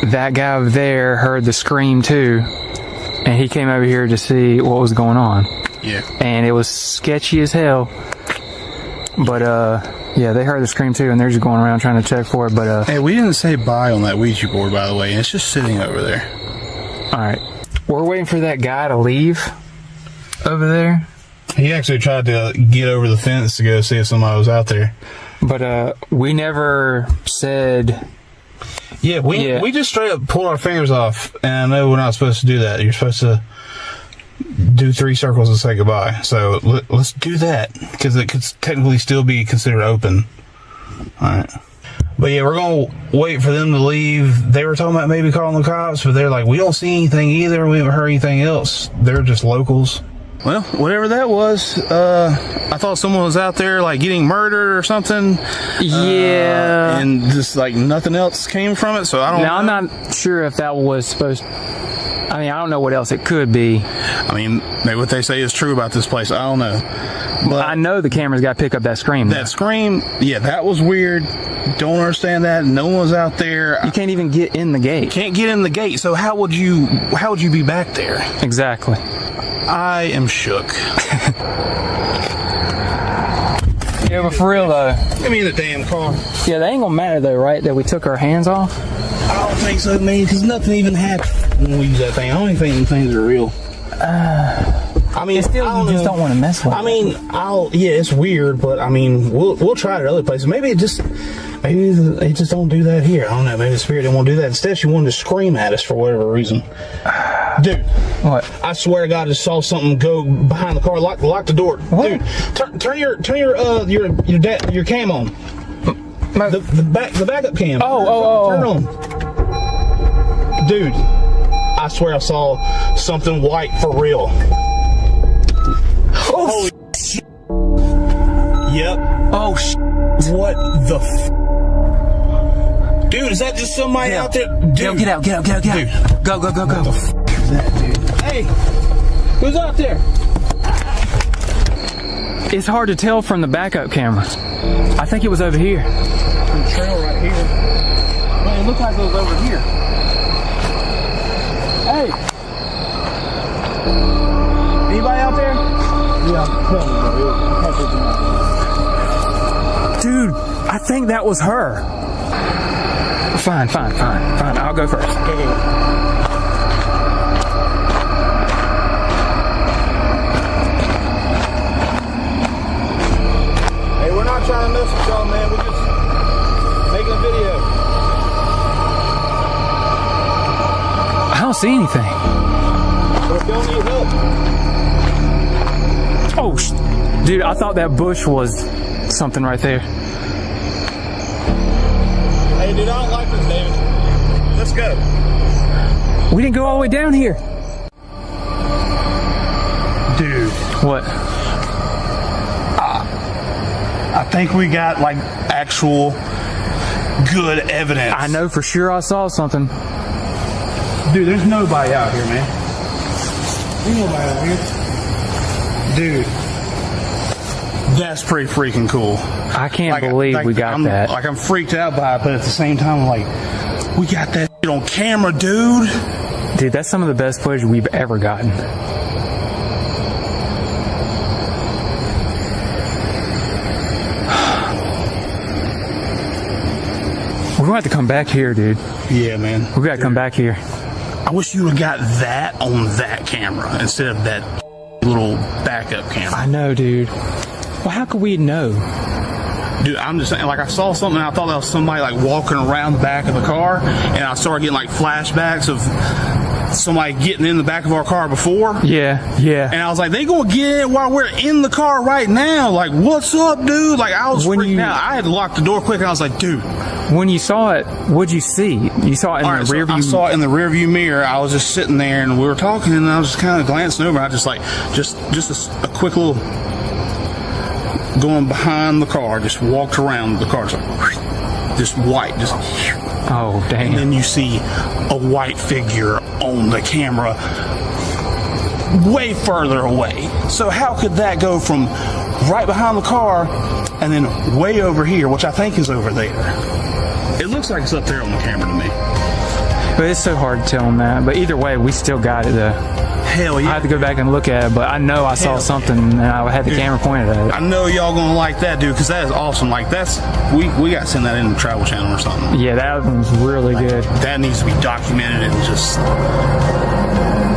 Speaker 8: that guy over there heard the scream too, and he came over here to see what was going on.
Speaker 21: Yeah.
Speaker 8: And it was sketchy as hell. But, yeah, they heard the scream too, and they're just going around trying to check for it, but,
Speaker 21: Hey, we didn't say bye on that Ouija board, by the way. It's just sitting over there.
Speaker 8: Alright. We're waiting for that guy to leave over there.
Speaker 21: He actually tried to get over the fence to go see if somebody was out there.
Speaker 8: But, we never said...
Speaker 21: Yeah, we just straight up pulled our fingers off, and I know we're not supposed to do that. You're supposed to do 3 circles and say goodbye. So let's do that, because it could technically still be considered open. Alright. But yeah, we're going to wait for them to leave. They were talking about maybe calling the cops, but they're like, we don't see anything either. We haven't heard anything else. They're just locals. Well, whatever that was, I thought someone was out there like getting murdered or something.
Speaker 8: Yeah.
Speaker 21: And just like nothing else came from it, so I don't know.
Speaker 8: I'm not sure if that was supposed. I mean, I don't know what else it could be.
Speaker 21: I mean, maybe what they say is true about this place. I don't know. But
Speaker 8: I know the camera's got to pick up that scream.
Speaker 21: That scream, yeah, that was weird. Don't understand that. No one's out there.
Speaker 8: You can't even get in the gate.
Speaker 21: Can't get in the gate. So how would you be back there?
Speaker 8: Exactly.
Speaker 21: I am shook.
Speaker 8: Yeah, but for real though.
Speaker 21: Get me in the damn car.
Speaker 8: Yeah, that ain't gonna matter though, right? That we took our hands off.
Speaker 21: I don't think so, man. Because nothing even happened when we use that thing. I don't even think things are real. I mean,
Speaker 8: still, you just don't want to mess with it.
Speaker 21: I mean, yeah, it's weird, but I mean, we'll try it at other places. Maybe they just don't do that here. I don't know. Maybe the spirit didn't want to do that. Instead, she wanted to scream at us for whatever reason. Dude,
Speaker 8: what?
Speaker 21: I swear to God, I just saw something go behind the car. Lock the door. What? Dude, turn your cam on. The backup cam. Turn it on. Dude, I swear I saw something white for real.
Speaker 8: Oh,
Speaker 21: holy shit. Yep.
Speaker 8: Oh,
Speaker 21: what the dude, is that just somebody out there? Dude.
Speaker 8: Get out. Dude. Go.
Speaker 21: What the is that, dude? Hey, who's out there?
Speaker 8: It's hard to tell from the backup camera. I think it was over here.
Speaker 21: The trail right here. Well, it looked like it was over here. Hey! Anybody out there? Yeah,
Speaker 8: dude, I think that was her. Fine. I'll go first. Go.
Speaker 21: Hey, we're not trying to mess with y'all, man. We're just making a video.
Speaker 8: I don't see anything.
Speaker 21: But if y'all need help.
Speaker 8: Oh, dude, I thought that bush was something right there.
Speaker 21: Hey, dude, I don't like this, David. Let's go.
Speaker 8: We didn't go all the way down here.
Speaker 21: Dude.
Speaker 8: What?
Speaker 21: I think we got, like, actual good evidence.
Speaker 8: I know for sure I saw something.
Speaker 21: Dude, there's nobody out here, man. There's nobody out here. Dude. That's pretty freaking cool.
Speaker 8: I can't believe we got that.
Speaker 21: Like, I'm freaked out by it, but at the same time, I'm like, we got that shit on camera, dude.
Speaker 8: Dude, that's some of the best footage we've ever gotten. We're going to have to come back here, dude.
Speaker 21: Yeah, man.
Speaker 8: We got to come back here.
Speaker 21: I wish you would have got that on that camera instead of that little backup camera.
Speaker 8: I know, dude. Well, how could we know?
Speaker 21: Dude, I'm just saying, like, I saw something and I thought that was somebody, like, walking around the back of the car, and I started getting, like, flashbacks of somebody getting in the back of our car before.
Speaker 8: Yeah.
Speaker 21: And I was like, they gonna get in while we're in the car right now. Like, what's up, dude? Like, I was freaking out. I had to lock the door quick, and I was like, dude.
Speaker 8: When you saw it, what'd you see? You saw it in the rear view?
Speaker 21: I saw it in the rear view mirror. I was just sitting there, and we were talking, and I was just kind of glancing over. I just a quick little going behind the car, just walked around the car, just white, just.
Speaker 8: Oh, dang.
Speaker 21: And then you see a white figure on the camera way further away. So how could that go from right behind the car and then way over here, which I think is over there? It looks like it's up there on the camera to me.
Speaker 8: But it's so hard to tell them that. But either way, we still got it though.
Speaker 21: Hell yeah.
Speaker 8: I had to go back and look at it, but I know I saw something and I had the camera pointed at it.
Speaker 21: I know y'all gonna like that, dude, because that is awesome. Like, that's, we gotta send that in the Travel Channel or something.
Speaker 8: Yeah, that one's really good.
Speaker 21: That needs to be documented and just,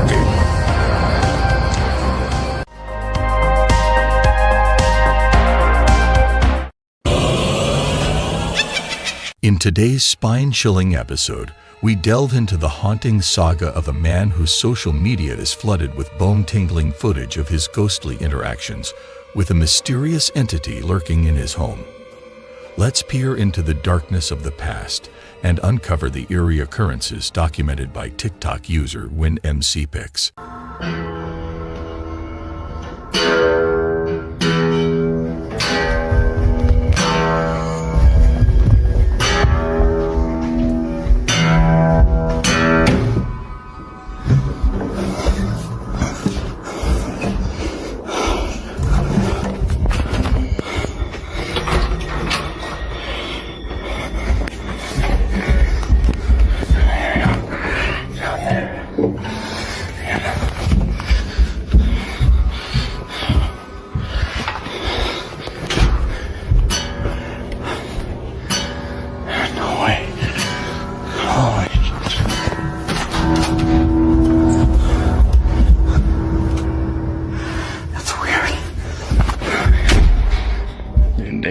Speaker 21: dude.
Speaker 7: In today's spine-chilling episode, we delve into the haunting saga of a man whose social media is flooded with bone-tingling footage of his ghostly interactions with a mysterious entity lurking in his home. Let's peer into the darkness of the past and uncover the eerie occurrences documented by TikTok user WinMCPix.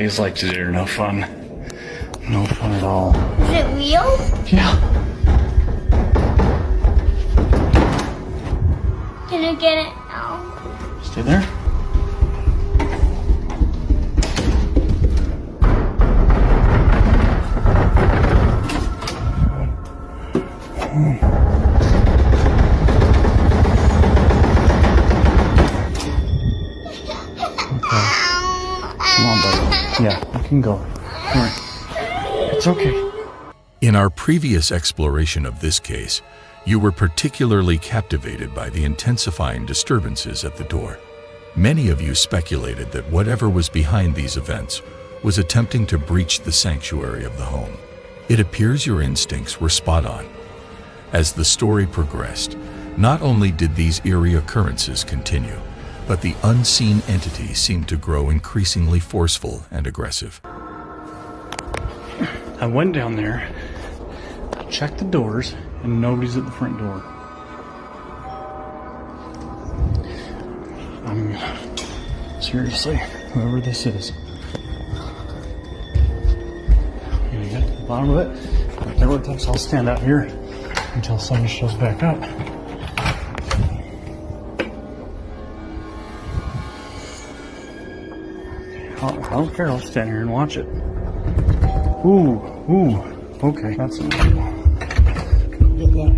Speaker 17: days like today are no fun. No fun at all.
Speaker 12: Is it real?
Speaker 17: Yeah.
Speaker 12: Can you get it now?
Speaker 17: Stay there. Come on, buddy. Yeah, you can go. Come on. It's okay.
Speaker 7: In our previous exploration of this case, you were particularly captivated by the intensifying disturbances at the door. Many of you speculated that whatever was behind these events was attempting to breach the sanctuary of the home. It appears your instincts were spot on. As the story progressed, not only did these eerie occurrences continue, but the unseen entity seemed to grow increasingly forceful and aggressive.
Speaker 17: I went down there, checked the doors, and nobody's at the front door. Seriously, whoever this is. I'm gonna get to the bottom of it. Right there where it takes, I'll stand out here until somebody shows back up. I don't care, I'll stand here and watch it. Ooh, okay, that's enough. Get that.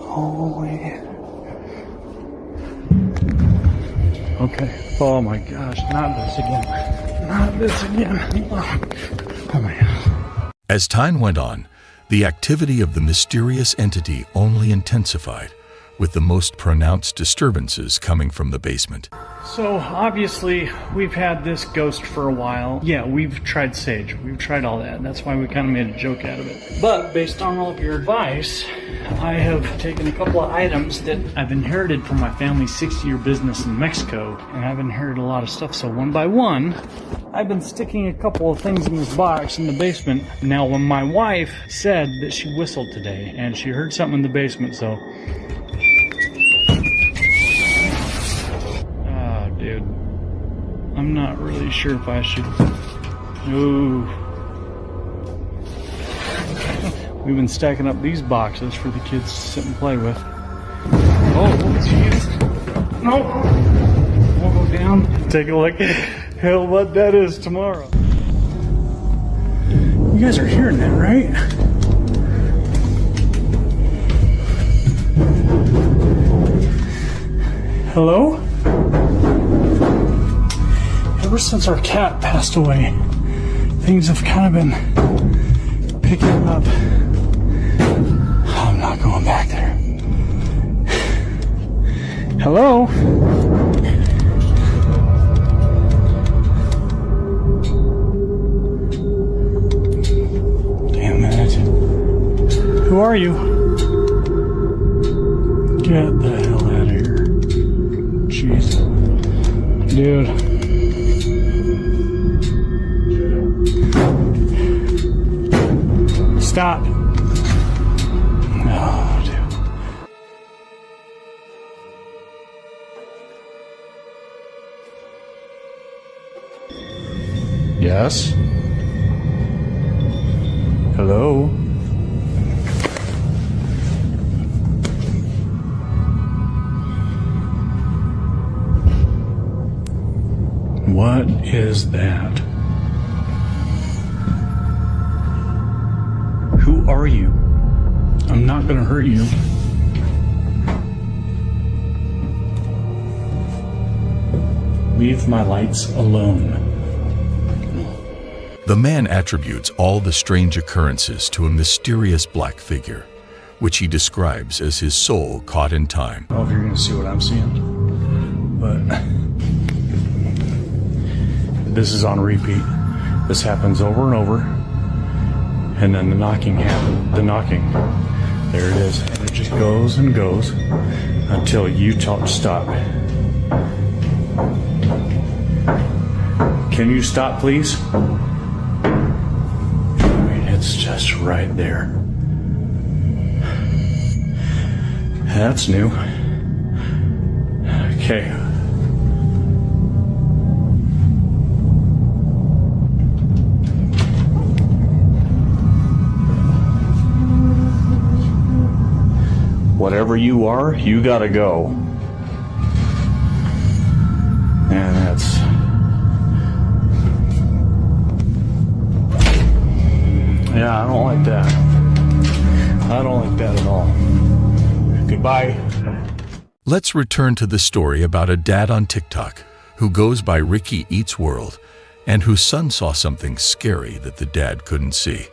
Speaker 17: Holy. Okay, oh my gosh, not this again. Not this again. Oh man.
Speaker 7: As time went on, the activity of the mysterious entity only intensified, with the most pronounced disturbances coming from the basement.
Speaker 17: So obviously we've had this ghost for a while. Yeah, we've tried sage, we've tried all that. That's why we kind of made a joke out of it. But based on all of your advice, I have taken a couple of items that I've inherited from my family's 60-year business in Mexico, and I've inherited a lot of stuff. So one by one, I've been sticking a couple of things in this box in the basement. Now, when my wife said that she whistled today and she heard something in the basement, so dude, I'm not really sure if I should. Ooh. We've been stacking up these boxes for the kids to sit and play with. Oh, jeez. No. We'll go down, take a look. Hell, what that is tomorrow. You guys are hearing that, right? Hello? Ever since our cat passed away, things have kind of been picking up. I'm not going back there. Hello? Damn it. Who are you? Get the hell out of here. Jeez. Dude. Stop. Oh, dude. Yes? Hello? What is that? Who are you? I'm not gonna hurt you. Leave my lights alone.
Speaker 7: The man attributes all the strange occurrences to a mysterious black figure, which he describes as his soul caught in time.
Speaker 17: I don't know if you're gonna see what I'm seeing, but this is on repeat. This happens over and over. And then the knocking happens. The knocking. There it is. And it just goes and goes until you stop. Can you stop, please? I mean, it's just right there. That's new. Okay.
Speaker 18: whatever you are, you gotta go. And that's... Yeah, I don't like that. I don't like that at all. Goodbye.
Speaker 7: Let's return to the story about a dad on TikTok who goes by Ricky Eats World and whose son saw something scary that the dad couldn't see.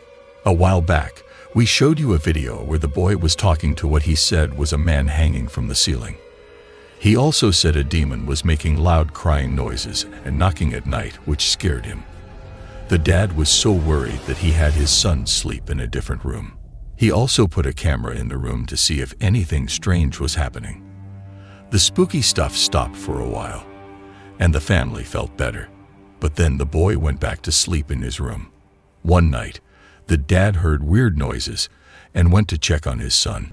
Speaker 7: A while back, we showed you a video where the boy was talking to what he said was a man hanging from the ceiling. He also said a demon was making loud crying noises and knocking at night, which scared him. The dad was so worried that he had his son sleep in a different room. He also put a camera in the room to see if anything strange was happening. The spooky stuff stopped for a while, and the family felt better. But then the boy went back to sleep in his room. One night, the dad heard weird noises and went to check on his son.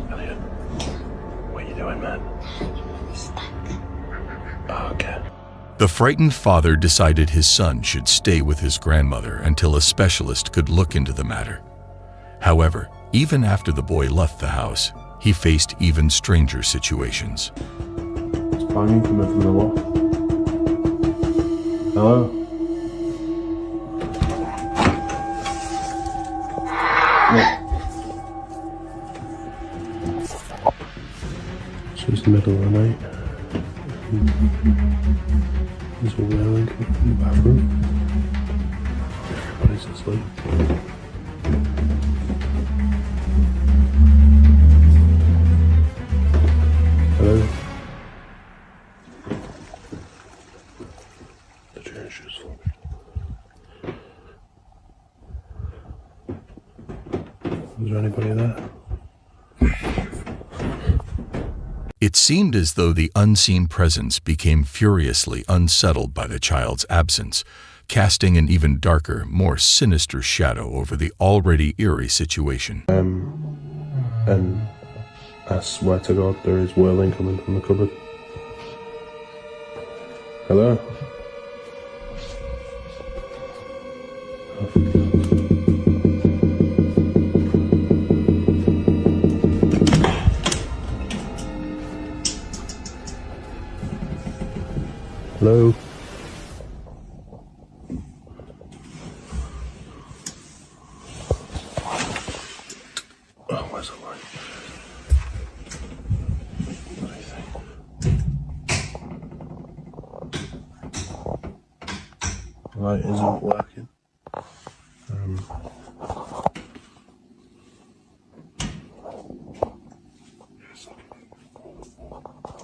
Speaker 5: Elliot, what are you doing, man? Oh, okay.
Speaker 7: The frightened father decided his son should stay with his grandmother until a specialist could look into the matter. However, even after the boy left the house, he faced even stranger situations.
Speaker 5: It's clanging coming from the wall. Hello? So it's the middle of the night. There's a wailing coming from the bathroom. Everybody's asleep. Hello? The chair is just flopping. Is there anybody there?
Speaker 7: It seemed as though the unseen presence became furiously unsettled by the child's absence, casting an even darker, more sinister shadow over the already eerie situation.
Speaker 5: And I swear to God, there is wailing coming from the cupboard. Hello? Oh, for God. Hello? Oh, where's the light? The light isn't working.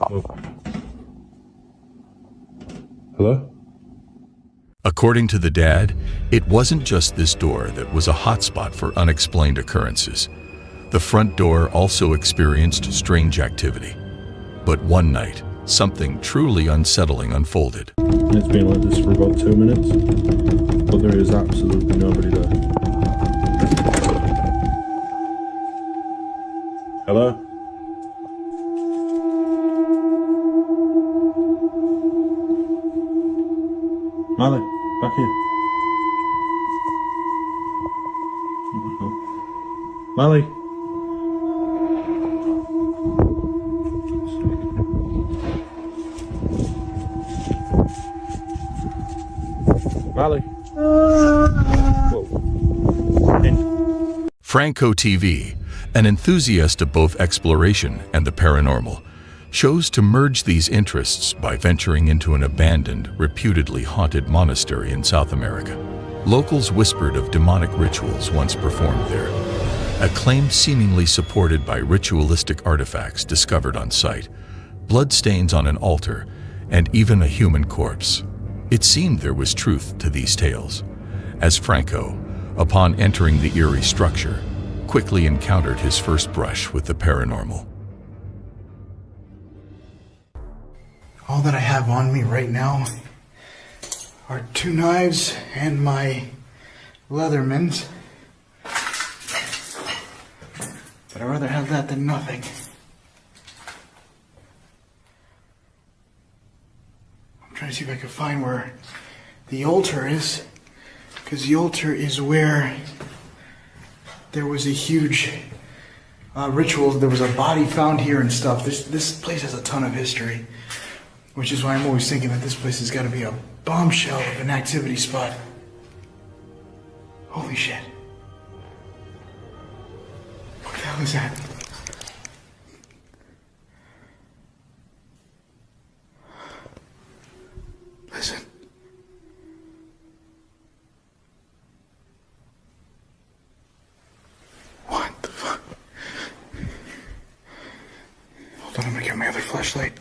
Speaker 5: Oh. Hello?
Speaker 7: According to the dad, it wasn't just this door that was a hotspot for unexplained occurrences. The front door also experienced strange activity. But one night, something truly unsettling unfolded.
Speaker 5: It's been like this for about 2 minutes, but there is absolutely nobody there. Hello? Mali, back here. Mali. Mali.
Speaker 7: Franco TV, an enthusiast of both exploration and the paranormal, chose to merge these interests by venturing into an abandoned, reputedly haunted monastery in South America. Locals whispered of demonic rituals once performed there, a claim seemingly supported by ritualistic artifacts discovered on site, bloodstains on an altar, and even a human corpse. It seemed there was truth to these tales, as Franco, upon entering the eerie structure, quickly encountered his first brush with the paranormal.
Speaker 19: All that I have on me right now are 2 knives and my Leathermans. But I'd rather have that than nothing. I'm trying to see if I can find where the altar is. Because the altar is where there was a huge ritual. There was a body found here and stuff. This place has a ton of history. Which is why I'm always thinking that this place has got to be a bombshell of an activity spot. Holy shit. What the hell is that? Listen. What the fuck? Hold on, I'm gonna get my other flashlight.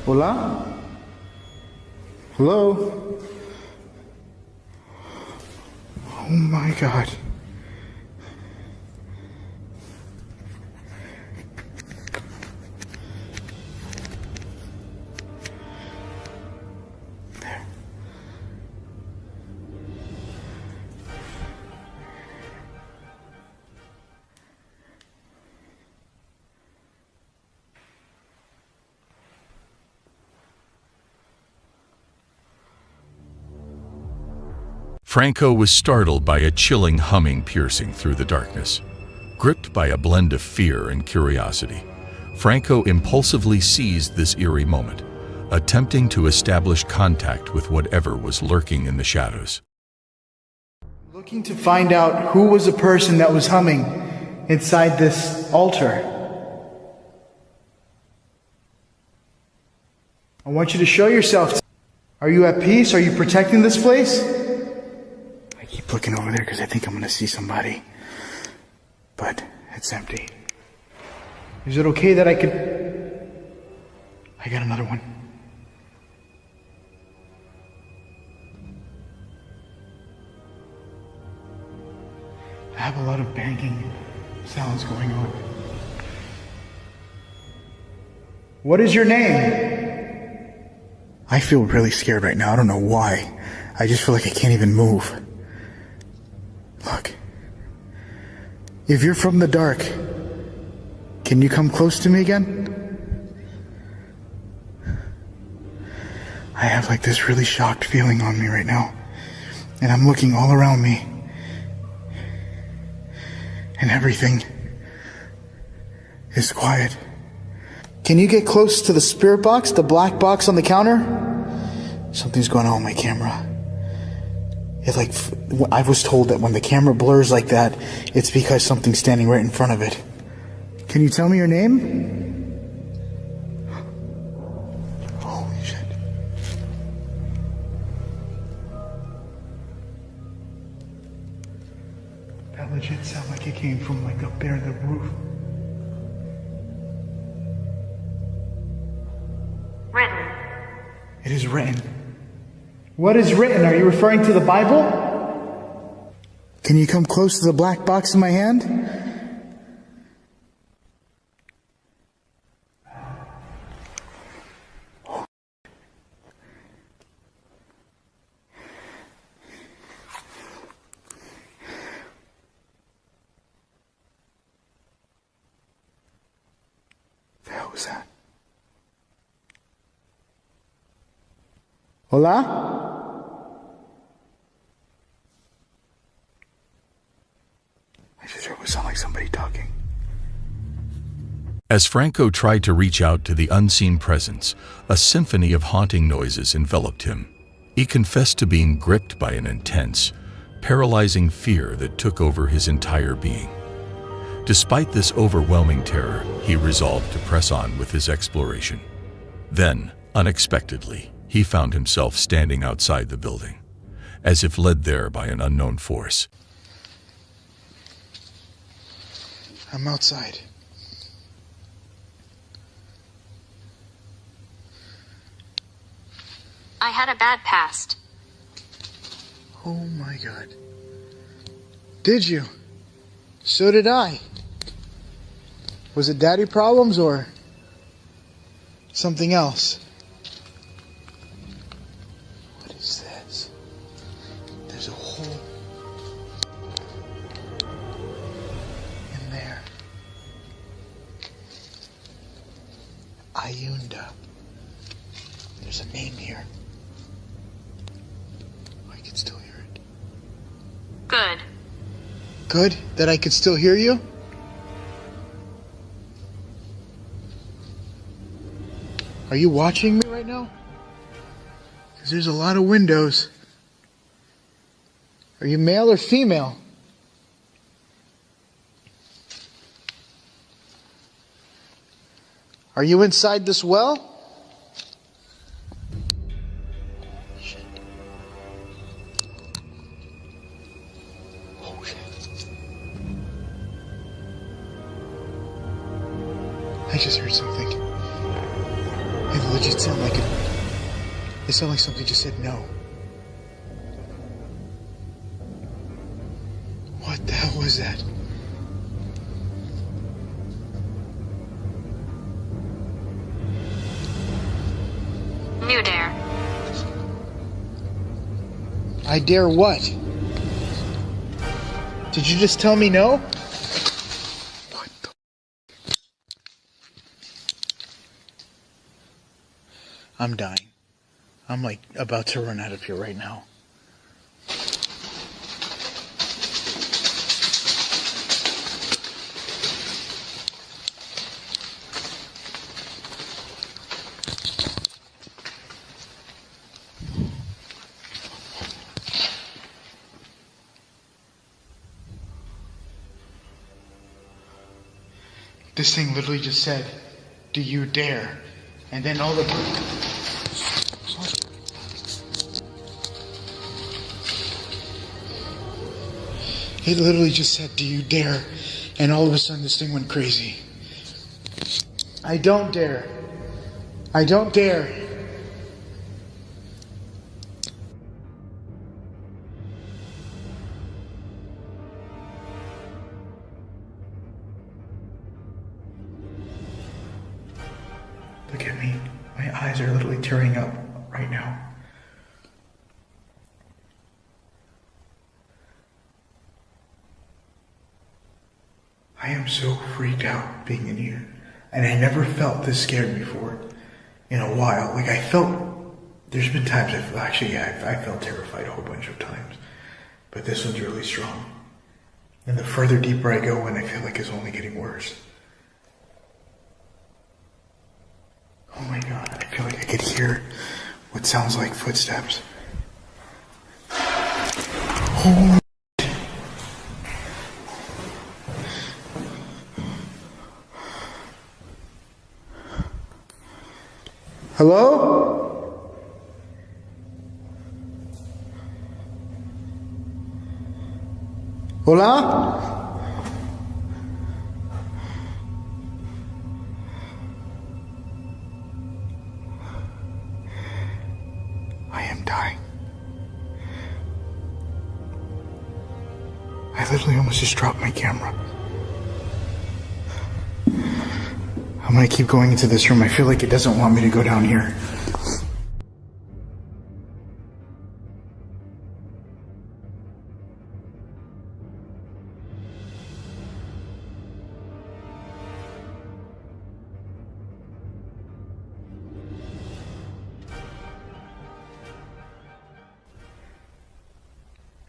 Speaker 19: Hola? Hello? Oh my God.
Speaker 7: Franco was startled by a chilling humming piercing through the darkness. Gripped by a blend of fear and curiosity, Franco impulsively seized this eerie moment, attempting to establish contact with whatever was lurking in the shadows.
Speaker 19: Looking to find out who was the person that was humming inside this altar. I want you to show yourself. Are you at peace? Are you protecting this place? I keep looking over there because I think I'm going to see somebody. But it's empty. Is it okay that I got another one. I have a lot of banging sounds going on. What is your name? I feel really scared right now. I don't know why. I just feel like I can't even move. Look. If you're from the dark, can you come close to me again? I have like this really shocked feeling on me right now. And I'm looking all around me. And everything is quiet. Can you get close to the spirit box, the black box on the counter? Something's going on with my camera. I was told that when the camera blurs like that, it's because something's standing right in front of it. Can you tell me your name? Holy shit. That legit sounded like it came from like up there in the roof.
Speaker 6: Written.
Speaker 19: It is written. What is written? Are you referring to the Bible? Can you come close to the black box in my hand? The hell was that? Hola? I just heard it sound like somebody talking.
Speaker 7: As Franco tried to reach out to the unseen presence, a symphony of haunting noises enveloped him. He confessed to being gripped by an intense, paralyzing fear that took over his entire being. Despite this overwhelming terror, he resolved to press on with his exploration. Then, unexpectedly, he found himself standing outside the building, as if led there by an unknown force.
Speaker 19: I'm outside.
Speaker 6: I had a bad past.
Speaker 19: Oh my God. Did you? So did I. Was it daddy problems or something else? What is this? There's a hole in there. Ayunda. There's a name here. I can still hear it.
Speaker 6: Good.
Speaker 19: Good? That I could still hear you? Are you watching me right now? Because there's a lot of windows. Are you male or female? Are you inside this well? Shit. Oh shit. I just heard something. It legit sounded like it sounded like something just said no. What the hell was that?
Speaker 6: New dare.
Speaker 19: I dare what? Did you just tell me no? What the? I'm dying. I'm like about to run out of here right now. This thing literally just said, "Do you dare?" And then all the... It literally just said, "Do you dare?" And all of a sudden this thing went crazy. I don't dare. I don't dare. Look at me. My eyes are literally tearing up right now. I am so freaked out being in here. And I never felt this scared before in a while. Like I felt, there's been times I felt terrified a whole bunch of times. But this one's really strong. And the further deeper I go in, I feel like it's only getting worse. Oh my God, I feel like I could hear what sounds like footsteps. Oh. Hello? Hola? I am dying. I literally almost just dropped my camera. I'm gonna keep going into this room. I feel like it doesn't want me to go down here.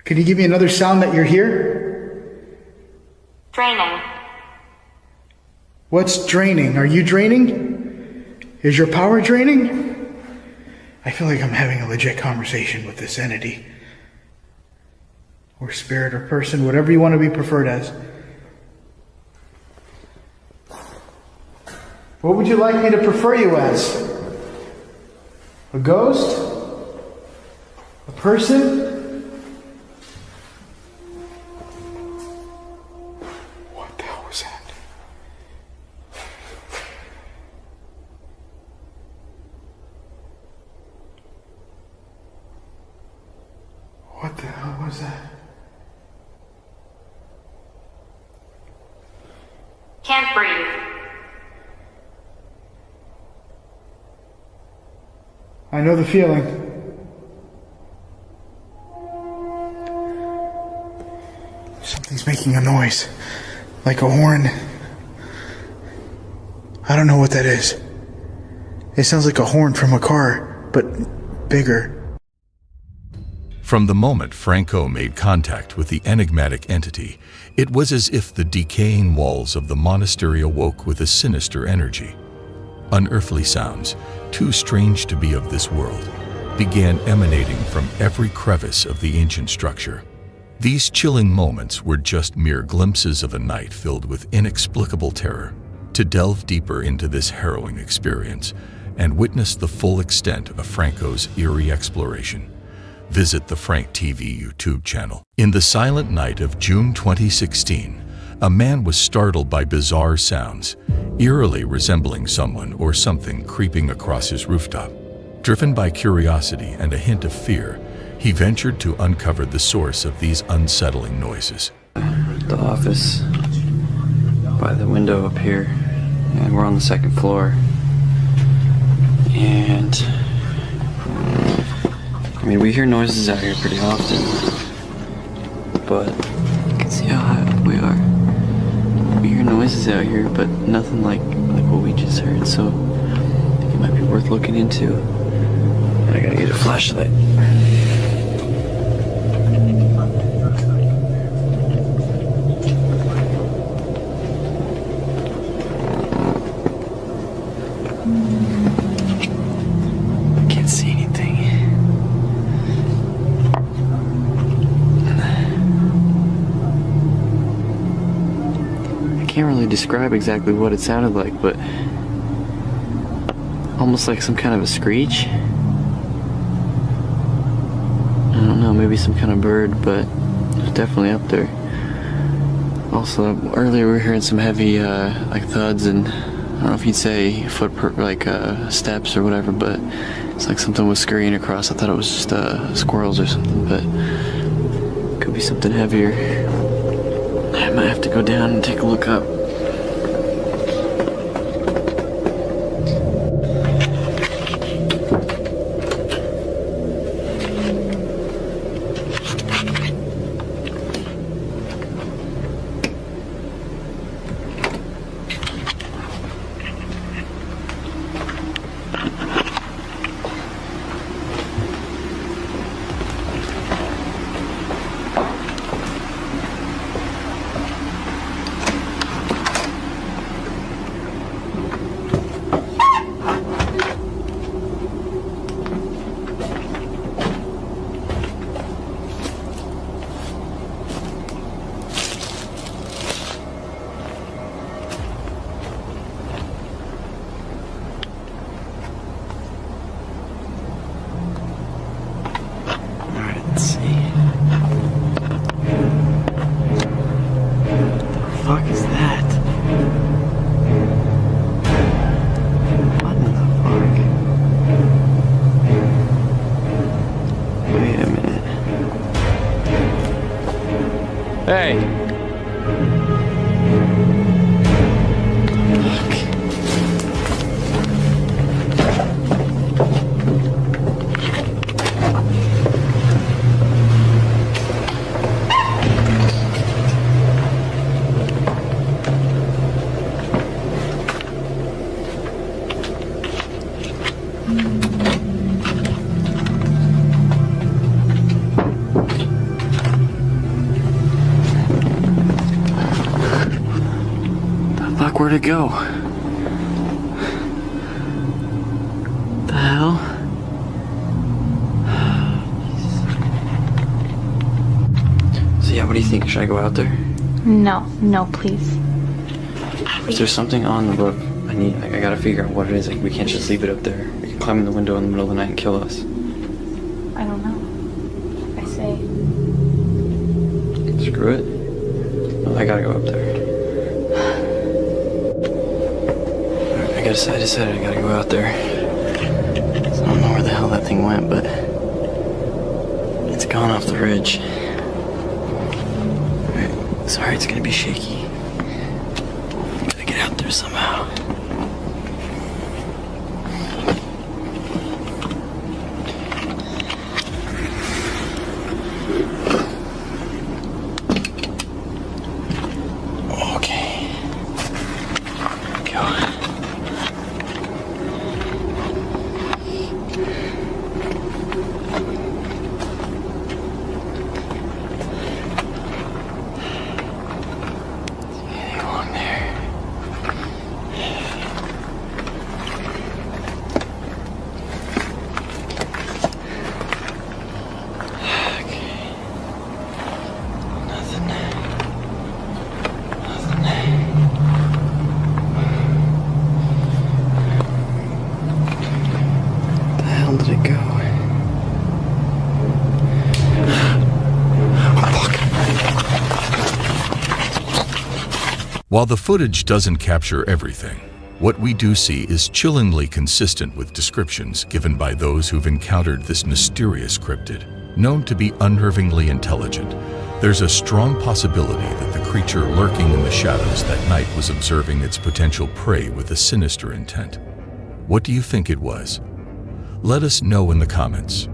Speaker 19: Can you give me another sound that you're here?
Speaker 6: Draining.
Speaker 19: What's draining? Are you draining? Is your power draining? I feel like I'm having a legit conversation with this entity. Or spirit or person, whatever you want to be preferred as. What would you like me to prefer you as? A ghost? A person? What the hell was that? What the hell was that?
Speaker 6: Can't breathe.
Speaker 19: I know the feeling. Something's making a noise. Like a horn. I don't know what that is. It sounds like a horn from a car, but bigger.
Speaker 7: From the moment Franco made contact with the enigmatic entity, it was as if the decaying walls of the monastery awoke with a sinister energy. Unearthly sounds, too strange to be of this world, began emanating from every crevice of the ancient structure. These chilling moments were just mere glimpses of a night filled with inexplicable terror. To delve deeper into this harrowing experience and witness the full extent of Franco's eerie exploration, visit the Frank TV YouTube channel. In the silent night of June 2016, a man was startled by bizarre sounds, eerily resembling someone or something creeping across his rooftop. Driven by curiosity and a hint of fear, he ventured to uncover the source of these unsettling noises.
Speaker 9: The office by the window up here, and we're on the second floor. And I mean, we hear noises out here pretty often, but you can see how high up we are. We hear noises out here, but nothing like what we just heard, so I think it might be worth looking into. I gotta get a flashlight. Can't see anything. I can't really describe exactly what it sounded like, but almost like some kind of a screech. I don't know, maybe some kind of bird, but it was definitely up there. Also, earlier we were hearing some heavy, like thuds, and I don't know if you'd say steps or whatever, but it's like something was scurrying across. I thought it was just squirrels or something, but it could be something heavier. I might have to go down and take a look up. Hey! Where'd it go? The hell? So yeah, what do you think? Should I go out there?
Speaker 6: No, please.
Speaker 9: If there's something on the roof, I gotta figure out what it is. Like, we can't just leave it up there. It can climb in the window in the middle of the night and kill us.
Speaker 6: I don't know. I say.
Speaker 9: Screw it. No, I gotta go up there. I decided I gotta go out there. So I don't know where the hell that thing went, but it's gone off the ridge. Alright, sorry it's gonna be shaky. Gotta get out there somehow.
Speaker 7: While the footage doesn't capture everything, what we do see is chillingly consistent with descriptions given by those who've encountered this mysterious cryptid. Known to be unnervingly intelligent, there's a strong possibility that the creature lurking in the shadows that night was observing its potential prey with a sinister intent. What do you think it was? Let us know in the comments.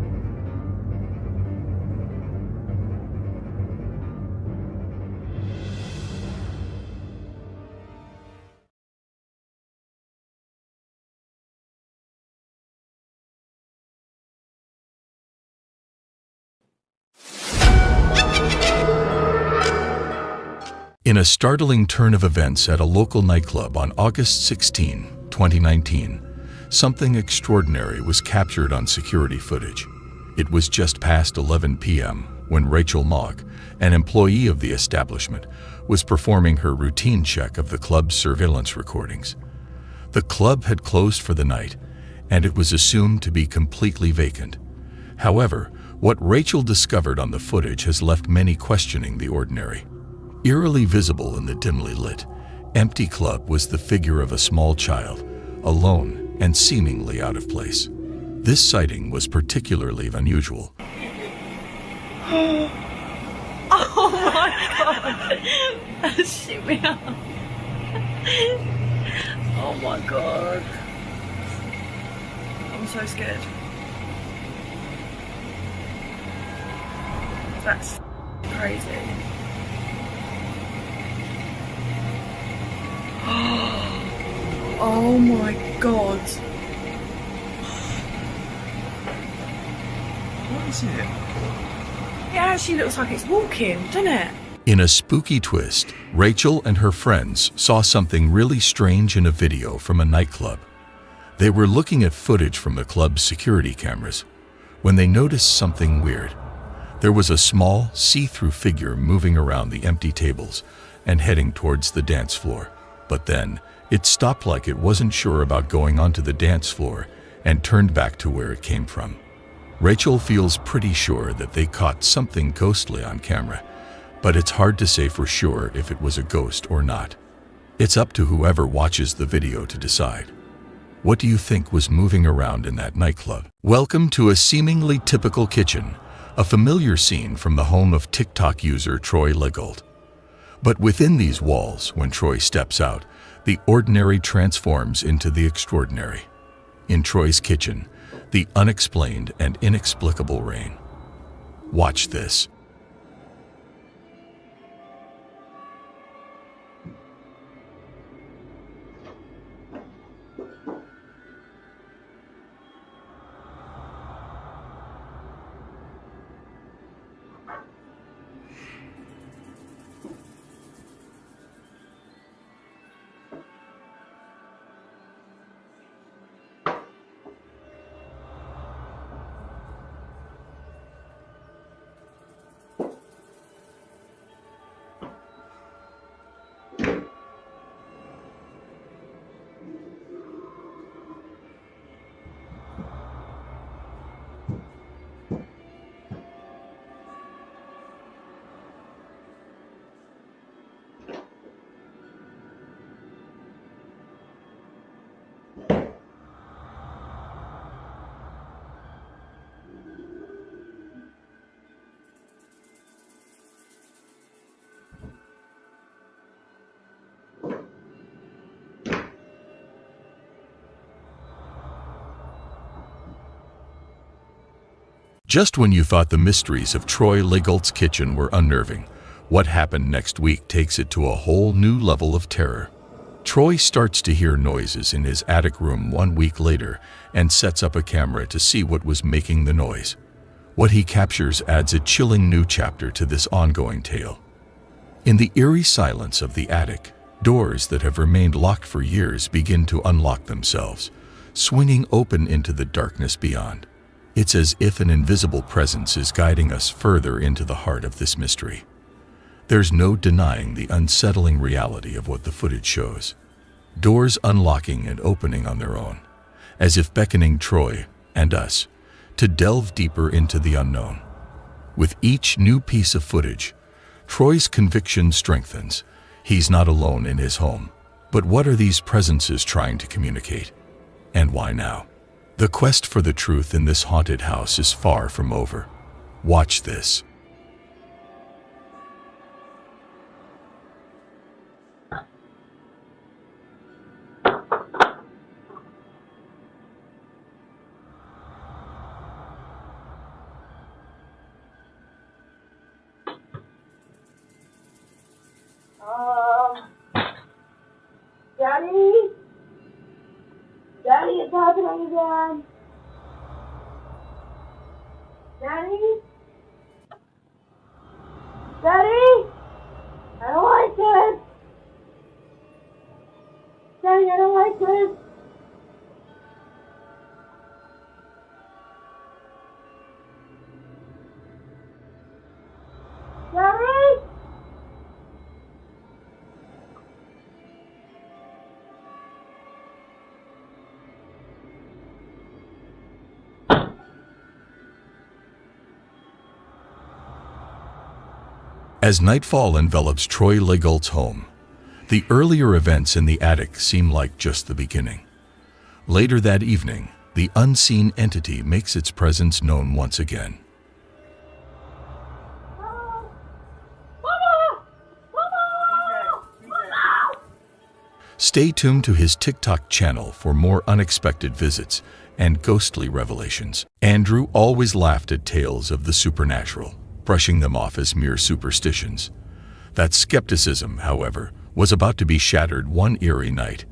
Speaker 7: In a startling turn of events at a local nightclub on August 16, 2019, something extraordinary was captured on security footage. It was just past 11 p.m. when Rachel Mogg, an employee of the establishment, was performing her routine check of the club's surveillance recordings. The club had closed for the night, and it was assumed to be completely vacant. However, what Rachel discovered on the footage has left many questioning the ordinary. Eerily visible in the dimly lit, empty club was the figure of a small child, alone and seemingly out of place. This sighting was particularly unusual.
Speaker 6: Oh my god! That shit me up. Oh my god. I'm so scared. That's crazy. Oh my god. What is it? It actually looks like it's walking, doesn't it?
Speaker 7: In a spooky twist, Rachel and her friends saw something really strange in a video from a nightclub. They were looking at footage from the club's security cameras when they noticed something weird. There was a small, see-through figure moving around the empty tables and heading towards the dance floor. But then, it stopped like it wasn't sure about going onto the dance floor and turned back to where it came from. Rachel feels pretty sure that they caught something ghostly on camera, but it's hard to say for sure if it was a ghost or not. It's up to whoever watches the video to decide. What do you think was moving around in that nightclub? Welcome to a seemingly typical kitchen, a familiar scene from the home of TikTok user Troy Legault. But within these walls, when Troy steps out, the ordinary transforms into the extraordinary. In Troy's kitchen, the unexplained and inexplicable reign. Watch this. Just when you thought the mysteries of Troy Legault's kitchen were unnerving, what happened next week takes it to a whole new level of terror. Troy starts to hear noises in his attic room 1 week later and sets up a camera to see what was making the noise. What he captures adds a chilling new chapter to this ongoing tale. In the eerie silence of the attic, doors that have remained locked for years begin to unlock themselves, swinging open into the darkness beyond. It's as if an invisible presence is guiding us further into the heart of this mystery. There's no denying the unsettling reality of what the footage shows. Doors unlocking and opening on their own, as if beckoning Troy and us to delve deeper into the unknown. With each new piece of footage, Troy's conviction strengthens. He's not alone in his home. But what are these presences trying to communicate? And why now? The quest for the truth in this haunted house is far from over. Watch this.
Speaker 12: Daddy? Daddy, it's happening again. Daddy? Daddy? I don't like this. Daddy, I don't like this. Daddy?
Speaker 7: As nightfall envelops Troy Legault's home, the earlier events in the attic seem like just the beginning. Later that evening, the unseen entity makes its presence known once again. Stay tuned to his TikTok channel for more unexpected visits and ghostly revelations. Andrew always laughed at tales of the supernatural, brushing them off as mere superstitions. That skepticism, however, was about to be shattered one eerie night.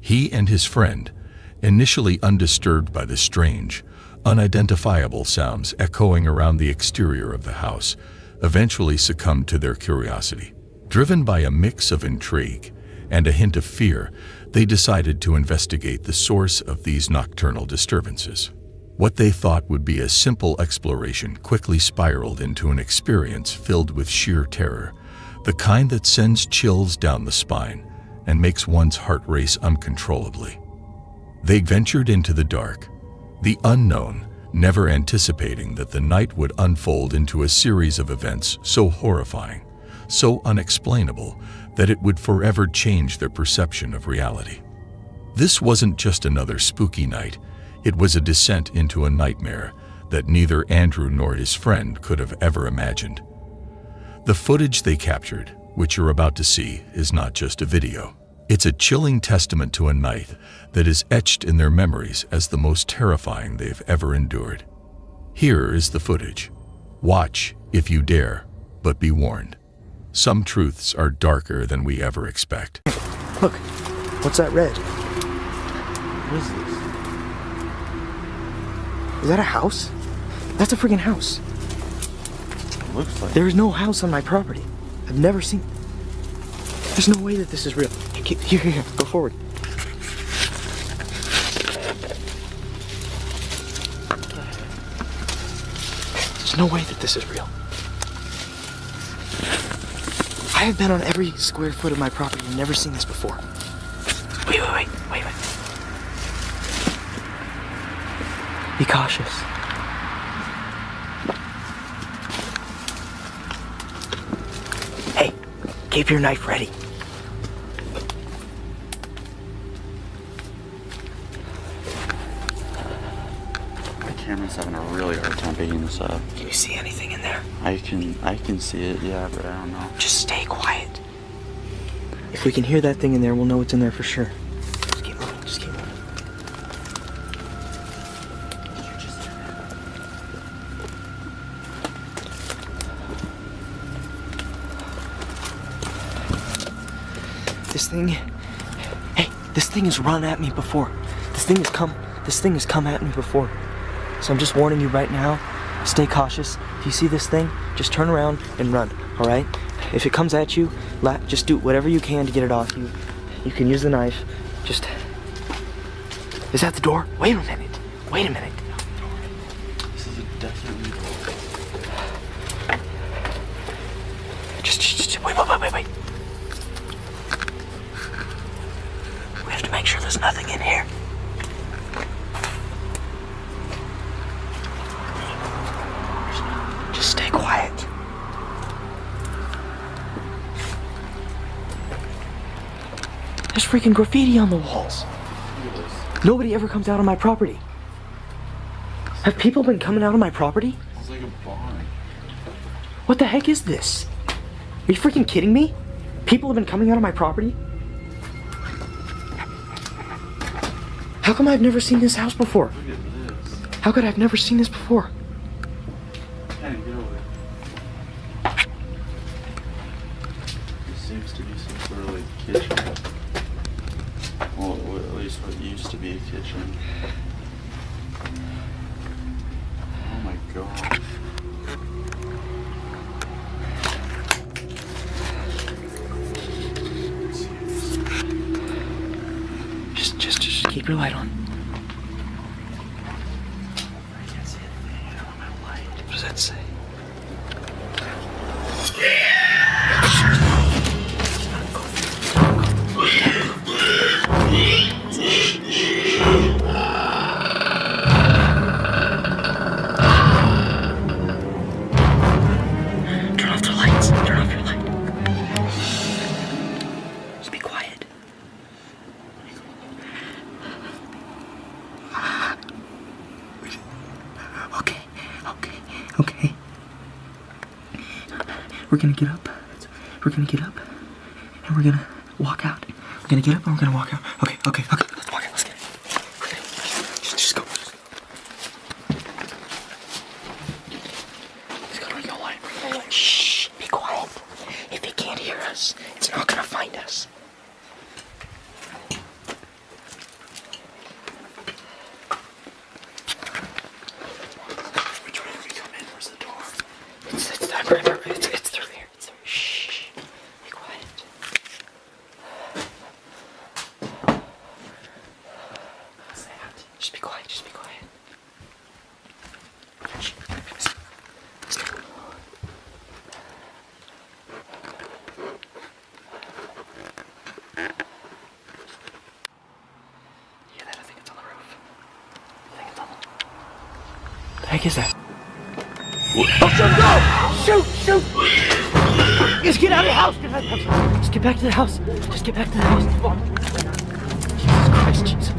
Speaker 7: He and his friend, initially undisturbed by the strange, unidentifiable sounds echoing around the exterior of the house, eventually succumbed to their curiosity. Driven by a mix of intrigue and a hint of fear, they decided to investigate the source of these nocturnal disturbances. What they thought would be a simple exploration quickly spiraled into an experience filled with sheer terror, the kind that sends chills down the spine and makes one's heart race uncontrollably. They ventured into the dark, the unknown, never anticipating that the night would unfold into a series of events so horrifying, so unexplainable, that it would forever change their perception of reality. This wasn't just another spooky night. It was a descent into a nightmare that neither Andrew nor his friend could have ever imagined. The footage they captured, which you're about to see, is not just a video. It's a chilling testament to a night that is etched in their memories as the most terrifying they've ever endured. Here is the footage. Watch if you dare, but be warned. Some truths are darker than we ever expect.
Speaker 11: Look, what's that red? What is this? Is that a house? That's a freaking house.
Speaker 9: Looks like.
Speaker 11: There is no house on my property. I've never seen. There's no way that this is real. Here, go forward. There's no way that this is real. I have been on every square foot of my property and never seen this before. Wait. Be cautious. Hey, keep your knife ready.
Speaker 9: My camera's having a really hard time picking this up.
Speaker 11: Can you see anything in there?
Speaker 9: I can see it, yeah, but I don't know.
Speaker 11: Just stay quiet. If we can hear that thing in there, we'll know it's in there for sure. Just keep moving. This thing has run at me before. This thing has come at me before. So I'm just warning you right now, stay cautious. If you see this thing, just turn around and run, all right? If it comes at you, just do whatever you can to get it off you. You can use the knife. Is that the door? Wait a minute.
Speaker 9: This is a definitely door.
Speaker 11: Wait. We have to make sure there's nothing in here. Just stay quiet. freaking graffiti on the walls. Nobody ever comes out on my property. Have people been coming out on my property?
Speaker 13: It's like a barn.
Speaker 11: What the heck is this? Are you freaking kidding me? People have been coming out of my property? How come I've never seen this house before?
Speaker 13: Look at this.
Speaker 11: How could I have never seen this before?
Speaker 13: Hey, get over it. This seems to be some sort of like kitchen. Well, at least what used to be a kitchen. Oh my god.
Speaker 11: Just keep your light on.
Speaker 13: I can't see a thing. I don't have my light.
Speaker 11: What does that say? Turn off the lights. Turn off your light. Just be quiet. Okay. We're gonna get up. And we're gonna walk out. We're gonna get up and we're gonna walk out. Okay. Let's walk out. Let's get it. Okay. Just go. Just go. Bring your light. Shh. Be quiet. If it can't hear us, it's not gonna find us. Which way do we come in? Where's the door? It's through here. Shh. Be quiet. What's that? Just be quiet. Shh. Let's go. Yeah, I think it's on the roof. The heck is that? Oh, shoot! Just get out of the house! Just get back to the house! Come on. Jesus Christ, Jesus.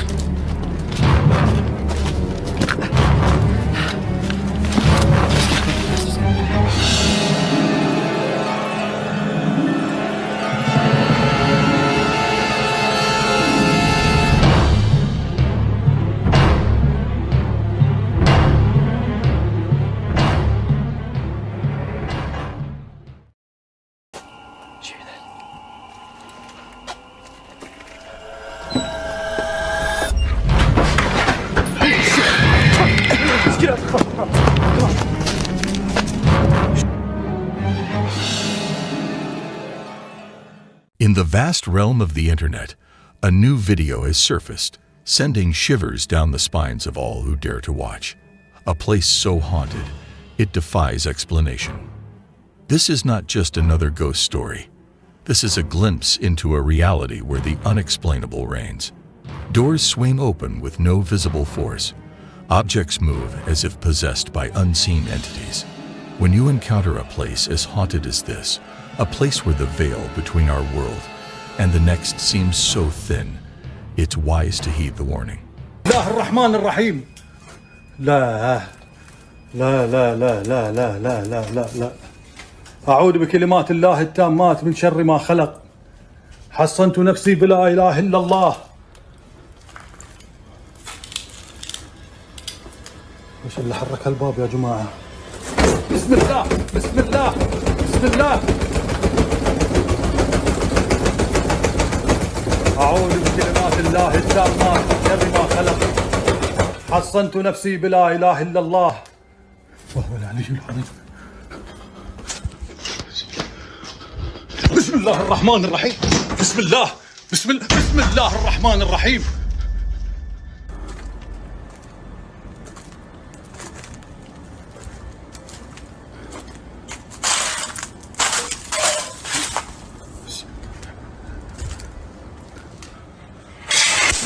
Speaker 7: In the vast realm of the internet, a new video has surfaced, sending shivers down the spines of all who dare to watch. A place so haunted, it defies explanation. This is not just another ghost story. This is a glimpse into a reality where the unexplainable reigns. Doors swing open with no visible force. Objects move as if possessed by unseen entities. When you encounter a place as haunted as this, a place where the veil between our world and the next seems so thin, it's wise to heed the warning.
Speaker 18: الله الرحمن الرحيم. لا لا لا لا لا لا لا لا لا لا. أعوذ بكلمات الله التامات من شر ما خلق. حصنت نفسي بلا إله إلا الله. وش اللي حرك الباب يا جماعة؟ بسم الله بسم الله بسم الله. أعوذ بكلمات الله التامات من شر ما خلق. حصنت نفسي بلا إله إلا الله وهو العلي العظيم. بسم الله الرحمن الرحيم. بسم الله الرحمن الرحيم.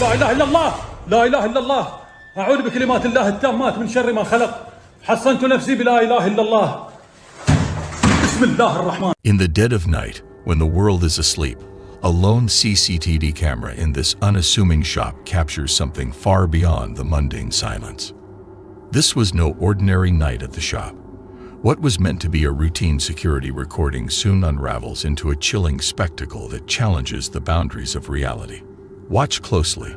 Speaker 18: لا إله إلا الله لا إله إلا الله. أعوذ بكلمات الله التامات من شر ما خلق. حصنت نفسي بلا إله إلا الله. بسم الله الرحمن.
Speaker 7: In the dead of night, when the world is asleep, A lone CCTV camera in this unassuming shop captures something far beyond the mundane silence. This was no ordinary night at the shop. What was meant to be a routine security recording soon unravels into a chilling spectacle that challenges the boundaries of reality. Watch closely.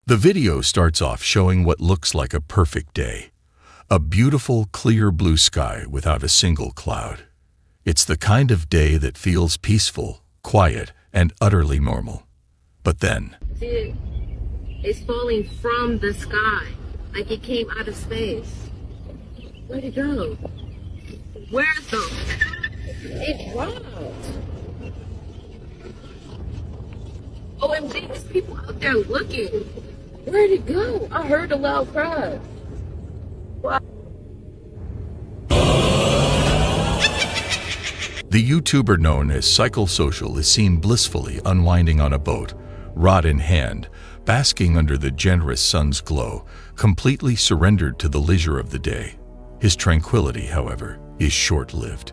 Speaker 7: The video starts off showing what looks like a perfect day. A beautiful, clear blue sky without a single cloud. It's the kind of day that feels peaceful, quiet, and utterly normal. But then...
Speaker 20: See, it's falling from the sky, like it came out of space. Where'd it go? Where's the... It dropped. OMG, there's people out there looking. Where'd it go? I heard a loud cry. Wow.
Speaker 7: The YouTuber known as Psychosocial is seen blissfully unwinding on a boat, rod in hand, basking under the generous sun's glow, completely surrendered to the leisure of the day. His tranquility, however, is short-lived.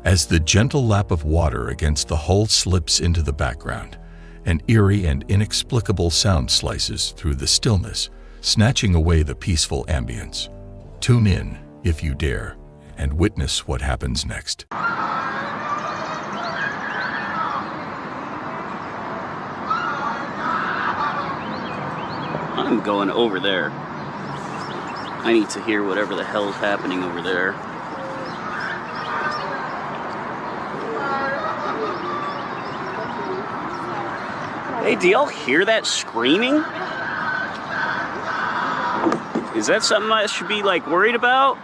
Speaker 7: As the gentle lap of water against the hull slips into the background, an eerie and inexplicable sound slices through the stillness, snatching away the peaceful ambience. Tune in, if you dare, and witness what happens next.
Speaker 22: I'm going over there. I need to hear whatever the hell's happening over there. Hey, do y'all hear that screaming? Is that something I should be, like, worried about?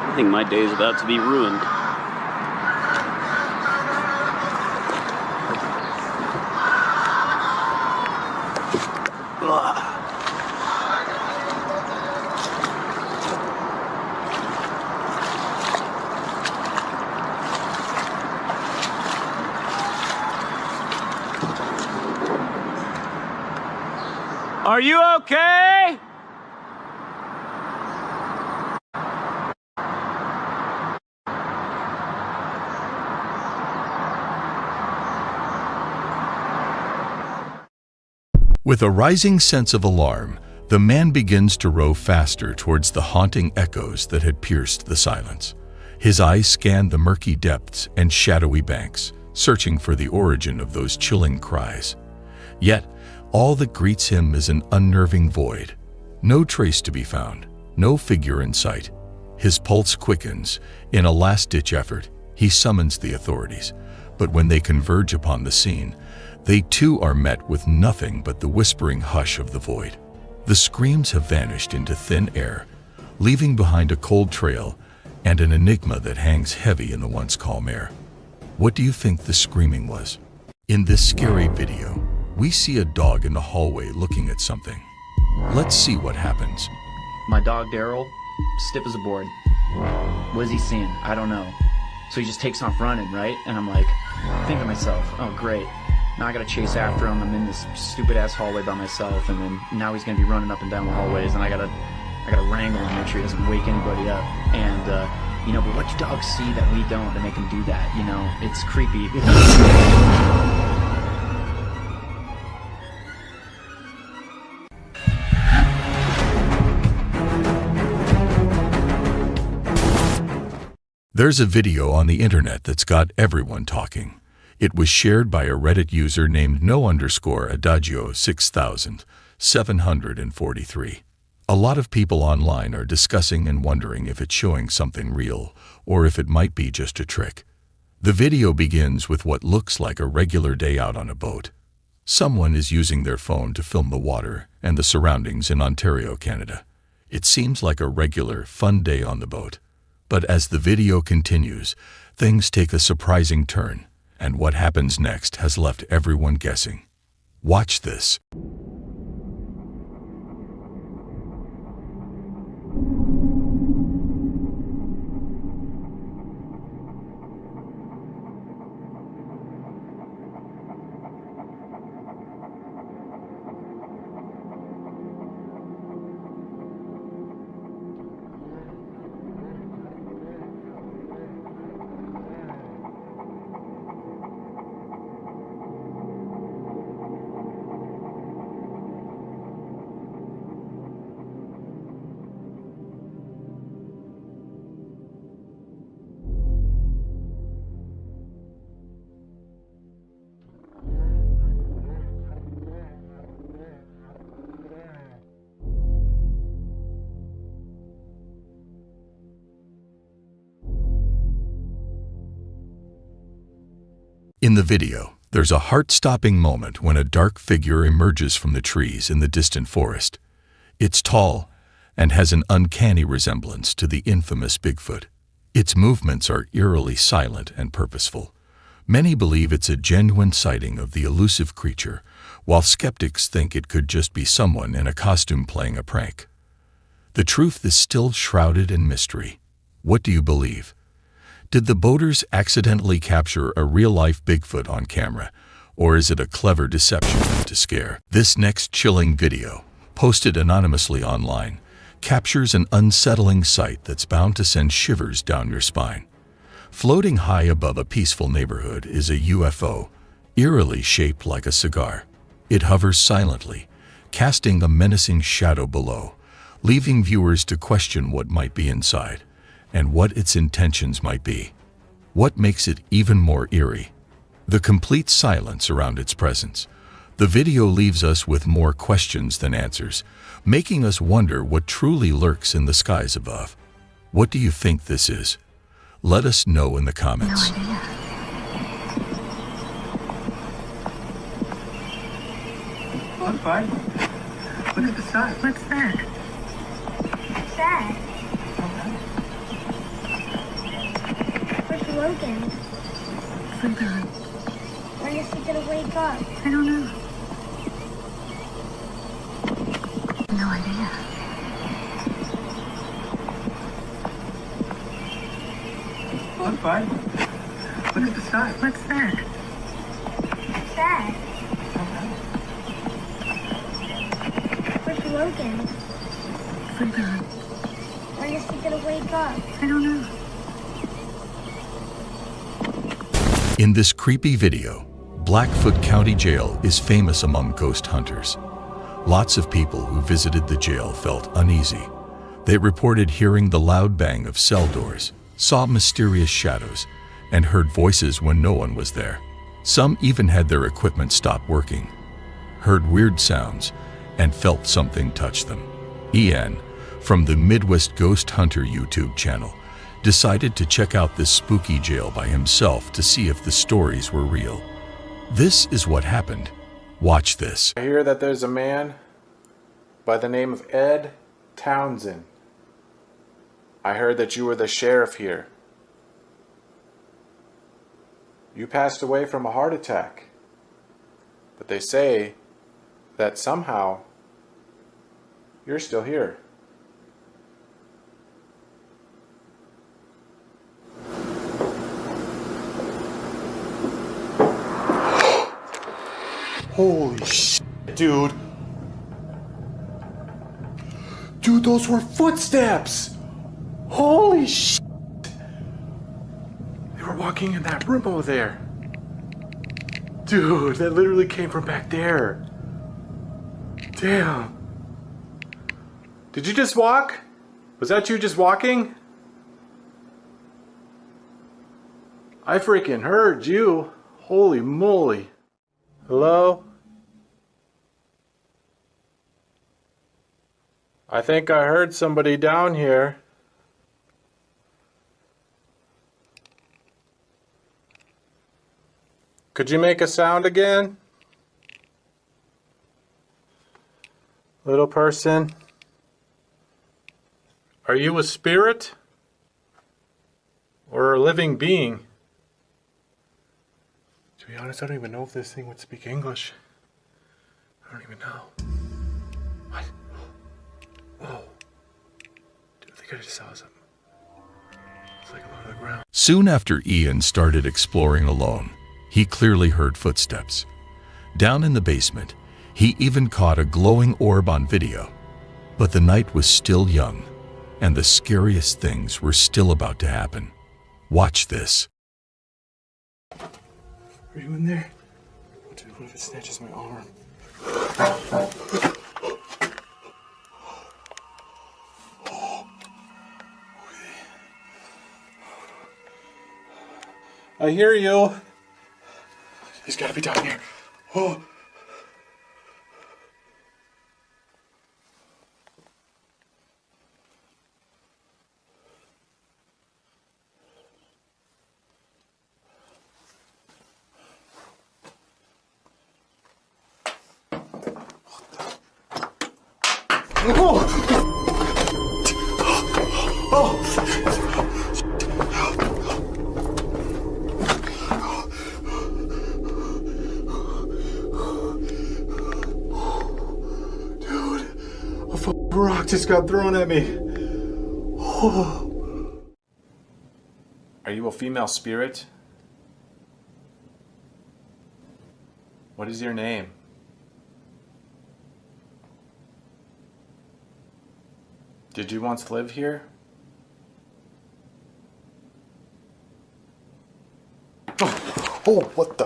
Speaker 22: I think my day is about to be ruined. Are you okay?
Speaker 7: With a rising sense of alarm, The man begins to row faster towards the haunting echoes that had pierced the silence. His eyes scan the murky depths and shadowy banks, searching for the origin of those chilling cries. Yet, all that greets him is an unnerving void. No trace to be found, no figure in sight. His pulse quickens. In a last-ditch effort, he summons the authorities. But when they converge upon the scene, they too are met with nothing but the whispering hush of the void. The screams have vanished into thin air, leaving behind a cold trail and an enigma that hangs heavy in the once calm air. What do you think the screaming was? In this scary video, we see a dog in the hallway looking at something. Let's see what happens.
Speaker 2: My dog Daryl, stiff as a board. What is he seeing? I don't know. So he just takes off running, right? And I'm like, thinking to myself, oh great. Now I gotta chase after him. I'm in this stupid ass hallway by myself, and then now he's gonna be running up and down the hallways, and I gotta wrangle him, make sure he doesn't wake anybody up. And but what do dogs see that we don't that make them do that? It's creepy.
Speaker 7: There's a video on the internet that's got everyone talking. It was shared by a Reddit user named no_adagio6743. A lot of people online are discussing and wondering if it's showing something real or if it might be just a trick. The video begins with what looks like a regular day out on a boat. Someone is using their phone to film the water and the surroundings in Ontario, Canada. It seems like a regular, fun day on the boat. But as the video continues, things take a surprising turn, and what happens next has left everyone guessing. Watch this. In the video, there's a heart-stopping moment when a dark figure emerges from the trees in the distant forest. It's tall and has an uncanny resemblance to the infamous Bigfoot. Its movements are eerily silent and purposeful. Many believe it's a genuine sighting of the elusive creature, while skeptics think it could just be someone in a costume playing a prank. The truth is still shrouded in mystery. What do you believe? Did the boaters accidentally capture a real-life Bigfoot on camera, or is it a clever deception to scare? This next chilling video, posted anonymously online, captures an unsettling sight that's bound to send shivers down your spine. Floating high above a peaceful neighborhood is a UFO, eerily shaped like a cigar. It hovers silently, casting a menacing shadow below, leaving viewers to question what might be inside and what its intentions might be. What makes it even more eerie? The complete silence around its presence. The video leaves us with more questions than answers, making us wonder what truly lurks in the skies above. What do you think this is? Let us know in the comments.
Speaker 12: No idea.
Speaker 14: Look, bud. Look at the sky.
Speaker 12: What's that? What's that? Where's Logan?
Speaker 14: Sleep on.
Speaker 12: When is he gonna wake up?
Speaker 14: I don't know. No idea. Look, bud. Look at the sky.
Speaker 12: What's that? What's that? Where's Logan?
Speaker 14: Sleep on.
Speaker 12: When is he gonna wake up?
Speaker 14: I don't know.
Speaker 7: In this creepy video, Blackfoot County Jail is famous among ghost hunters. Lots of people who visited the jail felt uneasy. They reported hearing the loud bang of cell doors, saw mysterious shadows, and heard voices when no one was there. Some even had their equipment stop working, heard weird sounds, and felt something touch them. Ian, from the Midwest Ghost Hunter YouTube channel, decided to check out this spooky jail by himself to see if the stories were real. This is what happened. Watch this.
Speaker 5: I hear that there's a man by the name of Ed Townsend. I heard that you were the sheriff here. You passed away from a heart attack. But they say that somehow you're still here. Holy shit, dude. Dude, those were footsteps. Holy shit. They were walking in that room over there. Dude, that literally came from back there. Damn. Did you just walk? Was that you just walking? I freaking heard you. Holy moly. Hello? I think I heard somebody down here. Could you make a sound again? Little person. Are you a spirit? Or a living being? To be honest, I don't even know if this thing would speak English. I don't even know. What? Whoa. Dude, I think I just saw something. It's like on the ground.
Speaker 7: Soon after Ian started exploring alone, he clearly heard footsteps. Down in the basement, he even caught a glowing orb on video. But the night was still young, and the scariest things were still about to happen. Watch this.
Speaker 5: Are you in there? Dude, what if it snatches my arm? I hear you. He's gotta be down here. Oh. Rock just got thrown at me. Oh. Are you a female spirit? What is your name? Did you once live here? Oh, what the?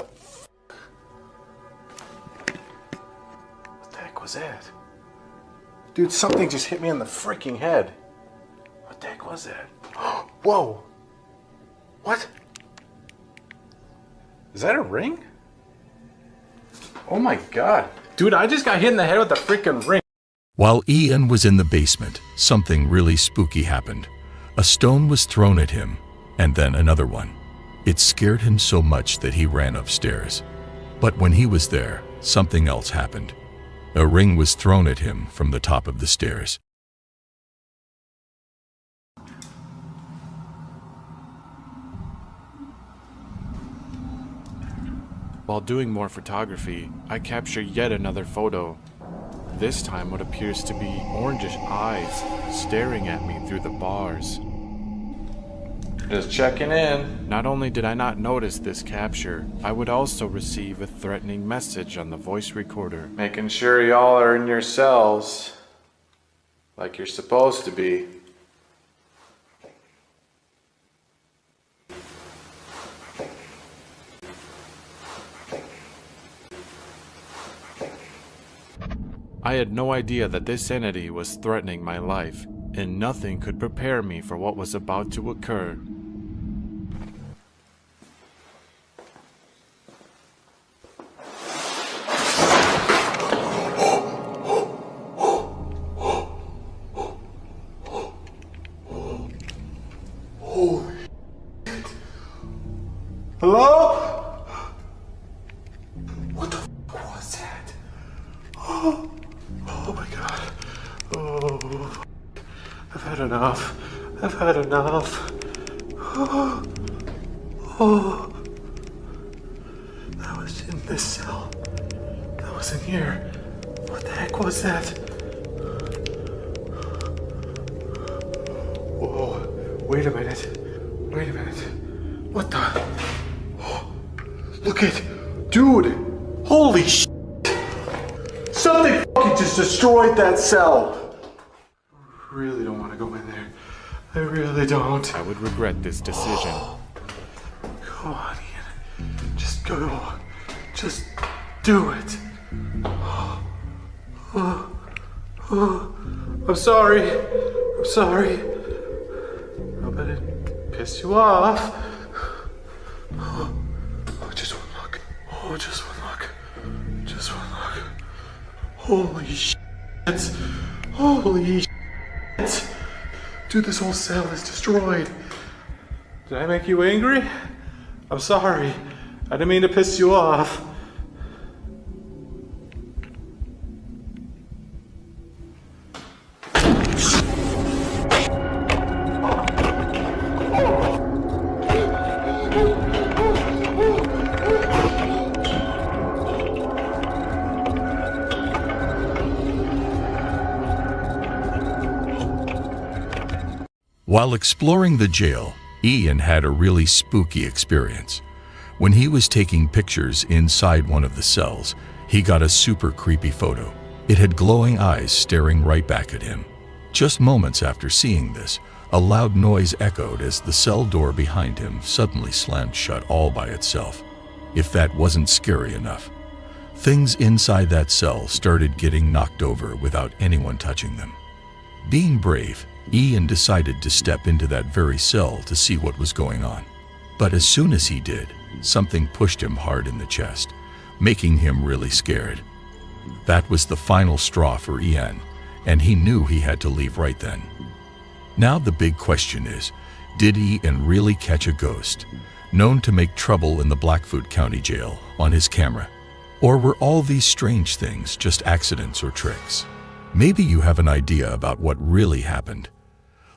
Speaker 5: What the heck was that? Dude, something just hit me in the freaking head. What the heck was that? Whoa! What? Is that a ring? Oh my god. Dude, I just got hit in the head with a freaking ring.
Speaker 7: While Ian was in the basement, something really spooky happened. A stone was thrown at him, and then another one. It scared him so much that he ran upstairs. But when he was there, something else happened. A ring was thrown at him from the top of the stairs.
Speaker 5: While doing more photography, I capture yet another photo. This time what appears to be orangish eyes staring at me through the bars. Just checking in. Not only did I not notice this capture, I would also receive a threatening message on the voice recorder. Making sure y'all are in your cells like you're supposed to be.
Speaker 4: I had no idea that this entity was threatening my life, and nothing could prepare me for what was about to occur.
Speaker 5: Holy shit. Hello? What the fuck was that? Oh my god. Oh, I've had enough. I've had enough. Oh, that was in this cell. That was in here. What the heck was that? Whoa, wait a minute. Wait a minute. What the? Oh, look at, dude. Holy shit. Something fucking just destroyed that cell. I really don't want to go in there. I really don't.
Speaker 4: I would regret this decision.
Speaker 5: Come on, Ian. Just go. Just do it. I'm sorry. I'm sorry. I hope I didn't piss you off. Oh, just one look. Oh, just one look. Just one look. Holy shit. Holy shit. Dude, this whole cell is destroyed. Did I make you angry? I'm sorry. I didn't mean to piss you off.
Speaker 7: While exploring the jail, Ian had a really spooky experience. When he was taking pictures inside one of the cells, he got a super creepy photo. It had glowing eyes staring right back at him. Just moments after seeing this, a loud noise echoed as the cell door behind him suddenly slammed shut all by itself. If that wasn't scary enough, things inside that cell started getting knocked over without anyone touching them. Being brave, Ian decided to step into that very cell to see what was going on. But as soon as he did, something pushed him hard in the chest, making him really scared. That was the final straw for Ian, and he knew he had to leave right then. Now the big question is, did Ian really catch a ghost, known to make trouble in the Blackfoot County Jail, on his camera? Or were all these strange things just accidents or tricks? Maybe you have an idea about what really happened.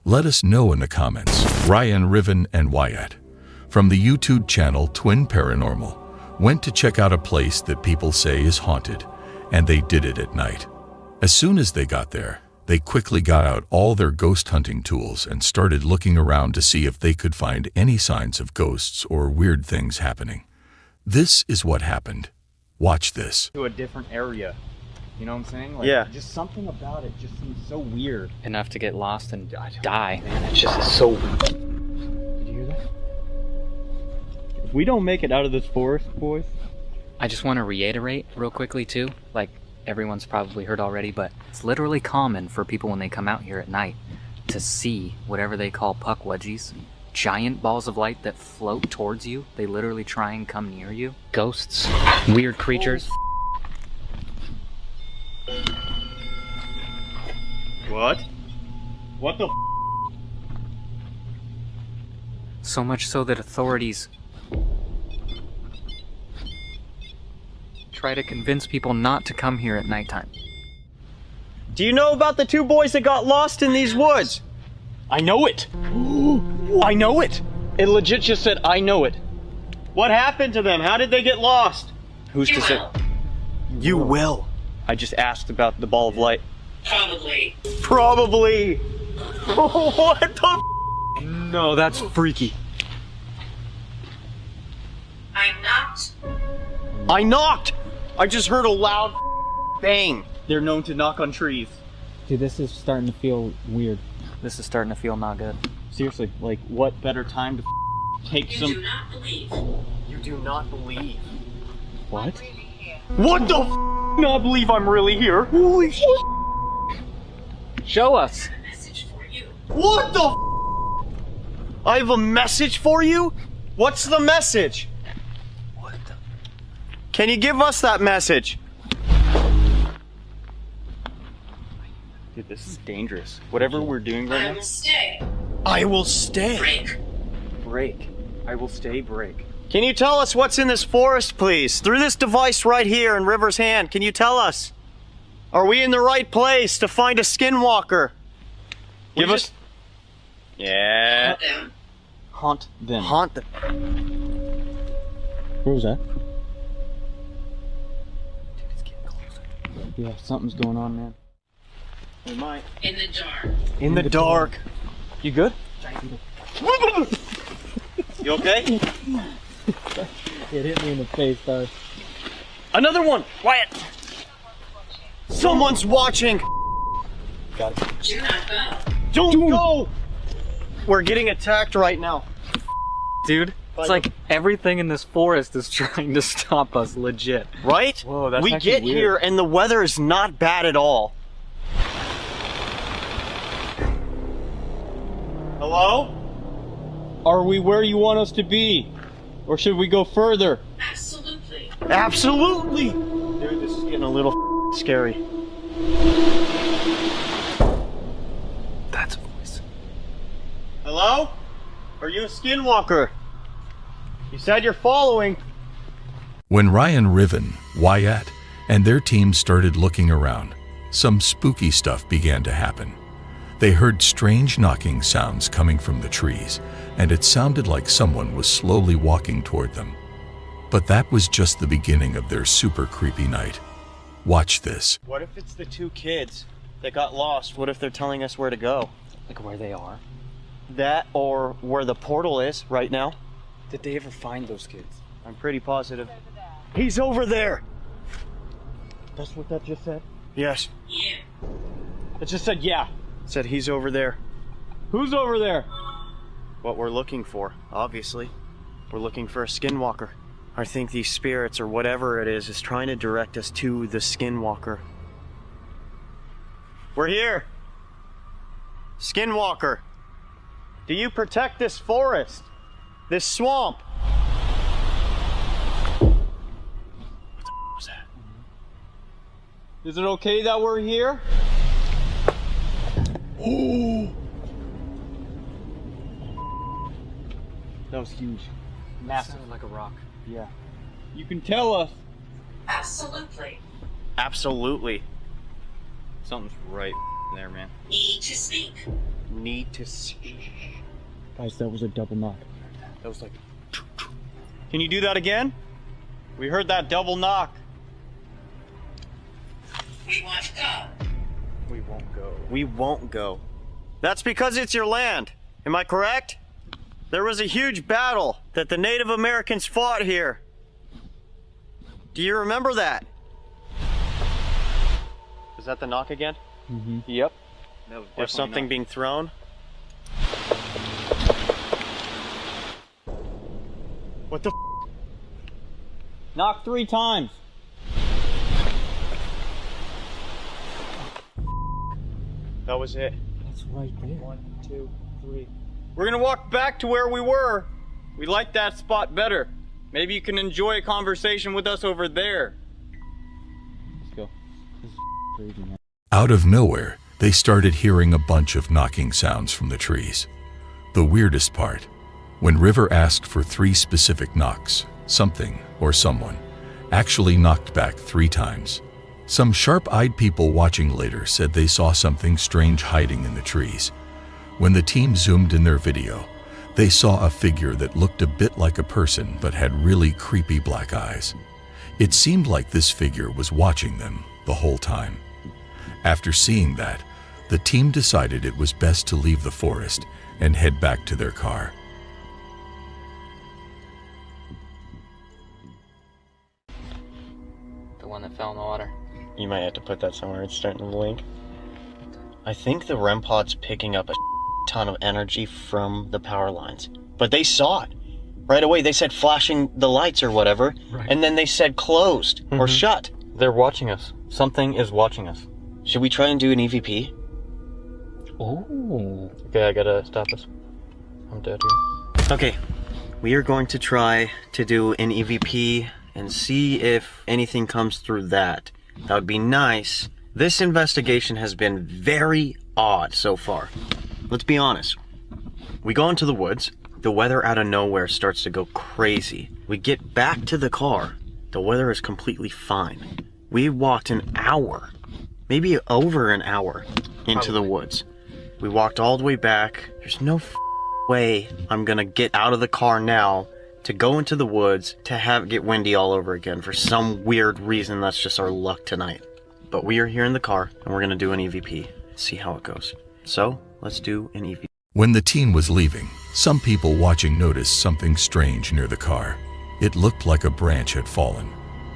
Speaker 7: Let us know in the comments. Ryan, Riven, and Wyatt, from the YouTube channel Twin Paranormal, went to check out a place that people say is haunted, and they did it at night. As soon as they got there, they quickly got out all their ghost hunting tools and started looking around to see if they could find any signs of ghosts or weird things happening. This is what happened. Watch this.
Speaker 10: To a different area. You know what I'm saying? Like,
Speaker 11: yeah.
Speaker 10: Just something about it just seems so weird.
Speaker 8: Enough to get lost and die. Man, it's just so weird.
Speaker 10: Did you hear that? If we don't make it out of this forest, boys.
Speaker 8: I just want to reiterate real quickly too, like everyone's probably heard already, but it's literally common for people when they come out here at night to see whatever they call puck wedgies. Giant balls of light that float towards you. They literally try and come near you. Ghosts, weird creatures.
Speaker 10: What? What the
Speaker 8: So much so that authorities try to convince people not to come here at nighttime.
Speaker 11: Do you know about the two boys that got lost in these woods?
Speaker 10: I know it! I know it! It legit just said, I know it.
Speaker 11: What happened to them? How did they get lost?
Speaker 10: Who's to say?
Speaker 11: You will.
Speaker 10: I just asked about the ball of light.
Speaker 11: Probably. What the
Speaker 10: No, that's freaky.
Speaker 11: I knocked! I just heard a loud bang.
Speaker 10: They're known to knock on trees.
Speaker 8: Dude, this is starting to feel weird. This is starting to feel not good.
Speaker 10: Seriously, like, what better time to take some...
Speaker 11: You do not believe. You do not believe.
Speaker 10: What?
Speaker 11: What the
Speaker 10: not believe I'm really here. Holy shit.
Speaker 2: Show us.
Speaker 10: What the I have a message for you? What's the message? What the? Can you give us that message? Dude, this is dangerous. Whatever we're doing right now. I will stay. I will stay. Break. Break. I will stay, break. Can you tell us what's in this forest, please? Through this device right here in River's hand, can you tell us? Are we in the right place to find a skinwalker? Give us... Yeah. Haunt them. Haunt them. Where was that? Dude, it's getting closer. Yeah, something's going on, man. We might.
Speaker 20: In the dark.
Speaker 10: In the dark. You good? You okay?
Speaker 2: It hit me in the face, though.
Speaker 10: Another one! Quiet! Someone's watching! Got it.
Speaker 20: Do not go.
Speaker 10: Don't go! We're getting attacked right now.
Speaker 2: Dude, it's like everything in this forest is trying to stop us, legit.
Speaker 10: Right?
Speaker 2: Whoa, that's
Speaker 10: we
Speaker 2: actually
Speaker 10: get
Speaker 2: weird.
Speaker 10: here and the weather is not bad at all. Hello? Are we where you want us to be? Or should we go further?
Speaker 20: Absolutely.
Speaker 10: Absolutely! Dude, this is getting a little scary.
Speaker 2: That's a voice.
Speaker 10: Hello? Are you a skinwalker? You said you're following.
Speaker 7: When Ryan Riven, Wyatt, and their team started looking around, some spooky stuff began to happen. They heard strange knocking sounds coming from the trees, and it sounded like someone was slowly walking toward them. But that was just the beginning of their super creepy night. Watch this.
Speaker 10: What if it's the two kids that got lost? What if they're telling us where to go?
Speaker 2: Like where they are?
Speaker 10: That or where the portal is right now?
Speaker 2: Did they ever find those kids?
Speaker 10: I'm pretty positive. He's over there! That's what that just said? Yes.
Speaker 20: Yeah.
Speaker 10: It just said yeah. It said he's over there. Who's over there? What we're looking for, obviously. We're looking for a skinwalker. I think these spirits or whatever it is trying to direct us to the skinwalker. We're here. Skinwalker. Do you protect this forest? This swamp? What the was that? Is it okay that we're here? Oh! That was huge.
Speaker 2: Massive, like a rock.
Speaker 10: Yeah. You can tell us.
Speaker 20: Absolutely.
Speaker 10: Absolutely. Something's right there, man.
Speaker 20: Need to speak.
Speaker 10: Need to speak. Guys, that was a double knock. That was like... Can you do that again? We heard that double knock.
Speaker 20: We want to go.
Speaker 10: We won't go. We won't go. That's because it's your land. Am I correct? There was a huge battle that the Native Americans fought here. Do you remember that? Is that the knock again?
Speaker 2: Mm-hmm.
Speaker 10: Yep.
Speaker 2: That was
Speaker 10: Or something
Speaker 2: not.
Speaker 10: being thrown? What the f? Knock 3 times. That was it.
Speaker 2: That's right there.
Speaker 10: 1, 2, 3. We're gonna walk back to where we were. We like that spot better. Maybe you can enjoy a conversation with us over there. Let's go. This is crazy, man.
Speaker 7: Out of nowhere, they started hearing a bunch of knocking sounds from the trees. The weirdest part, when River asked for 3 specific knocks, something or someone actually knocked back 3 times. Some sharp-eyed people watching later said they saw something strange hiding in the trees. When the team zoomed in their video, they saw a figure that looked a bit like a person but had really creepy black eyes. It seemed like this figure was watching them the whole time. After seeing that, the team decided it was best to leave the forest and head back to their car.
Speaker 2: The one that fell in the water.
Speaker 10: You might have to put that somewhere. It's starting to blink. I think the REM pod's picking up a ton of energy from the power lines. But they saw it. Right away, they said flashing the lights or whatever. Right. And then they said closed or shut. They're watching us. Something is watching us.
Speaker 22: Should we try and do an EVP?
Speaker 10: Ooh. Okay, I gotta stop this. I'm dead here.
Speaker 22: Okay, we are going to try to do an EVP and see if anything comes through that. That would be nice. This investigation has been very odd so far. Let's be honest. We go into the woods. The weather out of nowhere starts to go crazy. We get back to the car. The weather is completely fine. We walked an hour, maybe over an hour, into the woods. We walked all the way back. There's no way I'm gonna get out of the car now to go into the woods to get windy all over again. For some weird reason, that's just our luck tonight. But we are here in the car, and we're gonna do an EVP. See how it goes. So, let's do an EVP.
Speaker 7: When the teen was leaving, some people watching noticed something strange near the car. It looked like a branch had fallen,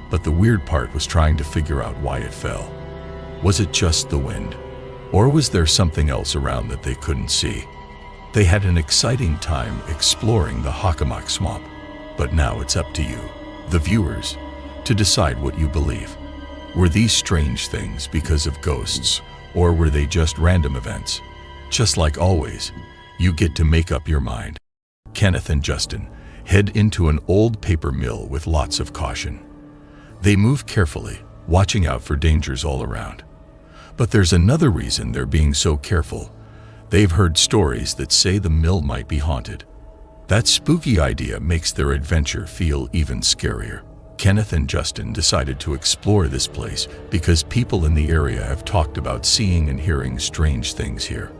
Speaker 7: but the weird part was trying to figure out why it fell. Was it just the wind? Or was there something else around that they couldn't see? They had an exciting time exploring the Hockomock Swamp, but now it's up to you, the viewers, to decide what you believe. Were these strange things because of ghosts, or were they just random events? Just like always, you get to make up your mind. Kenneth and Justin head into an old paper mill with lots of caution. They move carefully, watching out for dangers all around. But there's another reason they're being so careful. They've heard stories that say the mill might be haunted. That spooky idea makes their adventure feel even scarier. Kenneth and Justin decided to explore this place because people in the area have talked about seeing and hearing strange things here.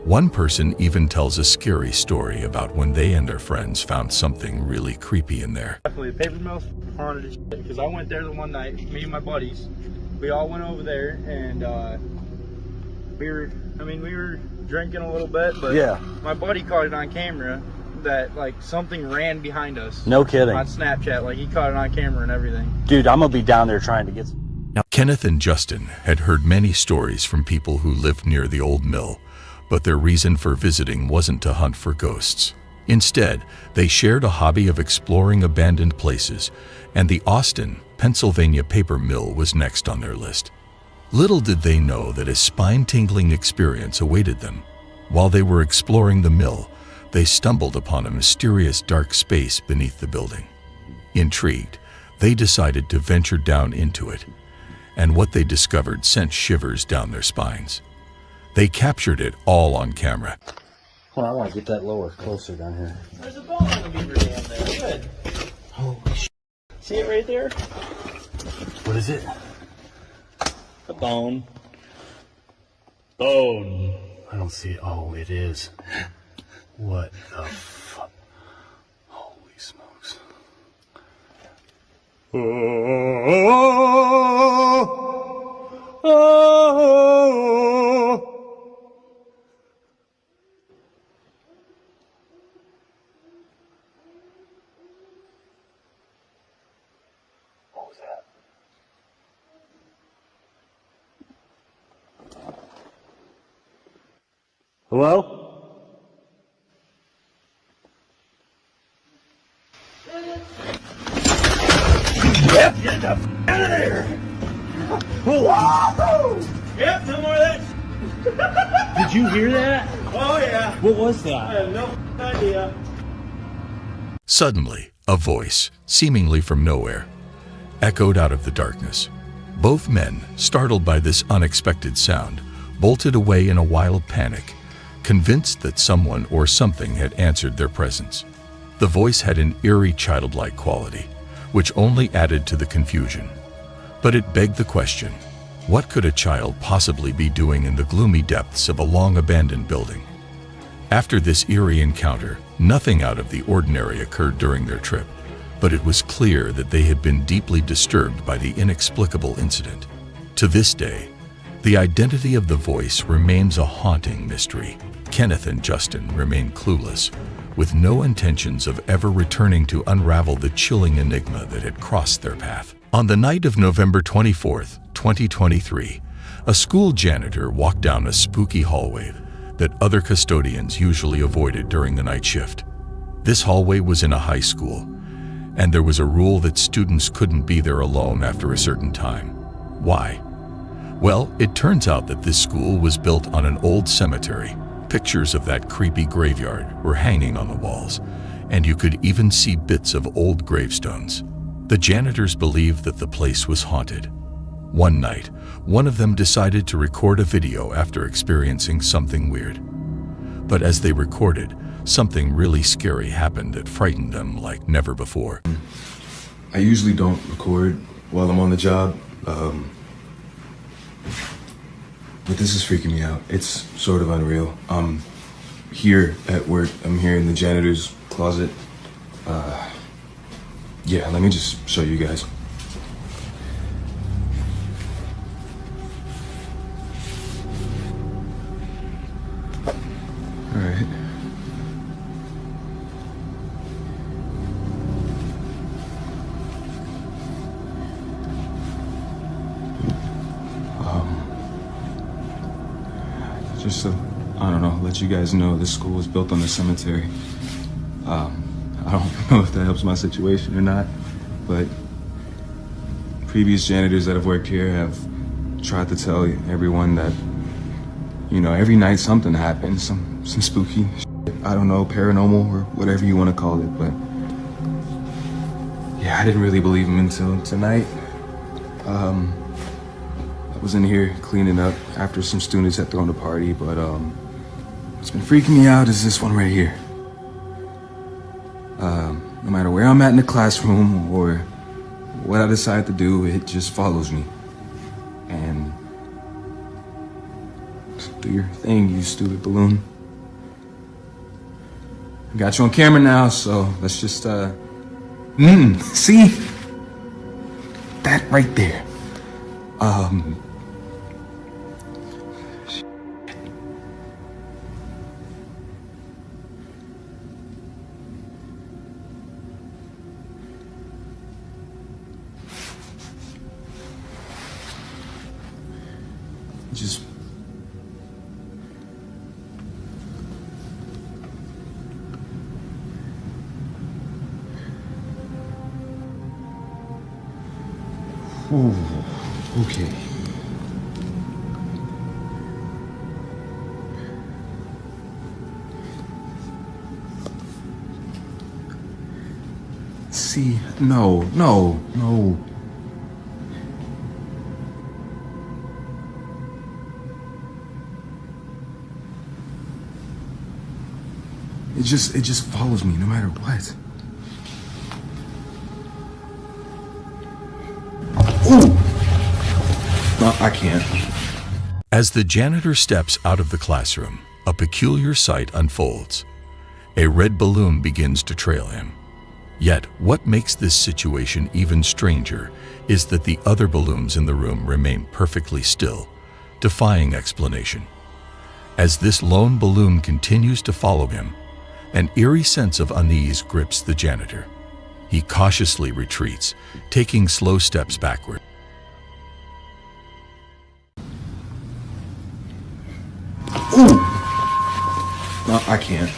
Speaker 7: One person even tells a scary story about when they and their friends found something really creepy in there.
Speaker 3: Definitely, the paper mill's haunted as shit, because I went there the one night, me and my buddies. We all went over there, and we were drinking a little bit, but
Speaker 10: Yeah.
Speaker 3: my buddy caught it on camera that, like, something ran behind us.
Speaker 10: No kidding.
Speaker 3: On Snapchat, like, he caught it on camera and everything.
Speaker 10: Dude, I'm gonna be down there trying to get...
Speaker 7: Now, Kenneth and Justin had heard many stories from people who lived near the old mill, but their reason for visiting wasn't to hunt for ghosts. Instead, they shared a hobby of exploring abandoned places, and the Austin, Pennsylvania paper mill was next on their list. Little did they know that a spine-tingling experience awaited them. While they were exploring the mill, they stumbled upon a mysterious dark space beneath the building. Intrigued, they decided to venture down into it, and what they discovered sent shivers down their spines. They captured it all on camera.
Speaker 10: Hold on, I want to get that lower, closer down here.
Speaker 3: There's a bone in the beaver dam there. Good.
Speaker 10: Holy shit.
Speaker 3: See it right there?
Speaker 10: What is it?
Speaker 3: A bone.
Speaker 10: Bone. I don't see it. Oh, it is. What the fuck? Holy smokes. What was that? Hello?
Speaker 3: Yep, get the f out of there! Whoa! Yep, no more of that.
Speaker 10: Did you hear that?
Speaker 3: Oh yeah.
Speaker 10: What was
Speaker 3: I
Speaker 10: that?
Speaker 3: have no idea.
Speaker 7: Suddenly, a voice, seemingly from nowhere, echoed out of the darkness. Both men, startled by this unexpected sound, bolted away in a wild panic, convinced that someone or something had answered their presence. The voice had an eerie childlike quality, which only added to the confusion. But it begged the question, what could a child possibly be doing in the gloomy depths of a long-abandoned building? After this eerie encounter, nothing out of the ordinary occurred during their trip, but it was clear that they had been deeply disturbed by the inexplicable incident. To this day, the identity of the voice remains a haunting mystery. Kenneth and Justin remain clueless, with no intentions of ever returning to unravel the chilling enigma that had crossed their path. On the night of November 24th, 2023, a school janitor walked down a spooky hallway that other custodians usually avoided during the night shift. This hallway was in a high school, and there was a rule that students couldn't be there alone after a certain time. Why? Well, it turns out that this school was built on an old cemetery. Pictures of that creepy graveyard were hanging on the walls, and you could even see bits of old gravestones. The janitors believed that the place was haunted. One night, one of them decided to record a video after experiencing something weird. But as they recorded, something really scary happened that frightened them like never before.
Speaker 5: I usually don't record while I'm on the job, but this is freaking me out. It's sort of unreal. I'm here at work. I'm here in the janitor's closet. Yeah, let me just show you guys. All right. Just to, I don't know, let you guys know this school was built on a cemetery. I don't know if that helps my situation or not, but previous janitors that have worked here have tried to tell everyone that, you know, every night something happens, some spooky shit. I don't know, paranormal or whatever you want to call it, but yeah, I didn't really believe them until tonight. I was in here cleaning up after some students had thrown a party, but what's been freaking me out is this one right here. No matter where I'm at in the classroom or what I decide to do, it just follows me. And do your thing, you stupid balloon. I got you on camera now, so let's just see? That right there. Just ooh, okay. See, no. It just follows me no matter what. Ooh! No, I can't.
Speaker 7: As the janitor steps out of the classroom, a peculiar sight unfolds. A red balloon begins to trail him. Yet, what makes this situation even stranger is that the other balloons in the room remain perfectly still, defying explanation. As this lone balloon continues to follow him, an eerie sense of unease grips the janitor. He cautiously retreats, taking slow steps backward.
Speaker 5: Ooh! No, I can't.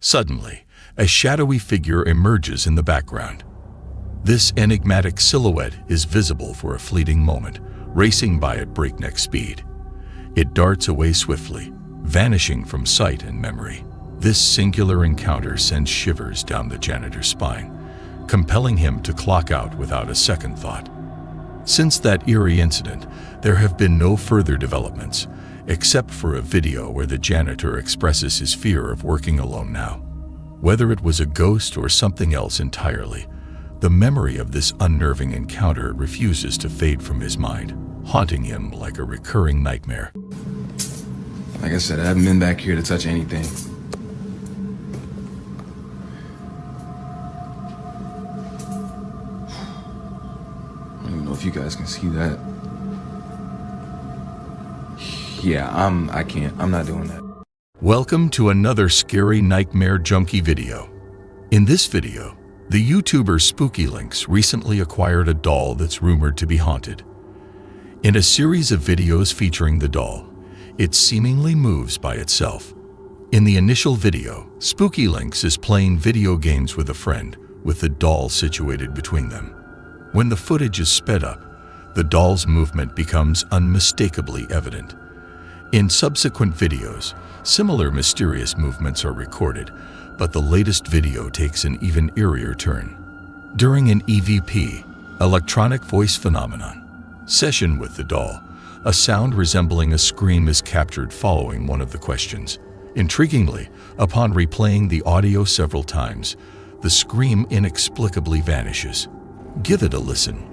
Speaker 7: Suddenly, a shadowy figure emerges in the background. This enigmatic silhouette is visible for a fleeting moment, racing by at breakneck speed. It darts away swiftly, vanishing from sight and memory. This singular encounter sends shivers down the janitor's spine, compelling him to clock out without a second thought. Since that eerie incident, there have been no further developments, except for a video where the janitor expresses his fear of working alone now. Whether it was a ghost or something else entirely, the memory of this unnerving encounter refuses to fade from his mind, haunting him like a recurring nightmare.
Speaker 5: Like I said, I haven't been back here to touch anything. I don't even know if you guys can see that. Yeah, I can't. I'm not doing that.
Speaker 7: Welcome to another scary nightmare junkie video. In this video, the YouTuber Spooky Links recently acquired a doll that's rumored to be haunted. In a series of videos featuring the doll, it seemingly moves by itself. In the initial video, Spooky Links is playing video games with a friend, with the doll situated between them. When the footage is sped up, the doll's movement becomes unmistakably evident. In subsequent videos, similar mysterious movements are recorded, but the latest video takes an even eerier turn. During an EVP, electronic voice phenomenon, session with the doll, a sound resembling a scream is captured following one of the questions. Intriguingly, upon replaying the audio several times, the scream inexplicably vanishes. Give it a listen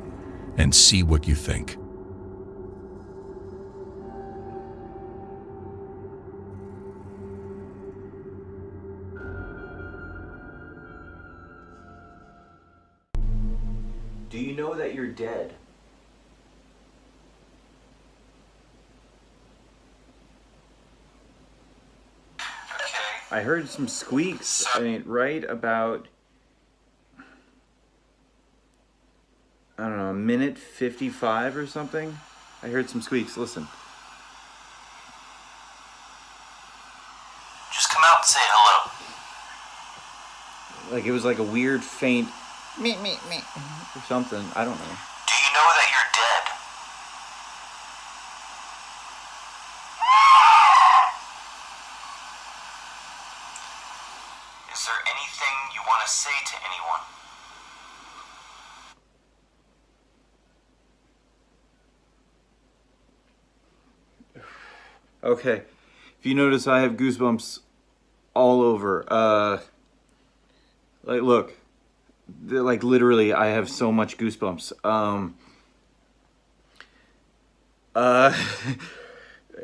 Speaker 7: and see what you think.
Speaker 10: Do you know that you're dead? I heard some squeaks, right about, I don't know, a minute 55 or something? I heard some squeaks, listen.
Speaker 1: Just come out and say hello.
Speaker 10: Like it was like a weird faint me or something, I don't know.
Speaker 1: Do you know that you're dead? Is there anything you want to say to anyone?
Speaker 10: Okay, if you notice, I have goosebumps all over. Like, look, like literally, I have so much goosebumps.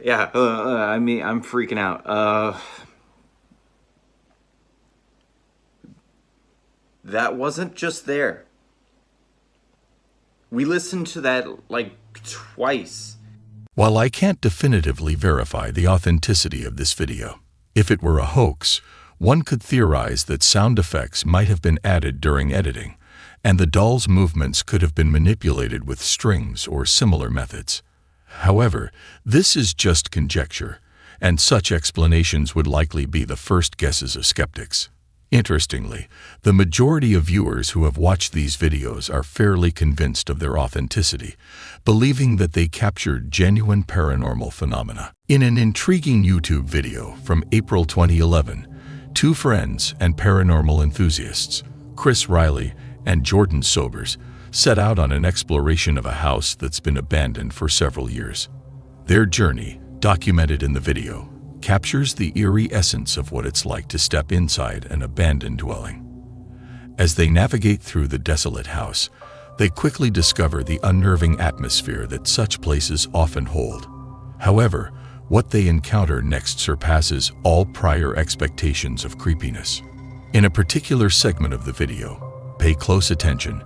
Speaker 10: Yeah, I mean, I'm freaking out. That wasn't just there. We listened to that like twice.
Speaker 7: While I can't definitively verify the authenticity of this video, if it were a hoax, one could theorize that sound effects might have been added during editing, and the doll's movements could have been manipulated with strings or similar methods. However, this is just conjecture, and such explanations would likely be the first guesses of skeptics. Interestingly, the majority of viewers who have watched these videos are fairly convinced of their authenticity, believing that they captured genuine paranormal phenomena. In an intriguing YouTube video from April 2011, two friends and paranormal enthusiasts, Chris Riley and Jordan Sobers, set out on an exploration of a house that's been abandoned for several years. Their journey, documented in the video, captures the eerie essence of what it's like to step inside an abandoned dwelling. As they navigate through the desolate house, they quickly discover the unnerving atmosphere that such places often hold. However, what they encounter next surpasses all prior expectations of creepiness. In a particular segment of the video, pay close attention,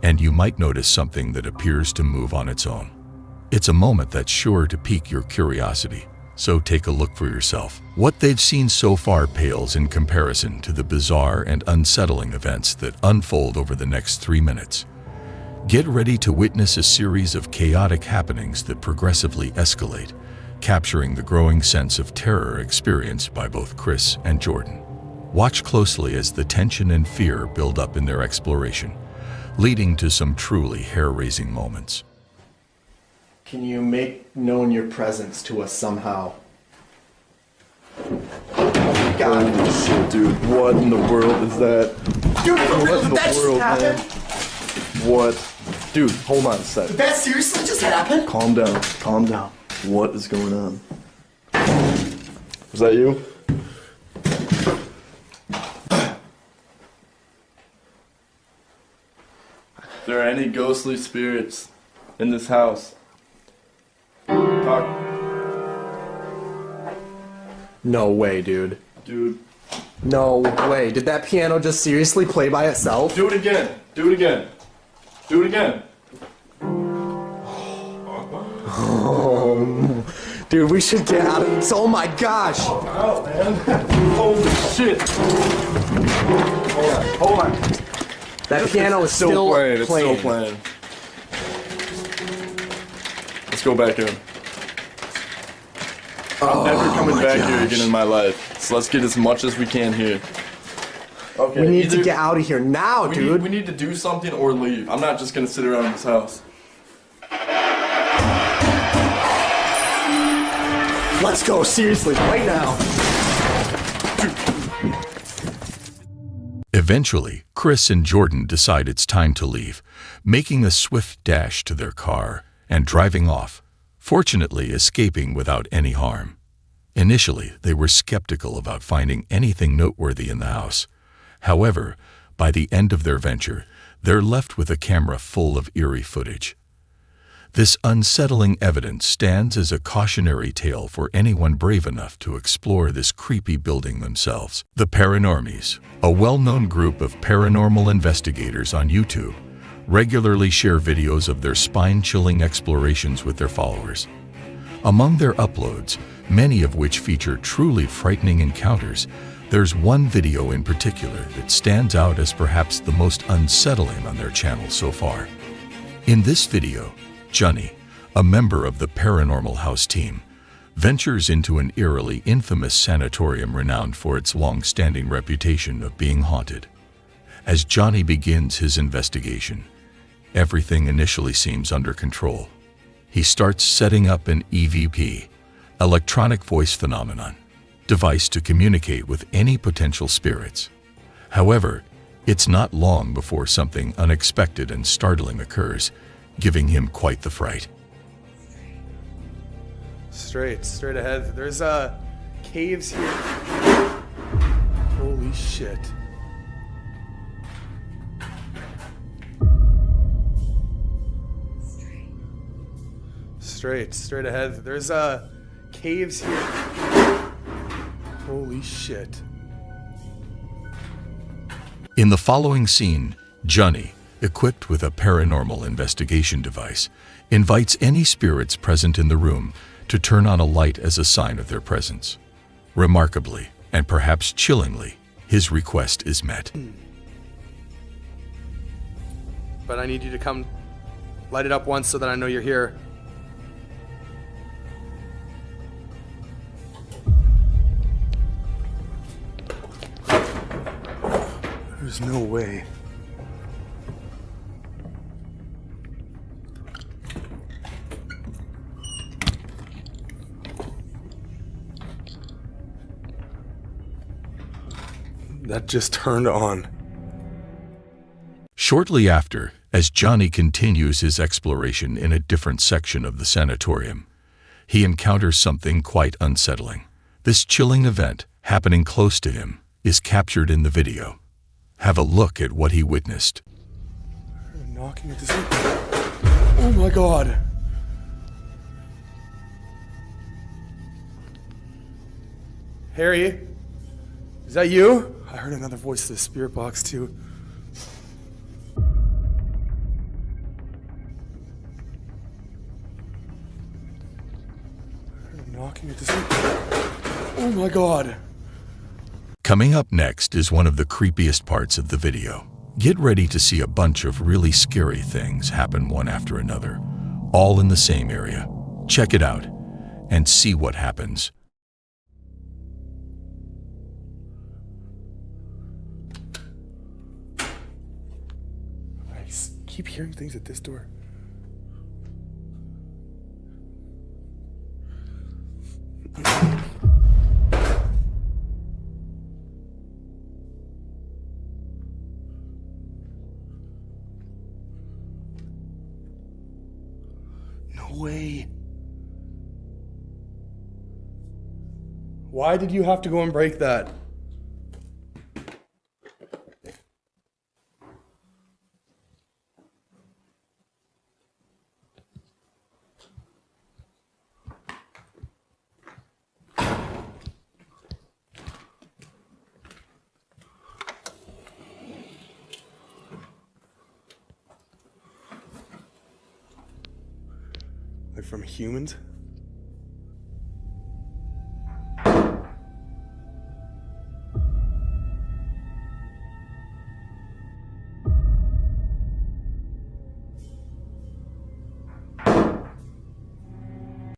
Speaker 7: and you might notice something that appears to move on its own. It's a moment that's sure to pique your curiosity, so take a look for yourself. What they've seen so far pales in comparison to the bizarre and unsettling events that unfold over the next 3 minutes. Get ready to witness a series of chaotic happenings that progressively escalate, capturing the growing sense of terror experienced by both Chris and Jordan. Watch closely as the tension and fear build up in their exploration, leading to some truly hair-raising moments.
Speaker 15: Can you make known your presence to us somehow? Oh God.
Speaker 23: Holy shit, dude. What in the world is that?
Speaker 15: Dude, for real, did that just happen?
Speaker 23: What? Dude, hold on a sec.
Speaker 15: Did that seriously just happen?
Speaker 23: Calm down. Calm down. What is going on? Was that you? Are there any ghostly spirits in this house? Talk.
Speaker 15: No way, dude.
Speaker 23: Dude.
Speaker 15: No way. Did that piano just seriously play by itself?
Speaker 23: Do it again. Do it again. Do it again.
Speaker 15: Oh, dude, we should get out of this. Oh my gosh.
Speaker 23: Oh, man. Holy shit. Hold on.
Speaker 15: That piano is still playing.
Speaker 23: It's still playing. Let's go back in. I'm never coming back here again in my life. So let's get as much as we can here. Okay.
Speaker 15: We need to get out of here now, dude.
Speaker 23: We need to do something or leave. I'm not just gonna sit around in this house.
Speaker 15: Let's go, seriously, right now.
Speaker 7: Eventually, Chris and Jordan decide it's time to leave, making a swift dash to their car and driving off, fortunately escaping without any harm. Initially, they were skeptical about finding anything noteworthy in the house. However, by the end of their venture, they're left with a camera full of eerie footage. This unsettling evidence stands as a cautionary tale for anyone brave enough to explore this creepy building themselves. The Paranormies, a well-known group of paranormal investigators on YouTube, regularly share videos of their spine-chilling explorations with their followers. Among their uploads, many of which feature truly frightening encounters, there's one video in particular that stands out as perhaps the most unsettling on their channel so far. In this video, Johnny, a member of the Paranormal House team, ventures into an eerily infamous sanatorium renowned for its long-standing reputation of being haunted. As Johnny begins his investigation, everything initially seems under control. He starts setting up an EVP, electronic voice phenomenon, device to communicate with any potential spirits. However, it's not long before something unexpected and startling occurs, giving him quite the fright.
Speaker 13: Straight ahead. There's caves here. Holy shit. Straight ahead. There's caves here. Holy shit.
Speaker 7: In the following scene, Johnny, equipped with a paranormal investigation device, invites any spirits present in the room to turn on a light as a sign of their presence. Remarkably, and perhaps chillingly, his request is met.
Speaker 13: But I need you to come light it up once so that I know you're here. There's no way. That just turned on.
Speaker 7: Shortly after, as Johnny continues his exploration in a different section of the sanatorium, he encounters something quite unsettling. This chilling event, happening close to him, is captured in the video. Have a look at what he witnessed.
Speaker 13: Knocking at this. Oh my god. Harry? Is that you? I heard another voice in the spirit box too. I heard him knocking at this. Oh my god.
Speaker 7: Coming up next is one of the creepiest parts of the video. Get ready to see a bunch of really scary things happen one after another, all in the same area. Check it out and see what happens.
Speaker 13: I keep hearing things at this door. Way. Why did you have to go and break that? Like from humans?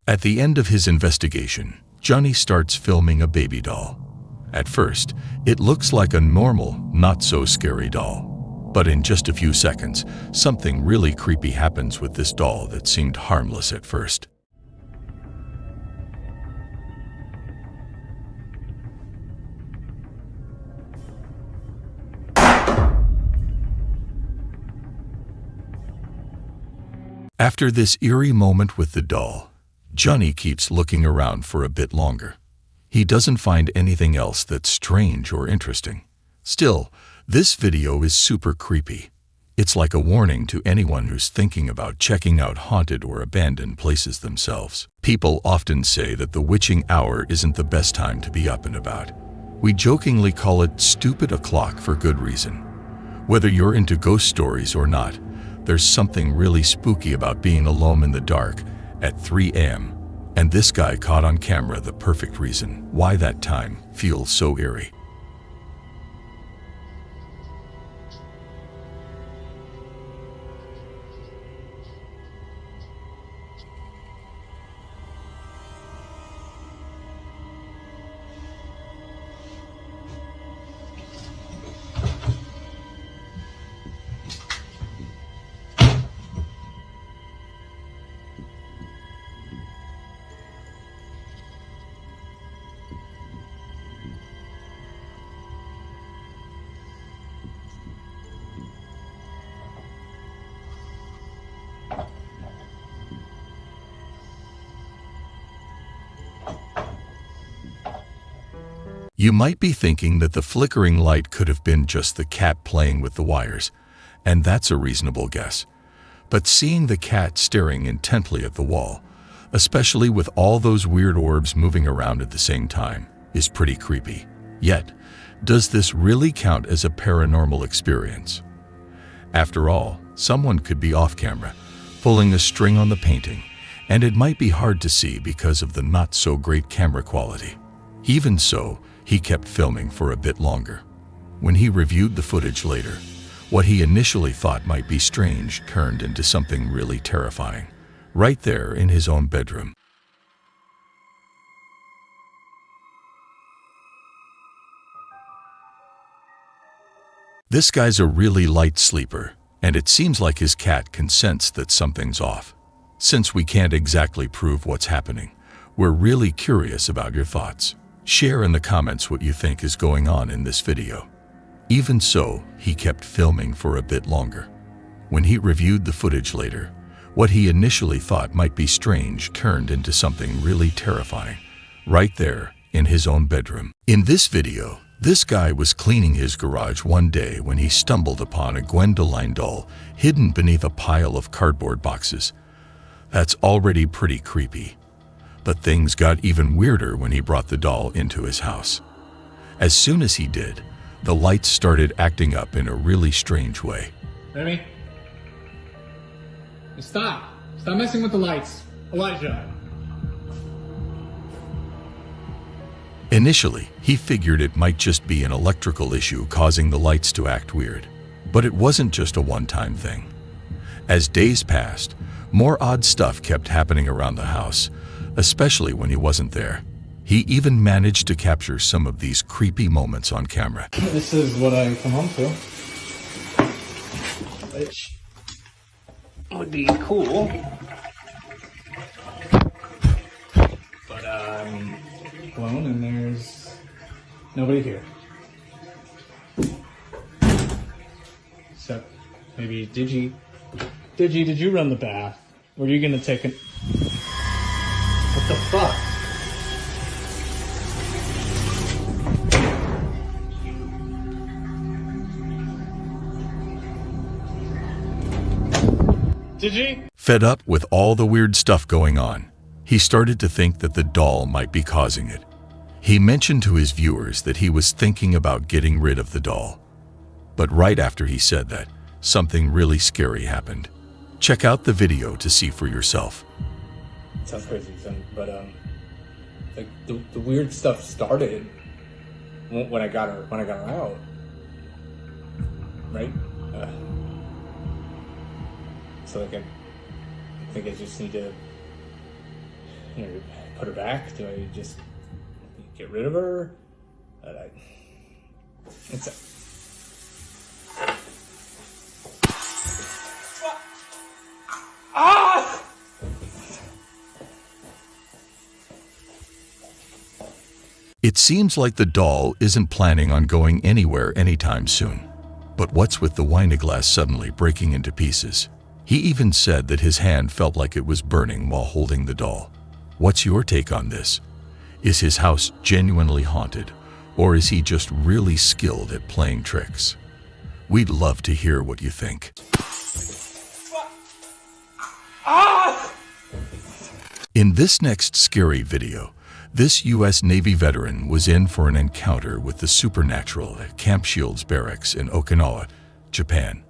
Speaker 7: At the end of his investigation, Johnny starts filming a baby doll. At first, it looks like a normal, not-so-scary doll. But in just a few seconds, something really creepy happens with this doll that seemed harmless at first. After this eerie moment with the doll, Johnny keeps looking around for a bit longer. He doesn't find anything else that's strange or interesting. Still, this video is super creepy. It's like a warning to anyone who's thinking about checking out haunted or abandoned places themselves. People often say that the witching hour isn't the best time to be up and about. We jokingly call it stupid o'clock for good reason. Whether you're into ghost stories or not, there's something really spooky about being alone in the dark at 3 a.m. And this guy caught on camera the perfect reason why that time feels so eerie. You might be thinking that the flickering light could have been just the cat playing with the wires, and that's a reasonable guess. But seeing the cat staring intently at the wall, especially with all those weird orbs moving around at the same time, is pretty creepy. Yet, does this really count as a paranormal experience? After all, someone could be off camera, pulling a string on the painting, and it might be hard to see because of the not-so-great camera quality. Even so, he kept filming for a bit longer. When he reviewed the footage later, what he initially thought might be strange turned into something really terrifying, right there in his own bedroom. This guy's a really light sleeper, and it seems like his cat can sense that something's off. Since we can't exactly prove what's happening, we're really curious about your thoughts. Share in the comments what you think is going on in this video. Even so, he kept filming for a bit longer. When he reviewed the footage later, what he initially thought might be strange turned into something really terrifying, right there in his own bedroom. In this video, this guy was cleaning his garage one day when he stumbled upon a Gwendoline doll hidden beneath a pile of cardboard boxes. That's already pretty creepy. But things got even weirder when he brought the doll into his house. As soon as he did, the lights started acting up in a really strange way.
Speaker 16: Remy? Stop! Stop messing with the lights. Elijah!
Speaker 7: Initially, he figured it might just be an electrical issue causing the lights to act weird. But it wasn't just a one-time thing. As days passed, more odd stuff kept happening around the house, especially when he wasn't there. He even managed to capture some of these creepy moments on camera.
Speaker 16: This is what I come home to. Which would be cool. But I'm alone and there's nobody here. Except maybe Digi, did you run the bath? Were you gonna take an... What the fuck? Did you?
Speaker 7: Fed up with all the weird stuff going on, he started to think that the doll might be causing it. He mentioned to his viewers that he was thinking about getting rid of the doll. But right after he said that, something really scary happened. Check out the video to see for yourself.
Speaker 16: It sounds crazy, but like the weird stuff started when I got her out, right? So like I think I just need to, put her back. Do I just get rid of her? Ah!
Speaker 7: It seems like the doll isn't planning on going anywhere anytime soon. But what's with the wine glass suddenly breaking into pieces? He even said that his hand felt like it was burning while holding the doll. What's your take on this? Is his house genuinely haunted, or is he just really skilled at playing tricks? We'd love to hear what you think. In this next scary video, this U.S. Navy veteran was in for an encounter with the supernatural at Camp Shields Barracks in Okinawa, Japan.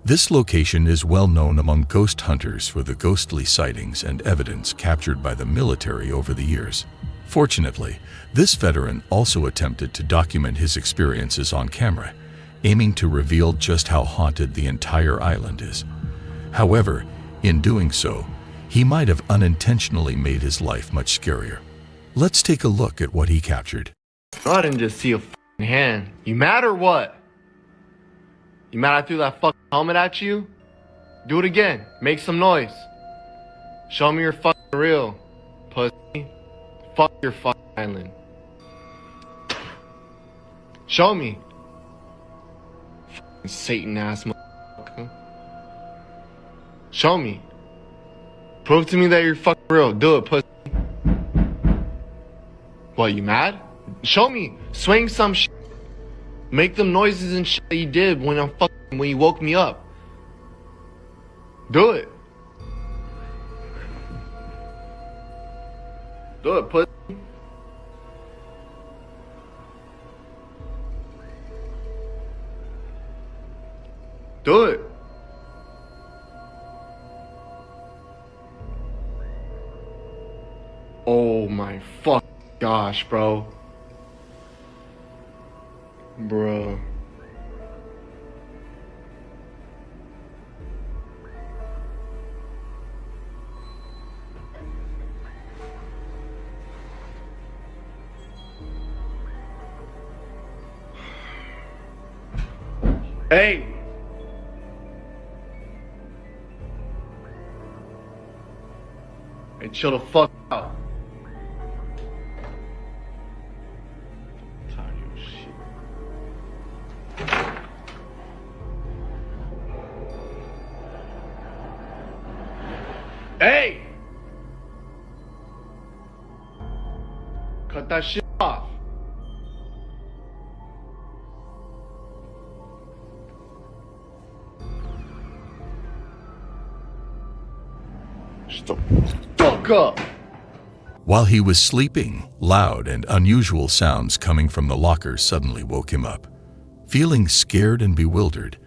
Speaker 7: This location is well known among ghost hunters for the ghostly sightings and evidence captured by the military over the years. Fortunately, this veteran also attempted to document his experiences on camera, aiming to reveal just how haunted the entire island is. However, in doing so, he might have unintentionally made his life much scarier. Let's take a look at what he captured.
Speaker 17: I didn't just see a f***ing hand. You mad or what? You mad I threw that fucking helmet at you? Do it again. Make some noise. Show me you're fucking real, pussy. Fuck your fucking island. Show me. Fucking Satan ass motherfucker. Show me. Prove to me that you're fucking real. Do it, pussy. What, you mad? Show me. Swing some shit. Make them noises and shit that you did when you woke me up. Do it. Do it, pussy. Do it. Oh my fuck gosh, bro. Bro. Hey. Hey, chill the fuck out. Hey! Cut that shit off. Shut the fuck up!
Speaker 7: While he was sleeping, loud and unusual sounds coming from the locker suddenly woke him up. Feeling scared and bewildered,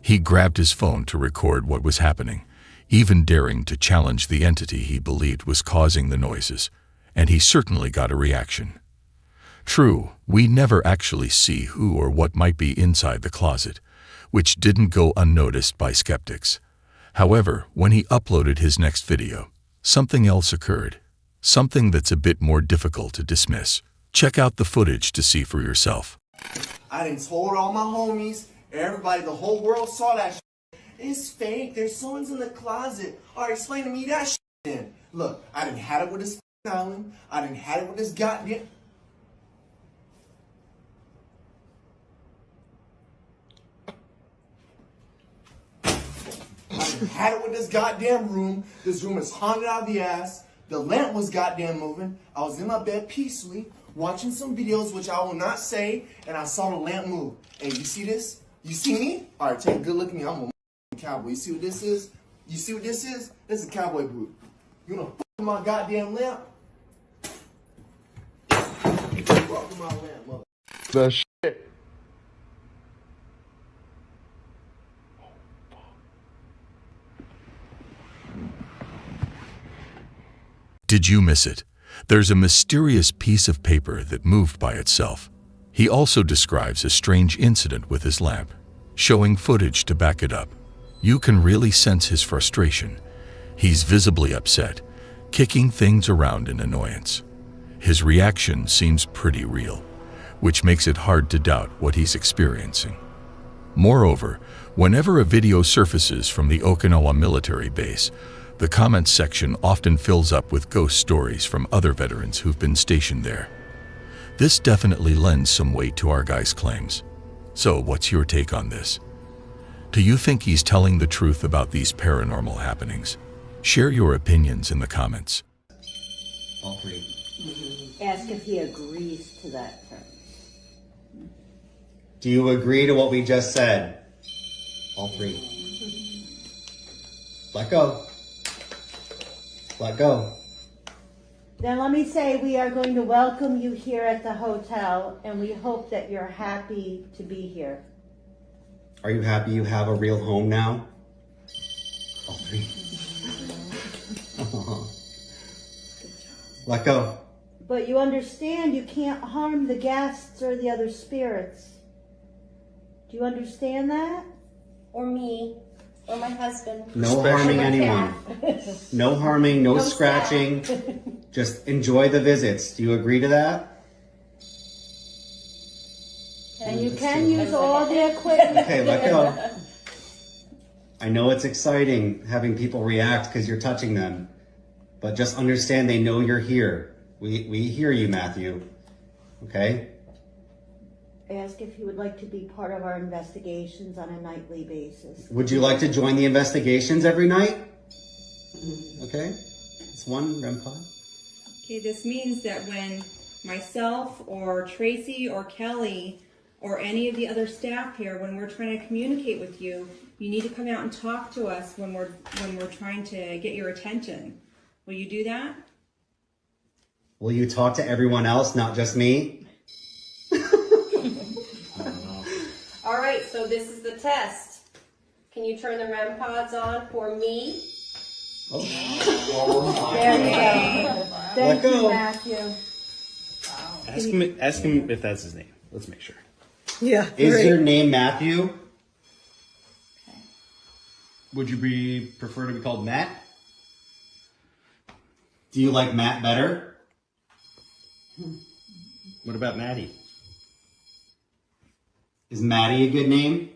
Speaker 7: he grabbed his phone to record what was happening, even daring to challenge the entity he believed was causing the noises, and he certainly got a reaction. True, we never actually see who or what might be inside the closet, which didn't go unnoticed by skeptics. However, when he uploaded his next video, something else occurred, something that's a bit more difficult to dismiss. Check out the footage to see for yourself.
Speaker 15: I done told all my homies, everybody, the whole world saw that shit. It's fake. There's someone's in the closet. All right, explain to me that shit then. Look, I done had it with this island. I done had it with this goddamn... I done had it with this goddamn room. This room is haunted out of the ass. The lamp was goddamn moving. I was in my bed peacefully, watching some videos, which I will not say, and I saw the lamp move. Hey, you see this? You see me? All right, take a good look at me. I'm a cowboy. You see what this is? You see what this is? This is a cowboy boot. You wanna fuck with my goddamn lamp? Fuck with my lamp, mother.
Speaker 17: The shit.
Speaker 7: Did you miss it? There's a mysterious piece of paper that moved by itself. He also describes a strange incident with his lamp, showing footage to back it up. You can really sense his frustration. He's visibly upset, kicking things around in annoyance. His reaction seems pretty real, which makes it hard to doubt what he's experiencing. Moreover, whenever a video surfaces from the Okinawa military base, the comments section often fills up with ghost stories from other veterans who've been stationed there. This definitely lends some weight to our guy's claims. So what's your take on this? Do you think he's telling the truth about these paranormal happenings? Share your opinions in the comments.
Speaker 6: All three.
Speaker 12: Ask if he agrees to that term.
Speaker 6: Do you agree to what we just said? All three. Let go. Let go.
Speaker 12: Then let me say we are going to welcome you here at the hotel, and we hope that you're happy to be here.
Speaker 6: Are you happy you have a real home now? All three. Let go.
Speaker 12: But you understand you can't harm the guests or the other spirits. Do you understand that?
Speaker 19: Or me, or my husband.
Speaker 6: No harming anyone. No harming, no scratching. Just enjoy the visits. Do you agree to that?
Speaker 12: And you can use all the equipment.
Speaker 6: Okay, let go. I know it's exciting having people react because you're touching them, but just understand they know you're here. We hear you, Matthew. Okay?
Speaker 12: Ask if he would like to be part of our investigations on a nightly basis.
Speaker 6: Would you like to join the investigations every night? Okay. It's one REM pod.
Speaker 21: Okay, this means that when myself or Tracy or Kelly or any of the other staff here, when we're trying to communicate with you, you need to come out and talk to us when we're trying to get your attention. Will you do that?
Speaker 6: Will you talk to everyone else, not just me?
Speaker 19: All right, so this is the test. Can you turn the REM pods on for me?
Speaker 6: Oh.
Speaker 12: There you go. Thank you, Matthew.
Speaker 10: Ask him if that's his name. Let's make sure.
Speaker 12: Yeah.
Speaker 6: Is your name Matthew?
Speaker 10: Would you prefer to be called Matt?
Speaker 6: Do you like Matt better?
Speaker 10: What about Maddie?
Speaker 6: Is Maddie a good name?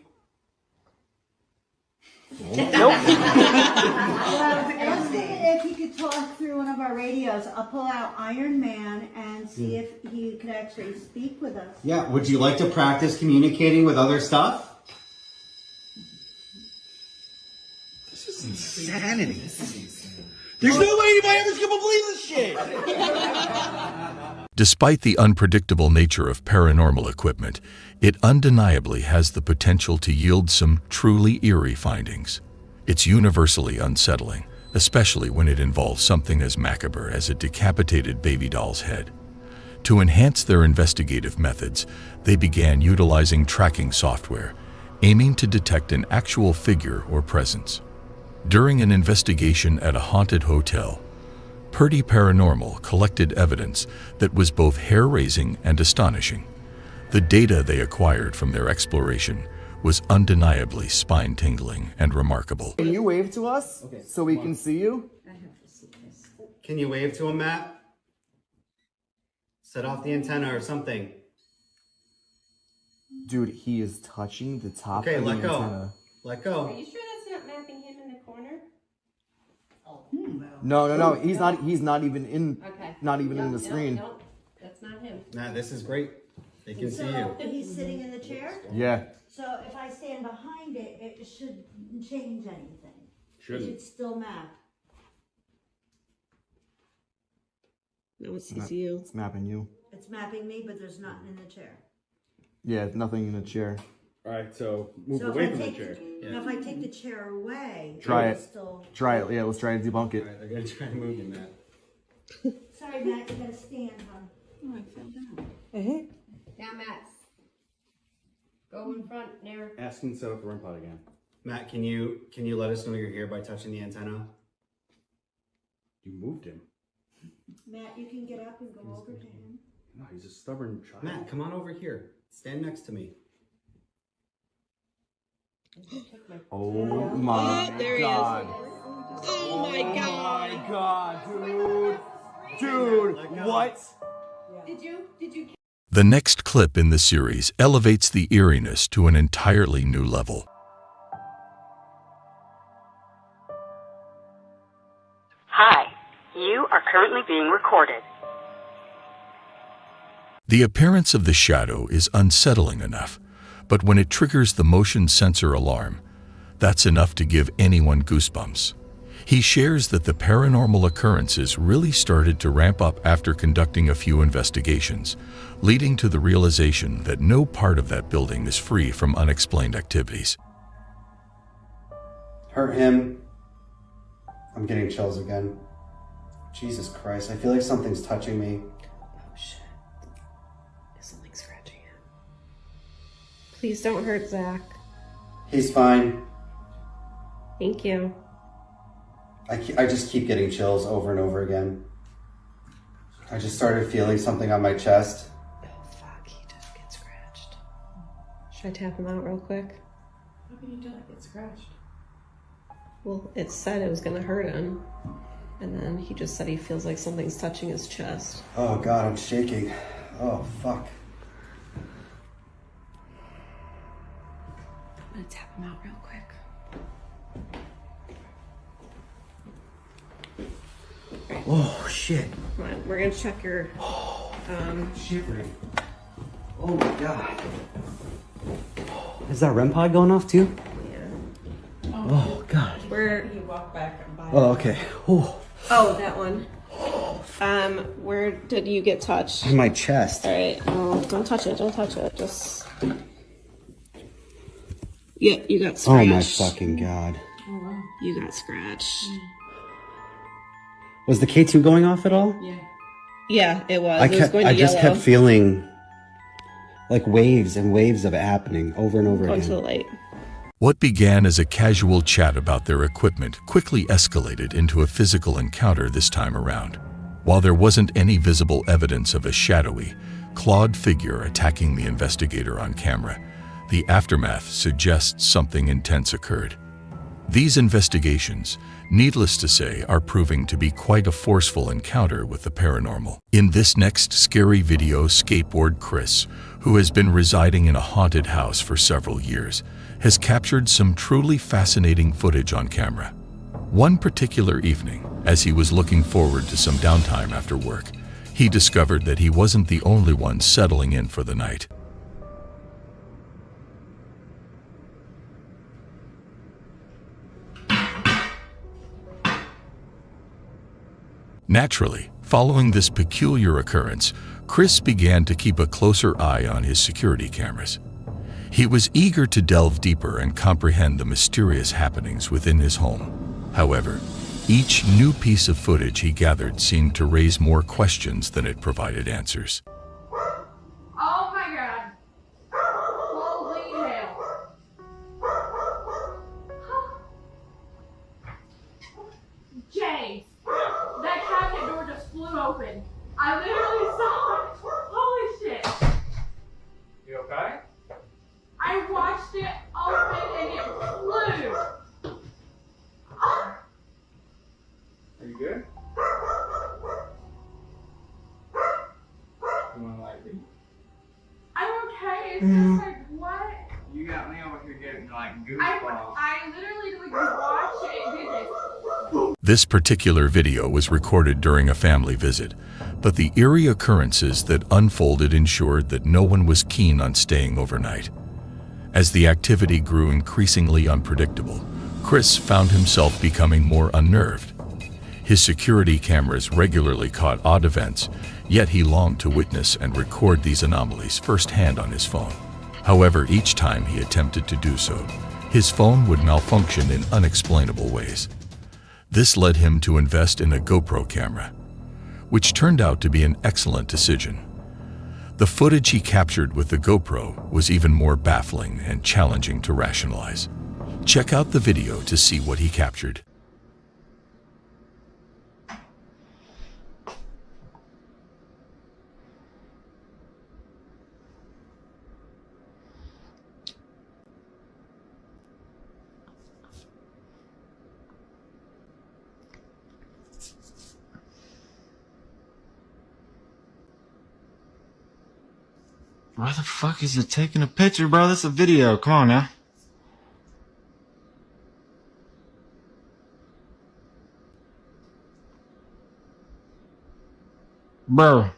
Speaker 12: Well, ask him if he could talk through one of our radios. I'll pull out Iron Man and see if he could actually speak with us.
Speaker 6: Yeah, would you like to practice communicating with other stuff?
Speaker 10: This is insanity. There's no way anybody ever's gonna believe this shit!
Speaker 7: Despite the unpredictable nature of paranormal equipment, it undeniably has the potential to yield some truly eerie findings. It's universally unsettling, especially when it involves something as macabre as a decapitated baby doll's head. To enhance their investigative methods, they began utilizing tracking software, aiming to detect an actual figure or presence. During an investigation at a haunted hotel, Purdy Paranormal collected evidence that was both hair-raising and astonishing. The data they acquired from their exploration was undeniably spine-tingling and remarkable.
Speaker 24: Can you wave to us so we can see you?
Speaker 6: Can you wave to him, Matt? Set off the antenna or something.
Speaker 24: Dude, he is touching the top
Speaker 6: Okay,
Speaker 24: of the
Speaker 6: let go.
Speaker 24: antenna.
Speaker 6: Let go.
Speaker 19: Are you sure that's not mapping him in the corner?
Speaker 24: No. He's not even in
Speaker 19: Okay.
Speaker 24: in the screen.
Speaker 19: No, that's not him.
Speaker 6: Matt, this is great. They can see you.
Speaker 12: He's sitting in the chair?
Speaker 24: Yeah.
Speaker 12: So if I stand behind it, it shouldn't change anything.
Speaker 24: Shouldn't.
Speaker 12: It should still map.
Speaker 19: No, it sees you.
Speaker 24: It's mapping you.
Speaker 12: It's mapping me, but there's nothing in the chair.
Speaker 24: Yeah, nothing in the chair.
Speaker 10: Alright, so move
Speaker 12: So
Speaker 10: away
Speaker 12: if I
Speaker 10: from the
Speaker 12: take
Speaker 10: chair.
Speaker 12: Now if I take the chair away,
Speaker 24: Try
Speaker 12: it'll
Speaker 24: it.
Speaker 12: still...
Speaker 24: Try it. Yeah, let's try to debunk it.
Speaker 6: Alright, I gotta try to move you, Matt.
Speaker 12: Sorry, Matt, you gotta stand, hon.
Speaker 19: Oh, I fell down. Now, Matt. Go in front, near.
Speaker 10: Ask him to set up the REM pod again.
Speaker 6: Matt, can you let us know you're here by touching the antenna?
Speaker 10: You moved him.
Speaker 12: Matt, you can get up and go over to him.
Speaker 10: No, he's a stubborn child.
Speaker 6: Matt, come on over here. Stand next to me.
Speaker 24: Oh my
Speaker 19: there he is.
Speaker 24: god.
Speaker 19: Oh my god.
Speaker 24: Oh my god, dude. Dude, what?
Speaker 19: Did you?
Speaker 7: The next clip in the series elevates the eeriness to an entirely new level.
Speaker 25: Hi, you are currently being recorded.
Speaker 7: The appearance of the shadow is unsettling enough, but when it triggers the motion sensor alarm, That's enough to give anyone goosebumps. He shares that the paranormal occurrences really started to ramp up after conducting a few investigations, leading to the realization that no part of that building is free from unexplained activities.
Speaker 6: Hurt him. I'm getting chills again. Jesus Christ, I feel like something's touching me.
Speaker 19: Oh shit. Is something scratching him? Please don't hurt Zach.
Speaker 6: He's fine.
Speaker 19: Thank you.
Speaker 6: I just keep getting chills over and over again. I just started feeling something on my chest.
Speaker 19: Oh fuck, he did get scratched. Should I tap him out real quick?
Speaker 4: How can you not get scratched?
Speaker 19: Well, it said it was gonna hurt him. And then he just said he feels like something's touching his chest.
Speaker 6: Oh God, I'm shaking. Oh fuck.
Speaker 19: I'm gonna tap him out real quick.
Speaker 6: Oh shit.
Speaker 19: Come on, we're gonna check your
Speaker 6: Shivering. Oh my God. Is that REM pod going off too?
Speaker 19: Yeah.
Speaker 6: Oh God.
Speaker 19: Where
Speaker 4: You walk back and buy
Speaker 6: Oh, okay. Oh.
Speaker 19: Oh, that one. Where did you get touched?
Speaker 6: In my chest.
Speaker 19: All right. Oh, don't touch it. Don't touch it. Just. Yeah, you got scratched.
Speaker 6: Oh my fucking God.
Speaker 4: Oh wow.
Speaker 19: You got scratched.
Speaker 6: Was the K2 going off at all?
Speaker 4: Yeah.
Speaker 19: Yeah, it was. It was going to
Speaker 6: I just
Speaker 19: yellow.
Speaker 6: kept feeling like waves and waves of it happening over and over
Speaker 19: Going to the
Speaker 6: again.
Speaker 19: light.
Speaker 7: What began as a casual chat about their equipment quickly escalated into a physical encounter this time around. While there wasn't any visible evidence of a shadowy, clawed figure attacking the investigator on camera, the aftermath suggests something intense occurred. These investigations, needless to say, are proving to be quite a forceful encounter with the paranormal. In this next scary video, skateboard Chris, who has been residing in a haunted house for several years, has captured some truly fascinating footage on camera. One particular evening, as he was looking forward to some downtime after work, he discovered that he wasn't the only one settling in for the night. Naturally, following this peculiar occurrence, Chris began to keep a closer eye on his security cameras. He was eager to delve deeper and comprehend the mysterious happenings within his home. However, each new piece of footage he gathered seemed to raise more questions than it provided answers.
Speaker 4: Oh my God. Holy hell. James, that cabinet door just flew open. I literally saw it. Holy shit.
Speaker 3: You okay?
Speaker 4: I watched it open and it flew.
Speaker 3: Are you good? You wanna like leave?
Speaker 4: I'm okay. It's just like, what?
Speaker 3: You got me over here getting like
Speaker 4: I literally like watched it do this.
Speaker 7: This particular video was recorded during a family visit, but the eerie occurrences that unfolded ensured that no one was keen on staying overnight. As the activity grew increasingly unpredictable, Chris found himself becoming more unnerved. His security cameras regularly caught odd events, yet he longed to witness and record these anomalies firsthand on his phone. However, each time he attempted to do so, his phone would malfunction in unexplainable ways. This led him to invest in a GoPro camera, which turned out to be an excellent decision. The footage he captured with the GoPro was even more baffling and challenging to rationalize. Check out the video to see what he captured.
Speaker 8: Why the fuck is it taking a picture, bro? That's a video. Come on now. Bro.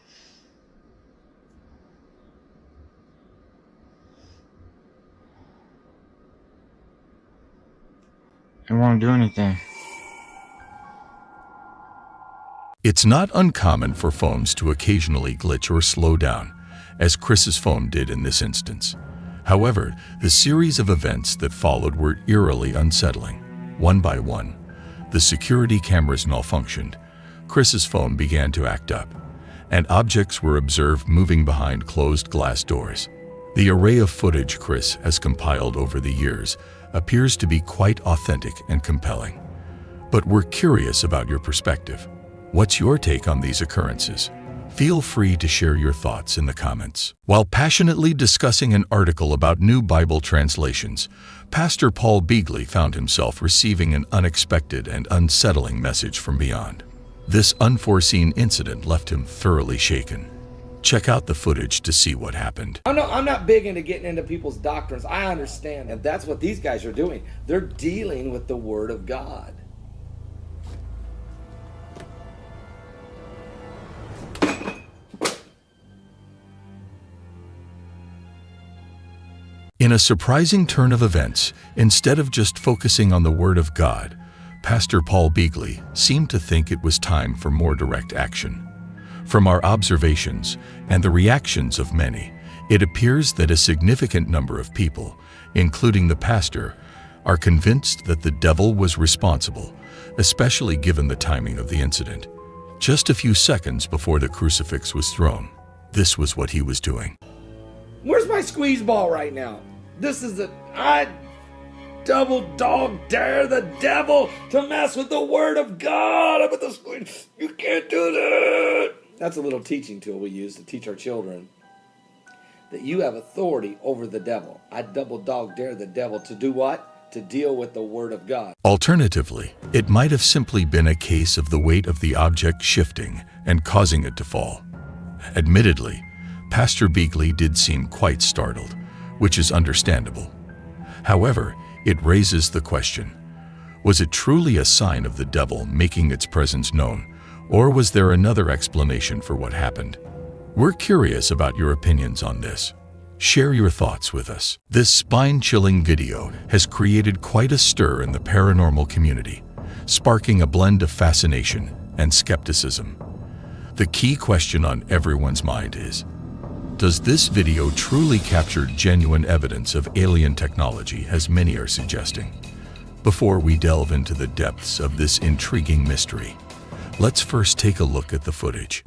Speaker 8: want to do anything.
Speaker 7: It's not uncommon for phones to occasionally glitch or slow down, as Chris's phone did in this instance. However, the series of events that followed were eerily unsettling. One by one, the security cameras malfunctioned, Chris's phone began to act up, and objects were observed moving behind closed glass doors. The array of footage Chris has compiled over the years appears to be quite authentic and compelling. But we're curious about your perspective. What's your take on these occurrences? Feel free to share your thoughts in the comments. While passionately discussing an article about new Bible translations, Pastor Paul Beagley found himself receiving an unexpected and unsettling message from beyond. This unforeseen incident left him thoroughly shaken. Check out the footage to see what happened.
Speaker 9: I'm not big into getting into people's doctrines. I understand, and that's what these guys are doing. They're dealing with the Word of God.
Speaker 7: In a surprising turn of events, instead of just focusing on the Word of God, Pastor Paul Beagley seemed to think it was time for more direct action. From our observations and the reactions of many, it appears that a significant number of people, including the pastor, are convinced that the devil was responsible, especially given the timing of the incident. Just a few seconds before the crucifix was thrown, this was what he was doing.
Speaker 9: Where's my squeeze ball right now? I double dog dare the devil to mess with the Word of God. I'm with the squeeze. You can't do that. That's a little teaching tool we use to teach our children that you have authority over the devil. I double dog dare the devil to do what? To deal with the Word of God.
Speaker 7: Alternatively, it might have simply been a case of the weight of the object shifting and causing it to fall. Admittedly, Pastor Beagley did seem quite startled, which is understandable. However, it raises the question, was it truly a sign of the devil making its presence known, or was there another explanation for what happened? We're curious about your opinions on this. Share your thoughts with us. This spine-chilling video has created quite a stir in the paranormal community, sparking a blend of fascination and skepticism. The key question on everyone's mind is, does this video truly capture genuine evidence of alien technology, as many are suggesting? Before we delve into the depths of this intriguing mystery, let's first take a look at the footage.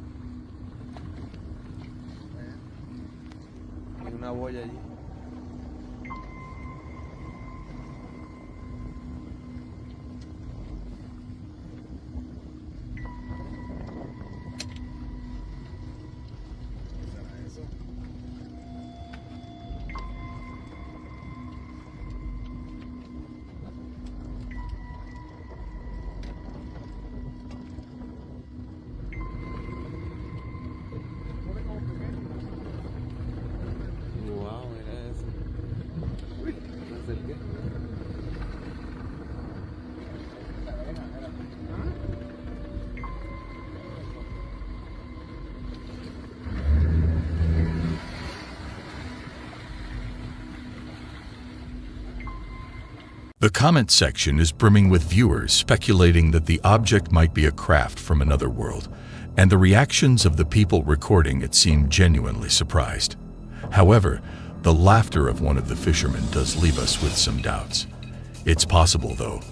Speaker 7: The comment section is brimming with viewers speculating that the object might be a craft from another world, and the reactions of the people recording it seem genuinely surprised. However, the laughter of one of the fishermen does leave us with some doubts. It's possible, though,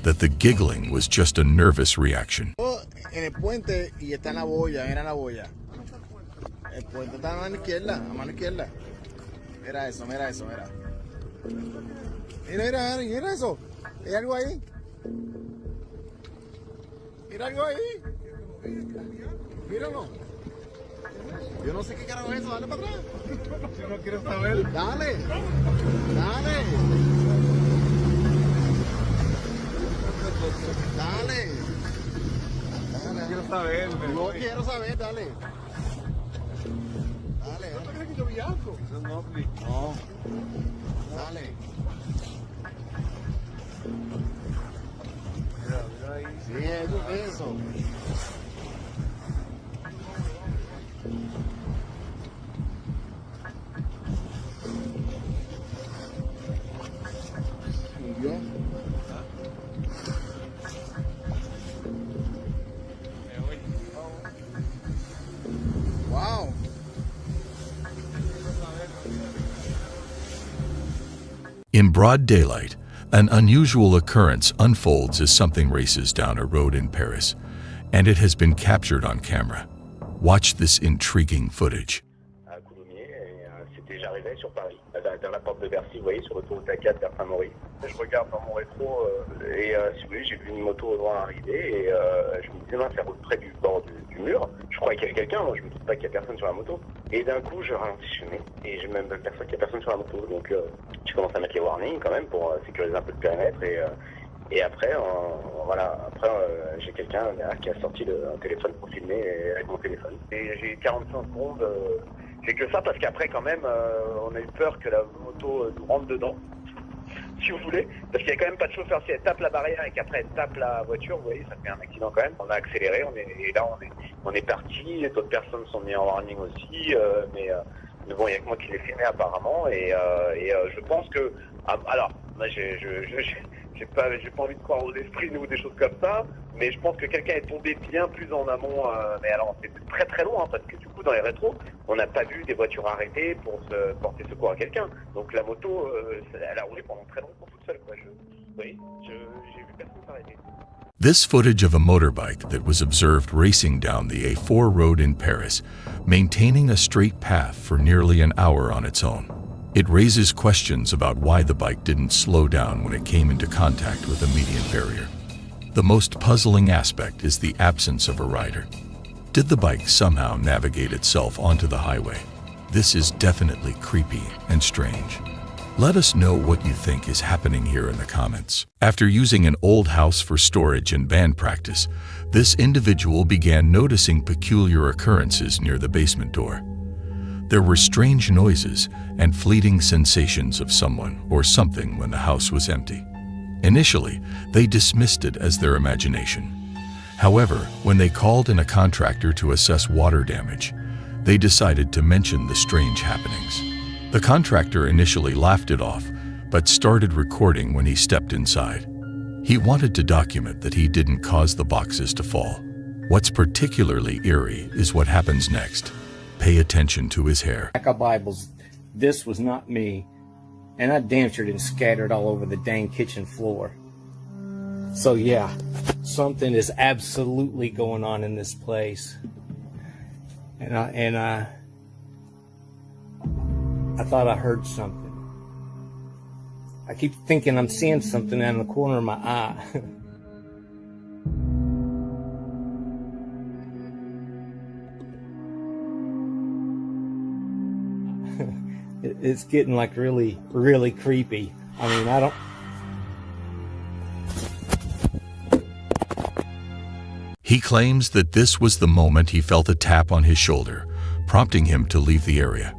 Speaker 7: that the giggling was just a nervous reaction.
Speaker 11: En el puente y está en la boya, era la boya. El puente está a mano izquierda. Mira eso, mira eso, mira. Mira eso. Hay algo ahí. Mira algo ahí. Míralo. Yo no sé qué carajo es eso, dale para atrás. Yo no quiero saber. Dale. Dale. Dale. No quiero saber. No quiero saber, dale. Dale. ¿No crees que yo vi algo? Eso es unworldly. No. Dale. Mira ahí. Sí, eso es eso.
Speaker 7: In broad daylight, an unusual occurrence unfolds as something races down a road in Paris, and it has been captured on camera. Watch this intriguing footage.
Speaker 2: J'arrivais sur Paris, dans la porte de Bercy, vous voyez, sur l'autoroute A4 vers Saint-Maurice. Je regarde dans mon rétro et si vous voulez, j'ai vu une moto au loin arriver et je me disais, mince, ça roule près du bord du mur. Je croyais qu'il y avait quelqu'un, moi je me dis pas qu'il y a personne sur la moto. Et d'un coup, je ralentis, je fais, et je même m'aperçois qu'il y a personne sur la moto. Donc je commence à mettre les warnings quand même pour sécuriser un peu le périmètre et après, j'ai quelqu'un qui a sorti un téléphone pour filmer avec mon téléphone. Et j'ai 45 secondes. C'est que ça parce qu'après quand même on a eu peur que la moto nous rentre dedans, si vous voulez, parce qu'il n'y a quand même pas de chauffeur. Si elle tape la barrière et qu'après elle tape la voiture, vous voyez, ça fait un accident quand même. On a accéléré, on est parti, d'autres personnes sont mises en warning aussi, mais bon, il n'y a que moi qui l'ai filmé apparemment et je pense que alors moi j'ai pas envie de croire aux esprits ou des choses comme ça, mais je pense que quelqu'un est tombé bien plus en amont, mais alors c'est très très loin, parce que du coup dans les rétros, on n'a pas vu des voitures arrêtées pour se porter secours à quelqu'un. Donc la moto, elle a roulé pendant très longtemps toute seule, quoi. J'ai vu personne s'arrêter.
Speaker 7: This footage of a motorbike that was observed racing down the A4 road in Paris, maintaining a straight path for nearly an hour on its own. It raises questions about why the bike didn't slow down when it came into contact with a median barrier. The most puzzling aspect is the absence of a rider. Did the bike somehow navigate itself onto the highway? This is definitely creepy and strange. Let us know what you think is happening here in the comments. After using an old house for storage and band practice, this individual began noticing peculiar occurrences near the basement door. There were strange noises and fleeting sensations of someone or something when the house was empty. Initially, they dismissed it as their imagination. However, when they called in a contractor to assess water damage, they decided to mention the strange happenings. The contractor initially laughed it off, but started recording when he stepped inside. He wanted to document that he didn't cause the boxes to fall. What's particularly eerie is what happens next. Pay attention to his hair.
Speaker 14: Pack of Bibles. This was not me. And I damn sure didn't scatter it all over the dang kitchen floor. So yeah, something is absolutely going on in this place. And I thought I heard something. I keep thinking I'm seeing something out of the corner of my eye. It's getting like really, really creepy. I mean, I don't...
Speaker 7: He claims that this was the moment he felt a tap on his shoulder, prompting him to leave the area.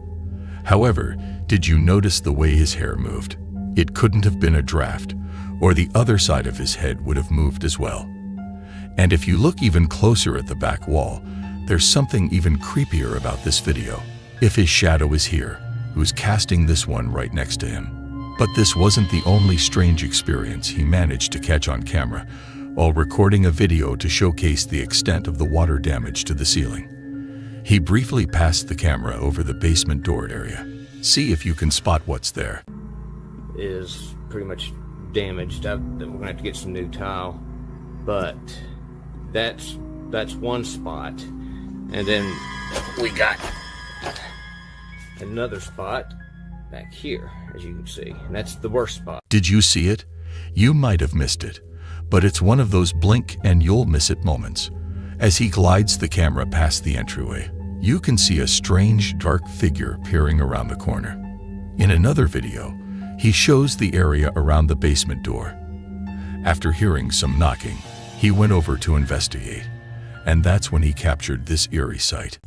Speaker 7: However, did you notice the way his hair moved? It couldn't have been a draft, or the other side of his head would have moved as well. And if you look even closer at the back wall, there's something even creepier about this video. If his shadow is here, who's casting this one right next to him. But this wasn't the only strange experience he managed to catch on camera while recording a video to showcase the extent of the water damage to the ceiling. He briefly passed the camera over the basement door area. See if you can spot what's there.
Speaker 14: Is pretty much damaged. We're gonna have to get some new tile. But that's one spot. And then we got another spot back here, as you can see, and that's the worst spot.
Speaker 7: Did you see it? You might have missed it, but it's one of those blink and you'll miss it moments. As he glides the camera past the entryway, you can see a strange dark figure peering around the corner. In another video, he shows the area around the basement door. After hearing some knocking, he went over to investigate, and that's when he captured this eerie sight.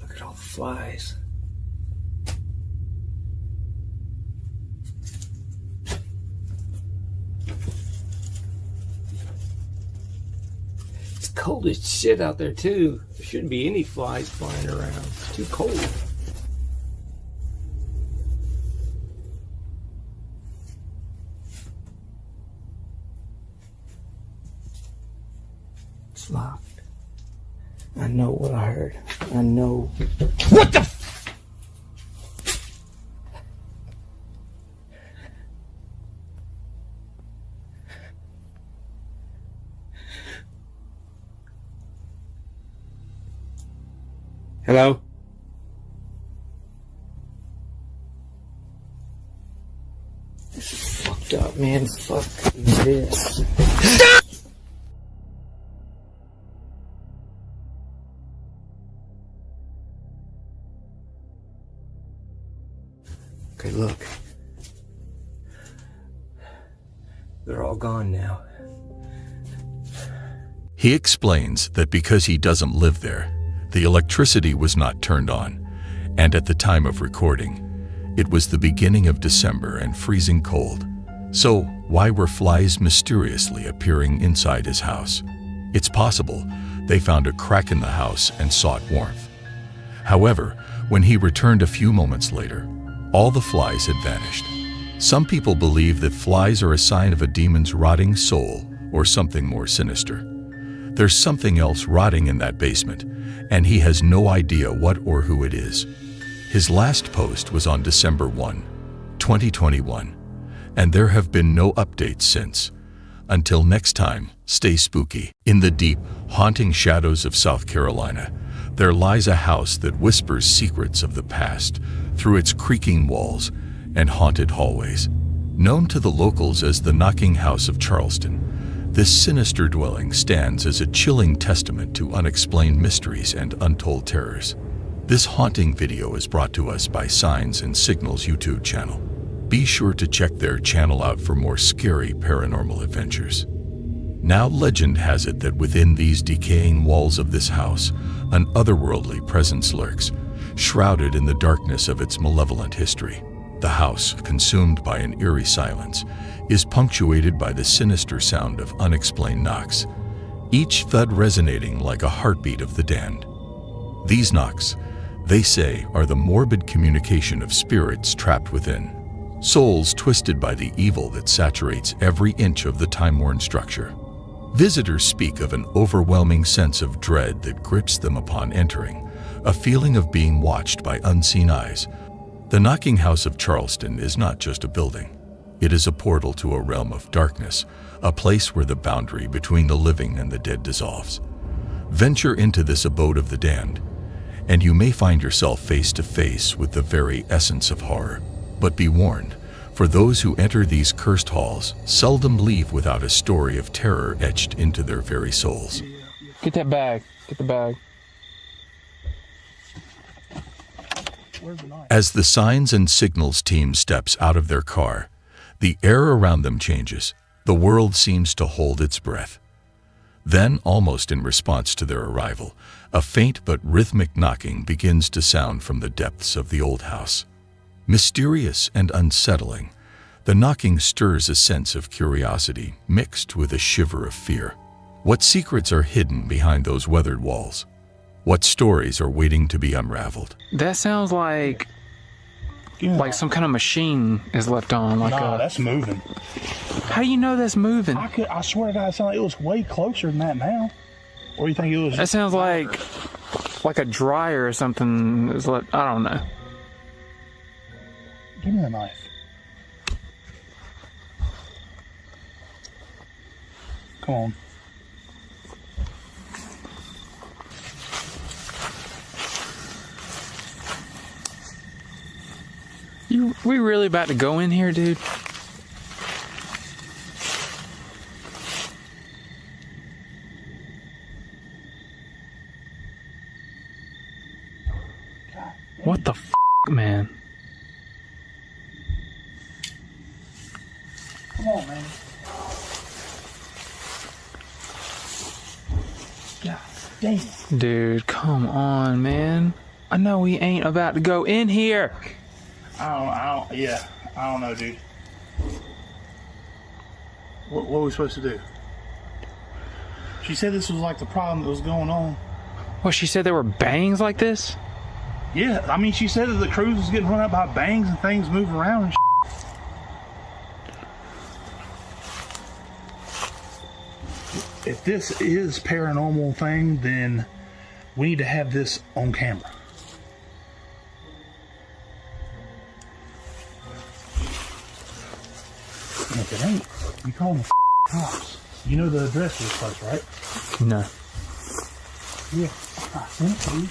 Speaker 14: Look at all the flies. It's cold as shit out there too. There shouldn't be any flies flying around. It's too cold. It's locked. I know what I heard. I know. What the f- Hello? This is fucked up, man. Fuck this. Okay, look. They're all gone now.
Speaker 7: He explains that because he doesn't live there, the electricity was not turned on, and at the time of recording, it was the beginning of December and freezing cold. So why were flies mysteriously appearing inside his house? It's possible they found a crack in the house and sought warmth. However, when he returned a few moments later, all the flies had vanished. Some people believe that flies are a sign of a demon's rotting soul or something more sinister. There's something else rotting in that basement, and he has no idea what or who it is. His last post was on December 1, 2021, and there have been no updates since. Until next time, stay spooky. In the deep, haunting shadows of South Carolina, there lies a house that whispers secrets of the past through its creaking walls and haunted hallways. Known to the locals as the Knocking House of Charleston, this sinister dwelling stands as a chilling testament to unexplained mysteries and untold terrors. This haunting video is brought to us by Signs and Signals YouTube channel. Be sure to check their channel out for more scary paranormal adventures. Now legend has it that within these decaying walls of this house, an otherworldly presence lurks, shrouded in the darkness of its malevolent history. The house, consumed by an eerie silence, is punctuated by the sinister sound of unexplained knocks, each thud resonating like a heartbeat of the damned. These knocks, they say, are the morbid communication of spirits trapped within, souls twisted by the evil that saturates every inch of the time-worn structure. Visitors speak of an overwhelming sense of dread that grips them upon entering, a feeling of being watched by unseen eyes. The Knocking House of Charleston is not just a building. It is a portal to a realm of darkness, a place where the boundary between the living and the dead dissolves. Venture into this abode of the damned, and you may find yourself face to face with the very essence of horror. But be warned, for those who enter these cursed halls seldom leave without a story of terror etched into their very souls.
Speaker 1: Get that bag. Get the bag.
Speaker 7: As the Signs and Signals team steps out of their car, the air around them changes. The world seems to hold its breath. Then, almost in response to their arrival, a faint but rhythmic knocking begins to sound from the depths of the old house. Mysterious and unsettling, the knocking stirs a sense of curiosity mixed with a shiver of fear. What secrets are hidden behind those weathered walls? What stories are waiting to be unraveled?
Speaker 1: That sounds like some kind of machine is left on.
Speaker 16: Nah, that's moving.
Speaker 1: How do you know that's moving?
Speaker 16: I swear to God, it sounded like it was way closer than that now. Or you think it was?
Speaker 1: That sounds like a dryer or something is I don't know.
Speaker 16: Give me the knife. Come on.
Speaker 1: We really about to go in here, dude? What the f***, man?
Speaker 16: Come on, man. God damn.
Speaker 1: Dude, come on, man. I know we ain't about to go in here.
Speaker 16: I don't know, dude. What are we supposed to do? She said this was like the problem that was going on.
Speaker 1: Well, she said there were bangs like this?
Speaker 16: Yeah, I mean, she said that the cruise was getting run up by bangs and things moving around and If this is paranormal thing, then we need to have this on camera. And if it ain't, you call them cops. You know the address of this place, right?
Speaker 1: No.
Speaker 16: Yeah, I sent it to you.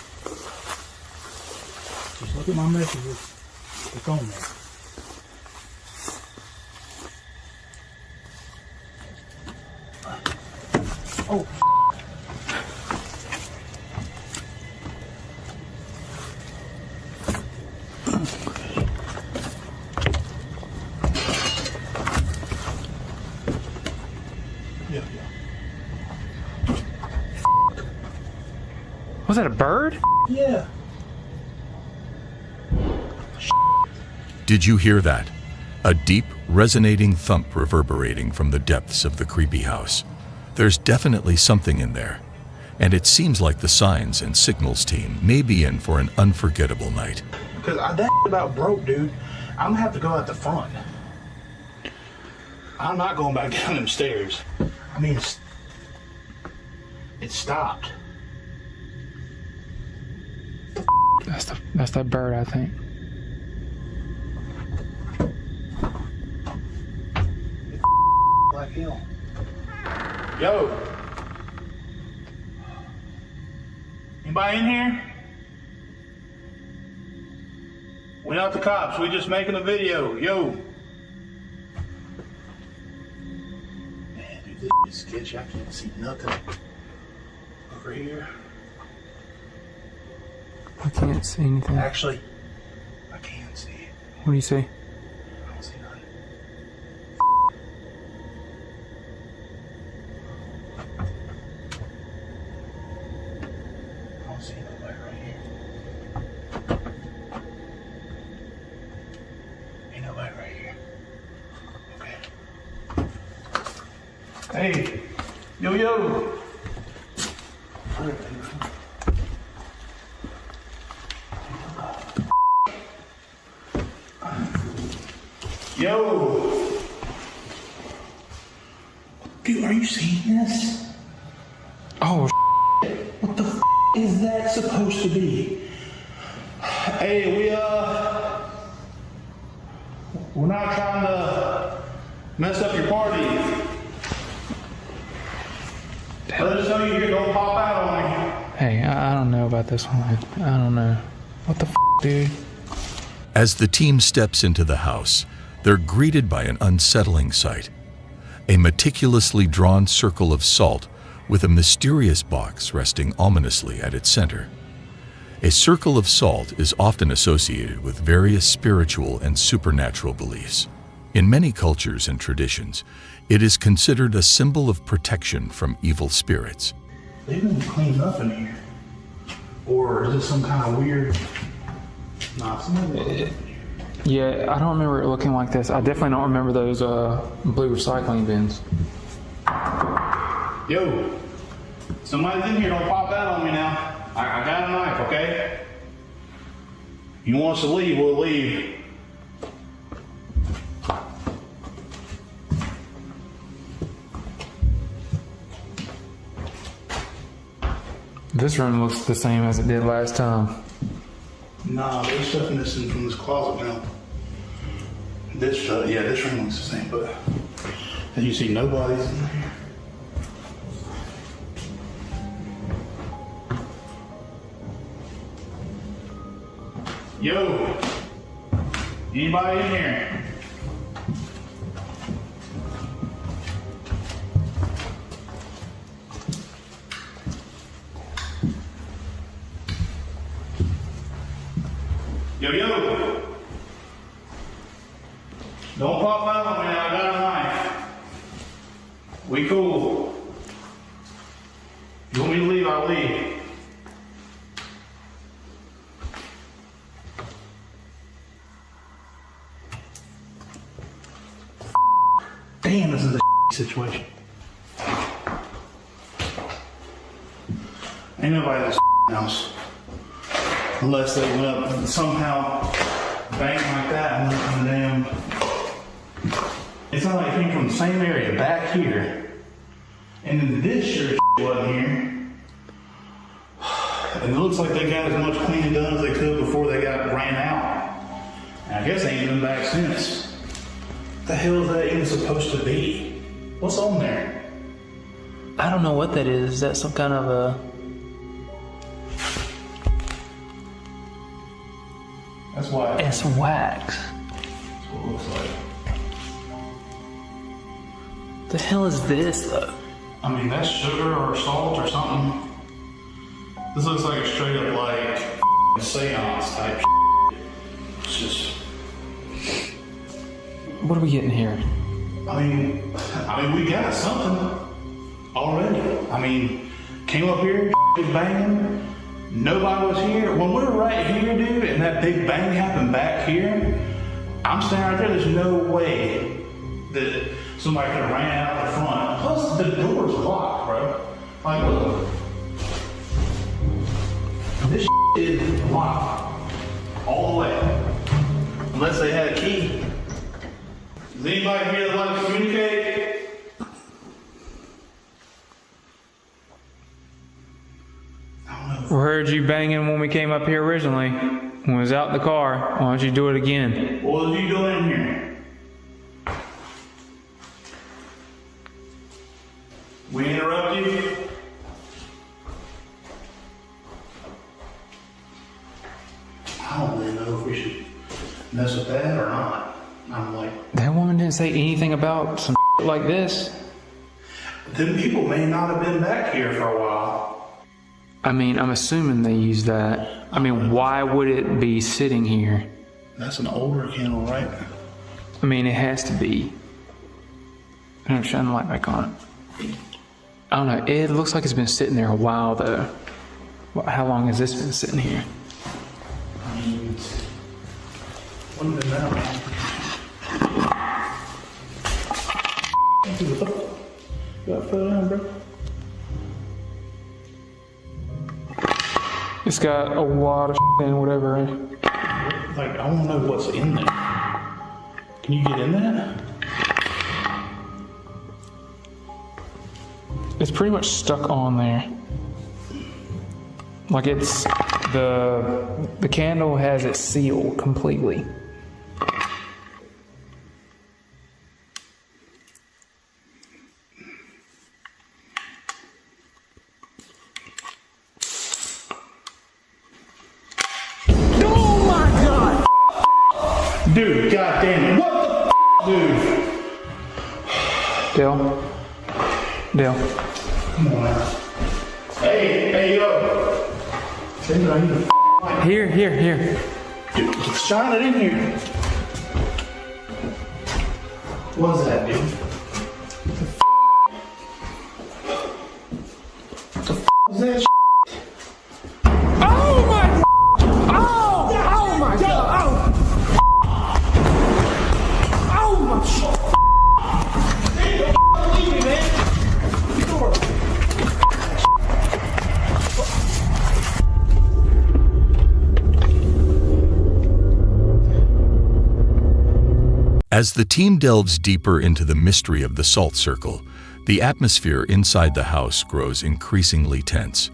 Speaker 16: Just look at my messages. It's on there. Oh. Yeah.
Speaker 1: Was that a bird?
Speaker 16: Yeah.
Speaker 7: Did you hear that? A deep, resonating thump reverberating from the depths of the creepy house. There's definitely something in there, and it seems like the signs and signals team may be in for an unforgettable night.
Speaker 16: Because that about broke, dude. I'm gonna have to go out the front. I'm not going back down them stairs. I mean, it stopped.
Speaker 1: That's that bird, I think.
Speaker 16: Like hell. Yo. Anybody in here? We're not the cops. We're just making a video. Yo. Man, dude, this is sketchy. I can't see nothing. Over here.
Speaker 1: I can't see anything.
Speaker 16: Actually, I can see it.
Speaker 1: What do you see?
Speaker 16: I don't see nothing. I don't see nobody right here. Ain't nobody right here. Okay. Hey, yo, yo. Yo! Dude, are you seeing this?
Speaker 1: Oh,
Speaker 16: what the is that supposed to be? Hey, we're not trying to mess up your party. Let us know you're here, don't pop out on me.
Speaker 1: hey, I don't know about this one. I don't know. What the dude?
Speaker 7: As the team steps into the house, they're greeted by an unsettling sight. A meticulously drawn circle of salt with a mysterious box resting ominously at its center. A circle of salt is often associated with various spiritual and supernatural beliefs. In many cultures and traditions, it is considered a symbol of protection from evil spirits.
Speaker 16: They've been cleaned up in here. Or is this some kind of weird... Nah, somebody...
Speaker 1: Yeah, I don't remember it looking like this. I definitely don't remember those blue recycling bins.
Speaker 16: Yo, somebody's in here. Don't pop out on me now. I got a knife, okay? You want us to leave, we'll leave.
Speaker 1: This room looks the same as it did last time.
Speaker 16: Nah, there's stuff in this from this closet now. This room looks the same, but as you see, nobody's in here. Yo, anybody in here? Yo, yo. Don't pop out on me now, I got a knife. We cool. You want me to leave, I'll leave. Damn, this is a situation.
Speaker 5: Ain't nobody in this house. Unless they went up and somehow banged like that and went from the damn. It's not like it came from the same area back here. And then this sure wasn't here. And it looks like they got as much cleaning done as they could before they got ran out. And I guess they ain't been back since. What the hell is that even supposed to be? What's on there?
Speaker 1: I don't know what that is. Is that some kind of a...
Speaker 5: That's wax.
Speaker 1: It's wax.
Speaker 5: That's what it looks like.
Speaker 1: The hell is this, though?
Speaker 5: I mean, that's sugar or salt or something. This looks like a straight up like seance type shit. It's just...
Speaker 1: What are we getting here?
Speaker 5: I mean, we got something already. I mean, came up here, was banging. Nobody was here. When we were right here, dude, and that big bang happened back here, I'm standing right there. There's no way that somebody could have ran out the front. Plus, the door's locked, bro. Like, look. This is locked all the way. Unless they had a key. Is anybody here that wants to communicate?
Speaker 1: We heard you banging when we came up here originally. When we was out in the car. Why don't you do it again?
Speaker 5: What was you doing in here? We interrupt you? I don't really know if we should mess with that or not. I'm like...
Speaker 1: That woman didn't say anything about some like this.
Speaker 5: Them people may not have been back here for a while.
Speaker 1: I mean, I'm assuming they use that. I mean, why would it be sitting here?
Speaker 5: That's an older candle, right?
Speaker 1: I mean, it has to be. I'm shining the light back on it. I don't know. It looks like it's been sitting there a while, though. How long has this been sitting here?
Speaker 5: I mean, wouldn't have been that long. You got fell down, bro?
Speaker 1: It's got a lot of in whatever.
Speaker 5: Like, I want to know what's in there. Can you get in that?
Speaker 1: It's pretty much stuck on there. Like it's the candle has it sealed completely.
Speaker 5: Oh my god! Dude, goddamn it! What the
Speaker 1: Dale. Dale.
Speaker 5: Come on now. Hey, yo. Dude, I need a light.
Speaker 1: Here.
Speaker 5: Dude, shine it in here. What's that, dude? What the is that shit?
Speaker 1: Oh my! Oh my god! Oh my shit!
Speaker 5: Hey, don't leave me, man.
Speaker 7: As the team delves deeper into the mystery of the salt circle, the atmosphere inside the house grows increasingly tense.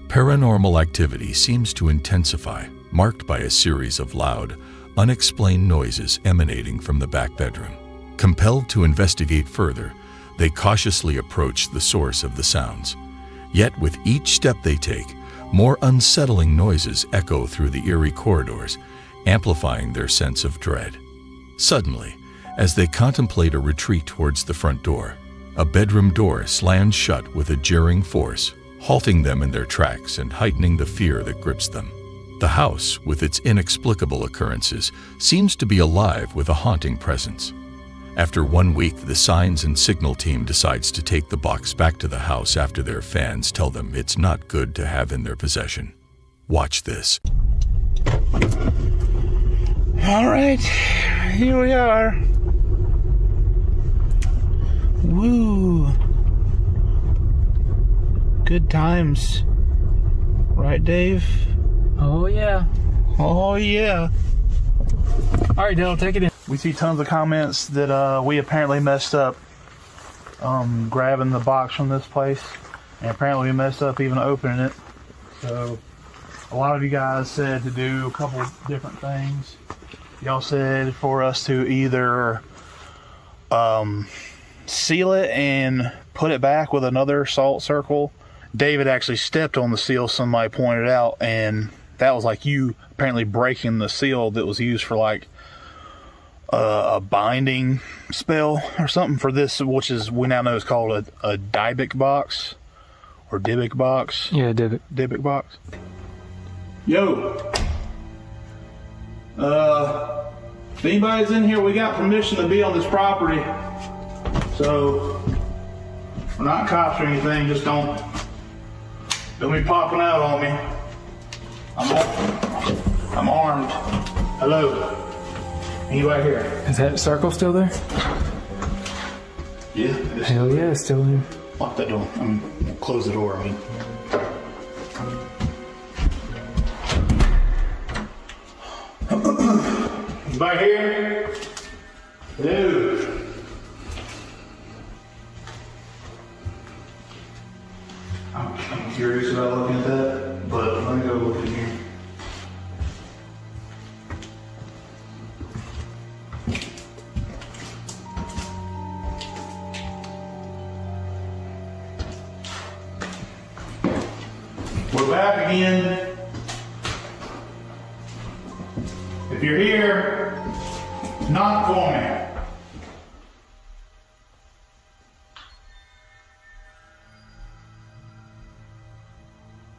Speaker 7: Paranormal activity seems to intensify, marked by a series of loud, unexplained noises emanating from the back bedroom. Compelled to investigate further, they cautiously approach the source of the sounds. Yet with each step they take, more unsettling noises echo through the eerie corridors, amplifying their sense of dread. Suddenly, as they contemplate a retreat towards the front door, a bedroom door slams shut with a jarring force, halting them in their tracks and heightening the fear that grips them. The house, with its inexplicable occurrences, seems to be alive with a haunting presence. After 1 week, the signs and signal team decides to take the box back to the house after their fans tell them it's not good to have in their possession. Watch this.
Speaker 5: All right, here we are. Woo. Good times. right, Dave?
Speaker 1: Oh, yeah.
Speaker 5: Oh, yeah.
Speaker 1: All right, Dale, take it in.
Speaker 5: We see tons of comments that we apparently messed up grabbing the box from this place. And apparently we messed up even opening it. So a lot of you guys said to do a couple different things. Y'all said for us to either seal it and put it back with another salt circle. David actually stepped on the seal, somebody pointed out, and that was like you apparently breaking the seal that was used for like a binding spell or something for this, which is we now know is called a Dybbuk box or Dybbuk box.
Speaker 1: Yeah,
Speaker 5: Dybbuk box. Yo, if anybody's in here, we got permission to be on this property, so we're not cops or anything. Just don't be popping out on me. I'm armed. Hello. Anybody here?
Speaker 1: Is that circle still there?
Speaker 5: Yeah.
Speaker 1: Hell yeah, it's still there.
Speaker 5: Lock that door. Close the door. Anybody here? Dude. I'm curious about looking at that, but let me go look in here. We're back again. If you're here, knock for me.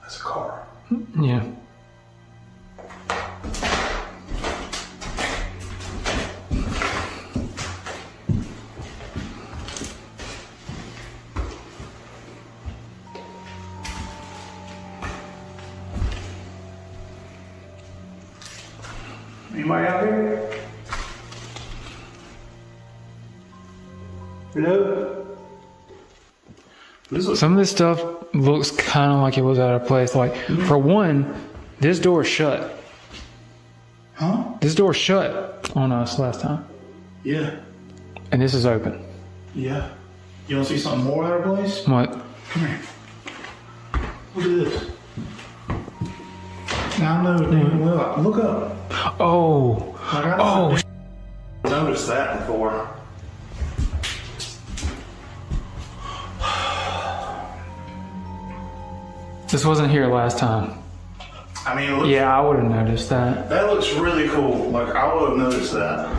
Speaker 5: That's a car.
Speaker 1: Yeah.
Speaker 5: Anybody out here? Hello?
Speaker 1: Some of this stuff looks kind of like it was out of place. Like, for one, this door shut.
Speaker 5: Huh?
Speaker 1: This door shut on us last time.
Speaker 5: Yeah.
Speaker 1: And this is open.
Speaker 5: Yeah. You want to see something more out of place?
Speaker 1: What?
Speaker 5: Come here. Look at this. Now I know, dude. Look up.
Speaker 1: Oh.
Speaker 5: Oh. Noticed that before.
Speaker 1: This wasn't here last time.
Speaker 5: I mean, it looks,
Speaker 1: yeah, I would have noticed that.
Speaker 5: That looks really cool. Like, I would have noticed that.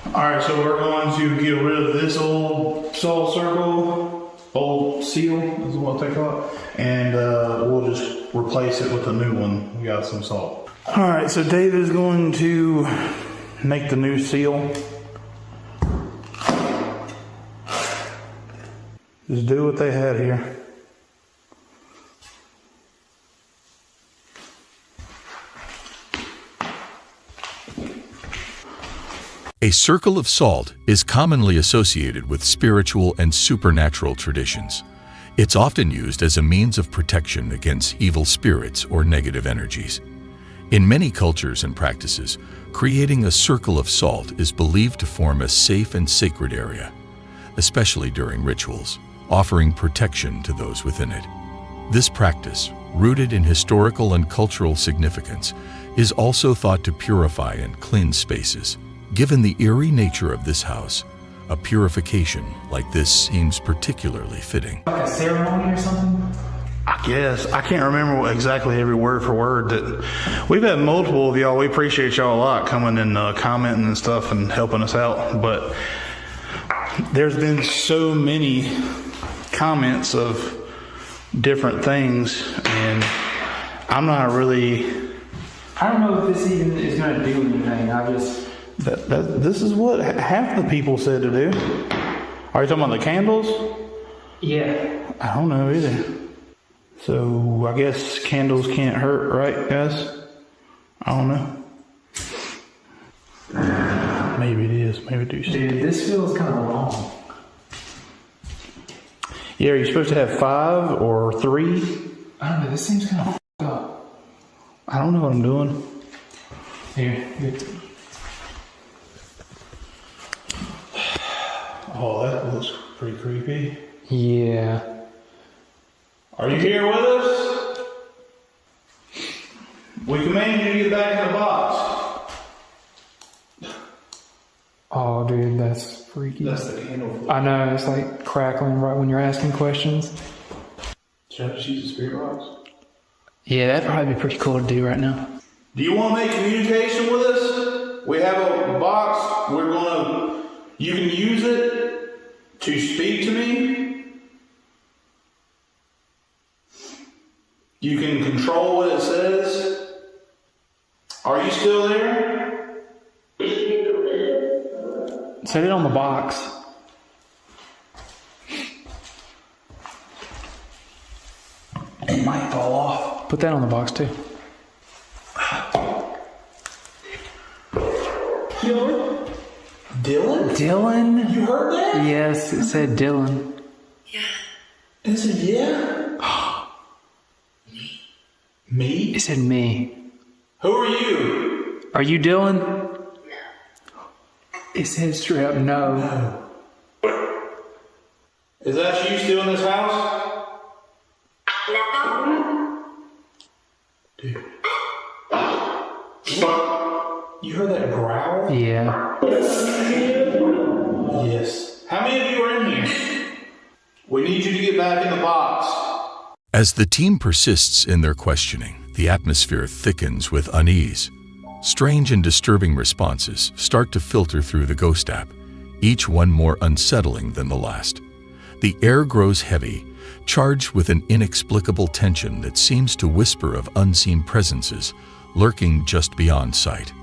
Speaker 5: Alright, so we're going to get rid of this old salt circle, old seal, is what they call it. And we'll just replace it with a new one. We got some salt. Alright, so David is going to make the new seal. Just do what they had here.
Speaker 7: A circle of salt is commonly associated with spiritual and supernatural traditions. It's often used as a means of protection against evil spirits or negative energies. In many cultures and practices, creating a circle of salt is believed to form a safe and sacred area, especially during rituals, offering protection to those within it. This practice, rooted in historical and cultural significance, is also thought to purify and cleanse spaces. Given the eerie nature of this house, a purification like this seems particularly fitting.
Speaker 1: Like a ceremony or something?
Speaker 5: I guess. I can't remember exactly every word for word. That we've had multiple of y'all. We appreciate y'all a lot coming and commenting and stuff and helping us out. But there's been so many comments of different things, and I'm not really...
Speaker 1: I don't know if this even is going to do anything. I just...
Speaker 5: This is what half the people said to do. Are you talking about the candles?
Speaker 1: Yeah.
Speaker 5: I don't know either. So I guess candles can't hurt, right, guys? I don't know. Maybe it is. Maybe it do.
Speaker 1: Dude, this feels kind of long.
Speaker 5: Yeah, are you supposed to have 5 or 3?
Speaker 1: I don't know. This seems kind of f***ed up.
Speaker 5: I don't know what I'm doing.
Speaker 1: Here.
Speaker 5: Oh, that looks pretty creepy.
Speaker 1: Yeah.
Speaker 5: Are you here with us? We command you to get back in the box.
Speaker 1: Oh, dude, that's freaky.
Speaker 5: That's the candle.
Speaker 1: I know, it's like crackling right when you're asking questions.
Speaker 5: Should I just use the spirit box?
Speaker 1: Yeah, that'd probably be pretty cool to do right now.
Speaker 5: Do you want to make communication with us? We have a box. You can use it to speak to me. You can control what it says. Are you still there?
Speaker 1: Set it on the box.
Speaker 5: It might fall off.
Speaker 1: Put that on the box too.
Speaker 5: Dylan?
Speaker 1: Dylan?
Speaker 5: You heard that?
Speaker 1: Yes, it said Dylan.
Speaker 5: It said yeah? Me?
Speaker 1: It said me.
Speaker 5: Who are you?
Speaker 1: Are you Dylan? No. It said straight up no.
Speaker 5: Is that you still in this house? Dude. You heard that growl?
Speaker 1: Yeah.
Speaker 5: Yes. How many of you are in here? We need you to get back in the box.
Speaker 7: As the team persists in their questioning, the atmosphere thickens with unease. Strange and disturbing responses start to filter through the Ghost app, each one more unsettling than the last. The air grows heavy, charged with an inexplicable tension that seems to whisper of unseen presences lurking just beyond sight.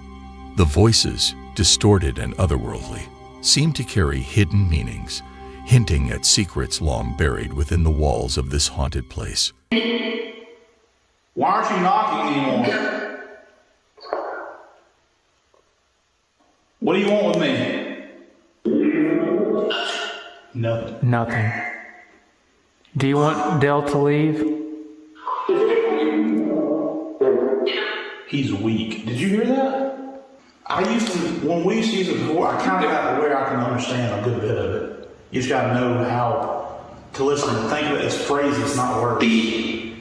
Speaker 7: The voices, distorted and otherworldly, seem to carry hidden meanings, hinting at secrets long buried within the walls of this haunted place.
Speaker 5: Why aren't you knocking anymore? What do you want with me? Nothing.
Speaker 1: Nothing. Do you want Del to leave?
Speaker 5: He's weak. Did you hear that? When we used to use it before, I kind of got to where I can understand a good bit of it. You just got to know how to listen and think of it as phrases, not words. Thief?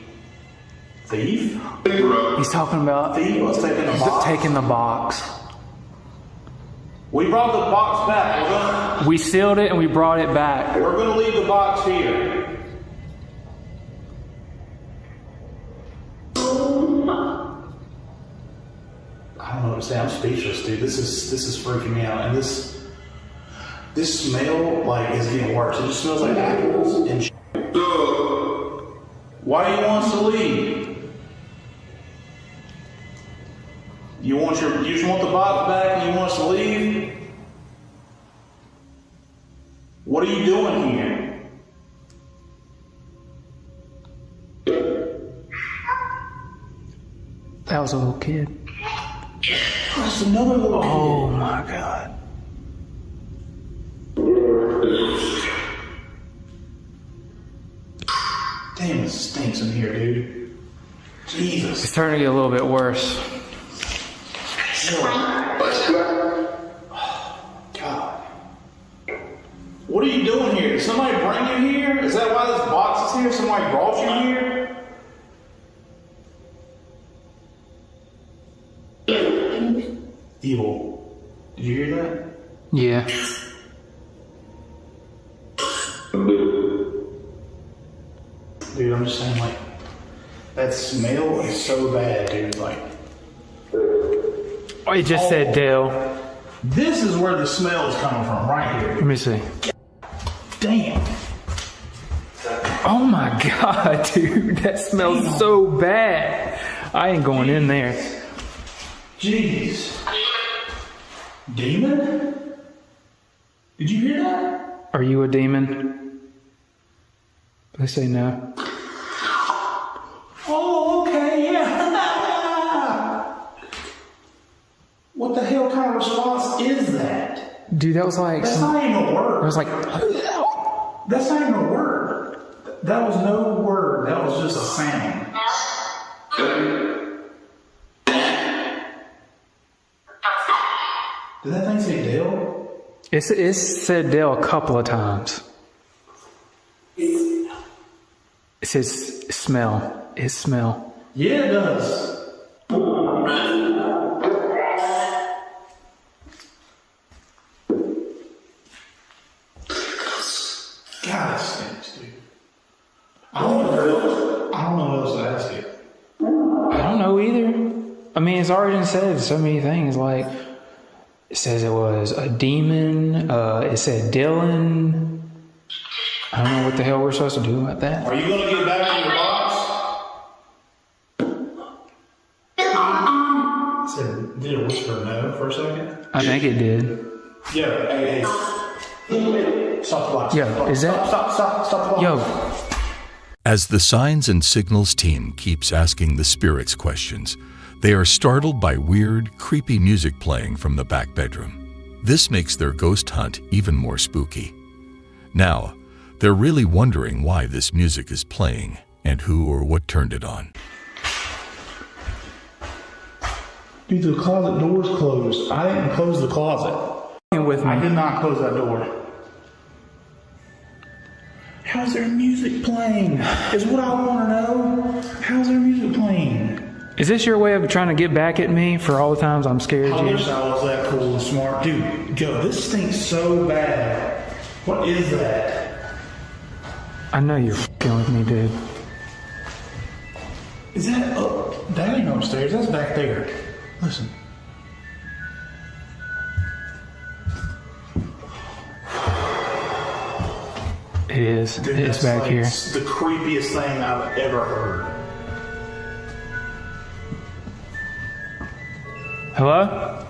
Speaker 1: He's talking about
Speaker 5: thief was taking the box.
Speaker 1: Taking the box.
Speaker 5: We brought the box back.
Speaker 1: We sealed it and we brought it back.
Speaker 5: We're going to leave the box here. I don't know what to say. I'm speechless, dude. This is freaking me out, and this smell is getting worse. It just smells like apples and shit. Why do you want us to leave? You just want the box back and you want us to leave? What are you doing here?
Speaker 1: That was a little kid.
Speaker 5: That's another little kid.
Speaker 1: Oh my God.
Speaker 5: Damn, it stinks in here, dude. Jesus.
Speaker 1: It's starting to get a little bit worse.
Speaker 5: God. What are you doing here? Did somebody bring you here? Is that why this box is here? Somebody brought you here? Evil. Did you hear that?
Speaker 1: Yeah.
Speaker 5: Dude, I'm just saying, that smell is so bad, dude.
Speaker 1: Oh, it just said Dale.
Speaker 5: This is where the smell is coming from, right here.
Speaker 1: Let me see.
Speaker 5: Damn.
Speaker 1: Oh my God, dude. That smells so bad. I ain't going in there.
Speaker 5: Jeez. Demon? Did you hear that?
Speaker 1: Are you a demon? They say no.
Speaker 5: Oh, okay, yeah. What the hell kind of response is that?
Speaker 1: Dude, that was like...
Speaker 5: That's not even a word.
Speaker 1: It was like...
Speaker 5: That's not even a word. That was no word. That was just a sound. Did that thing say Dale?
Speaker 1: It's said Dale a couple of times. It says smell. It smell.
Speaker 5: Yeah, it does. God, it stinks, dude. I don't know what else to ask you.
Speaker 1: I don't know either. I mean, it's already said so many things. Like, it says it was a demon. It said Dylan. I don't know what the hell we're supposed to do about that.
Speaker 5: Are you going to get back in your box? Did it whisper no for a second?
Speaker 1: I think it did.
Speaker 5: Yeah, hey. Stop the box.
Speaker 1: Yo, is that?
Speaker 5: Stop the box.
Speaker 1: Yo.
Speaker 7: As the Signs and Signals team keeps asking the spirits questions, they are startled by weird, creepy music playing from the back bedroom. This makes their ghost hunt even more spooky. Now, they're really wondering why this music is playing and who or what turned it on.
Speaker 5: Dude, the closet door's closed. I didn't close the closet.
Speaker 1: With me.
Speaker 5: I did not close that door. How's their music playing? Is what I want to know. How's their music playing?
Speaker 1: Is this your way of trying to get back at me for all the times I'm scared
Speaker 5: I
Speaker 1: of you?
Speaker 5: wish I was that cool and smart. Dude, yo, this stinks so bad. What is that?
Speaker 1: I know you're f***ing with me, dude.
Speaker 5: Is that up? That ain't upstairs. That's back there. Listen.
Speaker 1: It is.
Speaker 5: Dude,
Speaker 1: It's back
Speaker 5: like
Speaker 1: here.
Speaker 5: The creepiest thing I've ever heard.
Speaker 1: Hello?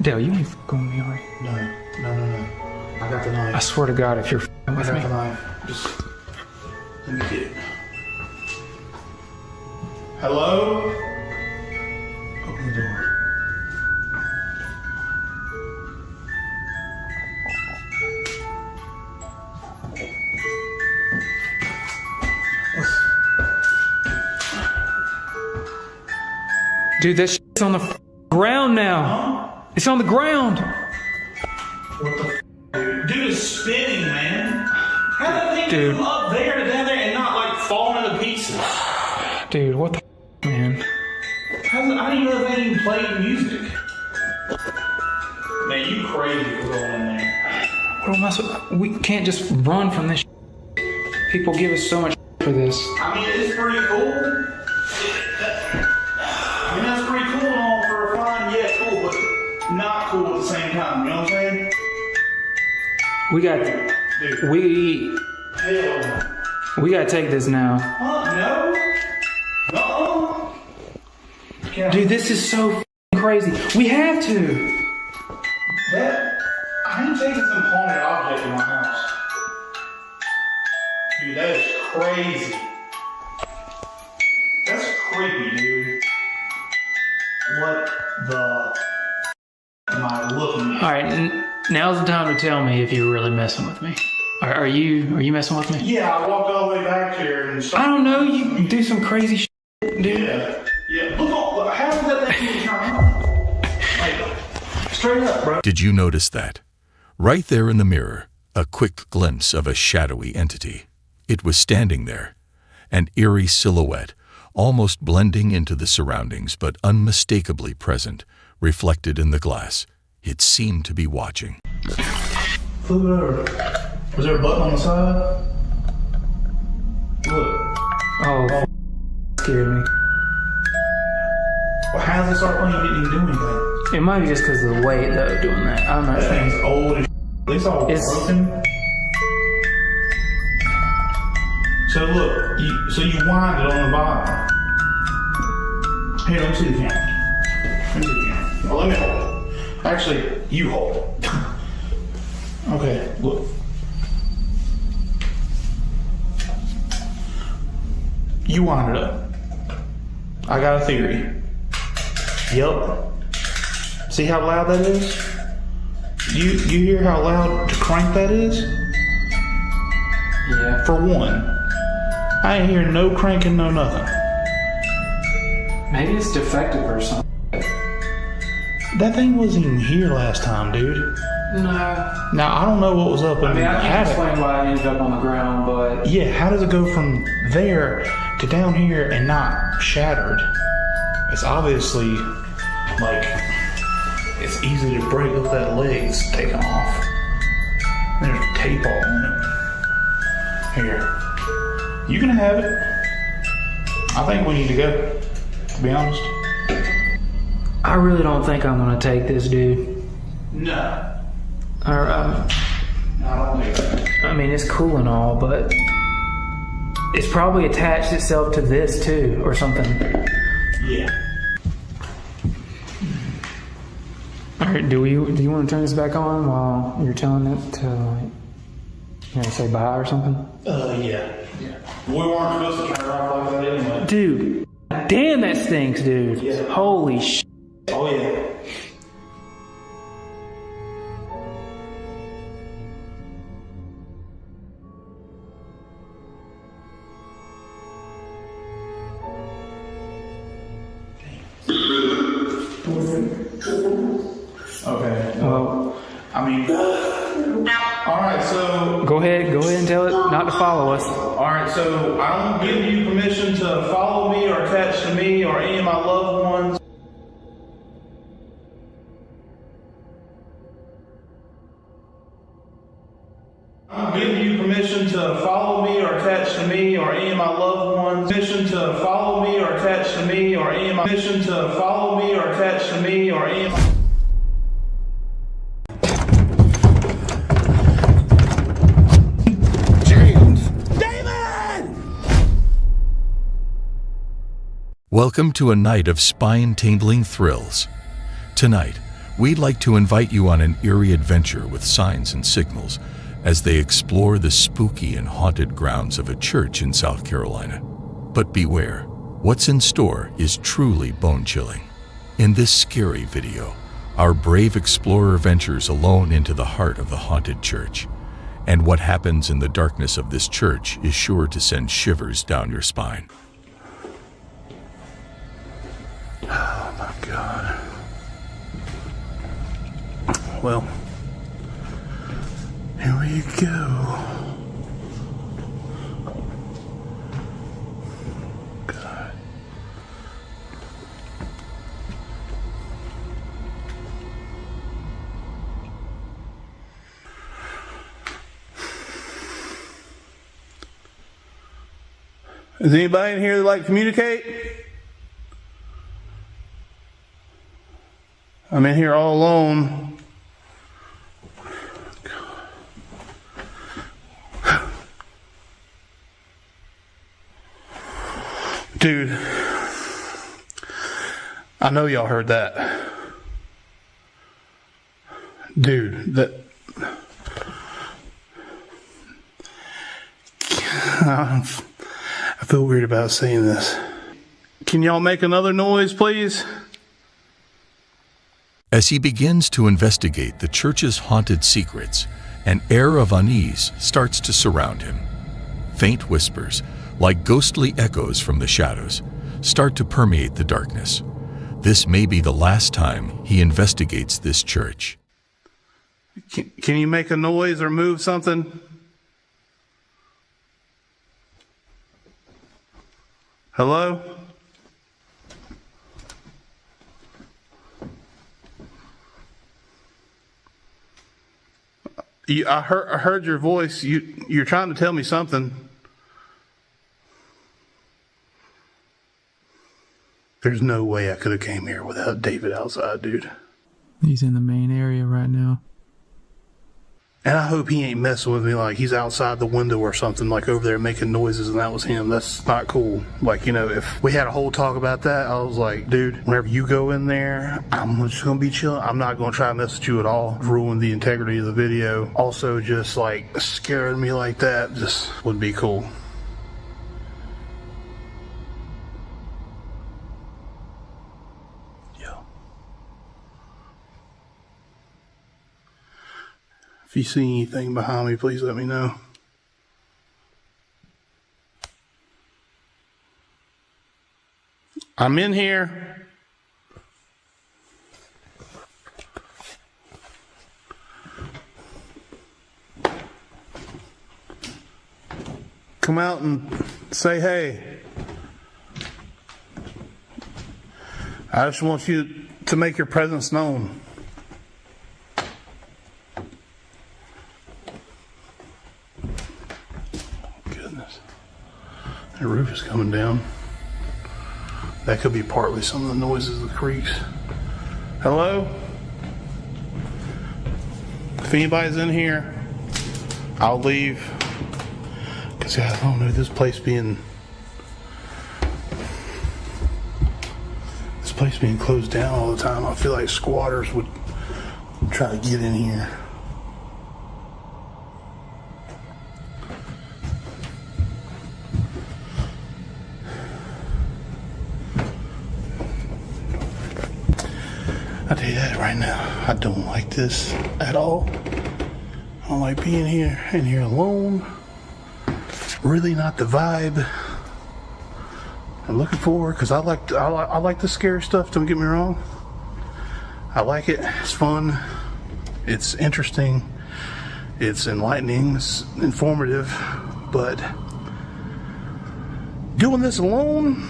Speaker 1: Dale, you ain't f***ing with me, are you?
Speaker 5: No. I got the knife.
Speaker 1: I swear to God, if you're f***ing with
Speaker 5: I
Speaker 1: me.
Speaker 5: got the knife. Just let me get it. Hello? Open the door.
Speaker 1: Dude, that shit's on the ground now.
Speaker 5: Huh?
Speaker 1: It's on the ground.
Speaker 5: What the dude? Dude is spinning, man. How did that thing
Speaker 1: Dude.
Speaker 5: come up there to down there and not like fall into pieces?
Speaker 1: Dude, what the man?
Speaker 5: I didn't know they even played music. Man, you crazy for going in there.
Speaker 1: What am I we can't just run from this. People give us so much for this.
Speaker 5: I mean, it's pretty cool. I mean, that's pretty cool and all for fun. Yeah, cool, but not cool at the same time. You know what I'm saying?
Speaker 1: We got,
Speaker 5: Dude. Hell no.
Speaker 1: we got to take this now.
Speaker 5: No. No.
Speaker 1: Dude, this is so f***ing crazy. We have to.
Speaker 5: I ain't taking some haunted object in my house. Dude, that is crazy. That's creepy, dude. What the am I looking at?
Speaker 1: All right, now's the time to tell me if you're really messing with me. Are you messing with me?
Speaker 5: Yeah, I walked all the way back here and
Speaker 1: I don't know. You do some crazy shit, dude.
Speaker 5: Yeah. Look, how did that thing even turn on? Like, straight up, bro.
Speaker 7: Did you notice that? Right there in the mirror, a quick glimpse of a shadowy entity. It was standing there, an eerie silhouette, almost blending into the surroundings, but unmistakably present, reflected in the glass. It seemed to be watching.
Speaker 5: Flip it over. Was there a button on the side? Look.
Speaker 1: Oh, scared me.
Speaker 5: Well, how does it start playing? You didn't even do anything.
Speaker 1: It might be just because of the weight, though, doing that. I'm not
Speaker 5: That
Speaker 1: sure.
Speaker 5: thing's old as at least all broken. So look, you wind it on the bottom. Here, let me see the camera. Well, let me hold it. Actually, you hold it. Okay, look. You wind it up. I got a theory. Yep. See how loud that is? You hear how loud to crank that is?
Speaker 1: Yeah.
Speaker 5: For one. I ain't hearing no cranking, no nothing.
Speaker 1: Maybe it's defective or something.
Speaker 5: That thing wasn't even here last time, dude.
Speaker 1: No.
Speaker 5: Now, I don't know what was up in
Speaker 1: I mean,
Speaker 5: the
Speaker 1: I can't
Speaker 5: attic.
Speaker 1: explain why it ended up on the ground, but...
Speaker 5: Yeah, how does it go from there to down here and not shattered? It's obviously, like, it's easy to break. Look, that leg's taken off. There's tape all on it. Here. You can have it. I think we need to go, to be honest.
Speaker 1: I really don't think I'm gonna take this, dude.
Speaker 5: No.
Speaker 1: Or,
Speaker 5: I don't think so.
Speaker 1: I mean, it's cool and all, but it's probably attached itself to this too, or something.
Speaker 5: Yeah.
Speaker 1: All right, do you want to turn this back on while you're telling it to, like, you know, say bye or something?
Speaker 5: Yeah. We weren't supposed to turn it off like that anyway.
Speaker 1: Dude, damn, that stinks, dude.
Speaker 5: Yeah.
Speaker 1: Holy shit.
Speaker 5: Oh, yeah. Okay.
Speaker 1: Well,
Speaker 5: I mean, all right, so...
Speaker 1: Go ahead and tell it not to follow us.
Speaker 5: All right, so I don't give you permission to follow me or attach to me or any of my loved ones. I don't give you permission to follow me or attach to me or any of my loved ones. Permission to follow me or attach to me or any of my... Permission to follow me or attach to me or any of my...
Speaker 7: Welcome to a night of spine-tingling thrills. Tonight, we'd like to invite you on an eerie adventure with signs and signals as they explore the spooky and haunted grounds of a church in South Carolina. But beware, what's in store is truly bone-chilling. In this scary video, our brave explorer ventures alone into the heart of the haunted church. And what happens in the darkness of this church is sure to send shivers down your spine.
Speaker 5: Oh my God. Well, here we go. God. Is anybody in here that like to communicate? I'm in here all alone. Dude, I know y'all heard that. Dude, that... I feel weird about saying this. Can y'all make another noise, please?
Speaker 7: As he begins to investigate the church's haunted secrets, an air of unease starts to surround him. Faint whispers, like ghostly echoes from the shadows, start to permeate the darkness. This may be the last time he investigates this church.
Speaker 5: Can you make a noise or move something? Hello? I heard your voice. You're trying to tell me something. There's no way I could have came here without David outside, dude.
Speaker 1: He's in the main area right now.
Speaker 5: And I hope he ain't messing with me like he's outside the window or something, like over there making noises and that was him. That's not cool. Like, you know, if we had a whole talk about that, I was like, dude, whenever you go in there, I'm just going to be chilling. I'm not going to try to mess with you at all. Ruin the integrity of the video. Also, just like scaring me like that just would be cool. If you see anything behind me, please let me know. I'm in here. come out and say hey. I just want you to make your presence known. Goodness. The roof is coming down. That could be partly some of the noises of the creaks. Hello? If anybody's in here, I'll leave. Because I don't know, this place being closed down all the time, I feel like squatters would try to get in here. I'll tell you that right now, I don't like this at all. I don't like being in here alone. Really not the vibe I'm looking for, because I like the scary stuff, don't get me wrong. I like it, it's fun, it's interesting, it's enlightening, it's informative, but doing this alone,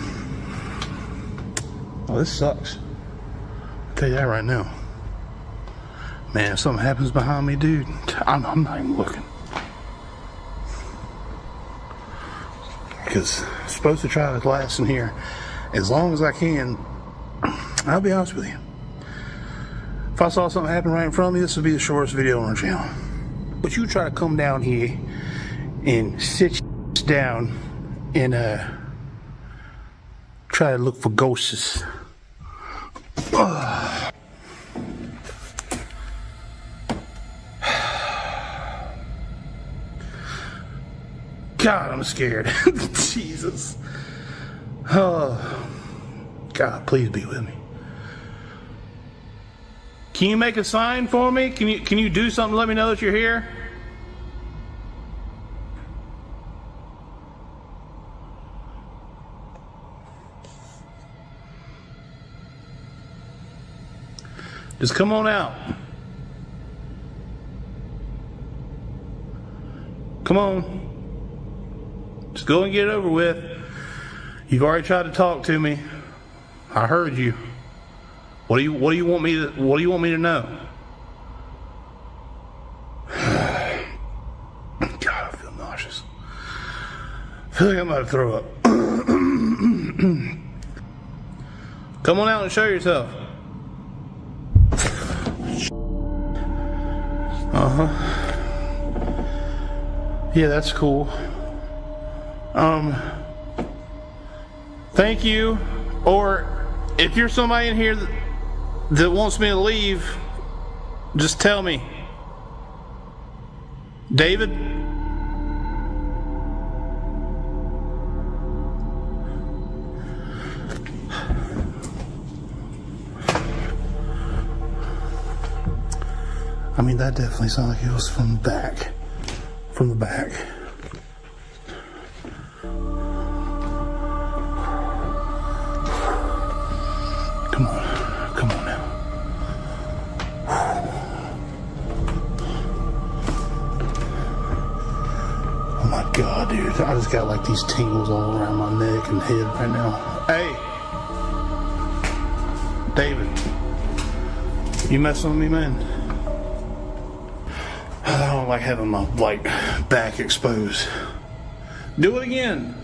Speaker 5: oh, this sucks. I'll tell you that right now. Man, if something happens behind me, dude, I'm not even looking. Because I'm supposed to try to last in here as long as I can. I'll be honest with you. If I saw something happen right in front of me, this would be the shortest video on our channel. But you try to come down here and sit down and try to look for ghosts. God, I'm scared. Jesus. Oh, God, please be with me. Can you make a sign for me? Can you do something to let me know that you're here? Just come on out. Come on. Just go and get it over with. You've already tried to talk to me. I heard you. What do you want me to know? God, I feel nauseous. I feel like I'm about to throw up. Come on out and show yourself. Yeah, that's cool. Thank you. Or if you're somebody in here that wants me to leave, just tell me. David? I mean, that definitely sounded like it was from the back. From the back. Come on now. Oh my God, dude. I just got like these tingles all around my neck and head right now. Hey! David. You messing with me, man? I don't like having my back exposed. Do it again.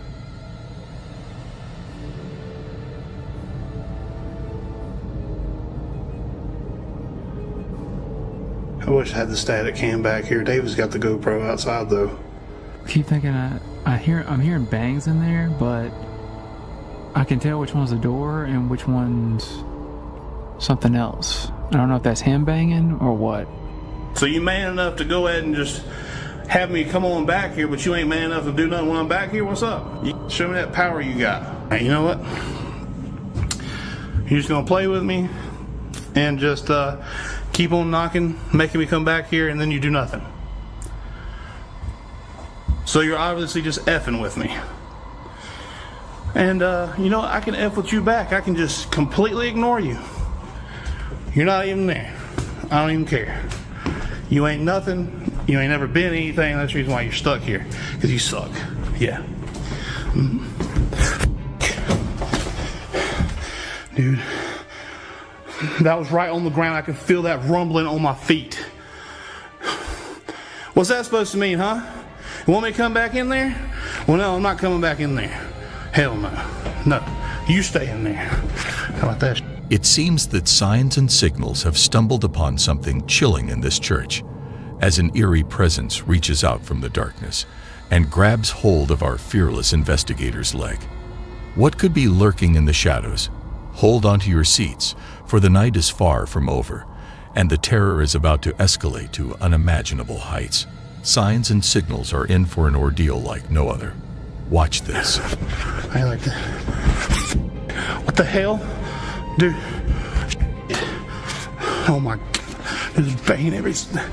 Speaker 5: I wish I had the static cam back here. David's got the GoPro outside though.
Speaker 1: I keep thinking I'm hearing bangs in there, but I can tell which one's the door and which one's something else. I don't know if that's him banging or what.
Speaker 5: So you man enough to go ahead and just have me come on back here, but you ain't man enough to do nothing when I'm back here? What's up? Show me that power you got. Hey, you know what? You're just gonna play with me and just keep on knocking, making me come back here, and then you do nothing. So you're obviously just effing with me. And you know what? I can F with you back. I can just completely ignore you. You're not even there. I don't even care. You ain't nothing. You ain't never been anything. That's the reason why you're stuck here. Because you suck. Yeah. Dude, that was right on the ground. I could feel that rumbling on my feet. What's that supposed to mean, huh? You want me to come back in there? Well, no, I'm not coming back in there. Hell no. No, you stay in there. How about that?
Speaker 7: It seems that signs and signals have stumbled upon something chilling in this church, as an eerie presence reaches out from the darkness and grabs hold of our fearless investigator's leg. What could be lurking in the shadows? Hold onto your seats, for the night is far from over, and the terror is about to escalate to unimaginable heights. Signs and signals are in for an ordeal like no other. Watch this.
Speaker 5: I like that. What the hell? Dude. Oh my God. There's banging everything.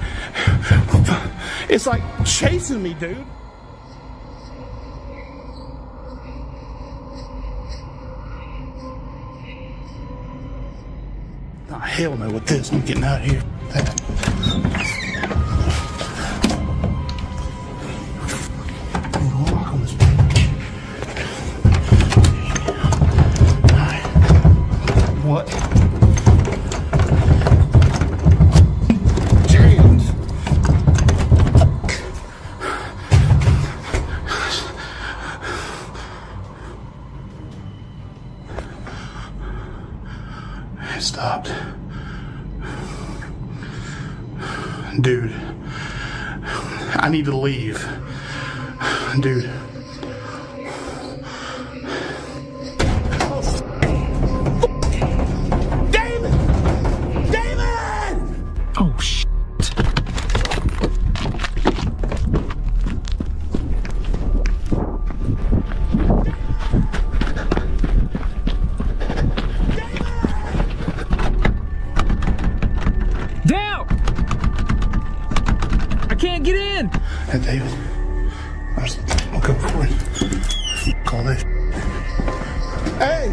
Speaker 5: It's like chasing me, dude. Oh, hell no with this. I'm getting out of here. What? Jammed. It stopped. Dude, I need to leave. Dude.
Speaker 1: Oh, shit. Down! I can't get in!
Speaker 5: Hey, David. I'll go for it. Call this. Hey!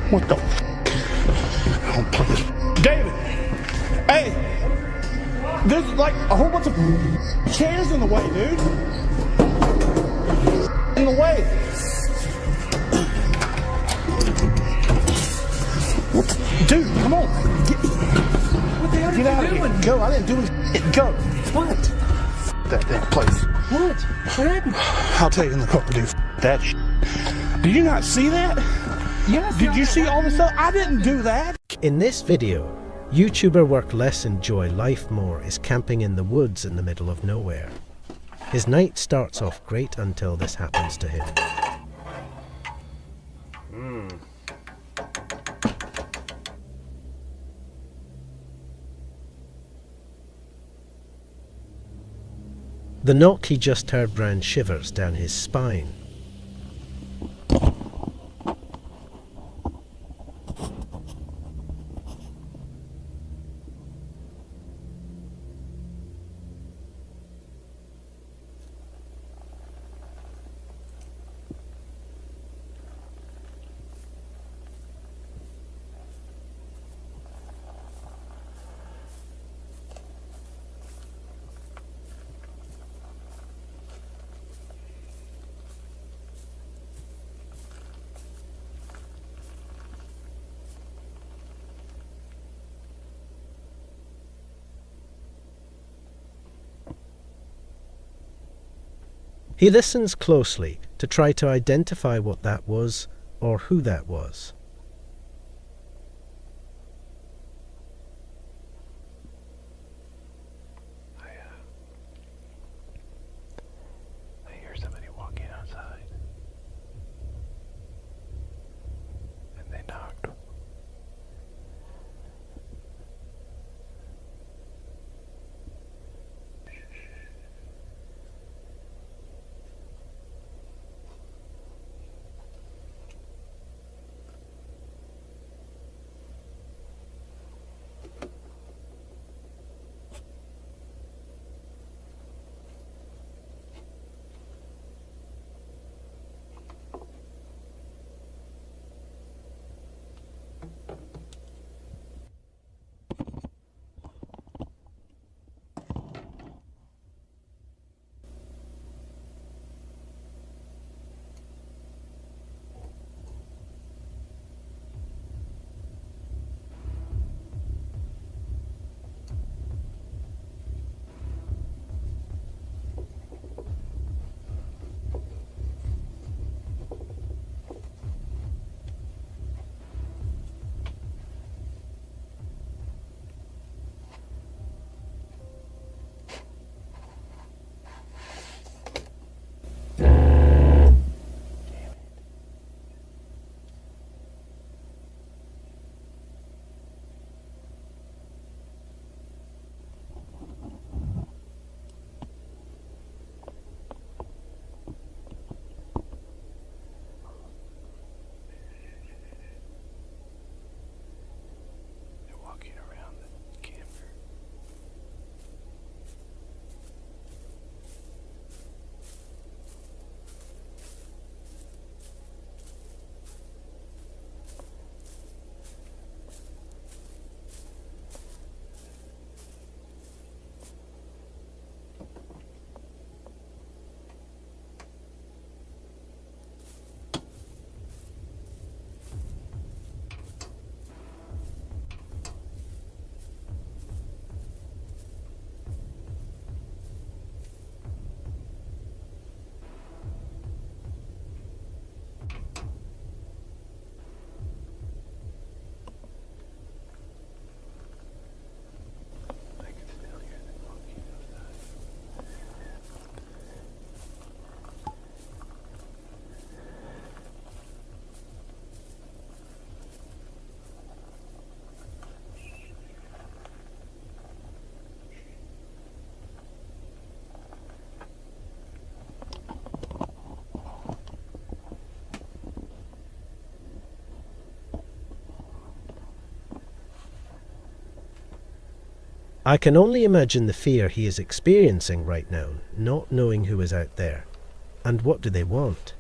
Speaker 5: What the I don't play this. David! Hey! There's like a whole bunch of chairs in the way, dude. In the way. Dude, come on.
Speaker 1: What the hell
Speaker 5: Get out of here. Go. I didn't do it. Go.
Speaker 1: What?
Speaker 5: That damn place.
Speaker 1: What? What happened?
Speaker 5: I'll tell you in the car, dude. That shit. Did you not see that?
Speaker 1: Yes.
Speaker 5: Did you see all this stuff? I didn't do that.
Speaker 13: In this video, YouTuber Work Less Enjoy Life More is camping in the woods in the middle of nowhere. His night starts off great until this happens to him. The knock he just heard ran shivers down his spine. He listens closely to try to identify what that was or who that was.
Speaker 1: I hear somebody walking outside. And they knocked.
Speaker 13: I can only imagine the fear he is experiencing right now, not knowing who is out there. And what do they want?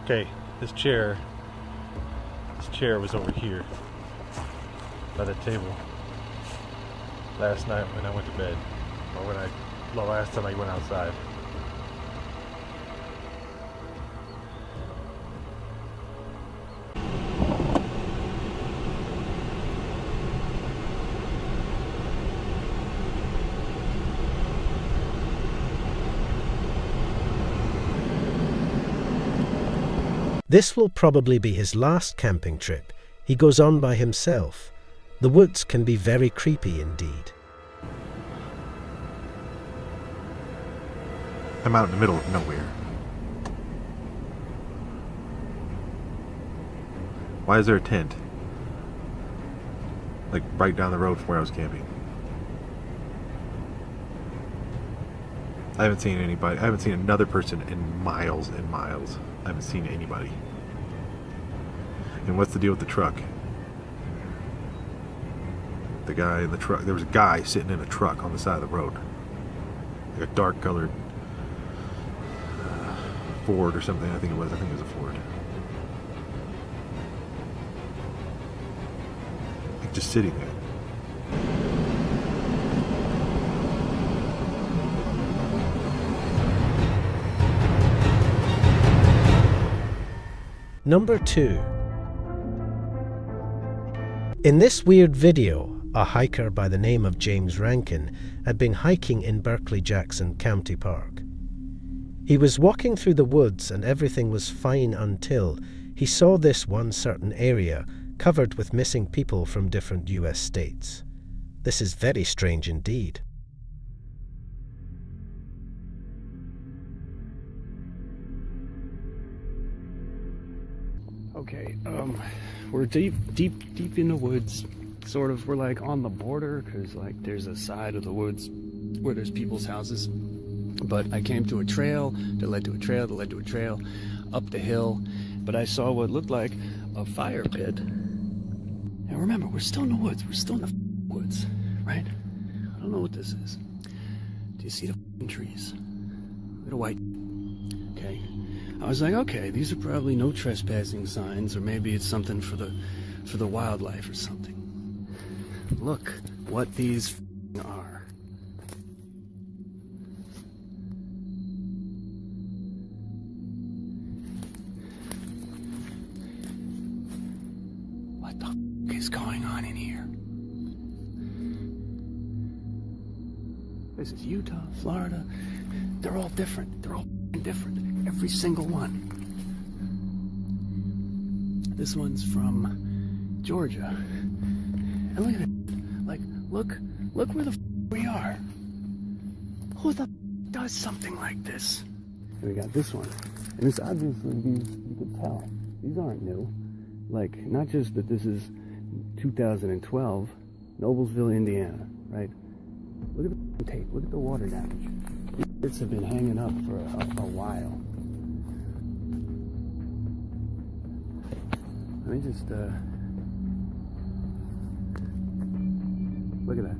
Speaker 15: Okay, this chair was over here by the table last night when I went to bed, or the last time I went outside.
Speaker 13: This will probably be his last camping trip. He goes on by himself. The woods can be very creepy indeed.
Speaker 15: I'm out in the middle of nowhere. Why is there a tent? Like right down the road from where I was camping. I haven't seen anybody. I haven't seen another person in miles and miles. I haven't seen anybody. And what's the deal with the truck? The guy in the truck. There was a guy sitting in a truck on the side of the road. Like a dark colored Ford or something. I think it was a Ford. Like just sitting there.
Speaker 13: Number 2. In this weird video, a hiker by the name of James Rankin had been hiking in Berkeley-Jackson County Park. He was walking through the woods and everything was fine until he saw this one certain area covered with missing people from different US states. This is very strange indeed.
Speaker 18: Okay, we're deep in the woods. Sort of, we're like on the border, because like there's a side of the woods where there's people's houses. But I came to a trail that led to a trail that led to a trail up the hill. But I saw what looked like a fire pit. And remember, we're still in the woods. We're still in the woods, right? I don't know what this is. Do you see the trees? Look at the white. Okay. I was like, okay, these are probably no trespassing signs, or maybe it's something for the wildlife or something. Look what these are. What the is going on in here? This is Utah, Florida. They're all different. They're all different. Every single one. This one's from Georgia. And look at it. Like, look where the we are. Who the does something like this? And we got this one. And it's obviously, you can tell, these aren't new. Like, not just that this is 2012, Noblesville, Indiana, right? Look at the tape. Look at the water damage. These bits have been hanging up for a while. Let me just, look at that.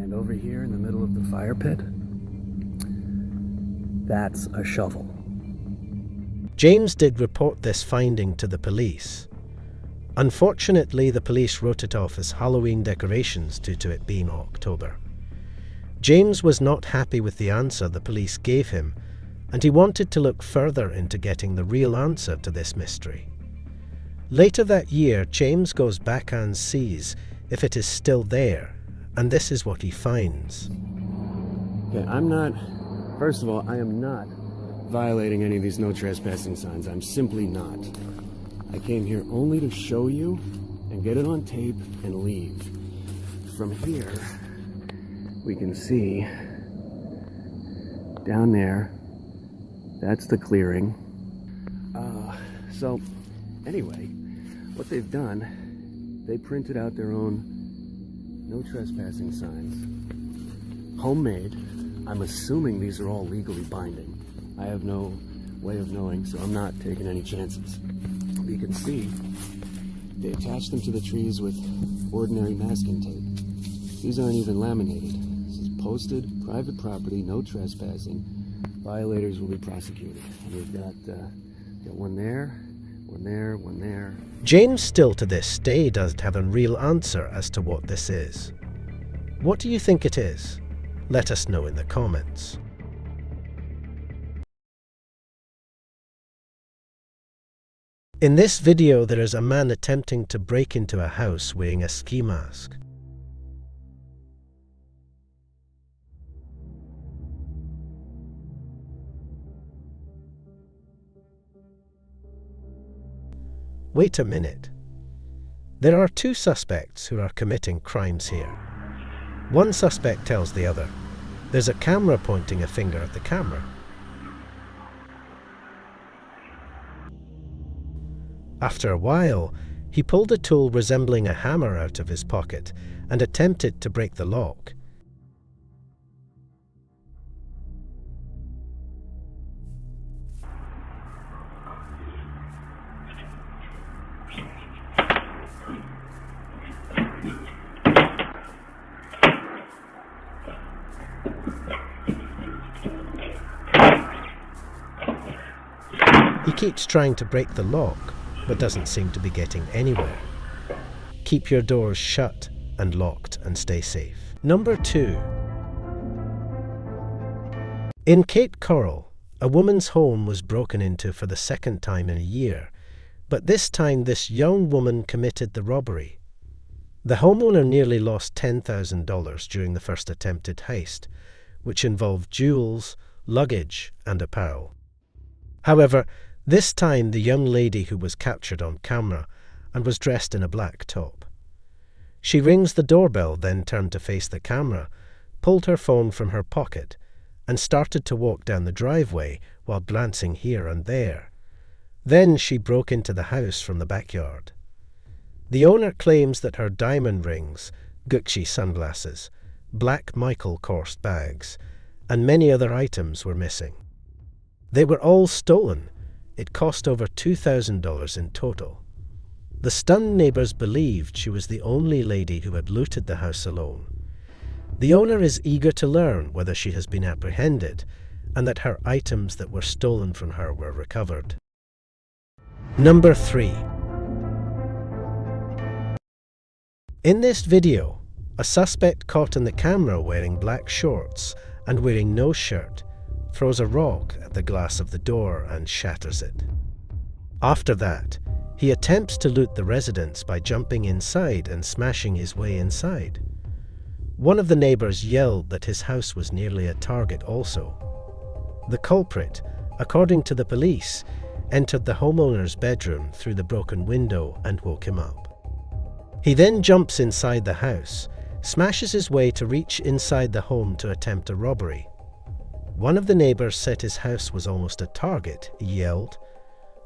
Speaker 18: And over here in the middle of the fire pit, that's a shovel.
Speaker 13: James did report this finding to the police. Unfortunately, the police wrote it off as Halloween decorations due to it being October. James was not happy with the answer the police gave him, and he wanted to look further into getting the real answer to this mystery. Later that year, James goes back and sees if it is still there, and this is what he finds.
Speaker 18: Okay, first of all, I am not violating any of these no trespassing signs. I'm simply not. I came here only to show you and get it on tape and leave. From here, we can see down there, that's the clearing. So anyway, what they've done, they printed out their own no trespassing signs. Homemade. I'm assuming these are all legally binding. I have no way of knowing, so I'm not taking any chances. You can see they attached them to the trees with ordinary masking tape. These aren't even laminated. This is posted, private property, no trespassing. Violators will be prosecuted. And we've got one there, one there, one there.
Speaker 13: James still to this day doesn't have a real answer as to what this is. What do you think it is? Let us know in the comments. In this video, there is a man attempting to break into a house wearing a ski mask. Wait a minute. There are two suspects who are committing crimes here. One suspect tells the other, there's a camera pointing a finger at the camera. After a while, he pulled a tool resembling a hammer out of his pocket and attempted to break the lock. He keeps trying to break the lock, but doesn't seem to be getting anywhere. Keep your doors shut and locked and stay safe. Number 2. In Cape Coral, a woman's home was broken into for the second time in a year, but this time this young woman committed the robbery. The homeowner nearly lost $10,000 during the first attempted heist, which involved jewels, luggage, and apparel. However, this time the young lady who was captured on camera and was dressed in a black top. She rings the doorbell, then turned to face the camera, pulled her phone from her pocket, and started to walk down the driveway while glancing here and there. Then she broke into the house from the backyard. The owner claims that her diamond rings, Gucci sunglasses, black Michael Kors bags, and many other items were missing. They were all stolen. It cost over $2,000 in total. The stunned neighbours believed she was the only lady who had looted the house alone. The owner is eager to learn whether she has been apprehended and that her items that were stolen from her were recovered. Number 3. In this video, a suspect caught in the camera wearing black shorts and wearing no shirt throws a rock at the glass of the door and shatters it. After that, he attempts to loot the residence by jumping inside and smashing his way inside. One of the neighbours yelled that his house was nearly a target also. The culprit, according to the police, entered the homeowner's bedroom through the broken window and woke him up. He then jumps inside the house, smashes his way to reach inside the home to attempt a robbery. One of the neighbours said his house was almost a target, he yelled.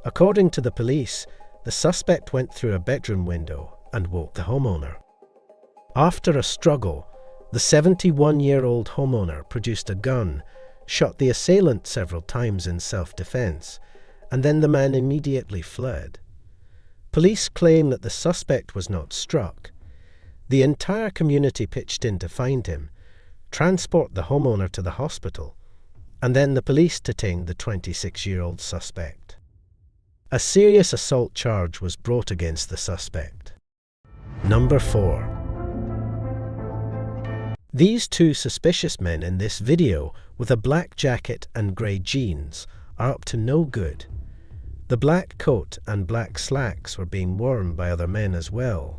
Speaker 13: According to the police, the suspect went through a bedroom window and woke the homeowner. After a struggle, the 71-year-old homeowner produced a gun, shot the assailant several times in self-defense, and then the man immediately fled. Police claim that the suspect was not struck. The entire community pitched in to find him, transport the homeowner to the hospital, and then the police detained the 26-year-old suspect. A serious assault charge was brought against the suspect. Number 4. These two suspicious men in this video with a black jacket and grey jeans are up to no good. The black coat and black slacks were being worn by other men as well.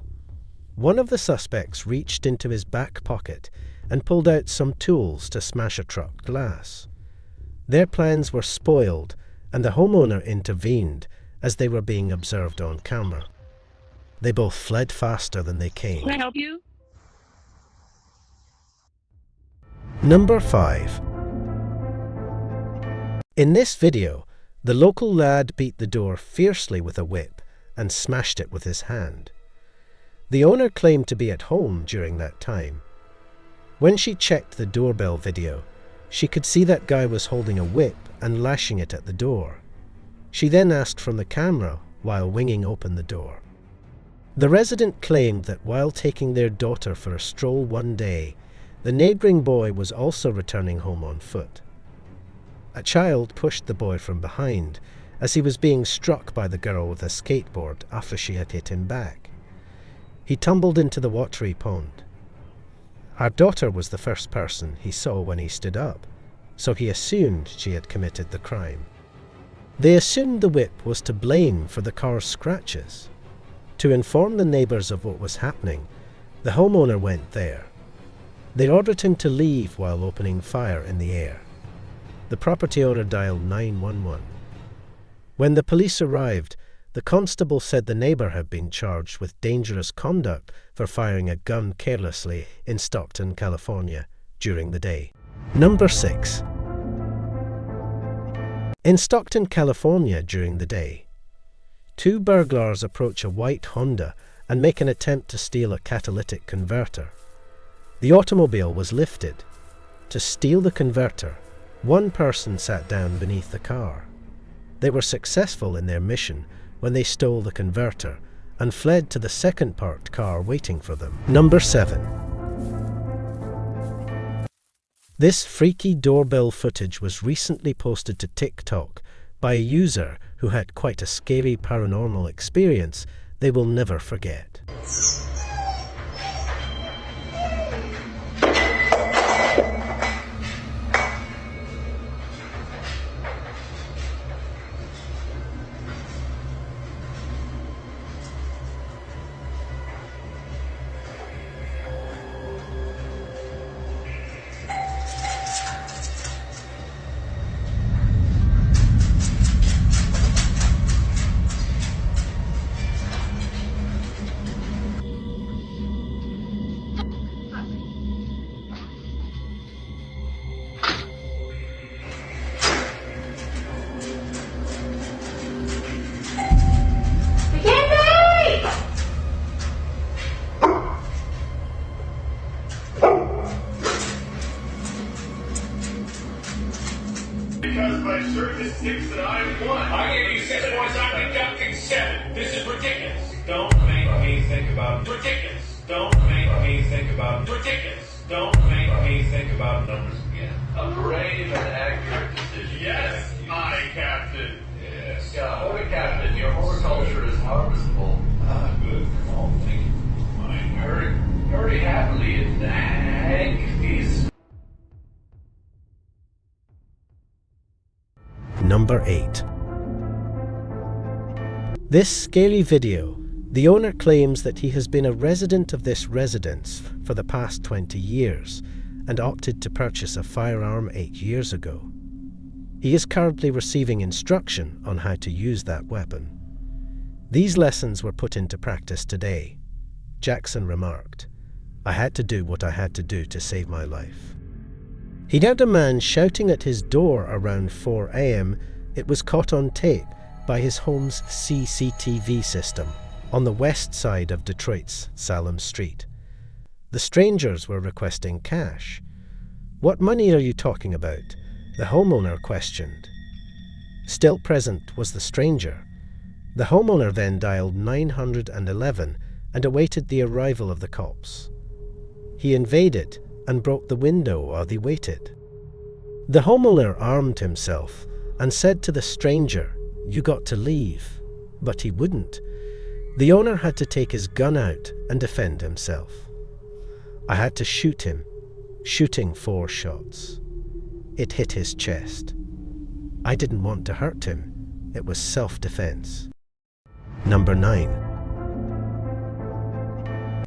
Speaker 13: One of the suspects reached into his back pocket and pulled out some tools to smash a truck glass. Their plans were spoiled and the homeowner intervened as they were being observed on camera. They both fled faster than they came.
Speaker 17: Can I help you?
Speaker 13: Number 5. In this video, the local lad beat the door fiercely with a whip and smashed it with his hand. The owner claimed to be at home during that time. When she checked the doorbell video, she could see that guy was holding a whip and lashing it at the door. She then asked from the camera while winging open the door. The resident claimed that while taking their daughter for a stroll one day, the neighbouring boy was also returning home on foot. A child pushed the boy from behind as he was being struck by the girl with a skateboard after she had hit him back. He tumbled into the watery pond. Our daughter was the first person he saw when he stood up, so he assumed she had committed the crime. They assumed the whip was to blame for the car's scratches. To inform the neighbours of what was happening, the homeowner went there. They ordered him to leave while opening fire in the air. The property owner dialed 911. When the police arrived, the constable said the neighbour had been charged with dangerous conduct for firing a gun carelessly in Stockton, California, during the day. Number 6. In Stockton, California during the day, two burglars approach a white Honda and make an attempt to steal a catalytic converter. The automobile was lifted. To steal the converter, one person sat down beneath the car. They were successful in their mission when they stole the converter and fled to the second parked car waiting for them. Number 7. This freaky doorbell footage was recently posted to TikTok by a user who had quite a scary paranormal experience they will never forget.
Speaker 20: Because by certain 6 that I won. I gave you 6 points, I'm deducting 7. This is ridiculous. Don't make me think about ridiculous. Don't make me think about ridiculous. Don't make me think about numbers again. A brave and accurate decision. Yes, my captain. Yes. Yeah, holy captain, your horticulture is harvestable. Ah, good. Oh, thank you. Mine. Hurry happily and thank peace.
Speaker 13: Number 8. This scary video, the owner claims that he has been a resident of this residence for the past 20 years and opted to purchase a firearm 8 years ago. He is currently receiving instruction on how to use that weapon. These lessons were put into practice today. Jackson remarked, "I had to do what I had to do to save my life." He heard a man shouting at his door around 4 a.m. It was caught on tape by his home's CCTV system on the west side of Detroit's Salem Street. The strangers were requesting cash. "What money are you talking about?" the homeowner questioned. Still present was the stranger. The homeowner then dialed 911 and awaited the arrival of the cops. He invaded and broke the window while they waited. The homeowner armed himself and said to the stranger, "You got to leave," but he wouldn't. The owner had to take his gun out and defend himself. "I had to shoot him," shooting 4 shots. It hit his chest. "I didn't want to hurt him. It was self-defense." Number 9.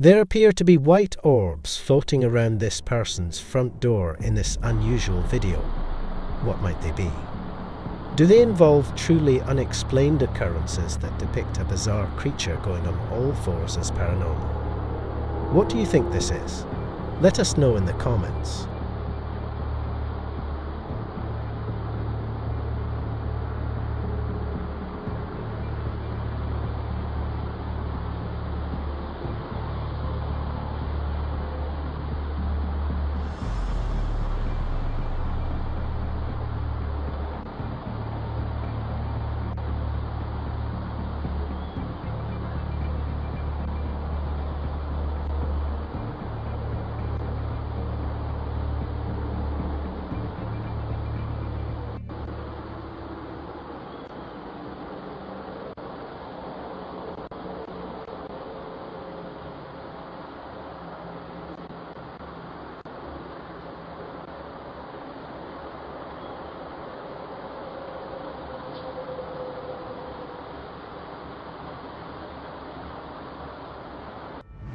Speaker 13: There appear to be white orbs floating around this person's front door in this unusual video. What might they be? Do they involve truly unexplained occurrences that depict a bizarre creature going on all fours as paranormal? What do you think this is? Let us know in the comments.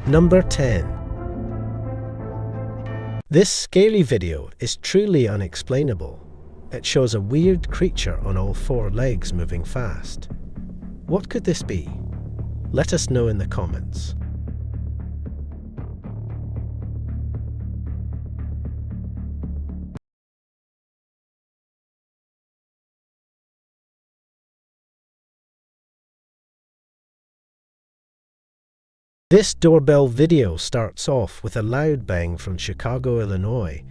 Speaker 13: Number 10. This scary video is truly unexplainable. It shows a weird creature on all 4 legs moving fast. What could this be? Let us know in the comments. This doorbell video starts off with a loud bang from Chicago, Illinois.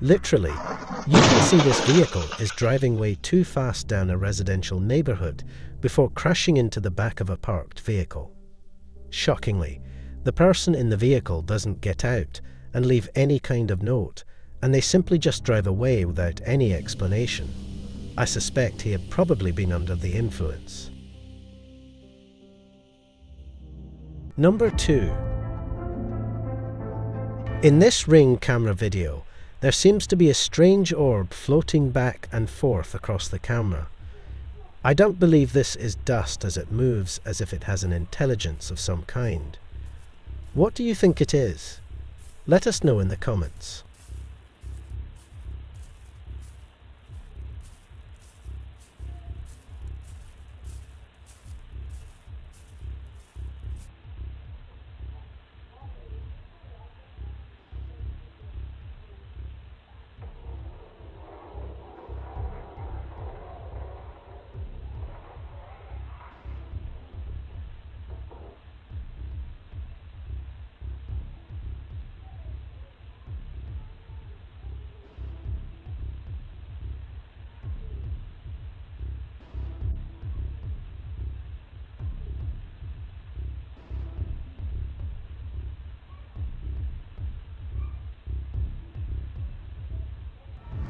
Speaker 13: Literally, you can see this vehicle is driving way too fast down a residential neighborhood before crashing into the back of a parked vehicle. Shockingly, the person in the vehicle doesn't get out and leave any kind of note, and they simply just drive away without any explanation. I suspect he had probably been under the influence. Number 2. In this Ring camera video, there seems to be a strange orb floating back and forth across the camera. I don't believe this is dust, as it moves as if it has an intelligence of some kind. What do you think it is? Let us know in the comments.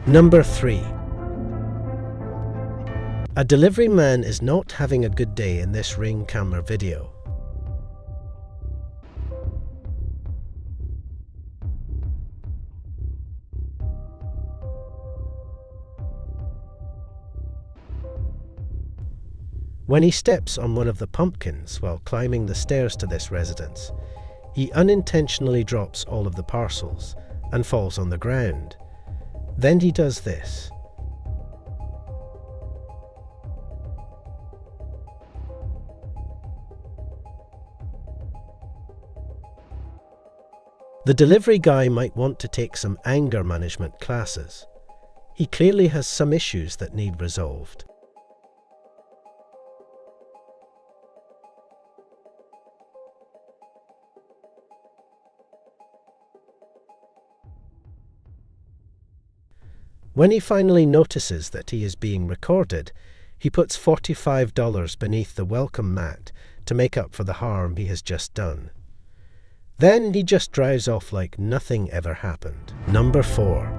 Speaker 13: Number 3. A delivery man is not having a good day in this Ring camera video. When he steps on one of the pumpkins while climbing the stairs to this residence, he unintentionally drops all of the parcels and falls on the ground. Then he does this. The delivery guy might want to take some anger management classes. He clearly has some issues that need resolved. When he finally notices that he is being recorded, he puts $45 beneath the welcome mat to make up for the harm he has just done. Then he just drives off like nothing ever happened. Number 4.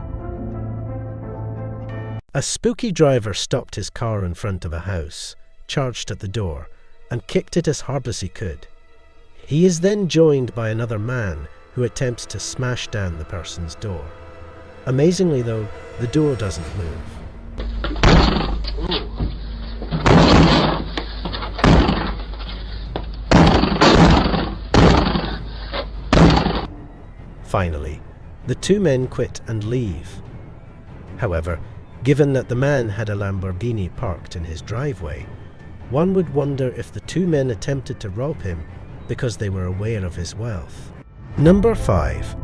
Speaker 13: A spooky driver stopped his car in front of a house, charged at the door, and kicked it as hard as he could. He is then joined by another man who attempts to smash down the person's door. Amazingly though, the door doesn't move. Finally, the two men quit and leave. However, given that the man had a Lamborghini parked in his driveway, one would wonder if the two men attempted to rob him because they were aware of his wealth. Number 5.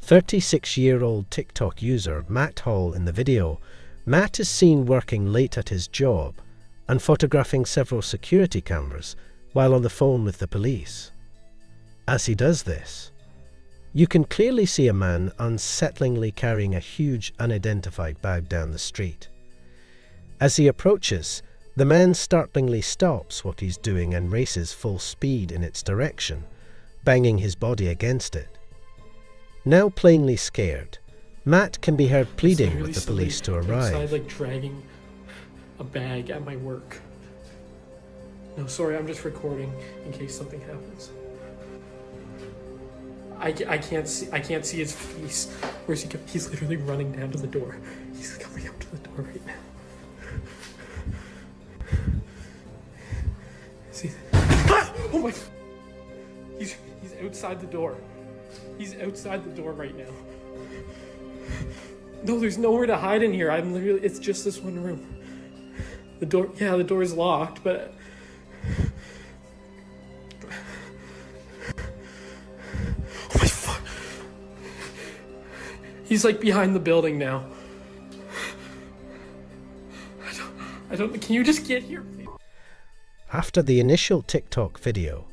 Speaker 13: 36-year-old TikTok user Matt Hall in the video. Matt is seen working late at his job and photographing several security cameras while on the phone with the police. As he does this, you can clearly see a man unsettlingly carrying a huge unidentified bag down the street. As he approaches, the man startlingly stops what he's doing and races full speed in its direction, banging his body against it. Now plainly scared, Matt can be heard pleading with the police to arrive.
Speaker 12: Outside, like dragging a bag at my work. No, sorry, I'm just recording in case something happens. I can't see his face. Where's he going? He's literally running down to the door. He's coming up to the door right now. See? Ah! Oh my! He's outside the door. He's outside the door right now. No, there's nowhere to hide in here. It's just this one room. The door is locked, but oh my fuck. He's like behind the building now. I don't, can you just get here?
Speaker 13: After the initial TikTok video,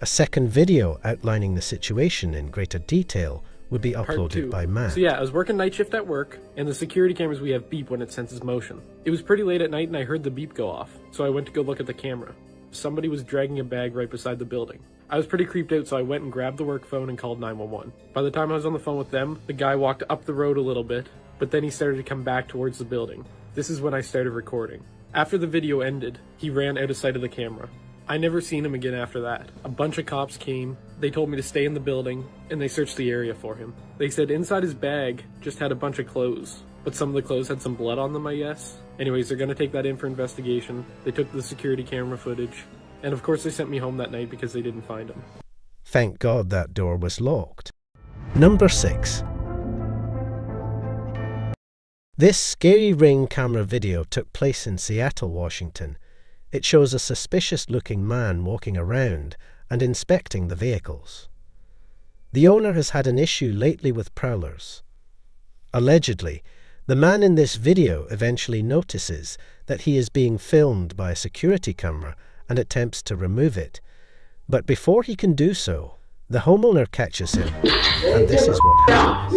Speaker 13: a second video outlining the situation in greater detail would be uploaded by Matt.
Speaker 12: So yeah, I was working night shift at work, and the security cameras we have beep when it senses motion. It was pretty late at night and I heard the beep go off, so I went to go look at the camera. Somebody was dragging a bag right beside the building. I was pretty creeped out, so I went and grabbed the work phone and called 911. By the time I was on the phone with them, the guy walked up the road a little bit, but then he started to come back towards the building. This is when I started recording. After the video ended, he ran out of sight of the camera. I never seen him again after that. A bunch of cops came, they told me to stay in the building, and they searched the area for him. They said inside his bag just had a bunch of clothes, but some of the clothes had some blood on them, I guess. Anyways, they're gonna take that in for investigation. They took the security camera footage, and of course they sent me home that night because they didn't find him.
Speaker 13: Thank God that door was locked. Number 6. This scary Ring camera video took place in Seattle, Washington. It shows a suspicious-looking man walking around and inspecting the vehicles. The owner has had an issue lately with prowlers. Allegedly, the man in this video eventually notices that he is being filmed by a security camera and attempts to remove it. But before he can do so, the homeowner catches him, and this is what happens.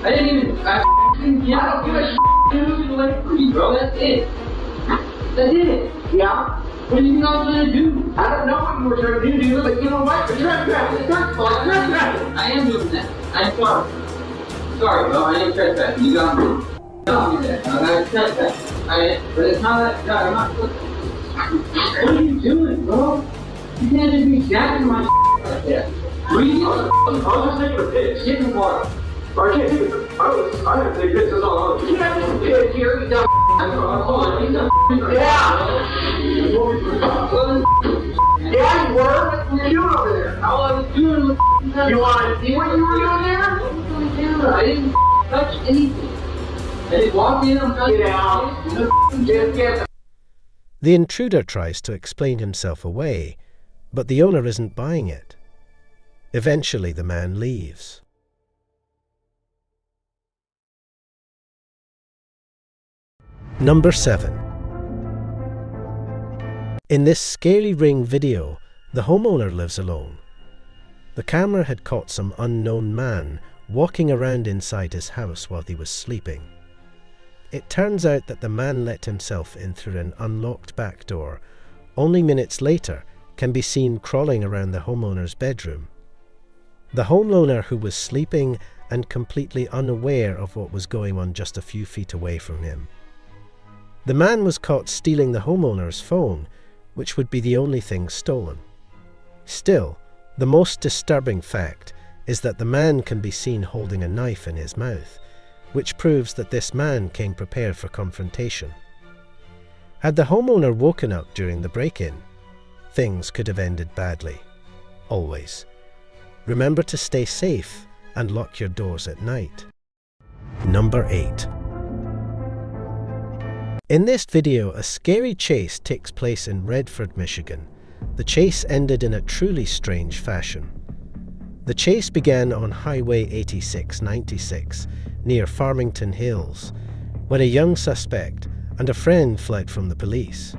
Speaker 17: I didn't even. I don't give a dude. Like, bro, that's it. That's it. Yeah. What are you not gonna do? I don't know what you were trying to do, dude, but you know what? The trespassing. I am doing that. I'm sorry. Sorry, bro. I am trespassing. You got me. Don't do that. I'm trespassing. But it's not that. God, I'm not. What are you doing, bro? You can't just be jacking my like that. What are you doing? I was just taking a piss. Get in the water. I can't take it. I have to take this as all. You can't take a piss here. You dumb. Yeah, you were. What were you doing over there? All I was doing was. You want to see what you were doing there? I didn't touch anything. I just walked in and touched. Get out. Just get.
Speaker 13: The intruder tries to explain himself away, but the owner isn't buying it. Eventually, the man leaves. Number 7. In this scary ring video, the homeowner lives alone. The camera had caught some unknown man walking around inside his house while he was sleeping. It turns out that the man let himself in through an unlocked back door. Only minutes later can be seen crawling around the homeowner's bedroom. The homeowner, who was sleeping and completely unaware of what was going on just a few feet away from him. The man was caught stealing the homeowner's phone, which would be the only thing stolen. Still, the most disturbing fact is that the man can be seen holding a knife in his mouth, which proves that this man came prepared for confrontation. Had the homeowner woken up during the break-in, things could have ended badly. Always. Remember to stay safe and lock your doors at night. Number 8. In this video, a scary chase takes place in Redford, Michigan. The chase ended in a truly strange fashion. The chase began on Highway 8696 near Farmington Hills, when a young suspect and a friend fled from the police.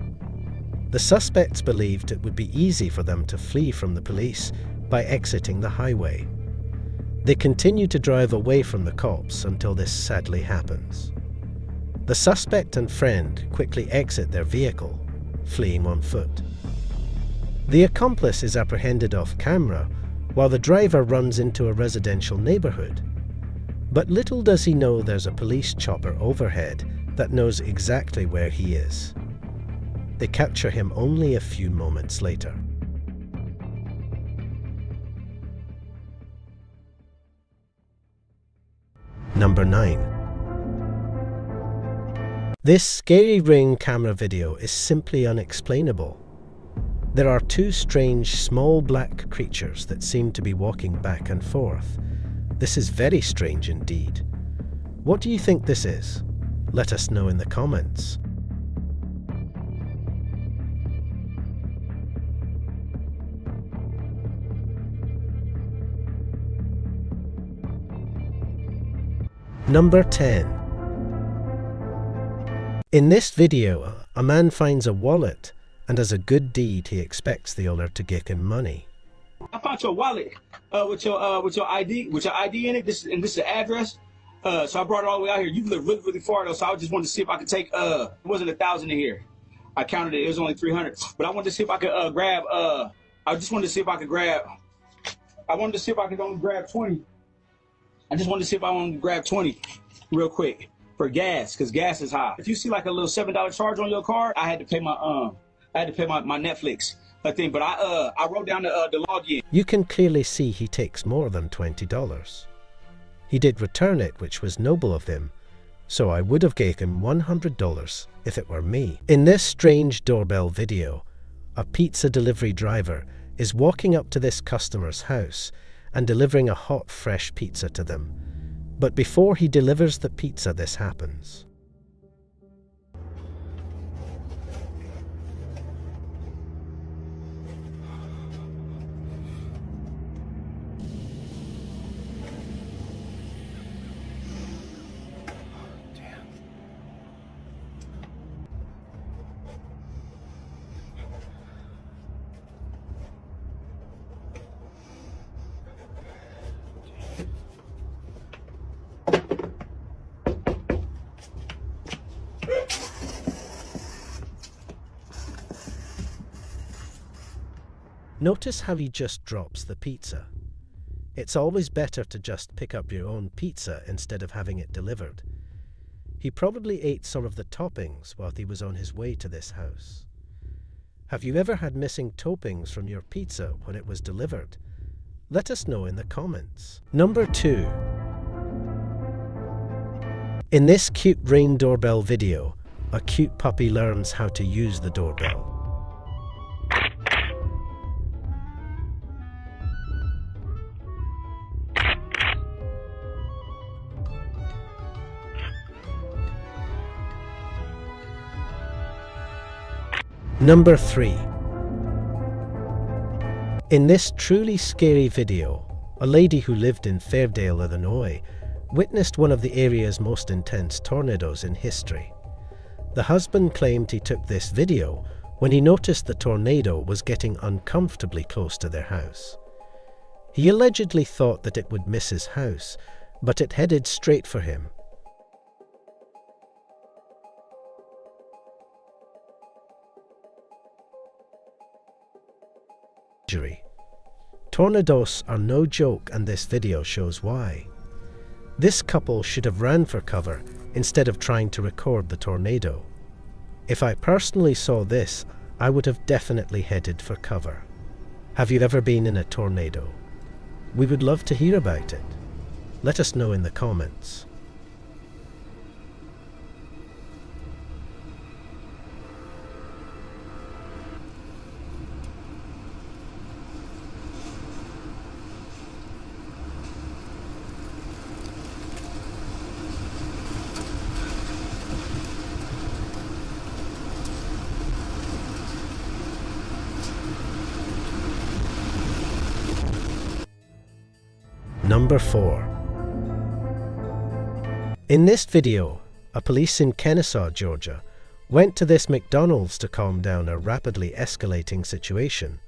Speaker 13: The suspects believed it would be easy for them to flee from the police by exiting the highway. They continue to drive away from the cops until this sadly happens. The suspect and friend quickly exit their vehicle, fleeing on foot. The accomplice is apprehended off camera while the driver runs into a residential neighborhood. But little does he know there's a police chopper overhead that knows exactly where he is. They capture him only a few moments later. Number 9. This scary ring camera video is simply unexplainable. There are two strange small black creatures that seem to be walking back and forth. This is very strange indeed. What do you think this is? Let us know in the comments. Number 10. In this video, a man finds a wallet, and as a good deed, he expects the owner to give him money.
Speaker 10: I found your wallet with your ID in it. This is the address. So I brought it all the way out here. You live really, really far though, so I just wanted to see if I could take. It wasn't 1,000 in here. I counted it. It was only 300. But I wanted to see if I could grab. I just wanted to see if I could grab. I wanted to see if I could only grab 20. I just wanted to see if I wanted to grab 20 real quick for gas, because gas is high. If you see like a little $7 charge on your card, I had to pay my my Netflix thing. But I wrote down the login.
Speaker 13: You can clearly see he takes more than $20. He did return it, which was noble of him, so I would have gave him $100 if it were me. In this strange doorbell video, a pizza delivery driver is walking up to this customer's house and delivering a hot, fresh pizza to them. But before he delivers the pizza, this happens. Notice how he just drops the pizza. It's always better to just pick up your own pizza instead of having it delivered. He probably ate some of the toppings while he was on his way to this house. Have you ever had missing toppings from your pizza when it was delivered? Let us know in the comments. Number 2. In this cute Ring doorbell video, a cute puppy learns how to use the doorbell. Number 3. In this truly scary video, a lady who lived in Fairdale, Illinois, witnessed one of the area's most intense tornadoes in history. The husband claimed he took this video when he noticed the tornado was getting uncomfortably close to their house. He allegedly thought that it would miss his house, but it headed straight for him. Tornadoes are no joke, and this video shows why. This couple should have ran for cover instead of trying to record the tornado. If I personally saw this, I would have definitely headed for cover. Have you ever been in a tornado? We would love to hear about it. Let us know in the comments. Number 4. In this video, a police in Kennesaw, Georgia, went to this McDonald's to calm down a rapidly escalating situation.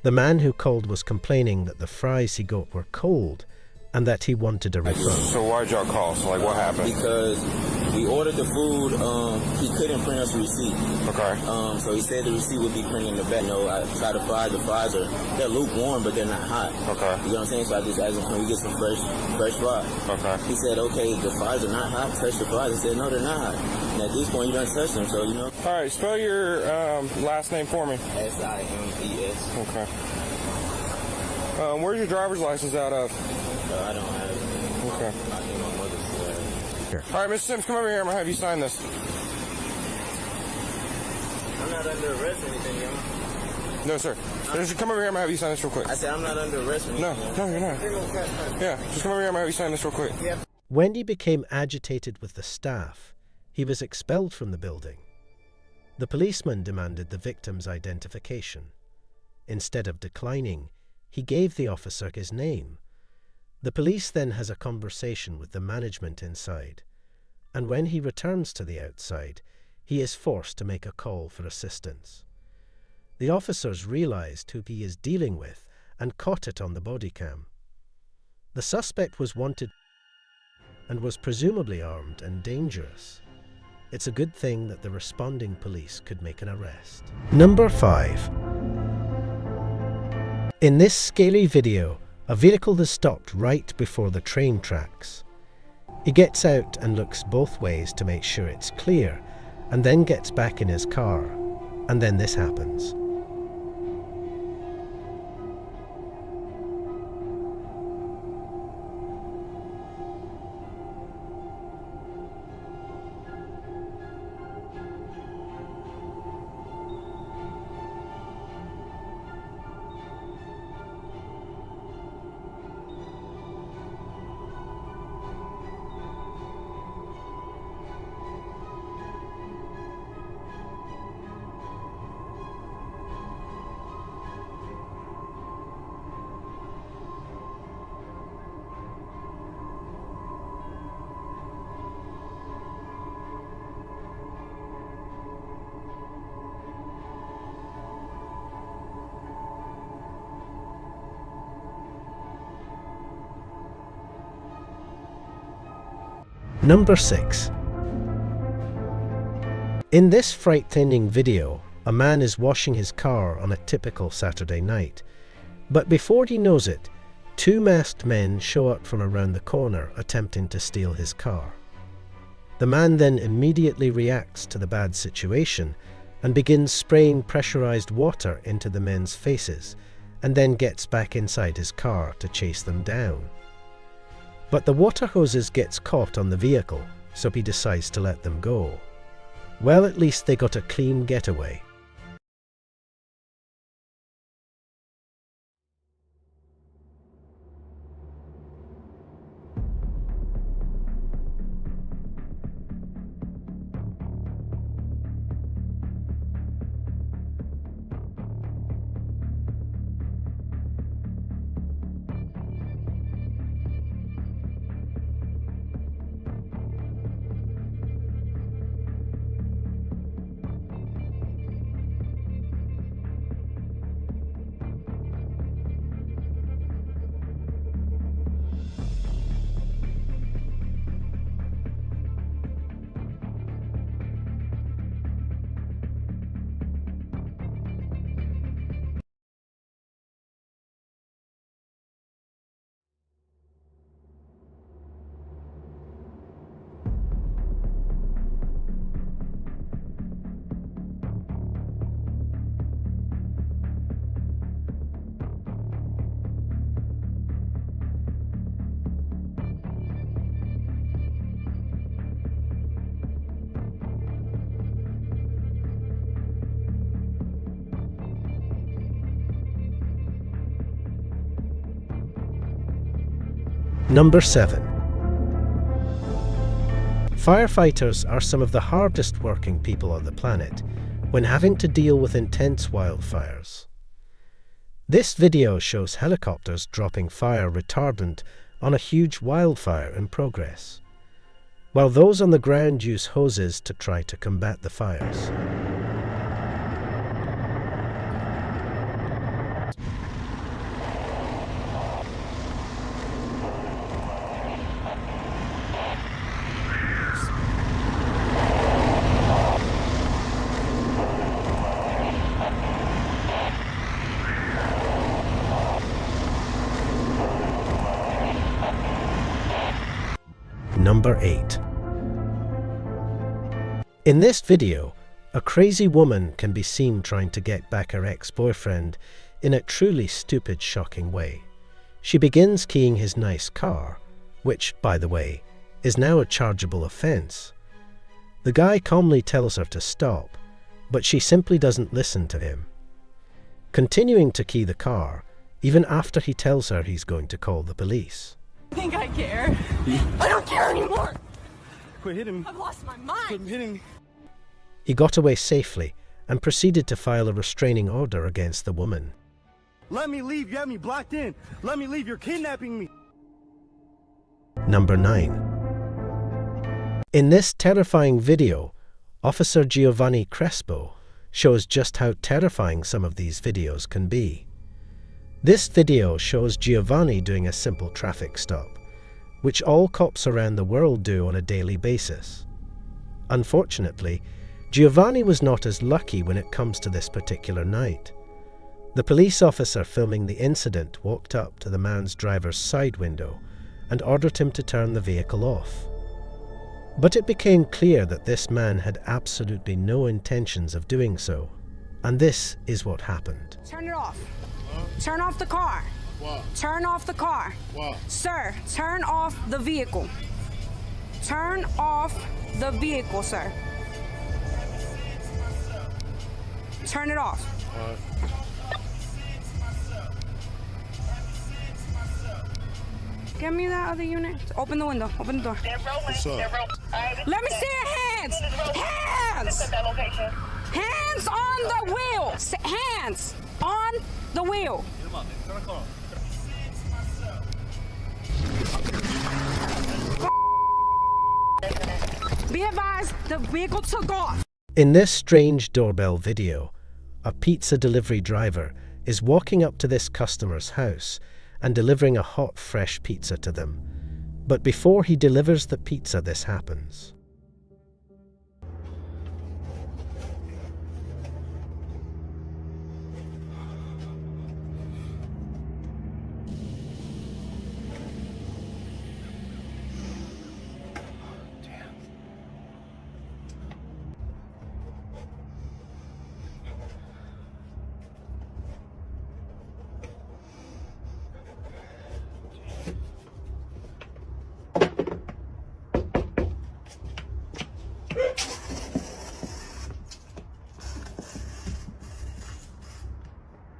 Speaker 13: The man who called was complaining that the fries he got were cold and that he wanted a refund.
Speaker 21: So why'd y'all call? So like what happened?
Speaker 22: Because we ordered the food, he couldn't print us a receipt.
Speaker 21: Okay.
Speaker 22: So he said the receipt would be printed in the back. You know, I tried to fry the fries they're lukewarm, but they're not hot.
Speaker 21: Okay.
Speaker 22: You know what I'm saying? So I just asked him, can we get some fresh fries?
Speaker 21: Okay.
Speaker 22: He said, okay, the fries are not hot, touch the fries. I said, no, they're not hot. And at this point, you don't touch them, so you know.
Speaker 21: All right, spell your last name for me.
Speaker 22: S-I-M-E-S.
Speaker 21: Okay. Where's your driver's license out of?
Speaker 22: I don't have it.
Speaker 21: Okay.
Speaker 22: I think my mother's
Speaker 21: All right, Mr. Sims, come over here. I'm gonna have you sign this.
Speaker 22: I'm not under arrest or anything, yo.
Speaker 21: No, sir. Just come over here. I'm gonna have you sign this real quick.
Speaker 22: I said I'm not under arrest or anything.
Speaker 21: No, you're not. Yeah, just come over here. I'm gonna have you sign this real quick.
Speaker 22: Yeah.
Speaker 13: When he became agitated with the staff, he was expelled from the building. The policeman demanded the victim's identification. Instead of declining, he gave the officer his name. The police then has a conversation with the management inside, and when he returns to the outside, he is forced to make a call for assistance. The officers realized who he is dealing with and caught it on the body cam. The suspect was wanted and was presumably armed and dangerous. It's a good thing that the responding police could make an arrest. Number 5. In this scary video, a vehicle is stopped right before the train tracks. He gets out and looks both ways to make sure it's clear, and then gets back in his car. And then this happens. Number 6. In this frightening video, a man is washing his car on a typical Saturday night. But before he knows it, 2 masked men show up from around the corner attempting to steal his car. The man then immediately reacts to the bad situation and begins spraying pressurized water into the men's faces, and then gets back inside his car to chase them down. But the water hoses gets caught on the vehicle, so he decides to let them go. Well, at least they got a clean getaway. Number 7. Firefighters are some of the hardest working people on the planet when having to deal with intense wildfires. This video shows helicopters dropping fire retardant on a huge wildfire in progress, while those on the ground use hoses to try to combat the fires. Number 8. In this video, a crazy woman can be seen trying to get back her ex-boyfriend in a truly stupid, shocking way. She begins keying his nice car, which, by the way, is now a chargeable offence. The guy calmly tells her to stop, but she simply doesn't listen to him, continuing to key the car even after he tells her he's going to call the police.
Speaker 4: I think I care. I don't care anymore.
Speaker 16: Quit hitting me.
Speaker 4: I've lost my mind.
Speaker 16: Quit hitting me.
Speaker 13: He got away safely and proceeded to file a restraining order against the woman.
Speaker 16: Let me leave. You have me blocked in. Let me leave. You're kidnapping me.
Speaker 13: Number 9. In this terrifying video, Officer Giovanni Crespo shows just how terrifying some of these videos can be. This video shows Giovanni doing a simple traffic stop, which all cops around the world do on a daily basis. Unfortunately, Giovanni was not as lucky when it comes to this particular night. The police officer filming the incident walked up to the man's driver's side window and ordered him to turn the vehicle off. But it became clear that this man had absolutely no intentions of doing so, and this is what happened.
Speaker 6: Turn it off. Turn off the car.
Speaker 11: What?
Speaker 6: Turn off the car.
Speaker 11: What?
Speaker 6: Sir, turn off the vehicle. Turn off the vehicle, sir. Turn it off.
Speaker 11: What?
Speaker 6: Get me that other unit. Open the window. Open the door.
Speaker 11: What's up?
Speaker 6: Let me see your hands. Hands. Hands on the wheel. Hands on the wheel. Be advised, the vehicle took off.
Speaker 13: In this strange doorbell video, a pizza delivery driver is walking up to this customer's house and delivering a hot, fresh pizza to them. But before he delivers the pizza, this happens.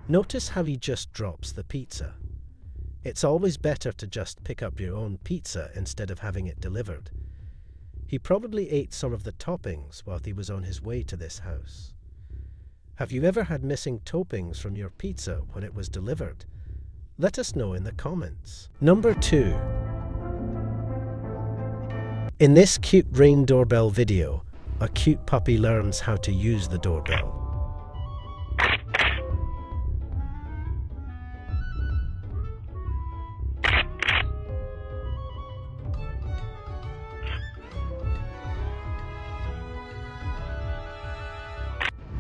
Speaker 13: Notice how he just drops the pizza. It's always better to just pick up your own pizza instead of having it delivered. He probably ate some of the toppings while he was on his way to this house. Have you ever had missing toppings from your pizza when it was delivered? Let us know in the comments. Number 2. In this cute Ring doorbell video, a cute puppy learns how to use the doorbell.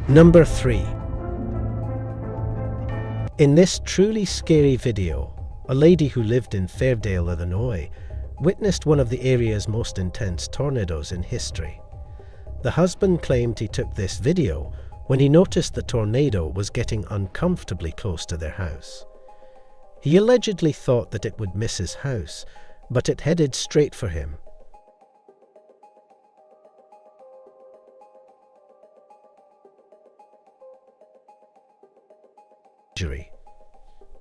Speaker 13: Number 3. In this truly scary video, a lady who lived in Fairdale, Illinois, witnessed one of the area's most intense tornadoes in history. The husband claimed he took this video when he noticed the tornado was getting uncomfortably close to their house. He allegedly thought that it would miss his house, but it headed straight for him.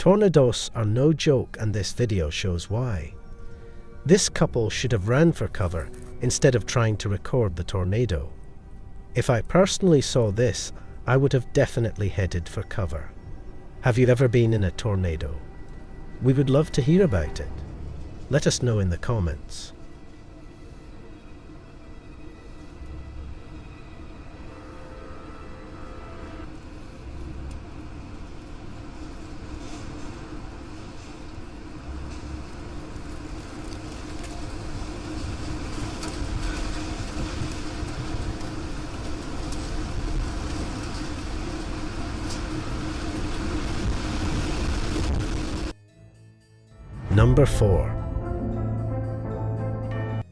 Speaker 13: Tornadoes are no joke, and this video shows why. This couple should have ran for cover instead of trying to record the tornado. If I personally saw this, I would have definitely headed for cover. Have you ever been in a tornado? We would love to hear about it. Let us know in the comments. Number 4.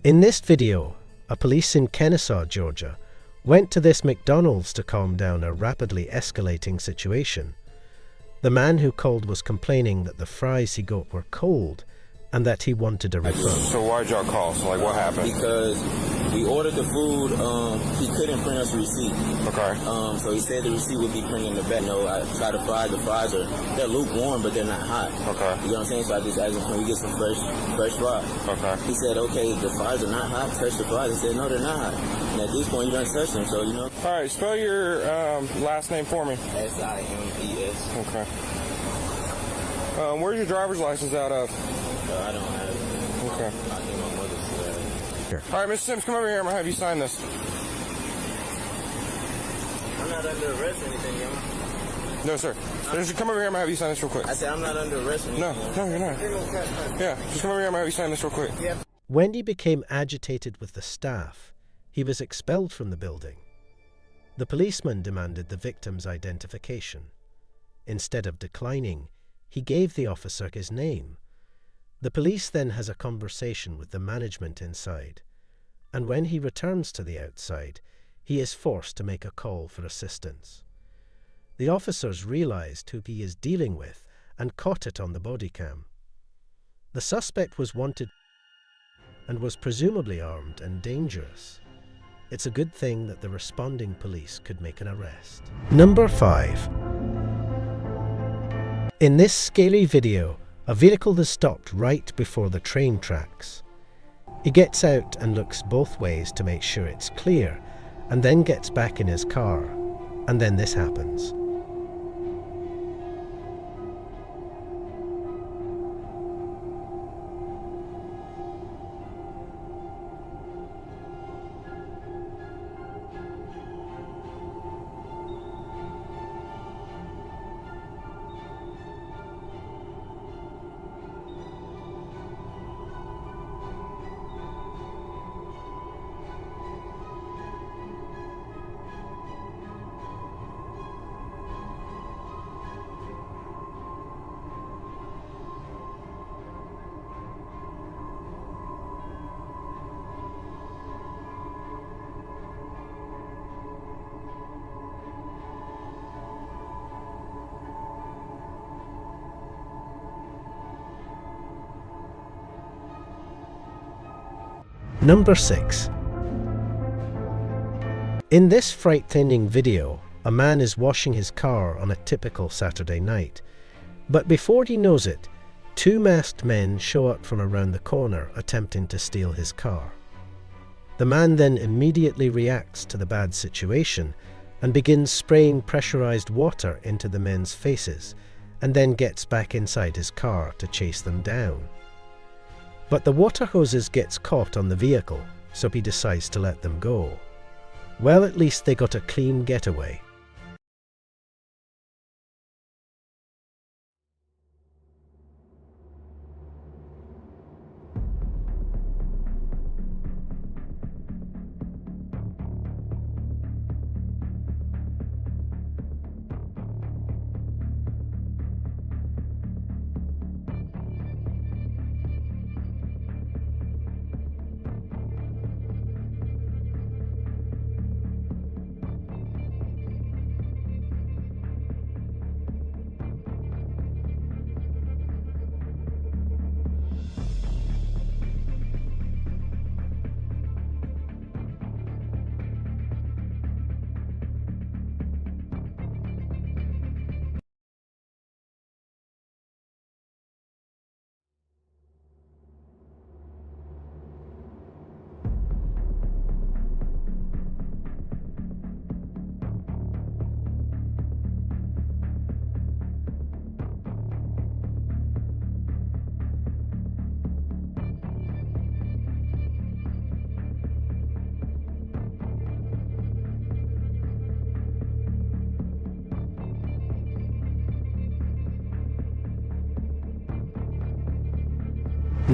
Speaker 13: In this video, a police in Kennesaw, Georgia, went to this McDonald's to calm down a rapidly escalating situation. The man who called was complaining that the fries he got were cold and that he wanted a refund.
Speaker 22: So why'd y'all call? So like what happened? Because we ordered the food, he couldn't print us a receipt. Okay. So he said the receipt would be printed in the back. No, I tried to fry the fries they're lukewarm, but they're not hot. Okay. You know what I'm saying? So I just asked him, can we get some fresh fries? Okay. He said, okay, the fries are not hot, touch the fries. He said, no, they're not hot. And at this point, you don't touch them, so you know. All right, spell your last name for me. S-I-M-E-S. Okay. Where's your driver's license out of? I don't have it. Okay. I think my mother's here. All right, Mr. Sims, come over here. I'm going to have you sign this. I'm not under arrest or anything, young. No, sir. Just come over here. I'm going to have you sign this real quick. I said I'm not under arrest or anything. No, you're not. Yeah, just come over here. I'm going to have you sign this real quick. Yeah.
Speaker 13: When he became agitated with the staff, he was expelled from the building. The policeman demanded the victim's identification. Instead of declining, he gave the officer his name. The police then has a conversation with the management inside, and when he returns to the outside, he is forced to make a call for assistance. The officers realized who he is dealing with and caught it on the body cam. The suspect was wanted and was presumably armed and dangerous. It's a good thing that the responding police could make an arrest. Number 5. In this scary video, a vehicle is stopped right before the train tracks. He gets out and looks both ways to make sure it's clear, and then gets back in his car, and then this happens. Number 6. In this frightening video, a man is washing his car on a typical Saturday night. But before he knows it, 2 masked men show up from around the corner attempting to steal his car. The man then immediately reacts to the bad situation and begins spraying pressurized water into the men's faces, and then gets back inside his car to chase them down. But the water hoses gets caught on the vehicle, so he decides to let them go. Well, at least they got a clean getaway.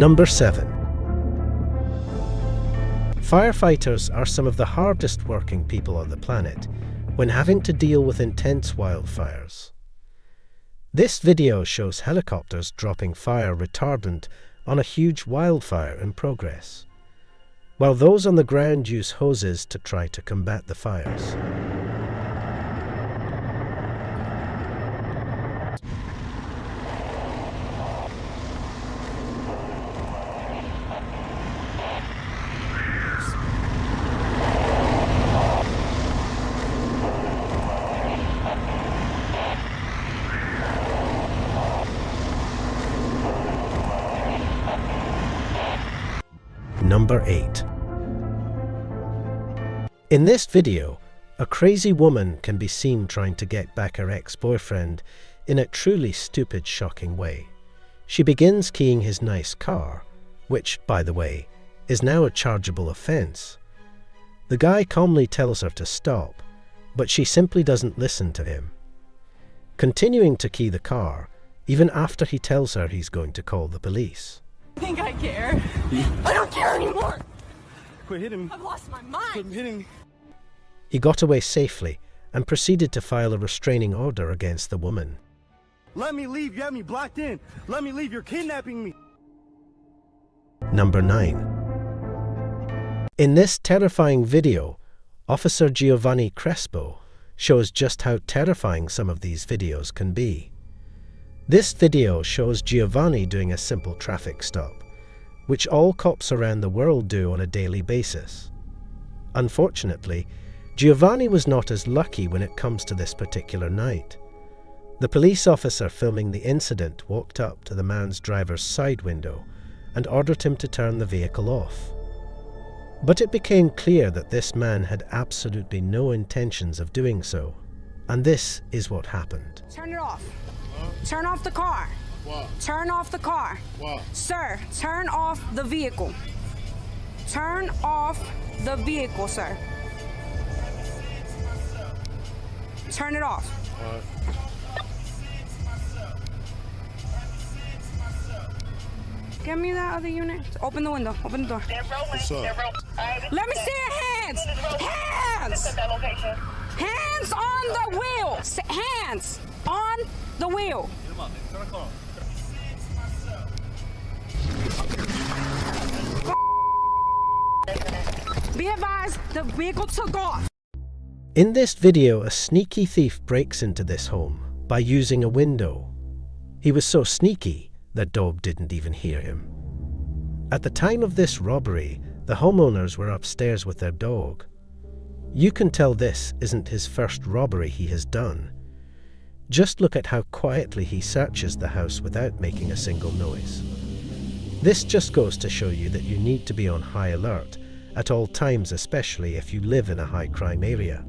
Speaker 13: Number 7. Firefighters are some of the hardest working people on the planet when having to deal with intense wildfires. This video shows helicopters dropping fire retardant on a huge wildfire in progress, while those on the ground use hoses to try to combat the fires. Number 8. In this video, a crazy woman can be seen trying to get back her ex-boyfriend in a truly stupid, shocking way. She begins keying his nice car, which, by the way, is now a chargeable offence. The guy calmly tells her to stop, but she simply doesn't listen to him, continuing to key the car even after he tells her he's going to call the police.
Speaker 4: I think I care. I don't care anymore.
Speaker 16: Quit hitting me.
Speaker 4: I've lost my mind.
Speaker 16: Quit hitting me.
Speaker 13: He got away safely and proceeded to file a restraining order against the woman.
Speaker 16: Let me leave. You have me blocked in. Let me leave. You're kidnapping me.
Speaker 13: Number 9. In this terrifying video, Officer Giovanni Crespo shows just how terrifying some of these videos can be. This video shows Giovanni doing a simple traffic stop, which all cops around the world do on a daily basis. Unfortunately, Giovanni was not as lucky when it comes to this particular night. The police officer filming the incident walked up to the man's driver's side window and ordered him to turn the vehicle off. But it became clear that this man had absolutely no intentions of doing so, and this is what happened.
Speaker 6: Turn it off. Turn off the car.
Speaker 11: What?
Speaker 6: Turn off the car.
Speaker 11: What?
Speaker 6: Sir, turn off the vehicle. Turn off the vehicle, sir. Turn it off. Get me that other unit. Open the window. Open the door.
Speaker 11: What's up?
Speaker 6: Let me see your hands. Hands. Hands on the wheel. Hands on the wheel. Be advised, the vehicle took off.
Speaker 13: In this video, a sneaky thief breaks into this home by using a window. He was so sneaky that Dob didn't even hear him. At the time of this robbery, the homeowners were upstairs with their dog. You can tell this isn't his first robbery he has done. Just look at how quietly he searches the house without making a single noise. This just goes to show you that you need to be on high alert at all times, especially if you live in a high crime area.